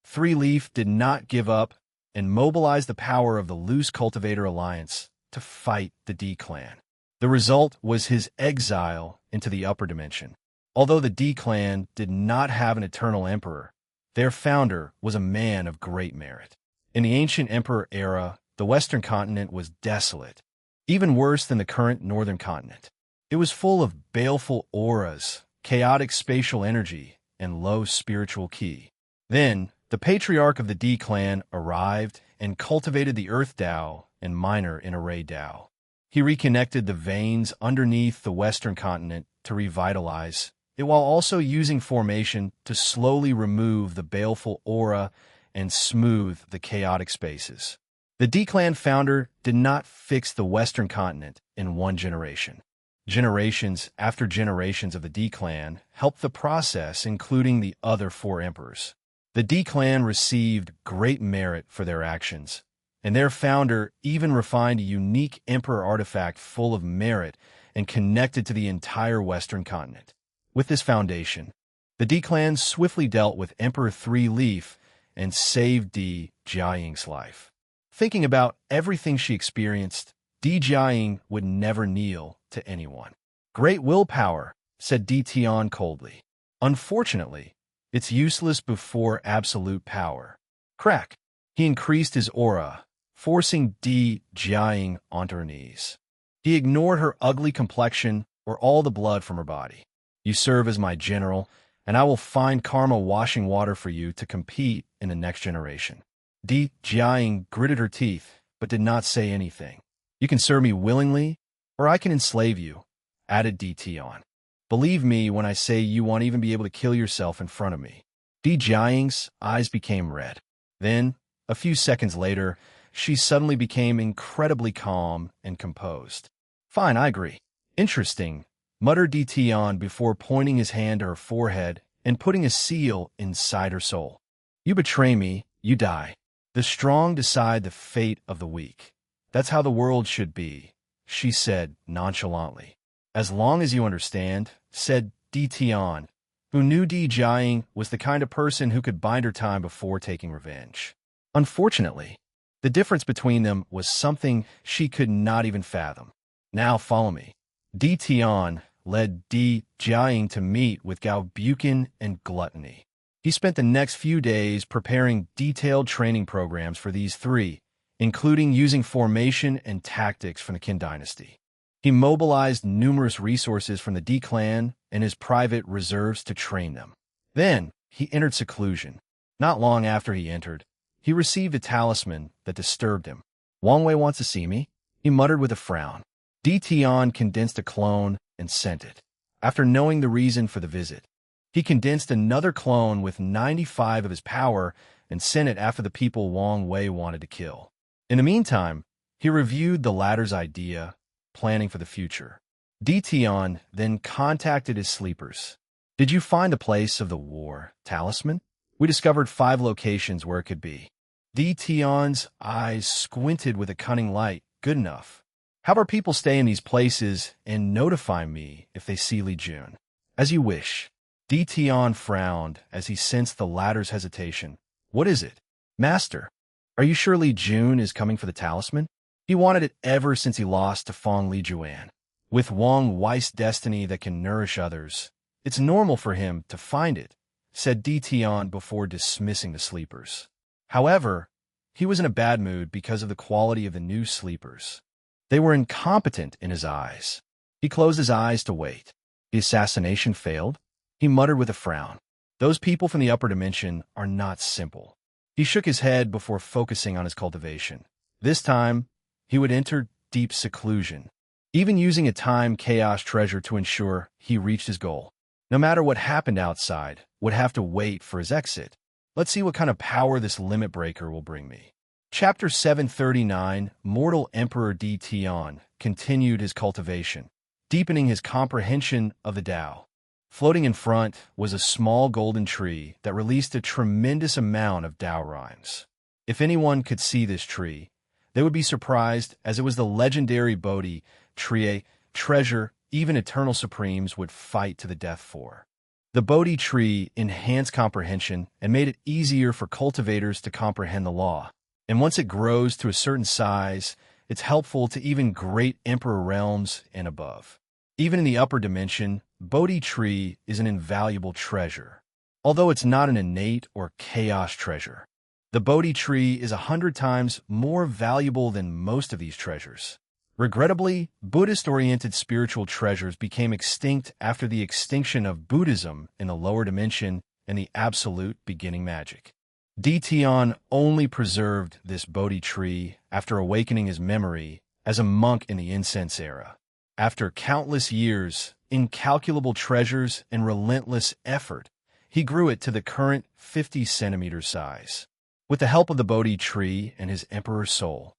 Three Leaf did not give up and mobilized the power of the Loose Cultivator Alliance to fight the Di clan. The result was his exile into the upper dimension. Although the Di clan did not have an eternal emperor, their founder was a man of great merit. In the ancient emperor era, the Western continent was desolate, even worse than the current northern continent. It was full of baleful auras, chaotic spatial energy, and low spiritual ki. Then, the patriarch of the Di clan arrived and cultivated the Earth Tao and Minor Inner Tao. He reconnected the veins underneath the Western continent to revitalize it while also using formation to slowly remove the baleful aura and smooth the chaotic spaces. The Di clan founder did not fix the Western continent in one generation. Generations after generations of the Di clan helped the process, including the other four emperors. The Di clan received great merit for their actions, and their founder even refined a unique emperor artifact full of merit and connected to the entire Western continent. With this foundation, the Di clan swiftly dealt with Emperor Three Leaf and saved Di Jiaying's life. Thinking about everything she experienced, Di Jiaying would never kneel to anyone. Great willpower, said Di Tian coldly. Unfortunately, it's useless before absolute power. Crack. He increased his aura, forcing Di Jiaying onto her knees. He ignored her ugly complexion or all the blood from her body. You serve as my general, and I will find karma washing water for you to compete in the next generation. Di Jiaying gritted her teeth, but did not say anything. You can serve me willingly, or I can enslave you, added Di Tian. Believe me when I say you won't even be able to kill yourself in front of me. Di Jiaying's eyes became red. Then, a few seconds later, she suddenly became incredibly calm and composed. Fine, I agree. Interesting, muttered Di Tian before pointing his hand to her forehead and putting a seal inside her soul. You betray me, you die. The strong decide the fate of the weak. That's how the world should be, she said nonchalantly. As long as you understand, said Di Tian, who knew Di Jiaying was the kind of person who could bide her time before taking revenge. Unfortunately, the difference between them was something she could not even fathom. Now follow me. Di Tian led Di Jiaying to meet with Gao Buchan and Gluttony. He spent the next few days preparing detailed training programs for these three, including using formation and tactics from the Qin dynasty. He mobilized numerous resources from the Di clan and his private reserves to train them. Then, he entered seclusion. Not long after he entered, he received a talisman that disturbed him. Wang Wei wants to see me, he muttered with a frown. Di Tian condensed a clone and sent it. After knowing the reason for the visit, he condensed another clone with 95 of his power and sent it after the people Wang Wei wanted to kill. In the meantime, he reviewed the latter's idea, planning for the future. Di Tian then contacted his sleepers. Did you find the place of the war talisman? We discovered 5 locations where it could be. Di Tian's eyes squinted with a cunning light. Good enough. Have our people stay in these places and notify me if they see Li Jun. As you wish. Di Tian frowned as he sensed the latter's hesitation. What is it? Master, are you sure Li Jun is coming for the talisman? He wanted it ever since he lost to Feng Li Juan. With Wang Wei's destiny that can nourish others, it's normal for him to find it, said Di Tian before dismissing the sleepers. However, he was in a bad mood because of the quality of the new sleepers. They were incompetent in his eyes. He closed his eyes to wait. The assassination failed? He muttered with a frown. Those people from the upper dimension are not simple. He shook his head before focusing on his cultivation. This time, he would enter deep seclusion, even using a time chaos treasure to ensure he reached his goal. No matter what happened outside, would have to wait for his exit. Let's see what kind of power this limit breaker will bring me. Chapter 739, Mortal Emperor Di Tian continued his cultivation, deepening his comprehension of the Tao. Floating in front was a small golden tree that released a tremendous amount of Tao rhymes. If anyone could see this tree, they would be surprised, as it was the legendary Bodhi tree, treasure even eternal supremes would fight to the death for. The Bodhi tree enhanced comprehension and made it easier for cultivators to comprehend the law. And once it grows to a certain size, it's helpful to even great emperor realms and above. Even in the upper dimension, Bodhi tree is an invaluable treasure, although it's not an innate or chaos treasure. The Bodhi tree is 100 times more valuable than most of these treasures. Regrettably, Buddhist-oriented spiritual treasures became extinct after the extinction of Buddhism in the lower dimension and the absolute beginning magic. Di Tian only preserved this Bodhi tree after awakening his memory as a monk in the incense era. After countless years, incalculable treasures, and relentless effort, he grew it to the current 50-centimeter size. With the help of the Bodhi tree and his emperor's soul,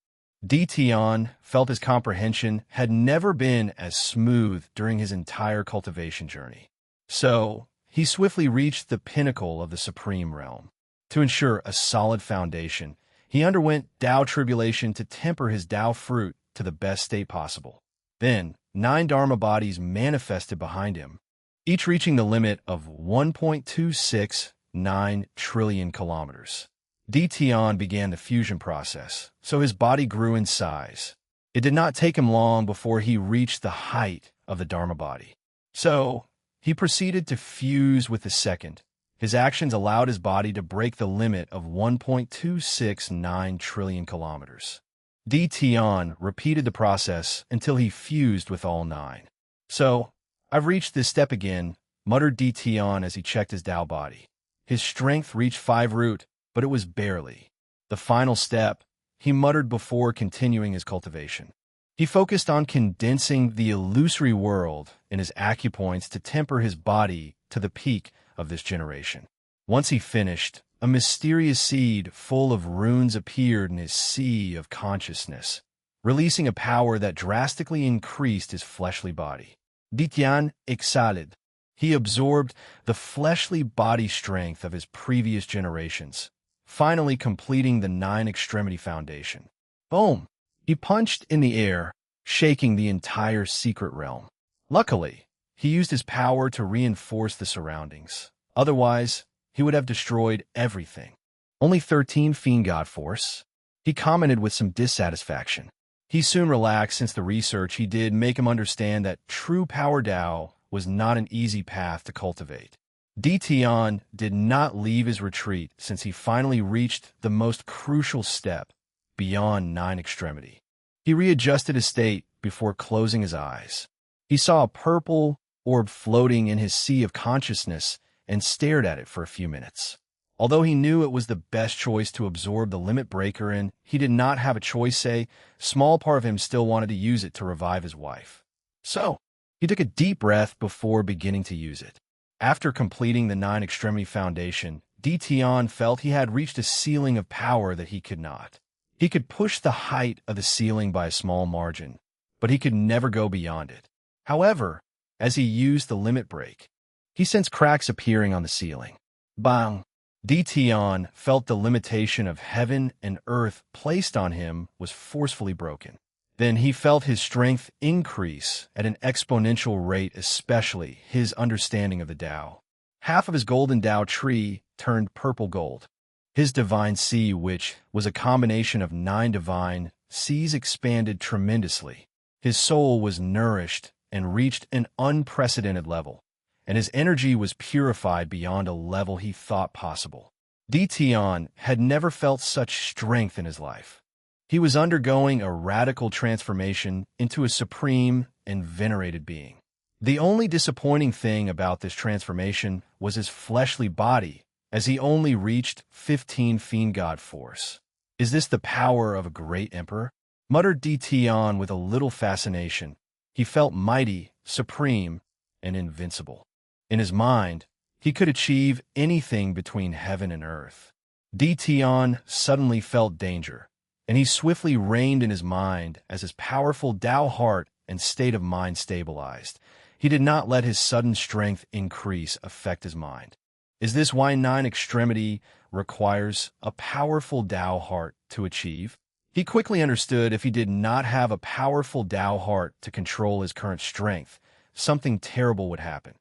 Di Tian felt his comprehension had never been as smooth during his entire cultivation journey. So, he swiftly reached the pinnacle of the supreme realm. To ensure a solid foundation, he underwent Tao tribulation to temper his Tao fruit to the best state possible. Then, 9 Dharma bodies manifested behind him, each reaching the limit of 1.269 trillion kilometers. Di Tian began the fusion process, so his body grew in size. It did not take him long before he reached the height of the Dharma body. So, he proceeded to fuse with the second. His actions allowed his body to break the limit of 1.269 trillion kilometers. Di Tian repeated the process until he fused with all 9. So, I've reached this step again, muttered Di Tian as he checked his Tao body. His strength reached 5 root, but it was barely. The final step, he muttered before continuing his cultivation. He focused on condensing the illusory world in his acupoints to temper his body to the peak of this generation. Once he finished, a mysterious seed full of runes appeared in his sea of consciousness, releasing a power that drastically increased his fleshly body. Di Tian exhaled. He absorbed the fleshly body strength of his previous generations, finally completing the nine-extremity foundation. Boom! He punched in the air, shaking the entire secret realm. Luckily, he used his power to reinforce the surroundings. Otherwise, he would have destroyed everything. Only 13 Fiend God Force? He commented with some dissatisfaction. He soon relaxed since the research he did make him understand that true power Tao was not an easy path to cultivate. Tian did not leave his retreat since he finally reached the most crucial step, beyond nine extremity. He readjusted his state before closing his eyes. He saw a purple orb floating in his sea of consciousness and stared at it for a few minutes. Although he knew it was the best choice to absorb the limit breaker and he did not have a choice, a small part of him still wanted to use it to revive his wife. So, he took a deep breath before beginning to use it. After completing the nine extremity foundation, Tian felt he had reached a ceiling of power that he could not. He could push the height of the ceiling by a small margin, but he could never go beyond it. However, as he used the limit break, he sensed cracks appearing on the ceiling. Bang! Tian felt the limitation of heaven and earth placed on him was forcefully broken. Then he felt his strength increase at an exponential rate, especially his understanding of the Tao. Half of his golden Tao tree turned purple gold. His divine sea, which was a combination of 9 divine seas, expanded tremendously. His soul was nourished and reached an unprecedented level, and his energy was purified beyond a level he thought possible. Tian had never felt such strength in his life. He was undergoing a radical transformation into a supreme and venerated being. The only disappointing thing about this transformation was his fleshly body, as he only reached 15 Fiend God Force. Is this the power of a great emperor? Muttered Tian with a little fascination. He felt mighty, supreme, and invincible. In his mind, he could achieve anything between heaven and earth. Tian suddenly felt danger, and he swiftly reined in his mind as his powerful Tao heart and state of mind stabilized. He did not let his sudden strength increase affect his mind. Is this why nine extremity requires a powerful Tao heart to achieve? He quickly understood if he did not have a powerful Tao heart to control his current strength, something terrible would happen.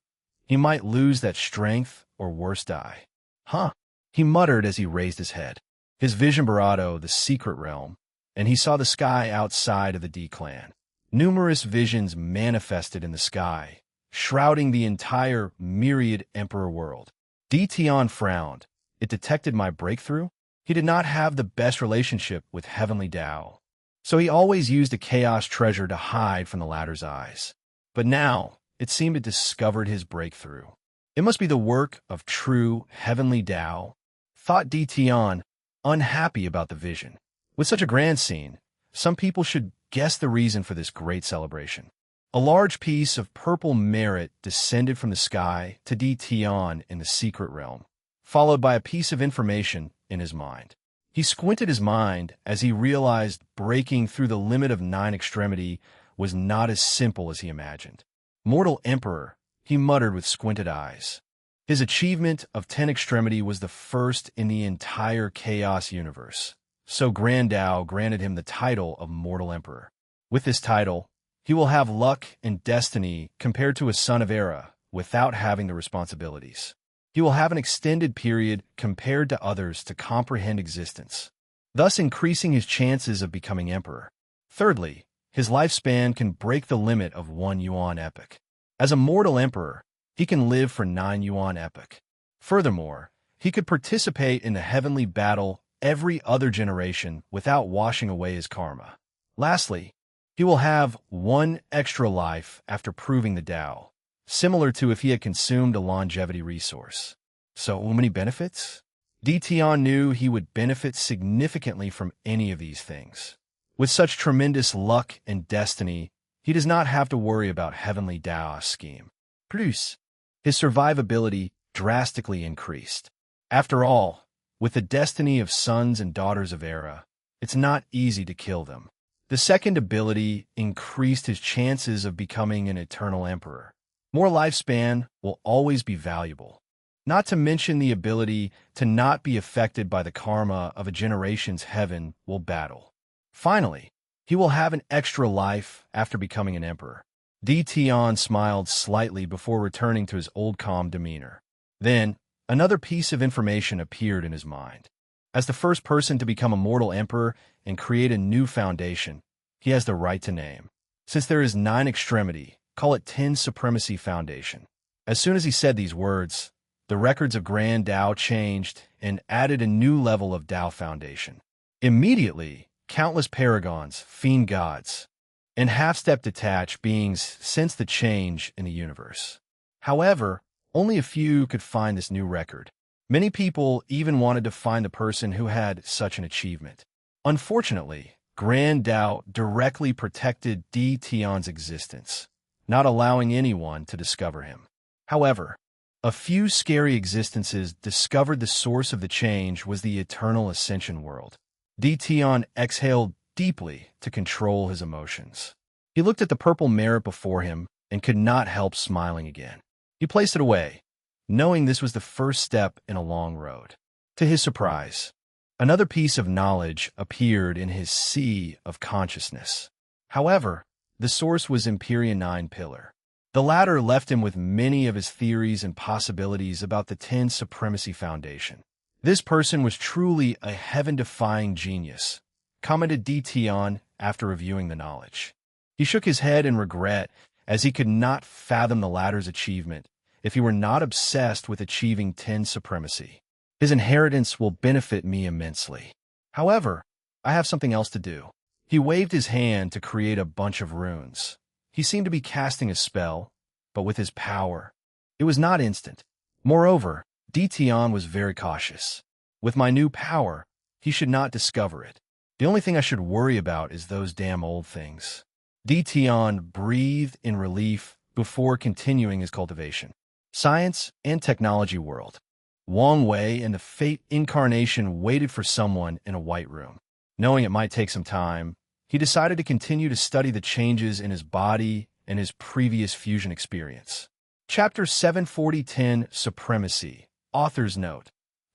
He might lose that strength or worse die. Huh, he muttered as he raised his head. His vision barado the secret realm, and he saw the sky outside of the D-clan. Numerous visions manifested in the sky, shrouding the entire myriad emperor world. Tian frowned. It detected my breakthrough? He did not have the best relationship with heavenly Tao, so he always used a chaos treasure to hide from the latter's eyes. But now, it seemed it discovered his breakthrough. It must be the work of true heavenly Tao, thought Tian, unhappy about the vision. With such a grand scene, some people should guess the reason for this great celebration. A large piece of purple merit descended from the sky to Tian in the secret realm, followed by a piece of information in his mind. He squinted his mind as he realized breaking through the limit of nine extremity was not as simple as he imagined. Mortal Emperor, he muttered with squinted eyes. His achievement of 10 extremity was the first in the entire Chaos universe, so Grand Tao granted him the title of Mortal Emperor. With this title, he will have luck and destiny compared to a son of Era without having the responsibilities. He will have an extended period compared to others to comprehend existence, thus increasing his chances of becoming emperor. Thirdly, his lifespan can break the limit of 1 yuan epoch. As a mortal emperor, he can live for 9 yuan epoch. Furthermore, he could participate in the heavenly battle every other generation without washing away his karma. Lastly, he will have 1 extra life after proving the Tao, similar to if he had consumed a longevity resource. So many benefits? Tian knew he would benefit significantly from any of these things. With such tremendous luck and destiny, he does not have to worry about heavenly Tao scheme. Plus, his survivability drastically increased. After all, with the destiny of sons and daughters of Era, it's not easy to kill them. The second ability increased his chances of becoming an eternal emperor. More lifespan will always be valuable. Not to mention the ability to not be affected by the karma of a generation's heaven will battle. Finally, he will have an extra life after becoming an emperor. Tion smiled slightly before returning to his old calm demeanor. Then, another piece of information appeared in his mind. As the first person to become a mortal emperor and create a new foundation, he has the right to name. Since there is 9 extremity, call it 10 Supremacy Foundation. As soon as he said these words, the records of Grand Tao changed and added a new level of Tao Foundation. Immediately, countless paragons, fiend gods, and half-step detached beings sensed the change in the universe. However, only a few could find this new record. Many people even wanted to find the person who had such an achievement. Unfortunately, Grand Tao directly protected Tion's existence, not allowing anyone to discover him. However, a few scary existences discovered the source of the change was the eternal ascension world. Tion exhaled deeply to control his emotions. He looked at the purple merit before him and could not help smiling again. He placed it away, knowing this was the first step in a long road. To his surprise, another piece of knowledge appeared in his sea of consciousness. However, the source was Empyrean 9 Pillar. The latter left him with many of his theories and possibilities about the 10 Supremacy Foundation. This person was truly a heaven-defying genius, commented Tion after reviewing the knowledge. He shook his head in regret as he could not fathom the latter's achievement if he were not obsessed with achieving 10 Supremacy. His inheritance will benefit me immensely. However, I have something else to do. He waved his hand to create a bunch of runes. He seemed to be casting a spell, but with his power, it was not instant. Moreover, Tion was very cautious. With my new power, he should not discover it. The only thing I should worry about is those damn old things. Tion breathed in relief before continuing his cultivation. Science and technology world. Wang Wei and the Fate incarnation waited for someone in a white room. Knowing it might take some time, he decided to continue to study the changes in his body and his previous fusion experience. Chapter 74010 Supremacy. Author's Note.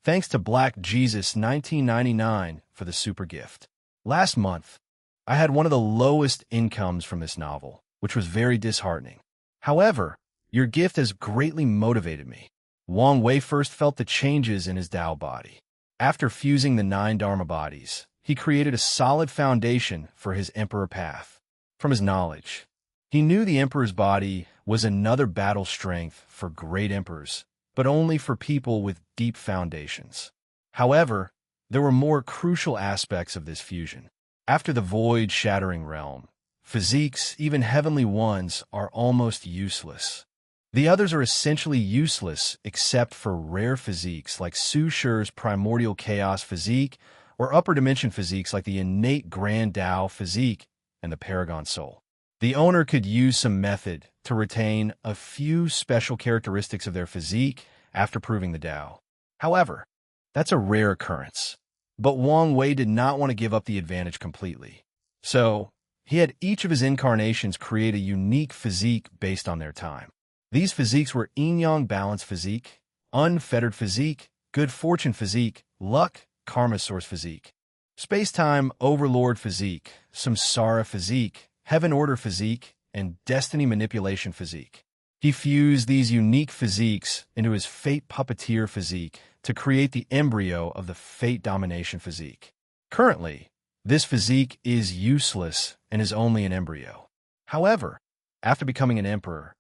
Thanks to Black Jesus 1999 for the super gift. Last month, I had one of the lowest incomes from this novel, which was very disheartening. However, your gift has greatly motivated me. Wang Wei first felt the changes in his Tao body. After fusing the 9 Dharma bodies, he created a solid foundation for his emperor path. From his knowledge, he knew the emperor's body was another battle strength for great emperors, but only for people with deep foundations. However, there were more crucial aspects of this fusion. After the void-shattering realm, physiques, even heavenly ones, are almost useless. The others are essentially useless except for rare physiques like Su Shi's primordial chaos physique or upper dimension physiques like the innate grand Tao physique and the paragon soul. The owner could use some method to retain a few special characteristics of their physique after proving the Tao. However, that's a rare occurrence. But Wang Wei did not want to give up the advantage completely. So, he had each of his incarnations create a unique physique based on their time. These physiques were yin-yang balance physique, unfettered physique, good fortune physique, luck, karma source physique, space-time overlord physique, samsara physique, heaven order physique, and destiny manipulation physique. He fused these unique physiques into his fate puppeteer physique to create the embryo of the fate domination physique. Currently, this physique is useless and is only an embryo. However, after becoming an emperor,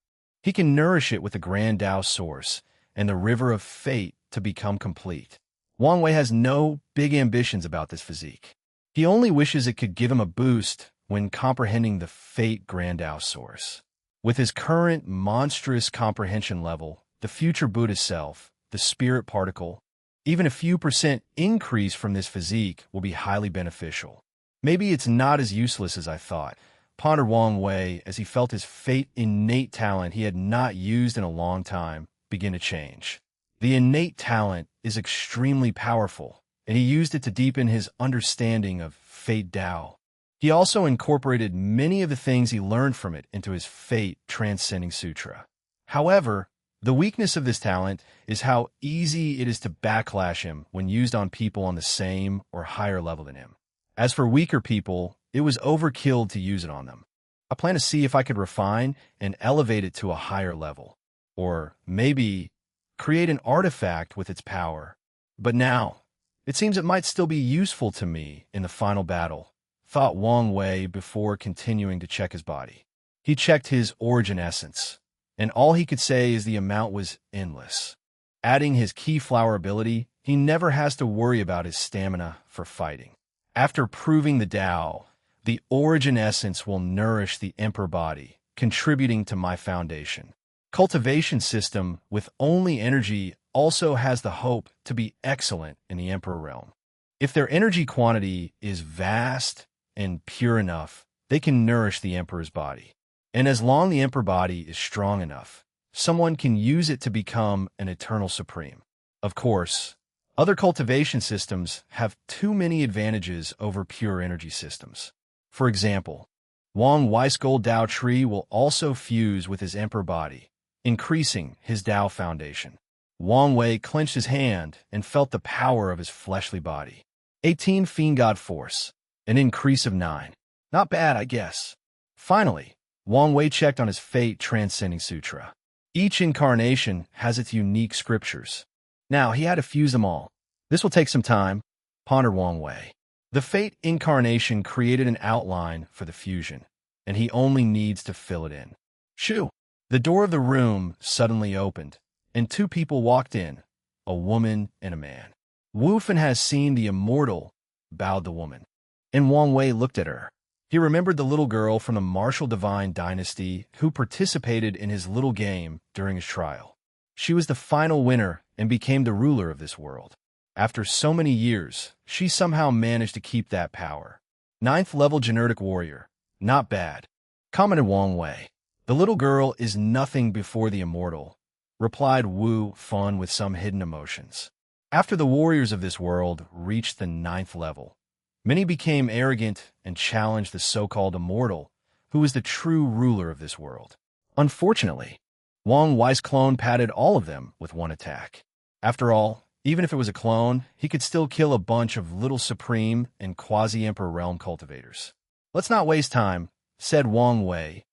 he can nourish it with the Grand Tao source and the river of fate to become complete. Wang Wei has no big ambitions about this physique. He only wishes it could give him a boost when comprehending the fate Grand Tao source. With his current monstrous comprehension level, the future Buddha self, the spirit particle, even a few % increase from this physique will be highly beneficial. Maybe it's not as useless as I thought, pondered Wang Wei as he felt his fate innate talent he had not used in a long time begin to change. The innate talent is extremely powerful, and he used it to deepen his understanding of fate Tao. He also incorporated many of the things he learned from it into his Fate Transcending Sutra. However, the weakness of this talent is how easy it is to backlash him when used on people on the same or higher level than him. As for weaker people, it was overkill to use it on them. I plan to see if I could refine and elevate it to a higher level, or maybe create an artifact with its power. But now, it seems it might still be useful to me in the final battle, thought Wang Wei before continuing to check his body. He checked his origin essence, and all he could say is the amount was endless. Adding his key flower ability, he never has to worry about his stamina for fighting. After proving the Tao, the origin essence will nourish the Emperor body, contributing to my foundation. Cultivation system with only energy also has the hope to be excellent in the Emperor realm. If their energy quantity is vast and pure enough, they can nourish the Emperor's body. And as long the Emperor body is strong enough, someone can use it to become an eternal supreme. Of course, other cultivation systems have too many advantages over pure energy systems. For example, Wang Wei's gold Tao tree will also fuse with his Emperor body, increasing his Tao foundation. Wang Wei clenched his hand and felt the power of his fleshly body. 18 Fiend God Force, an increase of 9. Not bad, I guess. Finally, Wang Wei checked on his Fate Transcending Sutra. Each incarnation has its unique scriptures. Now, he had to fuse them all. This will take some time, pondered Wang Wei. The Fate incarnation created an outline for the fusion, and he only needs to fill it in. Shoo! The door of the room suddenly opened, and two people walked in, a woman and a man. Wu Fan has seen the immortal, bowed the woman. And Wang Wei looked at her. He remembered the little girl from the martial divine dynasty who participated in his little game during his trial. She was the final winner and became the ruler of this world. After so many years, she somehow managed to keep that power. 9th level genetic warrior. Not bad, commented Wang Wei. The little girl is nothing before the immortal, replied Wu Fan with some hidden emotions. After the warriors of this world reached the 9th level, many became arrogant and challenged the so-called immortal, who is the true ruler of this world. Unfortunately, Wang Wei's clone patted all of them with one attack. After all, even if it was a clone, he could still kill a bunch of little supreme and quasi-emperor realm cultivators. Let's not waste time, said Wang Wei,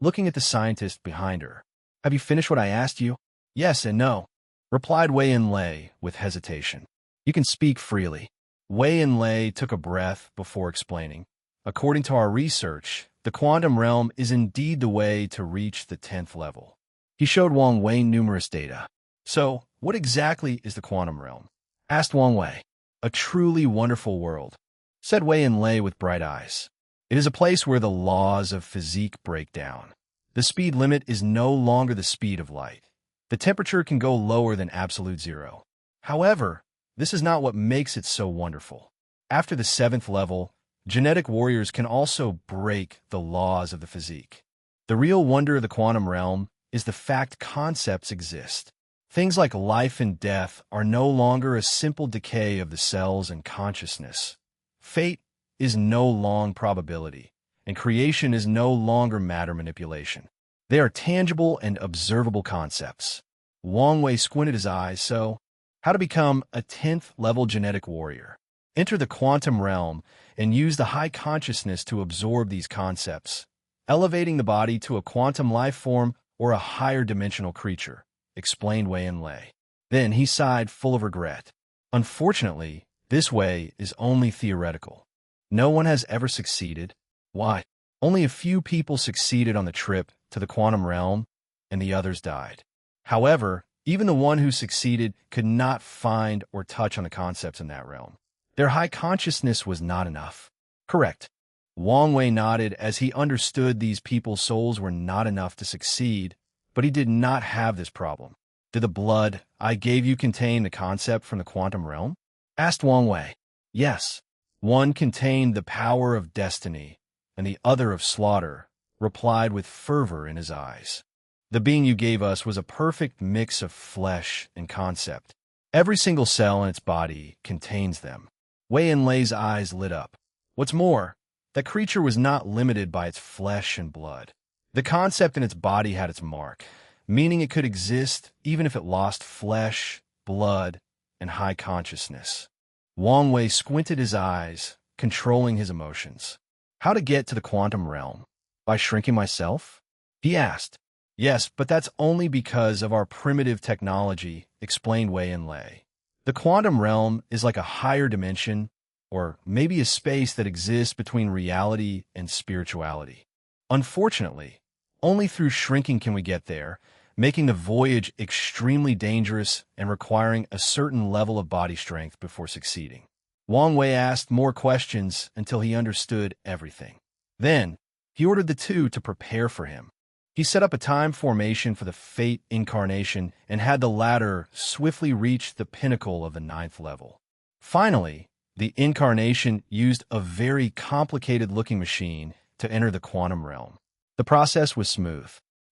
looking at the scientist behind her. Have you finished what I asked you? Yes and no, replied Wei Enlei with hesitation. You can speak freely. Wei Enlei took a breath before explaining. According to our research, the quantum realm is indeed the way to reach the 10th level. He showed Wang Wei numerous data. So, what exactly is the quantum realm? Asked Wang Wei. A truly wonderful world, said Wei Enlei with bright eyes. It is a place where the laws of physique break down. The speed limit is no longer the speed of light. The temperature can go lower than absolute zero. However, this is not what makes it so wonderful. After the 7th level, genetic warriors can also break the laws of the physique. The real wonder of the quantum realm is the fact concepts exist. Things like life and death are no longer a simple decay of the cells and consciousness. Fate is no long probability, and creation is no longer matter manipulation. They are tangible and observable concepts. Wang Wei squinted his eyes, so how to become a 10th level genetic warrior. Enter the quantum realm and use the high consciousness to absorb these concepts, elevating the body to a quantum life form or a higher dimensional creature, explained Wei Enlei. Then he sighed full of regret. Unfortunately, this way is only theoretical. No one has ever succeeded. Why? Only a few people succeeded on the trip to the quantum realm, and the others died. However, even the one who succeeded could not find or touch on the concepts in that realm. Their high consciousness was not enough. Correct. Wang Wei nodded as he understood these people's souls were not enough to succeed, but he did not have this problem. Did the blood I gave you contain the concept from the quantum realm? Asked Wang Wei. Yes. One contained the power of destiny, and the other of slaughter, replied with fervor in his eyes. The being you gave us was a perfect mix of flesh and concept. Every single cell in its body contains them. Wei Enlei's eyes lit up. What's more, that creature was not limited by its flesh and blood. The concept in its body had its mark, meaning it could exist even if it lost flesh, blood, and high consciousness. Wang Wei squinted his eyes, controlling his emotions. How to get to the quantum realm? By shrinking myself? He asked. Yes, but that's only because of our primitive technology, explained Wei and Lei. The quantum realm is like a higher dimension, or maybe a space that exists between reality and spirituality. Unfortunately, only through shrinking can we get there, making the voyage extremely dangerous and requiring a certain level of body strength before succeeding. Wang Wei asked more questions until he understood everything. Then, he ordered the two to prepare for him. He set up a time formation for the Fate incarnation and had the latter swiftly reach the pinnacle of the 9th level. Finally, the incarnation used a very complicated-looking machine to enter the quantum realm. The process was smooth.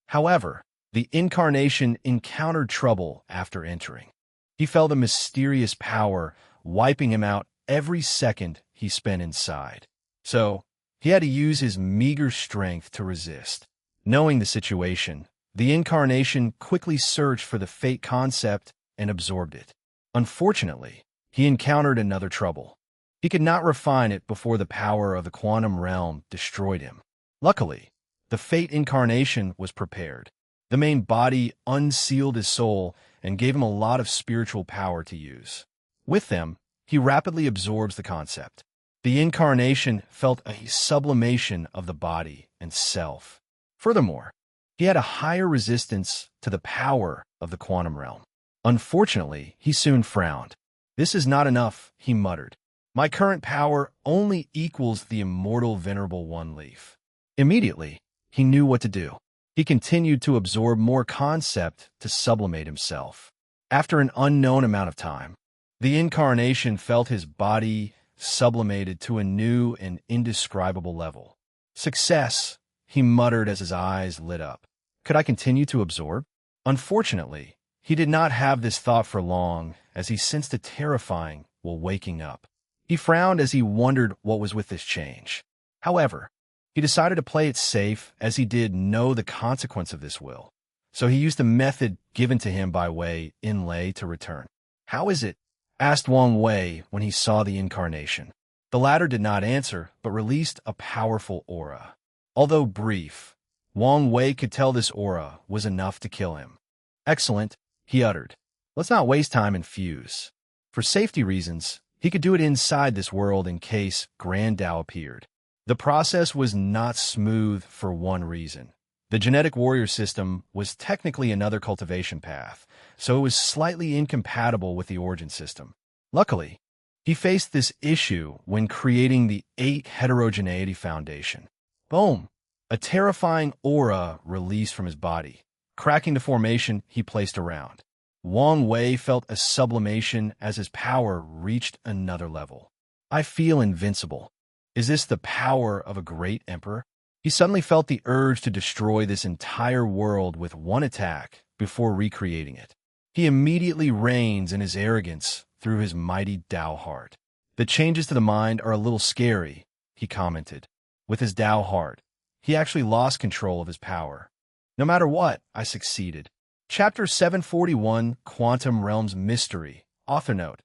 However, the incarnation encountered trouble after entering. He felt a mysterious power wiping him out every second he spent inside. So, he had to use his meager strength to resist. Knowing the situation, the incarnation quickly searched for the Fate concept and absorbed it. Unfortunately, he encountered another trouble. He could not refine it before the power of the quantum realm destroyed him. Luckily, the Fate incarnation was prepared. The main body unsealed his soul and gave him a lot of spiritual power to use. With them, he rapidly absorbs the concept. The incarnation felt a sublimation of the body and self. Furthermore, he had a higher resistance to the power of the quantum realm. Unfortunately, he soon frowned. This is not enough, he muttered. My current power only equals the immortal Venerable One Leaf. Immediately, he knew what to do. He continued to absorb more concept to sublimate himself. After an unknown amount of time, the incarnation felt his body sublimated to a new and indescribable level. Success, he muttered as his eyes lit up. Could I continue to absorb? Unfortunately, he did not have this thought for long, as he sensed a terrifying while waking up. He frowned as he wondered what was with this change. However, he decided to play it safe, as he did know the consequence of this will. So he used the method given to him by Wei in Lei to return. How is it? Asked Wang Wei when he saw the incarnation. The latter did not answer, but released a powerful aura. Although brief, Wang Wei could tell this aura was enough to kill him. Excellent, he uttered. Let's not waste time and fuse. For safety reasons, he could do it inside this world in case Grand Tao appeared. The process was not smooth for one reason. The genetic warrior system was technically another cultivation path, so it was slightly incompatible with the origin system. Luckily, he faced this issue when creating the 8 Heterogeneity Foundation. Boom! A terrifying aura released from his body, cracking the formation he placed around. Wang Wei felt a sublimation as his power reached another level. I feel invincible. Is this the power of a great emperor? He suddenly felt the urge to destroy this entire world with one attack before recreating it. He immediately reigns in his arrogance through his mighty Tao heart. The changes to the mind are a little scary, he commented. With his Tao heart, he actually lost control of his power. No matter what, I succeeded. Chapter 741, Quantum Realms Mystery. Author note.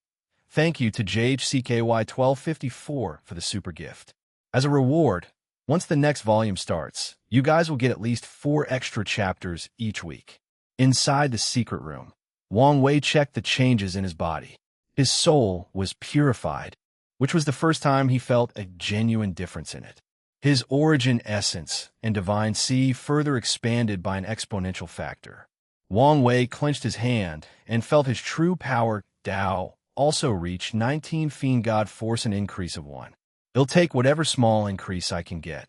Thank you to JHCKY1254 for the super gift. As a reward, once the next volume starts, you guys will get at least 4 extra chapters each week. Inside the secret room, Wang Wei checked the changes in his body. His soul was purified, which was the first time he felt a genuine difference in it. His origin essence and divine C further expanded by an exponential factor. Wang Wei clenched his hand and felt his true power, Tao, also reach 19 Fiend God Force, an increase of 1. It'll take whatever small increase I can get,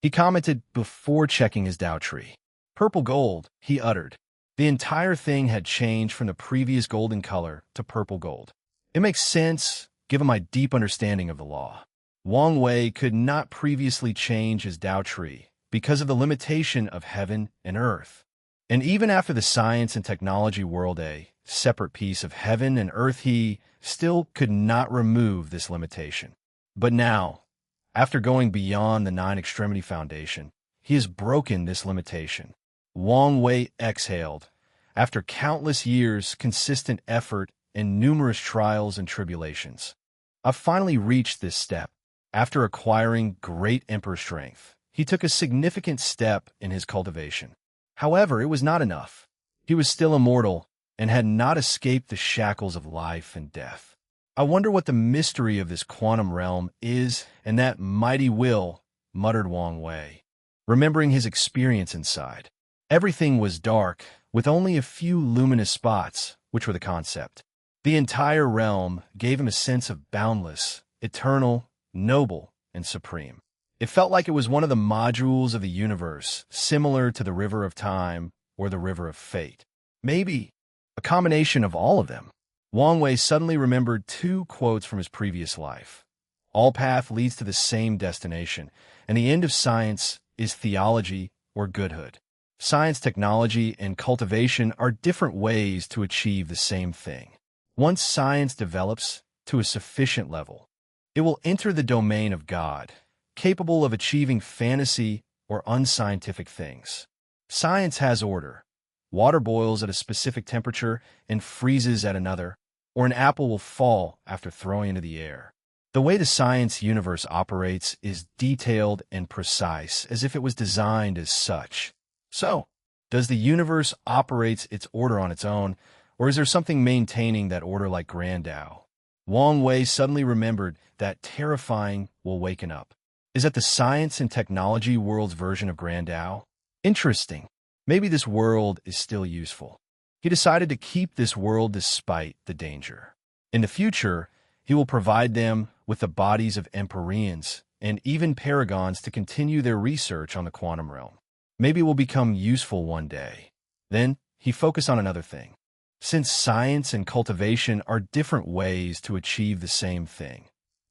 he commented before checking his Tao tree. Purple gold, he uttered. The entire thing had changed from the previous golden color to purple gold. It makes sense, given my deep understanding of the law. Wang Wei could not previously change his Tao tree because of the limitation of heaven and earth. And even after the science and technology world, a separate piece of heaven and earth, he still could not remove this limitation. But now, after going beyond the 9 Extremity Foundation, he has broken this limitation. Wang Wei exhaled. After countless years, consistent effort, and numerous trials and tribulations, I've finally reached this step. After acquiring great emperor strength, he took a significant step in his cultivation. However, it was not enough. He was still immortal and had not escaped the shackles of life and death. I wonder what the mystery of this quantum realm is and that mighty will, muttered Wang Wei, remembering his experience inside. Everything was dark, with only a few luminous spots, which were the concept. The entire realm gave him a sense of boundless, eternal, noble, and supreme. It felt like it was one of the modules of the universe, similar to the river of time or the river of fate. Maybe a combination of all of them. Wang Wei suddenly remembered two quotes from his previous life. All path leads to the same destination, and the end of science is theology or goodhood. Science, technology, and cultivation are different ways to achieve the same thing. Once science develops to a sufficient level, it will enter the domain of God, capable of achieving fantasy or unscientific things. Science has order. Water boils at a specific temperature and freezes at another, or an apple will fall after throwing into the air. The way the science universe operates is detailed and precise, as if it was designed as such. So, does the universe operate its order on its own, or is there something maintaining that order like Grand Tao? Wang Wei suddenly remembered that terrifying will waken up. Is that the science and technology world's version of Grand Tao? Interesting. Maybe this world is still useful. He decided to keep this world despite the danger. In the future, he will provide them with the bodies of Empyreans and even Paragons to continue their research on the quantum realm. Maybe it will become useful one day. Then, he focused on another thing. Since science and cultivation are different ways to achieve the same thing,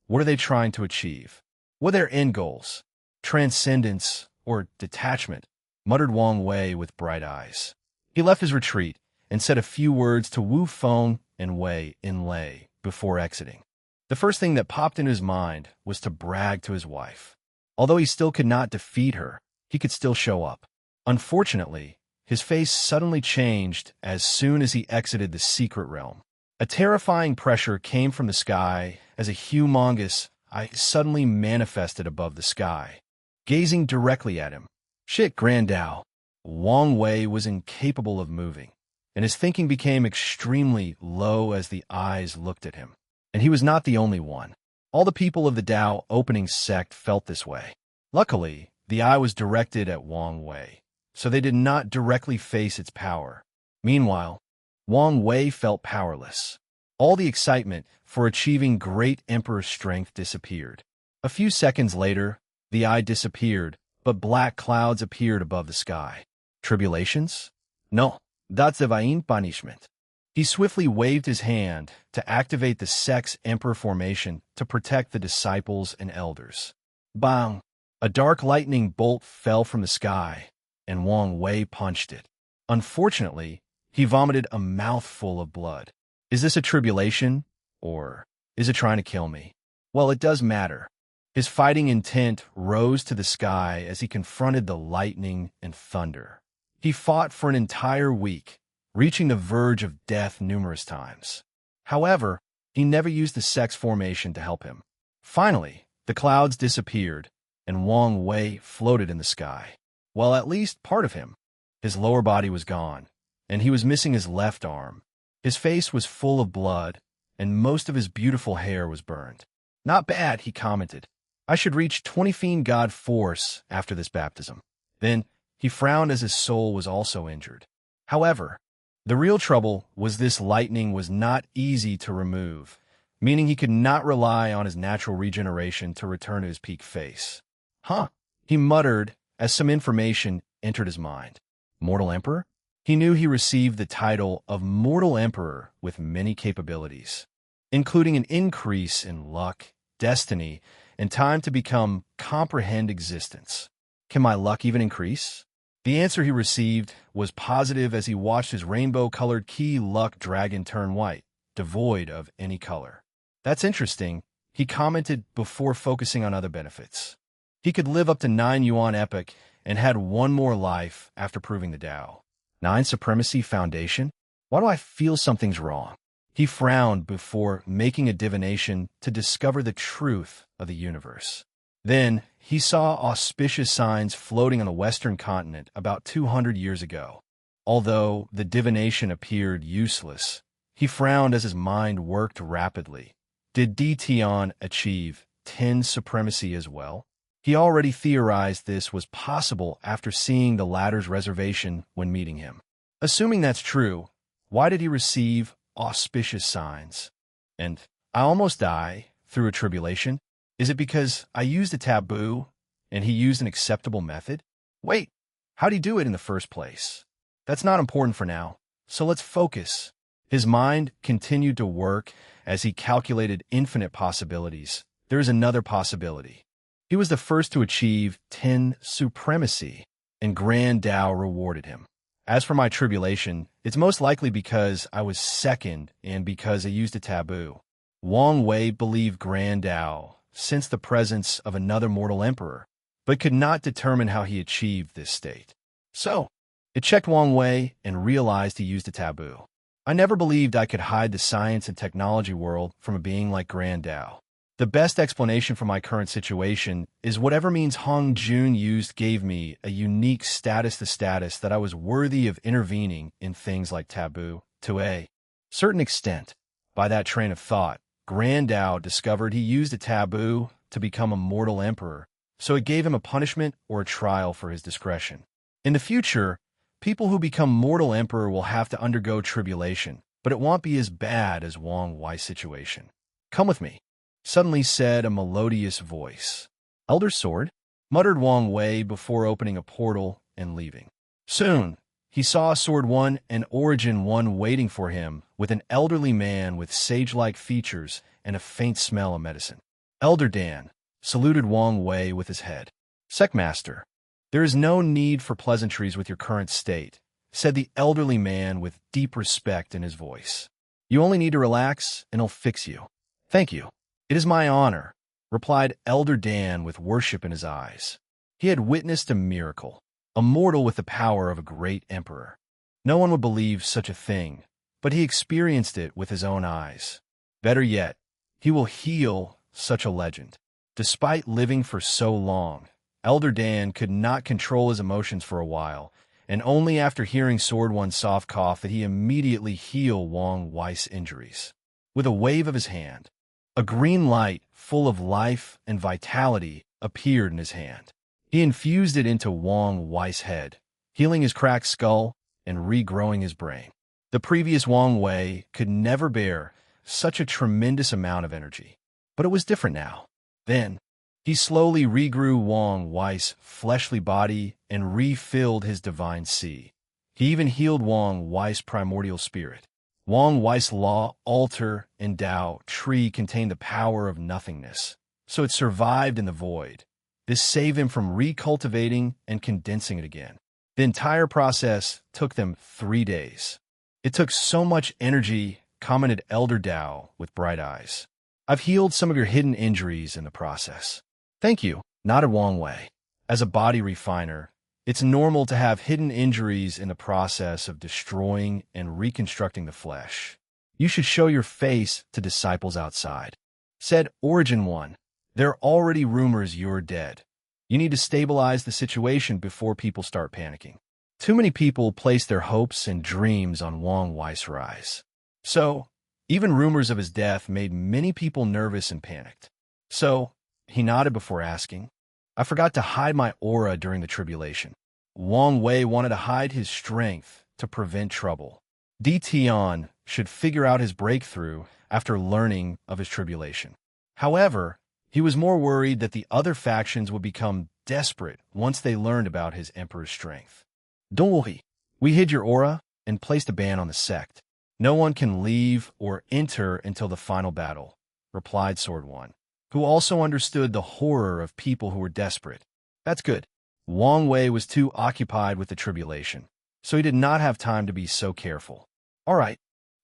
what are they trying to achieve? What are their end goals? Transcendence or detachment? Muttered Wang Wei with bright eyes. He left his retreat and said a few words to Wu Feng and Wei Inlay before exiting. The first thing that popped into his mind was to brag to his wife. Although he still could not defeat her, he could still show up. Unfortunately, his face suddenly changed as soon as he exited the secret realm. A terrifying pressure came from the sky as a humongous eye suddenly manifested above the sky, gazing directly at him. Shit, Grand Tao. Wang Wei was incapable of moving, and his thinking became extremely low as the eyes looked at him. And he was not the only one. All the people of the Tao opening sect felt this way. Luckily, the eye was directed at Wang Wei, so they did not directly face its power. Meanwhile, Wang Wei felt powerless. All the excitement for achieving great emperor strength disappeared. A few seconds later, the eye disappeared, but black clouds appeared above the sky. Tribulations? No, that's divine punishment. He swiftly waved his hand to activate the Sex Emperor formation to protect the disciples and elders. Bang! A dark lightning bolt fell from the sky, and Wang Wei punched it. Unfortunately, he vomited a mouthful of blood. Is this a tribulation, or is it trying to kill me? Well, it does matter. His fighting intent rose to the sky as he confronted the lightning and thunder. He fought for an entire week, reaching the verge of death numerous times. However, he never used the sex formation to help him. Finally, the clouds disappeared, and Wang Wei floated in the sky. Well, at least part of him. His lower body was gone, and he was missing his left arm. His face was full of blood, and most of his beautiful hair was burned. Not bad, he commented. I should reach 20 Fiend God force after this baptism. Then, he frowned as his soul was also injured. However, the real trouble was this lightning was not easy to remove, meaning he could not rely on his natural regeneration to return to his peak face. Huh, he muttered as some information entered his mind. Mortal Emperor? He knew he received the title of Mortal Emperor with many capabilities, including an increase in luck, destiny, and time to comprehend existence. Can my luck even increase? The answer he received was positive as he watched his rainbow-colored key luck dragon turn white, devoid of any color. That's interesting, he commented before focusing on other benefits. He could live up to 9 yuan epoch and had one more life after proving the Tao. 9. Supremacy Foundation? Why do I feel something's wrong? He frowned before making a divination to discover the truth of the universe. Then, he saw auspicious signs floating on the western continent about 200 years ago. Although the divination appeared useless, he frowned as his mind worked rapidly. Did Tion achieve 10 supremacy as well? He already theorized this was possible after seeing the latter's reservation when meeting him. Assuming that's true, why did he receive auspicious signs? And I almost die through a tribulation? Is it because I used a taboo and he used an acceptable method? Wait, how'd he do it in the first place? That's not important for now, so let's focus. His mind continued to work as he calculated infinite possibilities. There is another possibility. He was the first to achieve 10 supremacy, and Grand Tao rewarded him. As for my tribulation, it's most likely because I was second and because I used a taboo. Wang Wei believed Grand Tao sensed the presence of another mortal emperor, but could not determine how he achieved this state. So, it checked Wang Wei and realized he used a taboo. I never believed I could hide the science and technology world from a being like Grand Tao. The best explanation for my current situation is whatever means Hong Jun used gave me a unique status, the status that I was worthy of intervening in things like taboo to a certain extent. By that train of thought, Grand Tao discovered he used a taboo to become a mortal emperor, so it gave him a punishment or a trial for his discretion. In the future, people who become mortal emperor will have to undergo tribulation, but it won't be as bad as Wang Wei's situation. Come with me, suddenly said a melodious voice. Elder Sword? Muttered Wang Wei before opening a portal and leaving. Soon, he saw Sword 1 and Origin 1 waiting for him with an elderly man with sage-like features and a faint smell of medicine. Elder Dan saluted Wang Wei with his head. Secmaster, there is no need for pleasantries with your current state, said the elderly man with deep respect in his voice. You only need to relax and I'll fix you. Thank you. It is my honor, replied Elder Dan with worship in his eyes. He had witnessed a miracle, a mortal with the power of a great emperor. No one would believe such a thing, but he experienced it with his own eyes. Better yet, he will heal such a legend. Despite living for so long, Elder Dan could not control his emotions for a while, and only after hearing Sword One's soft cough did he immediately heal Wang Wei's injuries. With a wave of his hand, a green light full of life and vitality appeared in his hand. He infused it into Wang Wei's head, healing his cracked skull and regrowing his brain. The previous Wang Wei could never bear such a tremendous amount of energy, but it was different now. Then, he slowly regrew Wang Wei's fleshly body and refilled his divine sea. He even healed Wang Wei's primordial spirit. Wang Wei's law, altar, and Tao tree contained the power of nothingness, so it survived in the void. This saved him from recultivating and condensing it again. The entire process took them 3 days. It took so much energy, commented Elder Tao with bright eyes. I've healed some of your hidden injuries in the process. Thank you, nodded Wang Wei. As a body refiner, it's normal to have hidden injuries in the process of destroying and reconstructing the flesh. You should show your face to disciples outside. Said Origin 1, there are already rumors you're dead. You need to stabilize the situation before people start panicking. Too many people place their hopes and dreams on Wang Wei's rise. So, even rumors of his death made many people nervous and panicked. So, he nodded before asking, I forgot to hide my aura during the tribulation. Wang Wei wanted to hide his strength to prevent trouble. Tion should figure out his breakthrough after learning of his tribulation. However, he was more worried that the other factions would become desperate once they learned about his emperor's strength. Don't worry, we hid your aura and placed a ban on the sect. No one can leave or enter until the final battle, replied Sword One, who also understood the horror of people who were desperate. That's good. Wang Wei was too occupied with the tribulation, so he did not have time to be so careful. All right,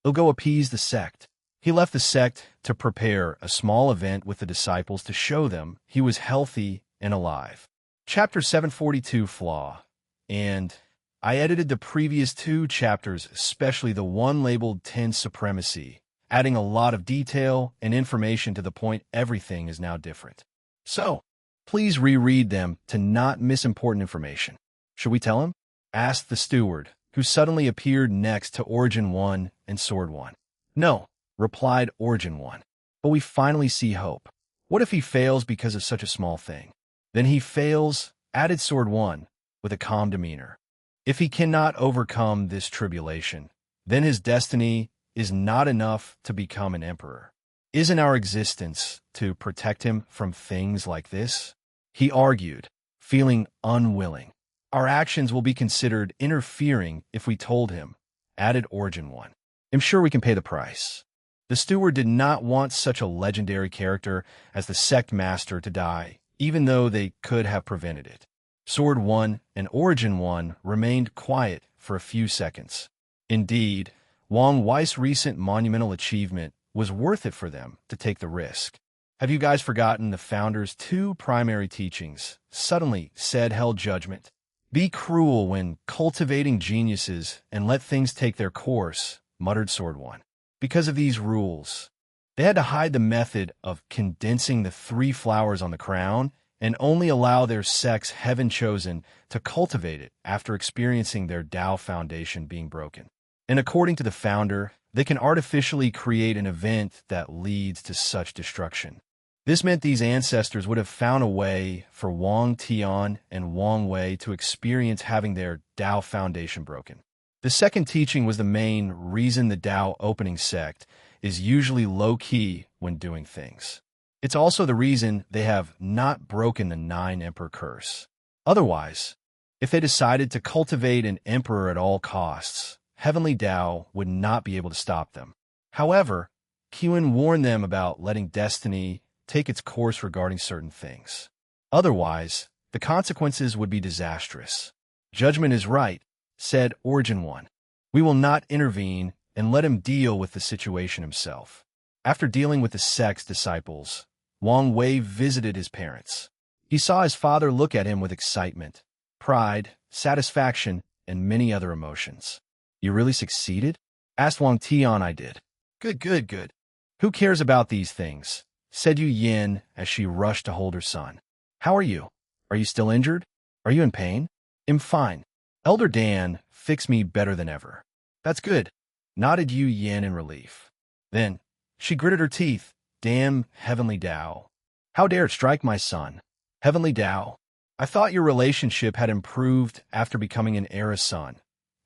he'll go appease the sect. He left the sect to prepare a small event with the disciples to show them he was healthy and alive. Chapter 742 Flaw. And I edited the previous 2 chapters, especially the one labeled 10 Supremacy, adding a lot of detail and information to the point everything is now different. So, please reread them to not miss important information. Should we tell him? Asked the steward, who suddenly appeared next to Origin 1 and Sword 1. No, replied Origin 1. But we finally see hope. What if he fails because of such a small thing? Then he fails, added Sword 1, with a calm demeanor. If he cannot overcome this tribulation, then his destiny is not enough to become an emperor. Isn't our existence to protect him from things like this? He argued, feeling unwilling. Our actions will be considered interfering if we told him, added Origin 1. I'm sure we can pay the price. The steward did not want such a legendary character as the sect master to die, even though they could have prevented it. Sword 1 and Origin 1 remained quiet for a few seconds. Indeed, Wang Wei's recent monumental achievement was worth it for them to take the risk. Have you guys forgotten the founder's 2 primary teachings? Suddenly said Held Judgment. Be cruel when cultivating geniuses and let things take their course, muttered Sword 1. Because of these rules, they had to hide the method of condensing the 3 flowers on the crown and only allow their sect's heaven-chosen to cultivate it after experiencing their Tao foundation being broken. And according to the founder, they can artificially create an event that leads to such destruction. This meant these ancestors would have found a way for Wang Tian and Wang Wei to experience having their Tao foundation broken. The second teaching was the main reason the Tao opening sect is usually low-key when doing things. It's also the reason they have not broken the 9 Emperor curse. Otherwise, if they decided to cultivate an emperor at all costs, Heavenly Tao would not be able to stop them. However, Qin warned them about letting destiny take its course regarding certain things. Otherwise, the consequences would be disastrous. Judgment is right, said Origin 1. We will not intervene and let him deal with the situation himself. After dealing with the sect's disciples, Wang Wei visited his parents. He saw his father look at him with excitement, pride, satisfaction, and many other emotions. You really succeeded? Asked Wang Tian. I did. Good. Who cares about these things? Said Yu Yin as she rushed to hold her son. How are you? Are you still injured? Are you in pain? I'm fine. Elder Dan fixed me better than ever. That's good, nodded Yu Yin in relief. Then she gritted her teeth. Damn Heavenly Tao. How dare it strike my son? Heavenly Tao. I thought your relationship had improved after becoming an heiress son,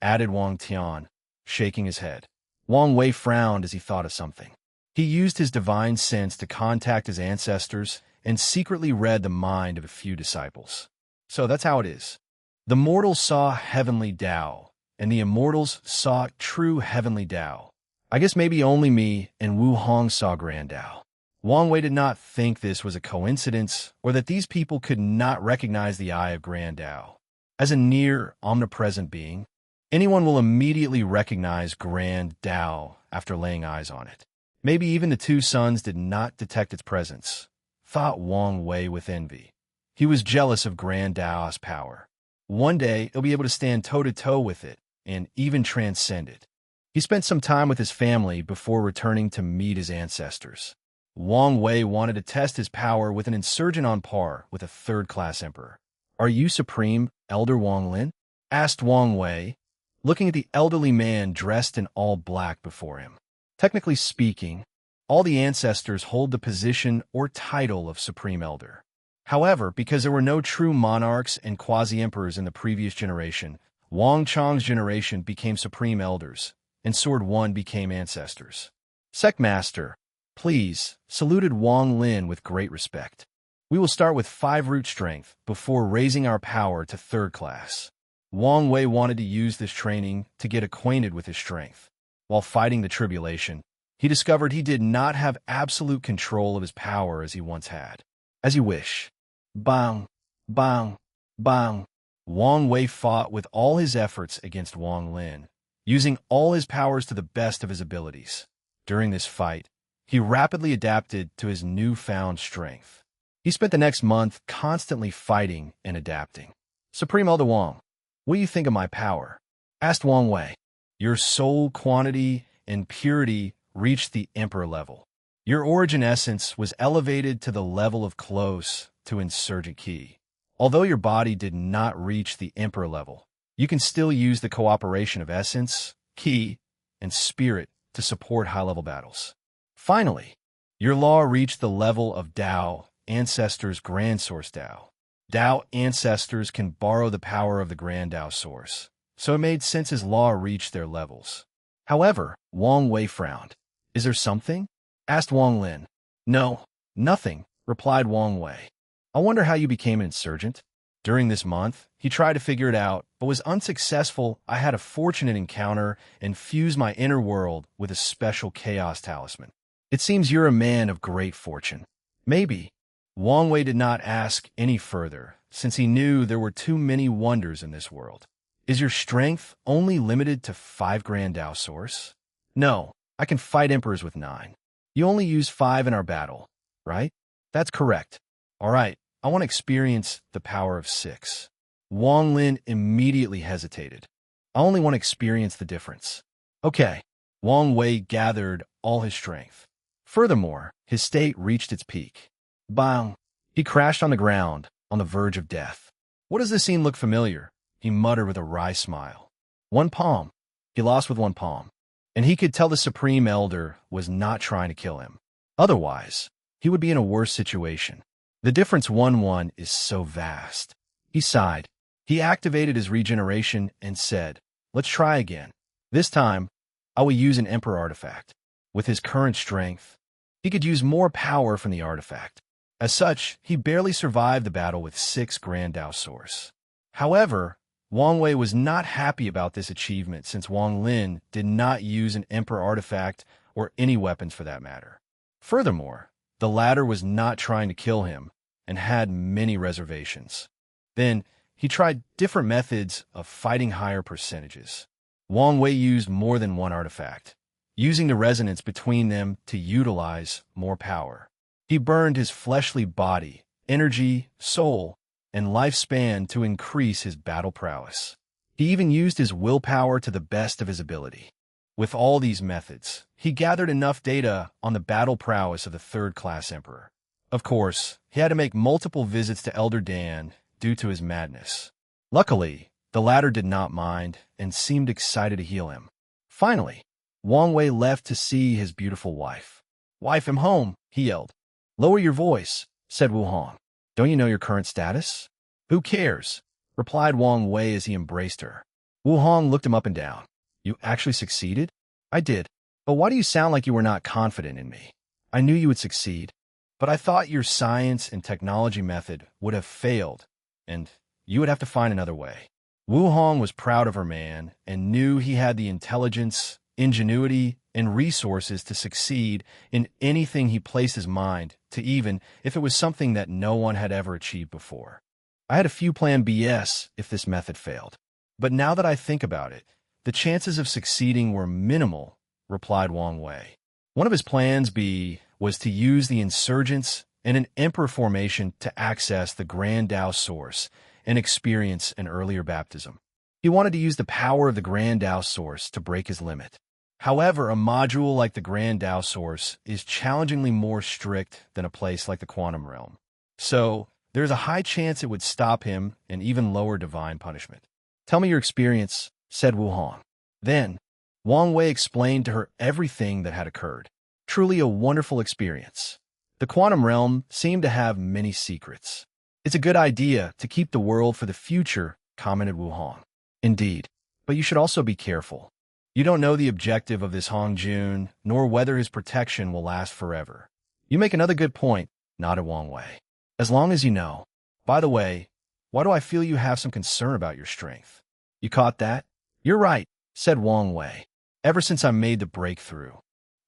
added Wang Tian, shaking his head. Wang Wei frowned as he thought of something. He used his divine sense to contact his ancestors and secretly read the mind of a few disciples. So that's how it is. The mortals saw Heavenly Tao, and the immortals saw true Heavenly Tao. I guess maybe only me and Wu Hong saw Grand Tao. Wang Wei did not think this was a coincidence or that these people could not recognize the eye of Grand Tao. As a near omnipresent being, anyone will immediately recognize Grand Tao after laying eyes on it. Maybe even the 2 sons did not detect its presence, thought Wang Wei with envy. He was jealous of Grand Tao's power. One day, he'll be able to stand toe-to-toe with it and even transcend it. He spent some time with his family before returning to meet his ancestors. Wang Wei wanted to test his power with an insurgent on par with a 3rd-class emperor. Are you Supreme Elder Wang Lin? Asked Wang Wei, looking at the elderly man dressed in all black before him. Technically speaking, all the ancestors hold the position or title of Supreme Elder. However, because there were no true monarchs and quasi-emperors in the previous generation, Wang Chong's generation became Supreme Elders, and Sword 1 became ancestors. Sectmaster, please, saluted Wang Lin with great respect. We will start with 5 root strength before raising our power to 3rd class. Wang Wei wanted to use this training to get acquainted with his strength. While fighting the tribulation, he discovered he did not have absolute control of his power as he once had. As you wish. Bang, bang, bang. Wang Wei fought with all his efforts against Wang Lin, using all his powers to the best of his abilities. During this fight, he rapidly adapted to his newfound strength. He spent the next month constantly fighting and adapting. Supreme Elder Wang, what do you think of my power? Asked Wang Wei. Your soul quantity and purity reached the emperor level. Your origin essence was elevated to the level of close to insurgent key. Although your body did not reach the emperor level, you can still use the cooperation of essence, ki, and spirit to support high-level battles. Finally, your law reached the level of Tao, Ancestors' Grand Source Tao. Tao ancestors can borrow the power of the Grand Tao Source, so it made sense his law reached their levels. However, Wang Wei frowned. Is there something? Asked Wang Lin. No, nothing, replied Wang Wei. I wonder how you became an insurgent. During this month, he tried to figure it out, but was unsuccessful. I had a fortunate encounter and fused my inner world with a special chaos talisman. It seems you're a man of great fortune. Maybe. Wang Wei did not ask any further, since he knew there were too many wonders in this world. Is your strength only limited to 5 Grand Tao Source? No, I can fight emperors with 9. You only use 5 in our battle, right? That's correct. All right, I want to experience the power of 6. Wang Lin immediately hesitated. I only want to experience the difference. Okay. Wang Wei gathered all his strength. Furthermore, his state reached its peak. Bang! He crashed on the ground, on the verge of death. What does this scene look familiar? He muttered with a wry smile. One palm. He lost with one palm. And he could tell the Supreme Elder was not trying to kill him. Otherwise, he would be in a worse situation. The difference 1-1 is so vast. He sighed. He activated his regeneration and said, let's try again. This time, I will use an Emperor artifact. With his current strength, he could use more power from the artifact. As such, he barely survived the battle with 6 Grand Tao Source. However, Wang Wei was not happy about this achievement since Wang Lin did not use an Emperor artifact or any weapons for that matter. Furthermore, the latter was not trying to kill him and had many reservations. Then, he tried different methods of fighting higher percentages. Wang Wei used more than one artifact, using the resonance between them to utilize more power. He burned his fleshly body, energy, soul, and lifespan to increase his battle prowess. He even used his willpower to the best of his ability. With all these methods, he gathered enough data on the battle prowess of the third-class emperor. Of course, he had to make multiple visits to Elder Dan due to his madness. Luckily, the latter did not mind and seemed excited to heal him. Finally, Wang Wei left to see his beautiful wife. Wife, I'm home, he yelled. Lower your voice, said Wu Hong. Don't you know your current status? Who cares? Replied Wang Wei as he embraced her. Wu Hong looked him up and down. You actually succeeded? I did. But why do you sound like you were not confident in me? I knew you would succeed, but I thought your science and technology method would have failed, and you would have to find another way. Wu Hong was proud of her man and knew he had the intelligence, ingenuity, and resources to succeed in anything he placed his mind to, even if it was something that no one had ever achieved before. I had a few plan BS if this method failed, but now that I think about it, the chances of succeeding were minimal, replied Wang Wei. One of his plans B was to use the insurgents and an emperor formation to access the Grand Tao Source and experience an earlier baptism. He wanted to use the power of the Grand Tao Source to break his limit. However, a module like the Grand Tao Source is challengingly more strict than a place like the Quantum Realm. So, there's a high chance it would stop him and even lower divine punishment. Tell me your experience, said Wu Hong. Then, Wang Wei explained to her everything that had occurred. Truly a wonderful experience. The Quantum Realm seemed to have many secrets. It's a good idea to keep the world for the future, commented Wu Hong. Indeed, but you should also be careful. You don't know the objective of this Hong Jun, nor whether his protection will last forever. You make another good point, nodded Wang Wei. As long as you know. By the way, why do I feel you have some concern about your strength? You caught that? You're right, said Wang Wei. Ever since I made the breakthrough,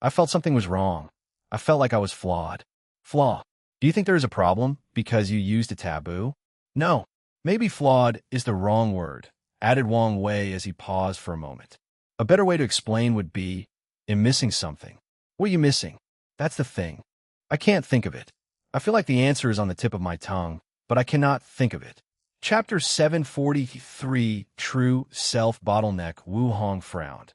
I felt something was wrong. I felt like I was flawed. Flaw. Do you think there is a problem because you used a taboo? No. Maybe flawed is the wrong word, added Wang Wei as he paused for a moment. A better way to explain would be, I'm missing something. What are you missing? That's the thing. I can't think of it. I feel like the answer is on the tip of my tongue, but I cannot think of it. Chapter 743, True Self Bottleneck. Wu Hong frowned.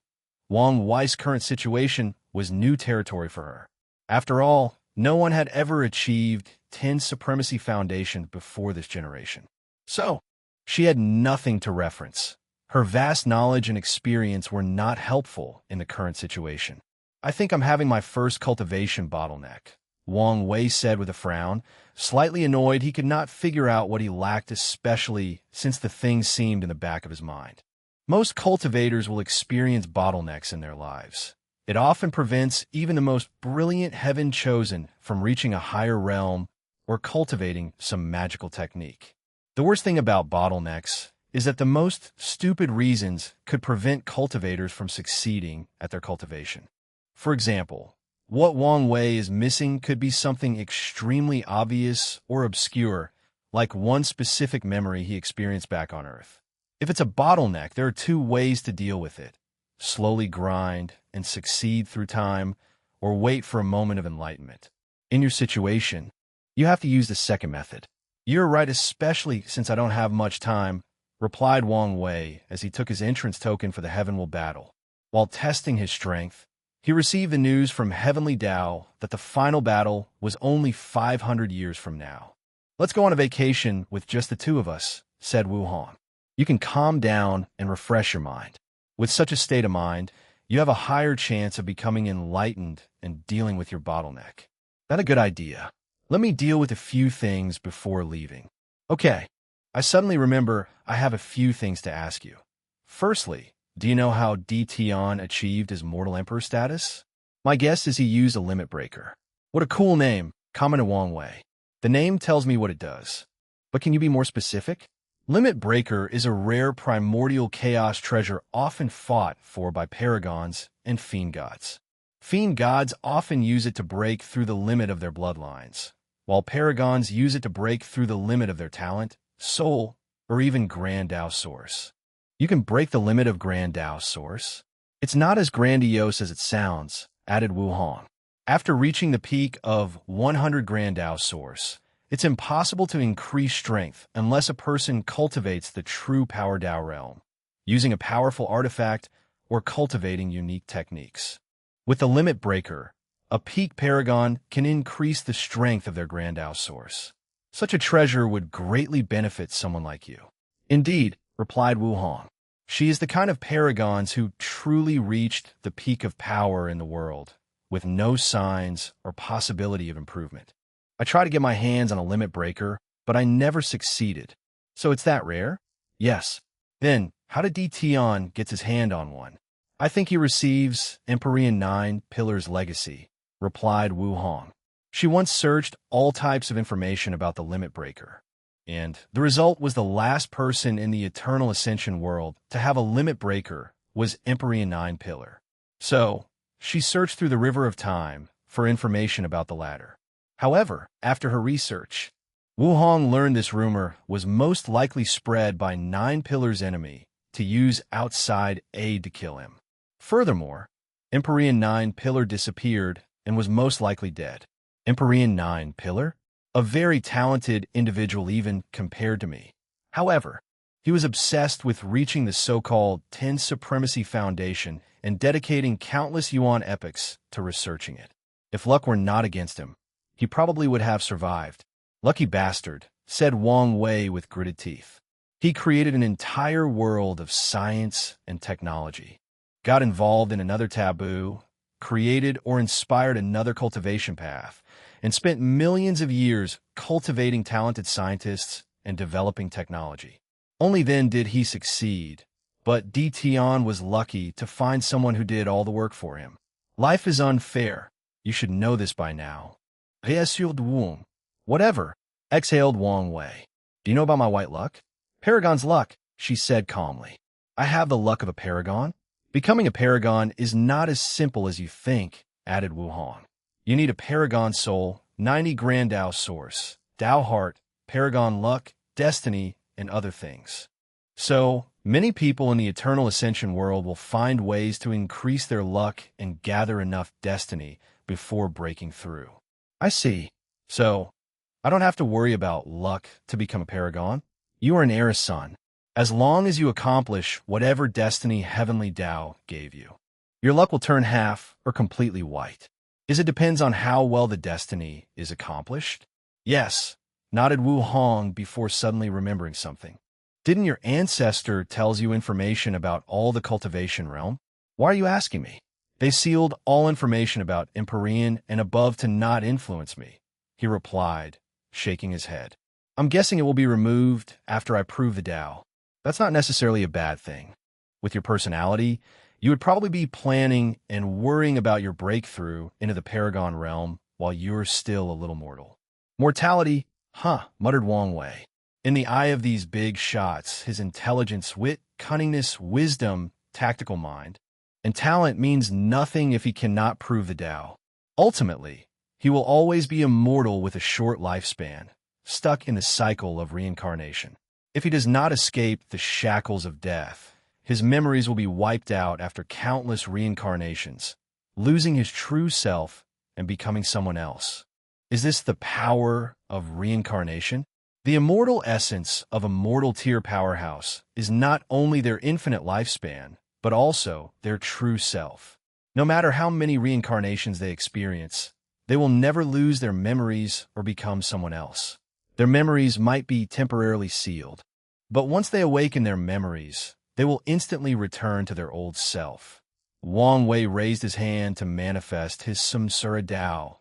Wang Wei's current situation was new territory for her. After all, no one had ever achieved 10 Supremacy Foundation before this generation. So, she had nothing to reference. Her vast knowledge and experience were not helpful in the current situation. I think I'm having my first cultivation bottleneck, Wang Wei said with a frown. Slightly annoyed, he could not figure out what he lacked, especially since the thing seemed in the back of his mind. Most cultivators will experience bottlenecks in their lives. It often prevents even the most brilliant heaven chosen from reaching a higher realm or cultivating some magical technique. The worst thing about bottlenecks is that the most stupid reasons could prevent cultivators from succeeding at their cultivation. For example, what Wang Wei is missing could be something extremely obvious or obscure, like one specific memory he experienced back on Earth. If it's a bottleneck, there are two ways to deal with it: slowly grind and succeed through time, or wait for a moment of enlightenment. In your situation, you have to use the second method. You're right, especially since I don't have much time, replied Wang Wei as he took his entrance token for the Heavenly Battle. While testing his strength, he received the news from Heavenly Tao that the final battle was only 500 years from now. Let's go on a vacation with just the two of us, said Wu Hong. You can calm down and refresh your mind. With such a state of mind, you have a higher chance of becoming enlightened and dealing with your bottleneck. That's a good idea. Let me deal with a few things before leaving. Okay, I suddenly remember I have a few things to ask you. Firstly, do you know how Di Tian achieved his mortal emperor status? My guess is he used a limit breaker. What a cool name, commented Wang Wei. The name tells me what it does. But can you be more specific? Limit breaker is a rare primordial chaos treasure often fought for by paragons and fiend gods. Fiend gods often use it to break through the limit of their bloodlines, while paragons use it to break through the limit of their talent, soul, or even Grand Tao source. You can break the limit of Grand Tao source. It's not as grandiose as it sounds, added Wu Hong. After reaching the peak of 100 Grand Tao source, it's impossible to increase strength unless a person cultivates the true Power Tao realm, using a powerful artifact or cultivating unique techniques. With the limit breaker, a peak paragon can increase the strength of their Grand Tao source. Such a treasure would greatly benefit someone like you. Indeed, replied Wu Hong. She is the kind of paragons who truly reached the peak of power in the world, with no signs or possibility of improvement. I tried to get my hands on a limit breaker, but I never succeeded. So it's that rare? Yes. Then, how did Di Tian get his hand on one? I think he receives Empyrean 9 Pillars legacy, replied Wu Hong. She once searched all types of information about the limit breaker, and the result was the last person in the Eternal Ascension world to have a limit breaker was Empyrean 9 Pillar. So, she searched through the River of Time for information about the latter. However, after her research, Wu Hong learned this rumor was most likely spread by 9 Pillars' enemy to use outside aid to kill him. Furthermore, Empyrean 9 Pillar disappeared and was most likely dead. Empyrean 9 Pillar? A very talented individual even compared to me. However, he was obsessed with reaching the so-called 10 Supremacy Foundation and dedicating countless Yuan epochs to researching it. If luck were not against him, he probably would have survived. Lucky bastard, said Wang Wei with gritted teeth. He created an entire world of science and technology, got involved in another taboo, created or inspired another cultivation path, and spent millions of years cultivating talented scientists and developing technology. Only then did he succeed, but Di Tian was lucky to find someone who did all the work for him. Life is unfair. You should know this by now. Reassured Wu. Whatever, exhaled Wang Wei. Do you know about my white luck? Paragon's luck, she said calmly. I have the luck of a paragon. Becoming a paragon is not as simple as you think, added Wu Hong. You need a paragon soul, 90 Grand Tao source, Tao heart, paragon luck, destiny, and other things. So, many people in the Eternal Ascension world will find ways to increase their luck and gather enough destiny before breaking through. I see. So, I don't have to worry about luck to become a paragon. You are an heiress son, as long as you accomplish whatever destiny Heavenly Tao gave you. Your luck will turn half or completely white. It depends on how well the destiny is accomplished. Yes, nodded Wu Hong before suddenly remembering something. Didn't your ancestor tells you information about all the cultivation realm? Why are you asking me? They sealed all information about Empyrean and above to not influence me, he replied, shaking his head. I'm guessing it will be removed after I prove the Tao. That's not necessarily a bad thing. With your personality, you would probably be planning and worrying about your breakthrough into the Paragon realm while you're still a little mortal. Mortality, muttered Wang Wei. In the eye of these big shots, his intelligence, wit, cunningness, wisdom, tactical mind, and talent means nothing if he cannot prove the Tao. Ultimately, he will always be immortal with a short lifespan, stuck in the cycle of reincarnation. If he does not escape the shackles of death, his memories will be wiped out after countless reincarnations, losing his true self and becoming someone else. Is this the power of reincarnation? The immortal essence of a mortal tier powerhouse is not only their infinite lifespan, but also their true self. No matter how many reincarnations they experience, they will never lose their memories or become someone else. Their memories might be temporarily sealed, but once they awaken their memories, they will instantly return to their old self. Wang Wei raised his hand to manifest his Samsara Dao.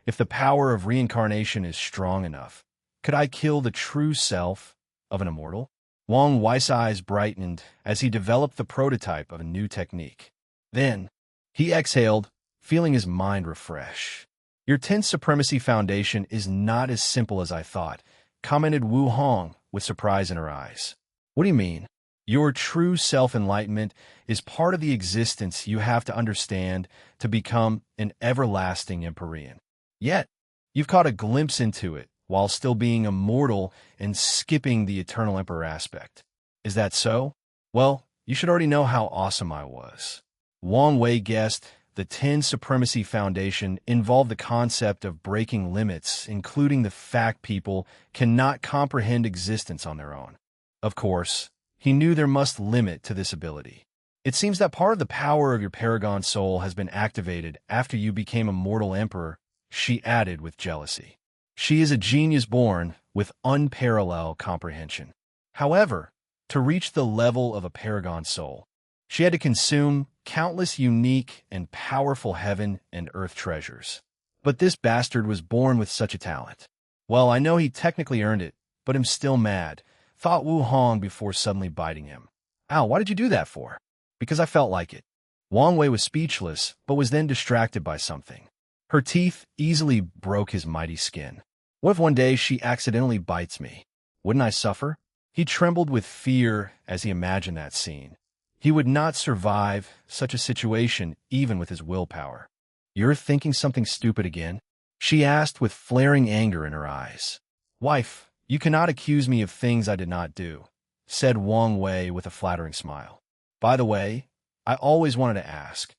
If the power of reincarnation is strong enough, could I kill the true self of an immortal? Wang Wei's eyes brightened as he developed the prototype of a new technique. Then, he exhaled, feeling his mind refresh. Your 10th Supremacy Foundation is not as simple as I thought, commented Wu Hong with surprise in her eyes. What do you mean? Your true self-enlightenment is part of the existence you have to understand to become an everlasting Empyrean. Yet, you've caught a glimpse into it while still being immortal and skipping the eternal emperor aspect. Is that so? Well, you should already know how awesome I was. Wang Wei guessed the 10 Supremacy Foundation involved the concept of breaking limits, including the fact people cannot comprehend existence on their own. Of course, he knew there must limit to this ability. It seems that part of the power of your Paragon soul has been activated after you became a mortal emperor, she added with jealousy. She is a genius born with unparalleled comprehension. However, to reach the level of a Paragon soul, she had to consume countless unique and powerful heaven and earth treasures. But this bastard was born with such a talent. Well, I know he technically earned it, but I'm still mad, thought Wu Hong before suddenly biting him. Ow, why did you do that for? Because I felt like it. Wang Wei was speechless, but was then distracted by something. Her teeth easily broke his mighty skin. What if one day she accidentally bites me? Wouldn't I suffer? He trembled with fear as he imagined that scene. He would not survive such a situation even with his willpower. You're thinking something stupid again? She asked with flaring anger in her eyes. Wife, you cannot accuse me of things I did not do, said Wang Wei with a flattering smile. By the way, I always wanted to ask,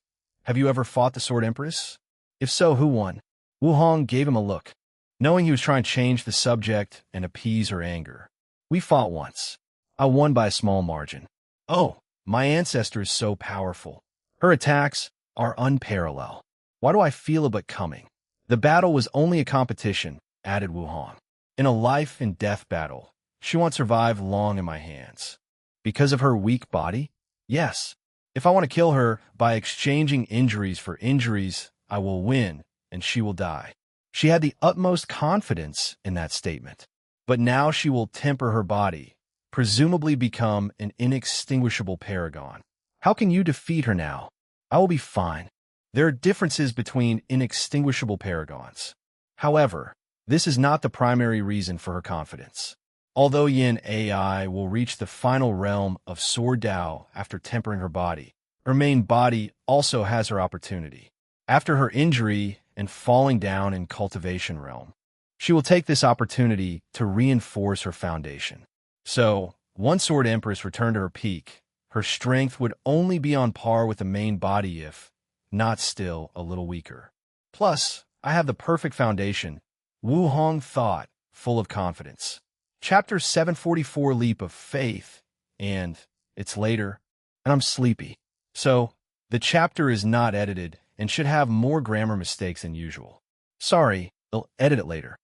have you ever fought the Sword Empress? If so, who won? Wu Hong gave him a look, knowing he was trying to change the subject and appease her anger. We fought once. I won by a small margin. Oh, my ancestor is so powerful. Her attacks are unparalleled. Why do I feel it but coming? The battle was only a competition, added Wu Hong. In a life and death battle, she won't survive long in my hands. Because of her weak body? Yes. If I want to kill her by exchanging injuries for injuries, I will win, and she will die. She had the utmost confidence in that statement. But now she will temper her body, presumably become an inextinguishable paragon. How can you defeat her now? I will be fine. There are differences between inextinguishable paragons. However, this is not the primary reason for her confidence. Although Yin AI will reach the final realm of Sword Dao after tempering her body, her main body also has her opportunity. After her injury and falling down in cultivation realm, she will take this opportunity to reinforce her foundation. So, once Sword Empress returned to her peak, her strength would only be on par with the main body if not still a little weaker. Plus, I have the perfect foundation, Wu Hong thought, full of confidence. Chapter 744, Leap of Faith, and it's later, and I'm sleepy. So, the chapter is not edited and should have more grammar mistakes than usual. Sorry, I'll edit it later.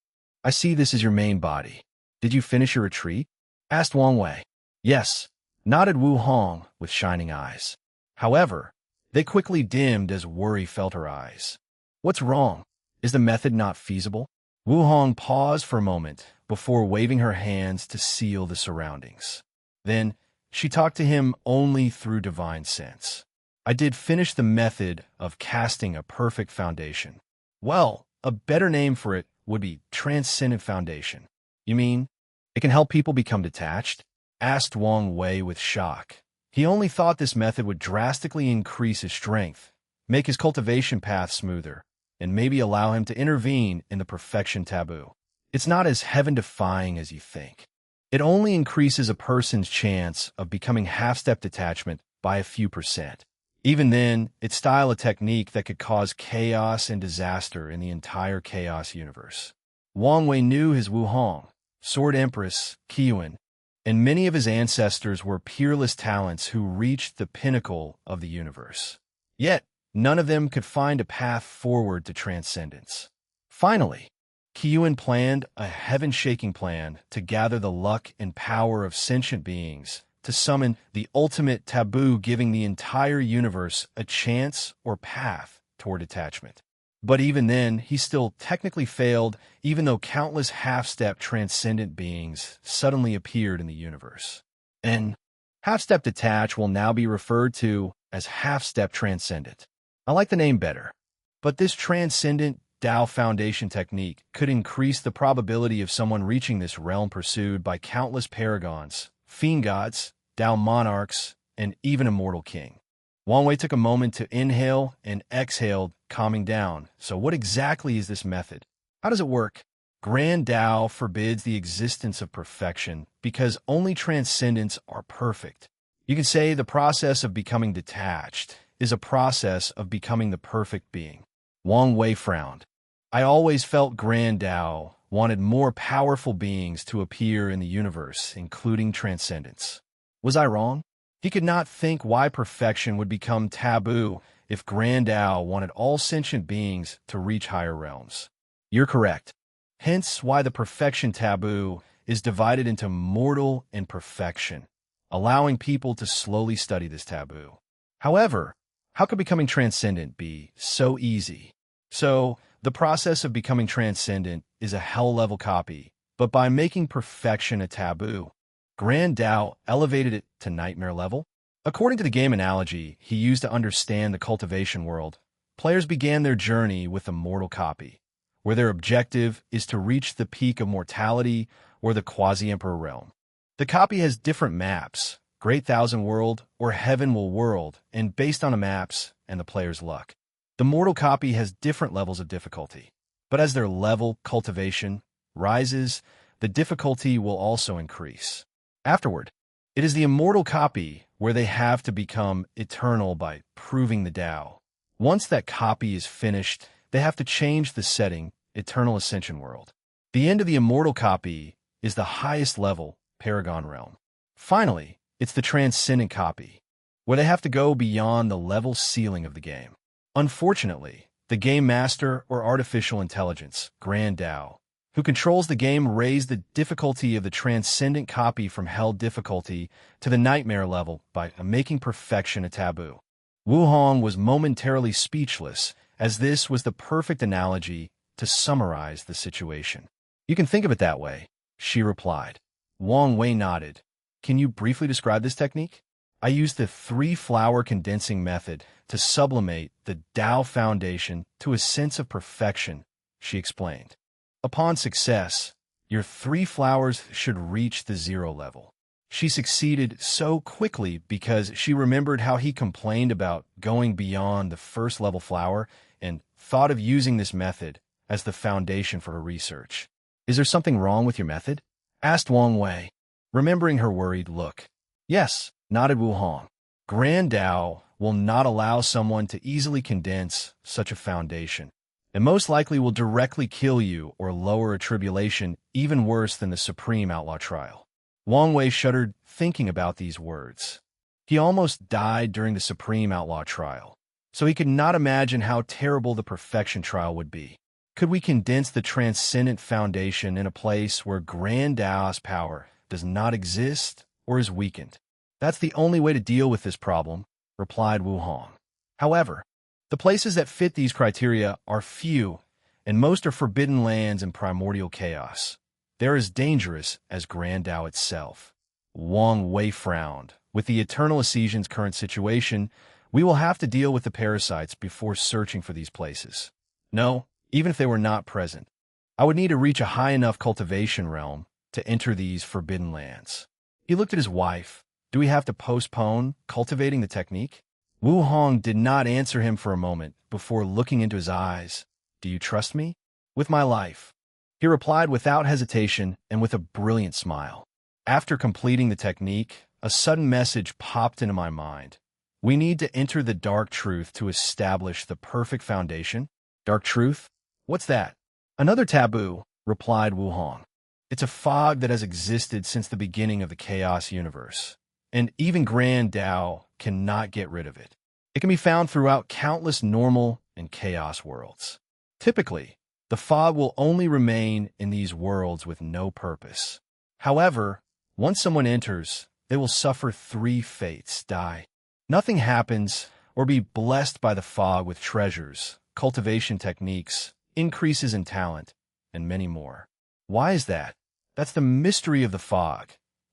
I see this is your main body. Did you finish your retreat? Asked Wang Wei. Yes, nodded Wu Hong with shining eyes. However, they quickly dimmed as worry filled her eyes. What's wrong? Is the method not feasible? Wu Hong paused for a moment before waving her hands to seal the surroundings. Then, she talked to him only through divine sense. I did finish the method of casting a perfect foundation. Well, a better name for it would be transcendent foundation. You mean, it can help people become detached? Asked Wang Wei with shock. He only thought this method would drastically increase his strength, make his cultivation path smoother, and maybe allow him to intervene in the perfection taboo. It's not as heaven-defying as you think. It only increases a person's chance of becoming half-step detachment by a few %. Even then, it's style a technique that could cause chaos and disaster in the entire chaos universe. Wang Wei knew his Wu Hong, Sword Empress, Qiyuan, and many of his ancestors were peerless talents who reached the pinnacle of the universe. Yet, none of them could find a path forward to transcendence. Finally, Qiyuan planned a heaven-shaking plan to gather the luck and power of sentient beings to summon the ultimate taboo, giving the entire universe a chance or path toward attachment. But even then, he still technically failed, even though countless half-step transcendent beings suddenly appeared in the universe. And half-step detach will now be referred to as half-step transcendent. I like the name better. But this transcendent Tao foundation technique could increase the probability of someone reaching this realm pursued by countless paragons, fiend gods, Tao monarchs, and even a mortal king. Wang Wei took a moment to inhale and exhale, calming down. So what exactly is this method? How does it work? Grand Tao forbids the existence of perfection because only transcendents are perfect. You can say the process of becoming detached is a process of becoming the perfect being. Wang Wei frowned. I always felt Grand Tao wanted more powerful beings to appear in the universe, including transcendents. Was I wrong? He could not think why perfection would become taboo if Grand Tao wanted all sentient beings to reach higher realms. You're correct. Hence why the perfection taboo is divided into mortal and perfection, allowing people to slowly study this taboo. However, how could becoming transcendent be so easy? So, the process of becoming transcendent is a hell-level copy, but by making perfection a taboo, Grand Tao elevated it to nightmare level. According to the game analogy he used to understand the cultivation world, players began their journey with a mortal copy, where their objective is to reach the peak of mortality or the quasi-emperor realm. The copy has different maps, Great Thousand World or Heaven Will World, and based on the maps and the player's luck. The mortal copy has different levels of difficulty, but as their level cultivation rises, the difficulty will also increase. Afterward, it is the immortal copy where they have to become eternal by proving the Tao. Once that copy is finished, they have to change the setting, Eternal Ascension World. The end of the immortal copy is the highest level, Paragon Realm. Finally, it's the transcendent copy, where they have to go beyond the level ceiling of the game. Unfortunately, the game master or artificial intelligence, Grand Tao, who controls the game, raised the difficulty of the transcendent copy from hell difficulty to the nightmare level by making perfection a taboo. Wu Hong was momentarily speechless, as this was the perfect analogy to summarize the situation. You can think of it that way, she replied. Wang Wei nodded. Can you briefly describe this technique? I used the 3-flower condensing method to sublimate the Tao foundation to a sense of perfection, she explained. Upon success, your 3 flowers should reach the 0 level. She succeeded so quickly because she remembered how he complained about going beyond the first level flower and thought of using this method as the foundation for her research. Is there something wrong with your method? Asked Wang Wei, remembering her worried look. Yes, nodded Wu Hong. Grand Tao will not allow someone to easily condense such a foundation. and most likely will directly kill you or lower a tribulation even worse than the Supreme Outlaw Trial. Wang Wei shuddered thinking about these words. He almost died during the Supreme Outlaw Trial, so he could not imagine how terrible the Perfection Trial would be. Could we condense the Transcendent Foundation in a place where Grand Tao's power does not exist or is weakened? That's the only way to deal with this problem, replied Wu Hong. However, the places that fit these criteria are few, and most are forbidden lands and primordial chaos. They're as dangerous as Grand Tao itself. Wang Wei frowned. With the Eternal Ascension's current situation, we will have to deal with the parasites before searching for these places. No, even if they were not present, I would need to reach a high enough cultivation realm to enter these forbidden lands. He looked at his wife. Do we have to postpone cultivating the technique? Wu Hong did not answer him for a moment before looking into his eyes. Do you trust me? With my life. He replied without hesitation and with a brilliant smile. After completing the technique, a sudden message popped into my mind. We need to enter the dark truth to establish the perfect foundation. Dark truth? What's that? Another taboo, replied Wu Hong. It's a fog that has existed since the beginning of the chaos universe, and even Grand Tao cannot get rid of it. It can be found throughout countless normal and chaos worlds. Typically, the fog will only remain in these worlds with no purpose. However, once someone enters, they will suffer 3 fates, die. Nothing happens, or be blessed by the fog with treasures, cultivation techniques, increases in talent, and many more. Why is that? That's the mystery of the fog.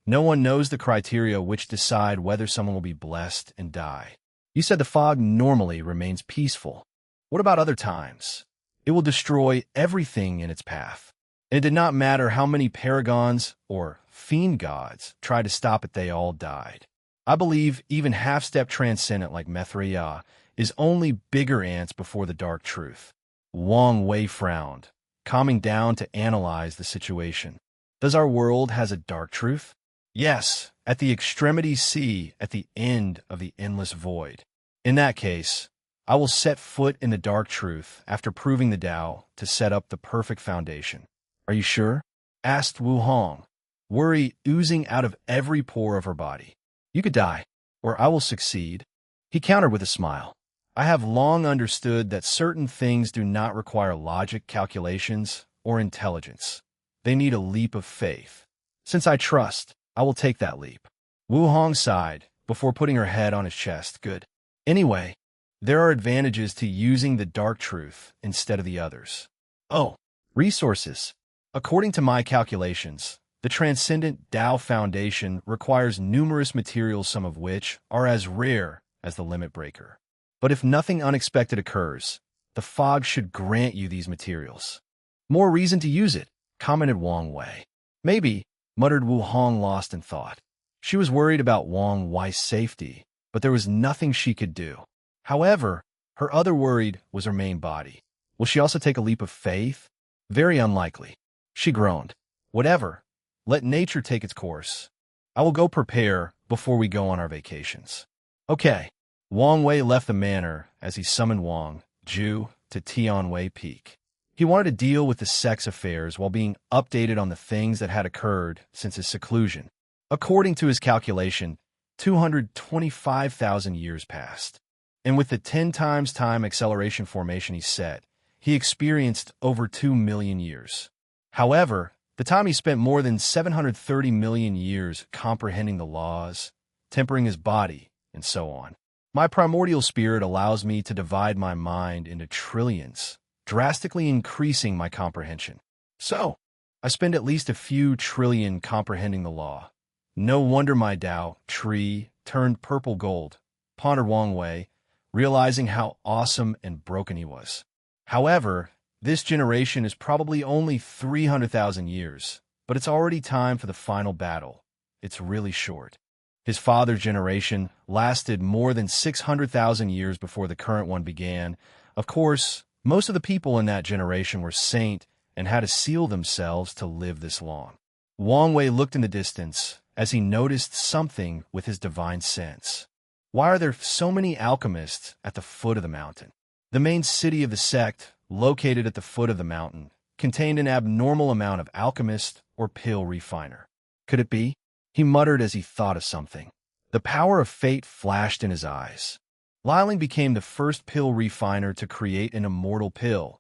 No one knows the criteria which decide whether someone will be blessed and die. You said the fog normally remains peaceful. What about other times? It will destroy everything in its path. And it did not matter how many paragons or fiend gods tried to stop it, they all died. I believe even half-step transcendent like Mithriya is only bigger ants before the dark truth. Wang Wei frowned, calming down to analyze the situation. Does our world has a dark truth? Yes, at the extremity C, at the end of the endless void. In that case, I will set foot in the dark truth after proving the Tao to set up the perfect foundation. Are you sure? Asked Wu Hong, worry oozing out of every pore of her body. You could die, or I will succeed. He countered with a smile. I have long understood that certain things do not require logic, calculations, or intelligence. They need a leap of faith. Since I trust, I will take that leap. Wu Hong sighed before putting her head on his chest. Good. Anyway, there are advantages to using the dark truth instead of the others. Oh, resources. According to my calculations, the Transcendent Tao Foundation requires numerous materials, some of which are as rare as the Limit Breaker. But if nothing unexpected occurs, the fog should grant you these materials. More reason to use it, commented Wang Wei. Maybe, muttered Wu Hong, lost in thought. She was worried about Wang Wei's safety, but there was nothing she could do. However, her other worry was her main body. Will she also take a leap of faith? Very unlikely. She groaned. Whatever. Let nature take its course. I will go prepare before we go on our vacations. Okay. Wang Wei left the manor as he summoned Wang Ju to Tianwei Peak. He wanted to deal with the sex affairs while being updated on the things that had occurred since his seclusion. According to his calculation, 225,000 years passed. And with the 10 times time acceleration formation he set, he experienced over 2 million years. However, the time he spent more than 730 million years comprehending the laws, tempering his body, and so on. My primordial spirit allows me to divide my mind into trillions, drastically increasing my comprehension. So, I spend at least a few trillion comprehending the law. No wonder my Tao tree turned purple gold, pondered Wang Wei, realizing how awesome and broken he was. However, this generation is probably only 300,000 years, but it's already time for the final battle. It's really short. His father's generation lasted more than 600,000 years before the current one began. Of course, most of the people in that generation were saint and had to seal themselves to live this long. Wang Wei looked in the distance as he noticed something with his divine sense. Why are there so many alchemists at the foot of the mountain? The main city of the sect located at the foot of the mountain, contained an abnormal amount of alchemist or pill refiner. Could it be? He muttered as he thought of something. The power of fate flashed in his eyes. Liling became the first pill refiner to create an immortal pill,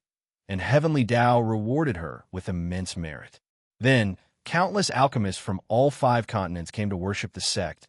and Heavenly Tao rewarded her with immense merit. Then, countless alchemists from all 5 continents came to worship the sect.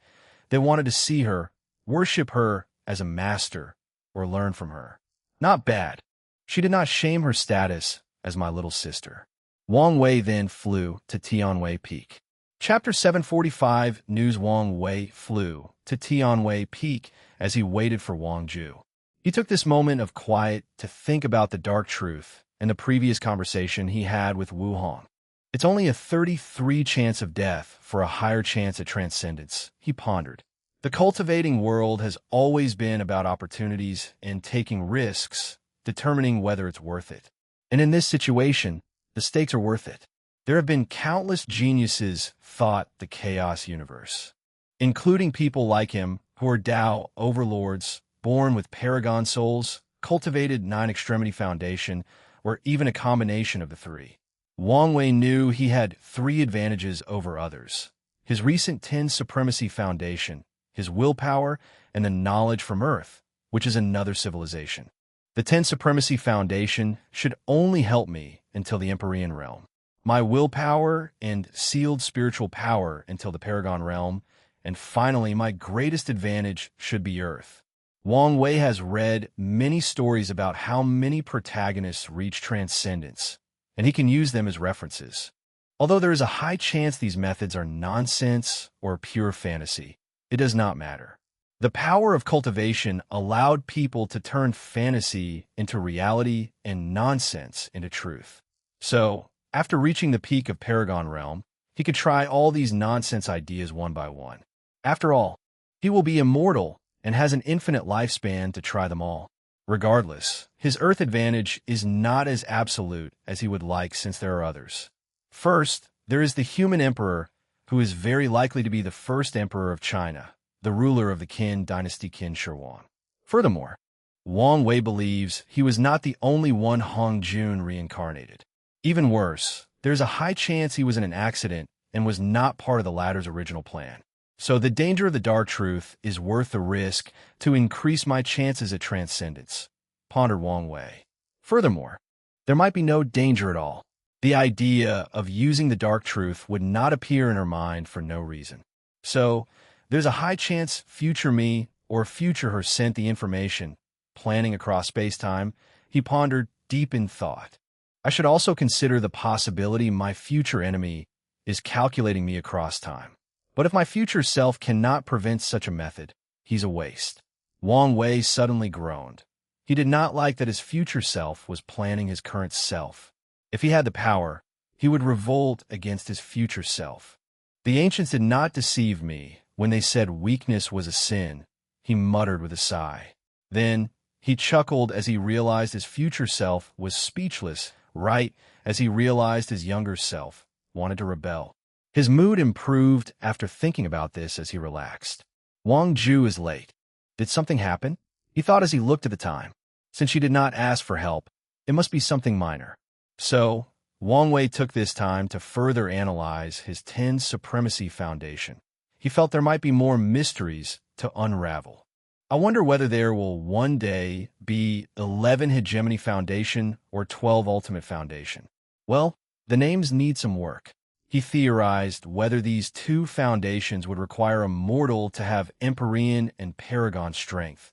They wanted to see her, worship her as a master, or learn from her. Not bad. She did not shame her status as my little sister. Wang Wei then flew to Tianwei Peak. Chapter 745 News. Wang Wei flew to Tianwei Peak as he waited for Wang Ju. He took this moment of quiet to think about the dark truth and the previous conversation he had with Wu Hong. It's only a 33 chance of death for a higher chance at transcendence, he pondered. The cultivating world has always been about opportunities and taking risks, determining whether it's worth it. And in this situation, the stakes are worth it. There have been countless geniuses thought the chaos universe, including people like him who are Tao overlords, born with paragon souls, cultivated 9-extremity foundation, or even a combination of the 3. Wang Wei knew he had 3 advantages over others: his recent 10 supremacy foundation, his willpower, and the knowledge from Earth, which is another civilization. The 10 supremacy foundation should only help me until the Empyrean realm, my willpower and sealed spiritual power until the Paragon realm, and finally my greatest advantage should be Earth. Wang Wei has read many stories about how many protagonists reach transcendence, and he can use them as references. Although there is a high chance these methods are nonsense or pure fantasy, it does not matter. The power of cultivation allowed people to turn fantasy into reality and nonsense into truth. So, after reaching the peak of Paragon Realm, he could try all these nonsense ideas one by one. After all, he will be immortal and has an infinite lifespan to try them all. Regardless, his Earth advantage is not as absolute as he would like, since there are others. First, there is the human emperor, who is very likely to be the first emperor of China, the ruler of the Qin dynasty Qin Shi Huang. Furthermore, Wang Wei believes he was not the only one Hong Jun reincarnated. Even worse, there's a high chance he was in an accident and was not part of the latter's original plan. So the danger of the dark truth is worth the risk to increase my chances at transcendence, pondered Wang Wei. Furthermore, there might be no danger at all. The idea of using the dark truth would not appear in her mind for no reason. So, there's a high chance future me or future her sent the information, planning across space-time. He pondered deep in thought. I should also consider the possibility my future enemy is calculating me across time. But if my future self cannot prevent such a method, he's a waste. Wang Wei suddenly groaned. He did not like that his future self was planning his current self. If he had the power, he would revolt against his future self. The ancients did not deceive me when they said weakness was a sin, he muttered with a sigh. Then, he chuckled as he realized his future self was speechless, right as he realized his younger self wanted to rebel. His mood improved after thinking about this as he relaxed. Wang Ju is late. Did something happen? He thought as he looked at the time. Since she did not ask for help, it must be something minor. So, Wang Wei took this time to further analyze his 10 supremacy foundation. He felt there might be more mysteries to unravel. I wonder whether there will one day be 11 hegemony foundation or 12 ultimate foundation. Well, the names need some work. He theorized whether these 2 foundations would require a mortal to have Empyrean and Paragon strength.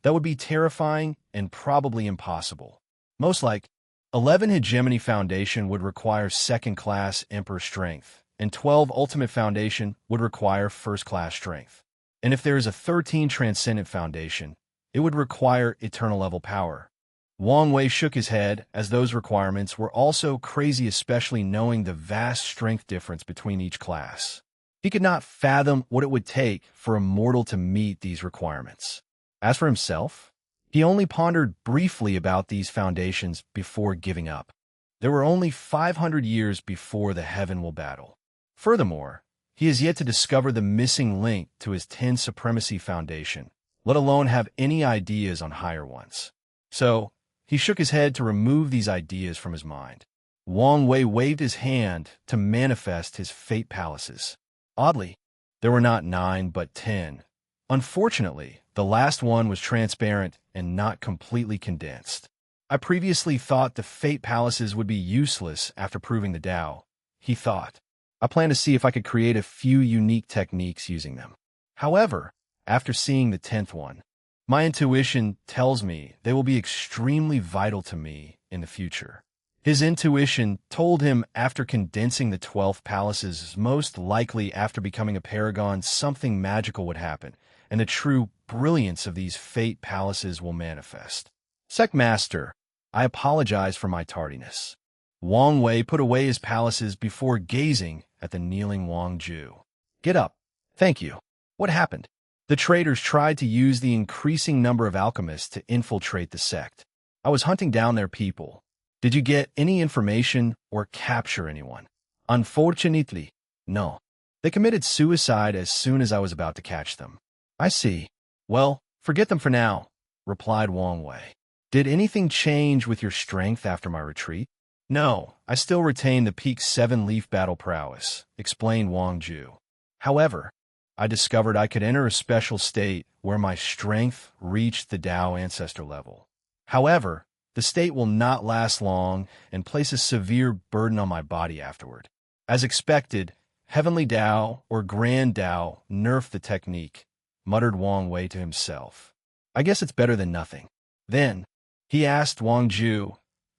That would be terrifying and probably impossible. Most like, 11 hegemony foundation would require second-class Emperor strength, and 12 ultimate foundation would require first-class strength. And if there is a 13 transcendent foundation, it would require eternal level power. Wang Wei shook his head, as those requirements were also crazy, especially knowing the vast strength difference between each class. He could not fathom what it would take for a mortal to meet these requirements. As for himself, he only pondered briefly about these foundations before giving up. There were only 500 years before the heaven will battle. Furthermore, he has yet to discover the missing link to his 10 supremacy foundation, let alone have any ideas on higher ones. So, He shook his head to remove these ideas from his mind. Wang Wei waved his hand to manifest his fate palaces. Oddly, there were not 9 but 10. Unfortunately, the last one was transparent and not completely condensed. I previously thought the fate palaces would be useless after proving the Tao, he thought. I planned to see if I could create a few unique techniques using them. However, after seeing the 10th one, my intuition tells me they will be extremely vital to me in the future. His intuition told him after condensing the 12 palaces, most likely after becoming a paragon, something magical would happen, and the true brilliance of these fate palaces will manifest. Sect Master, I apologize for my tardiness. Wang Wei put away his palaces before gazing at the kneeling Wang Ju. Get up. Thank you. What happened? The traders tried to use the increasing number of alchemists to infiltrate the sect. I was hunting down their people. Did you get any information or capture anyone? Unfortunately, no. They committed suicide as soon as I was about to catch them. I see. Well, forget them for now, replied Wang Wei. Did anything change with your strength after my retreat? No, I still retain the peak 7-leaf battle prowess, explained Wang Ju. However, I discovered I could enter a special state where my strength reached the Tao ancestor level. However, the state will not last long and place a severe burden on my body afterward. As expected, Heavenly Tao or Grand Tao nerfed the technique, muttered Wang Wei to himself. I guess it's better than nothing. Then, he asked Wang Ju,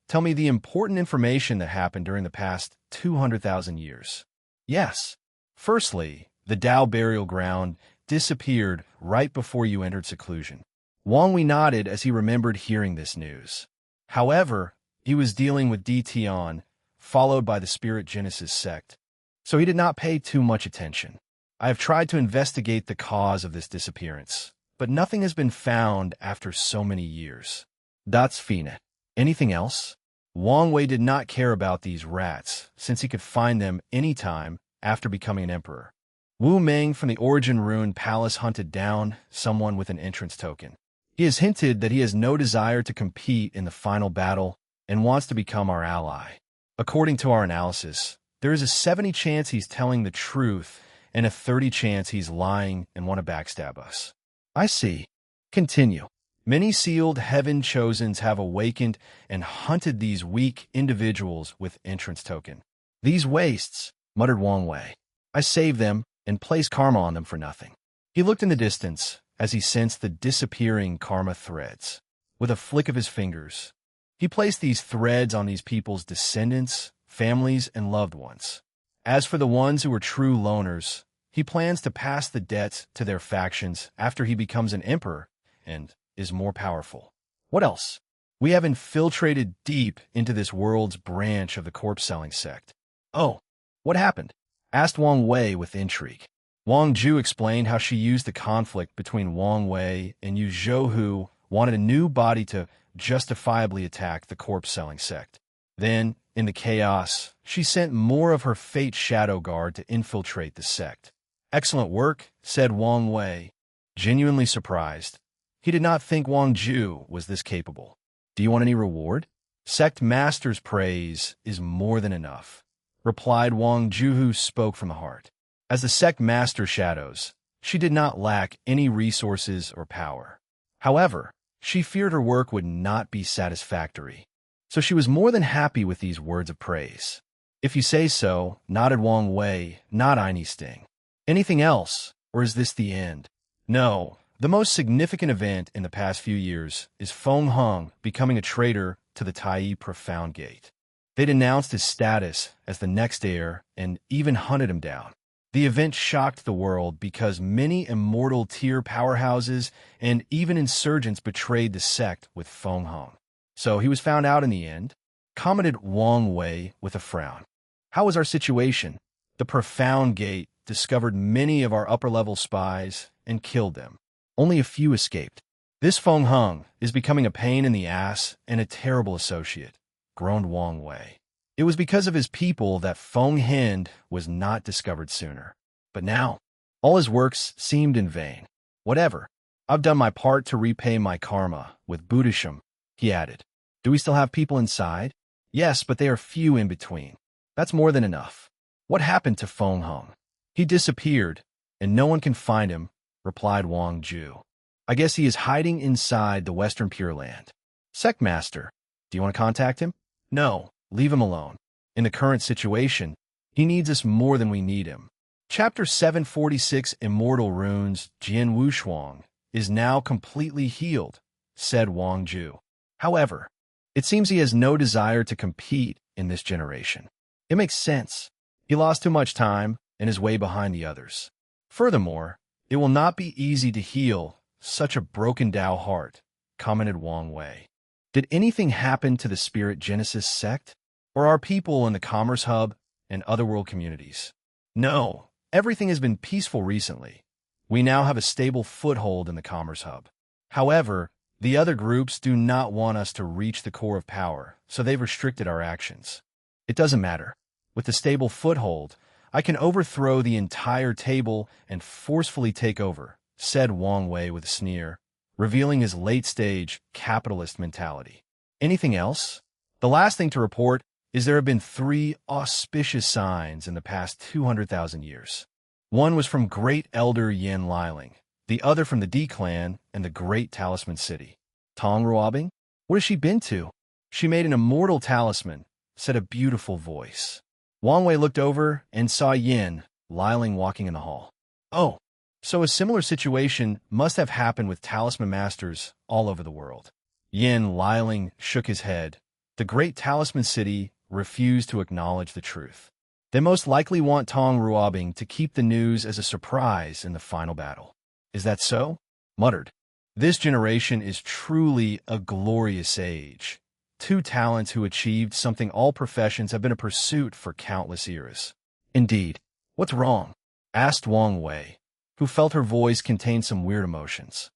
tell me the important information that happened during the past 200,000 years. Yes. Firstly, the Tao burial ground disappeared right before you entered seclusion. Wang Wei nodded as he remembered hearing this news. However, he was dealing with D. Tian, followed by the Spirit Genesis sect, so he did not pay too much attention. I have tried to investigate the cause of this disappearance, but nothing has been found after so many years. That's fine. Anything else? Wang Wei did not care about these rats, since he could find them anytime after becoming an emperor. Wu Meng from the Origin Ruin Palace hunted down someone with an entrance token. He has hinted that he has no desire to compete in the final battle and wants to become our ally. According to our analysis, there is a 70 chance he's telling the truth and a 30 chance he's lying and want to backstab us. I see. Continue. Many sealed heaven chosens have awakened and hunted these weak individuals with entrance token. These wastes, muttered Wang Wei. I saved them and placed karma on them for nothing. He looked in the distance as he sensed the disappearing karma threads. With a flick of his fingers, he placed these threads on these people's descendants, families, and loved ones. As for the ones who were true loners, he plans to pass the debts to their factions after he becomes an emperor and is more powerful. What else? We have infiltrated deep into this world's branch of the corpse-selling sect. Oh, what happened? Asked Wang Wei with intrigue. Wang Ju explained how she used the conflict between Wang Wei and Yu Zhou, who wanted a new body to justifiably attack the corpse-selling sect. Then, in the chaos, she sent more of her Fate Shadow Guard to infiltrate the sect. Excellent work, said Wang Wei, genuinely surprised. He did not think Wang Ju was this capable. Do you want any reward? Sect Master's praise is more than enough, replied Wang Ju, who spoke from the heart. As the sect master shadows, she did not lack any resources or power. However, she feared her work would not be satisfactory, so she was more than happy with these words of praise. If you say so, nodded Wang Wei, not any sting. Anything else, or is this the end? No, the most significant event in the past few years is Feng Hung becoming a traitor to the Tai Profound Gate. They denounced his status as the next heir and even hunted him down. The event shocked the world because many immortal tier powerhouses and even insurgents betrayed the sect with Feng Hung. So he was found out in the end, commented Wang Wei with a frown. How was our situation? The Profound Gate discovered many of our upper-level spies and killed them. Only a few escaped. This Feng Hung is becoming a pain in the ass and a terrible associate, groaned Wang Wei. It was because of his people that Feng Hind was not discovered sooner. But now, all his works seemed in vain. Whatever. I've done my part to repay my karma with Buddhism, he added. Do we still have people inside? Yes, but they are few in between. That's more than enough. What happened to Feng Hong? He disappeared, and no one can find him, replied Wang Ju. I guess he is hiding inside the Western Pure Land. Sectmaster, do you want to contact him? No, leave him alone. In the current situation, he needs us more than we need him. Chapter 746 Immortal Runes Jian Wushuang is now completely healed, said Wang Ju. However, it seems he has no desire to compete in this generation. It makes sense. He lost too much time and is way behind the others. Furthermore, it will not be easy to heal such a broken Tao heart, commented Wang Wei. Did anything happen to the Spirit Genesis sect? Or are people in the Commerce Hub and Otherworld communities? No, everything has been peaceful recently. We now have a stable foothold in the Commerce Hub. However, the other groups do not want us to reach the core of power, so they've restricted our actions. It doesn't matter. With the stable foothold, I can overthrow the entire table and forcefully take over, said Wang Wei with a sneer, revealing his late-stage capitalist mentality. Anything else? The last thing to report is there have been 3 auspicious signs in the past 200,000 years. One was from Great Elder Yin Liling, the other from the D Clan and the Great Talisman City. Tong Ruobing? What has she been to? She made an immortal talisman, said a beautiful voice. Wang Wei looked over and saw Yin Liling walking in the hall. Oh, so a similar situation must have happened with talisman masters all over the world. Yin Liling shook his head. The Great Talisman City refused to acknowledge the truth. They most likely want Tong Ruobing to keep the news as a surprise in the final battle. Is that so? Muttered. This generation is truly a glorious age. 2 talents who achieved something all professions have been a pursuit for countless eras. Indeed. What's wrong? Asked Wang Wei, who felt her voice contained some weird emotions.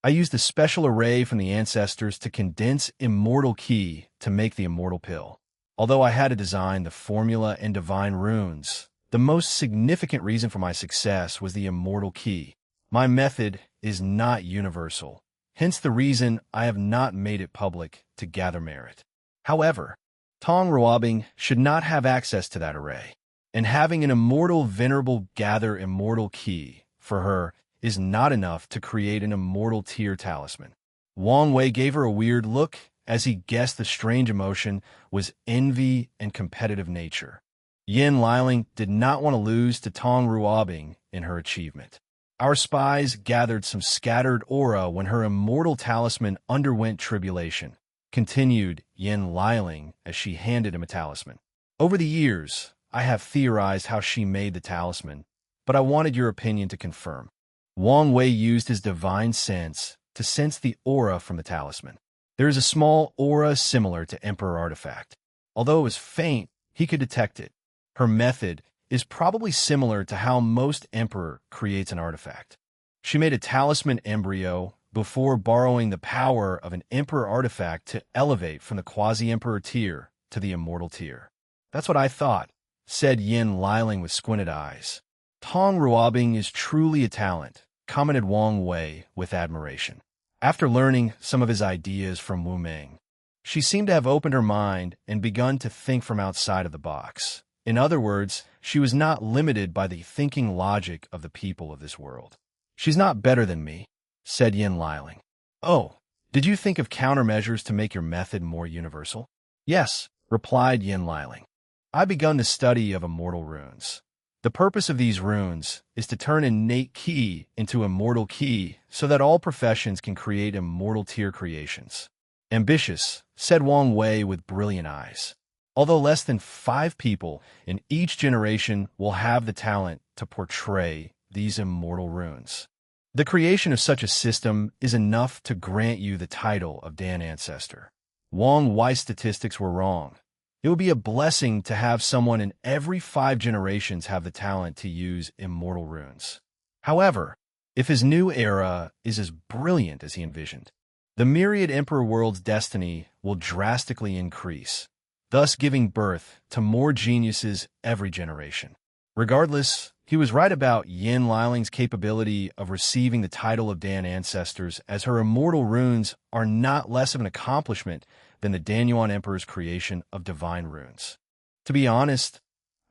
I used a special array from the ancestors to condense immortal ki to make the immortal pill. Although I had to design the formula and divine runes, the most significant reason for my success was the immortal ki. My method is not universal, hence the reason I have not made it public to gather merit. However, Tong Ruobing should not have access to that array, and having an immortal venerable gather immortal ki for her is not enough to create an immortal tier talisman. Wang Wei gave her a weird look as he guessed the strange emotion was envy and competitive nature. Yin Liling did not want to lose to Tong Ruobing in her achievement. Our spies gathered some scattered aura when her immortal talisman underwent tribulation, continued Yin Liling as she handed him a talisman. Over the years, I have theorized how she made the talisman, but I wanted your opinion to confirm. Wang Wei used his divine sense to sense the aura from the talisman. There is a small aura similar to Emperor Artifact. Although it was faint, he could detect it. Her method is probably similar to how most Emperor creates an artifact. She made a talisman embryo before borrowing the power of an Emperor artifact to elevate from the Quasi-Emperor tier to the Immortal tier. That's what I thought, said Yin Liling with squinted eyes. Tong Ruobing is truly a talent, commented Wang Wei with admiration. After learning some of his ideas from Wu Ming, she seemed to have opened her mind and begun to think from outside of the box. In other words, she was not limited by the thinking logic of the people of this world. She's not better than me, said Yin Liling. Oh, did you think of countermeasures to make your method more universal? Yes, replied Yin Liling. I begun the study of immortal runes. The purpose of these runes is to turn innate ki into immortal ki so that all professions can create immortal tier creations. Ambitious, said Wang Wei with brilliant eyes. Although less than 5 people in each generation will have the talent to portray these immortal runes. The creation of such a system is enough to grant you the title of Dan Ancestor. Wang Wei's statistics were wrong. It would be a blessing to have someone in every 5 generations have the talent to use immortal runes. However, if his new era is as brilliant as he envisioned, the myriad Emperor world's destiny will drastically increase, thus giving birth to more geniuses every generation. Regardless, he was right about Yin Liling's capability of receiving the title of Dan Ancestors, as her immortal runes are not less of an accomplishment than the Danyuan Emperor's creation of divine runes. To be honest,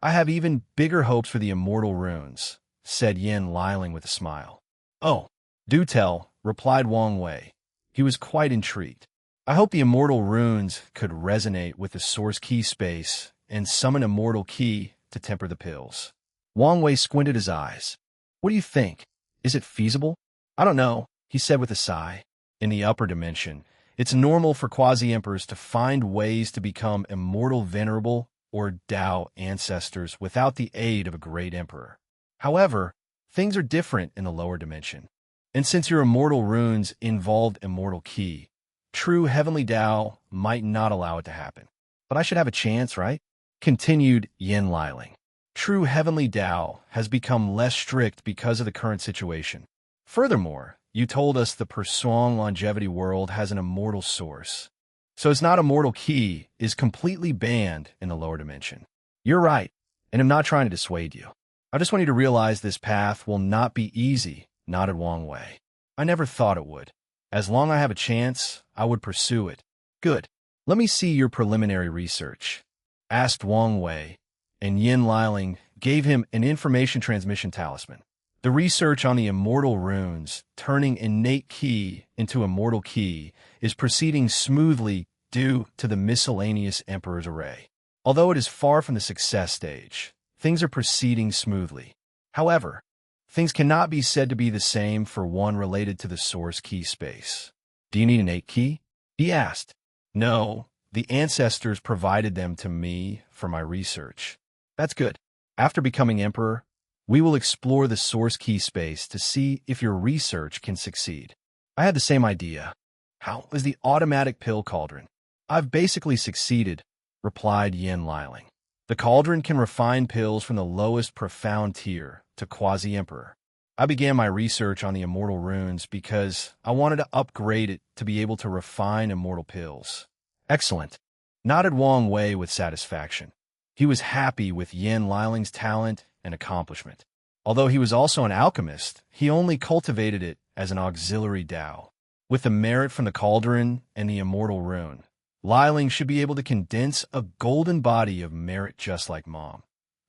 I have even bigger hopes for the immortal runes, said Yin Liling with a smile. Oh, do tell, replied Wang Wei. He was quite intrigued. I hope the immortal runes could resonate with the source key space and summon immortal key to temper the pills. Wang Wei squinted his eyes. What do you think? Is it feasible? I don't know, he said with a sigh. In the upper dimension, it's normal for quasi-emperors to find ways to become immortal venerable or Tao ancestors without the aid of a great emperor. However, things are different in the lower dimension. And since your immortal runes involved immortal key, true heavenly Tao might not allow it to happen. But I should have a chance, right? Continued Yin Liling. True heavenly Tao has become less strict because of the current situation. Furthermore, you told us the Persuang longevity world has an immortal source. So it's not immortal key is completely banned in the lower dimension. You're right, and I'm not trying to dissuade you. I just want you to realize this path will not be easy, nodded Wang Wei. I never thought it would. As long as I have a chance, I would pursue it. Good. Let me see your preliminary research, asked Wang Wei, and Yin Liling gave him an information transmission talisman. The research on the immortal runes, turning innate key into immortal key, is proceeding smoothly due to the miscellaneous Emperor's array. Although it is far from the success stage, things are proceeding smoothly. However, things cannot be said to be the same for one related to the source key space. Do you need innate key? He asked. No, the ancestors provided them to me for my research. That's good. After becoming Emperor, we will explore the source key space to see if your research can succeed. I had the same idea. How is the automatic pill cauldron? I've basically succeeded, replied Yin Liling. The cauldron can refine pills from the lowest profound tier to quasi-emperor. I began my research on the immortal runes because I wanted to upgrade it to be able to refine immortal pills. Excellent, nodded Wang Wei with satisfaction. He was happy with Yin Liling's talent and accomplishment. Although he was also an alchemist, he only cultivated it as an auxiliary Tao. With the merit from the cauldron and the immortal rune, Liling should be able to condense a golden body of merit just like Mom,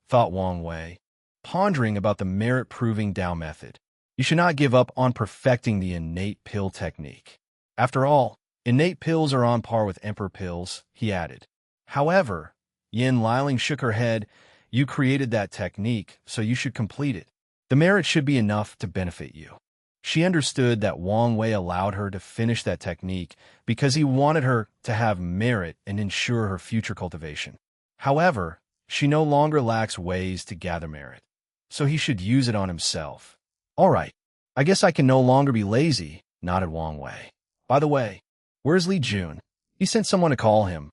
thought Wang Wei, pondering about the merit-proving Tao method. You should not give up on perfecting the innate pill technique. After all, innate pills are on par with emperor pills, he added. However, Yin Liling shook her head. You created that technique, so you should complete it. The merit should be enough to benefit you. She understood that Wang Wei allowed her to finish that technique because he wanted her to have merit and ensure her future cultivation. However, she no longer lacks ways to gather merit, so he should use it on himself. All right, I guess I can no longer be lazy, nodded Wang Wei. By the way, where's Li Jun? He sent someone to call him,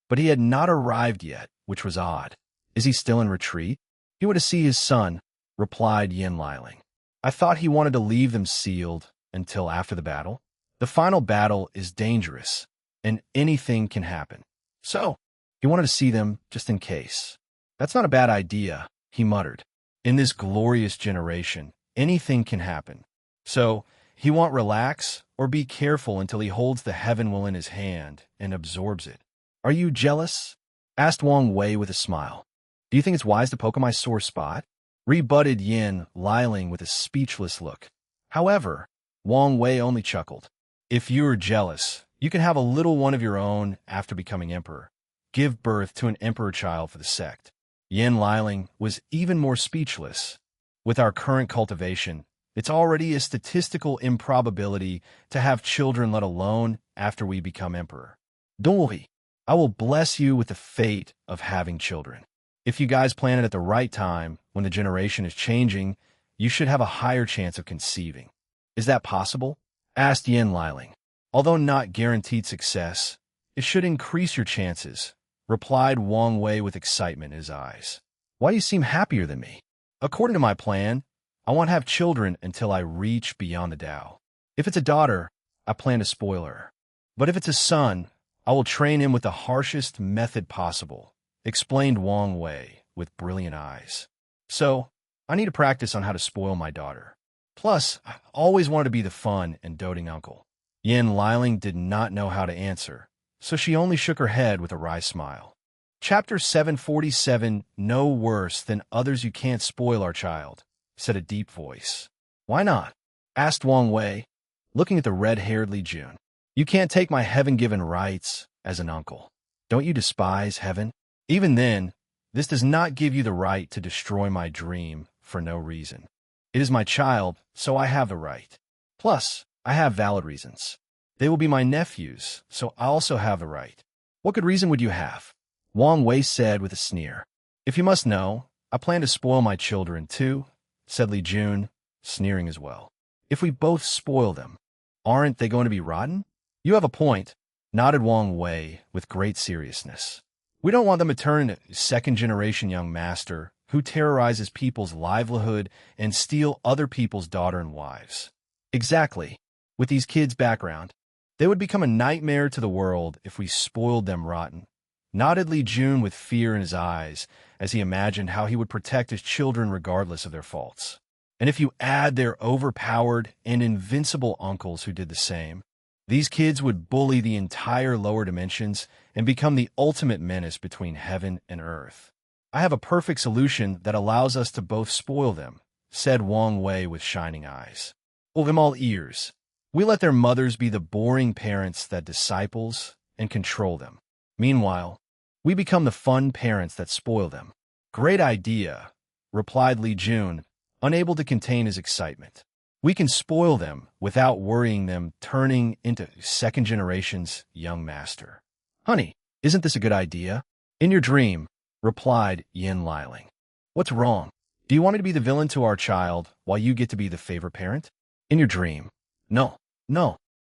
but he had not arrived yet, which was odd. Is he still in retreat? He went to see his son, replied Yin Liling. I thought he wanted to leave them sealed until after the battle. The final battle is dangerous, and anything can happen. So, he wanted to see them just in case. That's not a bad idea, he muttered. In this glorious generation, anything can happen. So, he won't relax or be careful until he holds the heaven will in his hand and absorbs it. Are you jealous? Asked Wang Wei with a smile. Do you think it's wise to poke on my sore spot? Rebutted Yin Liling with a speechless look. However, Wang Wei only chuckled. If you're jealous, you can have a little one of your own after becoming emperor. Give birth to an emperor child for the sect. Yin Liling was even more speechless. With our current cultivation, it's already a statistical improbability to have children, let alone after we become emperor. Don't worry, I will bless you with the fate of having children. If you guys plan it at the right time, when the generation is changing, you should have a higher chance of conceiving. Is that possible? Asked Yin Liling. Although not guaranteed success, it should increase your chances, replied Wang Wei with excitement in his eyes. Why do you seem happier than me? According to my plan, I won't have children until I reach beyond the Tao. If it's a daughter, I plan to spoil her. But if it's a son, I will train him with the harshest method possible, explained Wang Wei with brilliant eyes. So, I need to practice on how to spoil my daughter. Plus, I always wanted to be the fun and doting uncle. Yin Liling did not know how to answer, so she only shook her head with a wry smile. Chapter 747, No worse than others. You can't spoil our child, said a deep voice. Why not? Asked Wang Wei, looking at the red-haired Li Jun. You can't take my heaven-given rights as an uncle. Don't you despise heaven? Even then, this does not give you the right to destroy my dream for no reason. It is my child, so I have the right. Plus, I have valid reasons. They will be my nephews, so I also have the right. What good reason would you have? Wang Wei said with a sneer. If you must know, I plan to spoil my children too, said Li Jun, sneering as well. If we both spoil them, aren't they going to be rotten? You have a point, nodded Wang Wei with great seriousness. We don't want them to turn into second-generation young master who terrorizes people's livelihood and steal other people's daughter and wives. Exactly. With these kids' background, they would become a nightmare to the world if we spoiled them rotten. Nodded Li Jun with fear in his eyes as he imagined how he would protect his children regardless of their faults. And if you add their overpowered and invincible uncles who did the same, these kids would bully the entire lower dimensions and become the ultimate menace between heaven and earth. I have a perfect solution that allows us to both spoil them, said Wang Wei with shining eyes. Oh, I'm all ears. We let their mothers be the boring parents that disciples and control them. Meanwhile, we become the fun parents that spoil them. Great idea, replied Li Jun, unable to contain his excitement. We can spoil them without worrying them turning into second generation's young master. Honey, isn't this a good idea? In your dream, replied Yin Liling. What's wrong? Do you want me to be the villain to our child while you get to be the favorite parent? In your dream. No,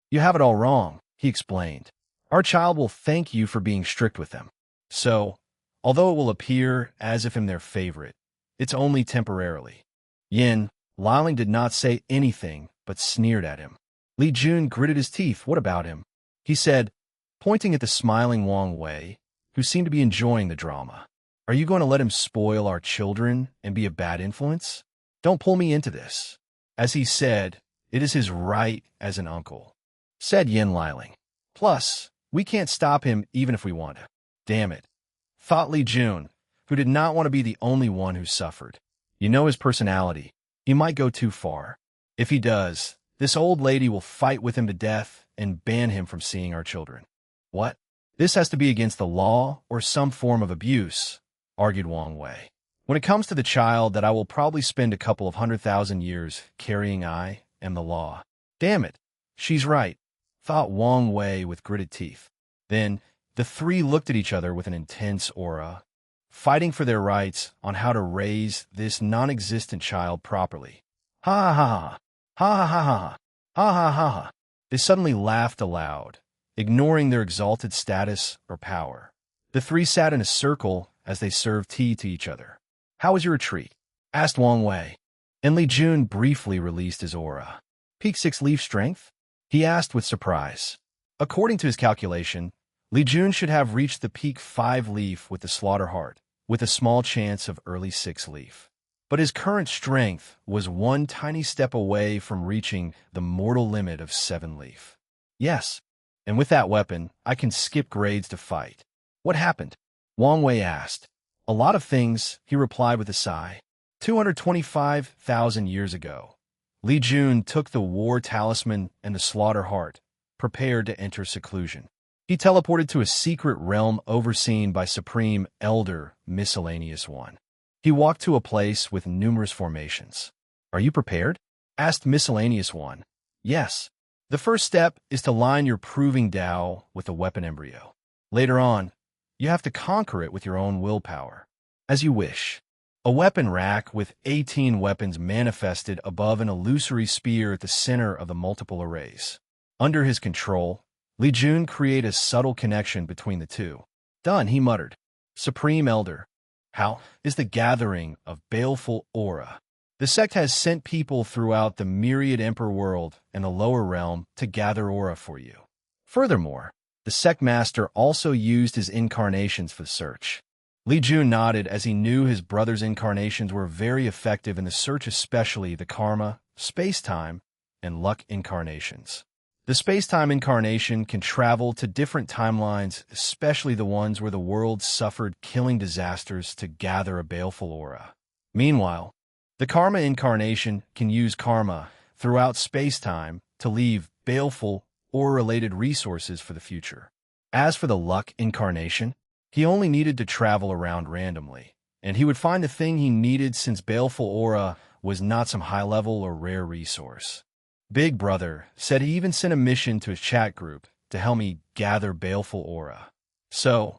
you have it all wrong, he explained. Our child will thank you for being strict with them. So, although it will appear as if I'm their favorite, it's only temporarily. Yin Liling did not say anything but sneered at him. Li Jun gritted his teeth. What about him? He said, pointing at the smiling Wang Wei, who seemed to be enjoying the drama. Are you going to let him spoil our children and be a bad influence? Don't pull me into this. As he said, it is his right as an uncle, said Yin Liling. Plus, we can't stop him even if we want to. Damn it, thought Li Jun, who did not want to be the only one who suffered. You know his personality. He might go too far. If he does, this old lady will fight with him to death and ban him from seeing our children. What? This has to be against the law or some form of abuse, argued Wang Wei. When it comes to the child that I will probably spend a couple of 100,000 years carrying, I am the law. Damn it, she's right, thought Wang Wei with gritted teeth. Then the three looked at each other with an intense aura, fighting for their rights on how to raise this non-existent child properly. Ha ha ha ha ha ha ha ha ha ha ha. They suddenly laughed aloud, ignoring their exalted status or power. The three sat in a circle as they served tea to each other. How was your retreat? Asked Wang Wei, and Li Jun briefly released his aura. Peak 6 leaf strength? He asked with surprise. According to his calculation, Li Jun should have reached the peak 5 leaf with the slaughter heart, with a small chance of early 6 leaf. But his current strength was one tiny step away from reaching the mortal limit of 7 leaf. Yes, and with that weapon, I can skip grades to fight. What happened? Wang Wei asked. A lot of things, he replied with a sigh. 225,000 years ago, Li Jun took the war talisman and the slaughter heart, prepared to enter seclusion. He teleported to a secret realm overseen by Supreme Elder Miscellaneous One. He walked to a place with numerous formations. Are you prepared? Asked Miscellaneous One. Yes. The first step is to line your proving Tao with a weapon embryo. Later on, you have to conquer it with your own willpower. As you wish. A weapon rack with 18 weapons manifested above an illusory spear at the center of the multiple arrays. Under his control, Li Jun created a subtle connection between the two. Done, he muttered. Supreme Elder. How is the gathering of baleful aura? The sect has sent people throughout the myriad Emperor world and the lower realm to gather aura for you. Furthermore, the sect master also used his incarnations for the search. Li Jun nodded as he knew his brother's incarnations were very effective in the search, especially the karma, space-time, and luck incarnations. The space-time incarnation can travel to different timelines, especially the ones where the world suffered killing disasters to gather a baleful aura. Meanwhile, the karma incarnation can use karma throughout space-time to leave baleful or related resources for the future. As for the luck incarnation, he only needed to travel around randomly, and he would find the thing he needed since baleful aura was not some high-level or rare resource. Big Brother said he even sent a mission to his chat group to help me gather baleful aura. So,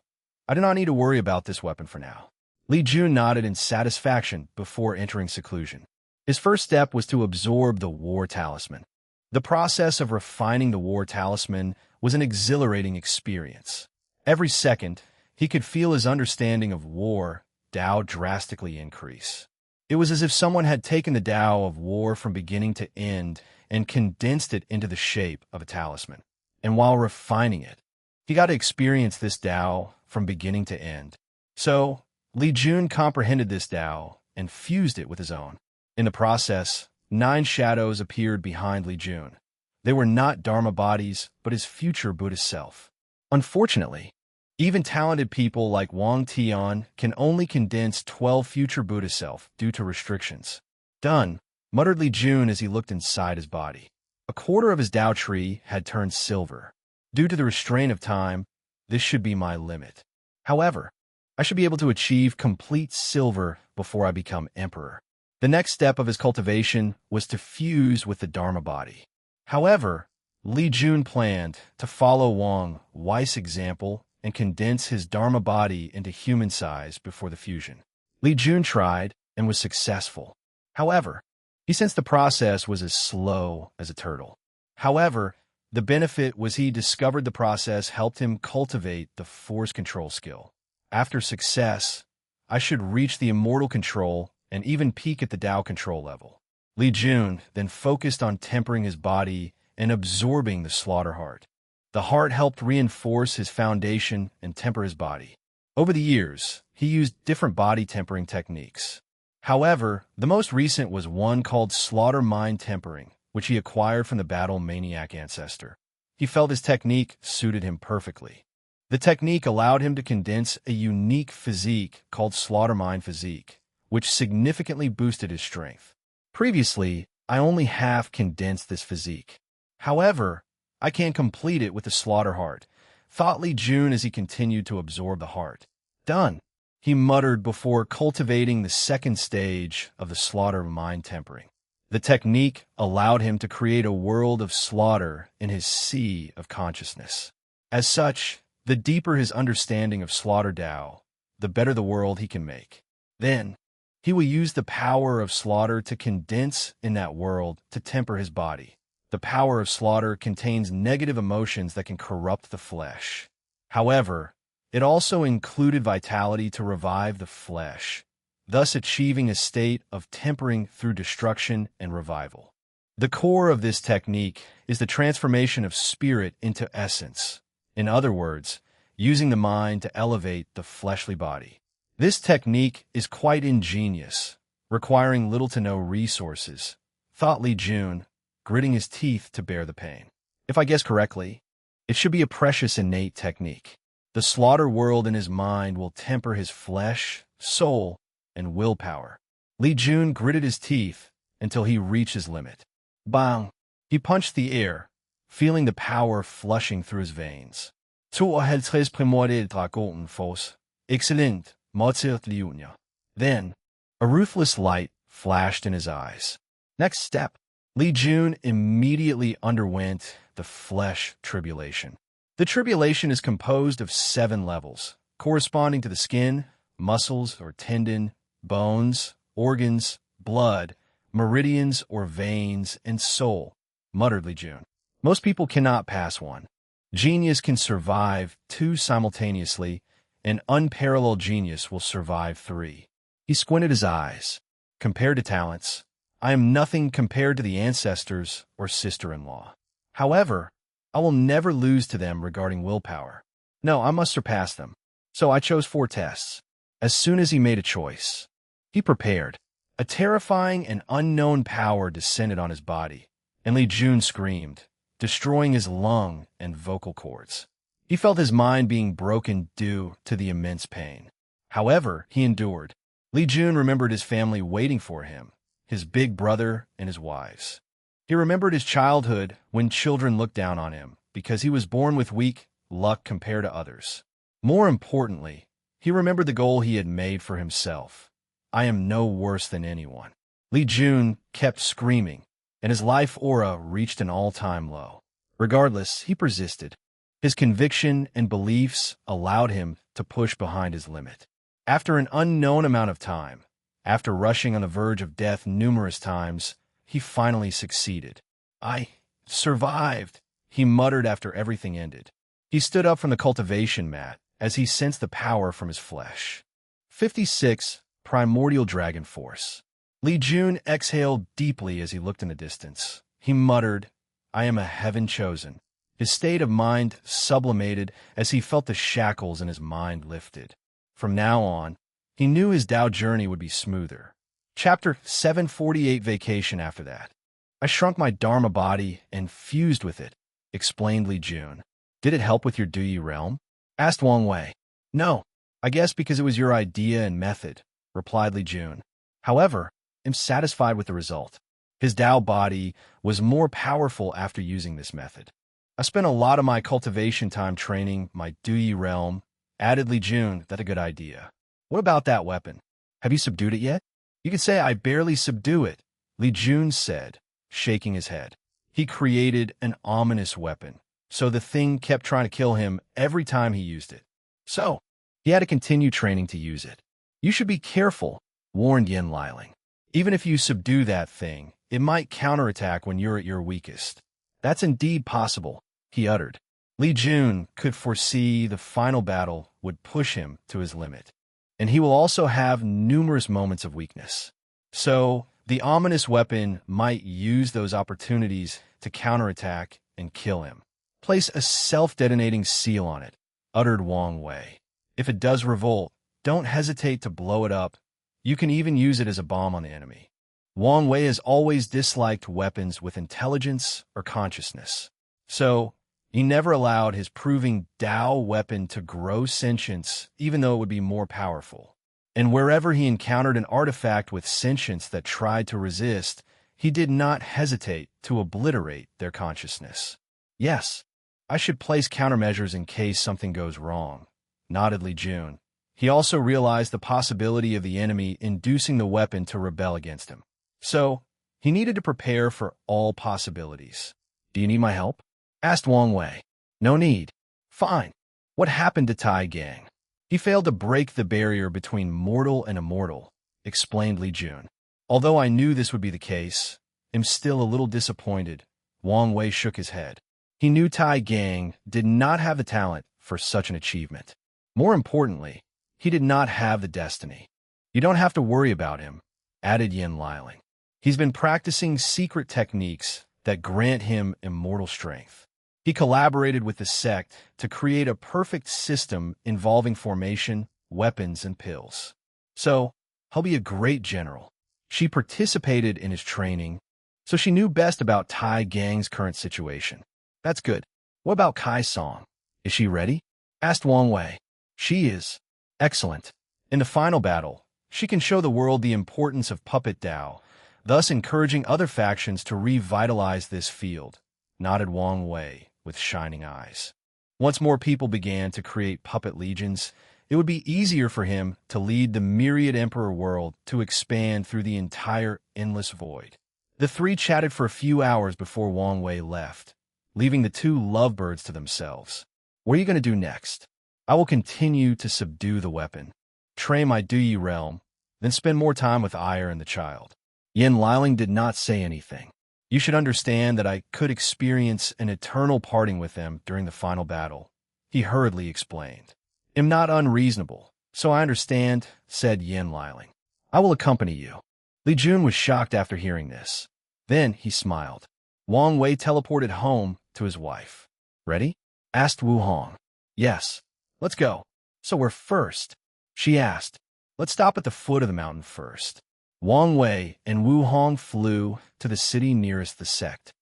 I do not need to worry about this weapon for now. Li Jun nodded in satisfaction before entering seclusion. His first step was to absorb the war talisman. The process of refining the war talisman was an exhilarating experience. Every second, he could feel his understanding of war Tao drastically increase. It was as if someone had taken the Tao of war from beginning to end and condensed it into the shape of a talisman. And while refining it, he got to experience this Tao from beginning to end. So, Li Jun comprehended this Tao and fused it with his own. In the process, 9 shadows appeared behind Li Jun. They were not Dharma bodies, but his future Buddhist self. Unfortunately, even talented people like Wang Tian can only condense 12 future Buddha self due to restrictions. Done, muttered Li Jun as he looked inside his body. A quarter of his Tao tree had turned silver. Due to the restraint of time, this should be my limit. However, I should be able to achieve complete silver before I become emperor. The next step of his cultivation was to fuse with the Dharma body. However, Li Jun planned to follow Wang Wei's example and condense his Dharma body into human size before the fusion. Li Jun tried and was successful. However, he sensed the process was as slow as a turtle. However, the benefit was he discovered the process helped him cultivate the force control skill. After success, I should reach the immortal control and even peak at the Tao control level. Li Jun then focused on tempering his body and absorbing the slaughter heart. The heart helped reinforce his foundation and temper his body. Over the years, he used different body tempering techniques. However, the most recent was one called slaughter mind tempering, which he acquired from the battle maniac ancestor. He felt his technique suited him perfectly. The technique allowed him to condense a unique physique called slaughter mind physique, which significantly boosted his strength. Previously, I only half condensed this physique. However, I can complete it with the slaughter heart, thought Li Jun as he continued to absorb the heart. Done, he muttered before cultivating the second stage of the slaughter mind tempering. The technique allowed him to create a world of slaughter in his sea of consciousness. As such, the deeper his understanding of slaughter Tao, the better the world he can make. Then, he will use the power of slaughter to condense in that world to temper his body. The power of slaughter contains negative emotions that can corrupt the flesh. However, it also included vitality to revive the flesh, thus achieving a state of tempering through destruction and revival. The core of this technique is the transformation of spirit into essence. In other words, using the mind to elevate the fleshly body. This technique is quite ingenious, requiring little to no resources, thought Li Jun, gritting his teeth to bear the pain. If I guess correctly, it should be a precious innate technique. The slaughter world in his mind will temper his flesh, soul, and willpower. Li Jun gritted his teeth until he reached his limit. Bang! He punched the air, feeling the power flushing through his veins. 52 primordial Dragonen Force. Excellent, Mozart Liunia. Then, a ruthless light flashed in his eyes. Next step. Li Jun immediately underwent the flesh tribulation. The tribulation is composed of 7 levels, corresponding to the skin, muscles or tendon, bones, organs, blood, meridians or veins, and soul, muttered Li Jun. Most people cannot pass one. Genius can survive 2 simultaneously, and unparalleled genius will survive 3. He squinted his eyes. Compared to talents, I am nothing compared to the ancestors or sister-in-law. However, I will never lose to them regarding willpower. No, I must surpass them. So I chose 4 tests. As soon as he made a choice, he prepared. A terrifying and unknown power descended on his body, and Li Jun screamed, destroying his lung and vocal cords. He felt his mind being broken due to the immense pain. However, he endured. Li Jun remembered his family waiting for him, his big brother and his wives. He remembered his childhood when children looked down on him because he was born with weak luck compared to others. More importantly, he remembered the goal he had made for himself. I am no worse than anyone. Li Jun kept screaming, and his life aura reached an all-time low. Regardless, he persisted. His conviction and beliefs allowed him to push behind his limit. After an unknown amount of time, after rushing on the verge of death numerous times, he finally succeeded. I survived, he muttered after everything ended. He stood up from the cultivation mat as he sensed the power from his flesh. 56. Primordial Dragon Force. Li Jun exhaled deeply as he looked in the distance. He muttered, I am a heaven chosen. His state of mind sublimated as he felt the shackles in his mind lifted. From now on, he knew his Tao journey would be smoother. Chapter 748 Vacation after that. I shrunk my Dharma body and fused with it, explained Li Jun. Did it help with your Duyi realm? Asked Wang Wei. No, I guess because it was your idea and method, replied Li Jun. However, I'm satisfied with the result. His Tao body was more powerful after using this method. I spent a lot of my cultivation time training my Duyi realm, added Li Jun. That's a good idea. What about that weapon? Have you subdued it yet? You could say I barely subdue it, Li Jun said, shaking his head. He created an ominous weapon, so the thing kept trying to kill him every time he used it. So, he had to continue training to use it. You should be careful, warned Yin Liling. Even if you subdue that thing, it might counterattack when you're at your weakest. That's indeed possible, he uttered. Li Jun could foresee the final battle would push him to his limit, and he will also have numerous moments of weakness. So, the ominous weapon might use those opportunities to counterattack and kill him. Place a self-detonating seal on it, uttered Wang Wei. If it does revolt, don't hesitate to blow it up. You can even use it as a bomb on the enemy. Wang Wei has always disliked weapons with intelligence or consciousness. So, he never allowed his proving Tao weapon to grow sentience, even though it would be more powerful. And wherever he encountered an artifact with sentience that tried to resist, he did not hesitate to obliterate their consciousness. Yes, I should place countermeasures in case something goes wrong, nodded Li Jun. He also realized the possibility of the enemy inducing the weapon to rebel against him. So, he needed to prepare for all possibilities. Do you need my help? Asked Wang Wei. No need. Fine. What happened to Tai Gang? He failed to break the barrier between mortal and immortal, explained Li Jun. Although I knew this would be the case, I'm still a little disappointed. Wang Wei shook his head. He knew Tai Gang did not have the talent for such an achievement. More importantly, he did not have the destiny. You don't have to worry about him, added Yin Liling. He's been practicing secret techniques that grant him immortal strength. He collaborated with the sect to create a perfect system involving formation, weapons, and pills. So, he'll be a great general. She participated in his training, so she knew best about Tai Gang's current situation. That's good. What about Kai Song? Is she ready? Asked Wang Wei. She is. Excellent. In the final battle, she can show the world the importance of puppet Tao, thus encouraging other factions to revitalize this field, nodded Wang Wei with shining eyes. Once more people began to create puppet legions, it would be easier for him to lead the myriad emperor world to expand through the entire endless void. The three chatted for a few hours before Wang Wei left, leaving the two lovebirds to themselves. What are you going to do next? I will continue to subdue the weapon, train my Duyi realm, then spend more time with Ire and the child. Yin Liling did not say anything. You should understand that I could experience an eternal parting with them during the final battle, he hurriedly explained. I'm not unreasonable, so I understand, said Yin Liling. I will accompany you. Li Jun was shocked after hearing this. Then he smiled. Wang Wei teleported home to his wife. Ready? Asked Wu Hong. Yes. Let's go. So where first? She asked. Let's stop at the foot of the mountain first. Wang Wei and Wu Hong flew to the city nearest the sect.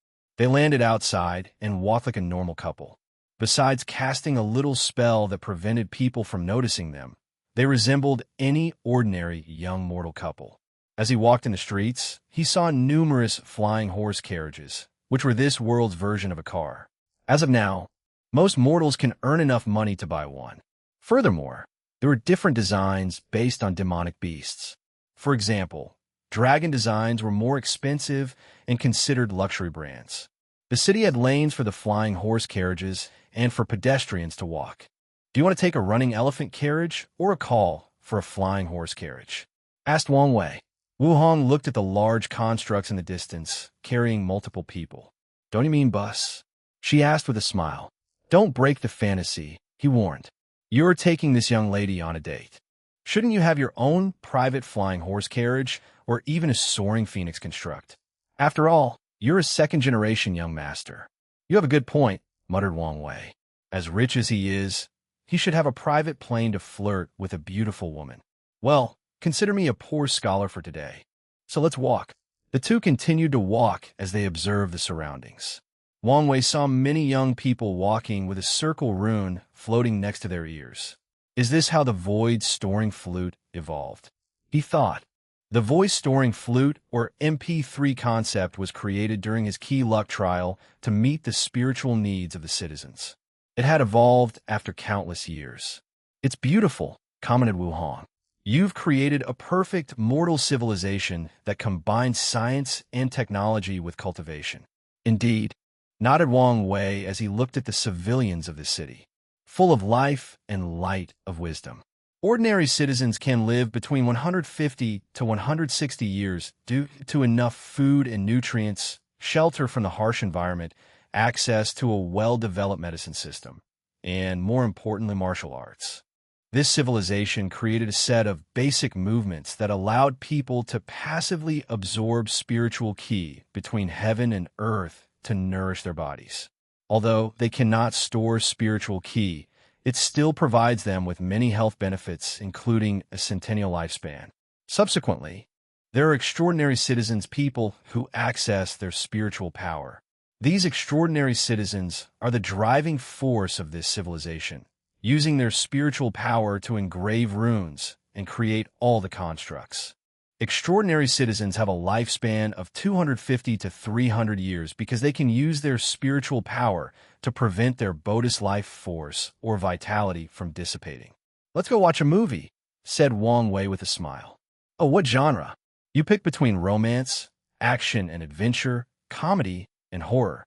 They landed outside and walked like a normal couple. Besides casting a little spell that prevented people from noticing them, they resembled any ordinary young mortal couple. As he walked in the streets, he saw numerous flying horse carriages, which were this world's version of a car. As of now, most mortals can earn enough money to buy one. Furthermore, there were different designs based on demonic beasts. For example, dragon designs were more expensive and considered luxury brands. The city had lanes for the flying horse carriages and for pedestrians to walk. Do you want to take a running elephant carriage or a call for a flying horse carriage? Asked Wang Wei. Wu Hong looked at the large constructs in the distance, carrying multiple people. Don't you mean bus? She asked with a smile. Don't break the fantasy, he warned. You're taking this young lady on a date. Shouldn't you have your own private flying horse carriage or even a soaring phoenix construct? After all, you're a second-generation young master. You have a good point, muttered Wang Wei. As rich as he is, he should have a private plane to flirt with a beautiful woman. Well, consider me a poor scholar for today. So let's walk. The two continued to walk as they observed the surroundings. Wang Wei saw many young people walking with a circle rune floating next to their ears. Is this how the void-storing flute evolved? He thought. The voice-storing flute, or MP3 concept, was created during his key luck trial to meet the spiritual needs of the citizens. It had evolved after countless years. It's beautiful, commented Wu Hong. You've created a perfect mortal civilization that combines science and technology with cultivation. Indeed, nodded Wang Wei as he looked at the civilians of the city, full of life and light of wisdom. Ordinary citizens can live between 150 to 160 years due to enough food and nutrients, shelter from the harsh environment, access to a well-developed medicine system, and, more importantly, martial arts. This civilization created a set of basic movements that allowed people to passively absorb spiritual ki between heaven and earth to nourish their bodies. Although they cannot store spiritual ki, it still provides them with many health benefits, including a centennial lifespan. Subsequently, there are extraordinary citizens, people who access their spiritual power. These extraordinary citizens are the driving force of this civilization, using their spiritual power to engrave runes and create all the constructs. Extraordinary citizens have a lifespan of 250 to 300 years because they can use their spiritual power to prevent their Bodhis life force or vitality from dissipating. Let's go watch a movie, said Wang Wei with a smile. Oh, what genre? You pick between romance, action and adventure, comedy, and horror.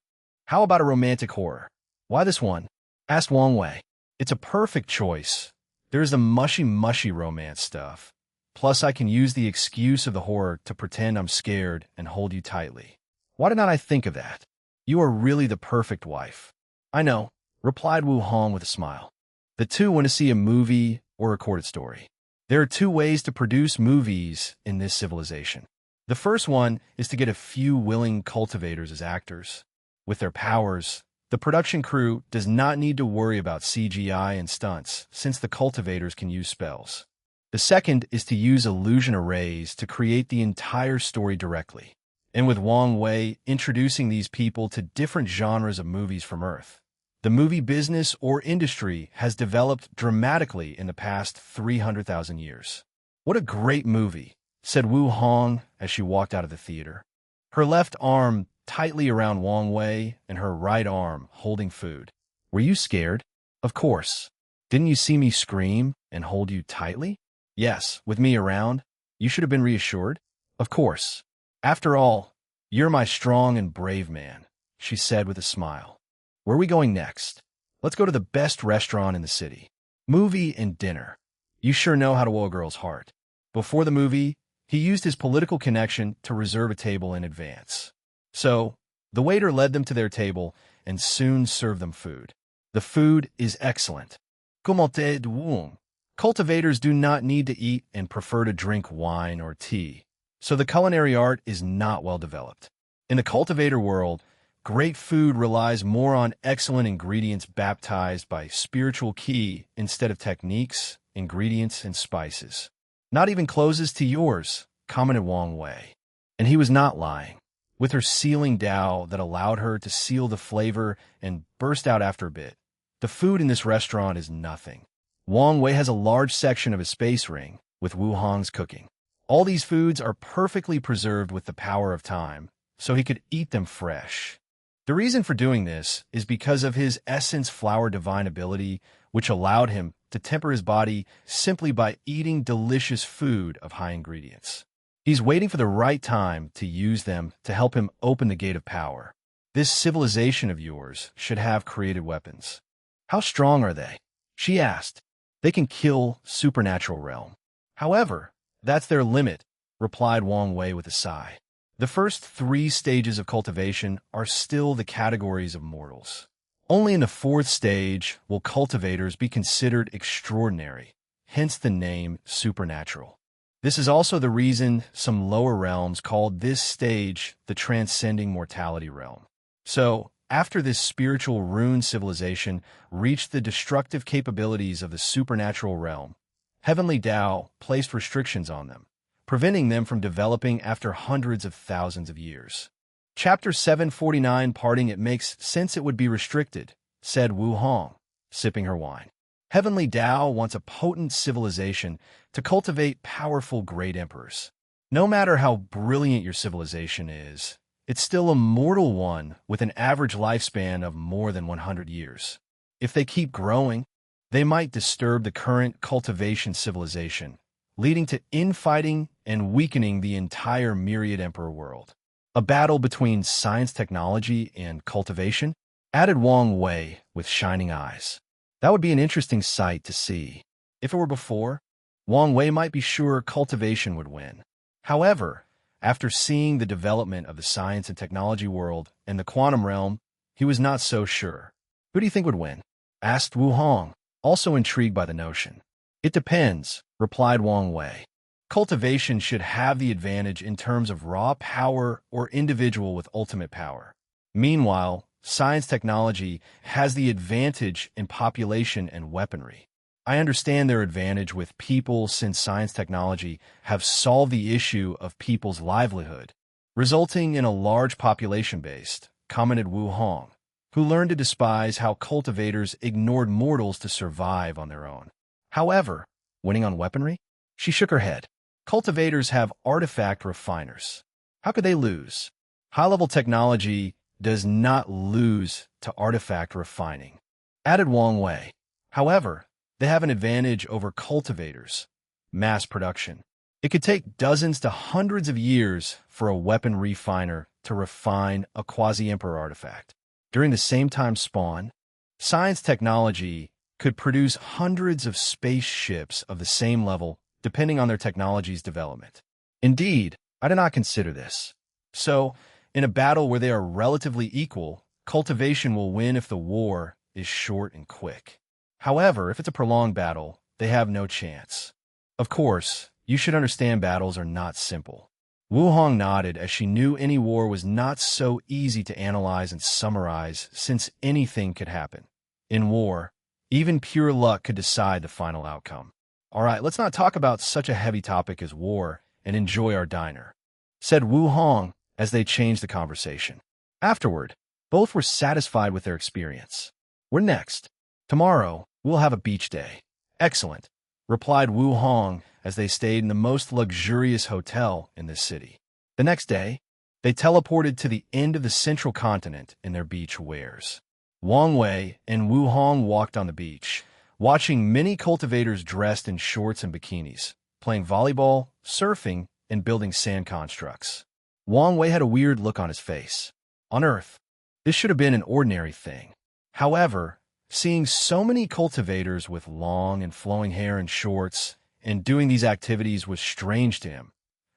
How about a romantic horror? Why this one? Asked Wang Wei. It's a perfect choice. There's the mushy romance stuff. Plus, I can use the excuse of the horror to pretend I'm scared and hold you tightly. Why did not I think of that? You are really the perfect wife. I know, replied Wu Hong with a smile. The two want to see a movie or recorded story. There are two ways to produce movies in this civilization. The first one is to get a few willing cultivators as actors. With their powers, the production crew does not need to worry about CGI and stunts, since the cultivators can use spells. The second is to use illusion arrays to create the entire story directly. And with Wang Wei introducing these people to different genres of movies from Earth, the movie business or industry has developed dramatically in the past 300,000 years. What a great movie, said Wu Hong as she walked out of the theater, her left arm tightly around Wang Wei and her right arm holding food. Were you scared? Of course. Didn't you see me scream and hold you tightly? Yes, with me around. You should have been reassured. Of course. After all, you're my strong and brave man, she said with a smile. Where are we going next? Let's go to the best restaurant in the city. Movie and dinner. You sure know how to woo a girl's heart. Before the movie, he used his political connection to reserve a table in advance. So, the waiter led them to their table and soon served them food. The food is excellent. Comment êtes-vous? Cultivators do not need to eat and prefer to drink wine or tea, so the culinary art is not well developed. In the cultivator world, great food relies more on excellent ingredients baptized by spiritual ki instead of techniques, ingredients, and spices. Not even closes to yours, commented Wang Wei. And he was not lying. with her sealing Tao that allowed her to seal the flavor and burst out after a bit. The food in this restaurant is nothing. Wang Wei has a large section of his space ring with Wu Hong's cooking. All these foods are perfectly preserved with the power of time, so he could eat them fresh. The reason for doing this is because of his essence flower divine ability, which allowed him to temper his body simply by eating delicious food of high ingredients. He's waiting for the right time to use them to help him open the gate of power. This civilization of yours should have created weapons. How strong are they? She asked. They can kill supernatural realm. However, that's their limit, replied Wang Wei with a sigh. The first 3 stages of cultivation are still the categories of mortals. Only in the 4th stage will cultivators be considered extraordinary, hence the name supernatural. This is also the reason some lower realms called this stage the transcending mortality realm. So, after this spiritual rune civilization reached the destructive capabilities of the supernatural realm, heavenly Tao placed restrictions on them, preventing them from developing after hundreds of thousands of years. Chapter 749 Parting It makes sense it would be restricted, said Wu Hong, sipping her wine. Heavenly Tao wants a potent civilization to cultivate powerful great emperors. No matter how brilliant your civilization is, it's still a mortal one with an average lifespan of more than 100 years. If they keep growing, they might disturb the current cultivation civilization, leading to infighting and weakening the entire myriad emperor world. A battle between science technology and cultivation? Added Wang Wei with shining eyes. That would be an interesting sight to see. If it were before, Wang Wei might be sure cultivation would win. However, after seeing the development of the science and technology world and the quantum realm, he was not so sure. Who do you think would win? Asked Wu Hong, also intrigued by the notion. It depends, replied Wang Wei. Cultivation should have the advantage in terms of raw power or individual with ultimate power. Meanwhile, science technology has the advantage in population and weaponry. I understand their advantage with people since science technology have solved the issue of people's livelihood, resulting in a large population base, commented Wu Hong, who learned to despise how cultivators ignored mortals to survive on their own. However, winning on weaponry? She shook her head. Cultivators have artifact refiners. How could they lose? High-level technology does not lose to artifact refining, added Wang Wei. However, they have an advantage over cultivators, mass production. It could take dozens to hundreds of years for a weapon refiner to refine a quasi-emperor artifact. During the same time span, science technology could produce hundreds of spaceships of the same level depending on their technology's development. Indeed, I do not consider this. So, in a battle where they are relatively equal, cultivation will win if the war is short and quick. However, if it's a prolonged battle, they have no chance. Of course, you should understand battles are not simple. Wu Hong nodded as she knew any war was not so easy to analyze and summarize since anything could happen. In war, even pure luck could decide the final outcome. All right, let's not talk about such a heavy topic as war and enjoy our diner, said Wu Hong as they changed the conversation. Afterward, both were satisfied with their experience. We're next. Tomorrow, we'll have a beach day. Excellent, replied Wu Hong as they stayed in the most luxurious hotel in this city. The next day, they teleported to the end of the central continent in their beach wares. Wang Wei and Wu Hong walked on the beach, watching many cultivators dressed in shorts and bikinis, playing volleyball, surfing, and building sand constructs. Wang Wei had a weird look on his face. On Earth, this should have been an ordinary thing. However, seeing so many cultivators with long and flowing hair and shorts and doing these activities was strange to him,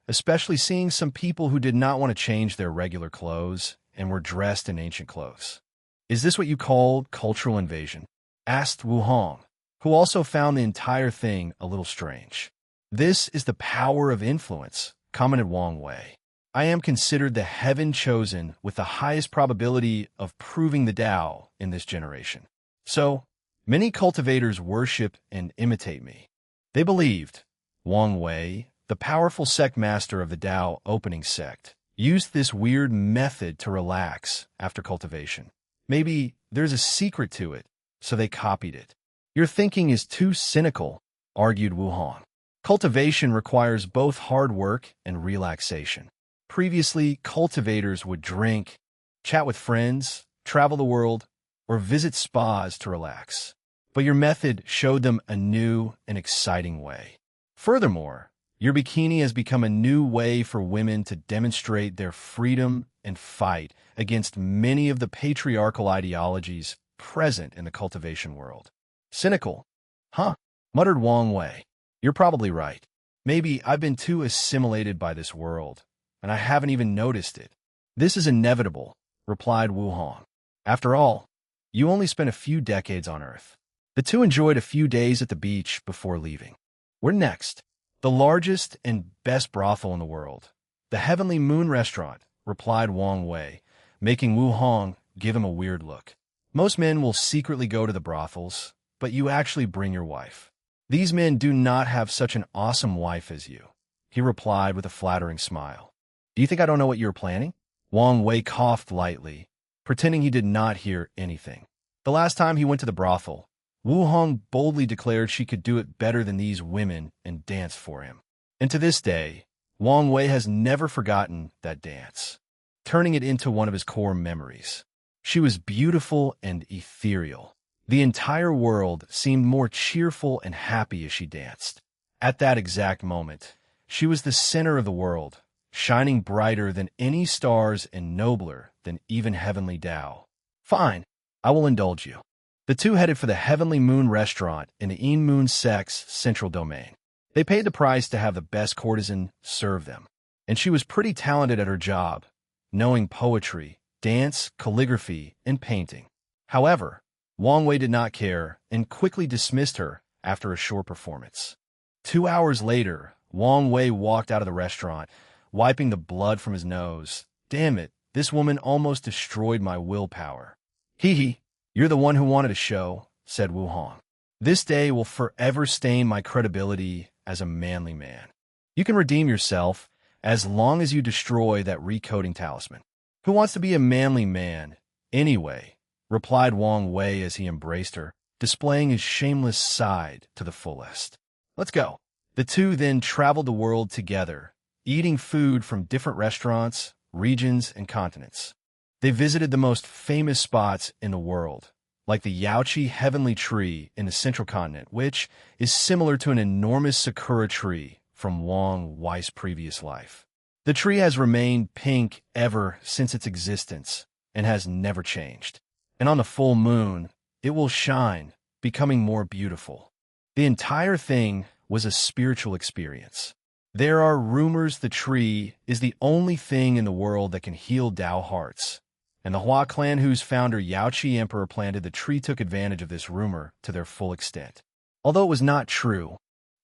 especially seeing some people who did not want to change their regular clothes and were dressed in ancient clothes. Is this what you call cultural invasion? Asked Wu Hong, who also found the entire thing a little strange. This is the power of influence, commented Wang Wei. I am considered the heaven chosen with the highest probability of proving the Tao in this generation. So, many cultivators worship and imitate me. They believed, Wang Wei, the powerful sect master of the Tao opening sect, used this weird method to relax after cultivation. Maybe there's a secret to it, so they copied it. Your thinking is too cynical, argued Wu Hong. Cultivation requires both hard work and relaxation. Previously, cultivators would drink, chat with friends, travel the world, or visit spas to relax. But your method showed them a new and exciting way. Furthermore, your bikini has become a new way for women to demonstrate their freedom and fight against many of the patriarchal ideologies present in the cultivation world. Cynical, huh? Muttered Wang Wei. You're probably right. Maybe I've been too assimilated by this world, and I haven't even noticed it. This is inevitable, replied Wu Hong. After all, you only spent a few decades on Earth. The two enjoyed a few days at the beach before leaving. We're next. The largest and best brothel in the world. The Heavenly Moon Restaurant, replied Wang Wei, making Wu Hong give him a weird look. Most men will secretly go to the brothels, but you actually bring your wife. These men do not have such an awesome wife as you, he replied with a flattering smile. Do you think I don't know what you're planning? Wang Wei coughed lightly, pretending he did not hear anything. The last time he went to the brothel, Wu Hong boldly declared she could do it better than these women and danced for him. And to this day, Wang Wei has never forgotten that dance, turning it into one of his core memories. She was beautiful and ethereal. The entire world seemed more cheerful and happy as she danced. At that exact moment, she was the center of the world, shining brighter than any stars and nobler than even heavenly Tao. Fine, I will indulge you. The two headed for the Heavenly Moon Restaurant in the In Moon Sect's central domain. They paid the price to have the best courtesan serve them, and she was pretty talented at her job, knowing poetry, dance, calligraphy, and painting. However, Wang Wei did not care and quickly dismissed her after a short performance. 2 hours later, Wang Wei walked out of the restaurant, wiping the blood from his nose. Damn it, this woman almost destroyed my willpower. Hee hee. You're the one who wanted a show, said Wu Hong. This day will forever stain my credibility as a manly man. You can redeem yourself as long as you destroy that recoding talisman. Who wants to be a manly man, anyway? Replied Wang Wei as he embraced her, displaying his shameless side to the fullest. Let's go. The two then traveled the world together, eating food from different restaurants, regions, and continents. They visited the most famous spots in the world, like the Yaoqi Heavenly Tree in the Central Continent, which is similar to an enormous sakura tree from Wang Wei's previous life. The tree has remained pink ever since its existence and has never changed. And on the full moon, it will shine, becoming more beautiful. The entire thing was a spiritual experience. There are rumors the tree is the only thing in the world that can heal Tao hearts. And the Hua clan whose founder Yaoqi Emperor planted the tree took advantage of this rumor to their full extent. Although it was not true,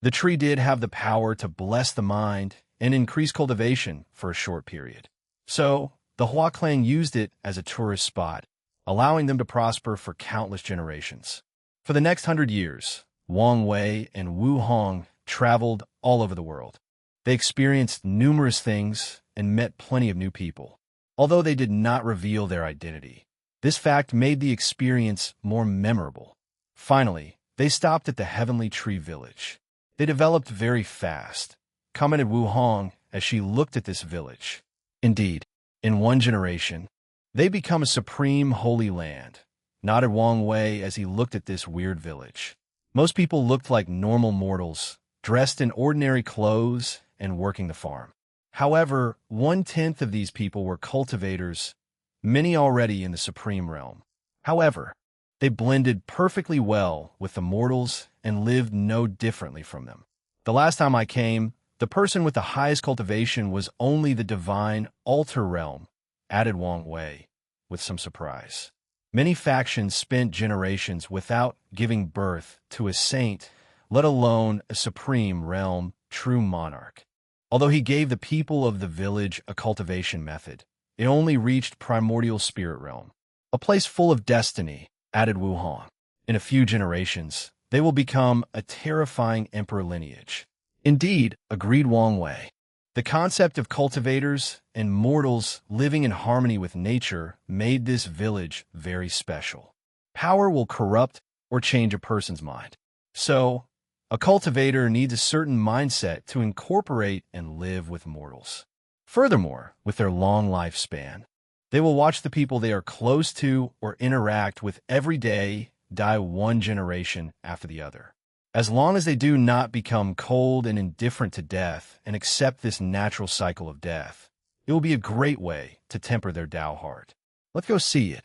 the tree did have the power to bless the mind and increase cultivation for a short period. So, the Hua clan used it as a tourist spot, allowing them to prosper for countless generations. For the next 100 years, Wang Wei and Wu Hong traveled all over the world. They experienced numerous things and met plenty of new people. Although they did not reveal their identity, this fact made the experience more memorable. Finally, they stopped at the Heavenly Tree Village. They developed very fast, commented Wu Hong as she looked at this village. Indeed, in one generation, they become a supreme holy land, nodded Wang Wei as he looked at this weird village. Most people looked like normal mortals, dressed in ordinary clothes and working the farm. However, 1/10 of these people were cultivators, many already in the supreme realm. However, they blended perfectly well with the mortals and lived no differently from them. The last time I came, the person with the highest cultivation was only the divine altar realm, added Wang Wei, with some surprise. Many factions spent generations without giving birth to a saint, let alone a supreme realm, true monarch. Although he gave the people of the village a cultivation method, it only reached primordial spirit realm, a place full of destiny, added Wu Hong. In a few generations, they will become a terrifying emperor lineage. Indeed, agreed Wang Wei. The concept of cultivators and mortals living in harmony with nature made this village very special. Power will corrupt or change a person's mind. So, a cultivator needs a certain mindset to incorporate and live with mortals. Furthermore, with their long lifespan, they will watch the people they are close to or interact with every day die one generation after the other. As long as they do not become cold and indifferent to death and accept this natural cycle of death, it will be a great way to temper their Tao heart. Let's go see it.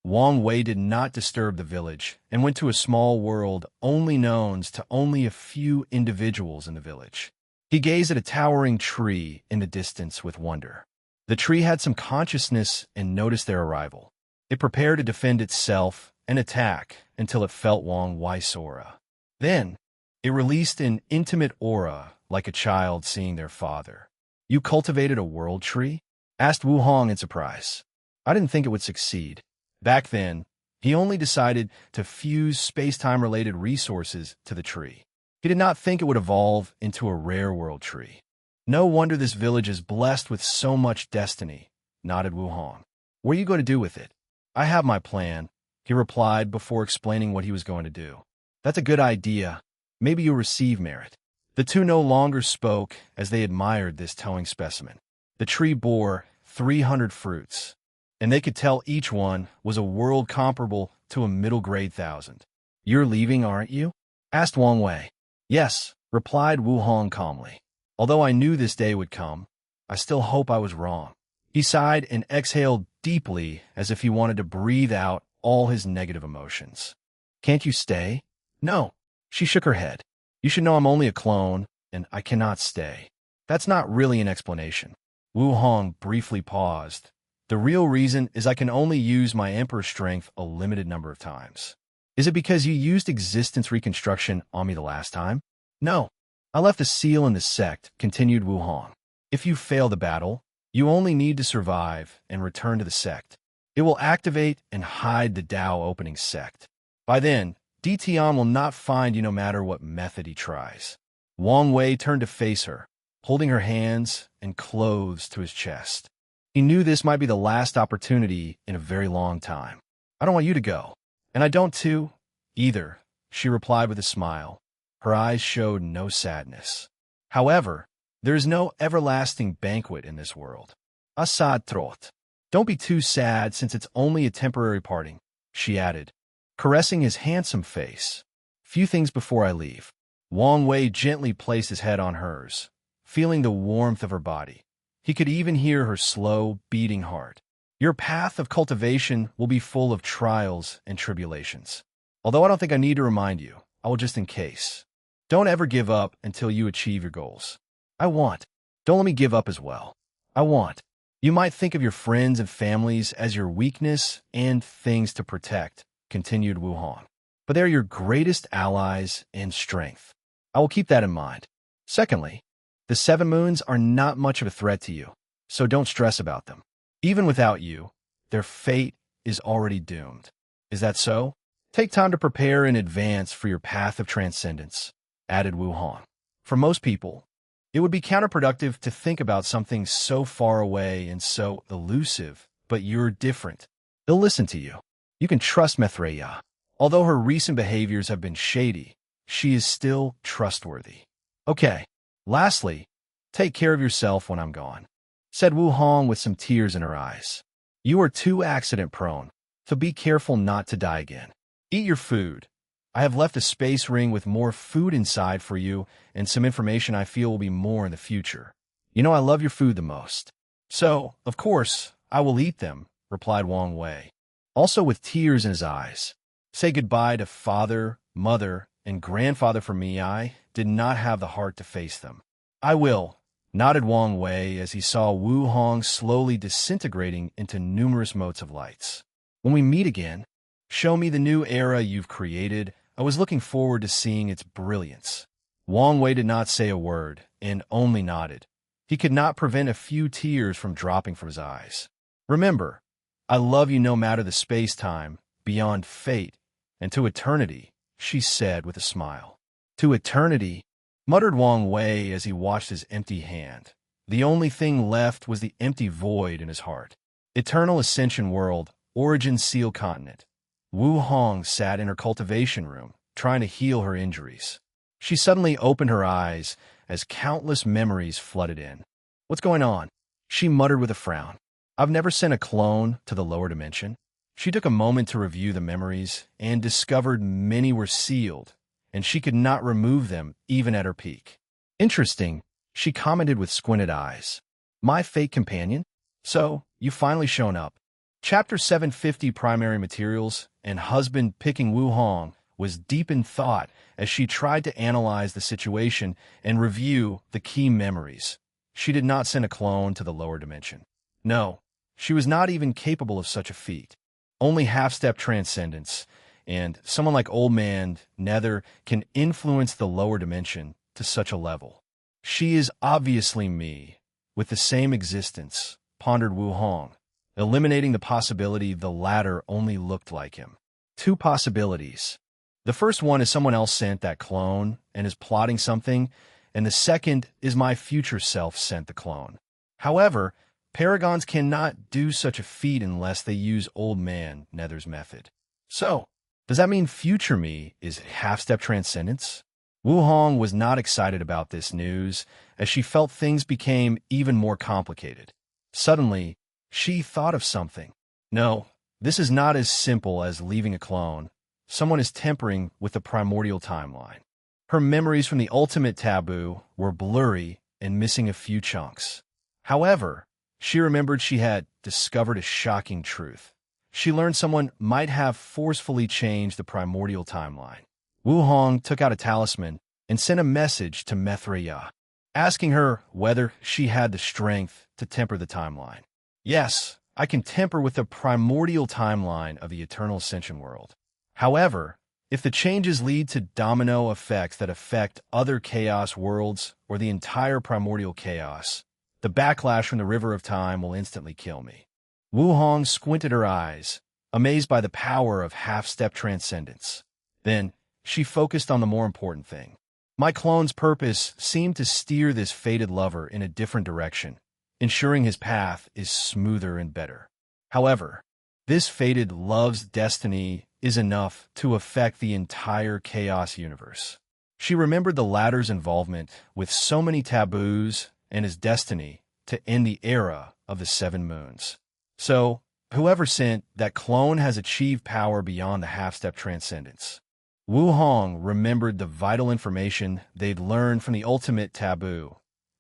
Wang Wei did not disturb the village and went to a small world only known to only a few individuals in the village. He gazed at a towering tree in the distance with wonder. The tree had some consciousness and noticed their arrival. It prepared to defend itself and attack until it felt Wang Wei's aura. Then, it released an intimate aura like a child seeing their father. "You cultivated a world tree?" asked Wu Hong in surprise. "I didn't think it would succeed." Back then, he only decided to fuse space-time-related resources to the tree. He did not think it would evolve into a rare world tree. "No wonder this village is blessed with so much destiny," nodded Wu Hong. "What are you going to do with it?" "I have my plan," he replied before explaining what he was going to do. "That's a good idea. Maybe you'll receive merit." The two no longer spoke as they admired this towing specimen. The tree bore 300 fruits, and they could tell each one was a world comparable to a middle-grade 1,000. "You're leaving, aren't you?" asked Wang Wei. "Yes," replied Wu Hong calmly. "Although I knew this day would come, I still hope I was wrong." He sighed and exhaled deeply as if he wanted to breathe out all his negative emotions. "Can't you stay?" "No." She shook her head. "You should know I'm only a clone, and I cannot stay." "That's not really an explanation." Wu Hong briefly paused. "The real reason is I can only use my Emperor strength a limited number of times." "Is it because you used existence reconstruction on me the last time?" "No. I left a seal in the sect," continued Wu Hong. "If you fail the battle, you only need to survive and return to the sect. It will activate and hide the Tao opening sect. By then, Tian will not find you no matter what method he tries." Wang Wei turned to face her, holding her hands and clothes to his chest. He knew this might be the last opportunity in a very long time. "I don't want you to go. And I don't too, either," she replied with a smile. Her eyes showed no sadness. "However, there is no everlasting banquet in this world. Asad trot. Don't be too sad since it's only a temporary parting," she added, caressing his handsome face. "Few things before I leave." Wang Wei gently placed his head on hers, feeling the warmth of her body. He could even hear her slow, beating heart. "Your path of cultivation will be full of trials and tribulations. Although I don't think I need to remind you, I will just in case. Don't ever give up until you achieve your goals." "I want." "Don't let me give up as well." "I want." You might think of your friends and families as your weakness and things to protect, continued Wu Hong. "But they're your greatest allies and strength. I will keep that in mind. Secondly, the 7 moons are not much of a threat to you, so don't stress about them. Even without you, their fate is already doomed. Is that so? Take time to prepare in advance for your path of transcendence," added Wu Hong. "For most people, it would be counterproductive to think about something so far away and so elusive, but you're different. They'll listen to you. You can trust Mithreya. Although her recent behaviors have been shady, she is still trustworthy. Okay, lastly, take care of yourself when I'm gone," said Wu Hong with some tears in her eyes. "You are too accident-prone, so be careful not to die again. Eat your food. I have left a space ring with more food inside for you and some information I feel will be more in the future. You know I love your food the most. So, of course, I will eat them," replied Wang Wei, also with tears in his eyes. "Say goodbye to father, mother, and grandfather for me. I did not have the heart to face them." "I will," nodded Wang Wei as he saw Wu Hong slowly disintegrating into numerous motes of lights. "When we meet again, show me the new era you've created. I was looking forward to seeing its brilliance." Wang Wei did not say a word and only nodded. He could not prevent a few tears from dropping from his eyes. "Remember, I love you no matter the space-time, beyond fate, and to eternity," she said with a smile. "To eternity," muttered Wang Wei as he watched his empty hand. The only thing left was the empty void in his heart. Eternal Ascension World, Origin Seal Continent. Wu Hong sat in her cultivation room, trying to heal her injuries. She suddenly opened her eyes as countless memories flooded in. "What's going on?" she muttered with a frown. "I've never sent a clone to the lower dimension." She took a moment to review the memories and discovered many were sealed, and she could not remove them even at her peak. "Interesting," she commented with squinted eyes. "My fake companion? So, you've finally shown up." Chapter 750 Primary Materials and Husband Picking Wu Hong was deep in thought as she tried to analyze the situation and review the key memories. She did not send a clone to the lower dimension. No, she was not even capable of such a feat. Only half-step transcendence, and someone like Old Man Nether can influence the lower dimension to such a level. "She is obviously me, with the same existence," pondered Wu Hong, eliminating the possibility the latter only looked like him. Two possibilities. The first one is someone else sent that clone and is plotting something, and the second is my future self sent the clone. However, Paragons cannot do such a feat unless they use Old Man Nether's method. So, does that mean future me is half-step transcendence? Wu Hong was not excited about this news, as she felt things became even more complicated. Suddenly, she thought of something. No, this is not as simple as leaving a clone. Someone is tampering with the primordial timeline. Her memories from the ultimate taboo were blurry and missing a few chunks. However, she remembered she had discovered a shocking truth. She learned someone might have forcefully changed the primordial timeline. Wu Hong took out a talisman and sent a message to Methreya, asking her whether she had the strength to temper the timeline. "Yes, I can temper with the primordial timeline of the Eternal Ascension World. However, if the changes lead to domino effects that affect other chaos worlds or the entire primordial chaos, the backlash from the River of Time will instantly kill me." Wu Hong squinted her eyes, amazed by the power of half-step transcendence. Then, she focused on the more important thing. My clone's purpose seemed to steer this fated lover in a different direction, ensuring his path is smoother and better. However, this fated love's destiny is enough to affect the entire chaos universe. She remembered the latter's involvement with so many taboos and his destiny to end the era of the Seven Moons. So, whoever sent that clone has achieved power beyond the half-step transcendence. Wu Hong remembered the vital information they'd learned from the ultimate taboo.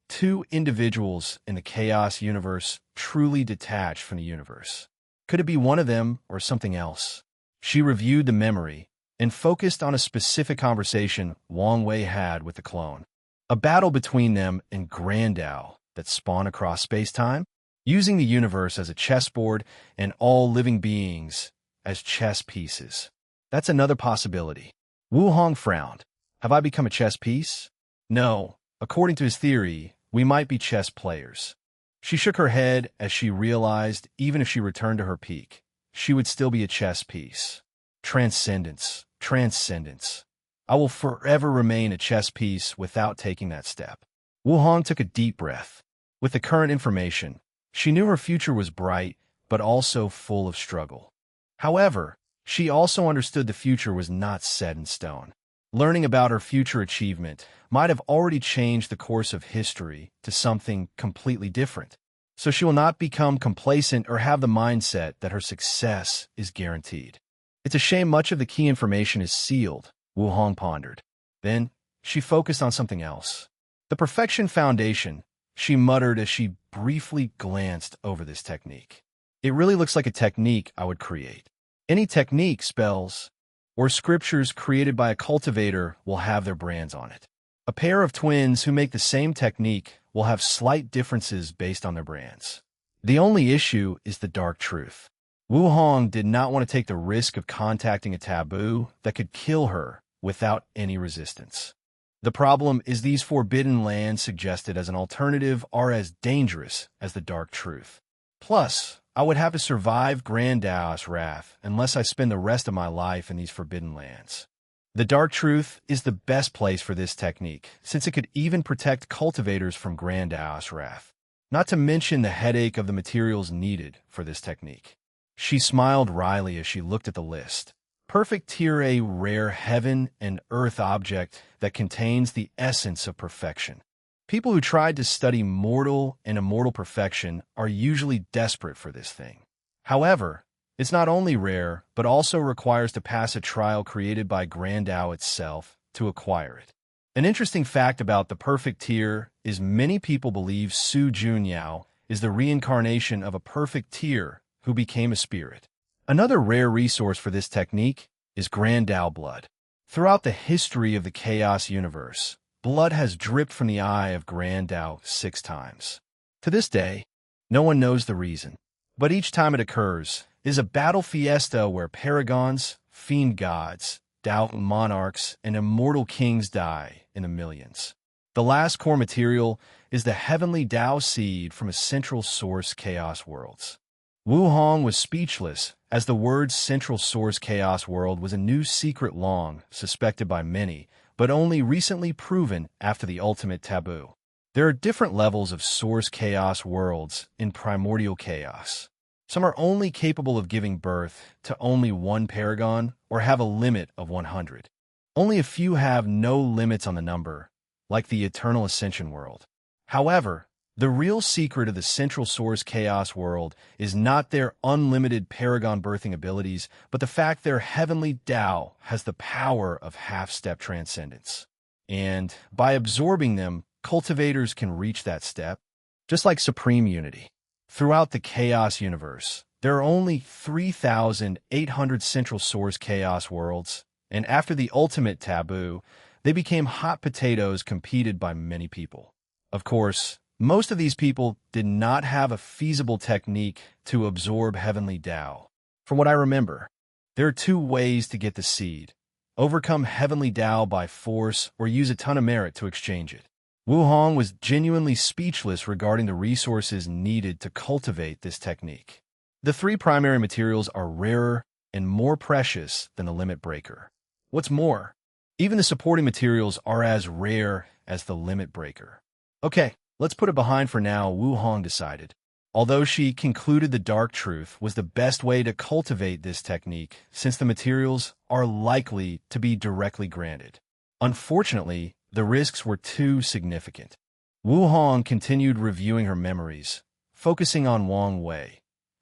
Two individuals in the chaos universe truly detached from the universe. Could it be one of them or something else? She reviewed the memory and focused on a specific conversation Wang Wei had with the clone. A battle between them and Grandao that spawned across space-time, using the universe as a chessboard and all living beings as chess pieces. That's another possibility. Wu Hong frowned. Have I become a chess piece? No. According to his theory, we might be chess players. She shook her head as she realized even if she returned to her peak, she would still be a chess piece. Transcendence. Transcendence. I will forever remain a chess piece without taking that step. Wu Hong took a deep breath. With the current information, she knew her future was bright, but also full of struggle. However, she also understood the future was not set in stone. Learning about her future achievement might have already changed the course of history to something completely different. So she will not become complacent or have the mindset that her success is guaranteed. It's a shame much of the key information is sealed, Wu Hong pondered. Then, she focused on something else. The Perfection Foundation, she muttered as she briefly glanced over this technique. It really looks like a technique I would create. Any technique, spells, or scriptures created by a cultivator will have their brands on it. A pair of twins who make the same technique will have slight differences based on their brands. The only issue is the dark truth. Wu Hong did not want to take the risk of contacting a taboo that could kill her without any resistance. The problem is these forbidden lands suggested as an alternative are as dangerous as the dark truth. Plus, I would have to survive Grandao's wrath unless I spend the rest of my life in these forbidden lands. The dark truth is the best place for this technique, since it could even protect cultivators from Grandao's wrath. not to mention the headache of the materials needed for this technique. She smiled wryly as she looked at the list. Perfect Tier A rare heaven and earth object that contains the essence of perfection. People who tried to study mortal and immortal perfection are usually desperate for this thing. However, it's not only rare, but also requires to pass a trial created by Grandao itself to acquire it. An interesting fact about the perfect tier is many people believe Su Junyao is the reincarnation of a perfect tier who became a spirit. Another rare resource for this technique is Grandao blood. Throughout the history of the Chaos universe, blood has dripped from the eye of Grandao 6 times. To this day, no one knows the reason, but each time it occurs is a battle fiesta where paragons, fiend gods, Dao monarchs, and immortal kings die in the millions. The last core material is the heavenly Dao seed from a central source chaos worlds. Wu Hong was speechless, as the word central source chaos world was a new secret long suspected by many, but only recently proven after the ultimate taboo. There are different levels of source chaos worlds in primordial chaos. Some are only capable of giving birth to only one paragon or have a limit of 100. Only a few have no limits on the number, like the Eternal Ascension world. However, the real secret of the Central Source Chaos world is not their unlimited paragon birthing abilities, but the fact their heavenly Tao has the power of half-step transcendence. And by absorbing them, cultivators can reach that step, just like Supreme Unity. Throughout the Chaos universe, there are only 3,800 Central Source Chaos worlds, and after the ultimate taboo, they became hot potatoes competed by many people. Of course, most of these people did not have a feasible technique to absorb heavenly Tao. From what I remember, there are 2 ways to get the seed: overcome heavenly Tao by force or use a ton of merit to exchange it. Wu Hong was genuinely speechless regarding the resources needed to cultivate this technique. The 3 primary materials are rarer and more precious than the limit breaker. What's more, even the supporting materials are as rare as the limit breaker. Okay, let's put it behind for now, Wu Hong decided. Although she concluded the dark truth was the best way to cultivate this technique, since the materials are likely to be directly granted. Unfortunately, the risks were too significant. Wu Hong continued reviewing her memories, focusing on Wang Wei.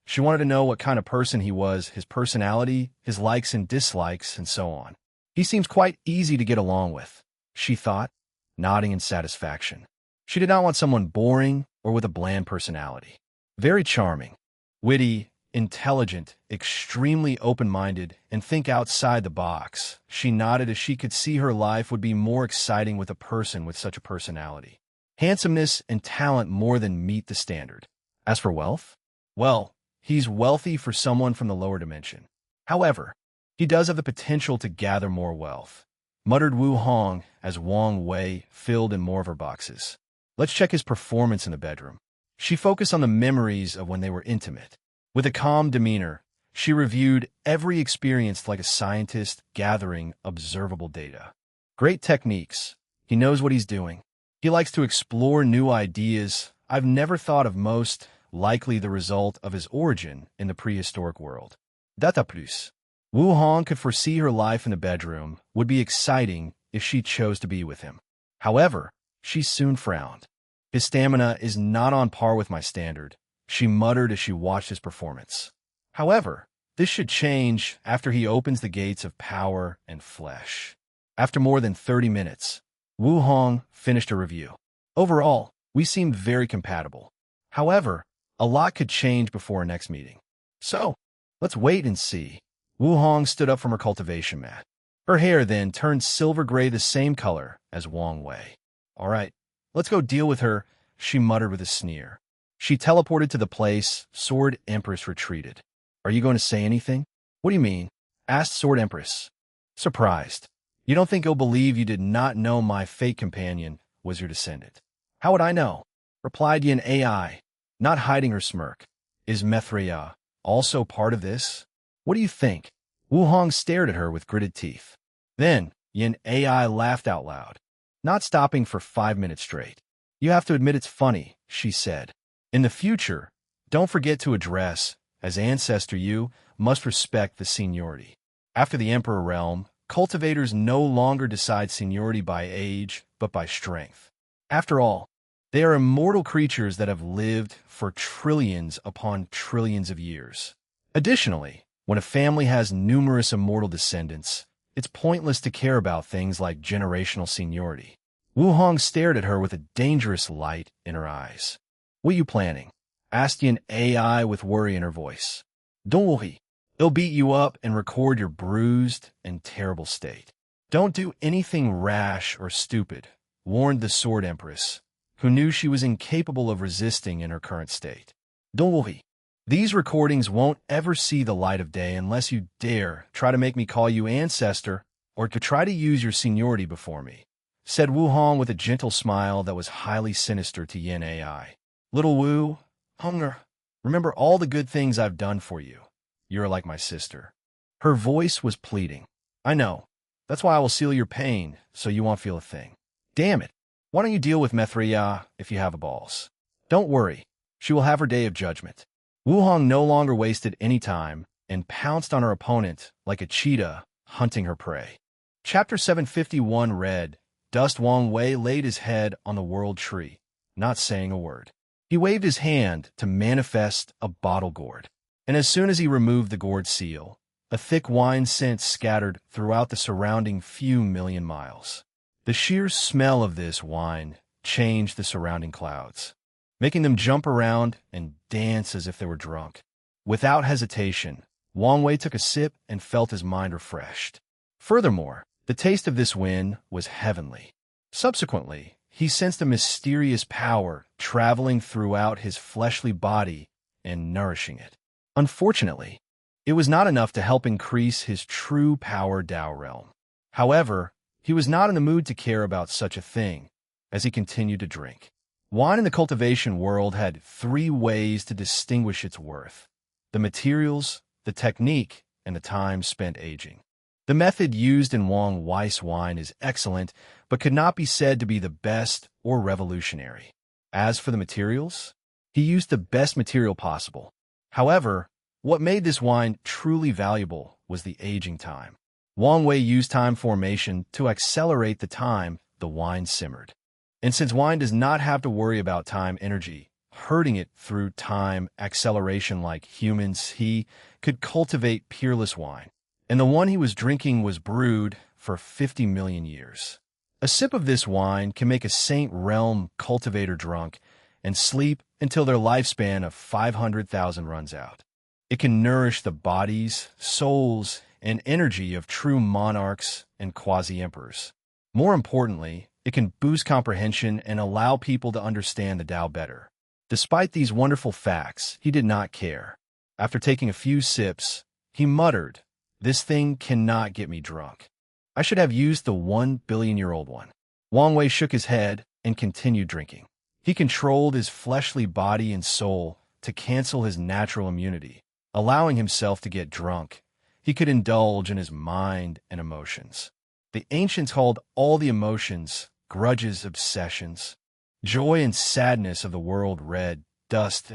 She wanted to know what kind of person he was, his personality, his likes and dislikes, and so on. He seems quite easy to get along with, she thought, nodding in satisfaction. She did not want someone boring or with a bland personality. Very charming, witty, intelligent, extremely open-minded, and think outside the box. She nodded as she could see her life would be more exciting with a person with such a personality. Handsomeness and talent more than meet the standard. As for wealth? Well, he's wealthy for someone from the lower dimension. However, he does have the potential to gather more wealth, muttered Wu Hong as Wang Wei filled in more of her boxes. Let's check his performance in the bedroom. She focused on the memories of when they were intimate. With a calm demeanor, she reviewed every experience like a scientist gathering observable data. Great techniques. He knows what he's doing. He likes to explore new ideas I've never thought of, most likely the result of his origin in the prehistoric world. Data plus. Wu Hong could foresee her life in the bedroom would be exciting if she chose to be with him. However, she soon frowned. His stamina is not on par with my standard, she muttered as she watched his performance. However, this should change after he opens the gates of power and flesh. After more than 30 minutes, Wu Hong finished a review. Overall, we seemed very compatible. However, a lot could change before our next meeting. So, let's wait and see. Wu Hong stood up from her cultivation mat. Her hair then turned silver gray, the same color as Wang Wei. All right, let's go deal with her, she muttered with a sneer. She teleported to the place Sword Empress retreated. Are you going to say anything? What do you mean? Asked Sword Empress. Surprised. You don't think he'll believe you did not know my fate companion was your descendant? How would I know? Replied Yin AI, not hiding her smirk. Is Methreya also part of this? What do you think? Wu Hong stared at her with gritted teeth. Then Yin AI laughed out loud, not stopping for 5 minutes straight. You have to admit it's funny, she said. In the future, don't forget to address, as ancestor you must respect the seniority. After the Emperor realm, cultivators no longer decide seniority by age, but by strength. After all, they are immortal creatures that have lived for trillions upon trillions of years. Additionally, when a family has numerous immortal descendants, it's pointless to care about things like generational seniority. Wu Hong stared at her with a dangerous light in her eyes. "What you planning?" asked an AI with worry in her voice. "Don't worry. They'll beat you up and record your bruised and terrible state. Don't do anything rash or stupid," warned the Sword Empress, who knew she was incapable of resisting in her current state. "Don't worry. These recordings won't ever see the light of day unless you dare try to make me call you ancestor or to try to use your seniority before me," said Wu Hong with a gentle smile that was highly sinister to Yin AI. "Little Wu, Hunger, remember all the good things I've done for you. You're like my sister." Her voice was pleading. "I know. That's why I will seal your pain, so you won't feel a thing. Damn it. Why don't you deal with Mithriya if you have the balls? Don't worry. She will have her day of judgment." Wu Hong no longer wasted any time and pounced on her opponent like a cheetah hunting her prey. Chapter 751 read, Dust Wang Wei laid his head on the world tree, not saying a word. He waved his hand to manifest a bottle gourd, and as soon as he removed the gourd seal, a thick wine scent scattered throughout the surrounding few million miles. The sheer smell of this wine changed the surrounding clouds, making them jump around and dance as if they were drunk. Without hesitation, Wang Wei took a sip and felt his mind refreshed. Furthermore, the taste of this wine was heavenly. Subsequently, he sensed a mysterious power traveling throughout his fleshly body and nourishing it. Unfortunately, it was not enough to help increase his true power Dao realm. However, he was not in the mood to care about such a thing as he continued to drink. Wine in the cultivation world had three ways to distinguish its worth: the materials, the technique, and the time spent aging. The method used in Wang Weiss wine is excellent, but could not be said to be the best or revolutionary. As for the materials, he used the best material possible. However, what made this wine truly valuable was the aging time. Wang Wei used time formation to accelerate the time the wine simmered. And since wine does not have to worry about time energy, hurting it through time acceleration like humans, he could cultivate peerless wine. And the one he was drinking was brewed for 50 million years. A sip of this wine can make a Saint Realm cultivator drunk and sleep until their lifespan of 500,000 runs out. It can nourish the bodies, souls, and energy of true monarchs and quasi-emperors. More importantly, it can boost comprehension and allow people to understand the Tao better. Despite these wonderful facts, he did not care. After taking a few sips, he muttered, "This thing cannot get me drunk. I should have used the 1 billion-year-old one." Wang Wei shook his head and continued drinking. He controlled his fleshly body and soul to cancel his natural immunity, allowing himself to get drunk. He could indulge in his mind and emotions. The ancients called all the emotions, grudges, obsessions, joy and sadness of the world red dust,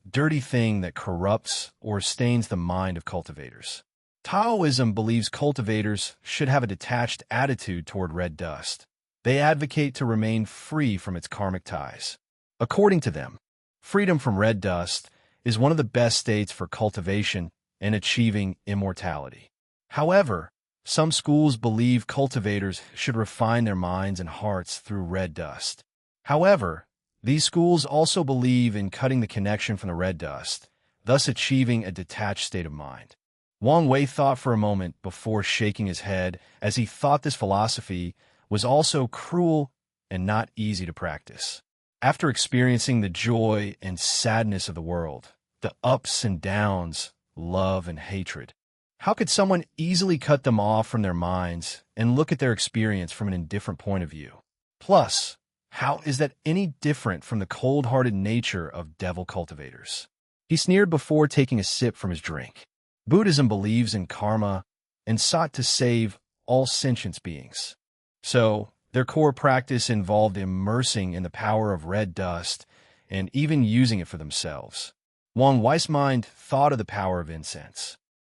dirty thing that corrupts or stains the mind of cultivators. Taoism believes cultivators should have a detached attitude toward red dust. They advocate to remain free from its karmic ties. According to them, freedom from red dust is one of the best states for cultivation and achieving immortality. However, some schools believe cultivators should refine their minds and hearts through red dust. However, these schools also believe in cutting the connection from the red dust, thus achieving a detached state of mind. Wang Wei thought for a moment before shaking his head, as he thought this philosophy was also cruel and not easy to practice. After experiencing the joy and sadness of the world, the ups and downs, love and hatred, how could someone easily cut them off from their minds and look at their experience from an indifferent point of view? Plus, how is that any different from the cold-hearted nature of devil cultivators? He sneered before taking a sip from his drink. Buddhism believes in karma and sought to save all sentient beings. So, their core practice involved immersing in the power of red dust and even using it for themselves. One wise mind thought of the power of incense.